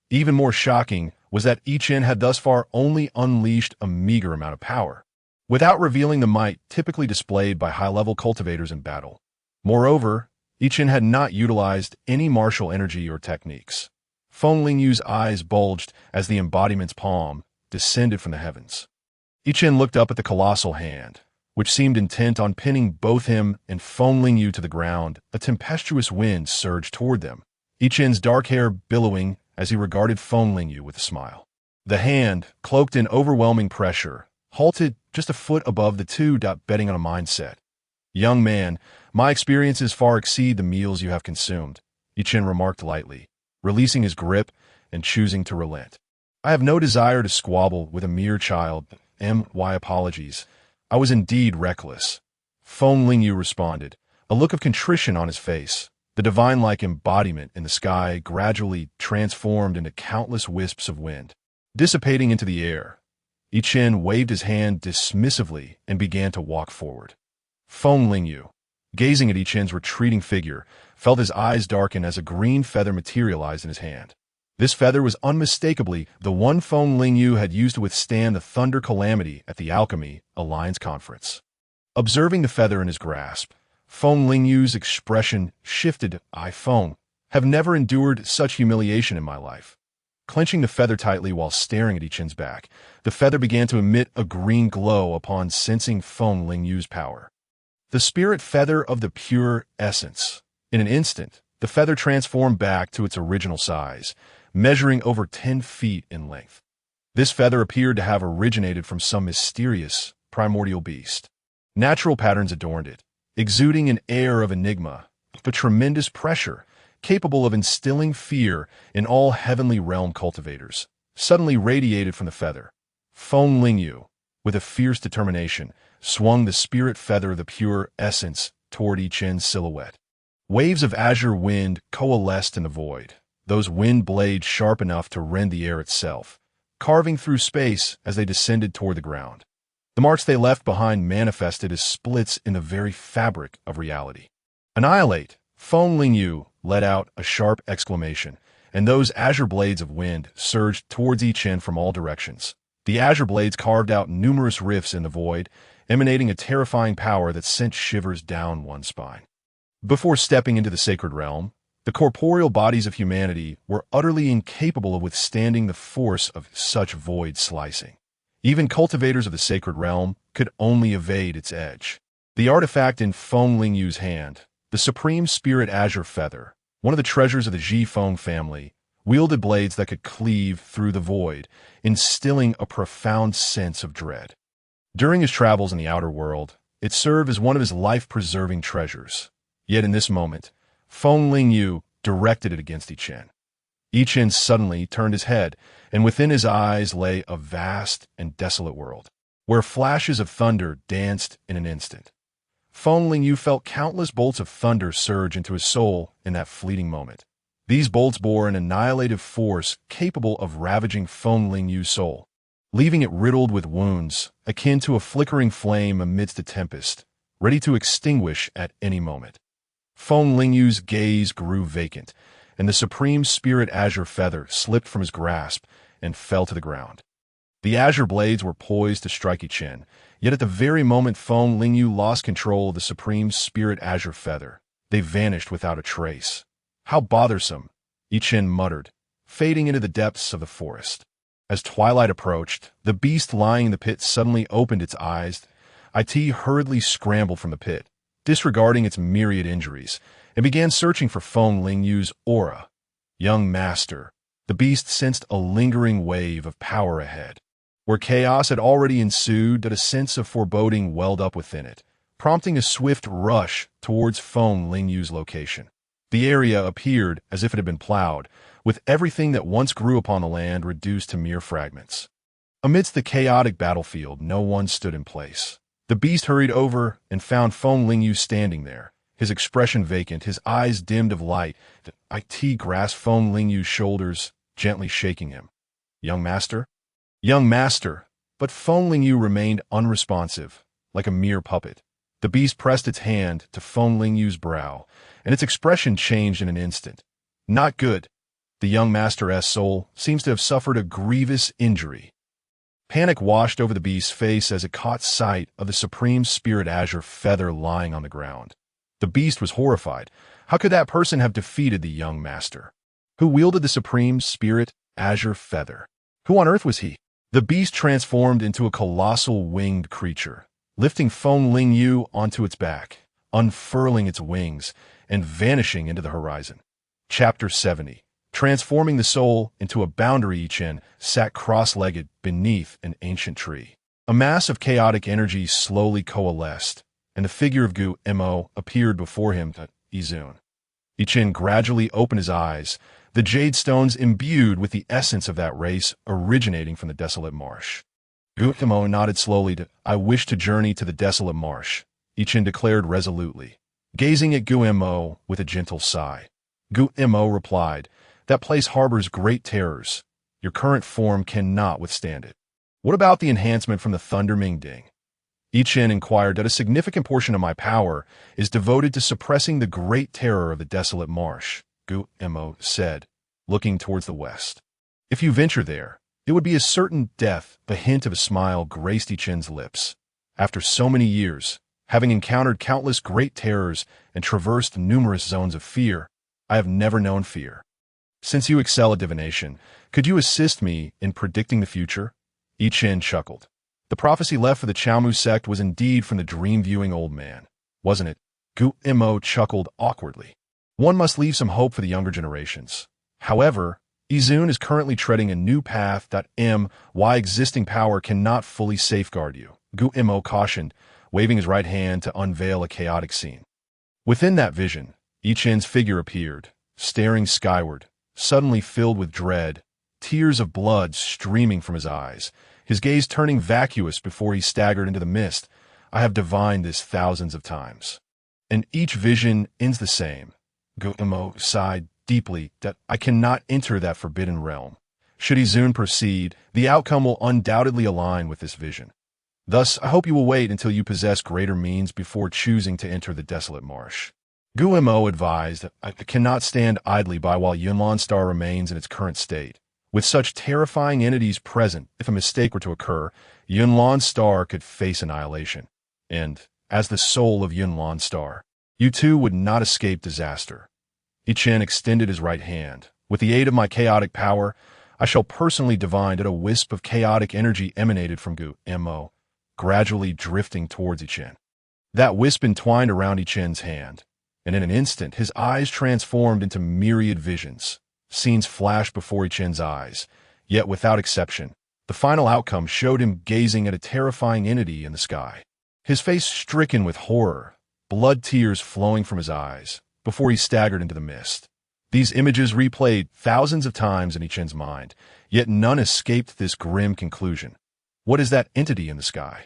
Even more shocking was that Chen had thus far only unleashed a meager amount of power, without revealing the might typically displayed by high-level cultivators in battle. Moreover, Chen had not utilized any martial energy or techniques. Feng Lingyu's eyes bulged as the embodiment's palm descended from the heavens. Chen looked up at the colossal hand, which seemed intent on pinning both him and Feng Lingyu to the ground. A tempestuous wind surged toward them, Chen's dark hair billowing as he regarded Feng Lingyu with a smile. The hand, cloaked in overwhelming pressure, halted just a foot above the two, betting on a mindset. "Young man, my experiences far exceed the meals you have consumed," Chen remarked lightly, releasing his grip and choosing to relent. "I have no desire to squabble with a mere child. My apologies. I was indeed reckless," Feng Lingyu responded, a look of contrition on his face. The divine-like embodiment in the sky gradually transformed into countless wisps of wind, dissipating into the air. Chen waved his hand dismissively and began to walk forward. Feng Lingyu, gazing at Chen's retreating figure, felt his eyes darken as a green feather materialized in his hand. This feather was unmistakably the one Feng Lingyu had used to withstand the thunder calamity at the Alchemy Alliance Conference. Observing the feather in his grasp, Feng Lingyu's expression shifted. "I, Feng, have never endured such humiliation in my life." Clenching the feather tightly while staring at Chen's back, the feather began to emit a green glow upon sensing Feng Lingyu's power. The spirit feather of the pure essence. In an instant, the feather transformed back to its original size, measuring over 10 feet in length. This feather appeared to have originated from some mysterious, primordial beast. Natural patterns adorned it, exuding an air of enigma, but tremendous pressure, capable of instilling fear in all heavenly realm cultivators, suddenly radiated from the feather. Feng Lingyu, with a fierce determination, swung the spirit feather of the pure essence toward Chen's silhouette. Waves of azure wind coalesced in the void, those wind blades sharp enough to rend the air itself, carving through space as they descended toward the ground. The marks they left behind manifested as splits in the very fabric of reality. "Annihilate!" Feng Lingyu let out a sharp exclamation, and those azure blades of wind surged towards Chen from all directions. The azure blades carved out numerous rifts in the void, emanating a terrifying power that sent shivers down one's spine. Before stepping into the sacred realm, the corporeal bodies of humanity were utterly incapable of withstanding the force of such void slicing. Even cultivators of the sacred realm could only evade its edge. The artifact in Feng Lingyu's hand, the supreme spirit azure feather, one of the treasures of the Ji Feng family, wielded blades that could cleave through the void, instilling a profound sense of dread. During his travels in the outer world, it served as one of his life-preserving treasures. Yet in this moment, Feng Lingyu directed it against Chen. Chen suddenly turned his head, and within his eyes lay a vast and desolate world, where flashes of thunder danced in an instant. Feng Lingyu felt countless bolts of thunder surge into his soul in that fleeting moment. These bolts bore an annihilative force capable of ravaging Feng Lingyu's soul, leaving it riddled with wounds, akin to a flickering flame amidst a tempest, ready to extinguish at any moment. Feng Lingyu's gaze grew vacant, and the supreme spirit azure feather slipped from his grasp and fell to the ground. The azure blades were poised to strike Chen, yet at the very moment Feng Lingyu lost control of the supreme spirit azure feather, they vanished without a trace. How bothersome, Chen muttered, fading into the depths of the forest. As twilight approached, the beast lying in the pit suddenly opened its eyes. It hurriedly scrambled from the pit, disregarding its myriad injuries, and began searching for Feng Lingyu's aura. Young master, the beast sensed a lingering wave of power ahead. Where chaos had already ensued, that a sense of foreboding welled up within it, prompting a swift rush towards Feng Lingyu's location. The area appeared as if it had been plowed, with everything that once grew upon the land reduced to mere fragments. Amidst the chaotic battlefield, no one stood in place. The beast hurried over and found Feng Lingyu standing there, his expression vacant, his eyes dimmed of light. It grasped Feng Lingyu's shoulders, gently shaking him. Young master? Young master! But Feng Lingyu remained unresponsive, like a mere puppet. The beast pressed its hand to Feng Lingyu's brow, and its expression changed in an instant. Not good. The young master's soul seems to have suffered a grievous injury. Panic washed over the beast's face as it caught sight of the supreme spirit azure feather lying on the ground. The beast was horrified. How could that person have defeated the young master? Who wielded the supreme spirit azure feather? Who on earth was he? The beast transformed into a colossal winged creature, lifting Feng Lingyu onto its back, unfurling its wings, and vanishing into the horizon. Chapter 70. Transforming the soul into a boundary, Chen sat cross-legged beneath an ancient tree. A mass of chaotic energy slowly coalesced, and the figure of Gu Mo appeared before him. Izun. Chen gradually opened his eyes, the jade stones imbued with the essence of that race originating from the desolate marsh. Gu Mo nodded slowly. I wish to journey to the desolate marsh, Chen declared resolutely, gazing at Gu Mo with a gentle sigh. Gu Mo replied, that place harbors great terrors. Your current form cannot withstand it. What about the enhancement from the Thunder Mingding? Chen inquired that a significant portion of my power is devoted to suppressing the great terror of the desolate marsh, Gu Mo said, looking towards the west. If you venture there, it would be a certain death. A hint of a smile graced Chen's lips. After so many years, having encountered countless great terrors and traversed numerous zones of fear, I have never known fear. Since you excel at divination, could you assist me in predicting the future? Chen chuckled. The prophecy left for the Chaomu sect was indeed from the dream-viewing old man, wasn't it? Gu Mo chuckled awkwardly. One must leave some hope for the younger generations. However, Izun is currently treading a new path. Why existing power cannot fully safeguard you, Gu Mo cautioned, waving his right hand to unveil a chaotic scene. Within that vision, Chen's figure appeared, staring skyward, suddenly filled with dread, tears of blood streaming from his eyes, his gaze turning vacuous before he staggered into the mist. I have divined this thousands of times. And each vision ends the same. Gu Mo sighed deeply that I cannot enter that forbidden realm. Should Izun proceed, the outcome will undoubtedly align with this vision. Thus, I hope you will wait until you possess greater means before choosing to enter the desolate marsh. Guillemot advised, I cannot stand idly by while Yunlan Star remains in its current state. With such terrifying entities present, if a mistake were to occur, Yunlan Star could face annihilation. And, as the soul of Yunlan Star, you too would not escape disaster. Chen extended his right hand. With the aid of my chaotic power, I shall personally divine that a wisp of chaotic energy emanated from Guillemot, gradually drifting towards Chen. That wisp entwined around Chen's hand, and in an instant his eyes transformed into myriad visions. Scenes flashed before Chen's eyes, yet without exception, the final outcome showed him gazing at a terrifying entity in the sky. His face stricken with horror, blood tears flowing from his eyes, before he staggered into the mist. These images replayed thousands of times in Chen's mind, yet none escaped this grim conclusion. What is that entity in the sky?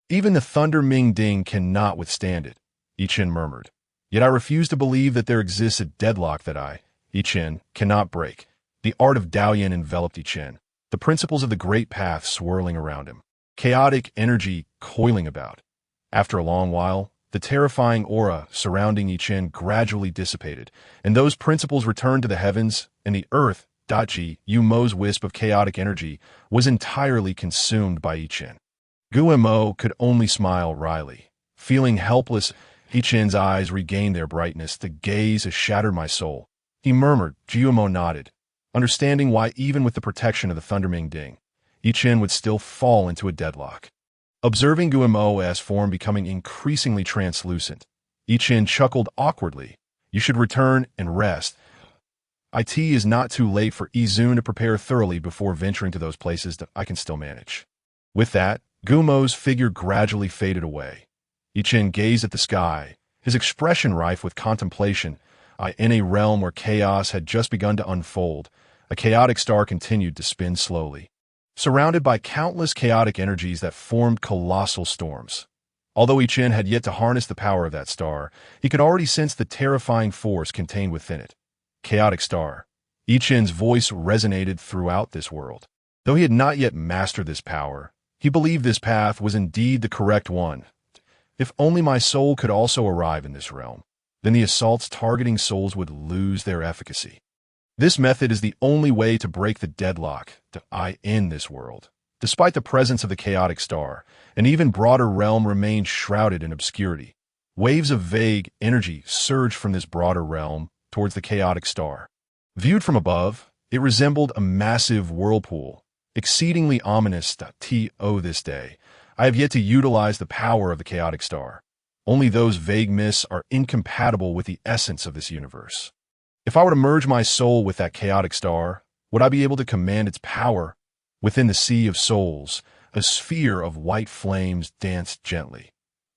Even the Thunder Ming Ding cannot withstand it, Chen murmured. Yet I refuse to believe that there exists a deadlock that Chen, cannot break. The art of Daoyan enveloped Chen, the principles of the great path swirling around him, chaotic energy coiling about. After a long while, the terrifying aura surrounding Chen gradually dissipated, and those principles returned to the heavens, and the earth, Guillemot's wisp of chaotic energy, was entirely consumed by Chen. Guillemot could only smile wryly. Feeling helpless, Chen's eyes regained their brightness. The gaze has shattered my soul. He murmured. Guillemot nodded, understanding why even with the protection of the Thunderming Ding, Chen would still fall into a deadlock. Observing Guillemot's form becoming increasingly translucent, Chen chuckled awkwardly. You should return and rest. It is not too late for Izun to prepare thoroughly before venturing to those places that I can still manage. With that, Guillemot's figure gradually faded away. Chen gazed at the sky, his expression rife with contemplation. In a realm where chaos had just begun to unfold, a chaotic star continued to spin slowly, surrounded by countless chaotic energies that formed colossal storms. Although Chen had yet to harness the power of that star, he could already sense the terrifying force contained within it. Chaotic star. Chen's voice resonated throughout this world. Though he had not yet mastered this power, he believed this path was indeed the correct one. If only my soul could also arrive in this realm, then the assaults targeting souls would lose their efficacy. This method is the only way to break the deadlock in this world. Despite the presence of the chaotic star, an even broader realm remained shrouded in obscurity. Waves of vague energy surged from this broader realm towards the chaotic star. Viewed from above, it resembled a massive whirlpool, exceedingly ominous. This day, I have yet to utilize the power of the chaotic star. Only those vague mists are incompatible with the essence of this universe. If I were to merge my soul with that chaotic star, would I be able to command its power? Within the sea of souls, a sphere of white flames danced gently.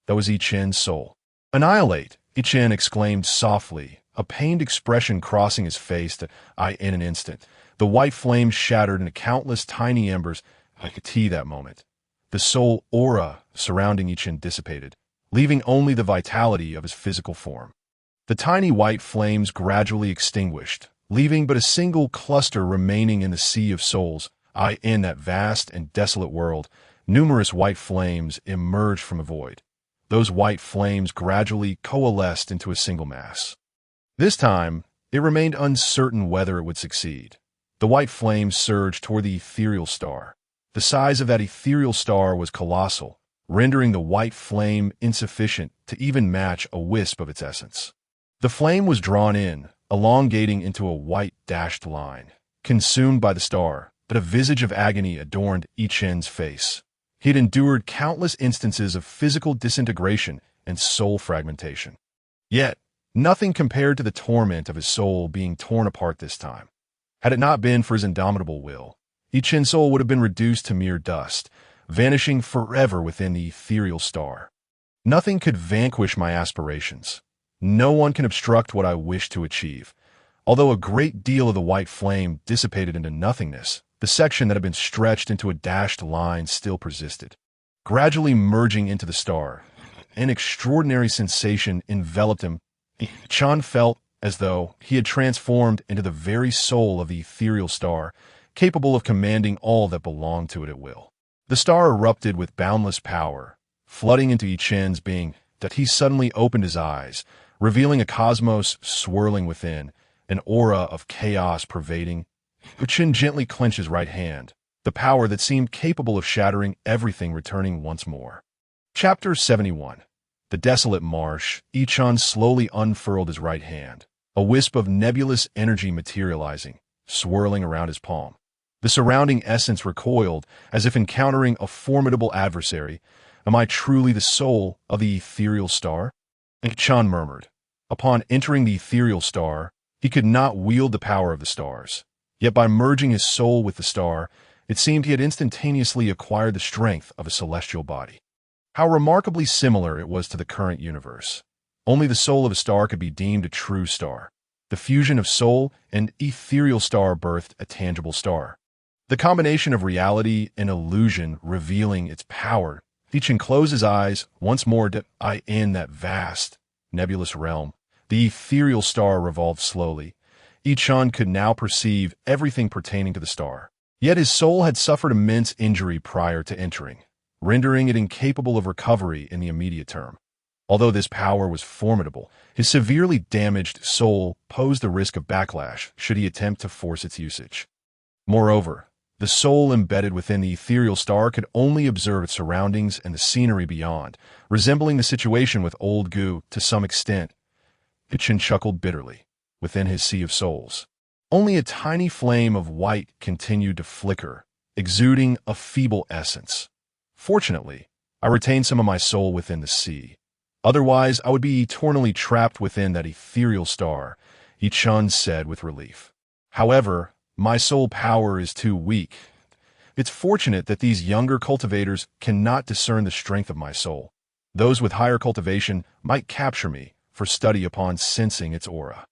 That was Chen's soul. Annihilate, Chen exclaimed softly, a pained expression crossing his face. In an instant, the white flames shattered into countless tiny embers. I could see that moment. The soul aura surrounding Chen dissipated, leaving only the vitality of his physical form. The tiny white flames gradually extinguished, leaving but a single cluster remaining in the sea of souls. In that vast and desolate world, numerous white flames emerged from a void. Those white flames gradually coalesced into a single mass. This time, it remained uncertain whether it would succeed. The white flames surged toward the ethereal star. The size of that ethereal star was colossal, rendering the white flame insufficient to even match a wisp of its essence. The flame was drawn in, elongating into a white dashed line, consumed by the star, but a visage of agony adorned Chen's face. He had endured countless instances of physical disintegration and soul fragmentation. Yet, nothing compared to the torment of his soul being torn apart this time. Had it not been for his indomitable will, Chen's soul would have been reduced to mere dust, vanishing forever within the ethereal star. Nothing could vanquish my aspirations. No one can obstruct what I wish to achieve. Although a great deal of the white flame dissipated into nothingness, the section that had been stretched into a dashed line still persisted. Gradually merging into the star, an extraordinary sensation enveloped him. Chen felt as though he had transformed into the very soul of the ethereal star, capable of commanding all that belonged to it at will. The star erupted with boundless power, flooding into Chen's being, that he suddenly opened his eyes, revealing a cosmos swirling within, an aura of chaos pervading. Chen gently clenched his right hand, the power that seemed capable of shattering everything returning once more. Chapter 71. The Desolate Marsh. Chen slowly unfurled his right hand, a wisp of nebulous energy materializing, swirling around his palm. The surrounding essence recoiled, as if encountering a formidable adversary. Am I truly the soul of the ethereal star? Chen murmured. Upon entering the ethereal star, he could not wield the power of the stars. Yet by merging his soul with the star, it seemed he had instantaneously acquired the strength of a celestial body. How remarkably similar it was to the current universe. Only the soul of a star could be deemed a true star. The fusion of soul and ethereal star birthed a tangible star. The combination of reality and illusion revealing its power. Chen closed his eyes once more. In that vast, nebulous realm, the ethereal star revolved slowly. Chen could now perceive everything pertaining to the star. Yet his soul had suffered immense injury prior to entering, rendering it incapable of recovery in the immediate term. Although this power was formidable, his severely damaged soul posed the risk of backlash should he attempt to force its usage. Moreover, the soul embedded within the ethereal star could only observe its surroundings and the scenery beyond, resembling the situation with old Gu to some extent. Chen chuckled bitterly. Within his sea of souls, only a tiny flame of white continued to flicker, exuding a feeble essence. Fortunately, I retained some of my soul within the sea. Otherwise, I would be eternally trapped within that ethereal star, Chen said with relief. However, my soul power is too weak. It's fortunate that these younger cultivators cannot discern the strength of my soul. Those with higher cultivation might capture me for study upon sensing its aura.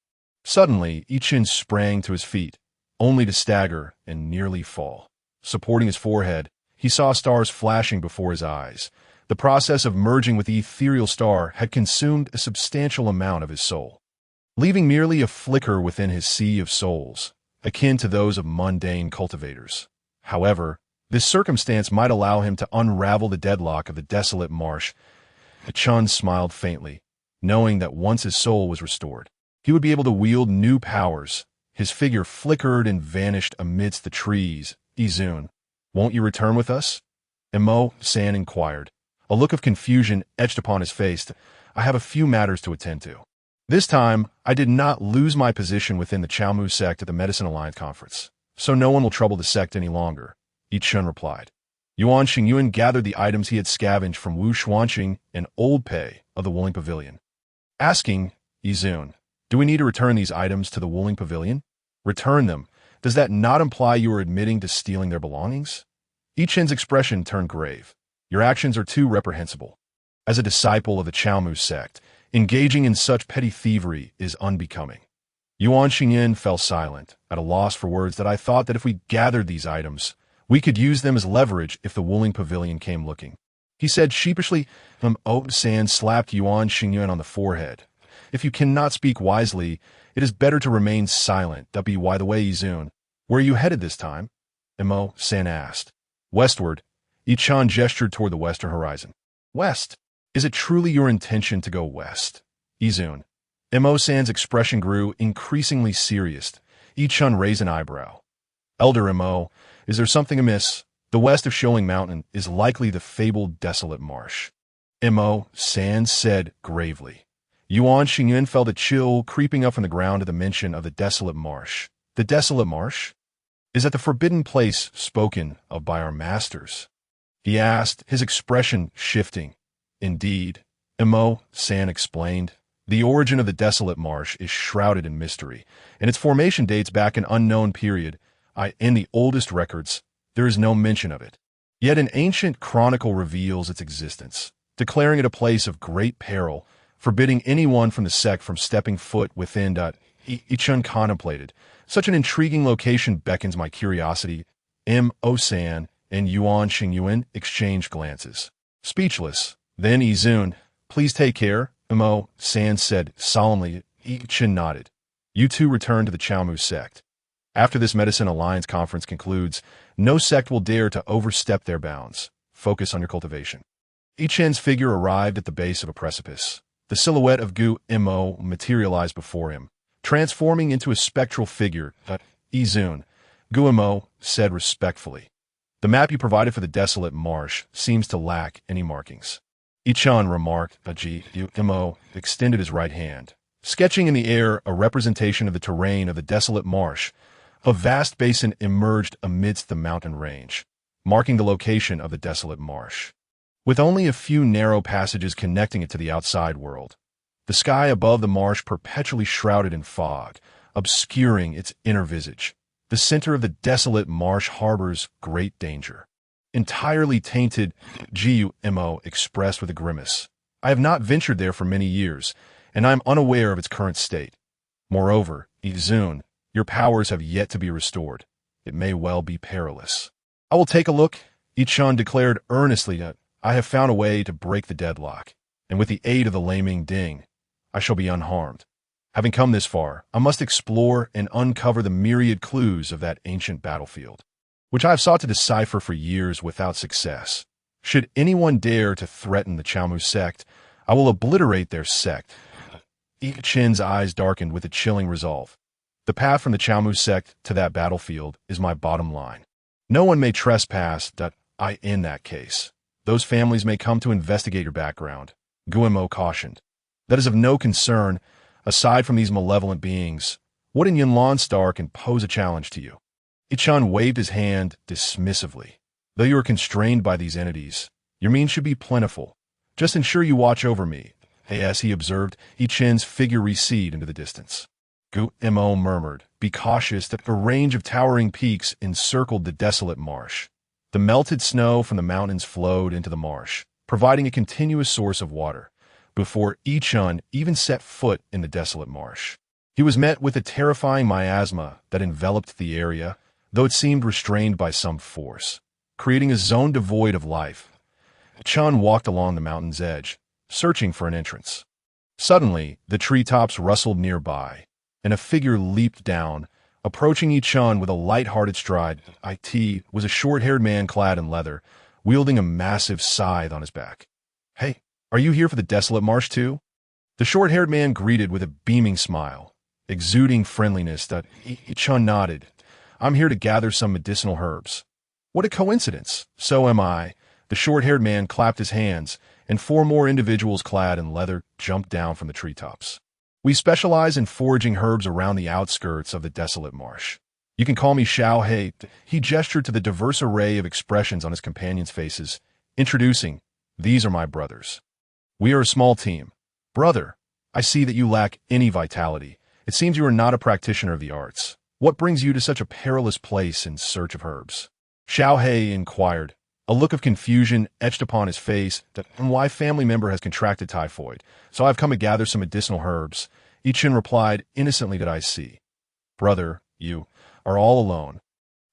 Suddenly, Chen sprang to his feet, only to stagger and nearly fall. Supporting his forehead, he saw stars flashing before his eyes. The process of merging with the ethereal star had consumed a substantial amount of his soul, leaving merely a flicker within his sea of souls, akin to those of mundane cultivators. However, this circumstance might allow him to unravel the deadlock of the desolate marsh. Chen smiled faintly, knowing that once his soul was restored, he would be able to wield new powers. His figure flickered and vanished amidst the trees. Izun, won't you return with us? Emo San inquired. A look of confusion etched upon his face. I have a few matters to attend to. This time, I did not lose my position within the Chaomu sect at the Medicine Alliance conference, so no one will trouble the sect any longer, Chen replied. Yuan Xingyuan gathered the items he had scavenged from Wu Xuanqing and Old Pei of the Wuling Pavilion. Asking, Izun, do we need to return these items to the Wuling Pavilion? Return them. Does that not imply you are admitting to stealing their belongings? Chen's expression turned grave. Your actions are too reprehensible. As a disciple of the Chaomu sect, engaging in such petty thievery is unbecoming. Yuan Xingyin fell silent, at a loss for words. That I thought that if we gathered these items, we could use them as leverage if the Wuling Pavilion came looking. He said sheepishly. San slapped Yuan Xingyin on the forehead. If you cannot speak wisely, it is better to remain silent. By the way, Izun, where are you headed this time? Emo San asked. Westward. Chen gestured toward the western horizon. West? Is it truly your intention to go west? Izun. Emo San's expression grew increasingly serious. Chen raised an eyebrow. Elder Emo, is there something amiss? The west of Sholing Mountain is likely the fabled desolate marsh. Emo San said gravely. Yuan Xingyan felt a chill creeping up from the ground at the mention of the desolate marsh. The desolate marsh? Is that the forbidden place spoken of by our masters? He asked, his expression shifting. Indeed, Emo San explained. The origin of the desolate marsh is shrouded in mystery, and its formation dates back an unknown period. In the oldest records, there is no mention of it. Yet an ancient chronicle reveals its existence, declaring it a place of great peril, forbidding anyone from the sect from stepping foot within. Chen contemplated. Such an intriguing location beckons my curiosity. Emo San and Yuan Xingyuan exchanged glances. Speechless. Then Izun, please take care, Emo San said solemnly. Chen nodded. You two return to the Chaomu sect. After this Medicine Alliance conference concludes, no sect will dare to overstep their bounds. Focus on your cultivation. Chen's figure arrived at the base of a precipice. The silhouette of Gu Mo materialized before him, transforming into a spectral figure. Izun, Gu Mo said respectfully. The map you provided for the desolate marsh seems to lack any markings. Chen remarked. Gu Mo extended his right hand, sketching in the air a representation of the terrain of the desolate marsh. A vast basin emerged amidst the mountain range, marking the location of the desolate marsh. With only a few narrow passages connecting it to the outside world, the sky above the marsh perpetually shrouded in fog, obscuring its inner visage. The center of the desolate marsh harbors great danger. Entirely tainted, Gu Mo expressed with a grimace. I have not ventured there for many years, and I am unaware of its current state. Moreover, Izun, your powers have yet to be restored. It may well be perilous. I will take a look, Chen declared earnestly. I have found a way to break the deadlock, and with the aid of the Laming Ding, I shall be unharmed. Having come this far, I must explore and uncover the myriad clues of that ancient battlefield, which I have sought to decipher for years without success. Should anyone dare to threaten the Chamu sect, I will obliterate their sect. Chen's eyes darkened with a chilling resolve. The path from the Chamu sect to that battlefield is my bottom line. No one may trespass. In that case, those families may come to investigate your background, Gu Mo cautioned. That is of no concern. Aside from these malevolent beings, what in Yunlan Star can pose a challenge to you? Chen waved his hand dismissively. Though you are constrained by these entities, your means should be plentiful. Just ensure you watch over me. As he observed, Chen's figure recede into the distance. Gu Mo murmured, be cautious that a range of towering peaks encircled the desolate marsh. The melted snow from the mountains flowed into the marsh, providing a continuous source of water, before Chen even set foot in the desolate marsh. He was met with a terrifying miasma that enveloped the area, though it seemed restrained by some force, creating a zone devoid of life. Chen walked along the mountain's edge, searching for an entrance. Suddenly, the treetops rustled nearby, and a figure leaped down, approaching Chen with a light-hearted stride. It was a short-haired man clad in leather, wielding a massive scythe on his back. Hey, are you here for the desolate marsh too? The short-haired man greeted with a beaming smile, exuding friendliness. Chen nodded. I'm here to gather some medicinal herbs. What a coincidence. So am I. The short-haired man clapped his hands, and 4 more individuals clad in leather jumped down from the treetops. We specialize in foraging herbs around the outskirts of the desolate marsh. You can call me Xiao He. He gestured to the diverse array of expressions on his companions' faces, introducing, these are my brothers. We are a small team. Brother, I see that you lack any vitality. It seems you are not a practitioner of the arts. What brings you to such a perilous place in search of herbs? Xiao He inquired, a look of confusion etched upon his face. Why family member has contracted typhoid, so I've come to gather some medicinal herbs. Chen replied, innocently did I see. Brother, you are all alone,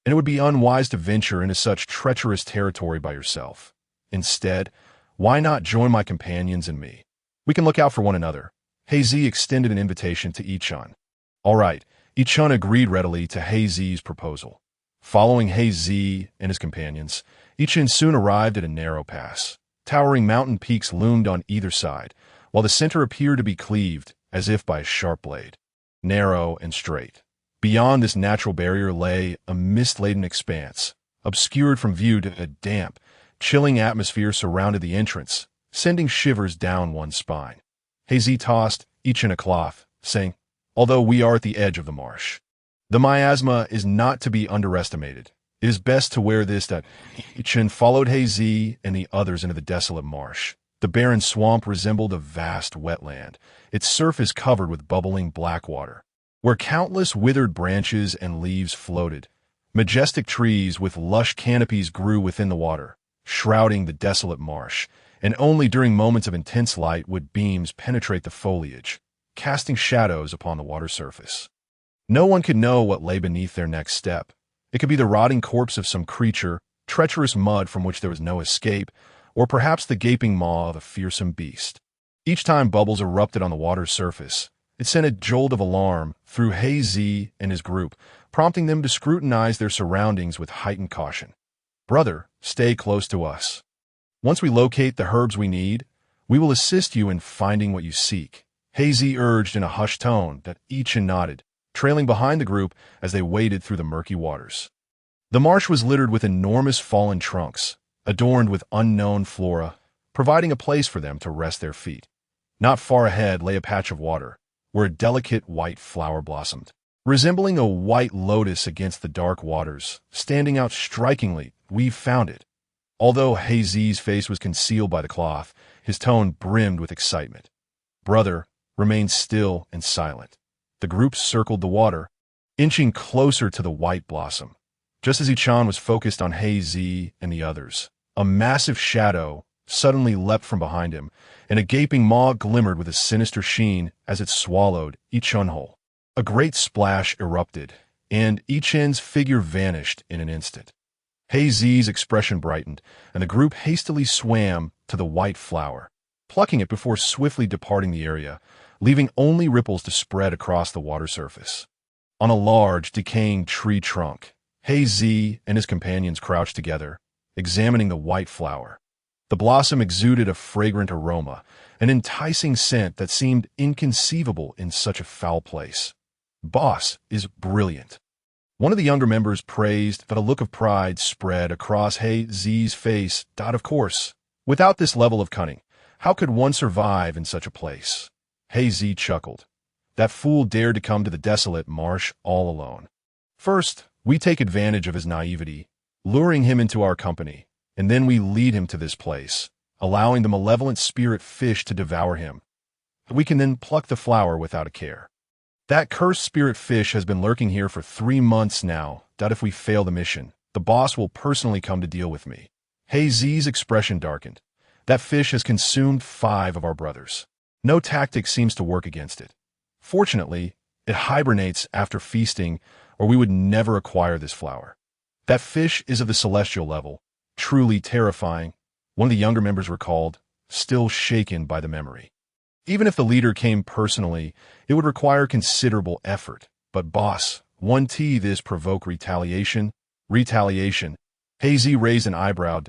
and it would be unwise to venture into such treacherous territory by yourself. Instead, why not join my companions and me? We can look out for one another. Heizi extended an invitation to Chen. All right, Chen agreed readily to Heizi's proposal. Following Heizi and his companions, Chen soon arrived at a narrow pass. Towering mountain peaks loomed on either side, while the center appeared to be cleaved as if by a sharp blade. Narrow and straight. Beyond this natural barrier lay a mist-laden expanse, obscured from view to a damp, chilling atmosphere surrounded the entrance, sending shivers down one's spine. Heizi tossed Chen a cloth, saying, although we are at the edge of the marsh, the miasma is not to be underestimated. It is best to wear this. Chen followed Heizi and the others into the desolate marsh. The barren swamp resembled a vast wetland, its surface covered with bubbling black water, where countless withered branches and leaves floated. Majestic trees with lush canopies grew within the water, shrouding the desolate marsh, and only during moments of intense light would beams penetrate the foliage, casting shadows upon the water surface. No one could know what lay beneath their next step. It could be the rotting corpse of some creature, treacherous mud from which there was no escape, or perhaps the gaping maw of a fearsome beast. Each time bubbles erupted on the water's surface, it sent a jolt of alarm through Heizi and his group, prompting them to scrutinize their surroundings with heightened caution. Brother, stay close to us. Once we locate the herbs we need, We will assist you in finding what you seek, Hazy urged in a hushed tone that Chen nodded, trailing behind the group as they waded through the murky waters. The marsh was littered with enormous fallen trunks, adorned with unknown flora, providing a place for them to rest their feet. Not far ahead lay a patch of water, where a delicate white flower blossomed. Resembling a white lotus against the dark waters, standing out strikingly, we found it. Although Hazy's face was concealed by the cloth, his tone brimmed with excitement. Brother remained still and silent. The group circled the water, inching closer to the white blossom. Just as Chen was focused on Hazy and the others, a massive shadow suddenly leapt from behind him, and a gaping maw glimmered with a sinister sheen as it swallowed Chen whole. A great splash erupted, and Chen's figure vanished in an instant. Hazy's expression brightened, and the group hastily swam to the white flower, plucking it before swiftly departing the area, leaving only ripples to spread across the water surface. On a large, decaying tree trunk, Hazy and his companions crouched together, examining the white flower. The blossom exuded a fragrant aroma, an enticing scent that seemed inconceivable in such a foul place. "Boss is brilliant." One of the younger members praised that a look of pride spread across Hazy's face. Of course, without this level of cunning, how could one survive in such a place? Hazy chuckled. That fool dared to come to the desolate marsh all alone. First, we take advantage of his naivety, luring him into our company, and then we lead him to this place, allowing the malevolent spirit fish to devour him. We can then pluck the flower without a care. That cursed spirit fish has been lurking here for 3 months now. If we fail the mission, the boss will personally come to deal with me. Hazy's expression darkened. That fish has consumed 5 of our brothers. No tactic seems to work against it. Fortunately, it hibernates after feasting, or we would never acquire this flower. That fish is of the celestial level, truly terrifying, one of the younger members recalled, still shaken by the memory. Even if the leader came personally, it would require considerable effort. But boss, won't this provoke retaliation? Retaliation. Hazy raised an eyebrow.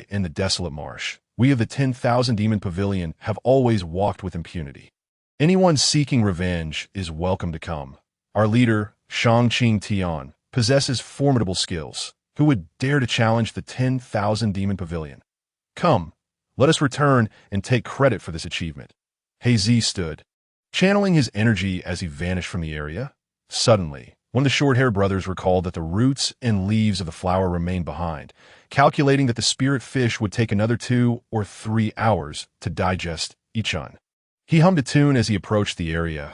In the desolate marsh, we of the 10,000 Demon Pavilion have always walked with impunity. Anyone seeking revenge is welcome to come. Our leader, Shangqing Tian, possesses formidable skills. Who would dare to challenge the 10,000 Demon Pavilion? Come, let us return and take credit for this achievement. Hazy stood, channeling his energy as he vanished from the area. Suddenly, one of the short-haired brothers recalled that the roots and leaves of the flower remained behind, calculating that the spirit fish would take another 2 or 3 hours to digest Chen. He hummed a tune as he approached the area.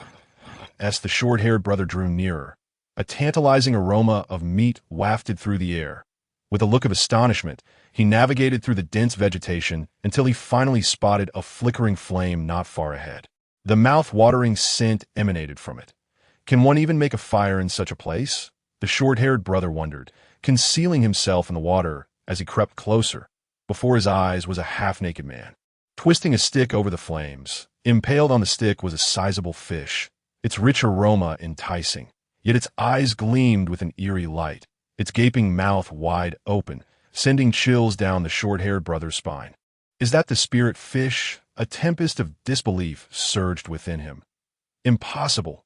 As the short-haired brother drew nearer, a tantalizing aroma of meat wafted through the air. With a look of astonishment, he navigated through the dense vegetation until he finally spotted a flickering flame not far ahead. The mouth-watering scent emanated from it. Can one even make a fire in such a place? The short-haired brother wondered, concealing himself in the water as he crept closer. Before his eyes was a half-naked man, twisting a stick over the flames. Impaled on the stick was a sizable fish, its rich aroma enticing. Yet its eyes gleamed with an eerie light, its gaping mouth wide open, sending chills down the short-haired brother's spine. Is that the spirit fish? A tempest of disbelief surged within him. Impossible.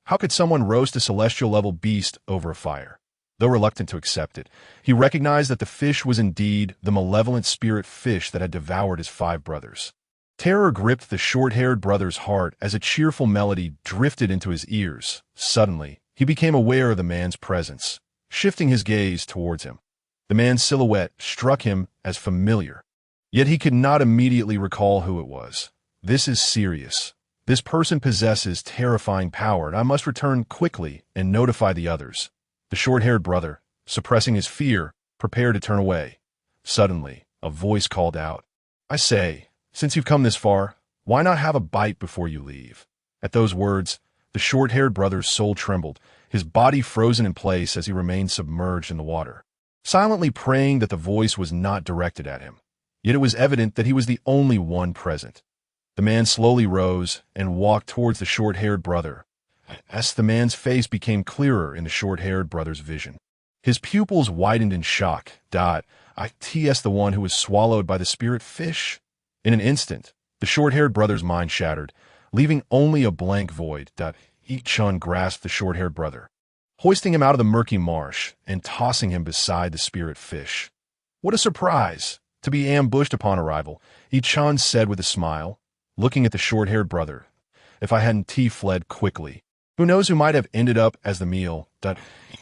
How could someone roast a celestial-level beast over a fire? Though reluctant to accept it, he recognized that the fish was indeed the malevolent spirit fish that had devoured his 5 brothers. Terror gripped the short-haired brother's heart as a cheerful melody drifted into his ears. Suddenly, he became aware of the man's presence, shifting his gaze towards him. The man's silhouette struck him as familiar, yet he could not immediately recall who it was. This is serious. This person possesses terrifying power, and I must return quickly and notify the others. The short-haired brother, suppressing his fear, prepared to turn away. Suddenly, a voice called out, "I say, since you've come this far, why not have a bite before you leave?" At those words, the short-haired brother's soul trembled, his body frozen in place as he remained submerged in the water, silently praying that the voice was not directed at him. Yet it was evident that he was the only one present. The man slowly rose and walked towards the short-haired brother. As the man's face became clearer in the short-haired brother's vision, his pupils widened in shock. "I T.S. the one who was swallowed by the spirit fish?" In an instant, The short-haired brother's mind shattered, leaving only a blank void. Chen grasped the short-haired brother, hoisting him out of the murky marsh and tossing him beside the spirit fish. What a surprise! To be ambushed upon arrival, Chen said with a smile, looking at the short-haired brother. If I hadn't fled quickly, who knows who might have ended up as the meal.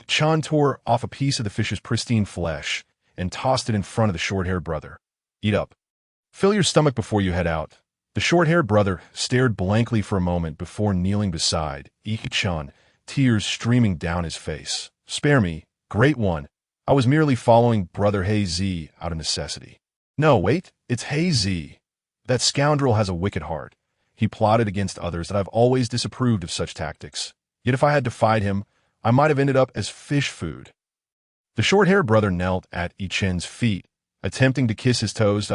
Chen tore off a piece of the fish's pristine flesh and tossed it in front of the short-haired brother. Eat up. Fill your stomach before you head out. The short-haired brother stared blankly for a moment before kneeling beside Chen, tears streaming down his face. Spare me, Great One. I was merely following Brother He Zi out of necessity. No, wait, it's He Zi. That scoundrel has a wicked heart. He plotted against others, and I've always disapproved of such tactics. Yet if I had defied him, I might have ended up as fish food. The short-haired brother knelt at Chen's feet, attempting to kiss his toes.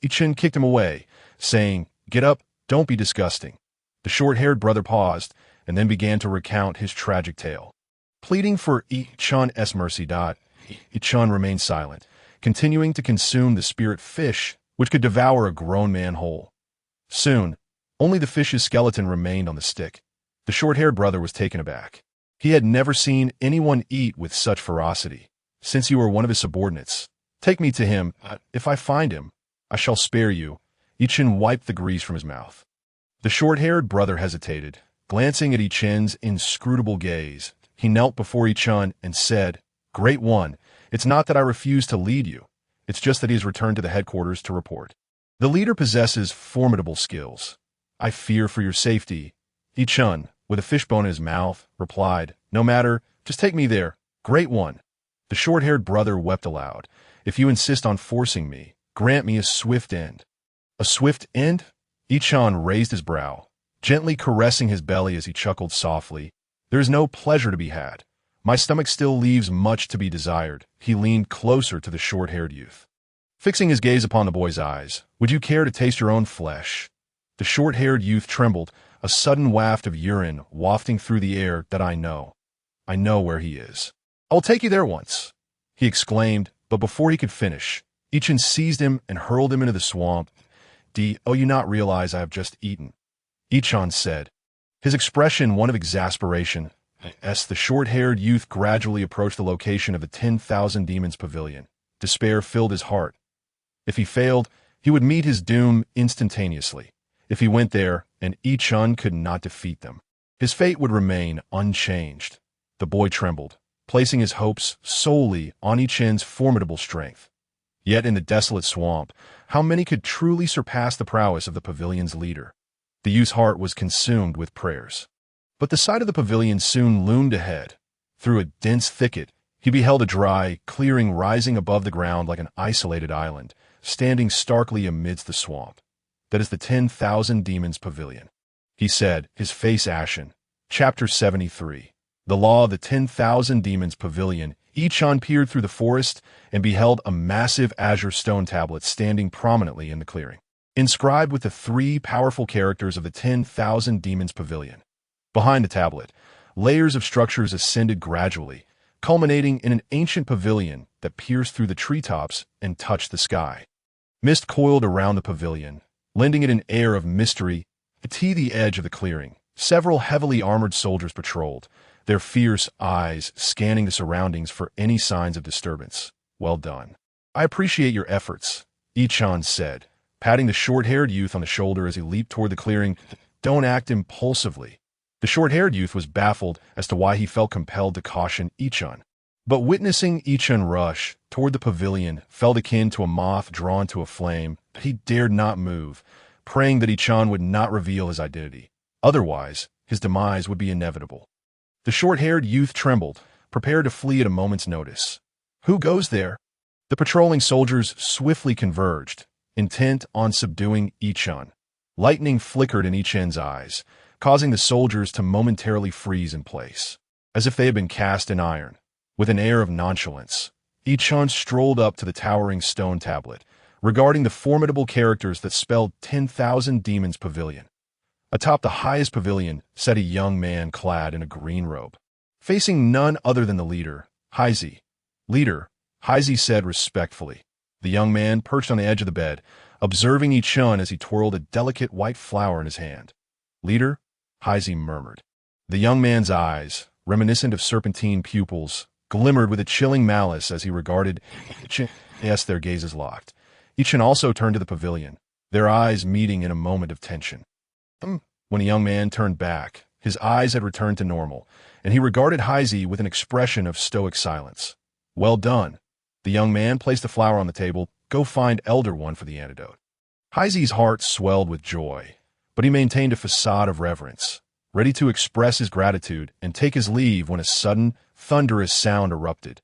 Chen kicked him away, saying, "Get up, don't be disgusting." The short-haired brother paused, and then began to recount his tragic tale. Pleading for Chen's mercy, Chen remained silent, continuing to consume the spirit fish, which could devour a grown man whole. Soon, only the fish's skeleton remained on the stick. The short-haired brother was taken aback. He had never seen anyone eat with such ferocity. "Since you are one of his subordinates, take me to him. If I find him, I shall spare you." Chen wiped the grease from his mouth. The short-haired brother hesitated, glancing at Chen's inscrutable gaze. He knelt before Chen and said, "Great One, it's not that I refuse to lead you. It's just that he has returned to the headquarters to report. The leader possesses formidable skills. I fear for your safety." Chen, with a fishbone in his mouth, replied, "No matter, just take me there, Great One." The short-haired brother wept aloud. "If you insist on forcing me, grant me a swift end." "A swift end?" Chen raised his brow, gently caressing his belly as he chuckled softly. "There is no pleasure to be had. My stomach still leaves much to be desired." He leaned closer to the short-haired youth, fixing his gaze upon the boy's eyes. "Would you care to taste your own flesh?" The short-haired youth trembled, a sudden waft of urine wafting through the air. "I know where he is. I'll take you there once," he exclaimed, but before he could finish, Chen seized him and hurled him into the swamp. "Oh, you not realize I have just eaten," Chen said, his expression one of exasperation. As the short-haired youth gradually approached the location of the 10,000 Demons Pavilion, despair filled his heart. If he failed, he would meet his doom instantaneously. If he went there, and Chen could not defeat them, his fate would remain unchanged. The boy trembled, placing his hopes solely on Chen's formidable strength. Yet in the desolate swamp, how many could truly surpass the prowess of the pavilion's leader? The youth's heart was consumed with prayers. But the sight of the pavilion soon loomed ahead. Through a dense thicket, he beheld a dry clearing rising above the ground like an isolated island, standing starkly amidst the swamp. "That is the 10,000 Demons Pavilion," he said, his face ashen. Chapter 73. The Law of the 10,000 Demons Pavilion. Chen peered through the forest and beheld a massive azure stone tablet standing prominently in the clearing, inscribed with the 3 powerful characters of the 10,000 Demons Pavilion. Behind the tablet, layers of structures ascended gradually, culminating in an ancient pavilion that pierced through the treetops and touched the sky. Mist coiled around the pavilion, lending it an air of mystery. At the edge of the clearing, several heavily armored soldiers patrolled, their fierce eyes scanning the surroundings for any signs of disturbance. "Well done. I appreciate your efforts," Chen said, patting the short-haired youth on the shoulder as he leaped toward the clearing. "Don't act impulsively." The short-haired youth was baffled as to why he felt compelled to caution Chen. But witnessing Chen rush toward the pavilion felt akin to a moth drawn to a flame. He dared not move, praying that Chen would not reveal his identity. Otherwise, his demise would be inevitable. The short-haired youth trembled, prepared to flee at a moment's notice. "Who goes there?" The patrolling soldiers swiftly converged, intent on subduing Chen. Lightning flickered in Chen's eyes, causing the soldiers to momentarily freeze in place, as if they had been cast in iron. With an air of nonchalance, Chen strolled up to the towering stone tablet, regarding the formidable characters that spelled 10,000 Demons Pavilion. Atop the highest pavilion sat a young man clad in a green robe, facing none other than the leader, He Zi. "Leader," He Zi said respectfully, The young man perched on the edge of the bed, observing Chen as he twirled a delicate white flower in his hand. "Leader?" Heisey murmured. The young man's eyes, reminiscent of serpentine pupils, glimmered with a chilling malice as he regarded Chen. Yes, their gazes locked. Chen also turned to the pavilion, their eyes meeting in a moment of tension. When the young man turned back, his eyes had returned to normal, and he regarded Heisey with an expression of stoic silence. "Well done." The young man placed the flower on the table. "Go find Elder One for the antidote." Heisey's heart swelled with joy, but he maintained a facade of reverence, ready to express his gratitude and take his leave when a sudden, thunderous sound erupted.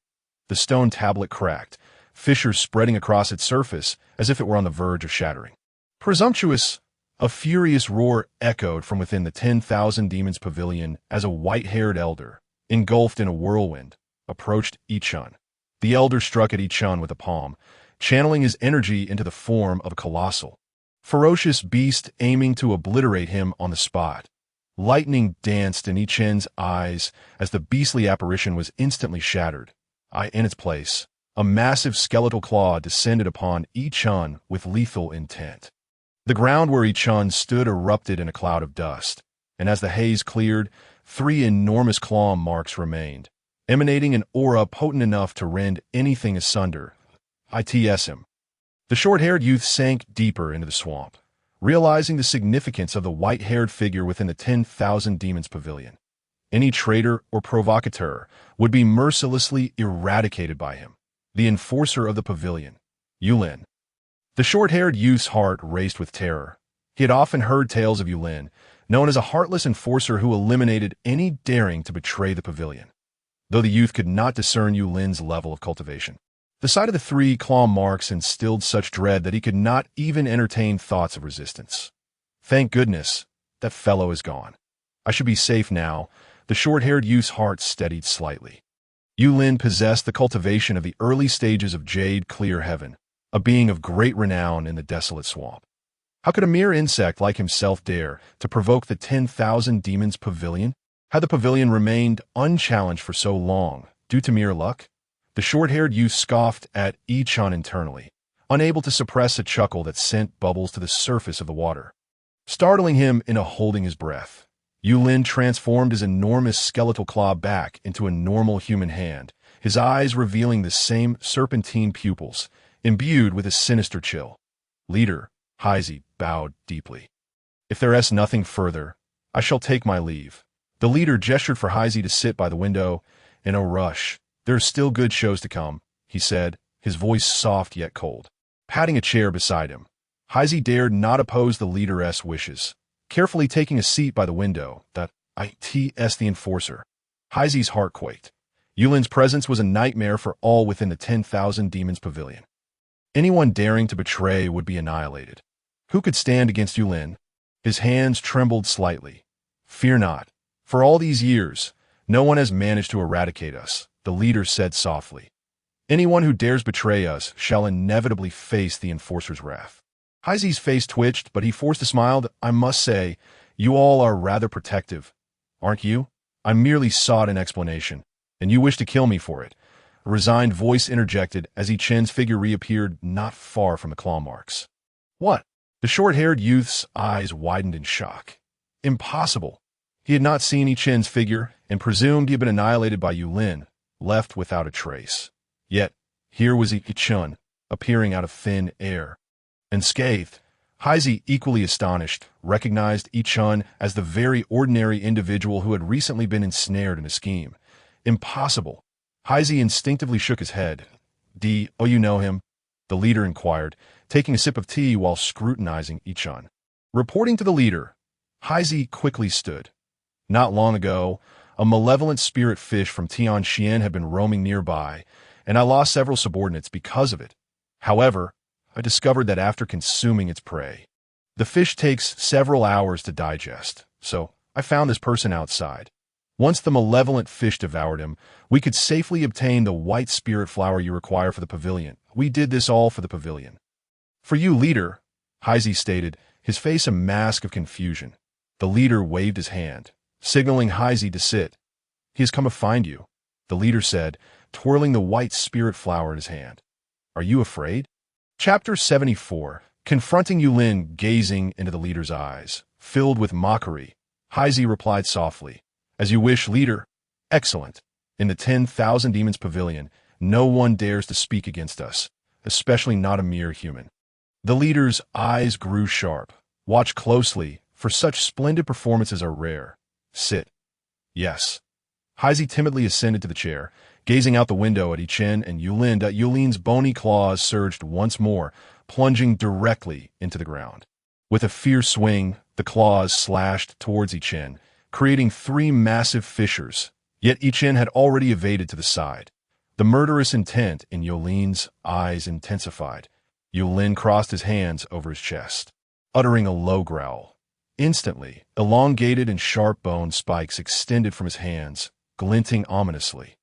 The stone tablet cracked, fissures spreading across its surface as if it were on the verge of shattering. Presumptuous! A furious roar echoed from within the 10,000 Demons Pavilion as a white-haired elder, engulfed in a whirlwind, approached Chen. The elder struck at Chen with a palm, channeling his energy into the form of a colossal, ferocious beast aiming to obliterate him on the spot. Lightning danced in Chen's eyes as the beastly apparition was instantly shattered. In its place, a massive skeletal claw descended upon Chen with lethal intent. The ground where Chen stood erupted in a cloud of dust, and as the haze cleared, 3 enormous claw marks remained, emanating an aura potent enough to rend anything asunder. Its him. The short-haired youth sank deeper into the swamp, realizing the significance of the white-haired figure within the 10,000 Demons Pavilion. Any traitor or provocateur would be mercilessly eradicated by him, the enforcer of the pavilion, Yulin. The short-haired youth's heart raced with terror. He had often heard tales of Yulin, known as a heartless enforcer who eliminated any daring to betray the pavilion, though the youth could not discern Yulin's level of cultivation. The sight of the 3 claw marks instilled such dread that he could not even entertain thoughts of resistance. Thank goodness, that fellow is gone. I should be safe now. The short-haired youth's heart steadied slightly. Yulin possessed the cultivation of the early stages of Jade Clear Heaven, a being of great renown in the desolate swamp. How could a mere insect like himself dare to provoke the 10,000 Demons Pavilion? Had the pavilion remained unchallenged for so long, due to mere luck? The short-haired youth scoffed at Chen internally, unable to suppress a chuckle that sent bubbles to the surface of the water. Startling him into holding his breath, Yulin transformed his enormous skeletal claw back into a normal human hand, his eyes revealing the same serpentine pupils, imbued with a sinister chill. "Leader," Heisey bowed deeply. "If there is nothing further, I shall take my leave." The leader gestured for Heisey to sit by the window. "In a rush. There are still good shows to come," he said, his voice soft yet cold. Patting a chair beside him, Heisey dared not oppose the leader's wishes, carefully taking a seat by the window. Its the enforcer. Heisey's heart quaked. Yulin's presence was a nightmare for all within the 10,000 Demons Pavilion. Anyone daring to betray would be annihilated. Who could stand against Yulin? His hands trembled slightly. "Fear not. For all these years, no one has managed to eradicate us," the leader said softly. "Anyone who dares betray us shall inevitably face the enforcer's wrath." Heisey's face twitched, but he forced a smile. "I must say, you all are rather protective, aren't you? I merely sought an explanation, and you wish to kill me for it." A resigned voice interjected as Chen's figure reappeared not far from the claw marks. "What?" The short-haired youth's eyes widened in shock. Impossible. He had not seen Chen's figure and presumed he had been annihilated by Yulin, left without a trace. Yet, here was Chen, appearing out of thin air. Unscathed, Heisey, equally astonished, recognized Chen as the very ordinary individual who had recently been ensnared in a scheme. Impossible. Heisey instinctively shook his head. "Oh, you know him?" the leader inquired, taking a sip of tea while scrutinizing Chen. Reporting to the leader, Heisey quickly stood. "Not long ago, a malevolent spirit fish from Tianxian had been roaming nearby, and I lost several subordinates because of it. However, I discovered that after consuming its prey, the fish takes several hours to digest, so I found this person outside. Once the malevolent fish devoured him, we could safely obtain the white spirit flower you require for the pavilion. We did this all for the pavilion." "For you, leader," Heisey stated, his face a mask of confusion. The leader waved his hand, signaling Heisey to sit. "He has come to find you," the leader said, twirling the white spirit flower in his hand. "Are you afraid?" Chapter 74. Confronting Yulin gazing into the leader's eyes, filled with mockery, Haizi replied softly, "As you wish, leader. Excellent. In the 10,000 demons pavilion, no one dares to speak against us, especially not a mere human." The leader's eyes grew sharp. "Watch closely, for such splendid performances are rare. Sit." "Yes." Haizi timidly ascended to the chair, gazing out the window at Chen and Yulin. Yulin's bony claws surged once more, plunging directly into the ground. With a fierce swing, the claws slashed towards Chen, creating 3 massive fissures, yet Chen had already evaded to the side. The murderous intent in Yulin's eyes intensified. Yulin crossed his hands over his chest, uttering a low growl. Instantly, elongated and sharp bone spikes extended from his hands, glinting ominously.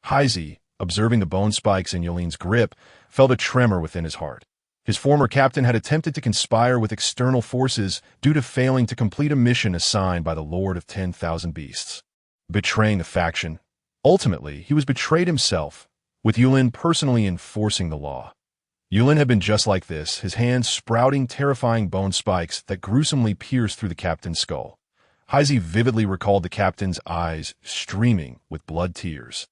Haizi, observing the bone spikes in Yulin's grip, felt a tremor within his heart. His former captain had attempted to conspire with external forces due to failing to complete a mission assigned by the Lord of 10,000 Beasts, betraying the faction. Ultimately, he was betrayed himself, with Yulin personally enforcing the law. Yulin had been just like this, his hands sprouting terrifying bone spikes that gruesomely pierced through the captain's skull. Haizi vividly recalled the captain's eyes streaming with blood tears.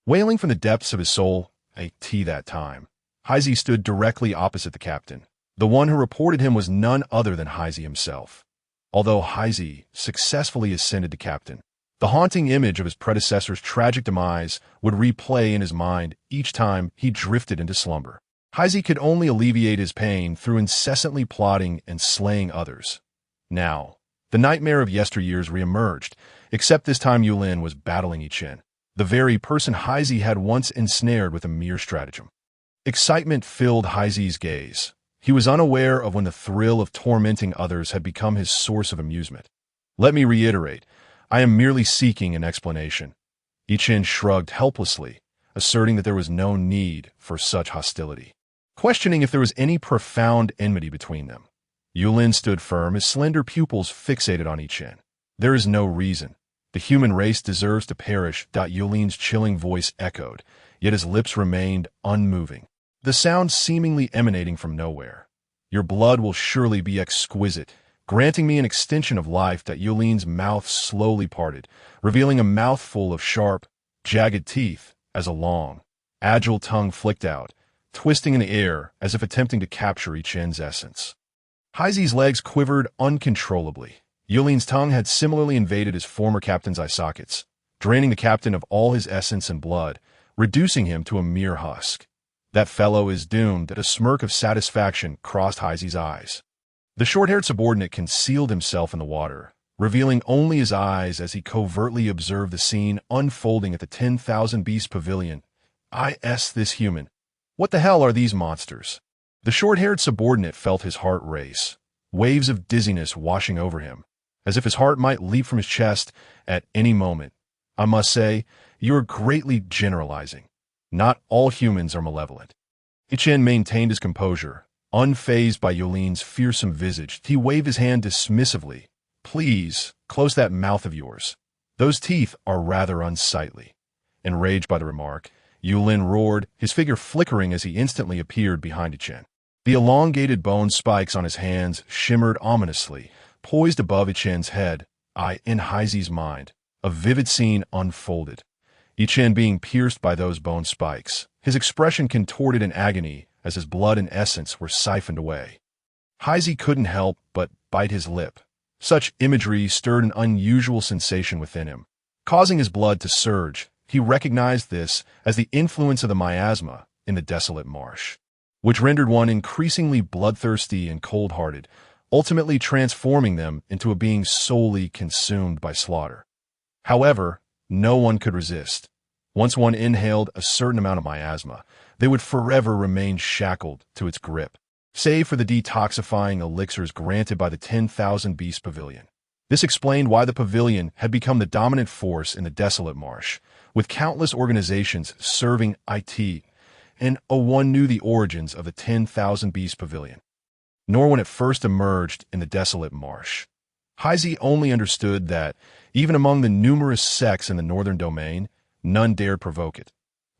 Wailing from the depths of his soul, that time, Haizi stood directly opposite the captain. The one who reported him was none other than Haizi himself. Although Haizi successfully ascended to captain, the haunting image of his predecessor's tragic demise would replay in his mind each time he drifted into slumber. Haizi could only alleviate his pain through incessantly plotting and slaying others. Now, the nightmare of yesteryears reemerged, except this time Yulin was battling Chen, the very person Haizi had once ensnared with a mere stratagem. Excitement filled Haizi's gaze. He was unaware of when the thrill of tormenting others had become his source of amusement. "Let me reiterate, I am merely seeking an explanation." Chen shrugged helplessly, asserting that there was no need for such hostility, questioning if there was any profound enmity between them. Yulin stood firm, his slender pupils fixated on Chen. "There is no reason. The human race deserves to perish." Yulin's chilling voice echoed, yet his lips remained unmoving, the sound seemingly emanating from nowhere. "Your blood will surely be exquisite, granting me an extension of life." Yulin's mouth slowly parted, revealing a mouthful of sharp, jagged teeth as a long, agile tongue flicked out, twisting in the air as if attempting to capture Chen's essence. Haizi's legs quivered uncontrollably. Yulin's tongue had similarly invaded his former captain's eye sockets, draining the captain of all his essence and blood, reducing him to a mere husk. "That fellow is doomed." A smirk of satisfaction crossed Haizi's eyes. The short-haired subordinate concealed himself in the water, revealing only his eyes as he covertly observed the scene unfolding at the 10,000 Beast Pavilion. This human. What the hell are these monsters?" The short-haired subordinate felt his heart race, waves of dizziness washing over him, as if his heart might leap from his chest at any moment. "I must say, you are greatly generalizing. Not all humans are malevolent." Chen maintained his composure, unfazed by Yulin's fearsome visage. He waved his hand dismissively. "Please, close that mouth of yours. Those teeth are rather unsightly." Enraged by the remark, Yulin roared, his figure flickering as he instantly appeared behind Chen. The elongated bone spikes on his hands shimmered ominously, poised above Chen's head. In Haizi's mind, a vivid scene unfolded. Chen being pierced by those bone spikes, his expression contorted in agony as his blood and essence were siphoned away. Haizi couldn't help but bite his lip. Such imagery stirred an unusual sensation within him, causing his blood to surge. He recognized this as the influence of the miasma in the desolate marsh, which rendered one increasingly bloodthirsty and cold-hearted, ultimately transforming them into a being solely consumed by slaughter. However, no one could resist. Once one inhaled a certain amount of miasma, they would forever remain shackled to its grip, save for the detoxifying elixirs granted by the 10,000 Beast Pavilion. This explained why the pavilion had become the dominant force in the desolate marsh, with countless organizations serving it, and one knew the origins of the 10,000 Beast Pavilion, nor when it first emerged in the desolate marsh. Haizi only understood that, even among the numerous sects in the Northern Domain, none dared provoke it.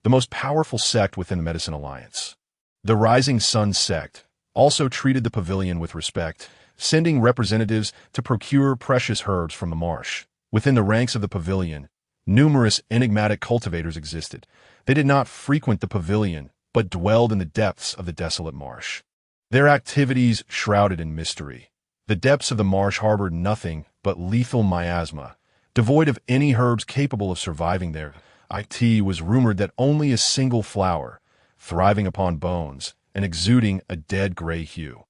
The most powerful sect within the Medicine Alliance, The Rising Sun sect also treated the pavilion with respect, sending representatives to procure precious herbs from the marsh. Within the ranks of the pavilion, numerous enigmatic cultivators existed. They did not frequent the pavilion, but dwelled in the depths of the desolate marsh. Their activities shrouded in mystery. The depths of the marsh harbored nothing but lethal miasma, devoid of any herbs capable of surviving there. It was rumored that only a single flower, thriving upon bones and exuding a dead gray hue,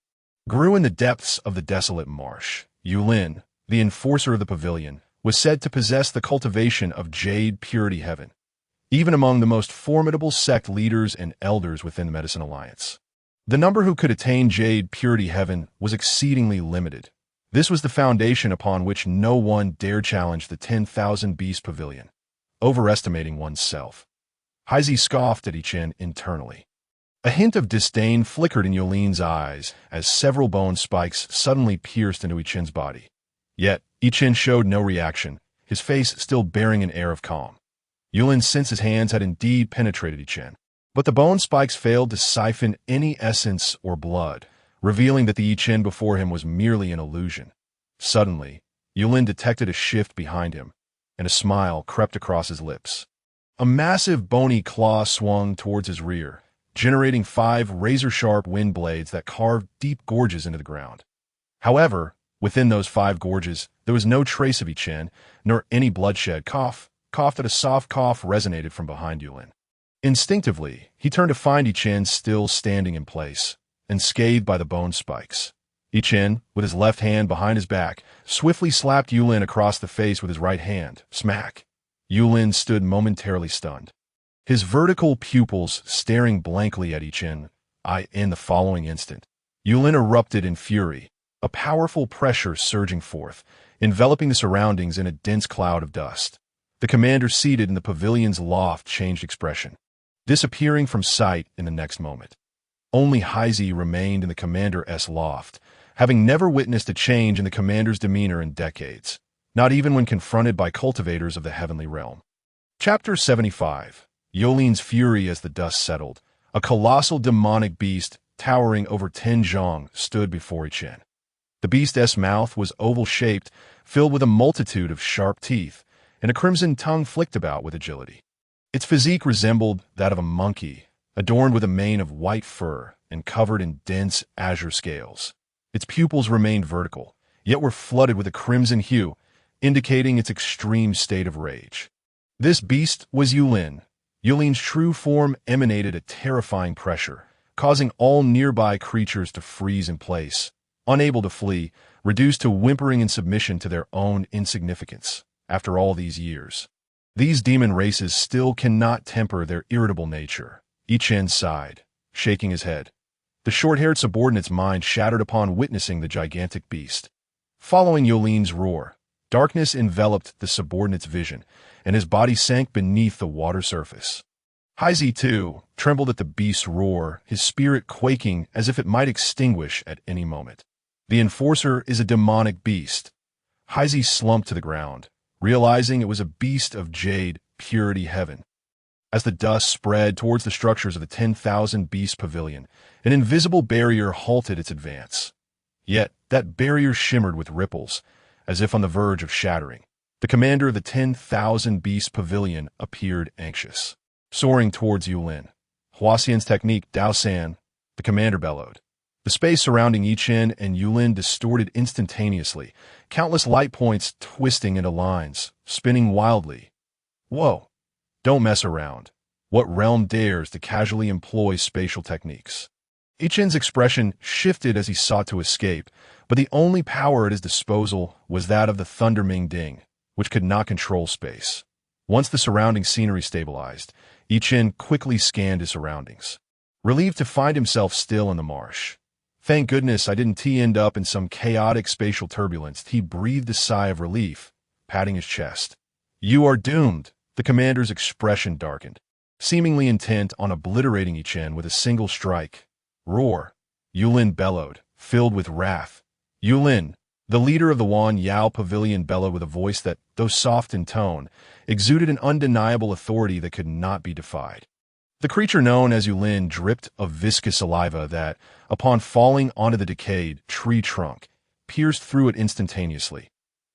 grew in the depths of the desolate marsh. Yulin, the enforcer of the pavilion, was said to possess the cultivation of jade purity heaven, even among the most formidable sect leaders and elders within the Medicine Alliance. The number who could attain jade purity heaven was exceedingly limited. This was the foundation upon which no one dared challenge the 10,000 Beast Pavilion, overestimating oneself. Heisey scoffed at Chen internally. A hint of disdain flickered in Yulin's eyes as several bone spikes suddenly pierced into Chen's body. Yet, Chen showed no reaction, his face still bearing an air of calm. Yulin sensed his hands had indeed penetrated Chen, but the bone spikes failed to siphon any essence or blood, revealing that the Chen before him was merely an illusion. Suddenly, Yulin detected a shift behind him, and a smile crept across his lips. A massive bony claw swung towards his rear, generating 5 razor-sharp wind blades that carved deep gorges into the ground. However, within those 5 gorges, there was no trace of Chen, nor any bloodshed. Coughed at a soft cough resonated from behind Yulin. Instinctively, he turned to find Chen still standing in place, unscathed by the bone spikes. Chen, with his left hand behind his back, swiftly slapped Yulin across the face with his right hand. Smack! Yulin stood momentarily stunned, his vertical pupils staring blankly at Chen. In the following instant, Yulin erupted in fury, a powerful pressure surging forth, enveloping the surroundings in a dense cloud of dust. The commander seated in the pavilion's loft changed expression, disappearing from sight in the next moment. Only Heisey remained in the commander's loft, having never witnessed a change in the commander's demeanor in decades, not even when confronted by cultivators of the heavenly realm. Chapter 75. Yulin's fury as the dust settled. A colossal demonic beast, towering over 10 zhang, stood before Chen. The beast's mouth was oval-shaped, filled with a multitude of sharp teeth, and a crimson tongue flicked about with agility. Its physique resembled that of a monkey, adorned with a mane of white fur and covered in dense azure scales. Its pupils remained vertical, yet were flooded with a crimson hue, indicating its extreme state of rage. This beast was Yulin. Yulin's true form emanated a terrifying pressure, causing all nearby creatures to freeze in place, unable to flee, reduced to whimpering in submission to their own insignificance. After all these years, these demon races still cannot temper their irritable nature. Chen sighed, shaking his head. The short-haired subordinate's mind shattered upon witnessing the gigantic beast. Following Yulin's roar, darkness enveloped the subordinate's vision, and his body sank beneath the water surface. Heisey, too, trembled at the beast's roar, his spirit quaking as if it might extinguish at any moment. The enforcer is a demonic beast. Heisey slumped to the ground, realizing it was a beast of jade purity heaven. As the dust spread towards the structures of the 10,000 Beast Pavilion, an invisible barrier halted its advance. Yet that barrier shimmered with ripples, as if on the verge of shattering. The commander of the 10,000 Beast Pavilion appeared anxious. Soaring towards Yulin. Huaxian's technique, Dao San, the commander bellowed. The space surrounding Chen and Yulin distorted instantaneously, countless light points twisting into lines, spinning wildly. Whoa! Don't mess around. What realm dares to casually employ spatial techniques? Chen's expression shifted as he sought to escape, but the only power at his disposal was that of the Thunder Ming Ding, which could not control space. Once the surrounding scenery stabilized, Chen quickly scanned his surroundings, relieved to find himself still in the marsh. Thank goodness I didn't end up in some chaotic spatial turbulence. He breathed a sigh of relief, patting his chest. You are doomed. The commander's expression darkened, seemingly intent on obliterating Chen with a single strike. Roar! Yulin bellowed, filled with wrath. Yulin, the leader of the Wan Yao Pavilion, bellowed with a voice that, though soft in tone, exuded an undeniable authority that could not be defied. The creature known as Yulin dripped a viscous saliva that, upon falling onto the decayed tree trunk, pierced through it instantaneously.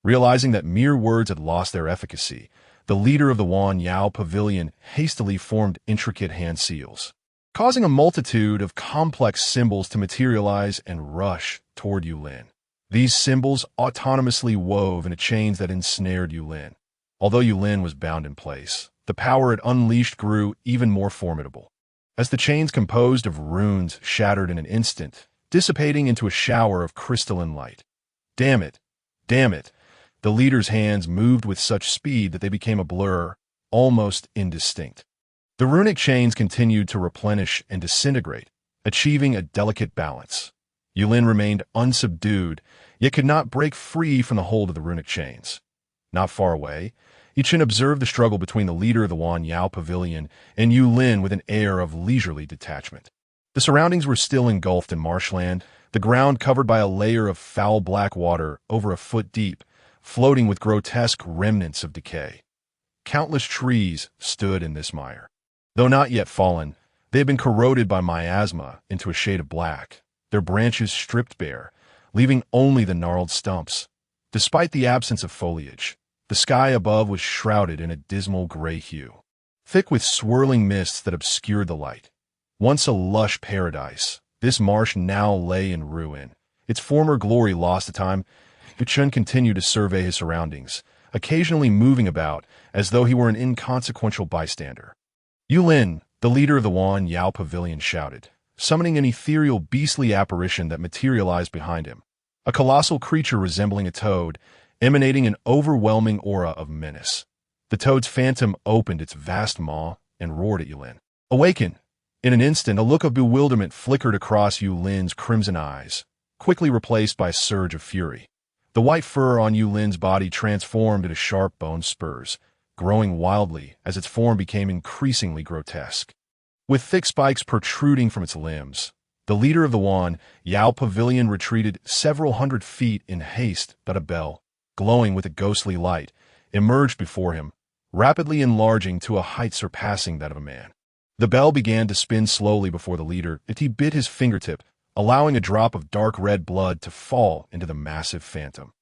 Realizing that mere words had lost their efficacy, the leader of the Wan Yao Pavilion hastily formed intricate hand seals, causing a multitude of complex symbols to materialize and rush toward Yulin. These symbols autonomously wove into chains that ensnared Yulin. Although Yulin was bound in place, the power it unleashed grew even more formidable. As the chains composed of runes shattered in an instant, dissipating into a shower of crystalline light. Damn it! Damn it! The leader's hands moved with such speed that they became a blur, almost indistinct. The runic chains continued to replenish and disintegrate, achieving a delicate balance. Yulin remained unsubdued, yet could not break free from the hold of the runic chains. Not far away, Chen observed the struggle between the leader of the Wan Yao Pavilion and Yulin with an air of leisurely detachment. The surroundings were still engulfed in marshland, the ground covered by a layer of foul black water over a foot deep, floating with grotesque remnants of decay. Countless trees stood in this mire. Though not yet fallen, they had been corroded by miasma into a shade of black, their branches stripped bare, leaving only the gnarled stumps. Despite the absence of foliage, the sky above was shrouded in a dismal gray hue, thick with swirling mists that obscured the light. Once a lush paradise, this marsh now lay in ruin, its former glory lost to time. Chen continued to survey his surroundings, occasionally moving about as though he were an inconsequential bystander. Yulin, the leader of the Wan Yao Pavilion, shouted, summoning an ethereal beastly apparition that materialized behind him. A colossal creature resembling a toad, emanating an overwhelming aura of menace. The toad's phantom opened its vast maw and roared at Yulin. Awaken! In an instant, a look of bewilderment flickered across Yulin's crimson eyes, quickly replaced by a surge of fury. The white fur on Yulin's body transformed into sharp bone spurs, growing wildly as its form became increasingly grotesque. With thick spikes protruding from its limbs, the leader of the Wan Yao Pavilion retreated several hundred feet in haste, but a bell, glowing with a ghostly light, emerged before him, rapidly enlarging to a height surpassing that of a man. The bell began to spin slowly before the leader as he bit his fingertip, allowing a drop of dark red blood to fall into the massive phantom.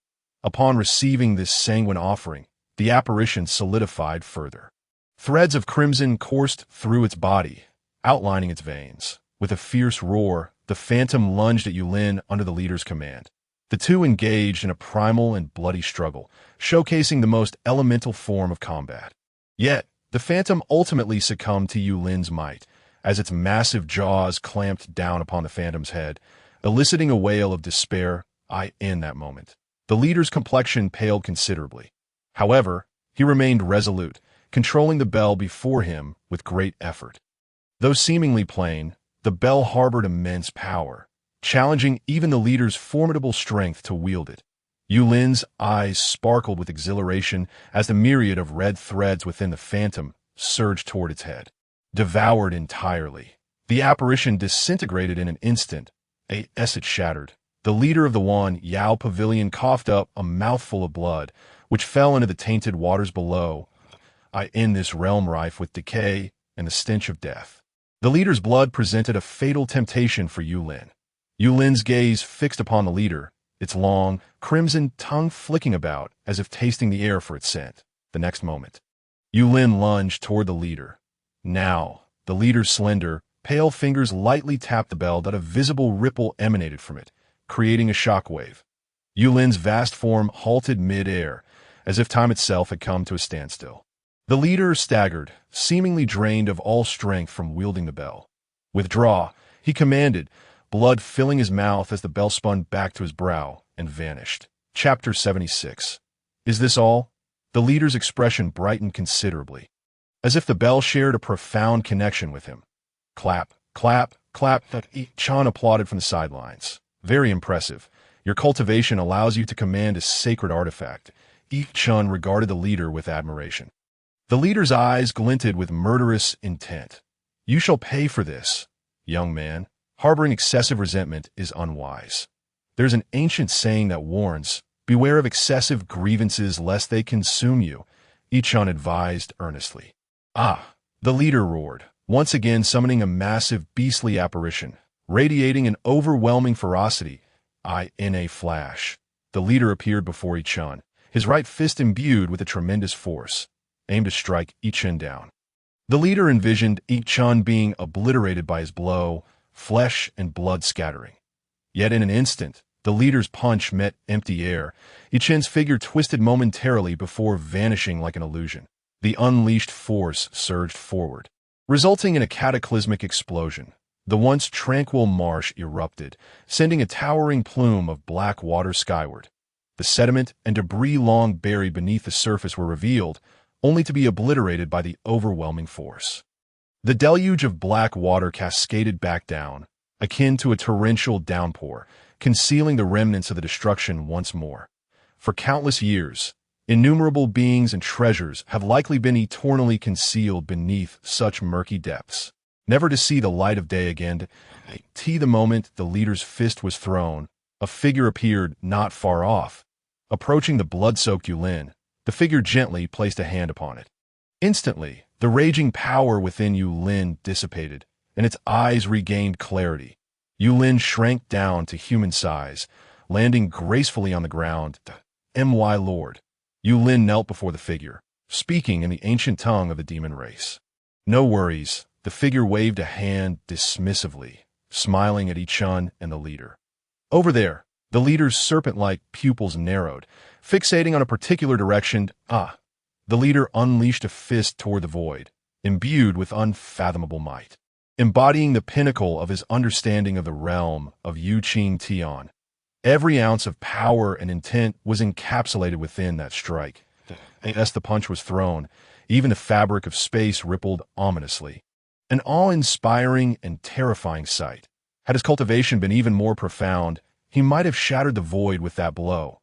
Upon receiving this sanguine offering, the apparition solidified further. Threads of crimson coursed through its body, outlining its veins. With a fierce roar, the phantom lunged at Yulin under the leader's command. The two engaged in a primal and bloody struggle, showcasing the most elemental form of combat. Yet, the phantom ultimately succumbed to Yulin's might, as its massive jaws clamped down upon the phantom's head, eliciting a wail of despair. In that moment, the leader's complexion paled considerably. However, he remained resolute, controlling the bell before him with great effort. Though seemingly plain, the bell harbored immense power, challenging even the leader's formidable strength to wield it. Yulin's eyes sparkled with exhilaration as the myriad of red threads within the phantom surged toward its head. Devoured entirely, the apparition disintegrated in an instant. As it shattered, the leader of the Wan Yao Pavilion coughed up a mouthful of blood, which fell into the tainted waters below. In this realm rife with decay and the stench of death, the leader's blood presented a fatal temptation for Yulin. Yulin's gaze fixed upon the leader, its long, crimson tongue flicking about as if tasting the air for its scent. The next moment, Yulin lunged toward the leader. Now, the leader's slender, pale fingers lightly tapped the bell that a visible ripple emanated from it, creating a shockwave. Yulin's vast form halted mid-air, as if time itself had come to a standstill. The leader staggered, seemingly drained of all strength from wielding the bell. Withdraw, he commanded, blood filling his mouth as the bell spun back to his brow and vanished. Chapter 76. Is this all? The leader's expression brightened considerably, as if the bell shared a profound connection with him. Clap, clap, clap. Chen applauded from the sidelines. Very impressive. Your cultivation allows you to command a sacred artifact. Chen regarded the leader with admiration. The leader's eyes glinted with murderous intent. You shall pay for this, young man. Harboring excessive resentment is unwise. There's an ancient saying that warns, beware of excessive grievances lest they consume you, Chen advised earnestly. The leader roared, once again summoning a massive beastly apparition, radiating an overwhelming ferocity. In a flash, the leader appeared before Chen, his right fist imbued with a tremendous force, aimed to strike Chen down. The leader envisioned Chen being obliterated by his blow, flesh and blood scattering. Yet in an instant, the leader's punch met empty air. Chen's figure twisted momentarily before vanishing like an illusion. The unleashed force surged forward, resulting in a cataclysmic explosion. The once tranquil marsh erupted, sending a towering plume of black water skyward. The sediment and debris long buried beneath the surface were revealed, only to be obliterated by the overwhelming force. The deluge of black water cascaded back down, akin to a torrential downpour, concealing the remnants of the destruction once more. For countless years, innumerable beings and treasures have likely been eternally concealed beneath such murky depths, never to see the light of day again. The moment the leader's fist was thrown, a figure appeared not far off. Approaching the blood-soaked Yulin, the figure gently placed a hand upon it. Instantly, the raging power within Yulin dissipated, and its eyes regained clarity. Yulin shrank down to human size, landing gracefully on the ground. My lord. Yulin knelt before the figure, speaking in the ancient tongue of the demon race. No worries. The figure waved a hand dismissively, smiling at Chen and the leader. Over there, the leader's serpent-like pupils narrowed, fixating on a particular direction. The leader unleashed a fist toward the void, imbued with unfathomable might, embodying the pinnacle of his understanding of the realm of Yuqing Tian. Every ounce of power and intent was encapsulated within that strike. As the punch was thrown, even the fabric of space rippled ominously. An awe-inspiring and terrifying sight. Had his cultivation been even more profound, he might have shattered the void with that blow.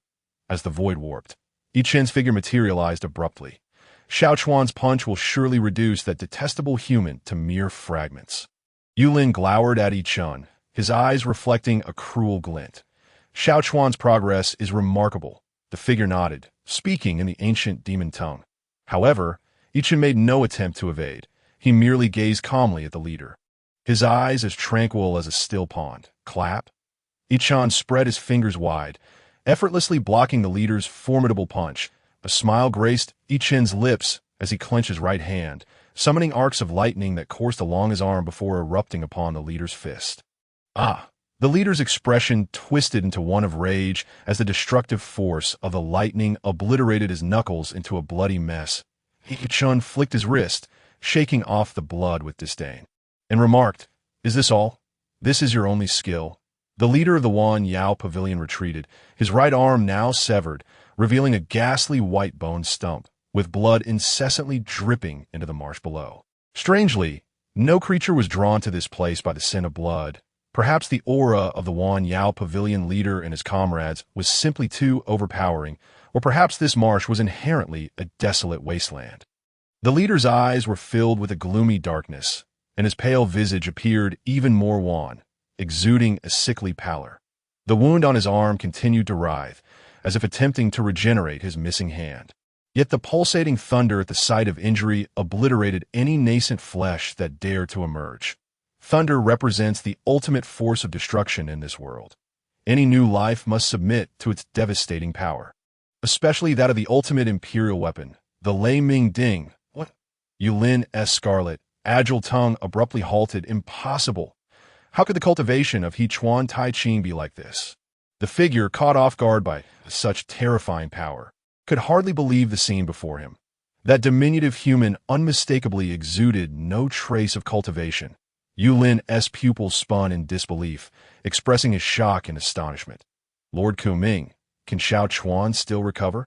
As the void warped, Chen's figure materialized abruptly. Xiao Chuan's punch will surely reduce that detestable human to mere fragments. Yulin glowered at Chen, his eyes reflecting a cruel glint. Xiao Chuan's progress is remarkable. The figure nodded, speaking in the ancient demon tongue. However, Chen made no attempt to evade. He merely gazed calmly at the leader, his eyes as tranquil as a still pond. Clap. Chen spread his fingers wide, effortlessly blocking the leader's formidable punch. A smile graced Chen's lips as he clenched his right hand, summoning arcs of lightning that coursed along his arm before erupting upon the leader's fist. The leader's expression twisted into one of rage as the destructive force of the lightning obliterated his knuckles into a bloody mess. Chen flicked his wrist, shaking off the blood with disdain, and remarked, "Is this all? This is your only skill?" The leader of the Wan Yao pavilion retreated, his right arm now severed, revealing a ghastly white bone stump, with blood incessantly dripping into the marsh below. Strangely, no creature was drawn to this place by the scent of blood. Perhaps the aura of the Wan Yao pavilion leader and his comrades was simply too overpowering, or perhaps this marsh was inherently a desolate wasteland. The leader's eyes were filled with a gloomy darkness, and his pale visage appeared even more wan, exuding a sickly pallor. The wound on his arm continued to writhe, as if attempting to regenerate his missing hand. Yet the pulsating thunder at the site of injury obliterated any nascent flesh that dared to emerge. Thunder represents the ultimate force of destruction in this world. Any new life must submit to its devastating power, especially that of the ultimate imperial weapon, the Lei Ming Ding. Yulin's scarlet, agile tongue abruptly halted. Impossible. How could the cultivation of Hechuan Tai Ching be like this? The figure, caught off guard by such terrifying power, could hardly believe the scene before him. That diminutive human unmistakably exuded no trace of cultivation. Yulin's pupils spun in disbelief, expressing his shock and astonishment. Lord Kuming, can Xiao Chuan still recover?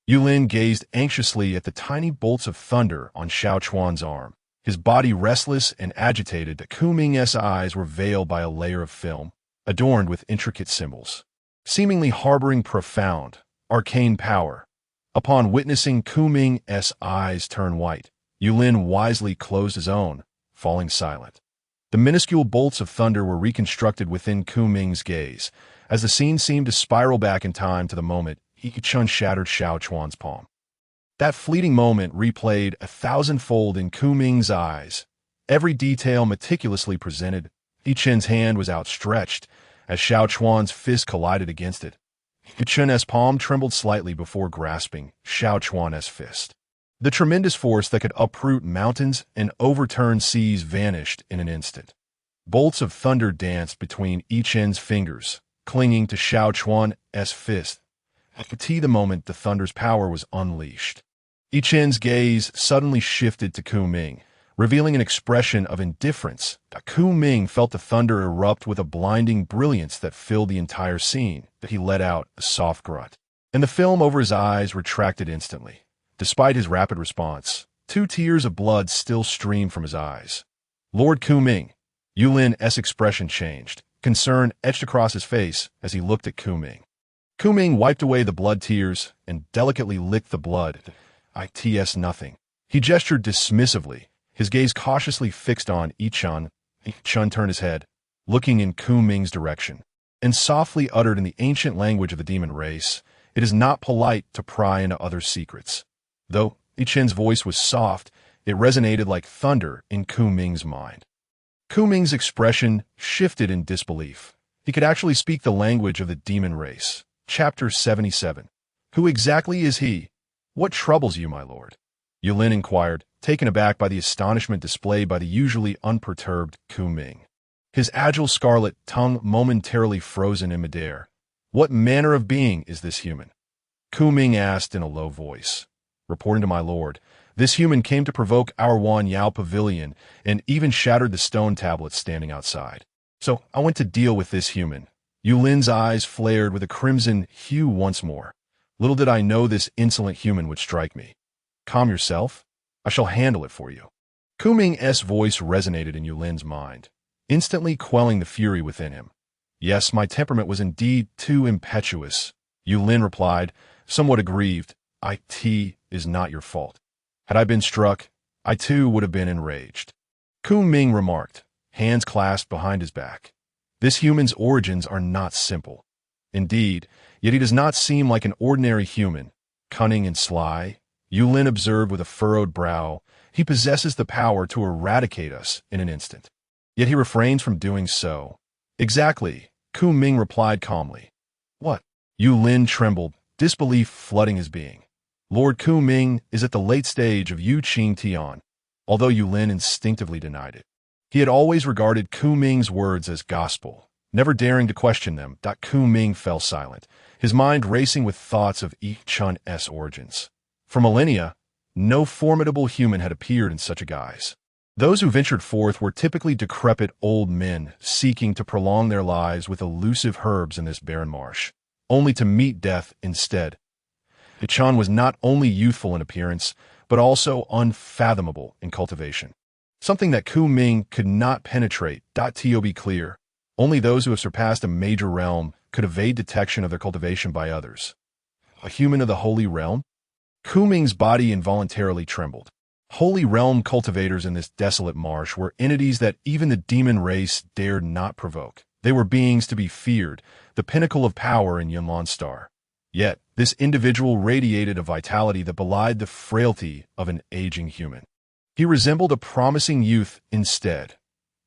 Yulin gazed anxiously at the tiny bolts of thunder on Xiao Chuan's arm, his body restless and agitated. Kuming's eyes were veiled by a layer of film, adorned with intricate symbols, seemingly harboring profound, arcane power. Upon witnessing Kuming's eyes turn white, Yulin wisely closed his own, falling silent. The minuscule bolts of thunder were reconstructed within Kuming's gaze, as the scene seemed to spiral back in time to the moment Chen shattered Xiao Chuan's palm. That fleeting moment replayed 1,000-fold in Kuming's eyes, every detail meticulously presented. Chen's hand was outstretched as Xiao Chuan's fist collided against it. Chen's palm trembled slightly before grasping Xiao Chuan's fist. The tremendous force that could uproot mountains and overturn seas vanished in an instant. Bolts of thunder danced between Chen's fingers, clinging to Xiao Chuan's fist. At the moment the thunder's power was unleashed. Chen's gaze suddenly shifted to Kuming, revealing an expression of indifference. Kuming felt the thunder erupt with a blinding brilliance that filled the entire scene. He let out a soft grunt, and the film over his eyes retracted instantly. Despite his rapid response, 2 tears of blood still streamed from his eyes. Lord Kuming. Yulin's expression changed. Concern etched across his face as he looked at Kuming. Kuming wiped away the blood tears and delicately licked the blood. It's nothing. He gestured dismissively, his gaze cautiously fixed on Chen. Chen turned his head, looking in Kuming's direction, and softly uttered in the ancient language of the demon race, "It is not polite to pry into others' secrets." Though Chen's voice was soft, it resonated like thunder in Kuming's mind. Kuming's expression shifted in disbelief. He could actually speak the language of the demon race. Chapter 77. Who exactly is he? What troubles you, my lord? Yulin inquired, taken aback by the astonishment displayed by the usually unperturbed Kuming. His agile scarlet tongue momentarily frozen in midair. What manner of being is this human? Kuming asked in a low voice. Reporting to my lord, this human came to provoke our Wan Yao pavilion and even shattered the stone tablets standing outside. So I went to deal with this human. Yulin's eyes flared with a crimson hue once more. Little did I know this insolent human would strike me. Calm yourself. I shall handle it for you. Kuming's voice resonated in Yulin's mind, instantly quelling the fury within him. Yes, my temperament was indeed too impetuous, Yulin replied, somewhat aggrieved. It is not your fault. Had I been struck, I too would have been enraged. Kuming remarked, hands clasped behind his back. This human's origins are not simple. Indeed, yet he does not seem like an ordinary human. Cunning and sly, Yulin observed with a furrowed brow, he possesses the power to eradicate us in an instant. Yet he refrains from doing so. Exactly, Kuming replied calmly. What? Yulin trembled, disbelief flooding his being. Lord Kuming is at the late stage of Yu Qing Tian, although Yulin instinctively denied it. He had always regarded Kuming's words as gospel, never daring to question them. Kuming fell silent, his mind racing with thoughts of Chen's origins. For millennia, no formidable human had appeared in such a guise. Those who ventured forth were typically decrepit old men seeking to prolong their lives with elusive herbs in this barren marsh, only to meet death instead. Chen was not only youthful in appearance, but also unfathomable in cultivation. Something that Kuming could not penetrate. To be clear, only those who have surpassed a major realm could evade detection of their cultivation by others. A human of the Holy Realm? Kuming's body involuntarily trembled. Holy Realm cultivators in this desolate marsh were entities that even the demon race dared not provoke. They were beings to be feared, the pinnacle of power in Yunlan Star. Yet, this individual radiated a vitality that belied the frailty of an aging human. He resembled a promising youth instead.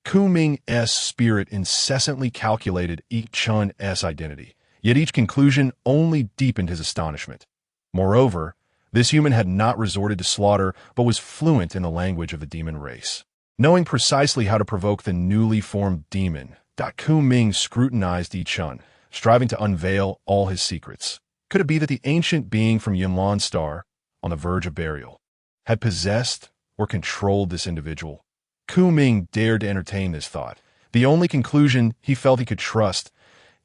Kuming's spirit incessantly calculated Chen's identity, yet each conclusion only deepened his astonishment. Moreover, this human had not resorted to slaughter, but was fluent in the language of the demon race. Knowing precisely how to provoke the newly formed demon, Kuming scrutinized Chen, striving to unveil all his secrets. Could it be that the ancient being from Yunlan Star, on the verge of burial, had possessed or controlled this individual? Kuming dared to entertain this thought. The only conclusion he felt he could trust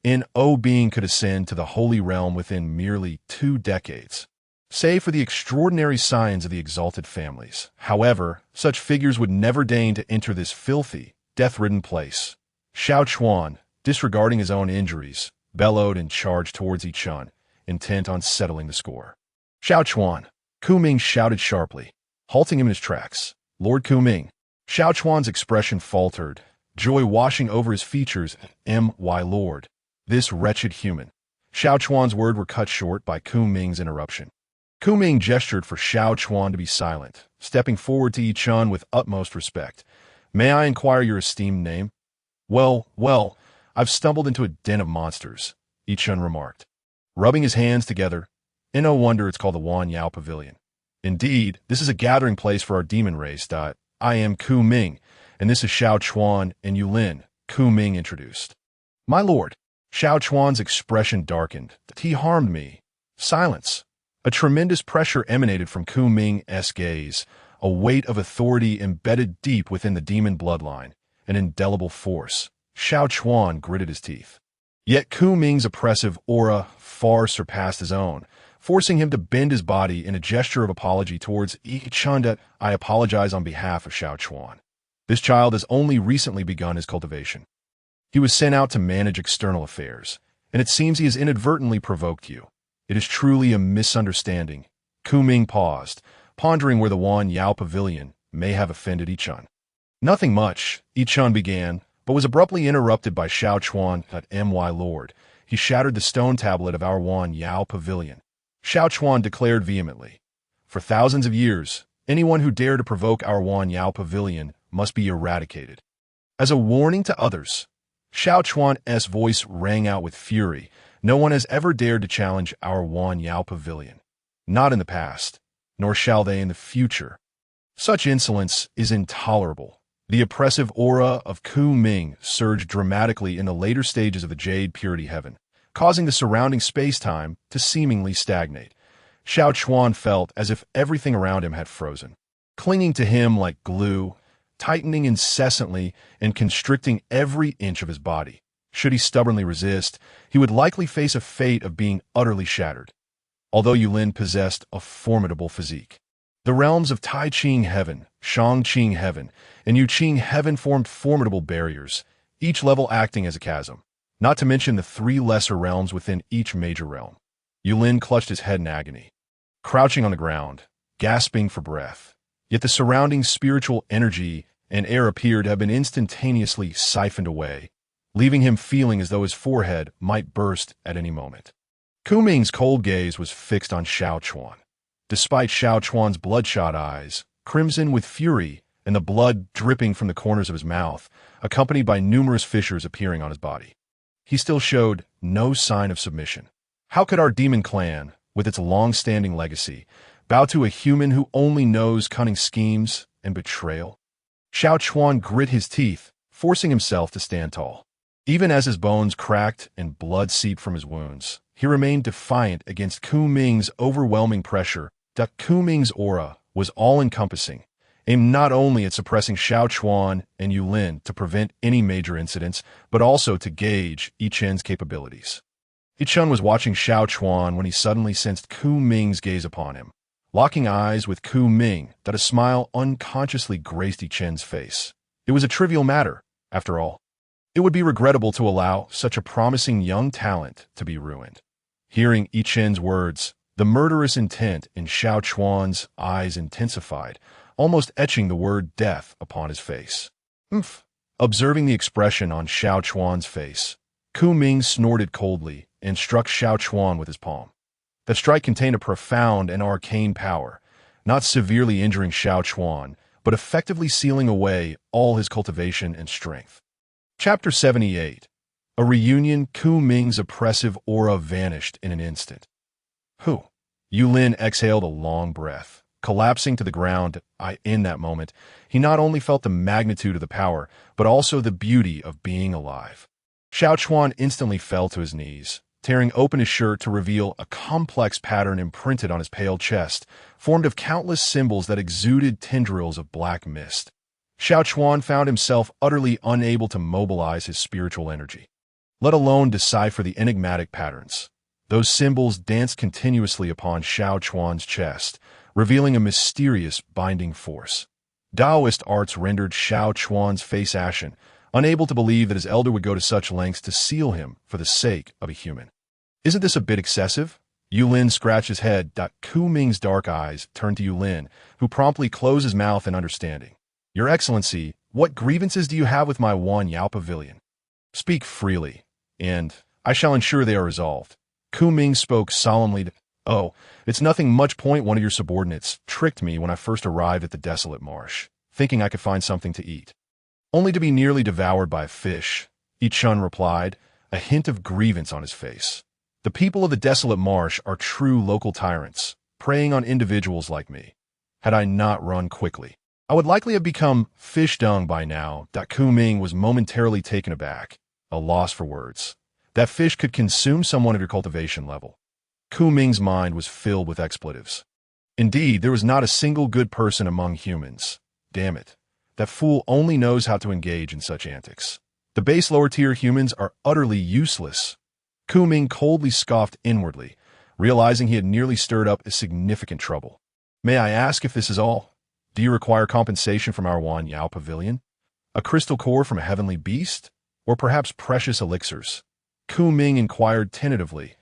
in being could ascend to the Holy Realm within merely 2 decades. Save for the extraordinary signs of the exalted families. However, such figures would never deign to enter this filthy, death-ridden place. Xiao Chuan, disregarding his own injuries, bellowed and charged towards Chen, intent on settling the score. Xiao Chuan, Kuming shouted sharply, halting him in his tracks. Lord Kuming. Xiao Chuan's expression faltered, joy washing over his features. My lord, this wretched human. Xiao Chuan's words were cut short by Kuming's interruption. Kuming gestured for Xiao Chuan to be silent, stepping forward to Chen with utmost respect. May I inquire your esteemed name? Well, I've stumbled into a den of monsters, Chen remarked, rubbing his hands together. And no wonder it's called the Wan Yao Pavilion. Indeed, this is a gathering place for our demon race. I am Ku Ming, and this is Xiao Chuan and Yulin, Ku Ming introduced. My lord, Xiao Chuan's expression darkened. He harmed me. Silence. A tremendous pressure emanated from Ku Ming's gaze, a weight of authority embedded deep within the demon bloodline, an indelible force. Xiao Chuan gritted his teeth. Yet Ku Ming's oppressive aura far surpassed his own, forcing him to bend his body in a gesture of apology towards Chen. I apologize on behalf of Xiao Chuan. This child has only recently begun his cultivation. He was sent out to manage external affairs, and it seems he has inadvertently provoked you. It is truly a misunderstanding. Ku Ming paused, pondering where the Wan Yao Pavilion may have offended Chen. Nothing much, Chen began, but was abruptly interrupted by Xiao Chuan. My lord, he shattered the stone tablet of our Wan Yao Pavilion. Xiao Chuan declared vehemently. For thousands of years, anyone who dared to provoke our Wan Yao Pavilion must be eradicated. As a warning to others, Xiao Chuan's voice rang out with fury. No one has ever dared to challenge our Wan Yao Pavilion. Not in the past, nor shall they in the future. Such insolence is intolerable. The oppressive aura of Ku Ming surged dramatically in the later stages of the Jade Purity Heaven, causing the surrounding space-time to seemingly stagnate. Xiao Chuan felt as if everything around him had frozen, clinging to him like glue, tightening incessantly and constricting every inch of his body. Should he stubbornly resist, he would likely face a fate of being utterly shattered. Although Yulin possessed a formidable physique, the realms of Tai Ching Heaven, Shang Qing Heaven, and Yu Qing Heaven formed formidable barriers, each level acting as a chasm, not to mention the three lesser realms within each major realm. Yulin clutched his head in agony, crouching on the ground, gasping for breath. Yet the surrounding spiritual energy and air appeared to have been instantaneously siphoned away, leaving him feeling as though his forehead might burst at any moment. Ku Ming's cold gaze was fixed on Xiao Chuan. Despite Xiao Chuan's bloodshot eyes, crimson with fury, and the blood dripping from the corners of his mouth, accompanied by numerous fissures appearing on his body, he still showed no sign of submission. How could our demon clan, with its long-standing legacy, bow to a human who only knows cunning schemes and betrayal? Xiao Chuan grit his teeth, forcing himself to stand tall. Even as his bones cracked and blood seeped from his wounds, he remained defiant against Ku Ming's overwhelming pressure. Ku Ming's aura was all-encompassing, aimed not only at suppressing Xiao Chuan and Yulin to prevent any major incidents, but also to gauge Chen's capabilities. Chen was watching Xiao Chuan when he suddenly sensed Ku Ming's gaze upon him. Locking eyes with Ku Ming, a smile unconsciously graced Chen's face. It was a trivial matter, after all. It would be regrettable to allow such a promising young talent to be ruined. Hearing Chen's words, the murderous intent in Xiao Chuan's eyes intensified, almost etching the word death upon his face. Umph. Observing the expression on Xiao Chuan's face, Ku Ming snorted coldly and struck Xiao Chuan with his palm. The strike contained a profound and arcane power, not severely injuring Xiao Chuan, but effectively sealing away all his cultivation and strength. Chapter 78. A reunion. Ku Ming's oppressive aura vanished in an instant. Yulin exhaled a long breath, collapsing to the ground. In that moment, he not only felt the magnitude of the power, but also the beauty of being alive. Xiao Chuan instantly fell to his knees, tearing open his shirt to reveal a complex pattern imprinted on his pale chest, formed of countless symbols that exuded tendrils of black mist. Xiao Chuan found himself utterly unable to mobilize his spiritual energy, let alone decipher the enigmatic patterns. Those symbols danced continuously upon Xiao Chuan's chest, revealing a mysterious binding force. Taoist arts rendered Xiao Chuan's face ashen, unable to believe that his elder would go to such lengths to seal him for the sake of a human. Isn't this a bit excessive? Yulin scratched his head. Ku Ming's dark eyes turned to Yulin, who promptly closed his mouth in understanding. Your Excellency, what grievances do you have with my Wan Yao Pavilion? Speak freely, and I shall ensure they are resolved. Ku Ming spoke solemnly. Oh, it's nothing much. One of your subordinates tricked me when I first arrived at the desolate marsh, thinking I could find something to eat. Only to be nearly devoured by a fish, Chen replied, a hint of grievance on his face. The people of the desolate marsh are true local tyrants, preying on individuals like me. Had I not run quickly, I would likely have become fish dung by now. Ku Ming was momentarily taken aback, a loss for words. That fish could consume someone of your cultivation level. Ku Ming's mind was filled with expletives. Indeed, there was not a single good person among humans. Damn it. That fool only knows how to engage in such antics. The base lower-tier humans are utterly useless. Ku Ming coldly scoffed inwardly, realizing he had nearly stirred up a significant trouble. May I ask if this is all? Do you require compensation from our Wan Yao pavilion? A crystal core from a heavenly beast? Or perhaps precious elixirs? Ku Ming inquired tentatively.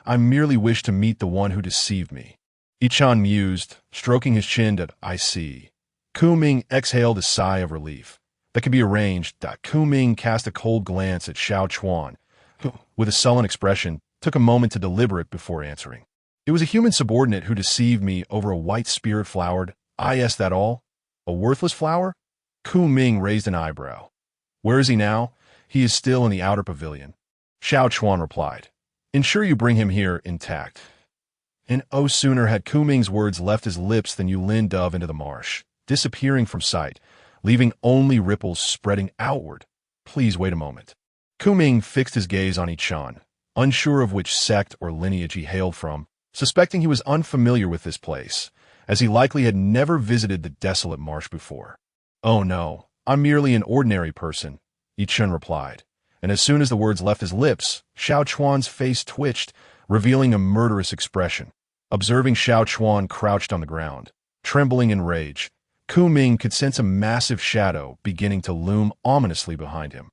I merely wish to meet the one who deceived me. Chen mused, stroking his chin that I see. Ku Ming exhaled a sigh of relief. That could be arranged. Ku Ming cast a cold glance at Xiao Chuan, who, with a sullen expression, took a moment to deliberate before answering. It was a human subordinate who deceived me over a white spirit flowered. Is that all? A worthless flower? Ku Ming raised an eyebrow. Where is he now? He is still in the outer pavilion. Xiao Chuan replied. Ensure you bring him here intact. And oh, sooner had Ku Ming's words left his lips than Yulin dove into the marsh, disappearing from sight, leaving only ripples spreading outward. Please wait a moment. Ku Ming fixed his gaze on Chen, unsure of which sect or lineage he hailed from, suspecting he was unfamiliar with this place, as he likely had never visited the desolate marsh before. Oh no, I'm merely an ordinary person, Chen replied, and as soon as the words left his lips, Xiao Chuan's face twitched, revealing a murderous expression. Observing Xiao Chuan crouched on the ground, trembling in rage, Ku Ming could sense a massive shadow beginning to loom ominously behind him.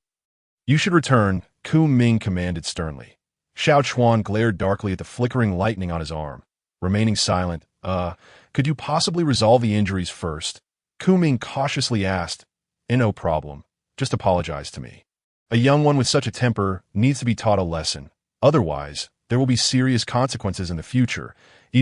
You should return, Ku Ming commanded sternly. Xiao Chuan glared darkly at the flickering lightning on his arm, remaining silent. Could you possibly resolve the injuries first? Ku Ming cautiously asked. No problem. Just apologize to me. A young one with such a temper needs to be taught a lesson. Otherwise, there will be serious consequences in the future,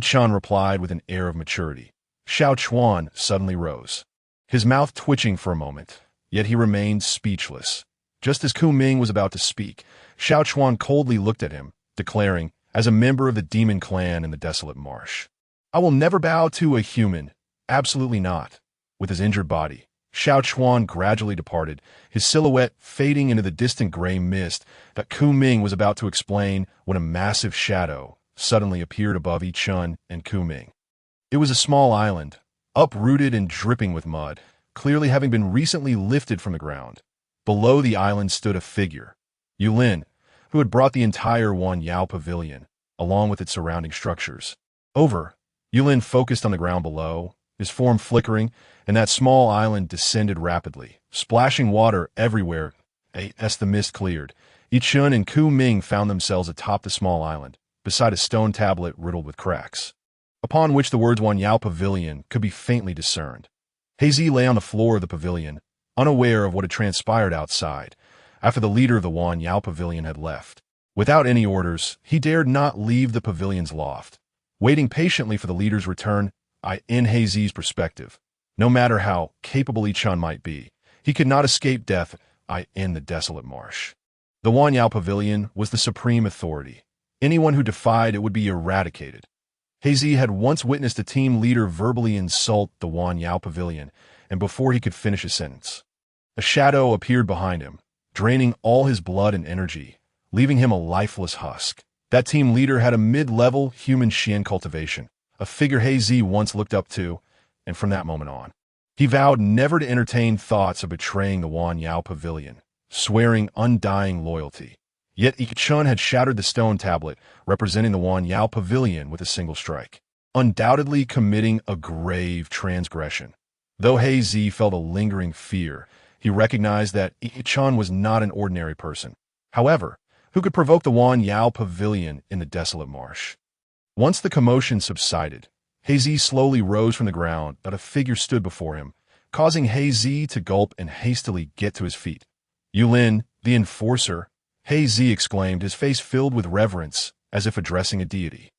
Chen replied with an air of maturity. Xiao Chuan suddenly rose, his mouth twitching for a moment, yet he remained speechless. Just as Ku Ming was about to speak, Xiao Chuan coldly looked at him, declaring, as a member of the demon clan in the desolate marsh, I will never bow to a human. Absolutely not. With his injured body, Xiao Chuan gradually departed, his silhouette fading into the distant gray mist that Ku Ming was about to explain when a massive shadow suddenly appeared above Chen and Ku Ming. It was a small island, uprooted and dripping with mud, clearly having been recently lifted from the ground. Below the island stood a figure, Yulin, who had brought the entire Wan Yao pavilion, along with its surrounding structures. Yulin focused on the ground below, his form flickering, and that small island descended rapidly, splashing water everywhere. As the mist cleared, Chen and Ku Ming found themselves atop the small island, beside a stone tablet riddled with cracks, upon which the words Wan Yao Pavilion could be faintly discerned. Hazy lay on the floor of the pavilion, unaware of what had transpired outside, after the leader of the Wan Yao Pavilion had left. Without any orders, he dared not leave the pavilion's loft. Waiting patiently for the leader's return, in Hazy's perspective, no matter how capable Chen might be, he could not escape death in the desolate marsh. The Wan Yao Pavilion was the supreme authority. Anyone who defied it would be eradicated. Hazy had once witnessed a team leader verbally insult the Wan Yao Pavilion, and before he could finish his sentence, a shadow appeared behind him, draining all his blood and energy, leaving him a lifeless husk. That team leader had a mid-level human Xian cultivation, a figure Hazy once looked up to, and from that moment on, he vowed never to entertain thoughts of betraying the Wan Yao Pavilion, swearing undying loyalty. Yet Chen had shattered the stone tablet representing the Wan Yao Pavilion with a single strike, undoubtedly committing a grave transgression. Though Hazy felt a lingering fear, he recognized that Chen was not an ordinary person. However, who could provoke the Wan Yao Pavilion in the desolate marsh? Once the commotion subsided, Hazy slowly rose from the ground, but a figure stood before him, causing Hazy to gulp and hastily get to his feet. Yulin, the enforcer, Hazy exclaimed, his face filled with reverence, as if addressing a deity.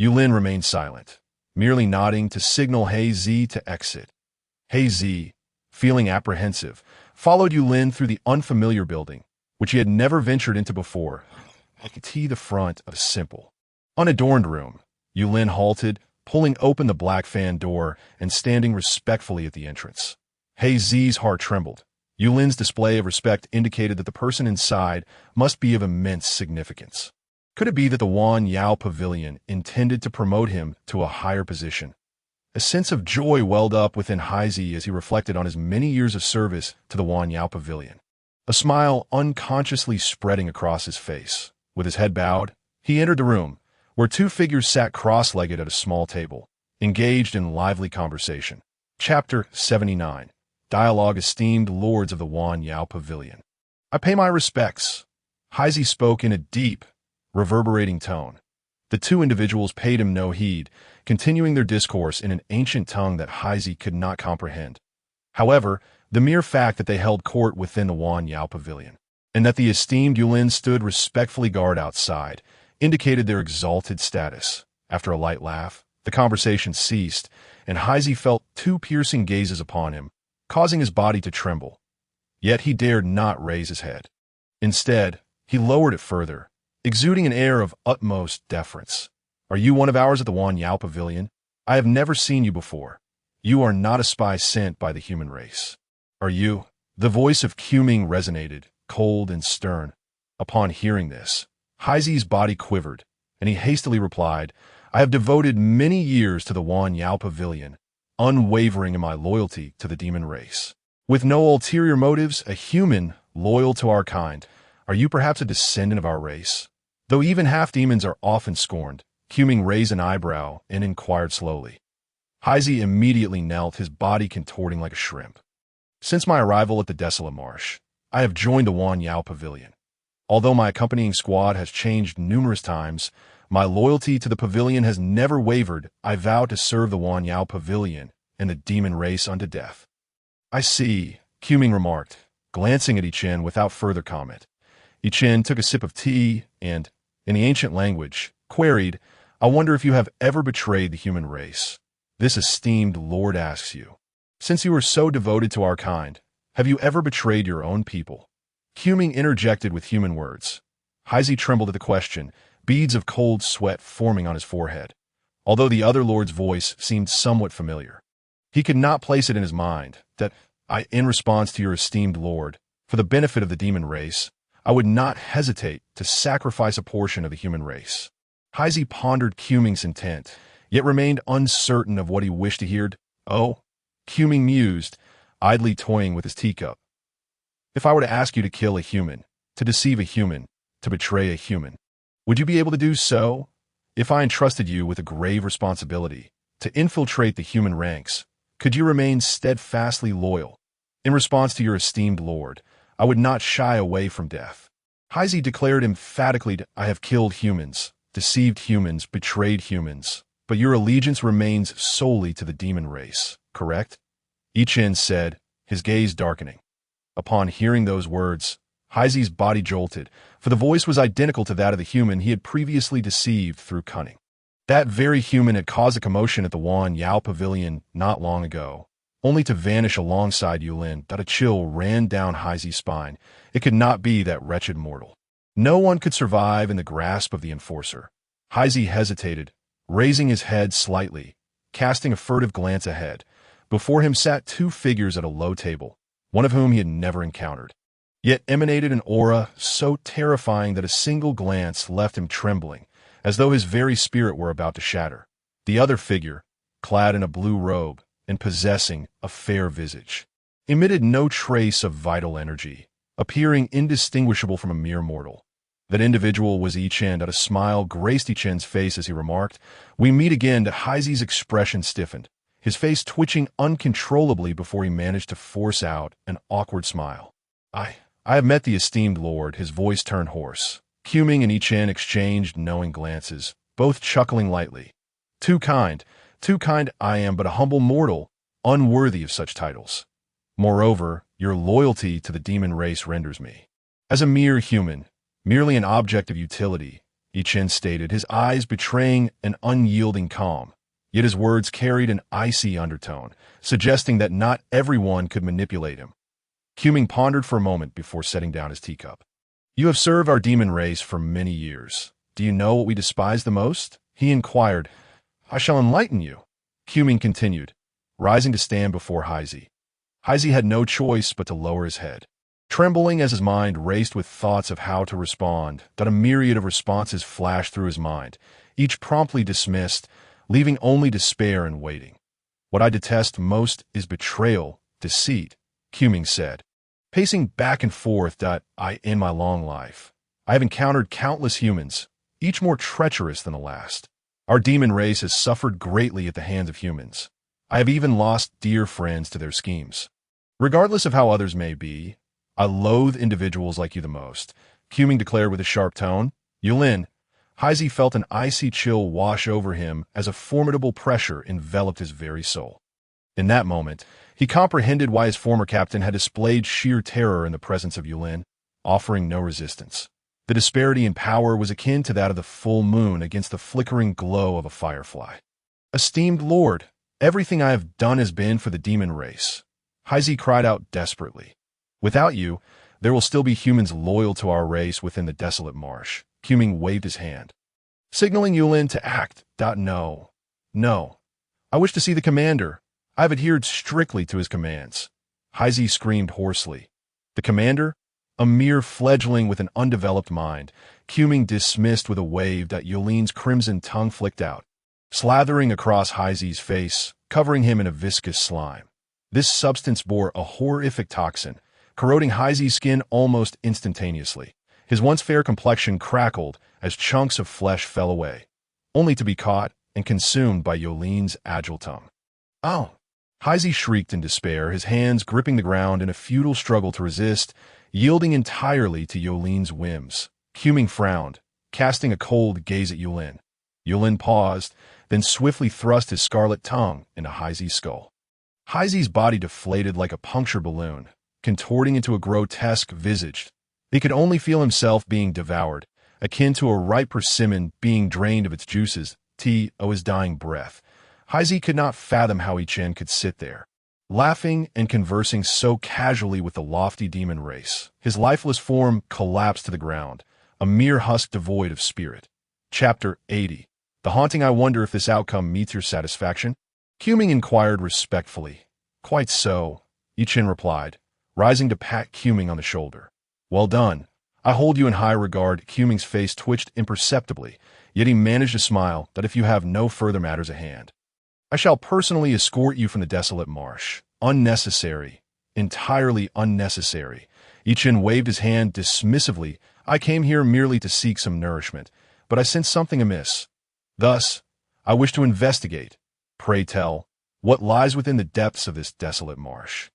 Yulin remained silent, merely nodding to signal Hazy to exit. Hazy, feeling apprehensive, followed Yulin through the unfamiliar building, which he had never ventured into before, to the front of a simple, unadorned room. Yulin halted, pulling open the black fan door and standing respectfully at the entrance. He Zi's heart trembled. Yulin's display of respect indicated that the person inside must be of immense significance. Could it be that the Wan Yao Pavilion intended to promote him to a higher position? A sense of joy welled up within Haizi as he reflected on his many years of service to the Wan Yao Pavilion. A smile unconsciously spreading across his face. With his head bowed, he entered the room, where two figures sat cross-legged at a small table, engaged in lively conversation. Chapter 79. Dialogue. Esteemed lords of the Wan Yao Pavilion, I pay my respects. Haizi spoke in a deep, reverberating tone. The two individuals paid him no heed, continuing their discourse in an ancient tongue that Haizi could not comprehend. However, the mere fact that they held court within the Wan Yao Pavilion, and that the esteemed Yulin stood respectfully guard outside, indicated their exalted status. After a light laugh, the conversation ceased, and Haizi felt two piercing gazes upon him, causing his body to tremble. Yet he dared not raise his head. Instead, he lowered it further, exuding an air of utmost deference. Are you one of ours at the Wan Yao Pavilion? I have never seen you before. You are not a spy sent by the human race. Are you? The voice of Quming resonated, cold and stern. Upon hearing this, Haizi's body quivered, and he hastily replied, I have devoted many years to the Wan Yao Pavilion, unwavering in my loyalty to the demon race. With no ulterior motives, a human, loyal to our kind. Are you perhaps a descendant of our race? Though even half-demons are often scorned, Quming raised an eyebrow and inquired slowly. Haizi immediately knelt, his body contorting like a shrimp. Since my arrival at the desolate marsh, I have joined the Wan Yao Pavilion. Although my accompanying squad has changed numerous times, my loyalty to the pavilion has never wavered. I vow to serve the Wan Yao Pavilion and the demon race unto death. I see, Quming remarked, glancing at Chen without further comment. Chen took a sip of tea and, in the ancient language, queried, I wonder if you have ever betrayed the human race. This esteemed lord asks you. Since you are so devoted to our kind, have you ever betrayed your own people? Quming interjected with human words. Haizi trembled at the question, beads of cold sweat forming on his forehead. Although the other lord's voice seemed somewhat familiar, he could not place it in his mind that, in response to your esteemed lord, for the benefit of the demon race, I would not hesitate to sacrifice a portion of the human race. Haizi pondered Quming's intent, yet remained uncertain of what he wished to hear. Oh, Quming mused, idly toying with his teacup. If I were to ask you to kill a human, to deceive a human, to betray a human, would you be able to do so? If I entrusted you with a grave responsibility, to infiltrate the human ranks, could you remain steadfastly loyal? In response to your esteemed lord, I would not shy away from death. Haizi declared emphatically, I have killed humans, deceived humans, betrayed humans, but your allegiance remains solely to the demon race, correct? Chen said, his gaze darkening. Upon hearing those words, Haizi's body jolted, for the voice was identical to that of the human he had previously deceived through cunning. That very human had caused a commotion at the Wan Yao Pavilion not long ago, only to vanish alongside Yulin. A chill ran down Haizi's spine. It could not be that wretched mortal. No one could survive in the grasp of the enforcer. Haizi hesitated, raising his head slightly, casting a furtive glance ahead. Before him sat two figures at a low table, one of whom he had never encountered, yet emanated an aura so terrifying that a single glance left him trembling, as though his very spirit were about to shatter. The other figure, clad in a blue robe and possessing a fair visage, emitted no trace of vital energy, appearing indistinguishable from a mere mortal. That individual was Chen. A smile graced Chen's face as he remarked, We meet again. Haizi's expression stiffened, his face twitching uncontrollably before he managed to force out an awkward smile. I have met the esteemed lord. His voice turned hoarse. Quming and Chen exchanged knowing glances, both chuckling lightly. Too kind I am but a humble mortal, unworthy of such titles. Moreover, your loyalty to the demon race renders me as a mere human, merely an object of utility, Chen stated, his eyes betraying an unyielding calm. Yet his words carried an icy undertone, suggesting that not everyone could manipulate him. Quming pondered for a moment before setting down his teacup. You have served our demon race for many years. Do you know what we despise the most? He inquired. I shall enlighten you. Quming continued, rising to stand before Heizi. Heizi had no choice but to lower his head. Trembling as his mind raced with thoughts of how to respond, a myriad of responses flashed through his mind, each promptly dismissed, leaving only despair and waiting. What I detest most is betrayal, deceit, Quming said. Pacing back and forth, in my long life, I have encountered countless humans, each more treacherous than the last. Our demon race has suffered greatly at the hands of humans. I have even lost dear friends to their schemes. Regardless of how others may be, I loathe individuals like you the most, Quming declared with a sharp tone. Yulin, Heizi felt an icy chill wash over him as a formidable pressure enveloped his very soul. In that moment, he comprehended why his former captain had displayed sheer terror in the presence of Yulin, offering no resistance. The disparity in power was akin to that of the full moon against the flickering glow of a firefly. Esteemed Lord, everything I have done has been for the demon race, Heizi cried out desperately. Without you, there will still be humans loyal to our race within the desolate marsh. Quming waved his hand, signaling Yulin to act. No. I wish to see the commander. I have adhered strictly to his commands. Heizi screamed hoarsely. The commander? A mere fledgling with an undeveloped mind, Quming dismissed with a wave that Yulin's crimson tongue flicked out, slathering across Heizi's face, covering him in a viscous slime. This substance bore a horrific toxin, corroding Heizi's skin almost instantaneously. His once fair complexion crackled as chunks of flesh fell away, only to be caught and consumed by Yulin's agile tongue. Oh! Heizi shrieked in despair, his hands gripping the ground in a futile struggle to resist, yielding entirely to Yulin's whims. Quming frowned, casting a cold gaze at Yulin. Yulin paused, then swiftly thrust his scarlet tongue into Heizi's skull. Heizi's body deflated like a punctured balloon, contorting into a grotesque visage. He could only feel himself being devoured, akin to a ripe persimmon being drained of its juices, his dying breath. Heizi could not fathom how Chen could sit there, laughing and conversing so casually with the lofty demon race. His lifeless form collapsed to the ground, a mere husk devoid of spirit. Chapter 80. The Haunting. I wonder if this outcome meets your satisfaction? Quming inquired respectfully. Quite so, Chen replied, rising to pat Quming on the shoulder. Well done. I hold you in high regard. Quming's face twitched imperceptibly, yet he managed to smile that if you have no further matters at hand, I shall personally escort you from the desolate marsh. Unnecessary. Entirely unnecessary. Chen waved his hand dismissively. I came here merely to seek some nourishment, but I sense something amiss. Thus, I wish to investigate. Pray tell, what lies within the depths of this desolate marsh?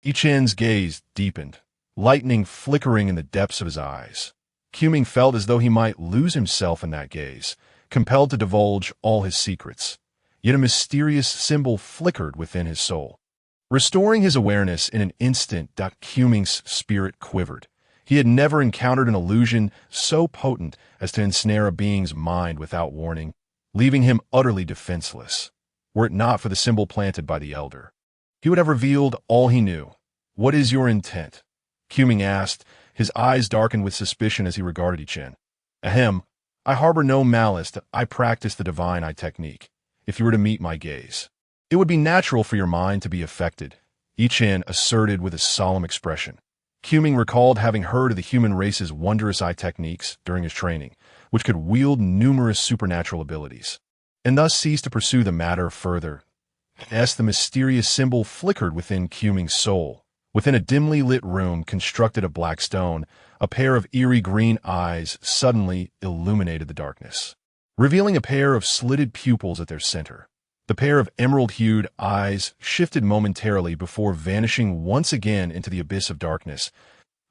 Chen's gaze deepened, lightning flickering in the depths of his eyes. Quming felt as though he might lose himself in that gaze, compelled to divulge all his secrets. Yet a mysterious symbol flickered within his soul. Restoring his awareness in an instant, Quming's spirit quivered. He had never encountered an illusion so potent as to ensnare a being's mind without warning, leaving him utterly defenseless. Were it not for the symbol planted by the elder, he would have revealed all he knew. What is your intent? Quming asked, his eyes darkened with suspicion as he regarded Chen. Ahem, I harbor no malice. I practice the divine eye technique. If you were to meet my gaze, it would be natural for your mind to be affected, Chen asserted with a solemn expression. Quming recalled having heard of the human race's wondrous eye techniques during his training, which could wield numerous supernatural abilities, and thus ceased to pursue the matter further. As the mysterious symbol flickered within Quming's soul, within a dimly lit room constructed of black stone, a pair of eerie green eyes suddenly illuminated the darkness, revealing a pair of slitted pupils at their center. The pair of emerald-hued eyes shifted momentarily before vanishing once again into the abyss of darkness.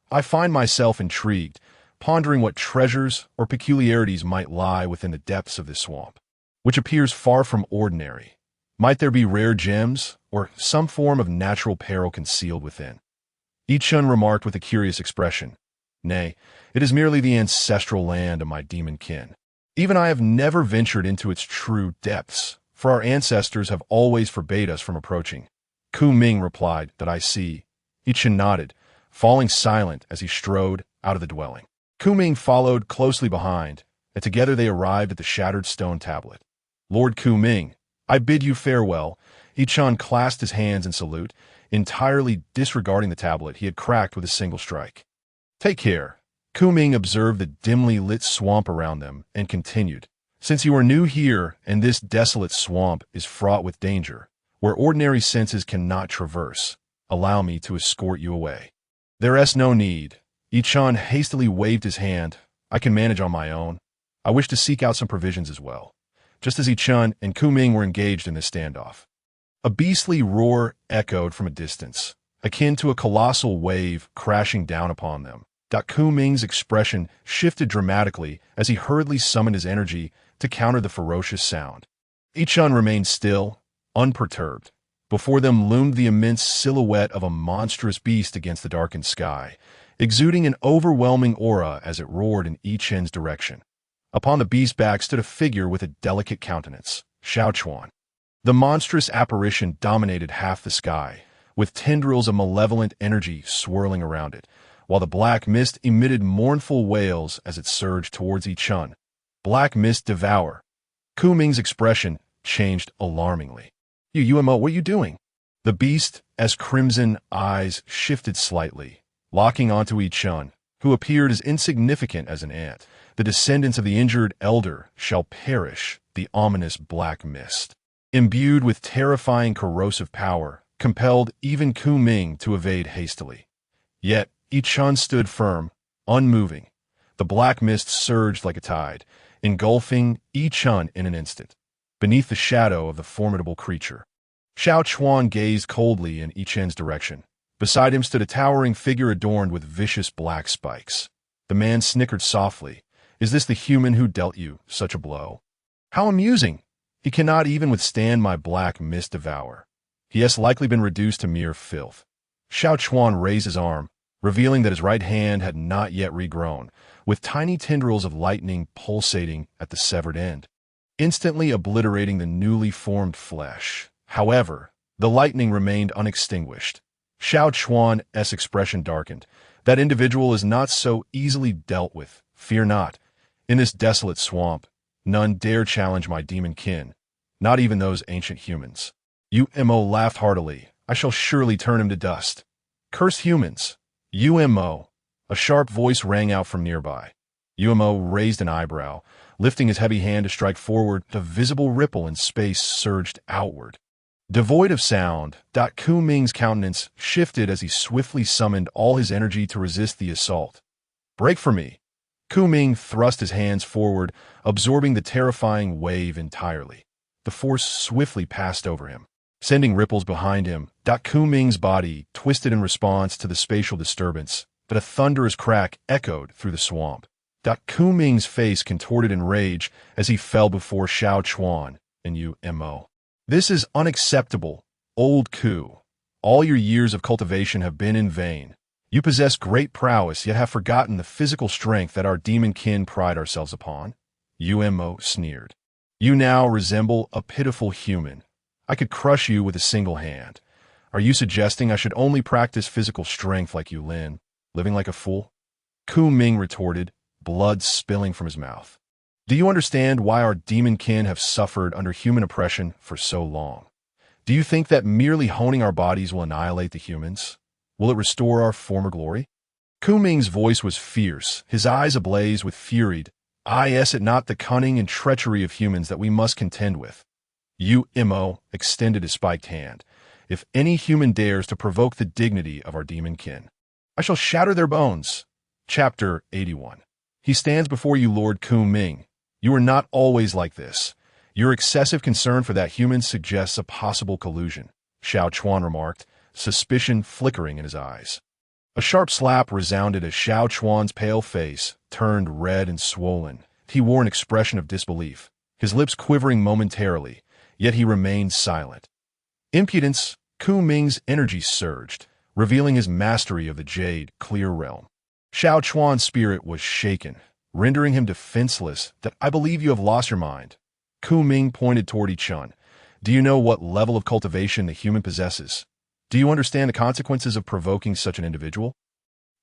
I find myself intrigued, pondering what treasures or peculiarities might lie within the depths of this swamp, which appears far from ordinary. Might there be rare gems or some form of natural peril concealed within? Chen remarked with a curious expression. Nay, it is merely the ancestral land of my demon kin. Even I have never ventured into its true depths, for our ancestors have always forbade us from approaching. Quming replied, that I see. Chen nodded, falling silent as he strode out of the dwelling. Kuming followed closely behind, and together they arrived at the shattered stone tablet. "Lord Kuming, I bid you farewell." Chen clasped his hands in salute, entirely disregarding the tablet he had cracked with a single strike. "Take care." Kuming observed the dimly lit swamp around them and continued. "Since you are new here and this desolate swamp is fraught with danger, where ordinary senses cannot traverse, allow me to escort you away." "There's no need." Chen hastily waved his hand. "I can manage on my own. I wish to seek out some provisions as well." Just as Chen and Kuming were engaged in this standoff, a beastly roar echoed from a distance, akin to a colossal wave crashing down upon them. Kuming's expression shifted dramatically as he hurriedly summoned his energy to counter the ferocious sound. Chen remained still, unperturbed. Before them loomed the immense silhouette of a monstrous beast against the darkened sky, exuding an overwhelming aura as it roared in Chen's direction. Upon the beast's back stood a figure with a delicate countenance, Xiao Chuan. The monstrous apparition dominated half the sky, with tendrils of malevolent energy swirling around it, while the black mist emitted mournful wails as it surged towards Chen. "Black mist devour." Kuming's expression changed alarmingly. "Umo, what are you doing?" The beast's crimson eyes shifted slightly, locking onto Chen, who appeared as insignificant as an ant. "The descendants of the injured elder shall perish." The ominous black mist, imbued with terrifying corrosive power, compelled even Kuming to evade hastily. Yet Chen stood firm, unmoving. The black mist surged like a tide, engulfing Chen in an instant, beneath the shadow of the formidable creature. Xiao Chuan gazed coldly in Chen's direction. Beside him stood a towering figure adorned with vicious black spikes. The man snickered softly. "Is this the human who dealt you such a blow? How amusing! He cannot even withstand my black mist devour. He has likely been reduced to mere filth." Xiao Chuan raised his arm, revealing that his right hand had not yet regrown, with tiny tendrils of lightning pulsating at the severed end, instantly obliterating the newly formed flesh. However, the lightning remained unextinguished. Xiao Chuan's expression darkened. "That individual is not so easily dealt with. Fear not. In this desolate swamp, none dare challenge my demon kin, not even those ancient humans." Umo laughed heartily. "I shall surely turn him to dust." "Curse humans!" "Umo!" A sharp voice rang out from nearby. Umo raised an eyebrow, lifting his heavy hand to strike forward. A visible ripple in space surged outward. Devoid of sound, Kuming's countenance shifted as he swiftly summoned all his energy to resist the assault. "Break for me!" Kuming thrust his hands forward, absorbing the terrifying wave entirely. The force swiftly passed over him, sending ripples behind him. Kuming's body twisted in response to the spatial disturbance, but a thunderous crack echoed through the swamp. Kuming's face contorted in rage as he fell before Xiao Chuan and Umo. "This is unacceptable, old Ku. All your years of cultivation have been in vain. You possess great prowess, yet have forgotten the physical strength that our demon kin pride ourselves upon." Umo sneered. "You now resemble a pitiful human. I could crush you with a single hand. Are you suggesting I should only practice physical strength like you, Lin, living like a fool?" Kuming retorted, blood spilling from his mouth. "Do you understand why our demon kin have suffered under human oppression for so long? Do you think that merely honing our bodies will annihilate the humans? Will it restore our former glory?" Kuming's voice was fierce, his eyes ablaze with fury. "Is it not the cunning and treachery of humans that we must contend with?" Umo extended his spiked hand. "If any human dares to provoke the dignity of our demon kin, I shall shatter their bones." Chapter 81. "He stands before you, Lord Kuming. You are not always like this. Your excessive concern for that human suggests a possible collusion," Xiao Chuan remarked, suspicion flickering in his eyes. A sharp slap resounded as Xiao Chuan's pale face turned red and swollen. He wore an expression of disbelief, his lips quivering momentarily, yet he remained silent. Impudence! Kuming's energy surged, revealing his mastery of the jade clear realm. Xiao Chuan's spirit was shaken, rendering him defenseless. "I believe you have lost your mind." Kuming pointed toward Chen. "Do you know what level of cultivation the human possesses? Do you understand the consequences of provoking such an individual?"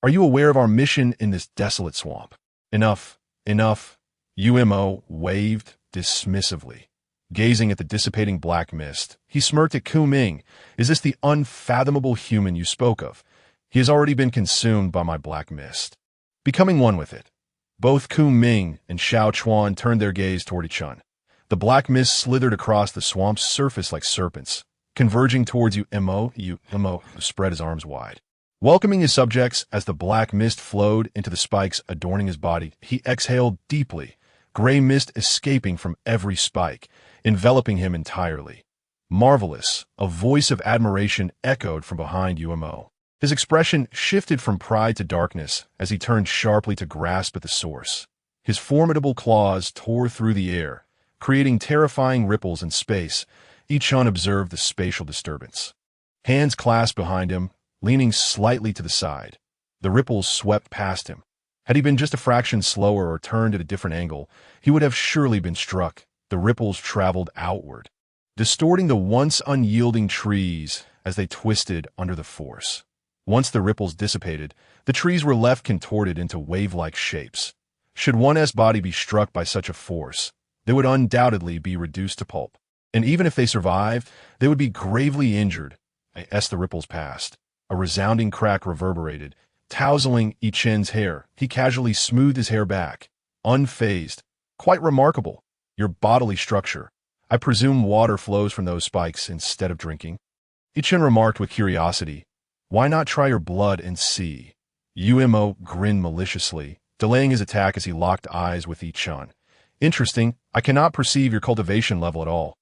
Are you aware of our mission in this desolate swamp? Enough, enough. Umo waved dismissively. Gazing at the dissipating black mist, he smirked at Kuming. Is this the unfathomable human you spoke of? He has already been consumed by my black mist. Becoming one with it. Both Kuming and Xiao Chuan turned their gaze toward Chen. The black mist slithered across the swamp's surface like serpents, converging towards Umo spread his arms wide. Welcoming his subjects as the black mist flowed into the spikes adorning his body, he exhaled deeply, gray mist escaping from every spike, enveloping him entirely. Marvelous, a voice of admiration echoed from behind Umo. His expression shifted from pride to darkness as he turned sharply to grasp at the source. His formidable claws tore through the air, creating terrifying ripples in space. Chen observed the spatial disturbance. Hands clasped behind him, leaning slightly to the side. The ripples swept past him. Had he been just a fraction slower or turned at a different angle, he would have surely been struck. The ripples traveled outward, distorting the once unyielding trees as they twisted under the force. Once the ripples dissipated, the trees were left contorted into wave-like shapes. Should one's body be struck by such a force, they would undoubtedly be reduced to pulp. And even if they survived, they would be gravely injured. As the ripples passed, a resounding crack reverberated, tousling Chen's hair. He casually smoothed his hair back, unfazed. Quite remarkable. Your bodily structure. I presume water flows from those spikes instead of drinking. Chen remarked with curiosity. Why not try your blood and see? Umo grinned maliciously, delaying his attack as he locked eyes with Chen. Interesting, I cannot perceive your cultivation level at all.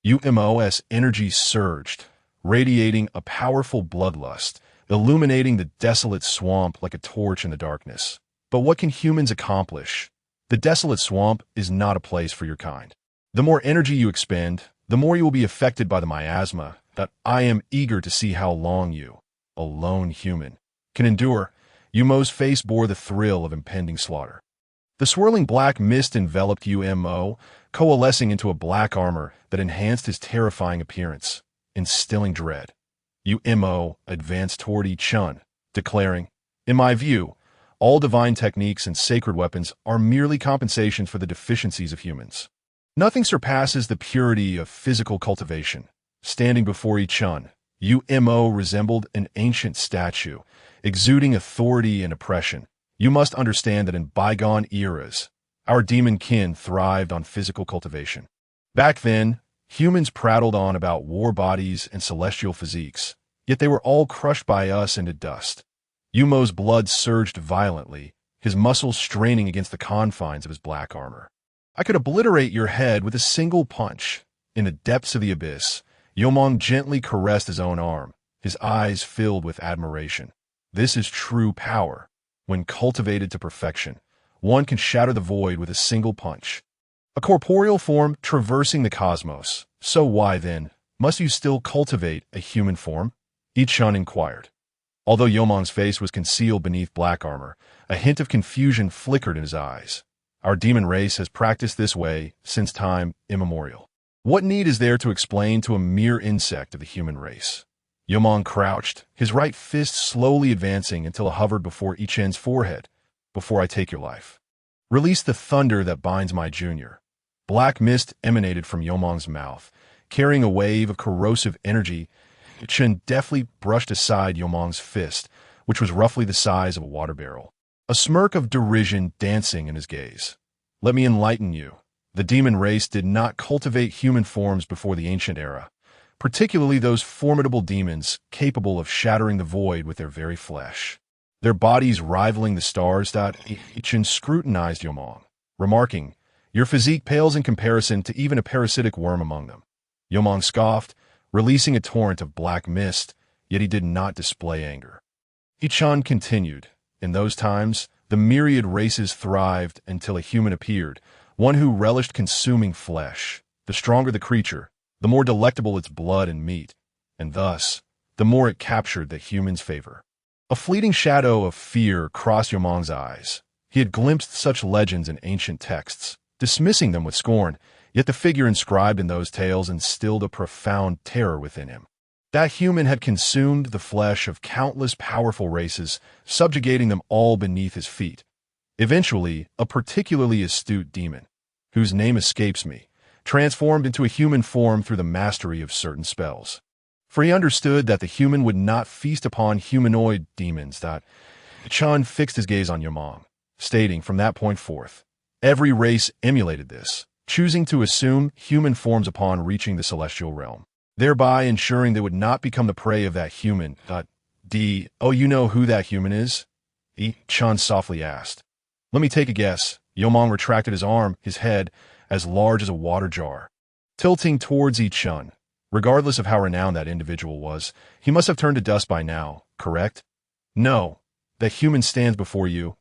Umo's energy surged, radiating a powerful bloodlust, illuminating the desolate swamp like a torch in the darkness. But what can humans accomplish? The desolate swamp is not a place for your kind. The more energy you expend, the more you will be affected by the miasma that I am eager to see how long you, a lone human, can endure. Umo's face bore the thrill of impending slaughter. The swirling black mist enveloped Umo, coalescing into a black armor that enhanced his terrifying appearance, instilling dread. Umo advanced toward Chen, declaring, in my view, all divine techniques and sacred weapons are merely compensations for the deficiencies of humans. Nothing surpasses the purity of physical cultivation. Standing before Chen, Umo resembled an ancient statue, exuding authority and oppression. You must understand that in bygone eras, our demon kin thrived on physical cultivation. Back then, humans prattled on about war bodies and celestial physiques, yet they were all crushed by us into dust. Umo's blood surged violently, his muscles straining against the confines of his black armor. I could obliterate your head with a single punch. In the depths of the abyss, Umo gently caressed his own arm, his eyes filled with admiration. This is true power. When cultivated to perfection, one can shatter the void with a single punch. A corporeal form traversing the cosmos. So why, then, must you still cultivate a human form? Chen inquired. Although Umo's face was concealed beneath black armor, a hint of confusion flickered in his eyes. Our demon race has practiced this way since time immemorial. What need is there to explain to a mere insect of the human race? Umo crouched, his right fist slowly advancing until it hovered before Chen's forehead. Before I take your life, release the thunder that binds my junior. Black mist emanated from Umo's mouth, carrying a wave of corrosive energy. Chen deftly brushed aside Umo's fist, which was roughly the size of a water barrel, a smirk of derision dancing in his gaze. Let me enlighten you. The demon race did not cultivate human forms before the ancient era, particularly those formidable demons capable of shattering the void with their very flesh. Their bodies rivaling the stars. Chen scrutinized Umo, remarking, your physique pales in comparison to even a parasitic worm among them. Umo scoffed, releasing a torrent of black mist, yet he did not display anger. Chen continued, in those times, the myriad races thrived until a human appeared, one who relished consuming flesh. The stronger the creature, the more delectable its blood and meat, and thus, the more it captured the human's favor. A fleeting shadow of fear crossed Umo's eyes. He had glimpsed such legends in ancient texts, dismissing them with scorn, yet the figure inscribed in those tales instilled a profound terror within him. That human had consumed the flesh of countless powerful races, subjugating them all beneath his feet. Eventually, a particularly astute demon, whose name escapes me, transformed into a human form through the mastery of certain spells. For he understood that the human would not feast upon humanoid demons. Chen fixed his gaze on Yomong, stating from that point forth, every race emulated this, choosing to assume human forms upon reaching the celestial realm, thereby ensuring they would not become the prey of that human. Oh, you know who that human is? Chen softly asked. Let me take a guess. Yomong retracted his arm, his head, as large as a water jar, tilting towards Chen. Regardless of how renowned that individual was, he must have turned to dust by now, correct? No, that human stands before you,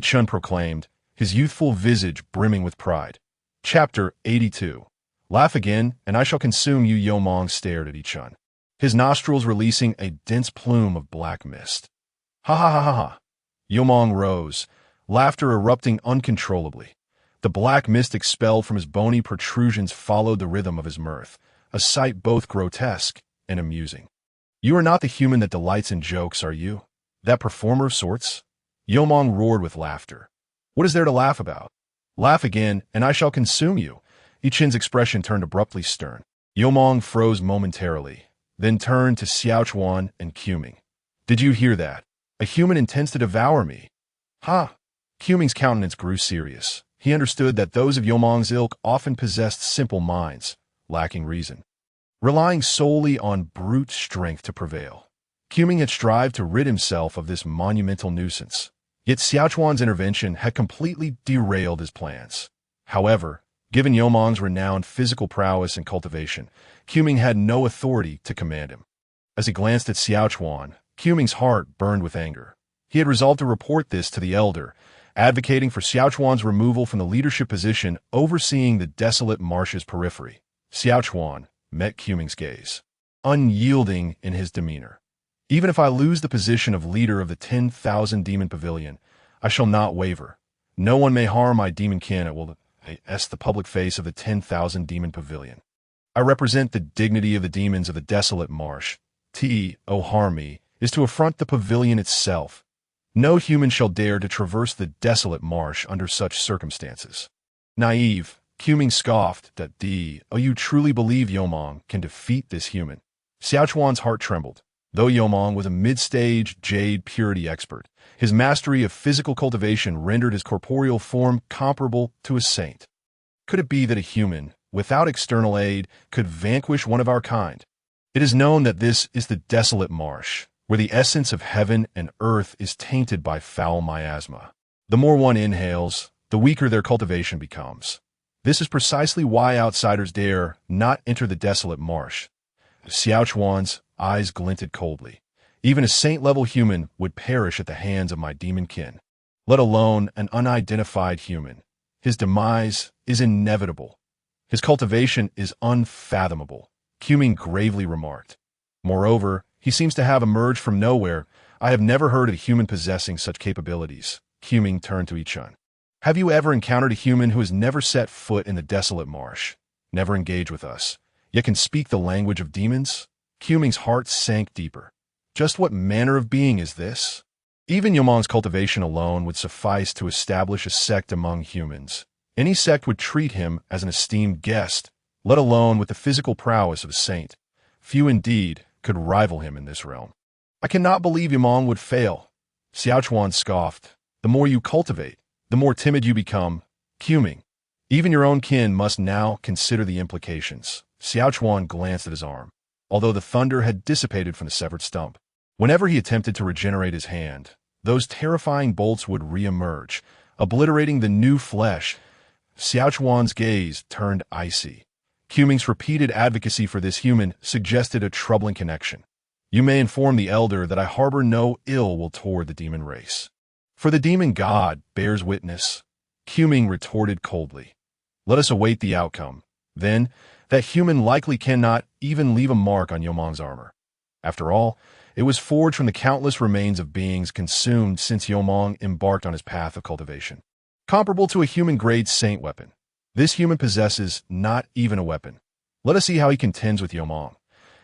Chen proclaimed, his youthful visage brimming with pride. Chapter 82. Laugh again, and I shall consume you. Yomong stared at Chen, his nostrils releasing a dense plume of black mist. Ha ha ha ha ha. Yomong rose, laughter erupting uncontrollably. The black mist expelled from his bony protrusions followed the rhythm of his mirth, a sight both grotesque and amusing. You are not the human that delights in jokes, are you? That performer of sorts? Yomong roared with laughter. What is there to laugh about? Laugh again, and I shall consume you. Chen's expression turned abruptly stern. Yomong froze momentarily, then turned to Xiaochuan and Quming. Did you hear that? A human intends to devour me. Ha! Quming's countenance grew serious. He understood that those of Yomong's ilk often possessed simple minds, lacking reason, relying solely on brute strength to prevail. Quming had strived to rid himself of this monumental nuisance, yet Xiaochuan's intervention had completely derailed his plans. However, given Yomong's renowned physical prowess and cultivation, Quming had no authority to command him. As he glanced at Xiaochuan, Quming's heart burned with anger. He had resolved to report this to the elder, advocating for Xiaochuan's removal from the leadership position overseeing the desolate marsh's periphery. Xiaochuan met Quming's gaze, unyielding in his demeanor. Even if I lose the position of leader of the 10,000 demon pavilion, I shall not waver. No one may harm my demon kin. It will the public face of the 10,000 demon pavilion. I represent the dignity of the demons of the desolate marsh. Harm me is to affront the pavilion itself. No human shall dare to traverse the desolate marsh under such circumstances. Naive, Quming scoffed that you truly believe Yomong can defeat this human? Xiaochuan's heart trembled. Though Yomong was a mid-stage jade purity expert, his mastery of physical cultivation rendered his corporeal form comparable to a saint. Could it be that a human, without external aid, could vanquish one of our kind? It is known that this is the desolate marsh, where the essence of heaven and earth is tainted by foul miasma. The more one inhales, the weaker their cultivation becomes. This is precisely why outsiders dare not enter the desolate marsh. Xiaochuan's eyes glinted coldly. Even a saint-level human would perish at the hands of my demon kin, let alone an unidentified human. His demise is inevitable. His cultivation is unfathomable, Quming gravely remarked. Moreover, he seems to have emerged from nowhere. I have never heard of a human possessing such capabilities. Quming turned to Chen. Have you ever encountered a human who has never set foot in the desolate marsh, never engaged with us, yet can speak the language of demons? Quming's heart sank deeper. Just what manner of being is this? Even Yomong's cultivation alone would suffice to establish a sect among humans. Any sect would treat him as an esteemed guest, let alone with the physical prowess of a saint. Few indeed could rival him in this realm. I cannot believe Yomong would fail. Xiaochuan scoffed. The more you cultivate, the more timid you become. Quming, even your own kin must now consider the implications. Xiaochuan glanced at his arm, although the thunder had dissipated from the severed stump. Whenever he attempted to regenerate his hand, those terrifying bolts would re-emerge, obliterating the new flesh. Xiaochuan's gaze turned icy. Quming's repeated advocacy for this human suggested a troubling connection. You may inform the elder that I harbor no ill will toward the demon race. For the demon god bears witness. Quming retorted coldly. Let us await the outcome. Then, that human likely cannot even leave a mark on Yomong's armor. After all, it was forged from the countless remains of beings consumed since Yomong embarked on his path of cultivation. Comparable to a human-grade saint weapon, this human possesses not even a weapon. Let us see how he contends with Yomong.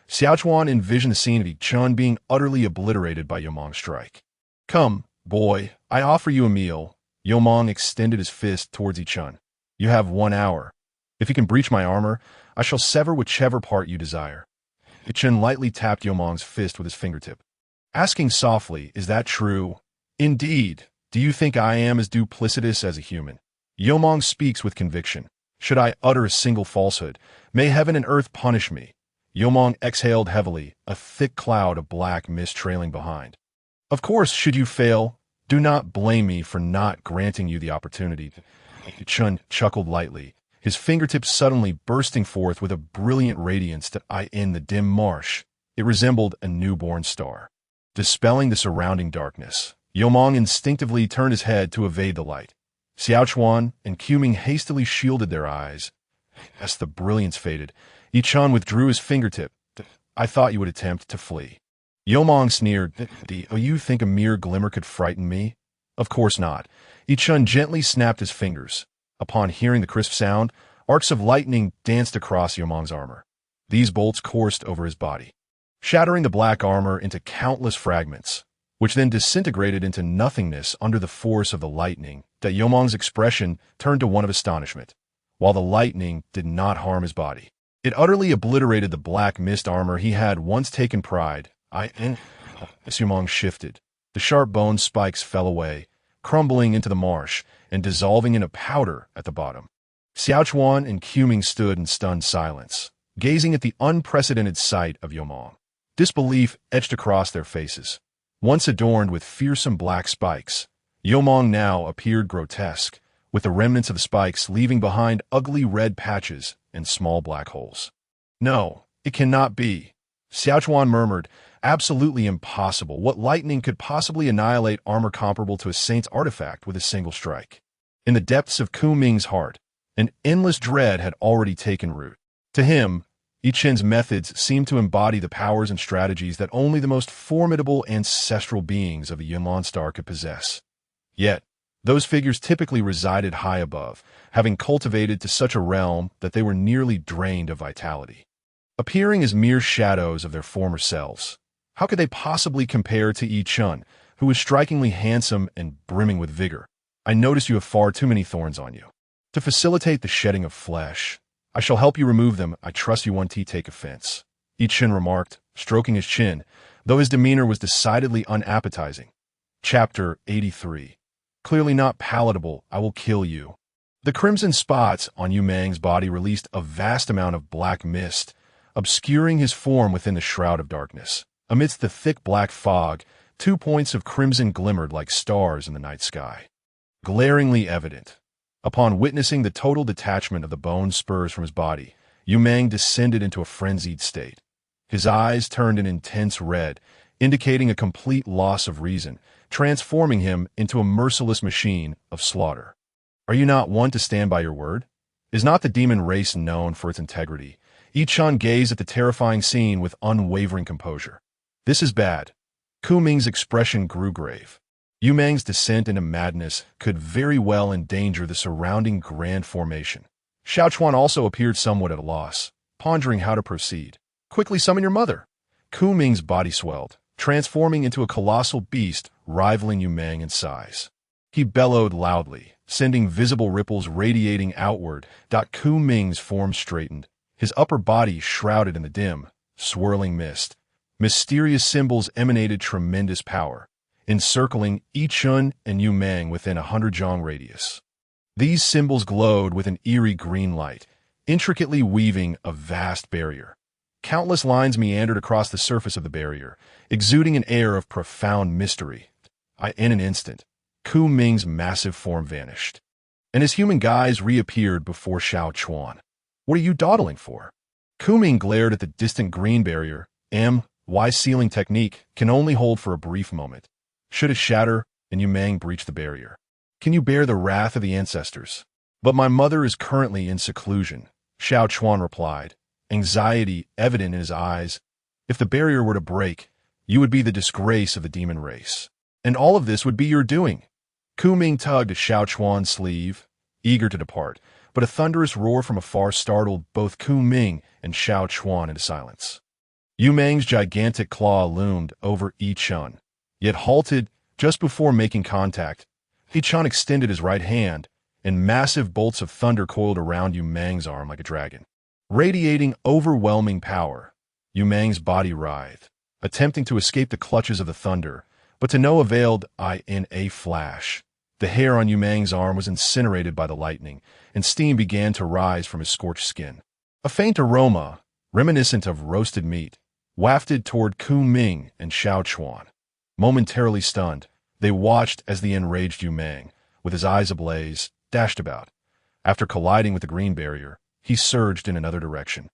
Xiao Chuan envisioned the scene of Yi Chen being utterly obliterated by Yomong's strike. "Come, boy, I offer you a meal." Yomong extended his fist towards Yi Chen. "You have 1 hour. If you can breach my armor, I shall sever whichever part you desire." Yi Chen lightly tapped Yomong's fist with his fingertip, asking softly, "Is that true?" "Indeed. Do you think I am as duplicitous as a human?" Yomong speaks with conviction. "Should I utter a single falsehood, may heaven and earth punish me." Yomong exhaled heavily, a thick cloud of black mist trailing behind. "Of course, should you fail, do not blame me for not granting you the opportunity." Chen chuckled lightly, his fingertips suddenly bursting forth with a brilliant radiance that in the dim marsh. It resembled a newborn star. Dispelling the surrounding darkness, Yomong instinctively turned his head to evade the light. Xiao Chuan and Quming hastily shielded their eyes. As the brilliance faded, Yi Chen withdrew his fingertip. "I thought you would attempt to flee." Yomong sneered. "Do you think a mere glimmer could frighten me?" "Of course not." Yi Chen gently snapped his fingers. Upon hearing the crisp sound, arcs of lightning danced across Yomong's armor. These bolts coursed over his body, shattering the black armor into countless fragments, which then disintegrated into nothingness under the force of the lightning. That Yomong's expression turned to one of astonishment. While the lightning did not harm his body, it utterly obliterated the black mist armor he had once taken pride. As Yomong shifted, the sharp bone spikes fell away, crumbling into the marsh and dissolving in a powder at the bottom. Xiao Chuan and Quming stood in stunned silence, gazing at the unprecedented sight of Yomong. Disbelief etched across their faces. Once adorned with fearsome black spikes, Yomong now appeared grotesque, with the remnants of the spikes leaving behind ugly red patches and small black holes. "No, it cannot be," Xiao Chuan murmured. "Absolutely impossible. What lightning could possibly annihilate armor comparable to a saint's artifact with a single strike?" In the depths of Quming's heart, an endless dread had already taken root. To him, Yi Chen's methods seemed to embody the powers and strategies that only the most formidable ancestral beings of the Yunlan star could possess. Yet, those figures typically resided high above, having cultivated to such a realm that they were nearly drained of vitality. Appearing as mere shadows of their former selves, how could they possibly compare to Yi Chen, who was strikingly handsome and brimming with vigor? "I notice you have far too many thorns on you. To facilitate the shedding of flesh, I shall help you remove them. I trust you won't take offense," Yi Chen remarked, stroking his chin, though his demeanor was decidedly unappetizing. Chapter 83. Clearly not palatable, I will kill you. The crimson spots on Yu Mang's body released a vast amount of black mist, obscuring his form within the shroud of darkness. Amidst the thick black fog, 2 points of crimson glimmered like stars in the night sky. Glaringly evident. Upon witnessing the total detachment of the bone spurs from his body, Yu Mang descended into a frenzied state. His eyes turned an intense red, indicating a complete loss of reason, transforming him into a merciless machine of slaughter. "Are you not one to stand by your word? Is not the demon race known for its integrity?" Yi Chen gazed at the terrifying scene with unwavering composure. "This is bad." Quming's expression grew grave. Yu Mang's descent into madness could very well endanger the surrounding grand formation. Xiao Chuan also appeared somewhat at a loss, pondering how to proceed. "Quickly summon your mother." Quming's body swelled, transforming into a colossal beast rivaling Yu Mang in size. He bellowed loudly, sending visible ripples radiating outward. Quming's form straightened, his upper body shrouded in the dim, swirling mist. Mysterious symbols emanated tremendous power, encircling Yi Chen and Yu Mang within 100 zhang radius. These symbols glowed with an eerie green light, intricately weaving a vast barrier. Countless lines meandered across the surface of the barrier, exuding an air of profound mystery. In an instant, Quming's massive form vanished, and his human guise reappeared before Xiao Chuan. "What are you dawdling for?" Quming glared at the distant green barrier. "Why sealing technique can only hold for a brief moment. Should it shatter and Yu Mang breach the barrier, can you bear the wrath of the ancestors?" "But my mother is currently in seclusion," Xiao Chuan replied, anxiety evident in his eyes. "If the barrier were to break, you would be the disgrace of the demon race. And all of this would be your doing." Quming tugged at Xiao Chuan's sleeve, eager to depart, but a thunderous roar from afar startled both Quming and Xiao Chuan into silence. Yu Mang's gigantic claw loomed over Chen, yet halted just before making contact. Chen extended his right hand, and massive bolts of thunder coiled around Yu Mang's arm like a dragon. Radiating overwhelming power, Yu Mang's body writhed, attempting to escape the clutches of the thunder, but to no avail. In a flash, the hair on Yu Mang's arm was incinerated by the lightning, and steam began to rise from his scorched skin. A faint aroma, reminiscent of roasted meat, wafted toward Ku Ming and Xiao Chuan. Momentarily stunned, they watched as the enraged Yu Mang, with his eyes ablaze, dashed about. After colliding with the green barrier, he surged in another direction,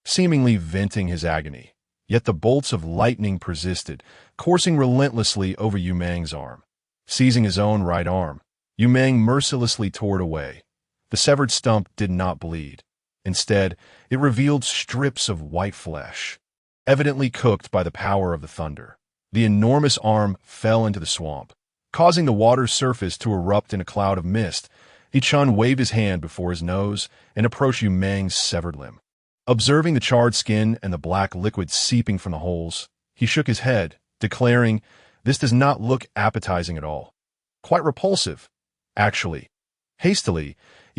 seemingly venting his agony. Yet the bolts of lightning persisted, coursing relentlessly over Yu Mang's arm. Seizing his own right arm, Yu Mang mercilessly tore it away. The severed stump did not bleed. Instead, it revealed strips of white flesh, evidently cooked by the power of the thunder. The enormous arm fell into the swamp, causing the water's surface to erupt in a cloud of mist. Chen waved his hand before his nose and approached Yu Mang's severed limb. Observing the charred skin and the black liquid seeping from the holes, he shook his head, declaring, "This does not look appetizing at all. Quite repulsive, actually." Hastily,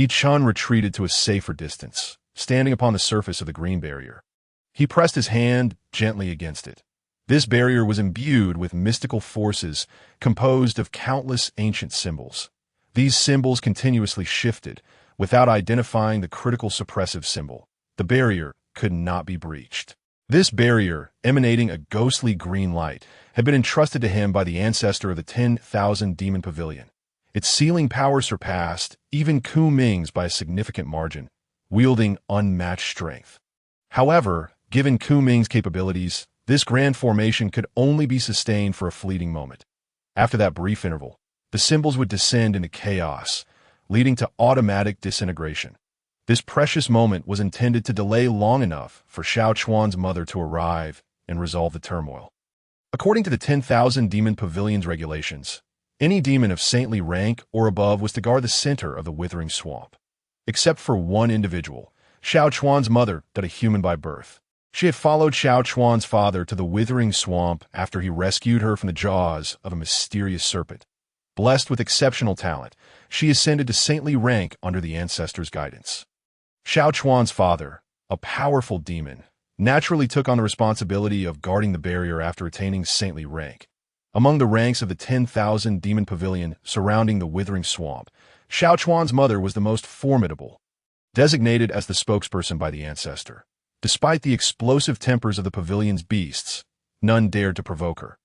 Chen retreated to a safer distance, standing upon the surface of the green barrier. He pressed his hand gently against it. This barrier was imbued with mystical forces composed of countless ancient symbols. These symbols continuously shifted, without identifying the critical suppressive symbol. The barrier could not be breached. This barrier, emanating a ghostly green light, had been entrusted to him by the ancestor of the 10,000 Demon Pavilion. Its sealing power surpassed even Ku Ming's by a significant margin, wielding unmatched strength. However, given Ku Ming's capabilities, this grand formation could only be sustained for a fleeting moment. After that brief interval, the symbols would descend into chaos, leading to automatic disintegration. This precious moment was intended to delay long enough for Xiao Chuan's mother to arrive and resolve the turmoil. According to the 10,000 Demon Pavilion's regulations, any demon of saintly rank or above was to guard the center of the withering swamp. Except for one individual, Xiao Chuan's mother, that a human by birth. She had followed Xiao Chuan's father to the withering swamp after he rescued her from the jaws of a mysterious serpent. Blessed with exceptional talent, she ascended to saintly rank under the ancestor's guidance. Xiao Chuan's father, a powerful demon, naturally took on the responsibility of guarding the barrier after attaining saintly rank. Among the ranks of the 10,000 Demon Pavilion surrounding the withering swamp, Xiao Chuan's mother was the most formidable, designated as the spokesperson by the ancestor. Despite the explosive tempers of the pavilion's beasts, none dared to provoke her.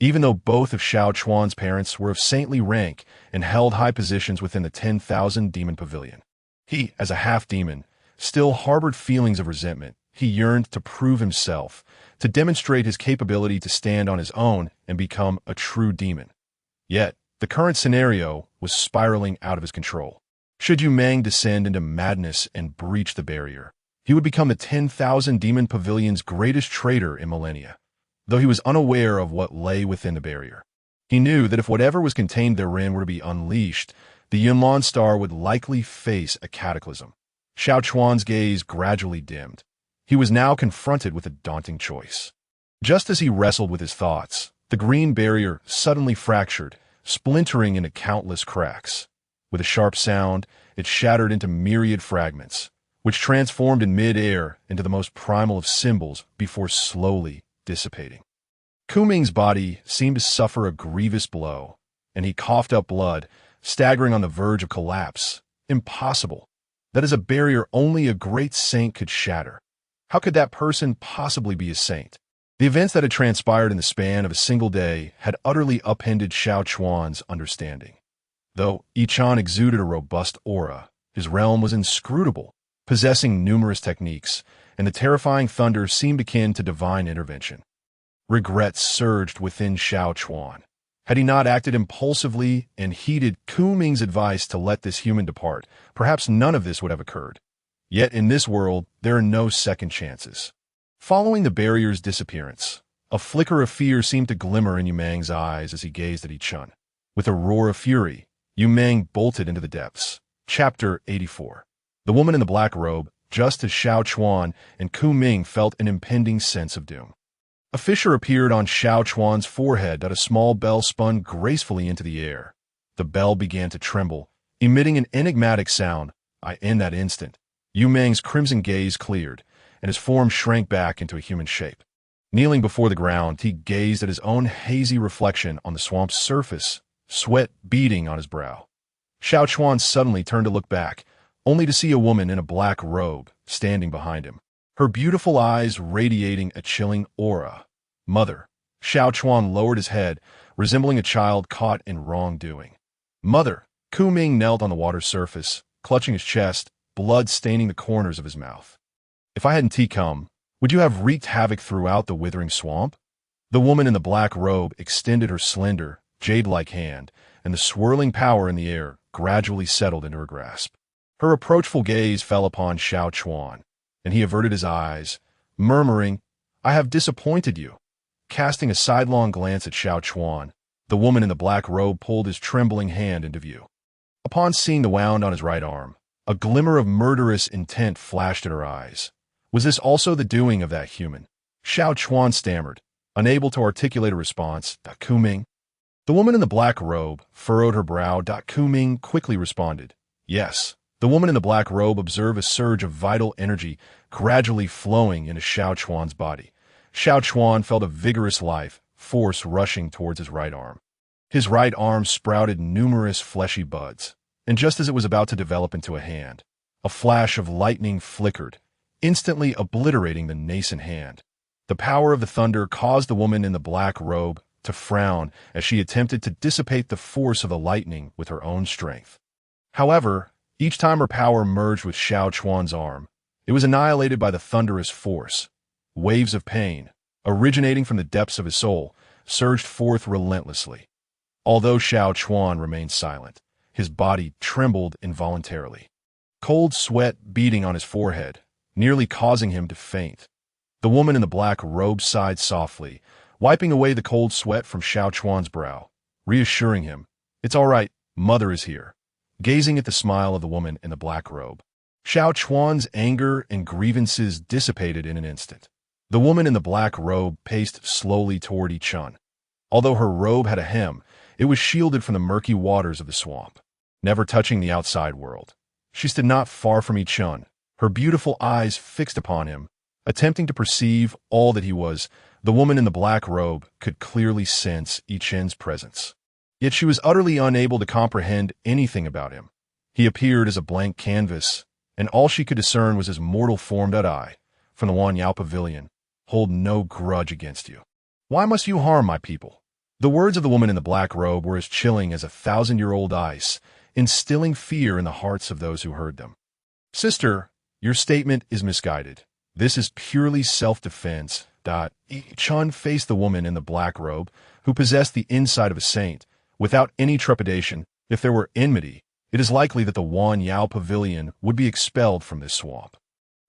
Even though both of Xiao Chuan's parents were of saintly rank and held high positions within the 10,000 Demon Pavilion, he, as a half-demon, still harbored feelings of resentment. He yearned to prove himself, to demonstrate his capability to stand on his own and become a true demon. Yet, the current scenario was spiraling out of his control. Should Yu Mang descend into madness and breach the barrier, he would become the 10,000 Demon Pavilion's greatest traitor in millennia, though he was unaware of what lay within the barrier. He knew that if whatever was contained therein were to be unleashed, the Yunlan star would likely face a cataclysm. Xiao Chuan's gaze gradually dimmed. He was now confronted with a daunting choice. Just as he wrestled with his thoughts, the green barrier suddenly fractured, splintering into countless cracks. With a sharp sound, it shattered into myriad fragments, which transformed in mid-air into the most primal of symbols before slowly dissipating. Ku Ming's body seemed to suffer a grievous blow, and he coughed up blood, staggering on the verge of collapse. Impossible. That is a barrier only a great saint could shatter. How could that person possibly be a saint? The events that had transpired in the span of a single day had utterly upended Xiao Chuan's understanding. Though Chen exuded a robust aura, his realm was inscrutable, possessing numerous techniques, and the terrifying thunder seemed akin to divine intervention. Regret surged within Xiao Chuan. Had he not acted impulsively and heeded Ku Ming's advice to let this human depart, perhaps none of this would have occurred. Yet in this world, there are no second chances. Following the barrier's disappearance, a flicker of fear seemed to glimmer in Yu Mang's eyes as he gazed at Chen. With a roar of fury, Yu Mang bolted into the depths. Chapter 84. The woman in the black robe, just as Xiao Chuan and Ku Ming felt an impending sense of doom. A fissure appeared on Xiao Chuan's forehead that a small bell spun gracefully into the air. The bell began to tremble, emitting an enigmatic sound. In that instant, Yu Meng's crimson gaze cleared, and his form shrank back into a human shape. Kneeling before the ground, he gazed at his own hazy reflection on the swamp's surface, sweat beading on his brow. Xiao Chuan suddenly turned to look back, only to see a woman in a black robe standing behind him, her beautiful eyes radiating a chilling aura. Mother. Xiao Chuan lowered his head, resembling a child caught in wrongdoing. Mother. Ku Ming knelt on the water's surface, clutching his chest, blood staining the corners of his mouth. If I hadn't come, would you have wreaked havoc throughout the withering swamp? The woman in the black robe extended her slender, jade-like hand, and the swirling power in the air gradually settled into her grasp. Her reproachful gaze fell upon Xiao Chuan, and he averted his eyes, murmuring, "I have disappointed you." Casting a sidelong glance at Xiao Chuan, the woman in the black robe pulled his trembling hand into view. Upon seeing the wound on his right arm, a glimmer of murderous intent flashed at her eyes. Was this also the doing of that human? Xiao Chuan stammered, unable to articulate a response. Ku Ming? The woman in the black robe furrowed her brow. Ku Ming quickly responded, "Yes." The woman in the black robe observed a surge of vital energy gradually flowing into Xiao Chuan's body. Xiao Chuan felt a vigorous life force rushing towards his right arm. His right arm sprouted numerous fleshy buds, and just as it was about to develop into a hand, a flash of lightning flickered, instantly obliterating the nascent hand. The power of the thunder caused the woman in the black robe to frown as she attempted to dissipate the force of the lightning with her own strength. However, each time her power merged with Xiao Chuan's arm, it was annihilated by the thunderous force. Waves of pain, originating from the depths of his soul, surged forth relentlessly. Although Xiao Chuan remained silent, his body trembled involuntarily. Cold sweat beading on his forehead, nearly causing him to faint. The woman in the black robe sighed softly, wiping away the cold sweat from Xiao Chuan's brow, reassuring him, "It's all right, Mother is here." Gazing at the smile of the woman in the black robe, Xiao Chuan's anger and grievances dissipated in an instant. The woman in the black robe paced slowly toward Chen. Although her robe had a hem, it was shielded from the murky waters of the swamp, never touching the outside world. She stood not far from Chen, her beautiful eyes fixed upon him, attempting to perceive all that he was. The woman in the black robe could clearly sense Chen's presence. Yet she was utterly unable to comprehend anything about him. He appeared as a blank canvas, and all she could discern was his mortal form. I, from the Wanyao Pavilion, hold no grudge against you. Why must you harm my people? The words of the woman in the black robe were as chilling as 1,000-year-old ice, instilling fear in the hearts of those who heard them. Sister, your statement is misguided. This is purely self-defense. Chen faced the woman in the black robe, who possessed the insight of a saint, without any trepidation. If there were enmity, it is likely that the Wanyao Pavilion would be expelled from this swamp.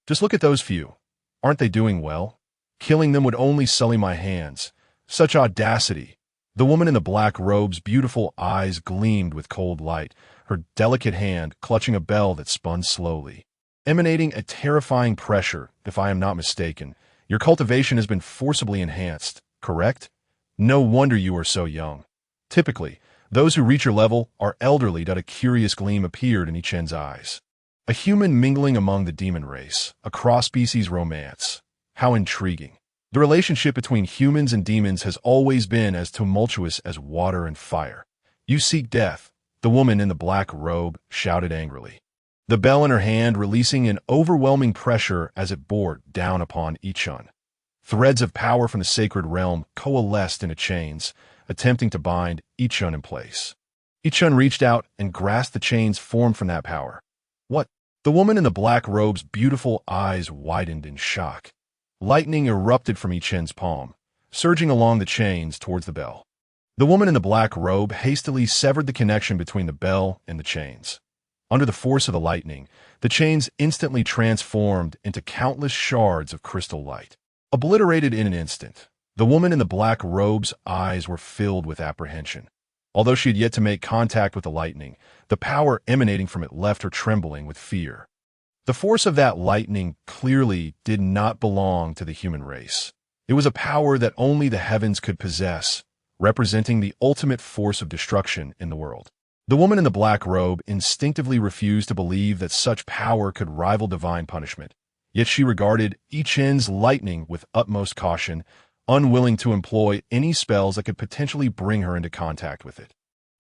Just look at those few. Aren't they doing well? Killing them would only sully my hands. Such audacity. The woman in the black robe's beautiful eyes gleamed with cold light, her delicate hand clutching a bell that spun slowly, emanating a terrifying pressure. If I am not mistaken, your cultivation has been forcibly enhanced, correct? No wonder you are so young. Typically, those who reach your level are elderly. A curious gleam appeared in Chen's eyes. A human mingling among the demon race, a cross-species romance. How intriguing. The relationship between humans and demons has always been as tumultuous as water and fire. You seek death, the woman in the black robe shouted angrily, the bell in her hand releasing an overwhelming pressure as it bore down upon Chen. Threads of power from the sacred realm coalesced into chains, attempting to bind Chen in place. Chen reached out and grasped the chains formed from that power. What? The woman in the black robe's beautiful eyes widened in shock. Lightning erupted from Chen's palm, surging along the chains towards the bell. The woman in the black robe hastily severed the connection between the bell and the chains. Under the force of the lightning, the chains instantly transformed into countless shards of crystal light. Obliterated in an instant, the woman in the black robe's eyes were filled with apprehension. Although she had yet to make contact with the lightning, the power emanating from it left her trembling with fear. The force of that lightning clearly did not belong to the human race. It was a power that only the heavens could possess, representing the ultimate force of destruction in the world. The woman in the black robe instinctively refused to believe that such power could rival divine punishment, yet she regarded Chen's lightning with utmost caution, unwilling to employ any spells that could potentially bring her into contact with it.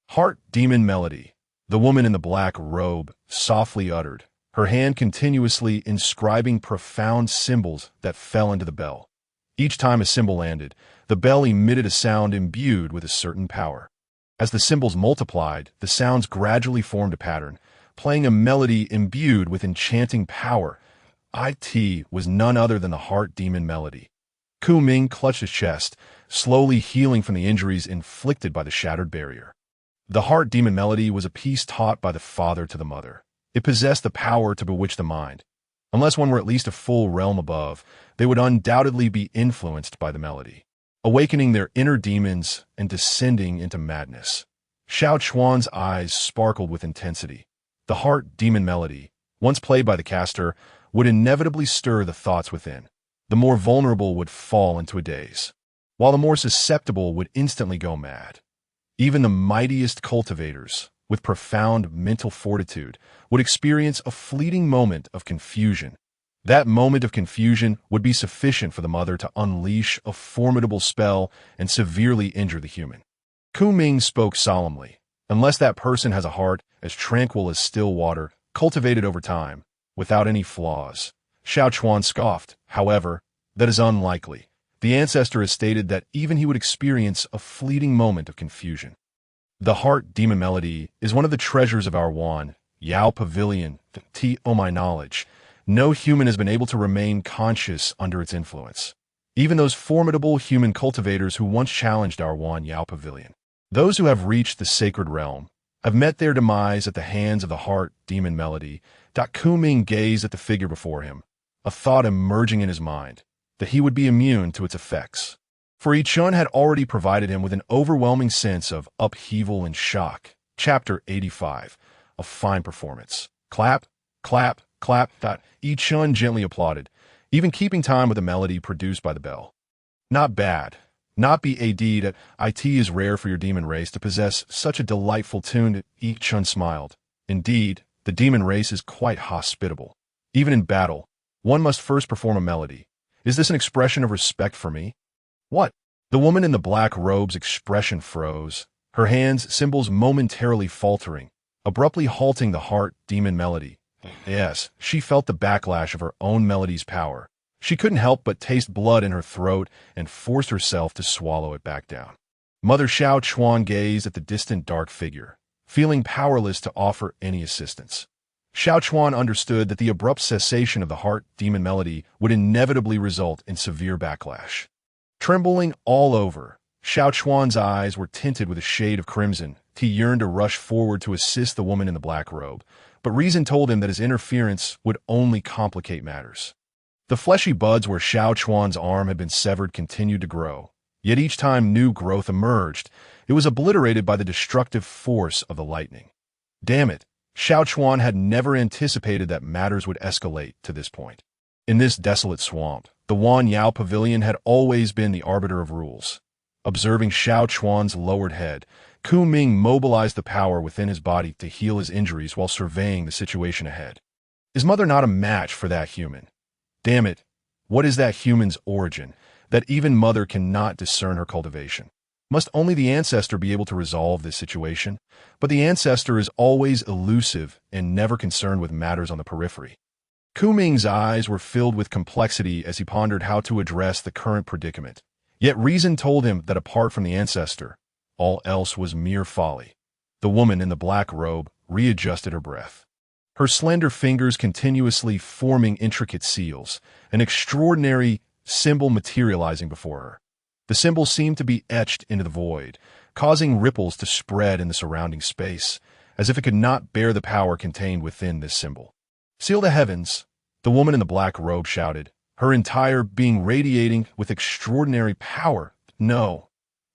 Heart demon melody, the woman in the black robe softly uttered, her hand continuously inscribing profound symbols that fell into the bell. Each time a symbol landed, the bell emitted a sound imbued with a certain power. As the symbols multiplied, the sounds gradually formed a pattern, playing a melody imbued with enchanting power. It was none other than the heart demon melody. Ku Ming clutched his chest, slowly healing from the injuries inflicted by the shattered barrier. The heart demon melody was a piece taught by the father to the mother. It possessed the power to bewitch the mind. Unless one were at least a full realm above, they would undoubtedly be influenced by the melody, awakening their inner demons and descending into madness. Xiao Chuan's eyes sparkled with intensity. The heart demon melody, once played by the caster, would inevitably stir the thoughts within. The more vulnerable would fall into a daze, while the more susceptible would instantly go mad. Even the mightiest cultivators, with profound mental fortitude, would experience a fleeting moment of confusion. That moment of confusion would be sufficient for the mother to unleash a formidable spell and severely injure the human. Ku Ming spoke solemnly. Unless that person has a heart as tranquil as still water, cultivated over time, without any flaws. Xiao Chuan scoffed. However, that is unlikely. The ancestor has stated that even he would experience a fleeting moment of confusion. The heart demon melody is one of the treasures of our Yuan, Yao Pavilion, my knowledge. No human has been able to remain conscious under its influence. Even those formidable human cultivators who once challenged our Yuan Yao Pavilion. Those who have reached the sacred realm have met their demise at the hands of the heart demon melody. Ku Ming gazed at the figure before him, a thought emerging in his mind, that he would be immune to its effects. For Chen had already provided him with an overwhelming sense of upheaval and shock. Chapter 85. A fine performance. Clap, clap, clap. Chen gently applauded, even keeping time with the melody produced by the bell. Not bad. Not bad. It is rare for your demon race to possess such a delightful tune. Chen smiled. Indeed, the demon race is quite hospitable. Even in battle, one must first perform a melody. Is this an expression of respect for me? What? The woman in the black robe's expression froze, her hands, symbols momentarily faltering, abruptly halting the heart demon melody. Yes, she felt the backlash of her own melody's power. She couldn't help but taste blood in her throat and forced herself to swallow it back down. Mother Xiao Chuan gazed at the distant dark figure, feeling powerless to offer any assistance. Xiao Chuan understood that the abrupt cessation of the heart demon melody would inevitably result in severe backlash. Trembling all over, Xiao Chuan's eyes were tinted with a shade of crimson. He yearned to rush forward to assist the woman in the black robe, but reason told him that his interference would only complicate matters. The fleshy buds where Xiao Chuan's arm had been severed continued to grow, yet each time new growth emerged, it was obliterated by the destructive force of the lightning. Damn it, Xiao Chuan had never anticipated that matters would escalate to this point. In this desolate swamp, the Yuan Yao Pavilion had always been the arbiter of rules. Observing Xiao Chuan's lowered head, Ku Ming mobilized the power within his body to heal his injuries while surveying the situation ahead. Is mother not a match for that human? Damn it, what is that human's origin, that even mother cannot discern her cultivation? Must only the ancestor be able to resolve this situation? But the ancestor is always elusive and never concerned with matters on the periphery. Ku Ming's eyes were filled with complexity as he pondered how to address the current predicament. Yet reason told him that apart from the ancestor, all else was mere folly. The woman in the black robe readjusted her breath, her slender fingers continuously forming intricate seals, an extraordinary symbol materializing before her. The symbol seemed to be etched into the void, causing ripples to spread in the surrounding space, as if it could not bear the power contained within this symbol. Seal the heavens, the woman in the black robe shouted, her entire being radiating with extraordinary power. No.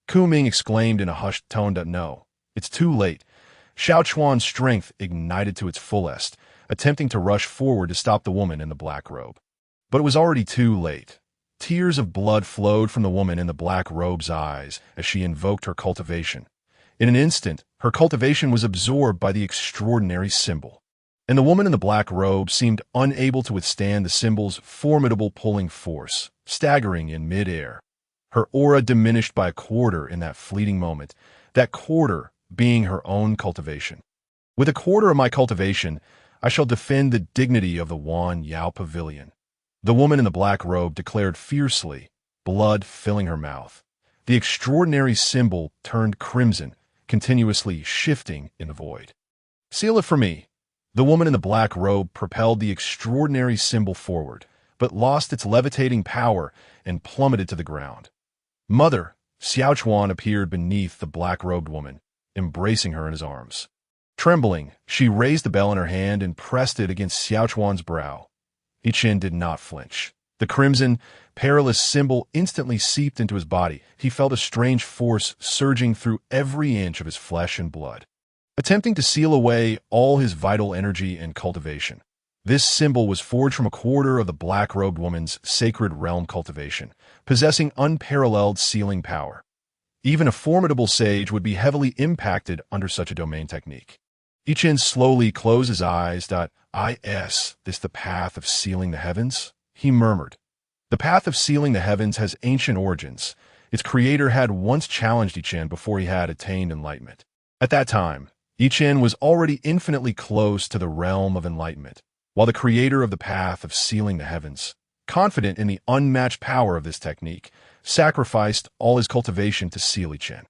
Ku Ming exclaimed in a hushed tone. No. It's too late. Xiao Chuan's strength ignited to its fullest, attempting to rush forward to stop the woman in the black robe. But it was already too late. Tears of blood flowed from the woman in the black robe's eyes as she invoked her cultivation. In an instant, her cultivation was absorbed by the extraordinary symbol, and the woman in the black robe seemed unable to withstand the symbol's formidable pulling force, staggering in mid-air. Her aura diminished by a quarter in that fleeting moment, that quarter being her own cultivation. With a quarter of my cultivation, I shall defend the dignity of the Wan Yao Pavilion. The woman in the black robe declared fiercely, blood filling her mouth. The extraordinary symbol turned crimson, continuously shifting in the void. "Seal it for me." The woman in the black robe propelled the extraordinary symbol forward, but lost its levitating power and plummeted to the ground. "Mother!" Xiaochuan appeared beneath the black-robed woman, embracing her in his arms. Trembling, she raised the bell in her hand and pressed it against Xiaochuan's brow. Chen did not flinch. The crimson, perilous symbol instantly seeped into his body. He felt a strange force surging through every inch of his flesh and blood, attempting to seal away all his vital energy and cultivation. This symbol was forged from a quarter of the black-robed woman's sacred realm cultivation, possessing unparalleled sealing power. Even a formidable sage would be heavily impacted under such a domain technique. Chen slowly closed his eyes. "Is this the path of sealing the heavens?" he murmured. The path of sealing the heavens has ancient origins. Its creator had once challenged Chen before he had attained enlightenment. At that time, Chen was already infinitely close to the realm of enlightenment, while the creator of the path of sealing the heavens, confident in the unmatched power of this technique, sacrificed all his cultivation to seal Chen.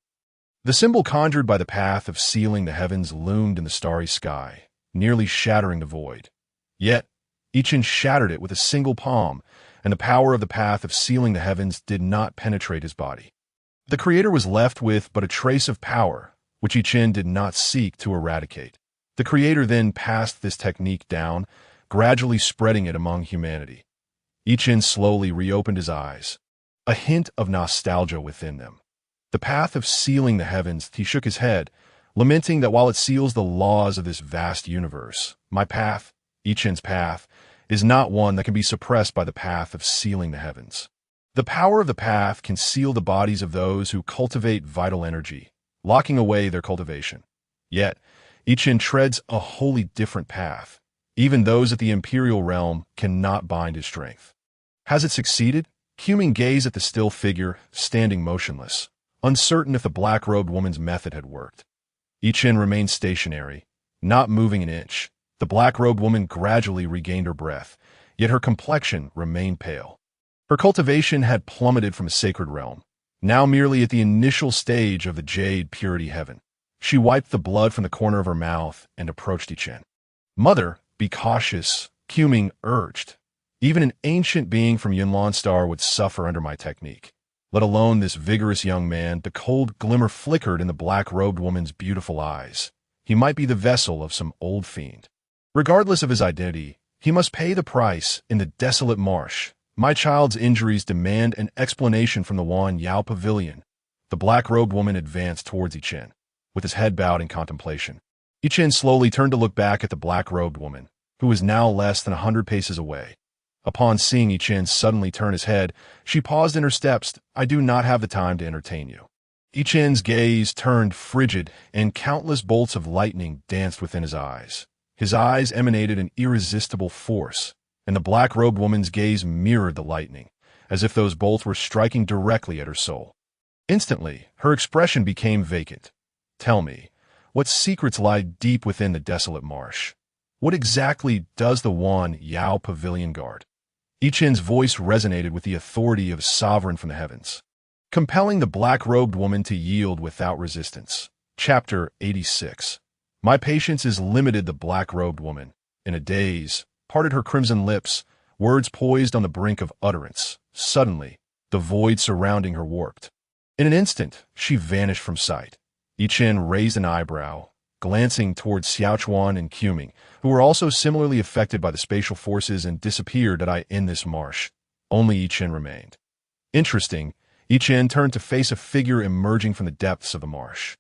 The symbol conjured by the path of sealing the heavens loomed in the starry sky, nearly shattering the void. Yet, Chen shattered it with a single palm, and the power of the path of sealing the heavens did not penetrate his body. The creator was left with but a trace of power, which Chen did not seek to eradicate. The creator then passed this technique down, gradually spreading it among humanity. Chen slowly reopened his eyes, a hint of nostalgia within them. The path of sealing the heavens, he shook his head, lamenting that while it seals the laws of this vast universe, my path, Chen's path, is not one that can be suppressed by the path of sealing the heavens. The power of the path can seal the bodies of those who cultivate vital energy, locking away their cultivation. Yet, Chen treads a wholly different path. Even those at the imperial realm cannot bind his strength. Has it succeeded? Quming gazed at the still figure, standing motionless, uncertain if the black-robed woman's method had worked. Chen remained stationary, not moving an inch. The black-robed woman gradually regained her breath, yet her complexion remained pale. Her cultivation had plummeted from a sacred realm, now merely at the initial stage of the jade purity heaven. She wiped the blood from the corner of her mouth and approached Chen. "Mother, be cautious," Quming urged. "Even an ancient being from Yunlan Star would suffer under my technique, let alone this vigorous young man." The cold glimmer flickered in the black-robed woman's beautiful eyes. He might be the vessel of some old fiend. Regardless of his identity, he must pay the price in the desolate marsh. My child's injuries demand an explanation from the Wan Yao Pavilion. The black-robed woman advanced towards Chen, with his head bowed in contemplation. Chen slowly turned to look back at the black-robed woman, who was now less than 100 paces away. Upon seeing Chen suddenly turn his head, she paused in her steps. "I do not have the time to entertain you." Chen's gaze turned frigid, and countless bolts of lightning danced within his eyes. His eyes emanated an irresistible force, and the black-robed woman's gaze mirrored the lightning, as if those bolts were striking directly at her soul. Instantly, her expression became vacant. "Tell me, what secrets lie deep within the desolate marsh? What exactly does the Wan Yao Pavilion guard?" Chen's voice resonated with the authority of a sovereign from the heavens, compelling the black-robed woman to yield without resistance. Chapter 86. My patience is limited. The black-robed woman, in a daze, parted her crimson lips, words poised on the brink of utterance. Suddenly, the void surrounding her warped. In an instant, she vanished from sight. Chen raised an eyebrow, glancing towards Xiaochuan and Quming, who were also similarly affected by the spatial forces and disappeared in this marsh. Only Chen remained. Interesting, Chen turned to face a figure emerging from the depths of the marsh.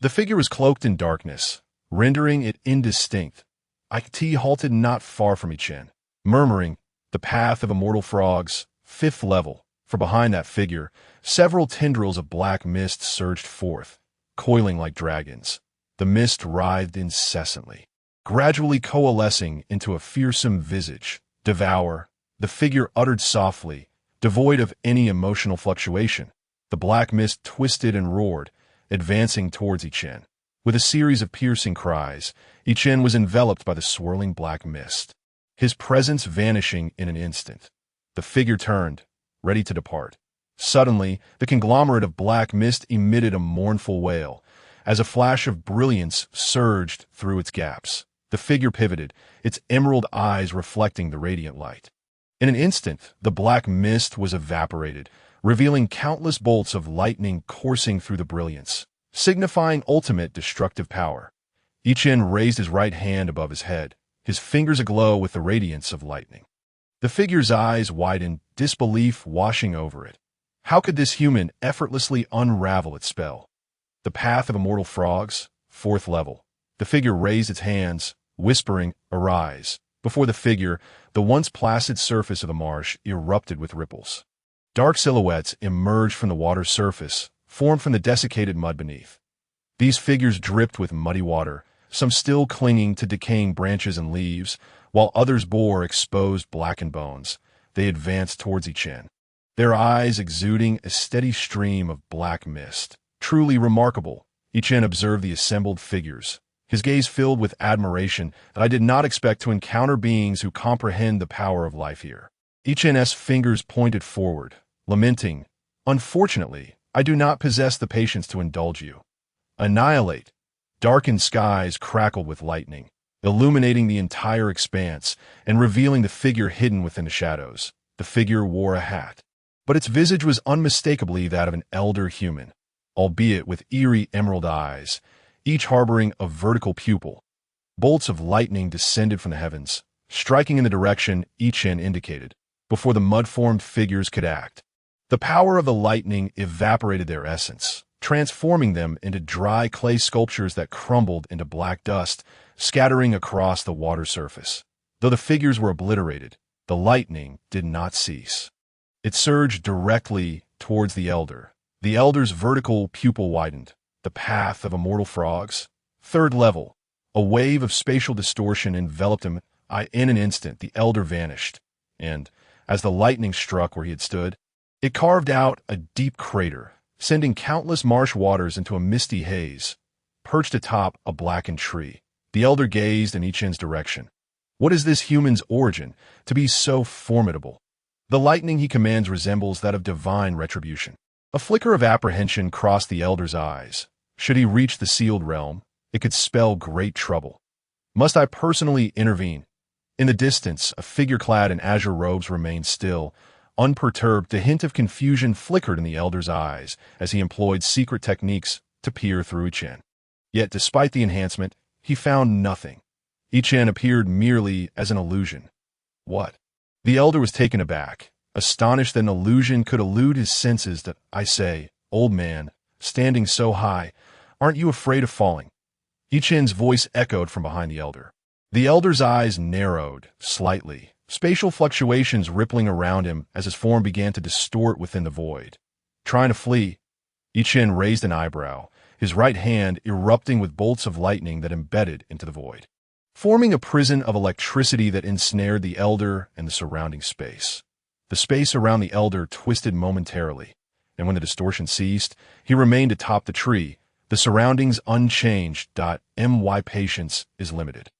The figure was cloaked in darkness, rendering it indistinct. It halted not far from Chen, murmuring, "The path of immortal frogs, 5th level." For behind that figure, several tendrils of black mist surged forth, coiling like dragons. The mist writhed incessantly, gradually coalescing into a fearsome visage. "Devour," the figure uttered softly, devoid of any emotional fluctuation. The black mist twisted and roared, advancing towards Chen. With a series of piercing cries, Chen was enveloped by the swirling black mist, his presence vanishing in an instant. The figure turned, ready to depart. Suddenly, the conglomerate of black mist emitted a mournful wail, as a flash of brilliance surged through its gaps. The figure pivoted, its emerald eyes reflecting the radiant light. In an instant, the black mist was evaporated, revealing countless bolts of lightning coursing through the brilliance, signifying ultimate destructive power. Chen raised his right hand above his head, his fingers aglow with the radiance of lightning. The figure's eyes widened, disbelief washing over it. How could this human effortlessly unravel its spell? "The path of immortal frogs, 4th level." The figure raised its hands, whispering, "Arise." Before the figure, the once placid surface of the marsh erupted with ripples. Dark silhouettes emerged from the water's surface, formed from the desiccated mud beneath. These figures dripped with muddy water, some still clinging to decaying branches and leaves, while others bore exposed blackened bones. They advanced towards Chen, their eyes exuding a steady stream of black mist. Truly remarkable, Chen observed the assembled figures, his gaze filled with admiration that I did not expect to encounter beings who comprehend the power of life here. Chen's fingers pointed forward, lamenting, "Unfortunately, I do not possess the patience to indulge you. Annihilate." Darkened skies crackled with lightning, illuminating the entire expanse and revealing the figure hidden within the shadows. The figure wore a hat, but its visage was unmistakably that of an elder human, albeit with eerie emerald eyes, each harboring a vertical pupil. Bolts of lightning descended from the heavens, striking in the direction Chen indicated, before the mud-formed figures could act. The power of the lightning evaporated their essence, transforming them into dry clay sculptures that crumbled into black dust, scattering across the water surface. Though the figures were obliterated, the lightning did not cease. It surged directly towards the elder. The elder's vertical pupil widened. "The path of immortal frogs, 3rd level." A wave of spatial distortion enveloped him. In an instant, the elder vanished, and, as the lightning struck where he had stood, it carved out a deep crater, sending countless marsh waters into a misty haze. Perched atop a blackened tree, the elder gazed in Chen's direction. What is this human's origin to be so formidable? The lightning he commands resembles that of divine retribution. A flicker of apprehension crossed the elder's eyes. Should he reach the sealed realm, it could spell great trouble. Must I personally intervene? In the distance, a figure clad in azure robes remained still, unperturbed. The hint of confusion flickered in the elder's eyes as he employed secret techniques to peer through Chen. Yet, despite the enhancement, he found nothing. Chen appeared merely as an illusion. What? The elder was taken aback, astonished that an illusion could elude his senses. "That I say, old man, standing so high, aren't you afraid of falling?" Chen's voice echoed from behind the elder. The elder's eyes narrowed slightly, spatial fluctuations rippling around him as his form began to distort within the void. "Trying to flee?" Chen raised an eyebrow, his right hand erupting with bolts of lightning that embedded into the void, forming a prison of electricity that ensnared the elder and the surrounding space. The space around the elder twisted momentarily, and when the distortion ceased, he remained atop the tree, the surroundings unchanged. My patience is limited.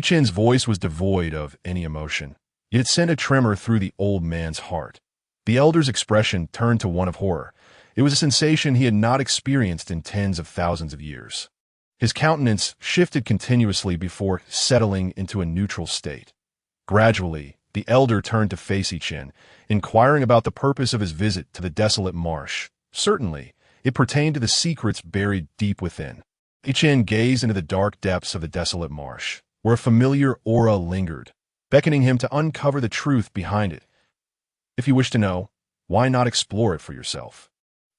Chen's voice was devoid of any emotion, yet it sent a tremor through the old man's heart. The elder's expression turned to one of horror. It was a sensation he had not experienced in tens of thousands of years. His countenance shifted continuously before settling into a neutral state. Gradually, the elder turned to face Chen, inquiring about the purpose of his visit to the desolate marsh. Certainly, it pertained to the secrets buried deep within. Chen gazed into the dark depths of the desolate marsh, where a familiar aura lingered, beckoning him to uncover the truth behind it. "If you wish to know, why not explore it for yourself?"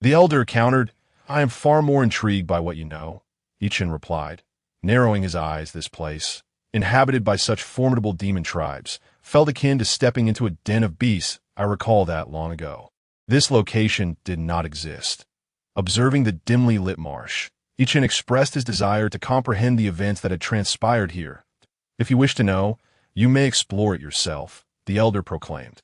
The elder countered. "I am far more intrigued by what you know," Chen replied, narrowing his eyes. "This place, inhabited by such formidable demon tribes, felt akin to stepping into a den of beasts. I recall that long ago. This location did not exist. Observing the dimly lit marsh, Chen expressed his desire to comprehend the events that had transpired here. If you wish to know, you may explore it yourself, the elder proclaimed.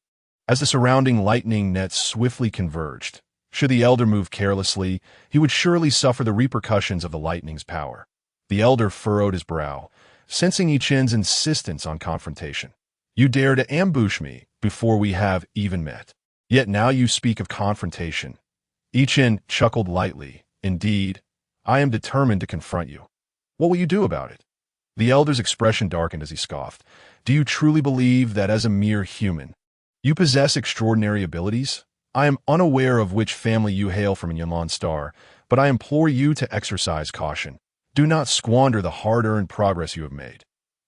As the surrounding lightning nets swiftly converged, should the elder move carelessly, he would surely suffer the repercussions of the lightning's power. The elder furrowed his brow, sensing Chen's insistence on confrontation. You dare to ambush me before we have even met. Yet now you speak of confrontation. Chen chuckled lightly. Indeed, I am determined to confront you. What will you do about it? The elder's expression darkened as he scoffed. Do you truly believe that as a mere human, you possess extraordinary abilities? I am unaware of which family you hail from in Yunlan Star, but I implore you to exercise caution. Do not squander the hard-earned progress you have made.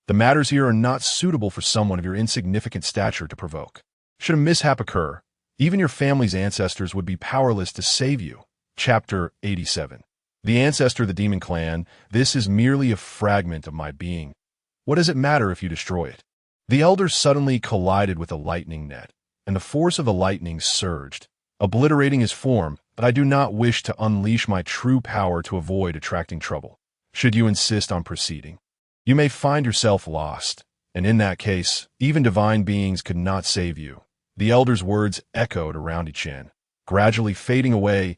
The matters here are not suitable for someone of your insignificant stature to provoke. Should a mishap occur, even your family's ancestors would be powerless to save you. Chapter 87. The ancestor of the demon clan, this is merely a fragment of my being. What does it matter if you destroy it? The elder suddenly collided with a lightning net, and the force of the lightning surged, obliterating his form, but I do not wish to unleash my true power to avoid attracting trouble. Should you insist on proceeding, you may find yourself lost, and in that case, even divine beings could not save you. The elder's words echoed around Chen, gradually fading away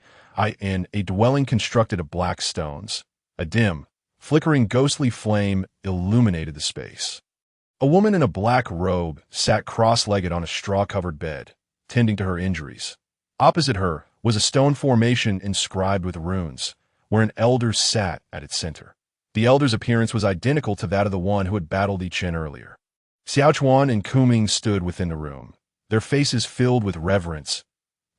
in a dwelling constructed of black stones. A dim, flickering ghostly flame illuminated the space. A woman in a black robe sat cross-legged on a straw-covered bed, tending to her injuries. Opposite her was a stone formation inscribed with runes, where an elder sat at its center. The elder's appearance was identical to that of the one who had battled Chen earlier. Xiaochuan and Kuming stood within the room, their faces filled with reverence.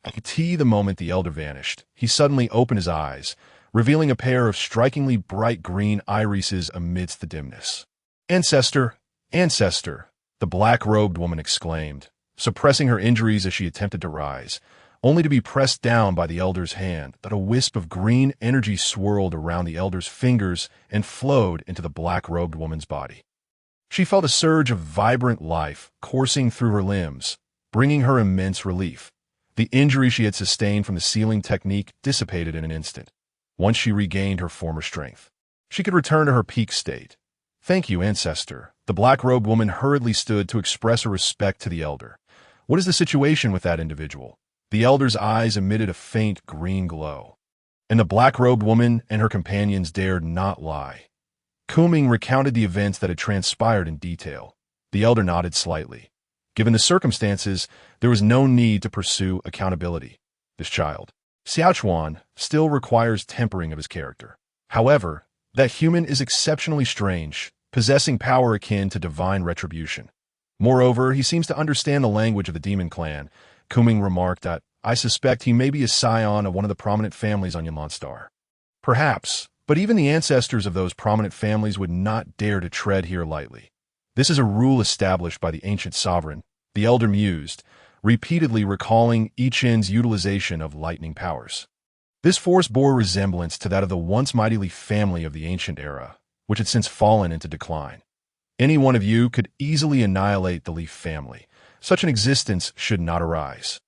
The moment the elder vanished, he suddenly opened his eyes, revealing a pair of strikingly bright green irises amidst the dimness. Ancestor! Ancestor! The black-robed woman exclaimed, suppressing her injuries as she attempted to rise, only to be pressed down by the elder's hand. That a wisp of green energy swirled around the elder's fingers and flowed into the black-robed woman's body. She felt a surge of vibrant life coursing through her limbs, bringing her immense relief. The injury she had sustained from the sealing technique dissipated in an instant. Once she regained her former strength, she could return to her peak state. Thank you, ancestor. The black-robed woman hurriedly stood to express her respect to the elder. What is the situation with that individual? The elder's eyes emitted a faint green glow, and the black-robed woman and her companions dared not lie. Kuming recounted the events that had transpired in detail. The elder nodded slightly. Given the circumstances, there was no need to pursue accountability. This child, Xiaochuan, still requires tempering of his character. However, that human is exceptionally strange, possessing power akin to divine retribution. Moreover, he seems to understand the language of the demon clan. Kuming remarked that, I suspect he may be a scion of one of the prominent families on Yunlan Star. Perhaps, but even the ancestors of those prominent families would not dare to tread here lightly. This is a rule established by the ancient sovereign, the elder mused, repeatedly recalling Chen's utilization of lightning powers. This force bore resemblance to that of the once mighty family of the ancient era, which had since fallen into decline. Any one of you could easily annihilate the Leaf family. Such an existence should not arise.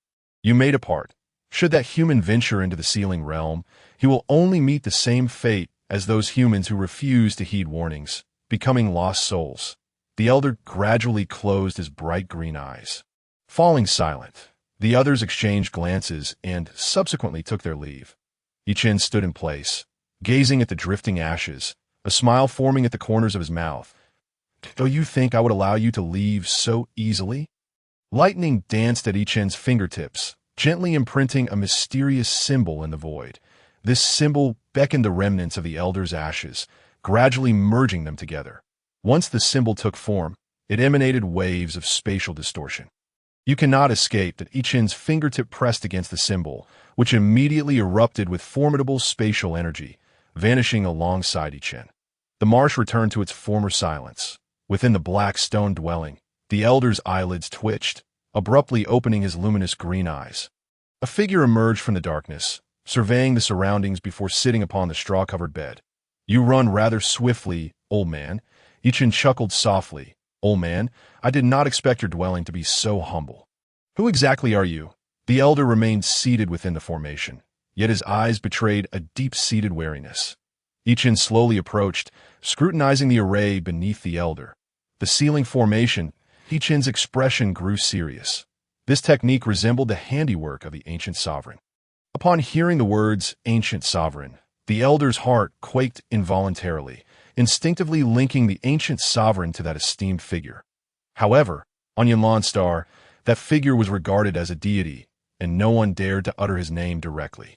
You may depart. Should that human venture into the sealing realm, he will only meet the same fate as those humans who refuse to heed warnings, becoming lost souls. The elder gradually closed his bright green eyes. Falling silent, the others exchanged glances and subsequently took their leave. Chen stood in place, gazing at the drifting ashes, a smile forming at the corners of his mouth. Do you think I would allow you to leave so easily? Lightning danced at Chen's fingertips, gently imprinting a mysterious symbol in the void. This symbol beckoned the remnants of the elder's ashes, gradually merging them together. Once the symbol took form, it emanated waves of spatial distortion. You cannot escape that Chen's fingertip pressed against the symbol, which immediately erupted with formidable spatial energy, vanishing alongside Chen. The marsh returned to its former silence. Within the black stone dwelling, the elder's eyelids twitched, abruptly opening his luminous green eyes. A figure emerged from the darkness, surveying the surroundings before sitting upon the straw-covered bed. You run rather swiftly, old man. Chen chuckled softly. Old man, I did not expect your dwelling to be so humble. Who exactly are you? The elder remained seated within the formation, yet his eyes betrayed a deep-seated wariness. Chen slowly approached, scrutinizing the array beneath the elder. The ceiling formation, Chen's expression grew serious. This technique resembled the handiwork of the ancient sovereign. Upon hearing the words, ancient sovereign, the elder's heart quaked involuntarily, instinctively linking the ancient sovereign to that esteemed figure. However, on Yunlan Star, that figure was regarded as a deity, and no one dared to utter his name directly.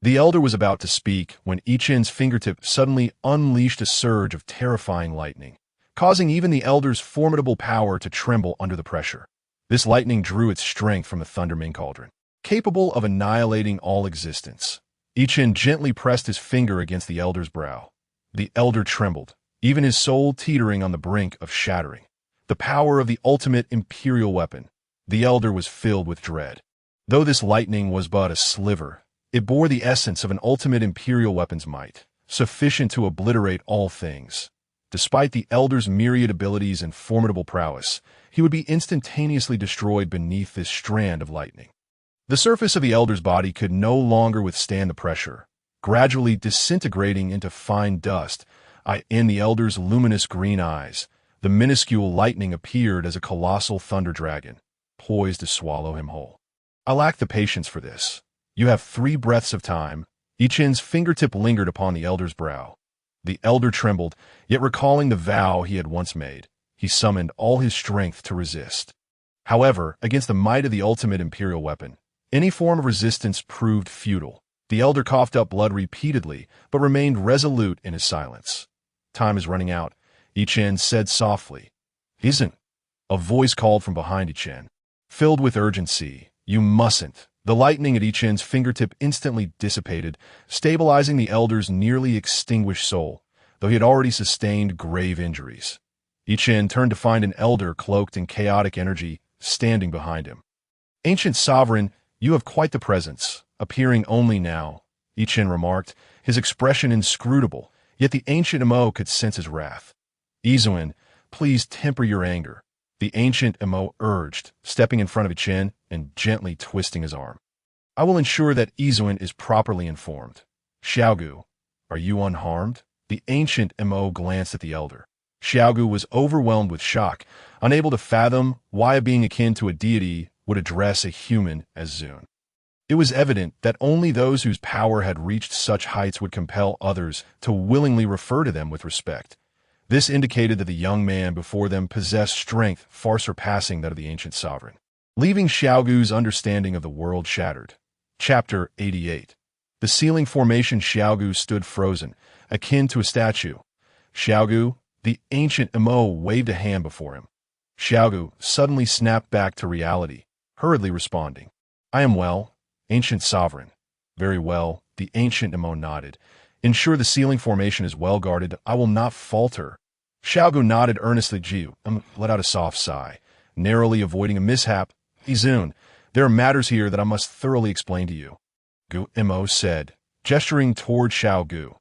The elder was about to speak when Chen's fingertip suddenly unleashed a surge of terrifying lightning, causing even the elder's formidable power to tremble under the pressure. This lightning drew its strength from the thunderming cauldron, capable of annihilating all existence. Chen gently pressed his finger against the elder's brow. The elder trembled, even his soul teetering on the brink of shattering. The power of the ultimate imperial weapon. The elder was filled with dread. Though this lightning was but a sliver, it bore the essence of an ultimate imperial weapon's might, sufficient to obliterate all things. Despite the elder's myriad abilities and formidable prowess, he would be instantaneously destroyed beneath this strand of lightning. The surface of the elder's body could no longer withstand the pressure, gradually disintegrating into fine dust. In the elder's luminous green eyes, the minuscule lightning appeared as a colossal thunder dragon, poised to swallow him whole. I lack the patience for this. You have 3 breaths of time. Chen's fingertip lingered upon the elder's brow. The elder trembled, yet recalling the vow he had once made, he summoned all his strength to resist. However, against the might of the ultimate imperial weapon, any form of resistance proved futile. The elder coughed up blood repeatedly, but remained resolute in his silence. Time is running out, Chen said softly. Isn't? A voice called from behind Chen. Filled with urgency, you mustn't. The lightning at Chen's fingertip instantly dissipated, stabilizing the elder's nearly extinguished soul, though he had already sustained grave injuries. Chen turned to find an elder cloaked in chaotic energy, standing behind him. Ancient sovereign, you have quite the presence, appearing only now, Chen remarked, his expression inscrutable, yet the ancient Mo could sense his wrath. Izuin, please temper your anger, the ancient Mo urged, stepping in front of Chen and gently twisting his arm. I will ensure that Izuin is properly informed. Xiaogu, are you unharmed? The ancient Mo glanced at the elder. Xiaogu was overwhelmed with shock, unable to fathom why a being akin to a deity would address a human as Zun. It was evident that only those whose power had reached such heights would compel others to willingly refer to them with respect. This indicated that the young man before them possessed strength far surpassing that of the ancient sovereign, leaving Xiaogu's understanding of the world shattered. Chapter 88. The ceiling formation. Xiaogu stood frozen, akin to a statue. Xiaogu, the ancient Mo waved a hand before him. Xiaogu suddenly snapped back to reality, hurriedly responding. I am well, ancient sovereign. Very well, the ancient Mo nodded. Ensure the ceiling formation is well guarded. I will not falter. Xiaogu nodded earnestly. Jiu let out a soft sigh, narrowly avoiding a mishap. Izun, there are matters here that I must thoroughly explain to you. Gu Mo said, gesturing toward Xiaogu.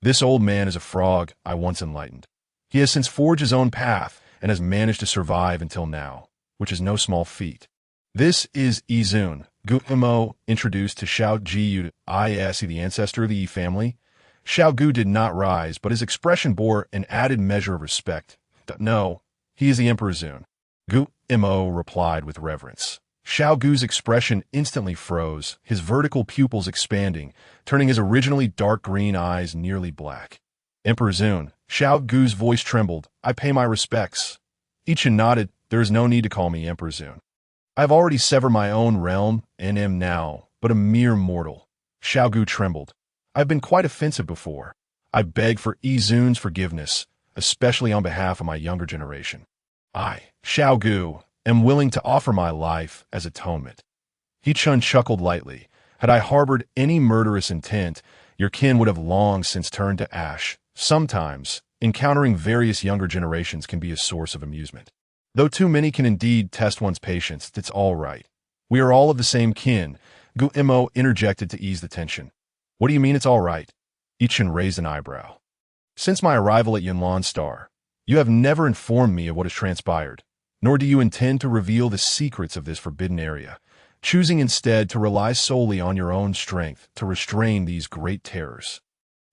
This old man is a frog I once enlightened. He has since forged his own path and has managed to survive until now, which is no small feat. This is Izun, Gu Mo introduced to Xiao Jiu, the ancestor of the Yi family. Xiaogu did not rise, but his expression bore an added measure of respect. No, he is the Emperor Zun. Gu Mo replied with reverence. Xiaogu's expression instantly froze, his vertical pupils expanding, turning his originally dark green eyes nearly black. Emperor Zun, Xiaogu's voice trembled. I pay my respects. Chen nodded. There is no need to call me Emperor Zun. I have already severed my own realm and am now but a mere mortal. Xiaogu trembled. I have been quite offensive before. I beg for Izun's forgiveness, especially on behalf of my younger generation. I, Xiaogu, am willing to offer my life as atonement. Chen chuckled lightly. Had I harbored any murderous intent, your kin would have long since turned to ash. Sometimes, encountering various younger generations can be a source of amusement. Though too many can indeed test one's patience, it's all right. We are all of the same kin, Gu Mo interjected to ease the tension. What do you mean it's all right? Chen raised an eyebrow. Since my arrival at Yunlan Star, You have never informed me of what has transpired, nor do you intend to reveal the secrets of this forbidden area, choosing instead to rely solely on your own strength to restrain these great terrors.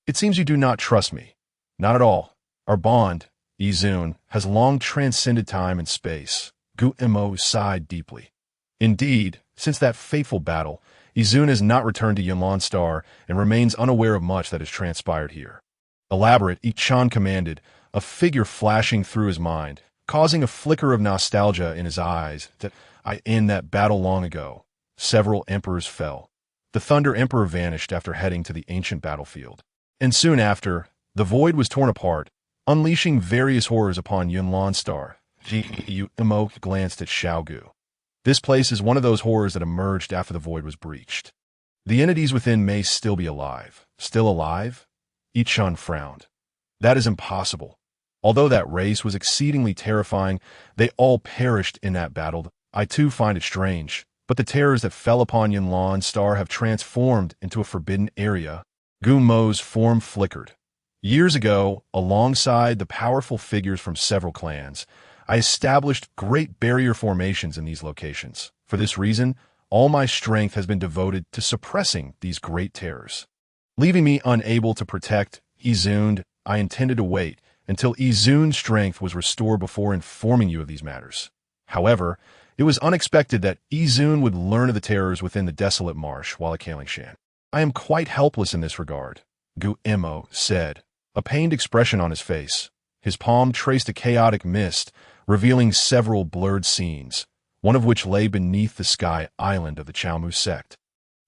It seems you do not trust me. Not at all. Our bond, Izun, has long transcended time and space. Gu-Mo sighed deeply. Indeed, since that fateful battle, Izun has not returned to Yunlan Star and remains unaware of much that has transpired here. Elaborate, Chen commanded, a figure flashing through his mind, causing a flicker of nostalgia in his eyes that I in that battle long ago. Several emperors fell. The Thunder Emperor vanished after heading to the ancient battlefield. And soon after, the void was torn apart, unleashing various horrors upon Yunlan Star. Gu glanced at Xiaogu. This place is one of those horrors that emerged after the void was breached. The entities within may still be alive. Still alive? Chen frowned. That is impossible. Although that race was exceedingly terrifying, they all perished in that battle. I too find it strange, but the terrors that fell upon Yunlan Star have transformed into a forbidden area. Gu Mo's form flickered. Years ago, alongside the powerful figures from several clans, I established great barrier formations in these locations. For this reason, all my strength has been devoted to suppressing these great terrors. Leaving me unable to protect Izun, I intended to wait until Izun's strength was restored before informing you of these matters. However, it was unexpected that Izun would learn of the terrors within the desolate marsh while at Lingcang. I am quite helpless in this regard, Gu-Mo said, a pained expression on his face. His palm traced a chaotic mist, revealing several blurred scenes, one of which lay beneath the sky island of the Chaomu sect.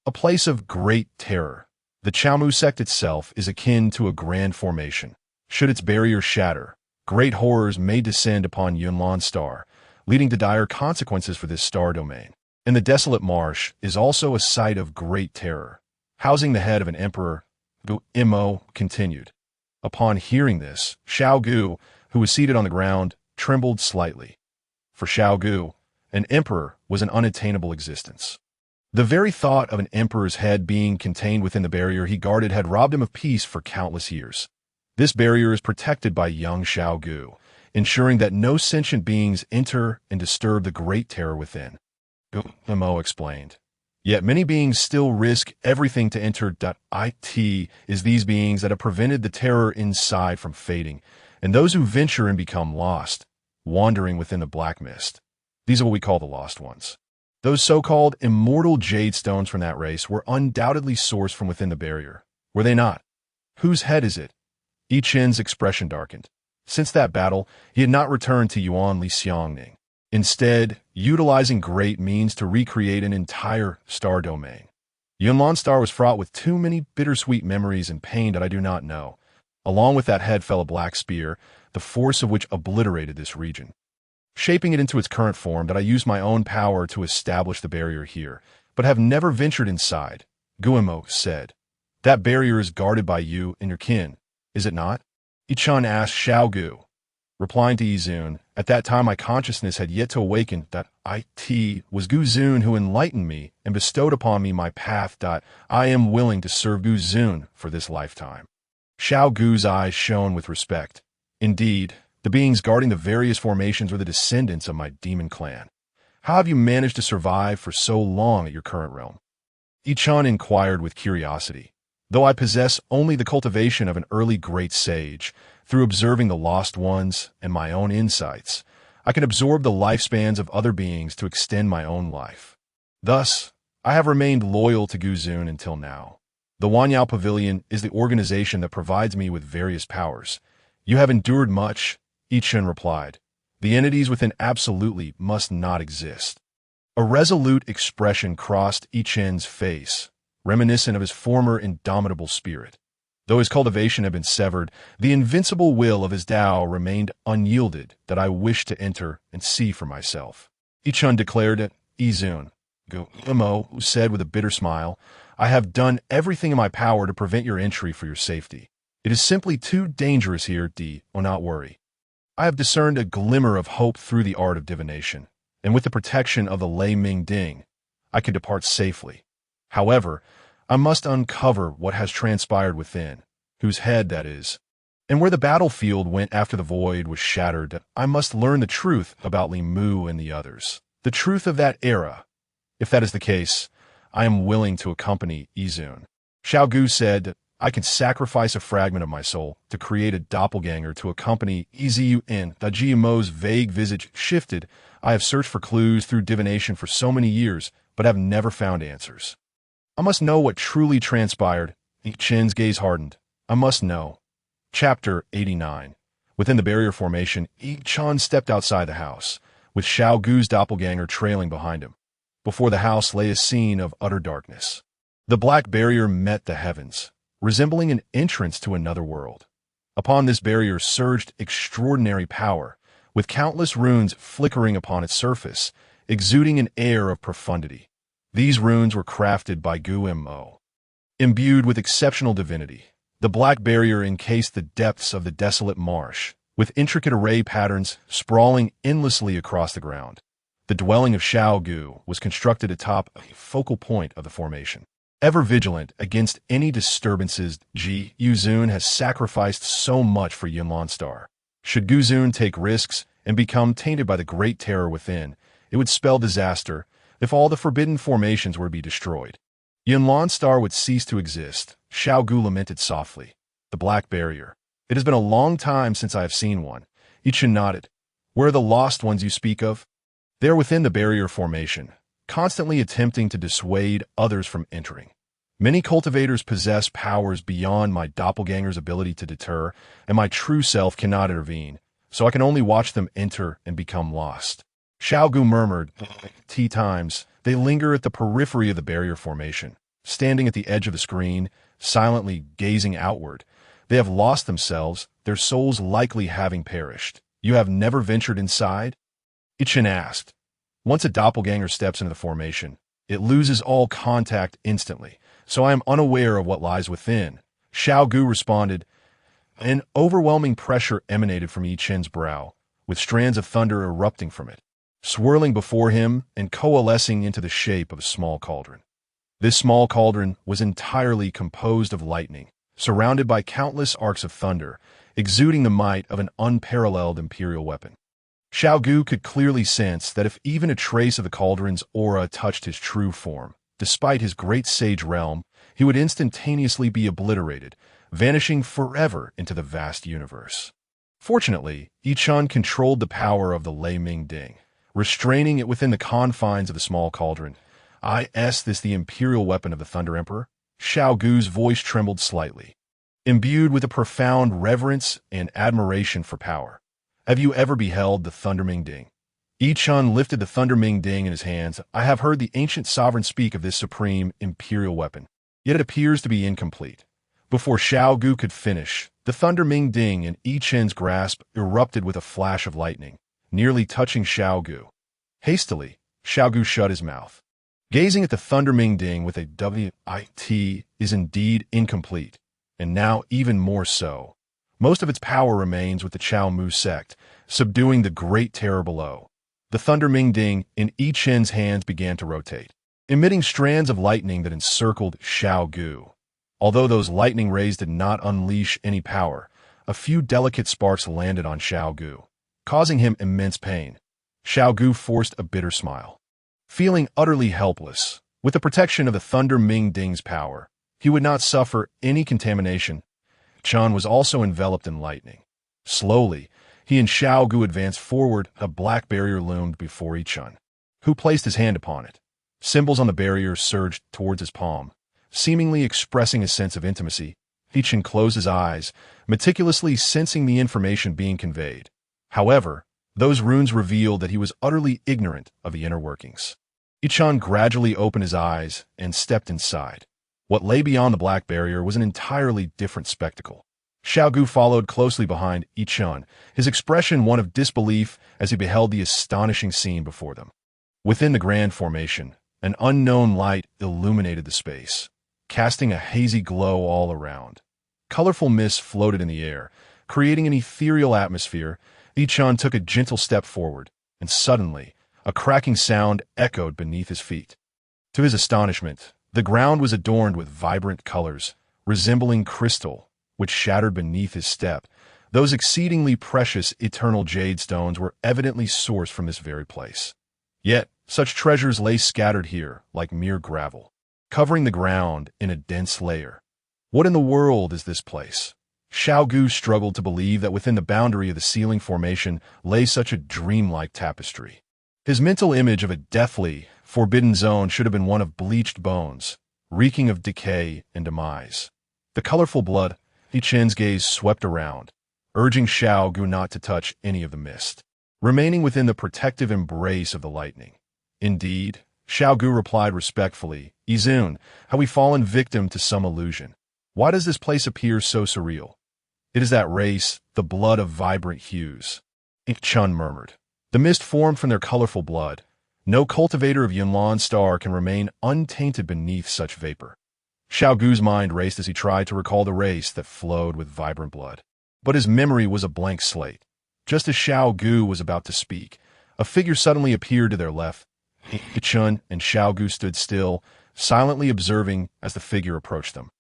A place of great terror. The Chaomu sect itself is akin to a grand formation. Should its barrier shatter, great horrors may descend upon Yunlan Star, leading to dire consequences for this star domain. And the desolate marsh is also a site of great terror, housing the head of an emperor, Gu-Mo continued. Upon hearing this, Xiaogu, who was seated on the ground, trembled slightly. For Xiaogu, an emperor was an unattainable existence. The very thought of an emperor's head being contained within the barrier he guarded had robbed him of peace for countless years. This barrier is protected by young Xiaogu, ensuring that no sentient beings enter and disturb the great terror within. Gu-Mo explained. Yet many beings still risk everything to enter. It is these beings that have prevented the terror inside from fading, and those who venture and become lost, wandering within the black mist. These are what we call the lost ones. Those so-called immortal jade stones from that race were undoubtedly sourced from within the barrier, were they not? Whose head is it? Chen's expression darkened. Since that battle, he had not returned to Yuan Li Xiangning, instead utilizing great means to recreate an entire star domain. Yunlan Star was fraught with too many bittersweet memories and pain that I do not know. Along with that head fell a black spear, the force of which obliterated this region, shaping it into its current form. That I used my own power to establish the barrier here, but have never ventured inside, Gu-Mo said. That barrier is guarded by you and your kin, is it not? Chen asked Xiaogu. Replying to Izun, at that time my consciousness had yet to awaken. That it was Guzun who enlightened me and bestowed upon me my path. I am willing to serve Guzun for this lifetime. Xiaogu's eyes shone with respect. Indeed, the beings guarding the various formations were the descendants of my demon clan. How have you managed to survive for so long at your current realm? Chen inquired with curiosity. Though I possess only the cultivation of an early great sage, through observing the lost ones and my own insights, I can absorb the lifespans of other beings to extend my own life. Thus, I have remained loyal to Guzun until now. The Wanyao Pavilion is the organization that provides me with various powers. You have endured much, Chen replied. The entities within absolutely must not exist. A resolute expression crossed Chen's face, reminiscent of his former indomitable spirit. Though his cultivation had been severed, the invincible will of his Tao remained unyielded. That I wished to enter and see for myself. Chen declared it. Izun, Gu-Mo said with a bitter smile, I have done everything in my power to prevent your entry for your safety. It is simply too dangerous here, do not worry. I have discerned a glimmer of hope through the art of divination, and with the protection of the Lei Ming Ding, I can depart safely. However, I must uncover what has transpired within, whose head that is. And where the battlefield went after the void was shattered, I must learn the truth about Li Mu and the others. The truth of that era. If that is the case, I am willing to accompany Izun. Xiao Gu said, I can sacrifice a fragment of my soul to create a doppelganger to accompany Izun. Da Mo's vague visage shifted. I have searched for clues through divination for so many years, but have never found answers. I must know what truly transpired. Chen's gaze hardened. I must know. Chapter 89. Within the barrier formation, Chen stepped outside the house, with Xiao Gu's doppelganger trailing behind him. Before the house lay a scene of utter darkness. The black barrier met the heavens, resembling an entrance to another world. Upon this barrier surged extraordinary power, with countless runes flickering upon its surface, exuding an air of profundity. These runes were crafted by Gu Mo. Imbued with exceptional divinity, the black barrier encased the depths of the desolate marsh, with intricate array patterns sprawling endlessly across the ground. The dwelling of Xiao Gu was constructed atop a focal point of the formation. Ever vigilant against any disturbances, Ji Yuzun has sacrificed so much for Yunlan Star. Should Guzun take risks and become tainted by the great terror within, it would spell disaster if all the forbidden formations were to be destroyed. Yunlan Star would cease to exist. Xiao Gu lamented softly. The black barrier. It has been a long time since I have seen one. Chen nodded. Where are the lost ones you speak of? They are within the barrier formation, constantly attempting to dissuade others from entering. Many cultivators possess powers beyond my doppelganger's ability to deter, and my true self cannot intervene, so I can only watch them enter and become lost. Xiao Gu murmured, times, they linger at the periphery of the barrier formation, standing at the edge of the screen, silently gazing outward. They have lost themselves, their souls likely having perished. You have never ventured inside? Chen asked. Once a doppelganger steps into the formation, it loses all contact instantly, so I am unaware of what lies within. Xiao Gu responded. An overwhelming pressure emanated from Chen's brow, with strands of thunder erupting from it, swirling before him and coalescing into the shape of a small cauldron. This small cauldron was entirely composed of lightning, surrounded by countless arcs of thunder, exuding the might of an unparalleled imperial weapon. Xiao Gu could clearly sense that if even a trace of the cauldron's aura touched his true form, despite his great sage realm, he would instantaneously be obliterated, vanishing forever into the vast universe. Fortunately, Chen controlled the power of the Lei Ming Ding, restraining it within the confines of the small cauldron. Is this the imperial weapon of the Thunder Emperor? Xiao Gu's voice trembled slightly. Imbued with a profound reverence and admiration for power. Have you ever beheld the Thunder Ming Ding? Chen lifted the Thunder Ming Ding in his hands. I have heard the ancient sovereign speak of this supreme imperial weapon, yet it appears to be incomplete. Before Xiao Gu could finish, the Thunder Ming Ding in Chen's grasp erupted with a flash of lightning, nearly touching Xiao Gu. Hastily, Xiao Gu shut his mouth. Gazing at the Thunder Ming Ding with a WIT is indeed incomplete, and now even more so. Most of its power remains with the Chao Mu sect, subduing the great terror below. The Thunder Ming Ding in Chen's hands began to rotate, emitting strands of lightning that encircled Xiao Gu. Although those lightning rays did not unleash any power, a few delicate sparks landed on Xiao Gu, causing him immense pain. Xiao Gu forced a bitter smile. Feeling utterly helpless, with the protection of the Thunder Ming Ding's power, he would not suffer any contamination. Chen was also enveloped in lightning. Slowly, he and Xiao Gu advanced forward. A black barrier loomed before Chen, who placed his hand upon it. Symbols on the barrier surged towards his palm, seemingly expressing a sense of intimacy. Chen closed his eyes, meticulously sensing the information being conveyed. However, those runes revealed that he was utterly ignorant of the inner workings. Chen gradually opened his eyes and stepped inside. What lay beyond the black barrier was an entirely different spectacle. Xiao Gu followed closely behind Chen, his expression one of disbelief as he beheld the astonishing scene before them. Within the grand formation, an unknown light illuminated the space, casting a hazy glow all around. Colorful mists floated in the air, creating an ethereal atmosphere. Chen took a gentle step forward, and suddenly, a cracking sound echoed beneath his feet. To his astonishment, the ground was adorned with vibrant colors, resembling crystal, which shattered beneath his step, Those exceedingly precious eternal jade stones were evidently sourced from this very place. Yet, such treasures lay scattered here, like mere gravel, covering the ground in a dense layer. What in the world is this place? Xiao Gu struggled to believe that within the boundary of the ceiling formation lay such a dreamlike tapestry. His mental image of a deathly, forbidden zone should have been one of bleached bones, reeking of decay and demise. The colorful blood, Chen's gaze swept around, urging Xiao Gu not to touch any of the mist, remaining within the protective embrace of the lightning. Indeed, Xiao Gu replied respectfully, Izun, have we fallen victim to some illusion? Why does this place appear so surreal? It is that race, the blood of vibrant hues. Chen murmured. The mist formed from their colorful blood. No cultivator of Yunlan star can remain untainted beneath such vapor. Xiao Gu's mind raced as he tried to recall the race that flowed with vibrant blood. But his memory was a blank slate. Just as Xiao Gu was about to speak, a figure suddenly appeared to their left. Chen and Xiao Gu stood still, silently observing as the figure approached them.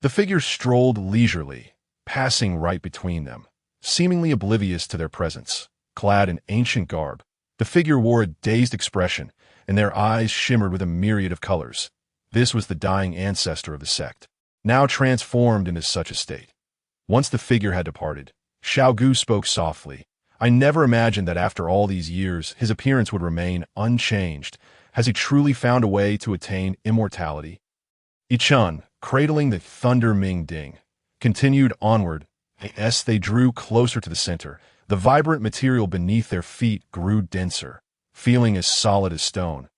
The figure strolled leisurely, passing right between them, seemingly oblivious to their presence. Clad in ancient garb, the figure wore a dazed expression, and their eyes shimmered with a myriad of colors. This was the dying ancestor of the sect, now transformed into such a state. Once the figure had departed, Xiao Gu spoke softly. I never imagined that after all these years, his appearance would remain unchanged. Has he truly found a way to attain immortality? Chen, cradling the thunder Ming Ding, continued onward. As they drew closer to the center, the vibrant material beneath their feet grew denser, feeling as solid as stone.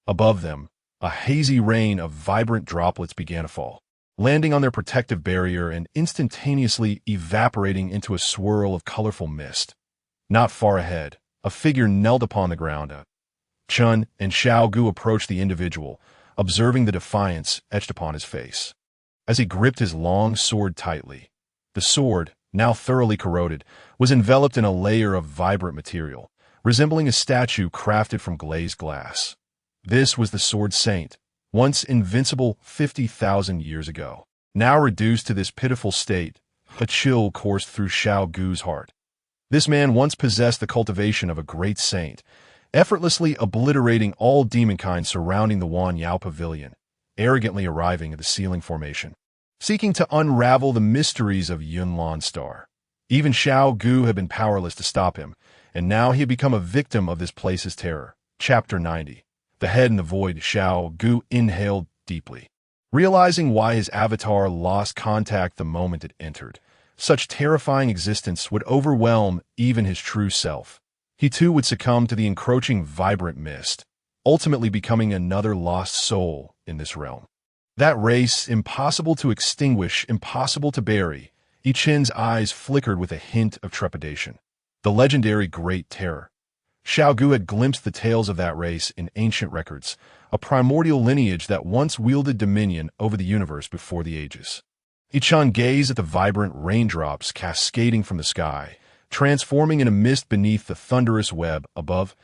Above them, a hazy rain of vibrant droplets began to fall, landing on their protective barrier and instantaneously evaporating into a swirl of colorful mist. Not far ahead, a figure knelt upon the ground. Chen and Xiao Gu approached the individual, observing the defiance etched upon his face. As he gripped his long sword tightly, the sword, now thoroughly corroded, was enveloped in a layer of vibrant material, resembling a statue crafted from glazed glass. This was the Sword Saint, once invincible 50,000 years ago. Now reduced to this pitiful state, a chill coursed through Xiao Gu's heart. This man once possessed the cultivation of a great saint, effortlessly obliterating all demonkind surrounding the Wan Yao Pavilion, arrogantly arriving at the ceiling formation, seeking to unravel the mysteries of Yunlan Star. Even Xiao Gu had been powerless to stop him, and now he had become a victim of this place's terror. Chapter 90. The head in the void. Xiao Gu inhaled deeply, realizing why his avatar lost contact the moment it entered. Such terrifying existence would overwhelm even his true self. He too would succumb to the encroaching vibrant mist, ultimately becoming another lost soul in this realm. That race, impossible to extinguish, impossible to bury. Chen's eyes flickered with a hint of trepidation. The legendary Great Terror. Xiao Gu had glimpsed the tales of that race in ancient records, a primordial lineage that once wielded dominion over the universe before the ages. Chen gazed at the vibrant raindrops cascading from the sky, transforming in a mist beneath the thunderous web above.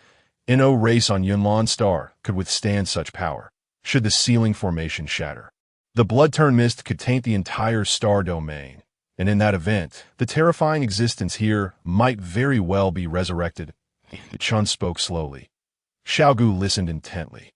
No race on Yunlan Star could withstand such power, should the ceiling formation shatter. The blood-turned mist could taint the entire star domain, and in that event, the terrifying existence here might very well be resurrected. Chen spoke slowly. Xiao Gu listened intently,